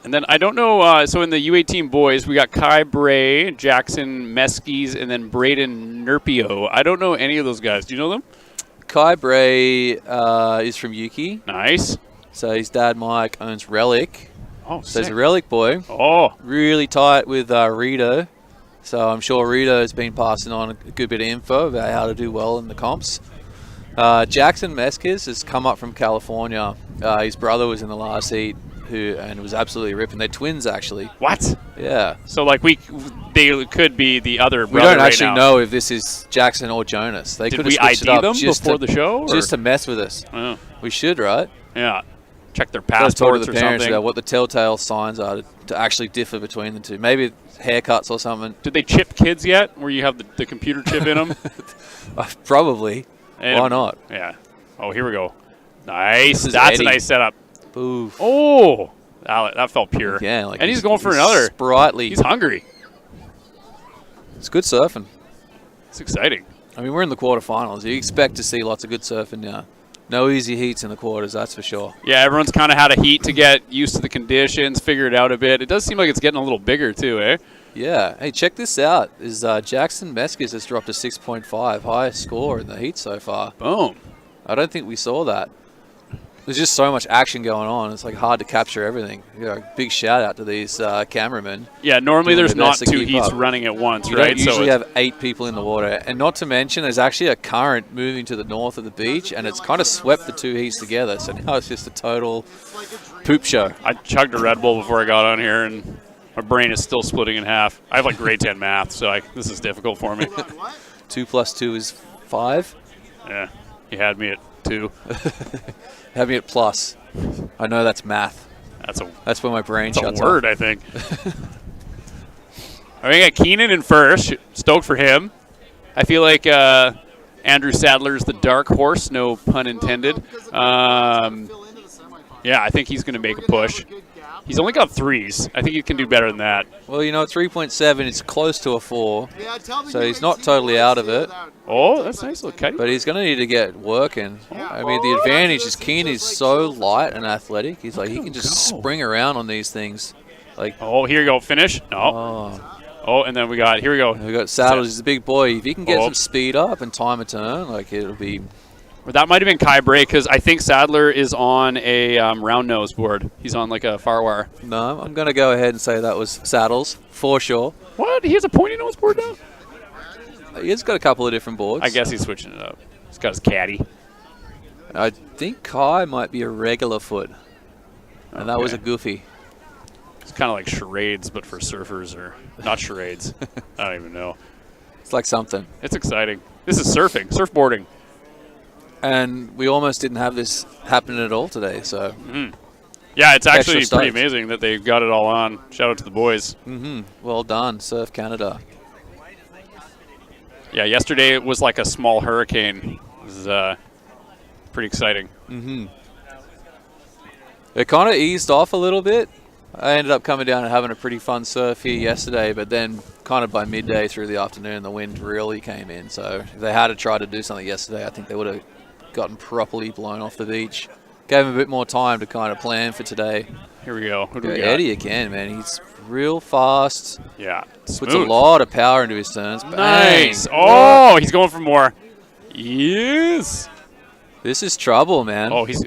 D: And then I don't know, so in the U18 boys, we got Kai Bray, Jackson Meskies, and then Braden Nerpio. I don't know any of those guys. Do you know them?
I: Kai Bray is from Yuki.
D: Nice.
I: So his dad, Mike, owns Relic.
D: Oh,
I: so he's a Relic boy.
D: Oh.
I: Really tight with Rito. So I'm sure Rito has been passing on a good bit of info about how to do well in the comps. Jackson Meskis has come up from California. His brother was in the last heat and was absolutely ripping. They're twins, actually.
D: What?
I: Yeah.
D: So, like, they could be the other brother
I: We don't
D: right
I: actually
D: now.
I: know if this is Jackson or Jonas. They
D: Did
I: could
D: we
I: have switched
D: ID
I: it up
D: them
I: just
D: before
I: to,
D: the show? Or?
I: Just to mess with us.
D: Oh.
I: We should, right?
D: Yeah. Check their
I: Let's talk to
D: passports
I: the
D: or
I: parents
D: something.
I: about what the telltale signs are to actually differ between the two. Maybe haircuts or something.
D: Did they chip kids yet, where you have the computer chip in them?
I: Probably.
D: And
I: why not?
D: Yeah. Oh, here we go. Nice.
I: This is
D: That's
I: Eddie.
D: a nice setup.
I: Ooh.
D: Oh, that felt pure.
I: Yeah, like
D: and he's going for another.
I: Sprightly.
D: He's hungry.
I: It's good surfing.
D: It's exciting.
I: I mean, we're in the quarterfinals. You expect to see lots of good surfing now. No easy heats in the quarters, that's for sure.
D: Yeah, everyone's kind of had a heat to get used to the conditions, figure it out a bit. It does seem like it's getting a little bigger too, eh?
I: Yeah. Hey, check this out. Jackson Meskis has dropped a 6.5, highest score in the heat so far.
D: Boom.
I: I don't think we saw that. There's just so much action going on. It's like hard to capture everything. You know, big shout out to these cameramen.
D: Yeah, normally
I: doing
D: there's
I: their
D: not
I: best to
D: 2
I: keep
D: heats
I: up.
D: running at once,
I: You
D: right?
I: don't usually
D: it's-
I: have 8 people in the water. And not to mention, there's actually a current moving to the north of the beach, and it's kind of swept the 2 heats together. So now it's just a total poop show.
D: I chugged a Red Bull before I got on here, and my brain is still splitting in half. I have like grade 10 math, so this is difficult for me.
I: 2 plus 2 is 5.
D: Yeah, you had me at 2.
I: Have me at plus. I know that's math. That's where my brain
D: That's
I: shuts
D: a word,
I: off.
D: I think. I mean, I got Keenan in first. Stoked for him. I feel like Andrew Sadler's the dark horse, no pun intended. Yeah, I think he's going to make a push. He's only got 3s. I think he can do better than that.
I: Well, you know, 3.7 is close to a 4, so he's not totally out of it.
D: Oh, that's nice little cut.
I: But he's going to need to get working. I mean, the advantage is Keen is so light and athletic. He's like, he can just spring around on these things. Like,
D: oh, here you go. Finish. No. Oh, and then here we go.
I: We got Saddles. He's a big boy. If he can get some speed up and time a turn, like, it'll be
D: Or that might have been Kai Bray, because I think Sadler is on a round nose board. He's on like a Farwire.
I: No, I'm going to go ahead and say that was Saddles, for sure.
D: What? He has a pointy nose board now?
I: He's got a couple of different boards.
D: I guess he's switching it up. He's got his caddy.
I: I think Kai might be a regular foot. And that was a goofy.
D: It's kind of like charades, but for surfers, or not charades. I don't even know.
I: It's like something.
D: It's exciting. This is surfing, surfboarding.
I: And we almost didn't have this happen at all today, so.
D: Yeah, it's actually
I: Extra
D: pretty
I: stoked.
D: amazing that they've got it all on. Shout out to the boys.
I: Well done, Surf Canada.
D: Yeah, yesterday it was like a small hurricane. It was pretty exciting.
I: It kind of eased off a little bit. I ended up coming down and having a pretty fun surf here yesterday, but then kind of by midday through the afternoon, the wind really came in. So if they had to try to do something yesterday, I think they would have gotten properly blown off the beach. Gave them a bit more time to kind of plan for today.
D: Here we go. Who do we got?
I: Eddie again, man. He's real fast.
D: Yeah.
I: Puts a
D: Smooth.
I: lot of power into his turns.
D: Nice.
I: Bang.
D: Oh, he's going for more. Yes.
I: This is trouble, man.
D: Oh, he's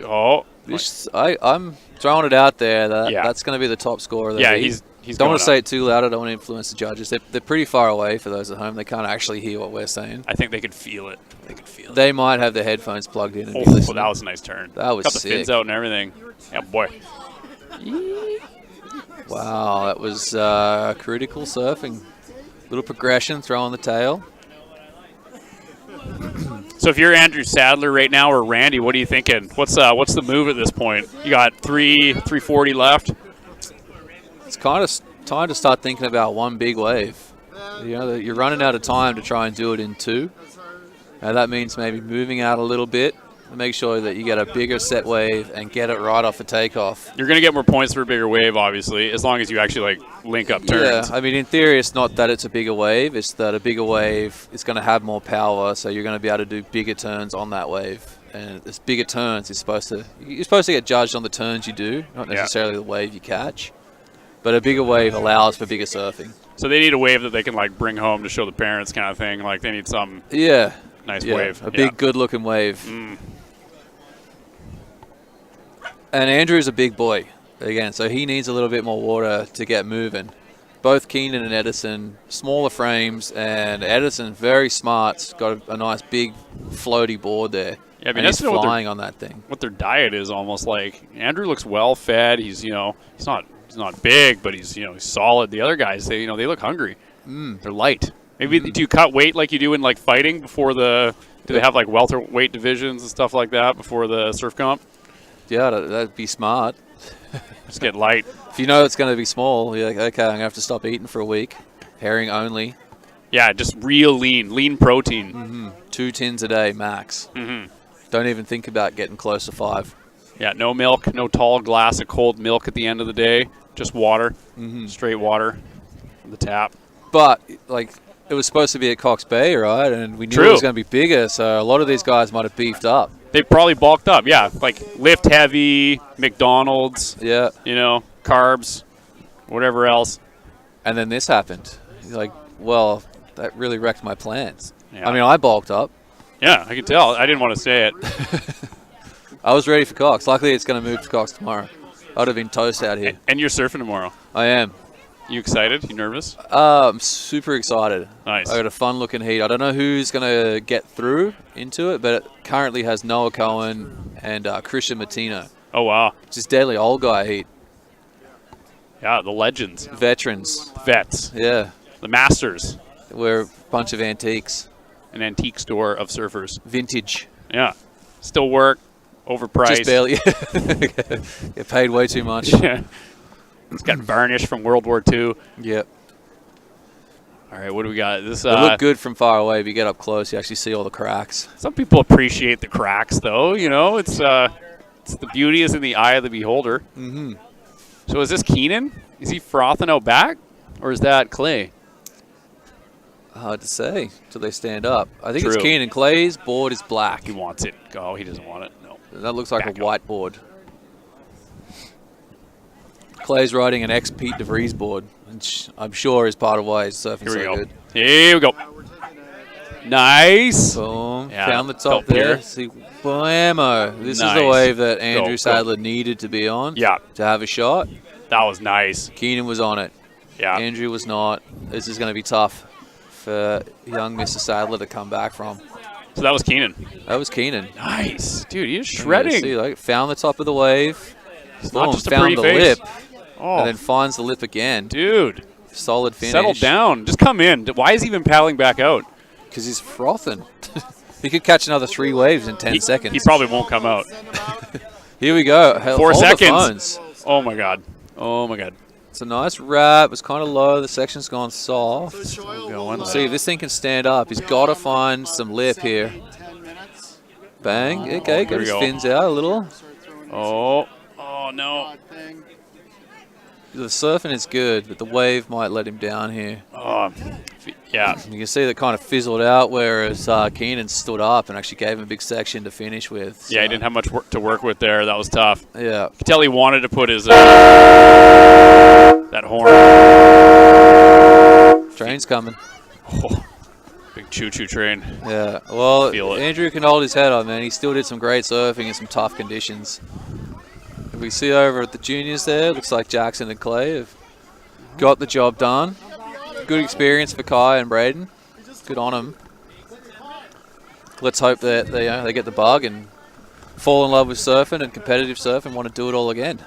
I: I'm throwing it out there that that's going to be the top scorer.
D: Yeah,
I: he's
D: he's
I: don't
D: going
I: want to say
D: up.
I: it too loud. I don't want to influence the judges. They're pretty far away for those at home. They can't actually hear what we're saying.
D: I think they could feel it. They could feel it.
I: They might have their headphones plugged in and be
D: Oh,
I: listening.
D: that was a nice turn.
I: That was
D: got the
I: sick.
D: fins out and everything. Yeah, boy.
I: Wow, that was critical surfing. Little progression, throwing the tail.
D: So if you're Andrew Sadler right now or Randy, what are you thinking? What's the move at this point? You got 340 left.
I: It's kind of time to start thinking about one big wave. You know, you're running out of time to try and do it in two. And that means maybe moving out a little bit to make sure that you get a bigger set wave and get it right off the takeoff.
D: You're going to get more points for a bigger wave, obviously, as long as you actually like link up turns.
I: Yeah, I mean, in theory, it's not that it's a bigger wave. It's that a bigger wave is going to have more power, so you're going to be able to do bigger turns on that wave. And this bigger turns is you're supposed to get judged on the turns you do, not necessarily the wave you catch. But a bigger wave allows for bigger surfing.
D: So they need a wave that they can like bring home to show the parents, kind of thing. Like they need some nice wave,
I: a big, good-looking wave. And Andrew's a big boy, again, so he needs a little bit more water to get moving. Both Keenan and Edison, smaller frames, and Edison, very smart, got a nice big floaty board there.
D: Yeah, I mean,
I: and he's
D: that's what
I: flying on that thing.
D: What their diet is almost like. Andrew looks well fed. He's he's not big, but he's he's solid. The other guys, they look hungry. They're light. Maybe do you cut weight like you do in like fighting before the? Do they have like welterweight divisions and stuff like that before the surf comp?
I: Yeah, that'd be smart.
D: Just get light.
I: If you know it's going to be small, you're like, okay, I'm going to have to stop eating for a week. Herring only.
D: Yeah, just real lean protein.
I: 2 tins a day max. Don't even think about getting close to 5.
D: Yeah, no milk, no tall glass of cold milk at the end of the day. Just water, straight water from the tap.
I: But, like, it was supposed to be at Cox Bay, right? And we knew
D: True.
I: it was going to be bigger, so a lot of these guys might have beefed up.
D: They probably bulked up, yeah. Like lift heavy, McDonald's, carbs, whatever else.
I: And then this happened. You're like, well, that really wrecked my plans.
D: Yeah.
I: I mean, I bulked up.
D: Yeah, I can tell. I didn't want to say it.
I: I was ready for Cox. Luckily, it's going to move to Cox tomorrow. I would have been toast out here.
D: And you're surfing tomorrow.
I: I am.
D: You excited? You nervous?
I: I'm super excited.
D: Nice.
I: I got a fun-looking heat. I don't know who's going to get through into it, but it currently has Noah Cohen and Christian Martino.
D: Oh, wow.
I: Which is deadly old guy heat.
D: Yeah, the legends.
I: Veterans.
D: Vets.
I: Yeah.
D: The masters.
I: We're a bunch of antiques.
D: An antique store of surfers.
I: Vintage.
D: Yeah. Still work. Overpriced.
I: Just barely. Get paid way too much.
D: Yeah. It's got varnish from World War II.
I: Yep.
D: All right, what do we got? This
I: They look good from far away. If you get up close, you actually see all the cracks.
D: Some people appreciate the cracks, though. It's the beauty is in the eye of the beholder. So is this Keenan? Is he frothing out back, or is that Clay?
I: Hard to say till they stand up. I think
D: True.
I: it's Keenan. Clay's board is black.
D: He wants it. Oh, he doesn't want it. No.
I: That looks like
D: Back
I: a white board. Clay's riding an ex-Pete DeVries board, which I'm sure is part of why he's surfing
D: Here we
I: so
D: go.
I: good.
D: Here we go. Nice.
I: Boom.
D: Yeah,
I: Found the
D: felt
I: top there.
D: here.
I: See, blammo. This is the
D: Nice.
I: wave that Andrew
D: Go.
I: Sadler needed to be on.
D: Yeah.
I: To have a shot.
D: That was nice.
I: Keenan was on it.
D: Yeah.
I: Andrew was not. This is going to be tough for young Mr. Sadler to come back from.
D: So that was Keenan.
I: That was Keenan.
D: Nice. Dude, he is
I: Yeah,
D: shredding.
I: see, like, found the top of the wave.
D: It's not just a
I: found
D: pretty
I: the
D: face.
I: lip.
D: Oh.
I: And then finds the lip again.
D: Dude.
I: Solid finish.
D: Settle down. Just come in. Why is he even paddling back out?
I: Because he's frothing. He could catch another 3 waves in 10 seconds.
D: He probably won't come out.
I: Here we go.
D: 4
I: Hold
D: seconds.
I: The phones.
D: Oh, my God. Oh, my God.
I: It's a nice wrap. It was kind of low. The section's gone soft.
D: Going.
I: See if this thing can stand up. He's got to find some lip here. Bang. Okay, got his fins out a little.
D: Oh. Oh, no.
I: The surfing is good, but the wave might let him down here.
D: Yeah.
I: You can see that kind of fizzled out, whereas Keenan stood up and actually gave him a big section to finish with. So.
D: Yeah, he didn't have much work to work with there. That was tough.
I: Yeah.
D: You could tell he wanted to put his that horn.
I: Train's coming.
D: Oh, big choo-choo train.
I: Yeah. Well,
D: Feel it.
I: Andrew can hold his head up, man. He still did some great surfing in some tough conditions. We see over at the juniors there, looks like Jackson and Clay have got the job done. Good experience for Kai and Braden. Good on them. Let's hope that they get the bug and fall in love with surfing and competitive surf and want to do it all again.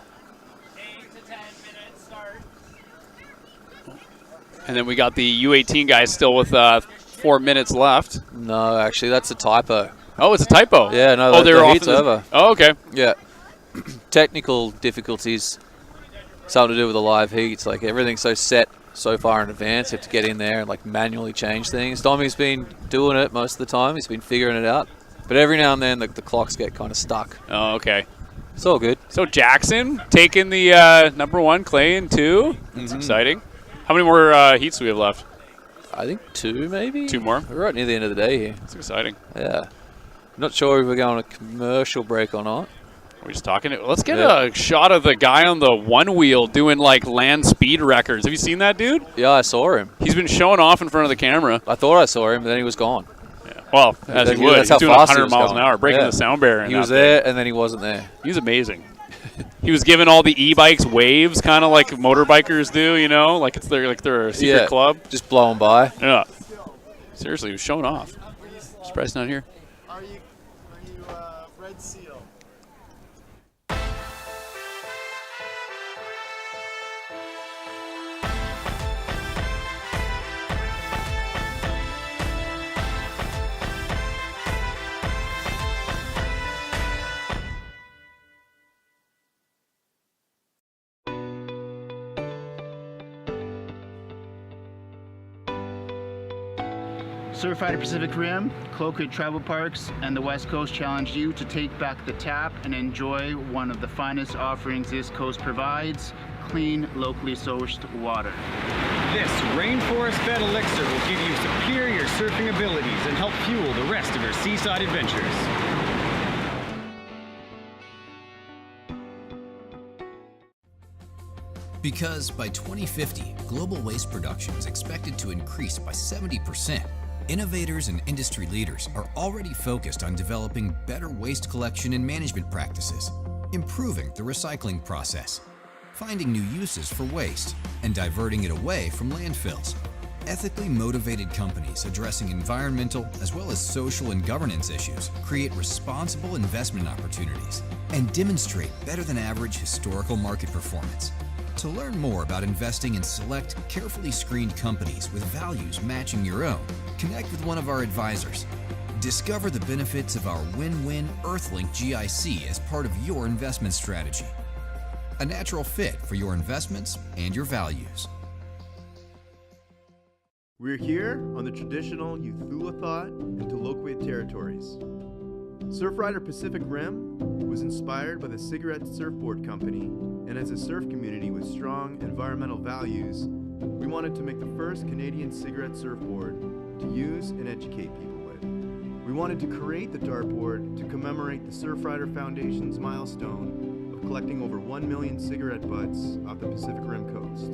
D: And then we got the U18 guys still with 4 minutes left.
I: No, actually, that's a typo.
D: Oh, it's a typo.
I: Yeah, no,
D: they're
I: the
D: off
I: heat's
D: in the-
I: over.
D: Oh, okay.
I: Yeah. Technical difficulties, something to do with the live heats. Like everything's so set so far in advance, you have to get in there and like manually change things. Tommy's been doing it most of the time. He's been figuring it out. But every now and then the clocks get kind of stuck.
D: Oh, okay.
I: It's all good.
D: So Jackson taking the number 1, Clay in 2. That's exciting. How many more heats do we have left?
I: I think 2 maybe.
D: 2 more?
I: We're right near the end of the day here.
D: That's exciting.
I: Yeah. Not sure if we're going on a commercial break or not.
D: We're just talking. Let's get a shot of the guy on the one wheel doing like land speed records. Have you seen that dude?
I: Yeah, I saw him.
D: He's been showing off in front of the camera.
I: I thought I saw him, but then he was gone.
D: Yeah. Well, as he would.
I: That's
D: He's
I: how
D: doing
I: fast
D: 100
I: he was
D: miles
I: going.
D: an hour, breaking
I: Yeah.
D: the sound barrier.
I: He was there, and then he wasn't there.
D: He was amazing. He was giving all the e-bikes waves, kind of like motorbikers do, you know, like they're a secret club.
I: Just blowing by.
D: Yeah. Seriously, he was showing off. Surprised not here.
B: Are you Red Seal?
K: Surfrider Pacific Rim, Cloquet Travel Parks, and the West Coast challenge you to take back the tap and enjoy one of the finest offerings this coast provides, clean, locally sourced water.
L: This rainforest-fed elixir will give you superior surfing abilities and help fuel the rest of your seaside adventures.
J: Because by 2050, global waste production is expected to increase by 70%. Innovators and industry leaders are already focused on developing better waste collection and management practices, improving the recycling process, finding new uses for waste, and diverting it away from landfills. Ethically motivated companies addressing environmental as well as social and governance issues create responsible investment opportunities and demonstrate better than average historical market performance. To learn more about investing in select, carefully screened companies with values matching your own, connect with one of our advisors. Discover the benefits of our win-win Earthlink GIC as part of your investment strategy. A natural fit for your investments and your values.
M: We're here on the traditional Uthulathot and Tolokwit territories. Surfrider Pacific Rim was inspired by the Cigarette Surfboard Company, and as a surf community with strong environmental values, we wanted to make the first Canadian cigarette surfboard to use and educate people with. We wanted to create the dartboard to commemorate the Surfrider Foundation's milestone of collecting over 1 million cigarette butts off the Pacific Rim coast.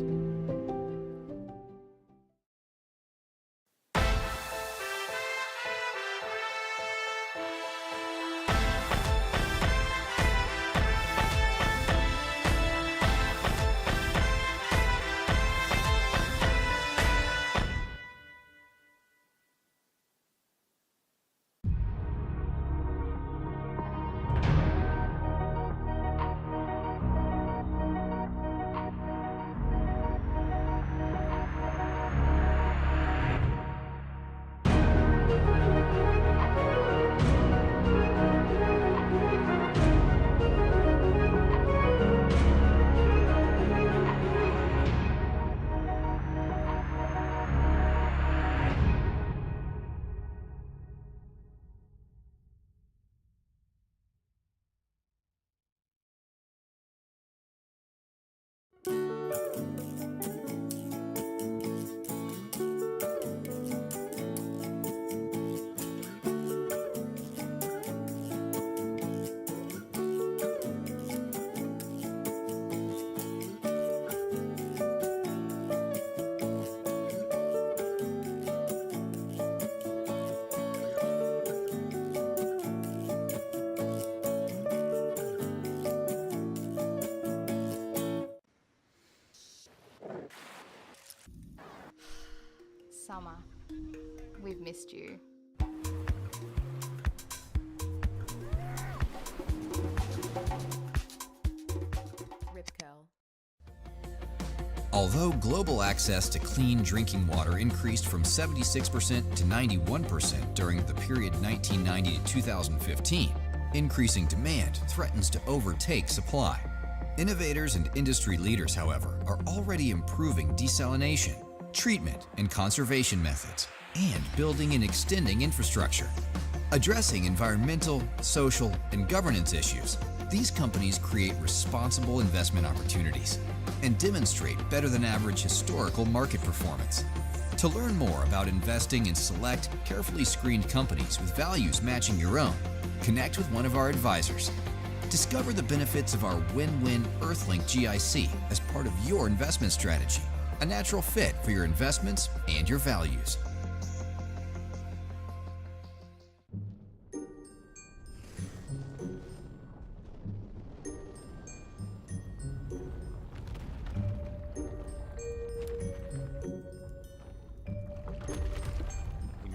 N: Summer, we've missed you. Rip curl.
J: Although global access to clean drinking water increased from 76% to 91% during the period 1990 to 2015, increasing demand threatens to overtake supply. Innovators and industry leaders, however, are already improving desalination, treatment and conservation methods, and building and extending infrastructure. Addressing environmental, social, and governance issues, these companies create responsible investment opportunities and demonstrate better than average historical market performance. To learn more about investing in select, carefully screened companies with values matching your own, connect with one of our advisors. Discover the benefits of our win-win Earthlink GIC as part of your investment strategy, a natural fit for your investments and your values.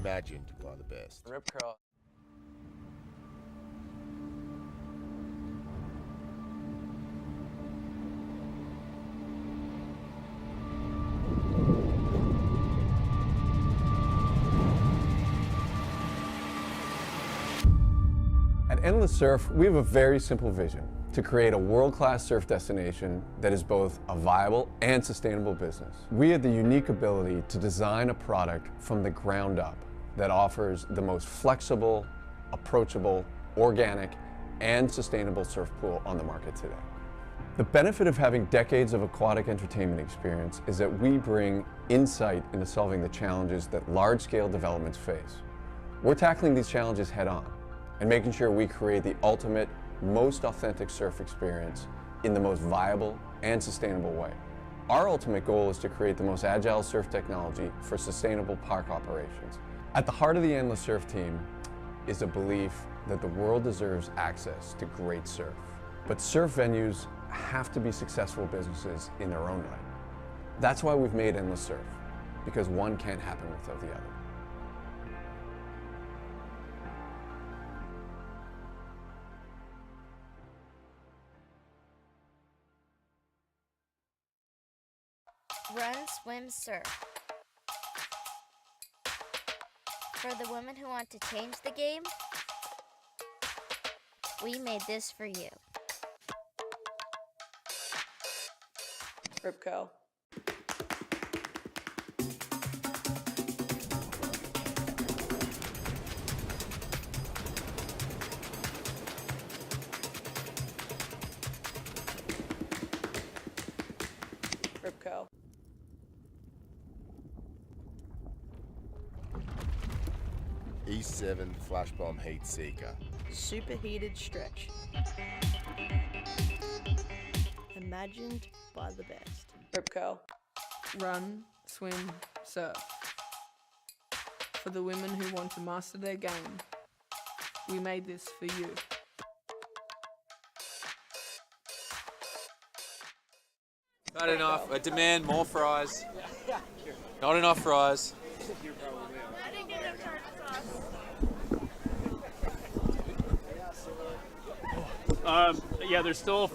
O: Imagined by the best.
I: Rip curl.
P: At Endless Surf, we have a very simple vision: to create a world-class surf destination that is both a viable and sustainable business. We have the unique ability to design a product from the ground up that offers the most flexible, approachable, organic, and sustainable surf pool on the market today. The benefit of having decades of aquatic entertainment experience is that we bring insight into solving the challenges that large-scale developments face. We're tackling these challenges head-on and making sure we create the ultimate, most authentic surf experience in the most viable and sustainable way. Our ultimate goal is to create the most agile surf technology for sustainable park operations. At the heart of the Endless Surf team is a belief that the world deserves access to great surf. But surf venues have to be successful businesses in their own right. That's why we've made Endless Surf, because one can't happen without the other.
F: Run, swim, surf. For the women who want to change the game, we made this for you.
H: Rip curl. Rip curl.
O: E7 Flash Bomb Heat Seeker.
R: Superheated stretch. Imagined by the best.
H: Rip curl.
S: Run, swim, surf. For the women who want to master their game, we made this for you.
I: Not enough. I demand more fries. Not enough fries.
D: Yeah, there's still.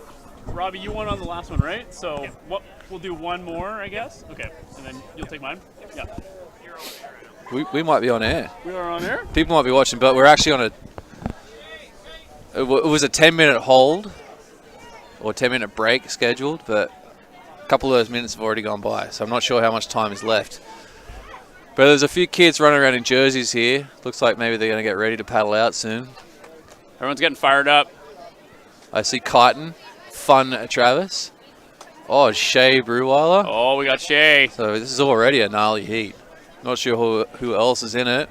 D: Robbie, you won on the last one, right? So what? We'll do one more, I guess. Okay, and then you'll take mine. Yeah.
I: We might be on air.
D: We are on air.
I: People might be watching, but we're actually on a. It was a 10-minute hold or 10-minute break scheduled, but a couple of those minutes have already gone by, so I'm not sure how much time is left. But there's a few kids running around in jerseys here. Looks like maybe they're going to get ready to paddle out soon.
D: Everyone's getting fired up.
I: I see Kyton, Fun Travis, Oh, Shea Breweiler.
D: Oh, we got Shea.
I: So this is already a gnarly heat. Not sure who else is in it.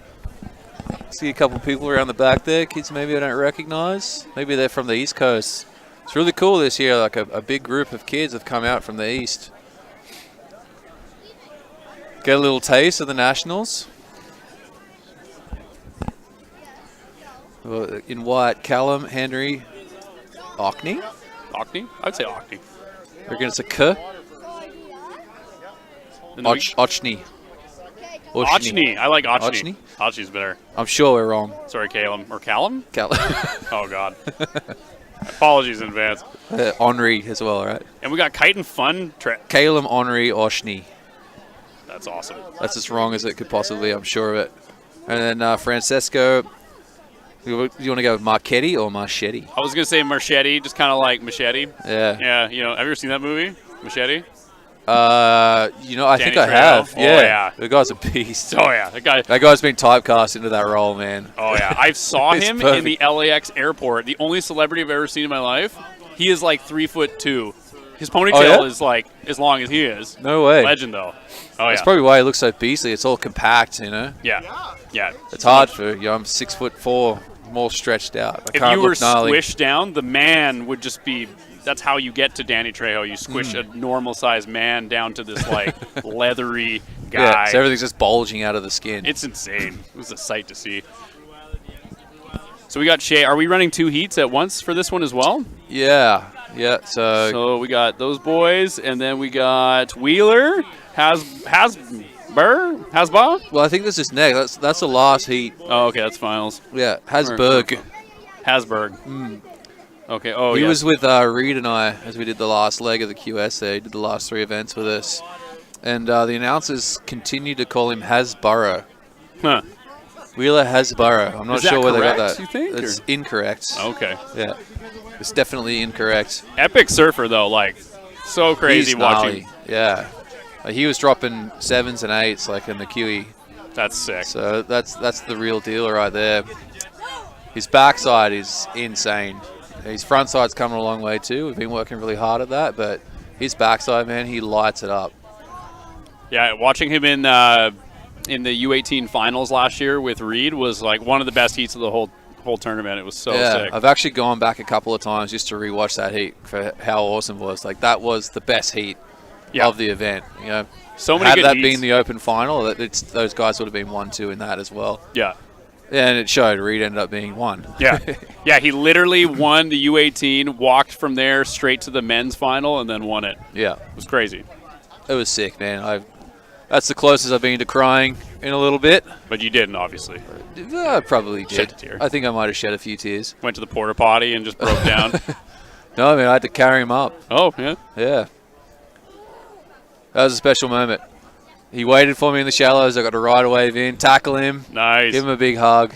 I: See a couple people around the back there. Kids maybe I don't recognize. Maybe they're from the East Coast. It's really cool this year. Like a big group of kids have come out from the East. Get a little taste of the Nationals. Well, in white, Callum, Henry, Ockney?
D: Ockney? I'd say Ockney.
I: We're against a K. Ochney.
D: Ochney. I like Ochney. Ochney's better.
I: I'm sure we're wrong.
D: Sorry, Callum. Or Callum?
I: Callum.
D: Oh, God. Apologies in advance.
I: Henri as well, right?
D: And we got Kite and Fun.
I: Callum, Henri, Ochney.
D: That's awesome.
I: That's as wrong as it could possibly be, I'm sure of it. And then Francesco. You want to go with Marchetti or Marchetti?
D: I was going to say Marchetti, just kind of like Machete.
I: Yeah.
D: Yeah, you know, have you ever seen that movie, Machete?
I: I think I have.
D: Oh, yeah.
I: The guy's a beast.
D: Oh, yeah.
I: That guy's been typecast into that role, man.
D: Oh, yeah. I saw him
I: perfect.
D: in the LAX airport. The only celebrity I've ever seen in my life. He is like 3'2". His ponytail is like as long as he is.
I: No way.
D: Legend, though. Oh, yeah.
I: That's probably why he looks so beastly. It's all compact, you know?
D: Yeah. Yeah.
I: It's hard for, I'm 6'4", more stretched out.
D: If you were squished down, the man would just be... That's how you get to Danny Trejo. You squish a normal-sized man down to this, like, leathery guy.
I: Yeah, so everything's just bulging out of the skin.
D: It's insane. It was a sight to see. So we got Shea. Are we running 2 heats at once for this one as well?
I: Yeah. Yeah,
D: So we got those boys, and then we got Wheeler, Hasba?
I: Well, I think this is next. That's the last heat.
D: Oh, okay, that's finals.
I: Yeah, Hasberg.
D: Hasberg. Okay,
I: He was with Reed and I as we did the last leg of the QS there. He did the last 3 events with us. And the announcers continue to call him Hasborough.
D: Huh.
I: Wheeler Hasborough. I'm not sure where they got that.
D: You think?
I: It's incorrect.
D: Okay.
I: Yeah. It's definitely incorrect.
D: Epic surfer, though. Like, so crazy
I: He's
D: watching.
I: gnarly. Yeah. He was dropping 7s and 8s like in the QE.
D: That's sick.
I: So that's the real deal right there. His backside is insane. His front side's coming a long way too. We've been working really hard at that, but his backside, man, he lights it up.
D: Yeah, watching him in the U18 finals last year with Reed was like one of the best heats of the whole tournament. It was so sick.
I: I've actually gone back a couple of times just to rewatch that heat for how awesome it was. Like that was the best heat of the event. You know,
D: so many
I: had
D: good
I: that
D: heats.
I: been the open final, those guys would have been 1-2 in that as well.
D: Yeah.
I: And it showed Reed ended up being 1.
D: Yeah. Yeah, he literally won the U18, walked from there straight to the men's final, and then won it.
I: Yeah.
D: It was crazy.
I: It was sick, man. That's the closest I've been to crying in a little bit.
D: But you didn't, obviously.
I: I probably did.
D: Shed a tear.
I: I think I might have shed a few tears.
D: Went to the porta potty and just broke down.
I: No, man, I had to carry him up.
D: Oh, yeah?
I: Yeah. That was a special moment. He waited for me in the shallows. I got to ride a wave in, tackle him.
D: Nice.
I: Give him a big hug.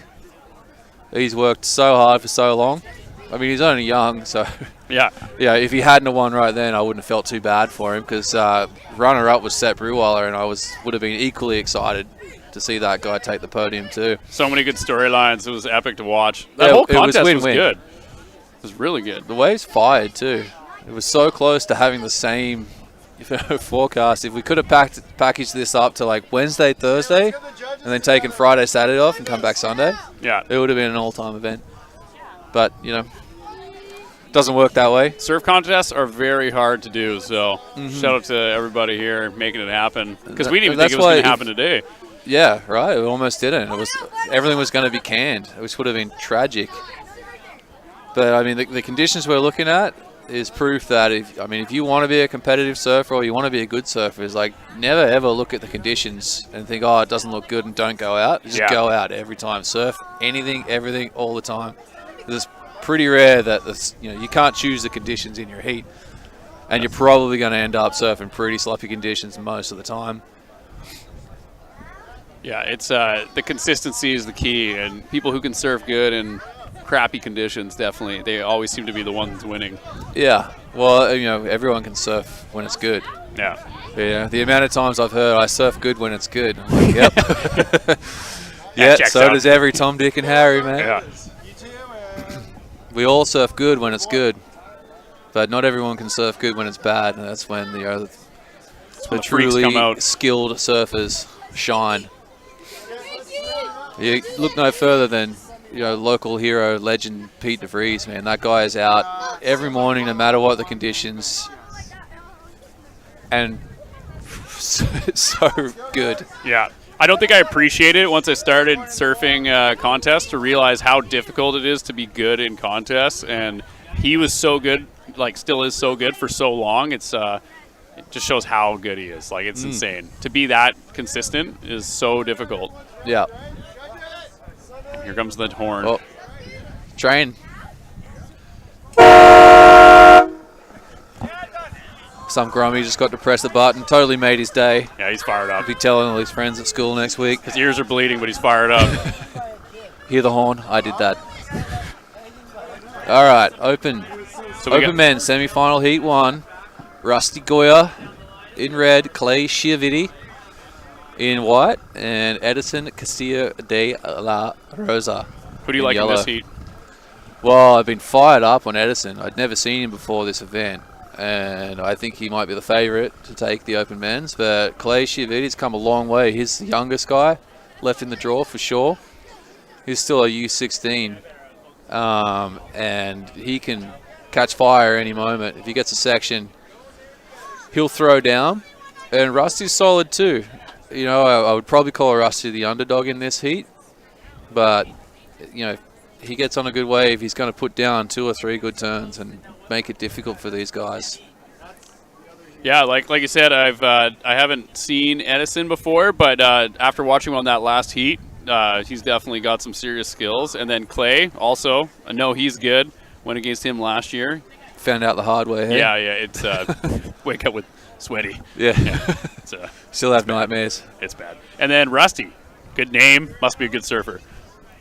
I: He's worked so hard for so long. I mean, he's only young, so...
D: Yeah.
I: Yeah, if he hadn't have won right then, I wouldn't have felt too bad for him because runner-up was Seth Breweiler, and I would have been equally excited to see that guy take the podium too.
D: So many good storylines. It was epic to watch. That whole contest was good. It was really good.
I: The waves fired too. It was so close to having the same forecast. If we could have packaged this up to like Wednesday, Thursday, and then taken Friday, Saturday off and come back Sunday,
D: yeah,
I: it would have been an all-time event. But, you know, doesn't work that way.
D: Surf contests are very hard to do, so shout out to everybody here making it happen. Because we didn't even think it was going to happen today.
I: Yeah, right. It almost didn't. Everything was going to be canned, which would have been tragic. But, I mean, the conditions we're looking at is proof that if you want to be a competitive surfer or you want to be a good surfer, is like never ever look at the conditions and think, oh, it doesn't look good and don't go out. Just go out every time. Surf anything, everything, all the time. It's pretty rare that you can't choose the conditions in your heat, and you're probably going to end up surfing pretty sloppy conditions most of the time.
D: Yeah, it's the consistency is the key, and people who can surf good in crappy conditions, definitely, they always seem to be the ones winning.
I: Yeah, well, everyone can surf when it's good.
D: Yeah.
I: Yeah, the amount of times I've heard I surf good when it's good. I'm like, yep. Yeah, so does every Tom, Dick, and Harry, man.
D: Yeah.
I: We all surf good when it's good. But not everyone can surf good when it's bad, and that's when the
D: the freaks come
I: truly
D: out.
I: skilled surfers shine. You look no further than local hero, legend Pete DeVries, man. That guy is out every morning, no matter what the conditions, and so good.
D: Yeah. I don't think I appreciated it once I started surfing contests to realize how difficult it is to be good in contests. And he was so good, like still is so good for so long. It just shows how good he is. Like, it's insane. To be that consistent is so difficult.
I: Yeah.
D: Here comes the horn.
I: Oh. Train. Some grummy just got to press the button. Totally made his day.
D: Yeah, he's fired up.
I: He'll be telling all his friends at school next week.
D: His ears are bleeding, but he's fired up.
I: Hear the horn? I did that. All right, open.
D: So
I: open men's semi-final heat 1. Rusty Goya in red, Clay Chiaviti in white, and Edison Castillo de la Rosa.
D: Who do you like
I: yellow.
D: in this heat?
I: Well, I've been fired up on Edison. I'd never seen him before this event, and I think he might be the favourite to take the open men's. But Clay Chiaviti's come a long way. He's the youngest guy left in the draw for sure. He's still a U16, and he can catch fire any moment. If he gets a section, he'll throw down. And Rusty's solid too. I would probably call Rusty the underdog in this heat, but he gets on a good wave, he's going to put down 2 or 3 good turns and make it difficult for these guys.
D: Yeah, like you said, I haven't seen Edison before, but after watching him on that last heat, he's definitely got some serious skills. And then Clay, also, I know he's good. Went against him last year.
I: Found out the hard way. Hey?
D: Yeah, it's wake up with sweaty.
I: Yeah.
D: It's,
I: still have nightmares.
D: It's bad. And then Rusty, good name, must be a good surfer.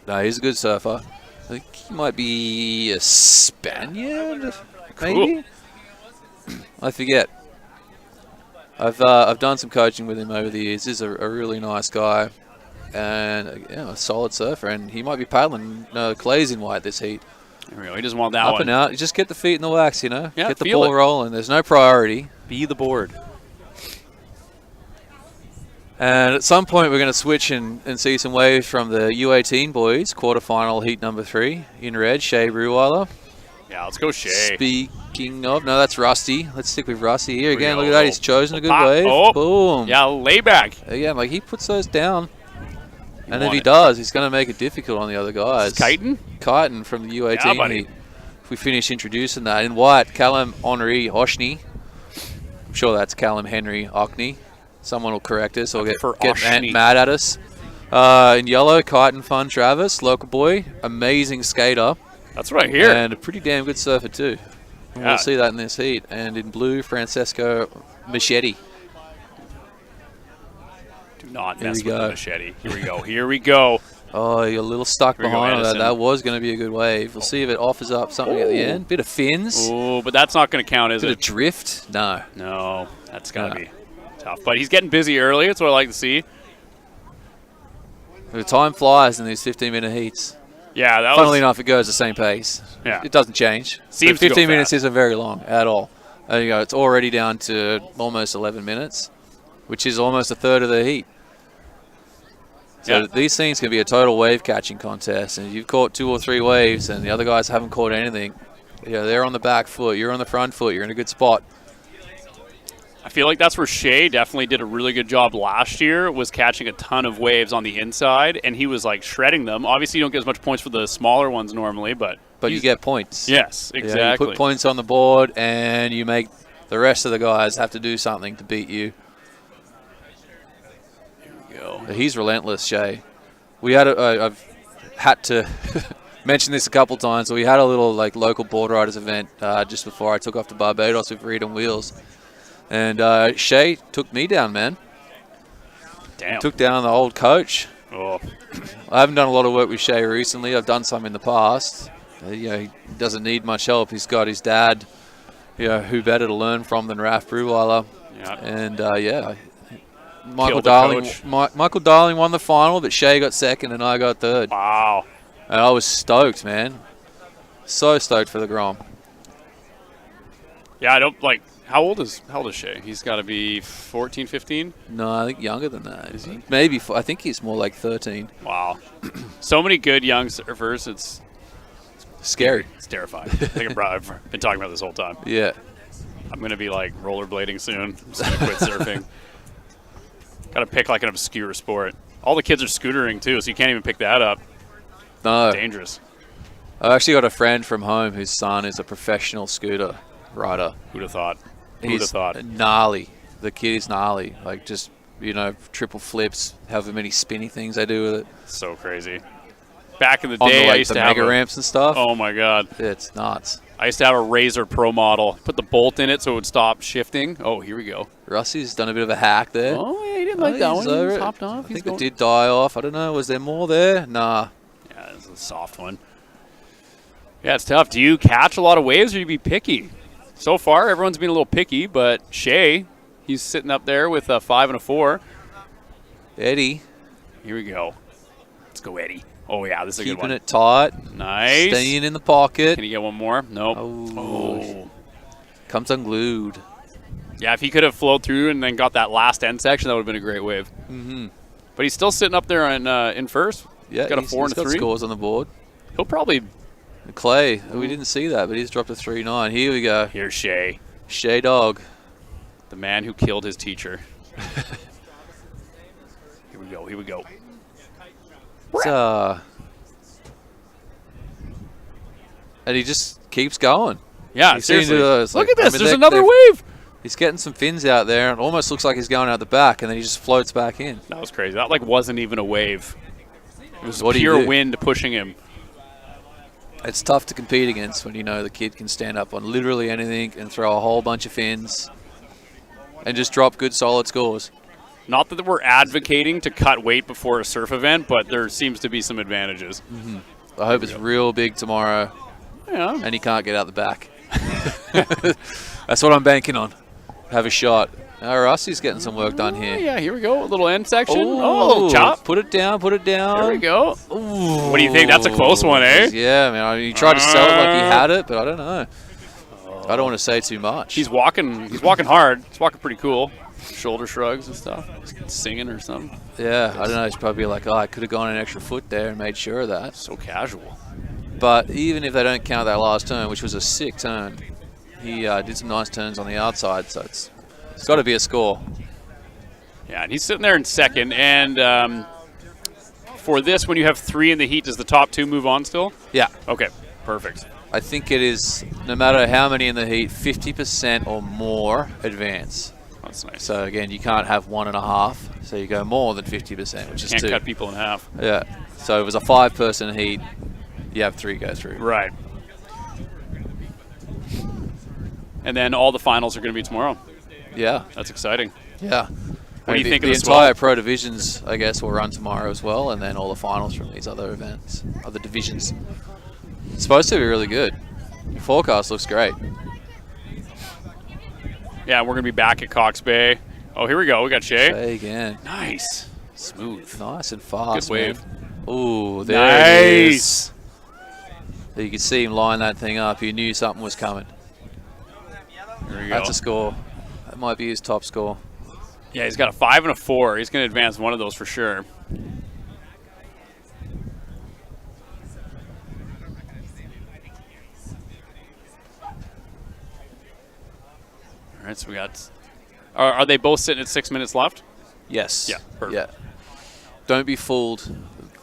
I: No, he's a good surfer. I think he might be a Spaniard, maybe? Cool. I forget. I've done some coaching with him over the years. He's a really nice guy and a solid surfer, and he might be paddling Clay's in white this heat.
D: There we go. He doesn't want that
I: Up
D: one.
I: and out. You just get the feet in the wax,
D: Yeah,
I: get the
D: feel
I: ball
D: it.
I: rolling. There's no priority.
D: Be the board.
I: And at some point, we're going to switch and see some waves from the U18 boys, quarterfinal heat number 3 in red, Shea Breweiler.
D: Yeah, let's go Shea.
I: Speaking of, no, that's Rusty. Let's stick with Rusty here again.
D: go.
I: Look at that. He's chosen a good
D: Pop.
I: wave.
D: Oh.
I: Boom.
D: Yeah, layback.
I: Again, he puts those down. And if
D: want
I: he
D: it.
I: does, he's going to make it difficult on the other guys.
D: Kiting?
I: Kiting from the U18
D: Yeah, buddy.
I: heat. If we finish introducing that. In white, Callum Henry Oshney. I'm sure that's Callum Henry Ockney. Someone will correct us or get
D: Oshney.
I: mad at us. In yellow, Kite Fun Travis, local boy, amazing skater.
D: That's right here.
I: And a pretty damn good surfer too. And
D: Yeah.
I: we'll see that in this heat. And in blue, Francesco Machete.
D: Do not
I: Here
D: mess
I: we
D: with
I: go.
D: the machete. Here we go. Here we go.
I: Oh, you're a little stuck
D: Here we go,
I: behind on that.
D: Edison.
I: That was going to be a good wave. We'll see if it offers up something at the end. Bit of fins.
D: Oh, but that's not going to count, is
I: Bit
D: it?
I: of drift. No.
D: No, that's going to be tough. But he's getting busy early. That's what I like to see.
I: The time flies in these 15-minute heats.
D: Yeah, that
I: Funnily
D: was...
I: enough, it goes the same pace.
D: Yeah.
I: It doesn't change.
D: Seems
I: But
D: to go
I: 15 minutes
D: fast.
I: isn't very long at all. There you go. It's already down to almost 11 minutes, which is almost a third of the heat. So
D: Yeah.
I: these things can be a total wave catching contest, and you've caught 2 or 3 waves, and the other guys haven't caught anything. They're on the back foot. You're on the front foot. You're in a good spot.
D: I feel like that's where Shea definitely did a really good job last year, was catching a ton of waves on the inside, and he was like shredding them. Obviously, you don't get as much points for the smaller ones normally, but
I: you get points.
D: Yes,
I: You
D: exactly.
I: put points on the board, and you make the rest of the guys have to do something to beat you.
D: Here we go.
I: He's relentless, Shea. We had I've had to mention this a couple times. So we had a little local board riders event just before I took off to Barbados with Reed on Wheels, and Shea took me down, man.
D: Damn.
I: Took down the old coach.
D: Oh.
I: I haven't done a lot of work with Shea recently. I've done some in the past. He doesn't need much help. He's got his dad. Who better to learn from than Raf Breweiler?
D: Yeah.
I: And Michael
D: Killed the
I: Darling.
D: coach.
I: Michael Darling won the final, but Shea got second and I got third.
D: Wow.
I: And I was stoked, man. So stoked for the Grom.
D: Yeah, I don't like. How old is Shea? He's got to be 14, 15?
I: No, I think younger than that. Is he? Maybe. I think he's more like 13.
D: Wow. So many good young surfers. It's
I: scary.
D: It's terrifying. I think I've been talking about this whole time.
I: Yeah.
D: I'm going to be like rollerblading soon. I'm just going to quit surfing. Got to pick like an obscure sport. All the kids are scootering too, so you can't even pick that up.
I: No.
D: Dangerous.
I: I actually got a friend from home whose son is a professional scooter rider.
D: Who'd have thought?
I: He's gnarly. The kid is gnarly. Like just, triple flips, however many spinny things they do with it.
D: So crazy. Back in the
I: On
D: day,
I: the,
D: I used
I: the
D: to have
I: mega ramps and stuff.
D: Oh my God.
I: It's nuts.
D: I used to have a Razor Pro model. Put the bolt in it so it would stop shifting. Oh, here we go.
I: Rusty's done a bit of a hack there.
D: Oh, yeah, he didn't like that one. He just hopped off.
I: I think it did die off. I don't know. Was there more there? Nah.
D: Yeah, it's a soft one. Yeah, it's tough. Do you catch a lot of waves or do you be picky? So far, everyone's been a little picky, but Shea, he's sitting up there with a 5 and a 4.
I: Eddie.
D: Here we go. Let's go, Eddie. Oh, yeah, this is a good one.
I: Keeping it tight.
D: Nice.
I: Staying in the pocket.
D: Can you get one more? Nope.
I: Oh. Comes unglued.
D: Yeah, if he could have flowed through and then got that last end section, that would have been a great wave.
I: Mm-hmm.
D: But he's still sitting up there in first.
I: Yeah,
D: he's got a 4 and a 3.
I: He's got scores on the board.
D: He'll probably...
I: Clay, we didn't see that, but he's dropped a 3-9. Here we go.
D: Here's Shea.
I: Shea Dog.
D: The man who killed his teacher. Here we go. Here we go.
I: It's, and he just keeps going.
D: Yeah,
I: He's
D: seriously.
I: Look
D: at this. There's another wave.
I: He's getting some fins out there, and it almost looks like he's going out the back, and then he just floats back in.
D: That was crazy. That wasn't even a wave. It was
I: What do you
D: pure
I: do?
D: wind pushing him.
I: It's tough to compete against when you know the kid can stand up on literally anything and throw a whole bunch of fins and just drop good, solid scores.
D: Not that we're advocating to cut weight before a surf event, but there seems to be some advantages.
I: Mm-hmm. I hope it's real big tomorrow.
D: Yeah.
I: And he can't get out the back. That's what I'm banking on. Have a shot. Rusty's getting some work done here.
D: Yeah, here we go. A little end section.
I: Ooh,
D: a little chop.
I: Put it down, put it down.
D: There we go.
I: Ooh.
D: What do you think? That's a close one, eh?
I: Yeah, man. I mean, he tried to sell it like he had it, but I don't know. I don't want to say too much.
D: He's walking hard. He's walking pretty cool. Shoulder shrugs and stuff. He's singing or something.
I: Yeah, I don't know. He's probably like, I could have gone an extra foot there and made sure of that.
D: So casual.
I: But even if they don't count that last turn, which was a sick turn, he did some nice turns on the outside, so it's got to be a score.
D: Yeah, and he's sitting there in second. And for this, when you have 3 in the heat, does the top 2 move on still?
I: Yeah.
D: Okay, perfect.
I: I think it is, no matter how many in the heat, 50% or more advance.
D: That's nice.
I: So, again, you can't have 1.5. So you go more than 50%, which is 2.
D: Can't cut people in half.
I: Yeah. So it was a 5-person heat. You have 3 go through.
D: Right. And then all the finals are going to be tomorrow.
I: Yeah.
D: That's exciting.
I: Yeah.
D: What do you think of
I: the
D: the swell?
I: entire pro divisions, I guess, will run tomorrow as well, and then all the finals from these other events, other divisions. It's supposed to be really good. The forecast looks great.
D: Yeah, we're going to be back at Cox Bay. Oh, here we go. We got Shea.
I: Shea again.
D: Nice. Smooth.
I: Nice and fast,
D: Good wave.
I: man. Ooh, there it is. You could see him line that thing up. He knew something was coming.
D: There we go.
I: That's a score. That might be his top score.
D: Yeah, he's got a 5 and a 4. He's going to advance one of those for sure. All right, so we got... Are they both sitting at 6 minutes left?
I: Yes.
D: Yeah, perfect.
I: Yeah. Don't be fooled,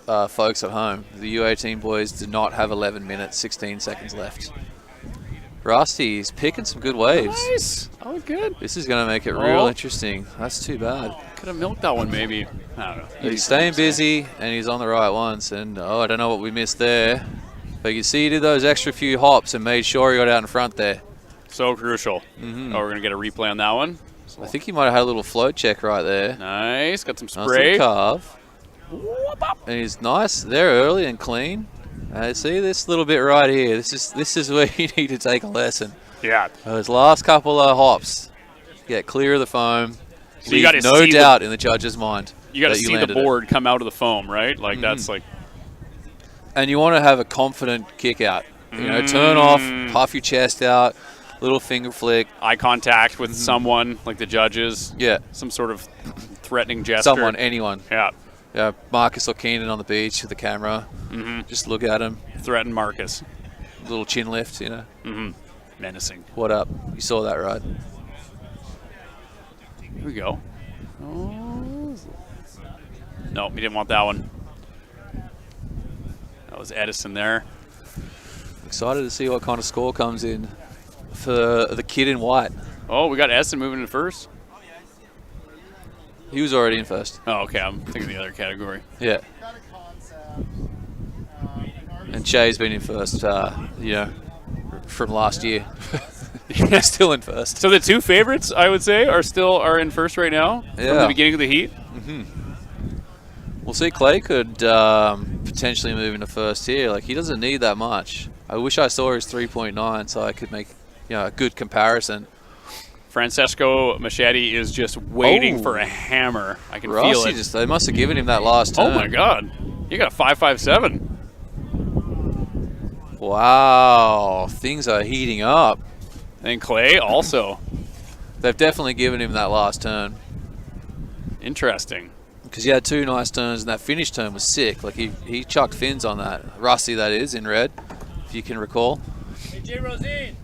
I: folks at home. The U18 boys did not have 11 minutes, 16 seconds left. Rusty's picking some good waves.
D: Nice. Oh, good.
I: This is going to make it real interesting. That's too bad.
D: Could have milked that one, maybe. I don't know.
I: He's staying busy, and he's on the right ones. And, I don't know what we missed there. But you see he did those extra few hops and made sure he got out in front there.
D: So crucial.
I: Mm-hmm.
D: Oh, we're going to get a replay on that one.
I: I think he might have had a little float check right there.
D: Nice. Got some
I: Nice
D: spray.
I: little carve. And he's nice there early and clean. See this little bit right here. This is where you need to take a lesson.
D: Yeah.
I: Those last couple of hops, get clear of the foam.
D: So you gotta
I: no
D: see
I: doubt in the judge's mind.
D: You got to
I: that
D: see the
I: landed it.
D: board come out of the foam, right? Like that's like.
I: And you want to have a confident kick out. You know, turn off, puff your chest out, little finger flick.
D: Eye contact with someone, like the judges.
I: Yeah.
D: Some sort of threatening gesture.
I: Someone, anyone.
D: Yeah.
I: Yeah, Marcus or Keenan on the beach with the camera. Just look at him.
D: Threaten Marcus.
I: Little chin lift, you know.
D: Menacing.
I: What up? You saw that, right?
D: Here we go. Oh. No, we didn't want that one. That was Edison there.
I: Excited to see what kind of score comes in for the kid in white.
D: Oh, we got Edison moving in first.
I: He was already in first.
D: Oh, okay. I'm thinking the other category.
I: Yeah. And Shay's been in first, you know, from last year. Still in first.
D: So the two favorites, I would say, are in first right now from the beginning of the heat.
I: We'll see. Clay could potentially move into first here. Like, he doesn't need that much. I wish I saw his 3.9 so I could make, you know, a good comparison.
D: Francesco Machete is just waiting for a hammer. I can feel it.
I: They must have given him that last turn.
D: Oh my God! You got a 5.57.
I: Wow, things are heating up.
D: And Clay also.
I: They've definitely given him that last turn.
D: Interesting.
I: Because he had two nice turns, and that finish turn was sick. Like, he chucked fins on that. Rusty, that is, in red, if you can recall.
C: Hey, J. Rosine,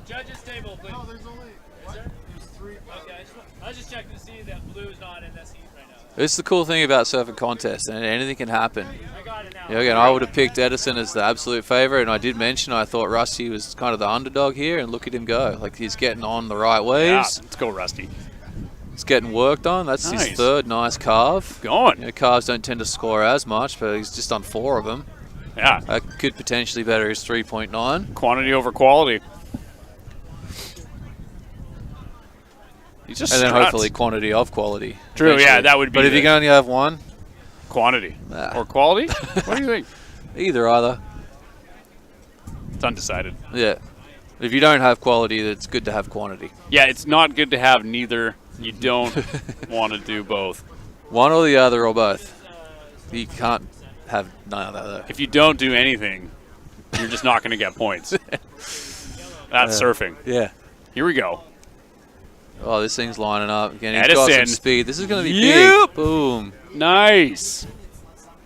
C: judges table, please. No, there's only, There's 3. Okay, I was just checking to see that blue is not in this heat right now.
I: This is the cool thing about surfing contests, and anything can happen.
C: I got it now.
I: Yeah, again, I would have picked Edison as the absolute favorite, and I did mention I thought Rusty was kind of the underdog here, and look at him go. Like, he's getting on the right waves.
D: Yeah, let's go, Rusty.
I: He's getting worked on. That's his third nice carve.
D: Going.
I: You know, carves don't tend to score as much, but he's just done 4 of them.
D: Yeah.
I: That could potentially better his 3.9.
D: Quantity over quality. He's just
I: and then
D: struts.
I: hopefully quantity of quality.
D: True,
I: eventually.
D: yeah, that would be.
I: But if you can only have one,
D: quantity or quality, what do you think?
I: Either.
D: It's undecided.
I: Yeah. If you don't have quality, it's good to have quantity.
D: Yeah, it's not good to have neither. You don't want to do both.
I: One or the other or both. You can't have none of the other.
D: If you don't do anything, you're just not going to get points. That's surfing.
I: Yeah.
D: Here we go.
I: Oh, this thing's lining up. Again, he's
D: Edison.
I: got some speed. This is going to be big. Boom.
D: Nice.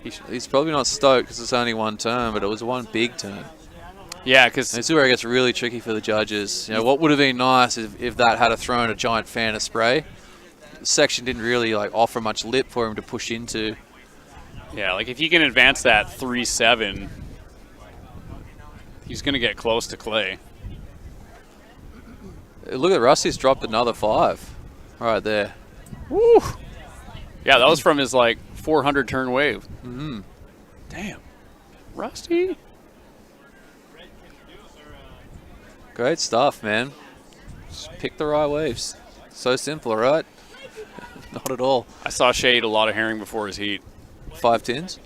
I: He's probably not stoked because it's only one turn, but it was one big turn.
D: Yeah, because
I: this is where it gets really tricky for the judges. You know, what would have been nice if that had thrown a giant fan of spray. The section didn't really offer much lip for him to push into.
D: Yeah, like if he can advance that 3.7, he's going to get close to Clay.
I: Look at Rusty's dropped another 5 right there.
D: Woo! Yeah, that was from his 400 turn wave. Damn. Rusty.
I: Great stuff, man. Just pick the right waves. So simple, right? Not at all.
D: I saw Shay eat a lot of herring before his heat.
I: 5 tins?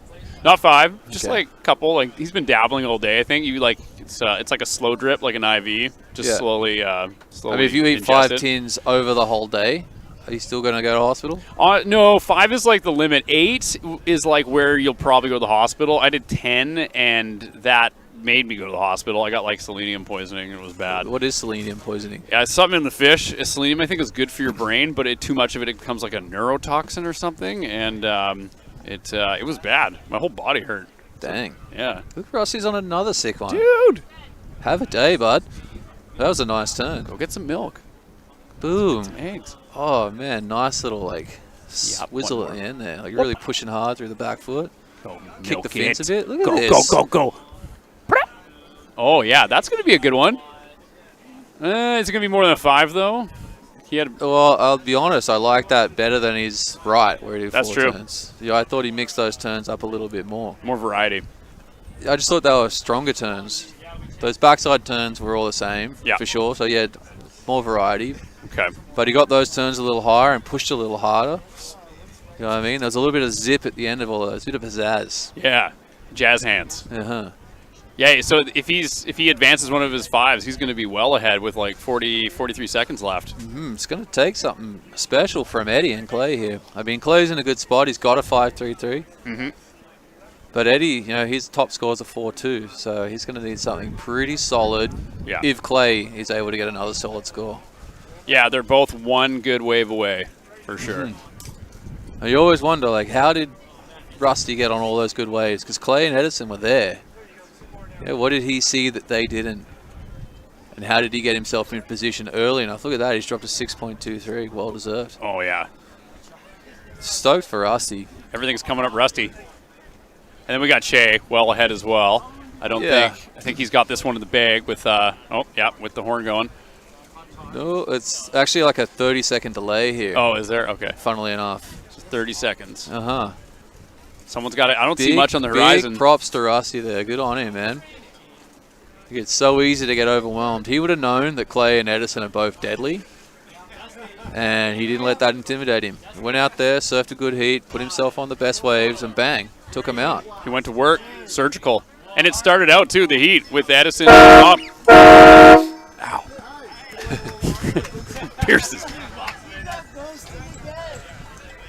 D: Not 5, just
I: Okay.
D: a couple. He's been dabbling all day. I think it's like a slow drip, like an IV, just slowly.
I: I mean, if you eat
D: ingest
I: 5
D: it.
I: tins over the whole day, are you still going to go to hospital?
D: No, 5 is the limit. 8 is where you'll probably go to the hospital. I did 10, and that made me go to the hospital. I got selenium poisoning, and it was bad.
I: What is selenium poisoning?
D: Yeah, it's something in the fish. Selenium, I think, is good for your brain, but too much of it becomes like a neurotoxin or something, and it was bad. My whole body hurt.
I: Dang.
D: Yeah.
I: Look, Rusty's on another sick one.
D: Dude!
I: Have a day, bud. That was a nice turn.
D: Go get some milk.
I: Boom.
D: Some eggs.
I: Oh, man. Nice little, whistle at the end there. Really pushing hard through the back foot. Kick the fence a bit. Look at this.
D: Go. Oh, yeah. That's going to be a good one. Is it going to be more than a 5, though?
I: Well, I'll be honest. I like that better than his right, where he did 4
D: That's true.
I: turns. Yeah, I thought he mixed those turns up a little bit more.
D: More variety.
I: I just thought they were stronger turns. Those backside turns were all the same, for sure. So, yeah, more variety.
D: Okay.
I: But he got those turns a little higher and pushed a little harder. You know what I mean? There's a little bit of zip at the end of all those. A bit of pizzazz.
D: Yeah. Jazz hands.
I: Uh-huh.
D: Yeah, so if he advances one of his 5s, he's going to be well ahead with 43 seconds left.
I: It's going to take something special from Eddie and Clay here. I mean, Clay's in a good spot. He's got a 5.33. But Eddie, you know, his top scores are 4-2, so he's going to need something pretty solid if Clay is able to get another solid score.
D: Yeah, they're both one good wave away, for sure.
I: Now, you always wonder, like, how did Rusty get on all those good waves? Because Clay and Edison were there. Yeah, what did he see that they didn't? And how did he get himself in position early enough? Look at that, he's dropped a 6.23, well deserved.
D: Oh, yeah.
I: Stoked for Rusty.
D: Everything's coming up Rusty. And then we got Shea well ahead as well. I think he's got this one in the bag with with the horn going.
I: No, it's actually like a 30-second delay here.
D: Oh, is there? Okay.
I: Funnily enough.
D: Just 30 seconds.
I: Uh-huh.
D: Someone's got it. I don't see much on the horizon.
I: Big props to Rusty there. Good on him, man. It's so easy to get overwhelmed. He would have known that Clay and Edison are both deadly, and he didn't let that intimidate him. He went out there, surfed a good heat, put himself on the best waves, and bang, took him out.
D: He went to work, surgical. And it started out, too, the heat, with Edison up. Ow. Pierces.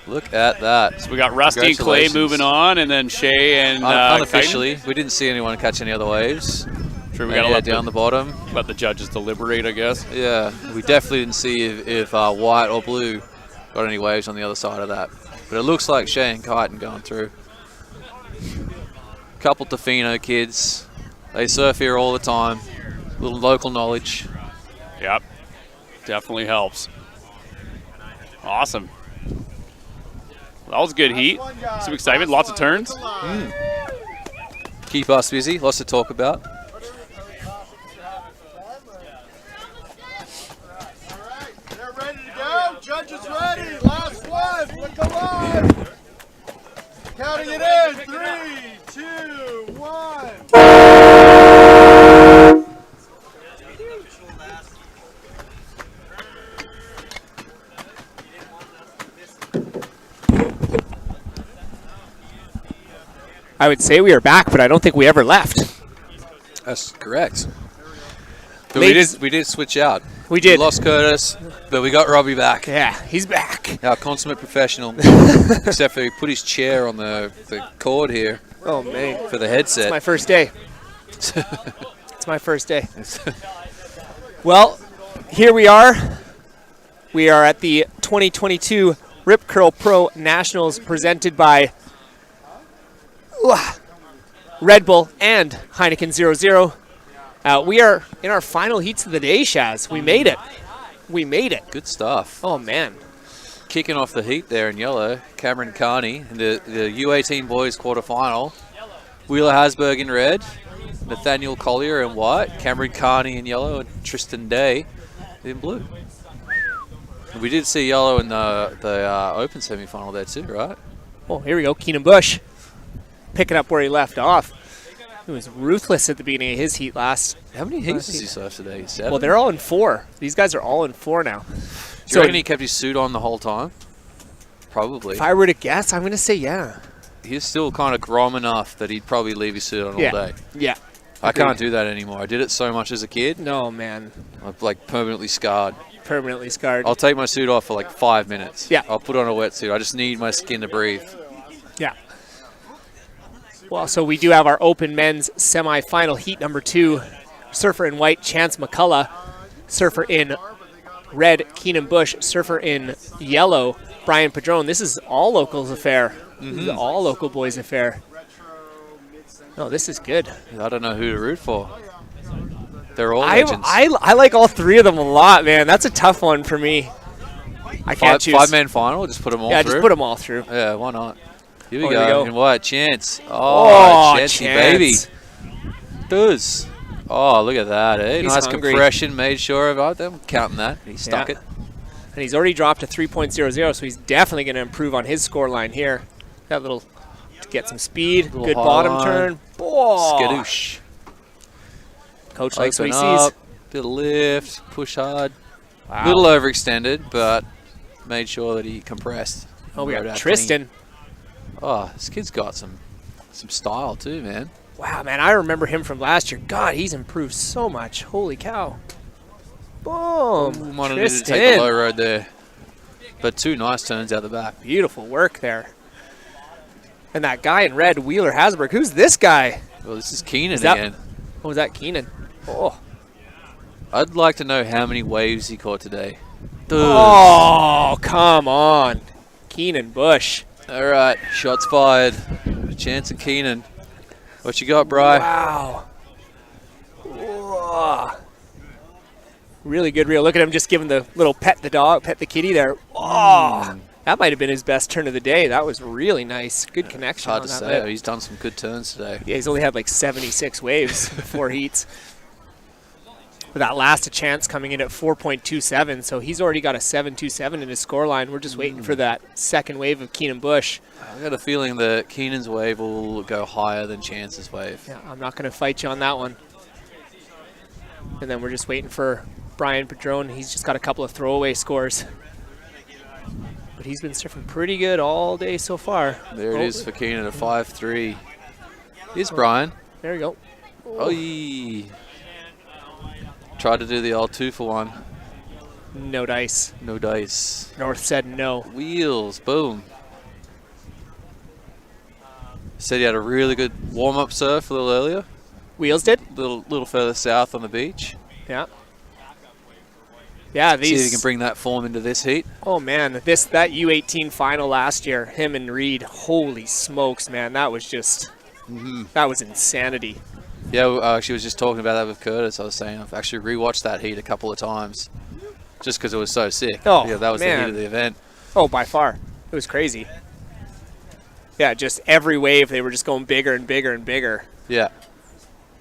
I: Look at that.
D: So we got Rusty and Clay moving on, and then Shea and
I: unofficially,
D: Kyten.
I: we didn't see anyone catch any other waves.
D: Sure, we got to let
I: down the bottom.
D: Let the judges deliberate, I guess.
I: Yeah, we definitely didn't see if white or blue got any waves on the other side of that. But it looks like Shea and Kyten going through. Couple Tofino kids. They surf here all the time. Little local knowledge.
D: Yep, definitely helps. Awesome. That was a good heat. Some excitement, lots of turns.
I: Keep us busy, lots to talk about.
B: They're ready to go. Judges ready. Last one. Look alive. Counting it in. 3, 2, 1.
A: I would say we are back, but I don't think we ever left.
I: That's correct. But we did switch out.
A: We did.
I: We lost Curtis, but we got Robbie back.
A: Yeah, he's back.
I: Our consummate professional. Except for he put his chair on the cord here.
A: Oh, man.
I: For the headset.
A: It's my first day. It's my first day. Well, here we are. We are at the 2022 Rip Curl Pro Nationals presented by Red Bull and Heineken 00. We are in our final heats of the day, Shaz. We made it. We made it.
I: Good stuff.
A: Oh, man.
I: Kicking off the heat there in yellow, Cameron Carney in the U18 boys quarterfinal. Wheeler Hasberg in red, Nathaniel Collier in white, Cameron Carney in yellow, and Tristan Day in blue. We did see yellow in the open semifinal there too, right?
A: Oh, here we go. Keenan Bush picking up where he left off. He was ruthless at the beginning of his heat last.
I: How many heats does he surf today? 7?
A: Well, they're all in 4. These guys are all in 4 now.
I: Do you reckon he kept his suit on the whole time? Probably.
A: If I were to guess, I'm going to say yeah.
I: He's still kind of grom enough that he'd probably leave his suit on all day.
A: Yeah.
I: I can't do that anymore. I did it so much as a kid.
A: No, man.
I: I'm like permanently scarred.
A: Permanently scarred.
I: I'll take my suit off for like 5 minutes.
A: Yeah.
I: I'll put on a wetsuit. I just need my skin to breathe.
A: Yeah. Well, so we do have our open men's semifinal heat number 2. Surfer in white, Chance McCullough. Surfer in red, Keenan Bush. Surfer in yellow, Brian Padron. This is all locals affair. This is all local boys affair. No, this is good.
I: I don't know who to root for. They're all legends.
A: I like all 3 of them a lot, man. That's a tough one for me. I can't choose.
I: 5-man final? Just put them all through?
A: Yeah, just put them all through.
I: Yeah, why not? Here we
A: Here we
I: go.
A: go.
I: In white, Chance. Oh, Chancey, baby. Does. Oh, look at that, eh?
A: He's
I: nice
A: hungry.
I: Compression, made sure of it. I'm counting that. He stuck it.
A: And he's already dropped a 3.00, so he's definitely going to improve on his score line here. Got a little to get some speed. Good bottom turn. Oh.
I: Skadoosh.
A: Coach likes what he
I: Open
A: sees.
I: up, bit of lift, push hard.
A: Wow.
I: Little overextended, but made sure that he compressed.
A: Oh, we
I: Rode
A: got
I: out
A: Tristan.
I: clean. Oh, this kid's got some style too, man.
A: Wow, man, I remember him from last year. God, he's improved so much. Holy cow. Boom.
I: Wanted to
A: Tristan.
I: take the low road there. But 2 nice turns out the back.
A: Beautiful work there. And that guy in red, Wheeler Hasberg, who's this guy?
I: Well, this is Keenan again.
A: Oh, was that Keenan? Oh.
I: I'd like to know how many waves he caught today.
A: Oh, come on. Keenan Bush.
I: All right, shots fired. Chance and Keenan. What you got, Bri?
A: Wow. Whoa. Really good reel. Look at him just giving the little pet the kitty there. Oh, that might have been his best turn of the day. That was really nice. Good connection.
I: Hard
A: on
I: to
A: that
I: say.
A: lip.
I: He's done some good turns today.
A: Yeah, he's only had like 76 waves, 4 heats. But that last a chance coming in at 4.27, so he's already got a 7.27 in his scoreline. We're just waiting for that second wave of Keenan Bush.
I: I got a feeling that Keenan's wave will go higher than Chance's wave.
A: Yeah, I'm not going to fight you on that one. And then we're just waiting for Brian Padron. He's just got a couple of throwaway scores. But he's been surfing pretty good all day so far.
I: There it is for Keenan, a 5.3. Here's Brian.
A: There you go.
I: Oh, yeah. Tried to do the old 2-for-1.
A: No dice.
I: No dice.
A: North said no.
I: Wheels, boom. Said he had a really good warm-up surf a little earlier.
A: Wheels did?
I: Little further south on the beach.
A: Yeah. Yeah, these.
I: See if he can bring that form into this heat.
A: Oh man, that U18 final last year, him and Reed. Holy smokes, man, that was just that was insanity.
I: Yeah, she was just talking about that with Curtis. I was saying I've actually rewatched that heat a couple of times, just because it was so sick.
A: Oh,
I: yeah, that was
A: man.
I: the heat of the event.
A: Oh, by far, it was crazy. Yeah, just every wave they were just going bigger and bigger and bigger.
I: Yeah,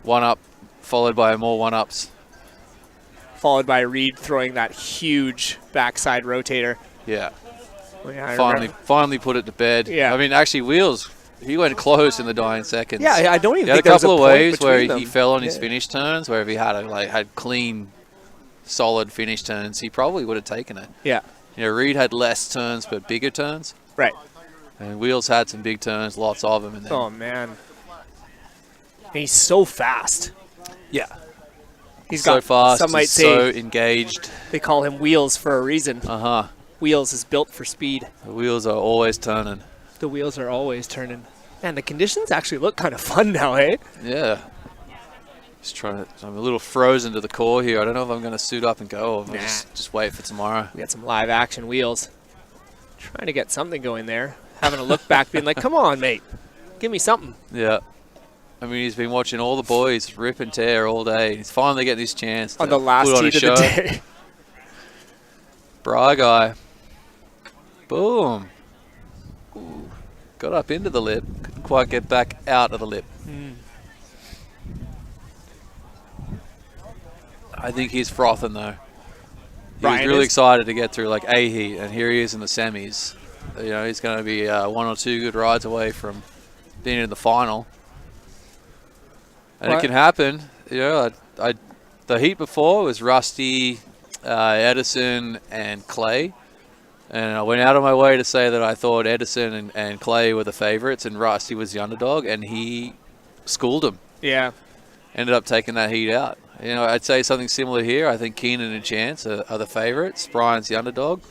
I: 1-up followed by more 1-ups.
A: Followed by Reed throwing that huge backside rotator.
I: Yeah.
A: Well, yeah,
I: finally put it to bed.
A: Yeah.
I: I mean, actually, Wheels, he went close in the dying seconds.
A: Yeah, I don't even
I: he had
A: think
I: a
A: there was
I: couple
A: a
I: of
A: point
I: waves where
A: between
I: he
A: them.
I: fell on his finish turns, where if he had had clean, solid finish turns, he probably would have taken it.
A: Yeah.
I: You know, Reed had less turns but bigger turns.
A: Right.
I: And Wheels had some big turns, lots of them. And then
A: Oh man. And he's so fast.
I: Yeah.
A: He's
I: so
A: got,
I: fast,
A: some might
I: he's
A: say
I: so engaged.
A: They call him Wheels for a reason.
I: Uh-huh.
A: Wheels is built for speed.
I: The wheels are always turning.
A: The wheels are always turning. And the conditions actually look kind of fun now, eh?
I: Yeah. Just trying to, I'm a little frozen to the core here. I don't know if I'm going to suit up and go or if I'll just wait for tomorrow.
A: We got some live action wheels. Trying to get something going there. Having a look back, being like, come on, mate. Give me something.
I: Yeah. I mean, he's been watching all the boys rip and tear all day. He's finally getting his chance to
A: on the last
I: put on a
A: heat
I: show.
A: of the day.
I: Bra guy. Boom. Ooh. Got up into the lip. Couldn't quite get back out of the lip. I think he's frothing, though. He was really excited to get through like a heat, and here he is in the semis. You know, he's going to be 1 or 2 good rides away from being in the final. And it can happen. You know, the heat before was Rusty, Edison, and Clay. And I went out of my way to say that I thought Edison and Clay were the favorites and Rusty was the underdog, and he schooled him.
A: Yeah.
I: Ended up taking that heat out. You know, I'd say something similar here. I think Keenan and Chance are the favorites. Brian's the underdog.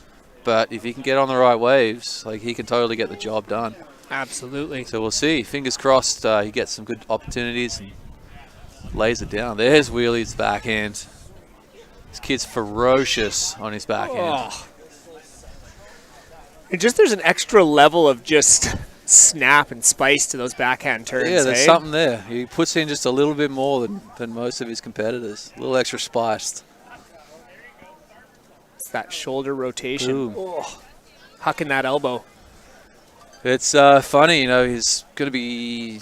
I: But if he can get on the right waves, like, he can totally get the job done.
A: Absolutely.
I: So we'll see. Fingers crossed he gets some good opportunities and lays it down. There's Wheelie's backhand. This kid's ferocious on his backhand.
A: Oh. And just there's an extra level of just snap and spice to those backhand turns.
I: Yeah, there's
A: eh?
I: something there. He puts in just a little bit more than most of his competitors. A little extra spiced.
A: It's that shoulder rotation.
I: Boom.
A: Oh, hucking that elbow.
I: It's funny, you know, he's going to be,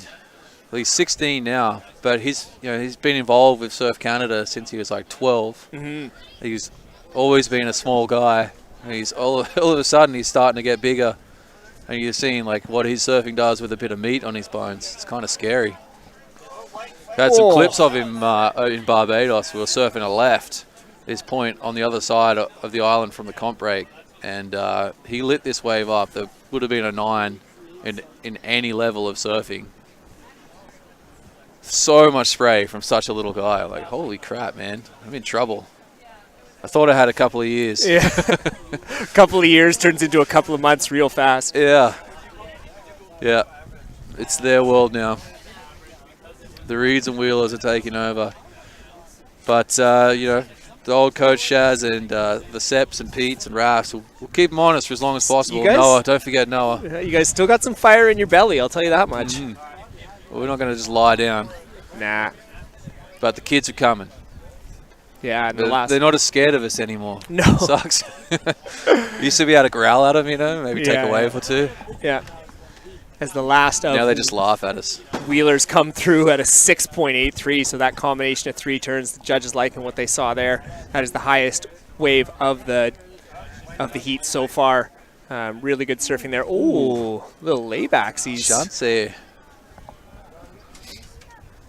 I: well, he's 16 now, but he's been involved with Surf Canada since he was like 12.
A: Mm-hmm.
I: He's always been a small guy. And he's all of a sudden he's starting to get bigger, and you're seeing like what his surfing does with a bit of meat on his bones. It's kind of scary. Had some clips of him in Barbados. We were surfing a left, this point on the other side of the island from the comp break, and he lit this wave up that would have been a 9 in any level of surfing. So much spray from such a little guy. Like, holy crap, man, I'm in trouble. I thought I had a couple of years.
A: Yeah. A couple of years turns into a couple of months real fast.
I: Yeah. Yeah. it's their world now. The Reeds and Wheelers are taking over. But, you know, the old coach Shaz and the Seps and Pete's and Rafs, we'll keep them honest for as long as possible. Noah, don't forget Noah.
A: You guys still got some fire in your belly, I'll tell you that much.
I: We're not going to just lie down.
A: Nah.
I: But the kids are coming.
A: Yeah,
I: they're not as scared of us anymore.
A: No.
I: Sucks. Used to be able to growl at them, you know, maybe take a wave or two.
A: Yeah. As the last of
I: now they just laugh at us.
A: Wheelers come through at a 6.83, so that combination of 3 turns, the judges liking what they saw there. That is the highest wave of the heat so far. Really good surfing there. Ooh, little laybacks.
I: Chance.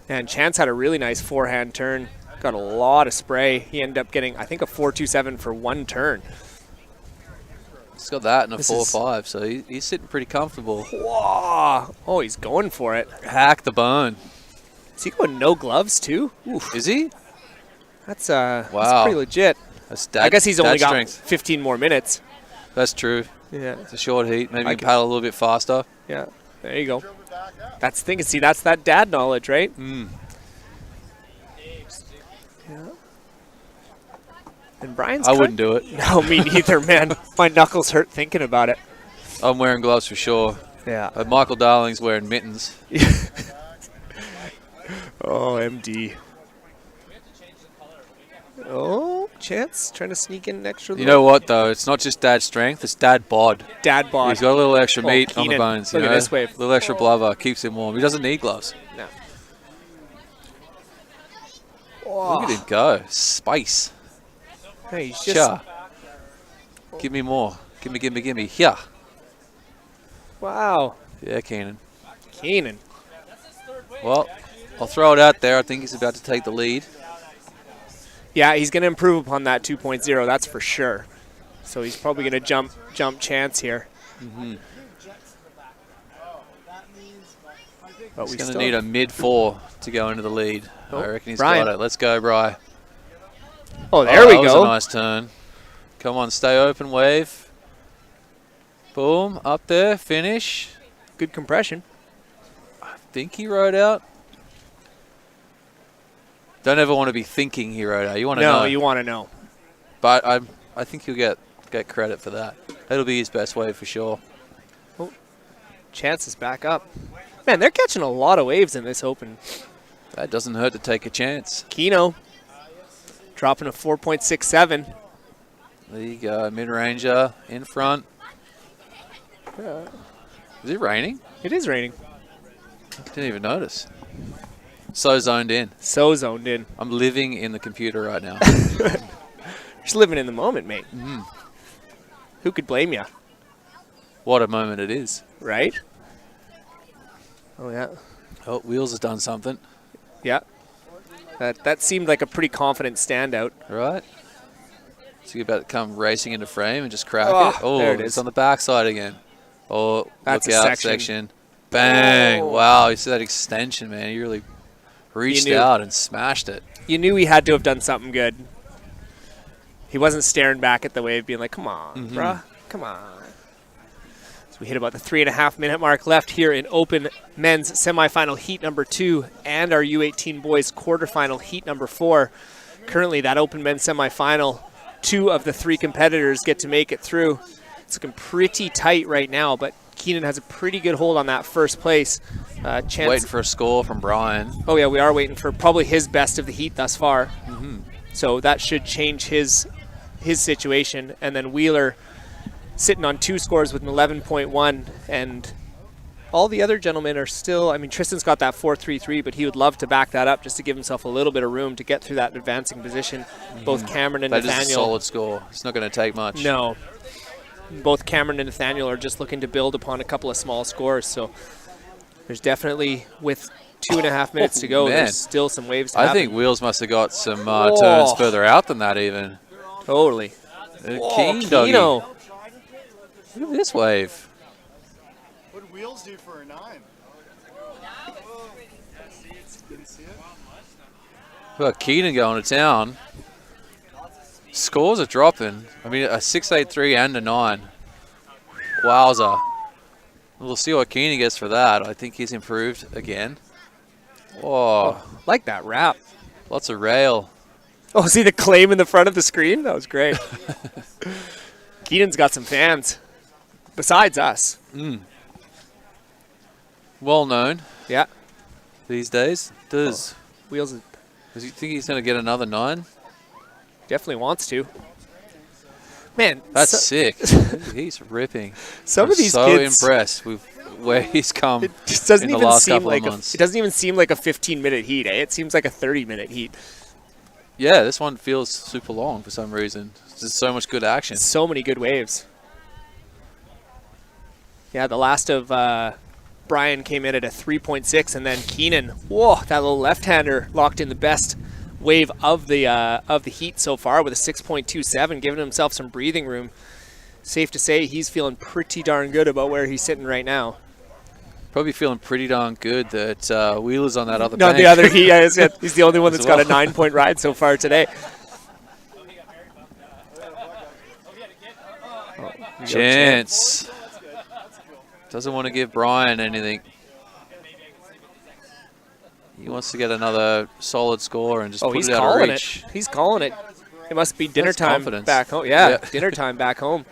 A: And Chance had a really nice forehand turn. Got a lot of spray. He ended up getting, I think, a 4.27 for 1 turn.
I: He's got that in a 4.5, so he's sitting pretty comfortable.
A: Whoa! Oh, he's going for it.
I: Hack the bone.
A: Is he going no gloves too?
I: Oof. Is he?
A: That's that's pretty legit. I guess he's only got 15 more minutes.
I: That's true.
A: Yeah.
I: It's a short heat. Maybe you can paddle a little bit faster.
A: Yeah. There you go. That's the thing. See, that's that dad knowledge, right?
I: Mm.
A: Yeah. And Brian's
I: I wouldn't do it.
A: No, me neither, man. My knuckles hurt thinking about it.
I: I'm wearing gloves for sure.
A: Yeah.
I: Michael Darling's wearing mittens.
A: Oh, MD. Oh, Chance trying to sneak in an extra
I: You know what, though? It's not just dad strength, it's dad bod.
A: Dad bod.
I: He's got a little extra meat on the
A: Keenan.
I: bones.
A: Look
I: you
A: at
I: know?
A: this wave.
I: A little extra blubber. Keeps him warm. He doesn't need gloves.
A: No.
I: Look at him go. Spice.
A: Hey, he's just...
I: Sure. Give me more. Give me. Here.
A: Wow.
I: Yeah, Keenan. Well, I'll throw it out there. I think he's about to take the lead.
A: Yeah, he's going to improve upon that 2.0, that's for sure. So he's probably going to jump Chance here.
I: Mm-hmm.
A: But
I: he's going to need a mid-4 to go into the lead.
A: Oh,
I: I reckon he's
A: Brian.
I: got it. Let's go, Bri.
A: Oh, there we
I: That was
A: go.
I: a nice turn. Come on, stay open, wave. Boom, up there, finish.
A: Good compression.
I: I think he rode out. Don't ever want to be thinking he rode out. You want to know.
A: No, you want to know.
I: But I think he'll get credit for that. That'll be his best wave for sure.
A: Oh, Chance is back up. Man, they're catching a lot of waves in this open.
I: That doesn't hurt to take a chance.
A: Kino dropping a 4.67.
I: There you go, mid-ranger in front. Is it raining?
A: It is raining.
I: Didn't even notice. So zoned in.
A: So zoned in.
I: I'm living in the computer right now.
A: Just living in the moment, mate.
I: Mm.
A: Who could blame you?
I: What a moment it is.
A: Right? Oh, yeah.
I: Oh, Wheels has done something.
A: Yeah. That seemed like a pretty confident standout.
I: Right. So you're about to come racing into frame and just crack it. Oh,
A: there it
I: it's
A: is.
I: on the backside again. Oh,
A: That's
I: look
A: a
I: out
A: section.
I: Bang.
A: Oh.
I: Wow, you see that extension, man. You really reached out and smashed it.
A: You knew he had to have done something good. He wasn't staring back at the wave being like, come on, bruh. Come on. So we hit about the 3.5 minute mark left here in Open Men's Semifinal Heat number 2 and our U18 Boys Quarterfinal Heat number 4. Currently, that Open Men's Semifinal, 2 of the 3 competitors get to make it through. It's looking pretty tight right now, but Keenan has a pretty good hold on that first place. Chance
I: Waiting for a score from Brian.
A: Oh, yeah, we are waiting for probably his best of the heat thus far.
I: Mm-hmm.
A: So that should change his situation. And then Wheeler sitting on 2 scores with an 11.1. And all the other gentlemen are still, I mean, Tristan's got that 4.33, but he would love to back that up just to give himself a little bit of room to get through that advancing position. Both Cameron and Nathaniel.
I: That is a solid score. It's not going to take much.
A: No. Both Cameron and Nathaniel are just looking to build upon a couple of small scores. So there's definitely, with 2.5 minutes to go, there's still some waves to happen.
I: I think Wheels must have got some turns further out than that even.
A: Totally.
I: Keen doggy.
A: Kino.
I: Look at this wave.
B: What did Wheels do for a 9? Didn't see it.
I: We've got Keenan going to town. Scores are dropping. I mean, a 6.83 and a 9. Wowza. We'll see what Keeney gets for that. I think he's improved again. Oh,
A: like that wrap.
I: Lots of rail.
A: Oh, see the claim in the front of the screen? That was great. Keenan's got some fans besides us.
I: Well known.
A: Yeah.
I: These days. Does
A: Wheels.
I: Does he think he's going to get another 9?
A: Definitely wants to. Man,
I: that's sick. He's ripping.
A: Some
I: I'm
A: of these
I: so
A: kids,
I: impressed with where he's come.
A: It just doesn't
I: in the
A: even
I: last
A: seem
I: couple
A: like
I: of months.
A: it doesn't even seem like a 15-minute heat. Eh? It seems like a 30-minute heat.
I: Yeah, this one feels super long for some reason. There's so much good action.
A: So many good waves. Yeah, the last of Brian came in at a 3.6, and then Keenan, whoa, that little left-hander locked in the best wave of the heat so far with a 6.27, giving himself some breathing room. Safe to say he's feeling pretty darn good about where he's sitting right now.
I: Probably feeling pretty darn good that Wheeler's on that other
A: No,
I: bank.
A: the other he's the only one that's
I: well.
A: got a 9-point ride so far today.
I: Chance. Doesn't want to give Brian anything. He wants to get another solid score and just put
A: he's
I: it out of
A: calling
I: reach.
A: it. He's calling it. It must be dinner
I: That's
A: time
I: confidence.
A: back home. Yeah,
I: Yeah.
A: dinner time back home.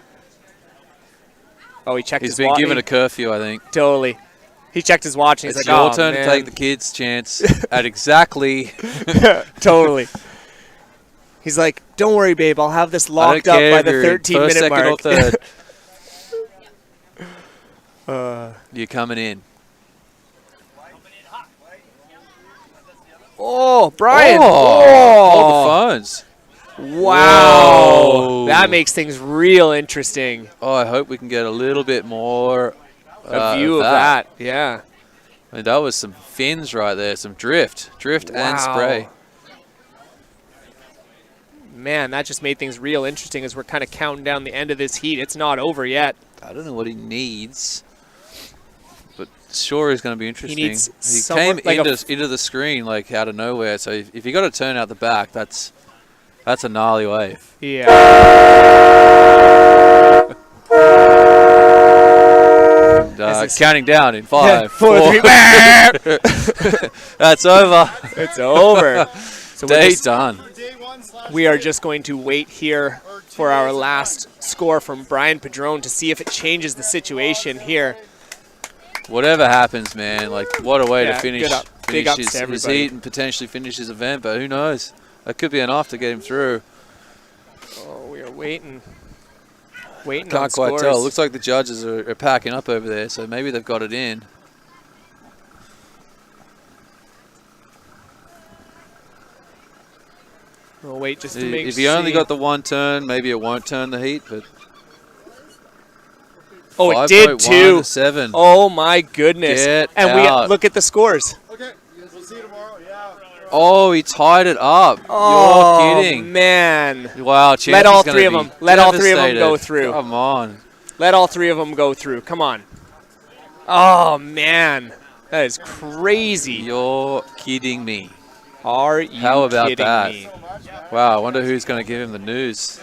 A: Oh, he checked
I: He's
A: his
I: been
A: watch.
I: given a curfew, I think.
A: Totally. He checked his watch and he's
I: It's
A: like,
I: your
A: oh,
I: turn
A: man.
I: to take the kids' chance at exactly.
A: Totally. He's like, don't worry, babe. I'll have this locked up by the 13-minute
I: second
A: mark.
I: or third. You're coming in.
A: Oh, Brian.
I: All the phones.
A: Wow.
I: Whoa.
A: That makes things real interesting.
I: Oh, I hope we can get a little bit more
A: A view of that. Yeah.
I: I mean, that was some fins right there, some drift and spray.
A: Man, that just made things real interesting as we're kind of counting down the end of this heat. It's not over yet.
I: I don't know what he needs, but sure is going to be interesting.
A: He needs
I: he
A: someone
I: came
A: like
I: into the screen like out of nowhere, so if you got to turn out the back, that's a gnarly wave.
A: Yeah.
I: And, counting down in 5,
A: 4, 3.
I: That's over.
A: It's over. So
I: Day done.
A: We are just going to wait here for our last score from Brian Padron to see if it changes the situation here.
I: Whatever happens, man, like what a way to finish,
A: Big ups
I: his,
A: to
I: his
A: everybody.
I: heat and potentially finish his event, but who knows? That could be enough to get him through.
A: Oh, we are waiting. Waiting
I: Can't
A: on
I: quite
A: scores.
I: tell. It looks like the judges are packing up over there, so maybe they've got it in.
A: We'll wait just to make
I: If you only
A: see.
I: got the one turn, maybe it won't turn the heat, but
A: Oh, it did
I: 5.1
A: too.
I: to 7.
A: Oh my goodness!
I: Get
A: and
I: out.
A: we look at the scores.
B: Okay, we'll see you tomorrow. Yeah.
I: Oh, he tied it up.
A: Oh,
I: You're kidding.
A: man.
I: Wow, Chance
A: Let all
I: is
A: three of
I: gonna
A: them.
I: be
A: Let all three of them
I: devastated.
A: go through.
I: Come on.
A: Let all three of them go through. Come on. Oh man, that is crazy.
I: You're kidding me.
A: Are you
I: How about
A: kidding
I: that?
A: me?
I: Wow, I wonder who's going to give him the news.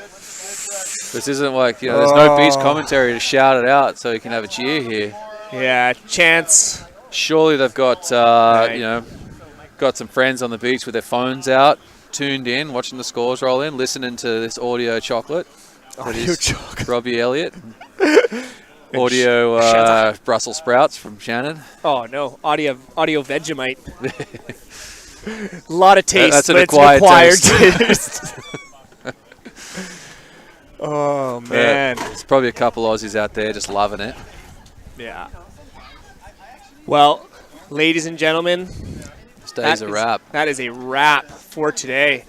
I: This isn't like, there's no beach commentary to shout it out so he can have a cheer here.
A: Yeah, Chance.
I: Surely they've got, got some friends on the beach with their phones out, tuned in, watching the scores roll in, listening to this audio chocolate. That
A: Audio
I: is
A: chocolate.
I: Robbie Elliott. Audio Brussels sprouts from Shannon.
A: Oh no, audio Vegemite. A lot of taste,
I: That's an
A: but it's
I: acquired
A: acquired
I: taste.
A: taste. Oh man,
I: There's probably a couple Aussies out there just loving it.
A: yeah. Well, ladies and gentlemen,
I: This day's a wrap.
A: That is a wrap for today.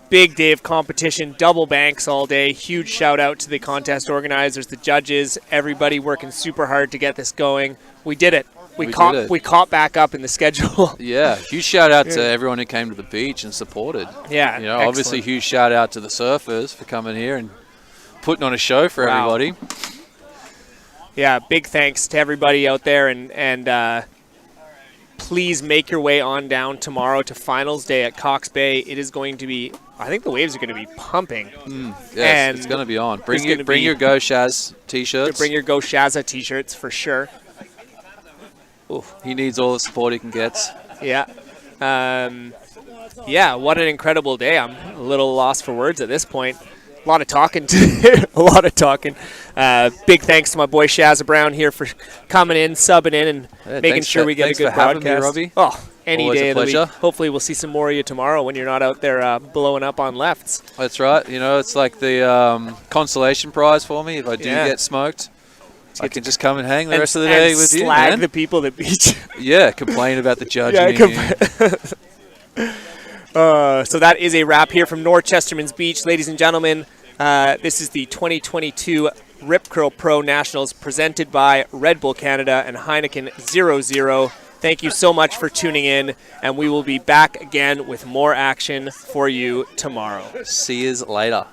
A: Big day of competition, double banks all day. Huge shout out to the contest organizers, the judges, everybody working super hard to get this going. We did it. We caught back up in the schedule.
I: Yeah, huge shout out to everyone who came to the beach and supported.
A: Yeah,
I: obviously
A: excellent.
I: huge shout out to the surfers for coming here and putting on a show for
A: Wow.
I: everybody.
A: Yeah, big thanks to everybody out there, and please make your way on down tomorrow to finals day at Cox Bay. It is going to be, I think the waves are going to be pumping.
I: Yes,
A: and
I: it's going to be on. Bring your Go Shaz t-shirts.
A: Bring your Go Shazza t-shirts for sure.
I: Ooh, he needs all the support he can get.
A: Yeah. Yeah, what an incredible day. I'm a little lost for words at this point. A lot of talking. A lot of talking. Big thanks to my boy Shazza Brown here for coming in, subbing in, and making sure we get a good broadcast.
I: Me, Robbie.
A: Oh, any
I: Always
A: day
I: a
A: of the week.
I: pleasure.
A: Hopefully we'll see some more of you tomorrow when you're not out there blowing up on lefts.
I: That's right. You know, it's like the consolation prize for me. If I do get smoked, I can just come and hang the rest of the day with you.
A: Slag the people that beat you.
I: Yeah, complain about the judging.
A: So that is a wrap here from North Chesterman's Beach. Ladies and gentlemen, this is the 2022 Rip Curl Pro Nationals presented by Red Bull Canada and Heineken 00. Thank you so much for tuning in, and we will be back again with more action for you tomorrow.
I: See you later.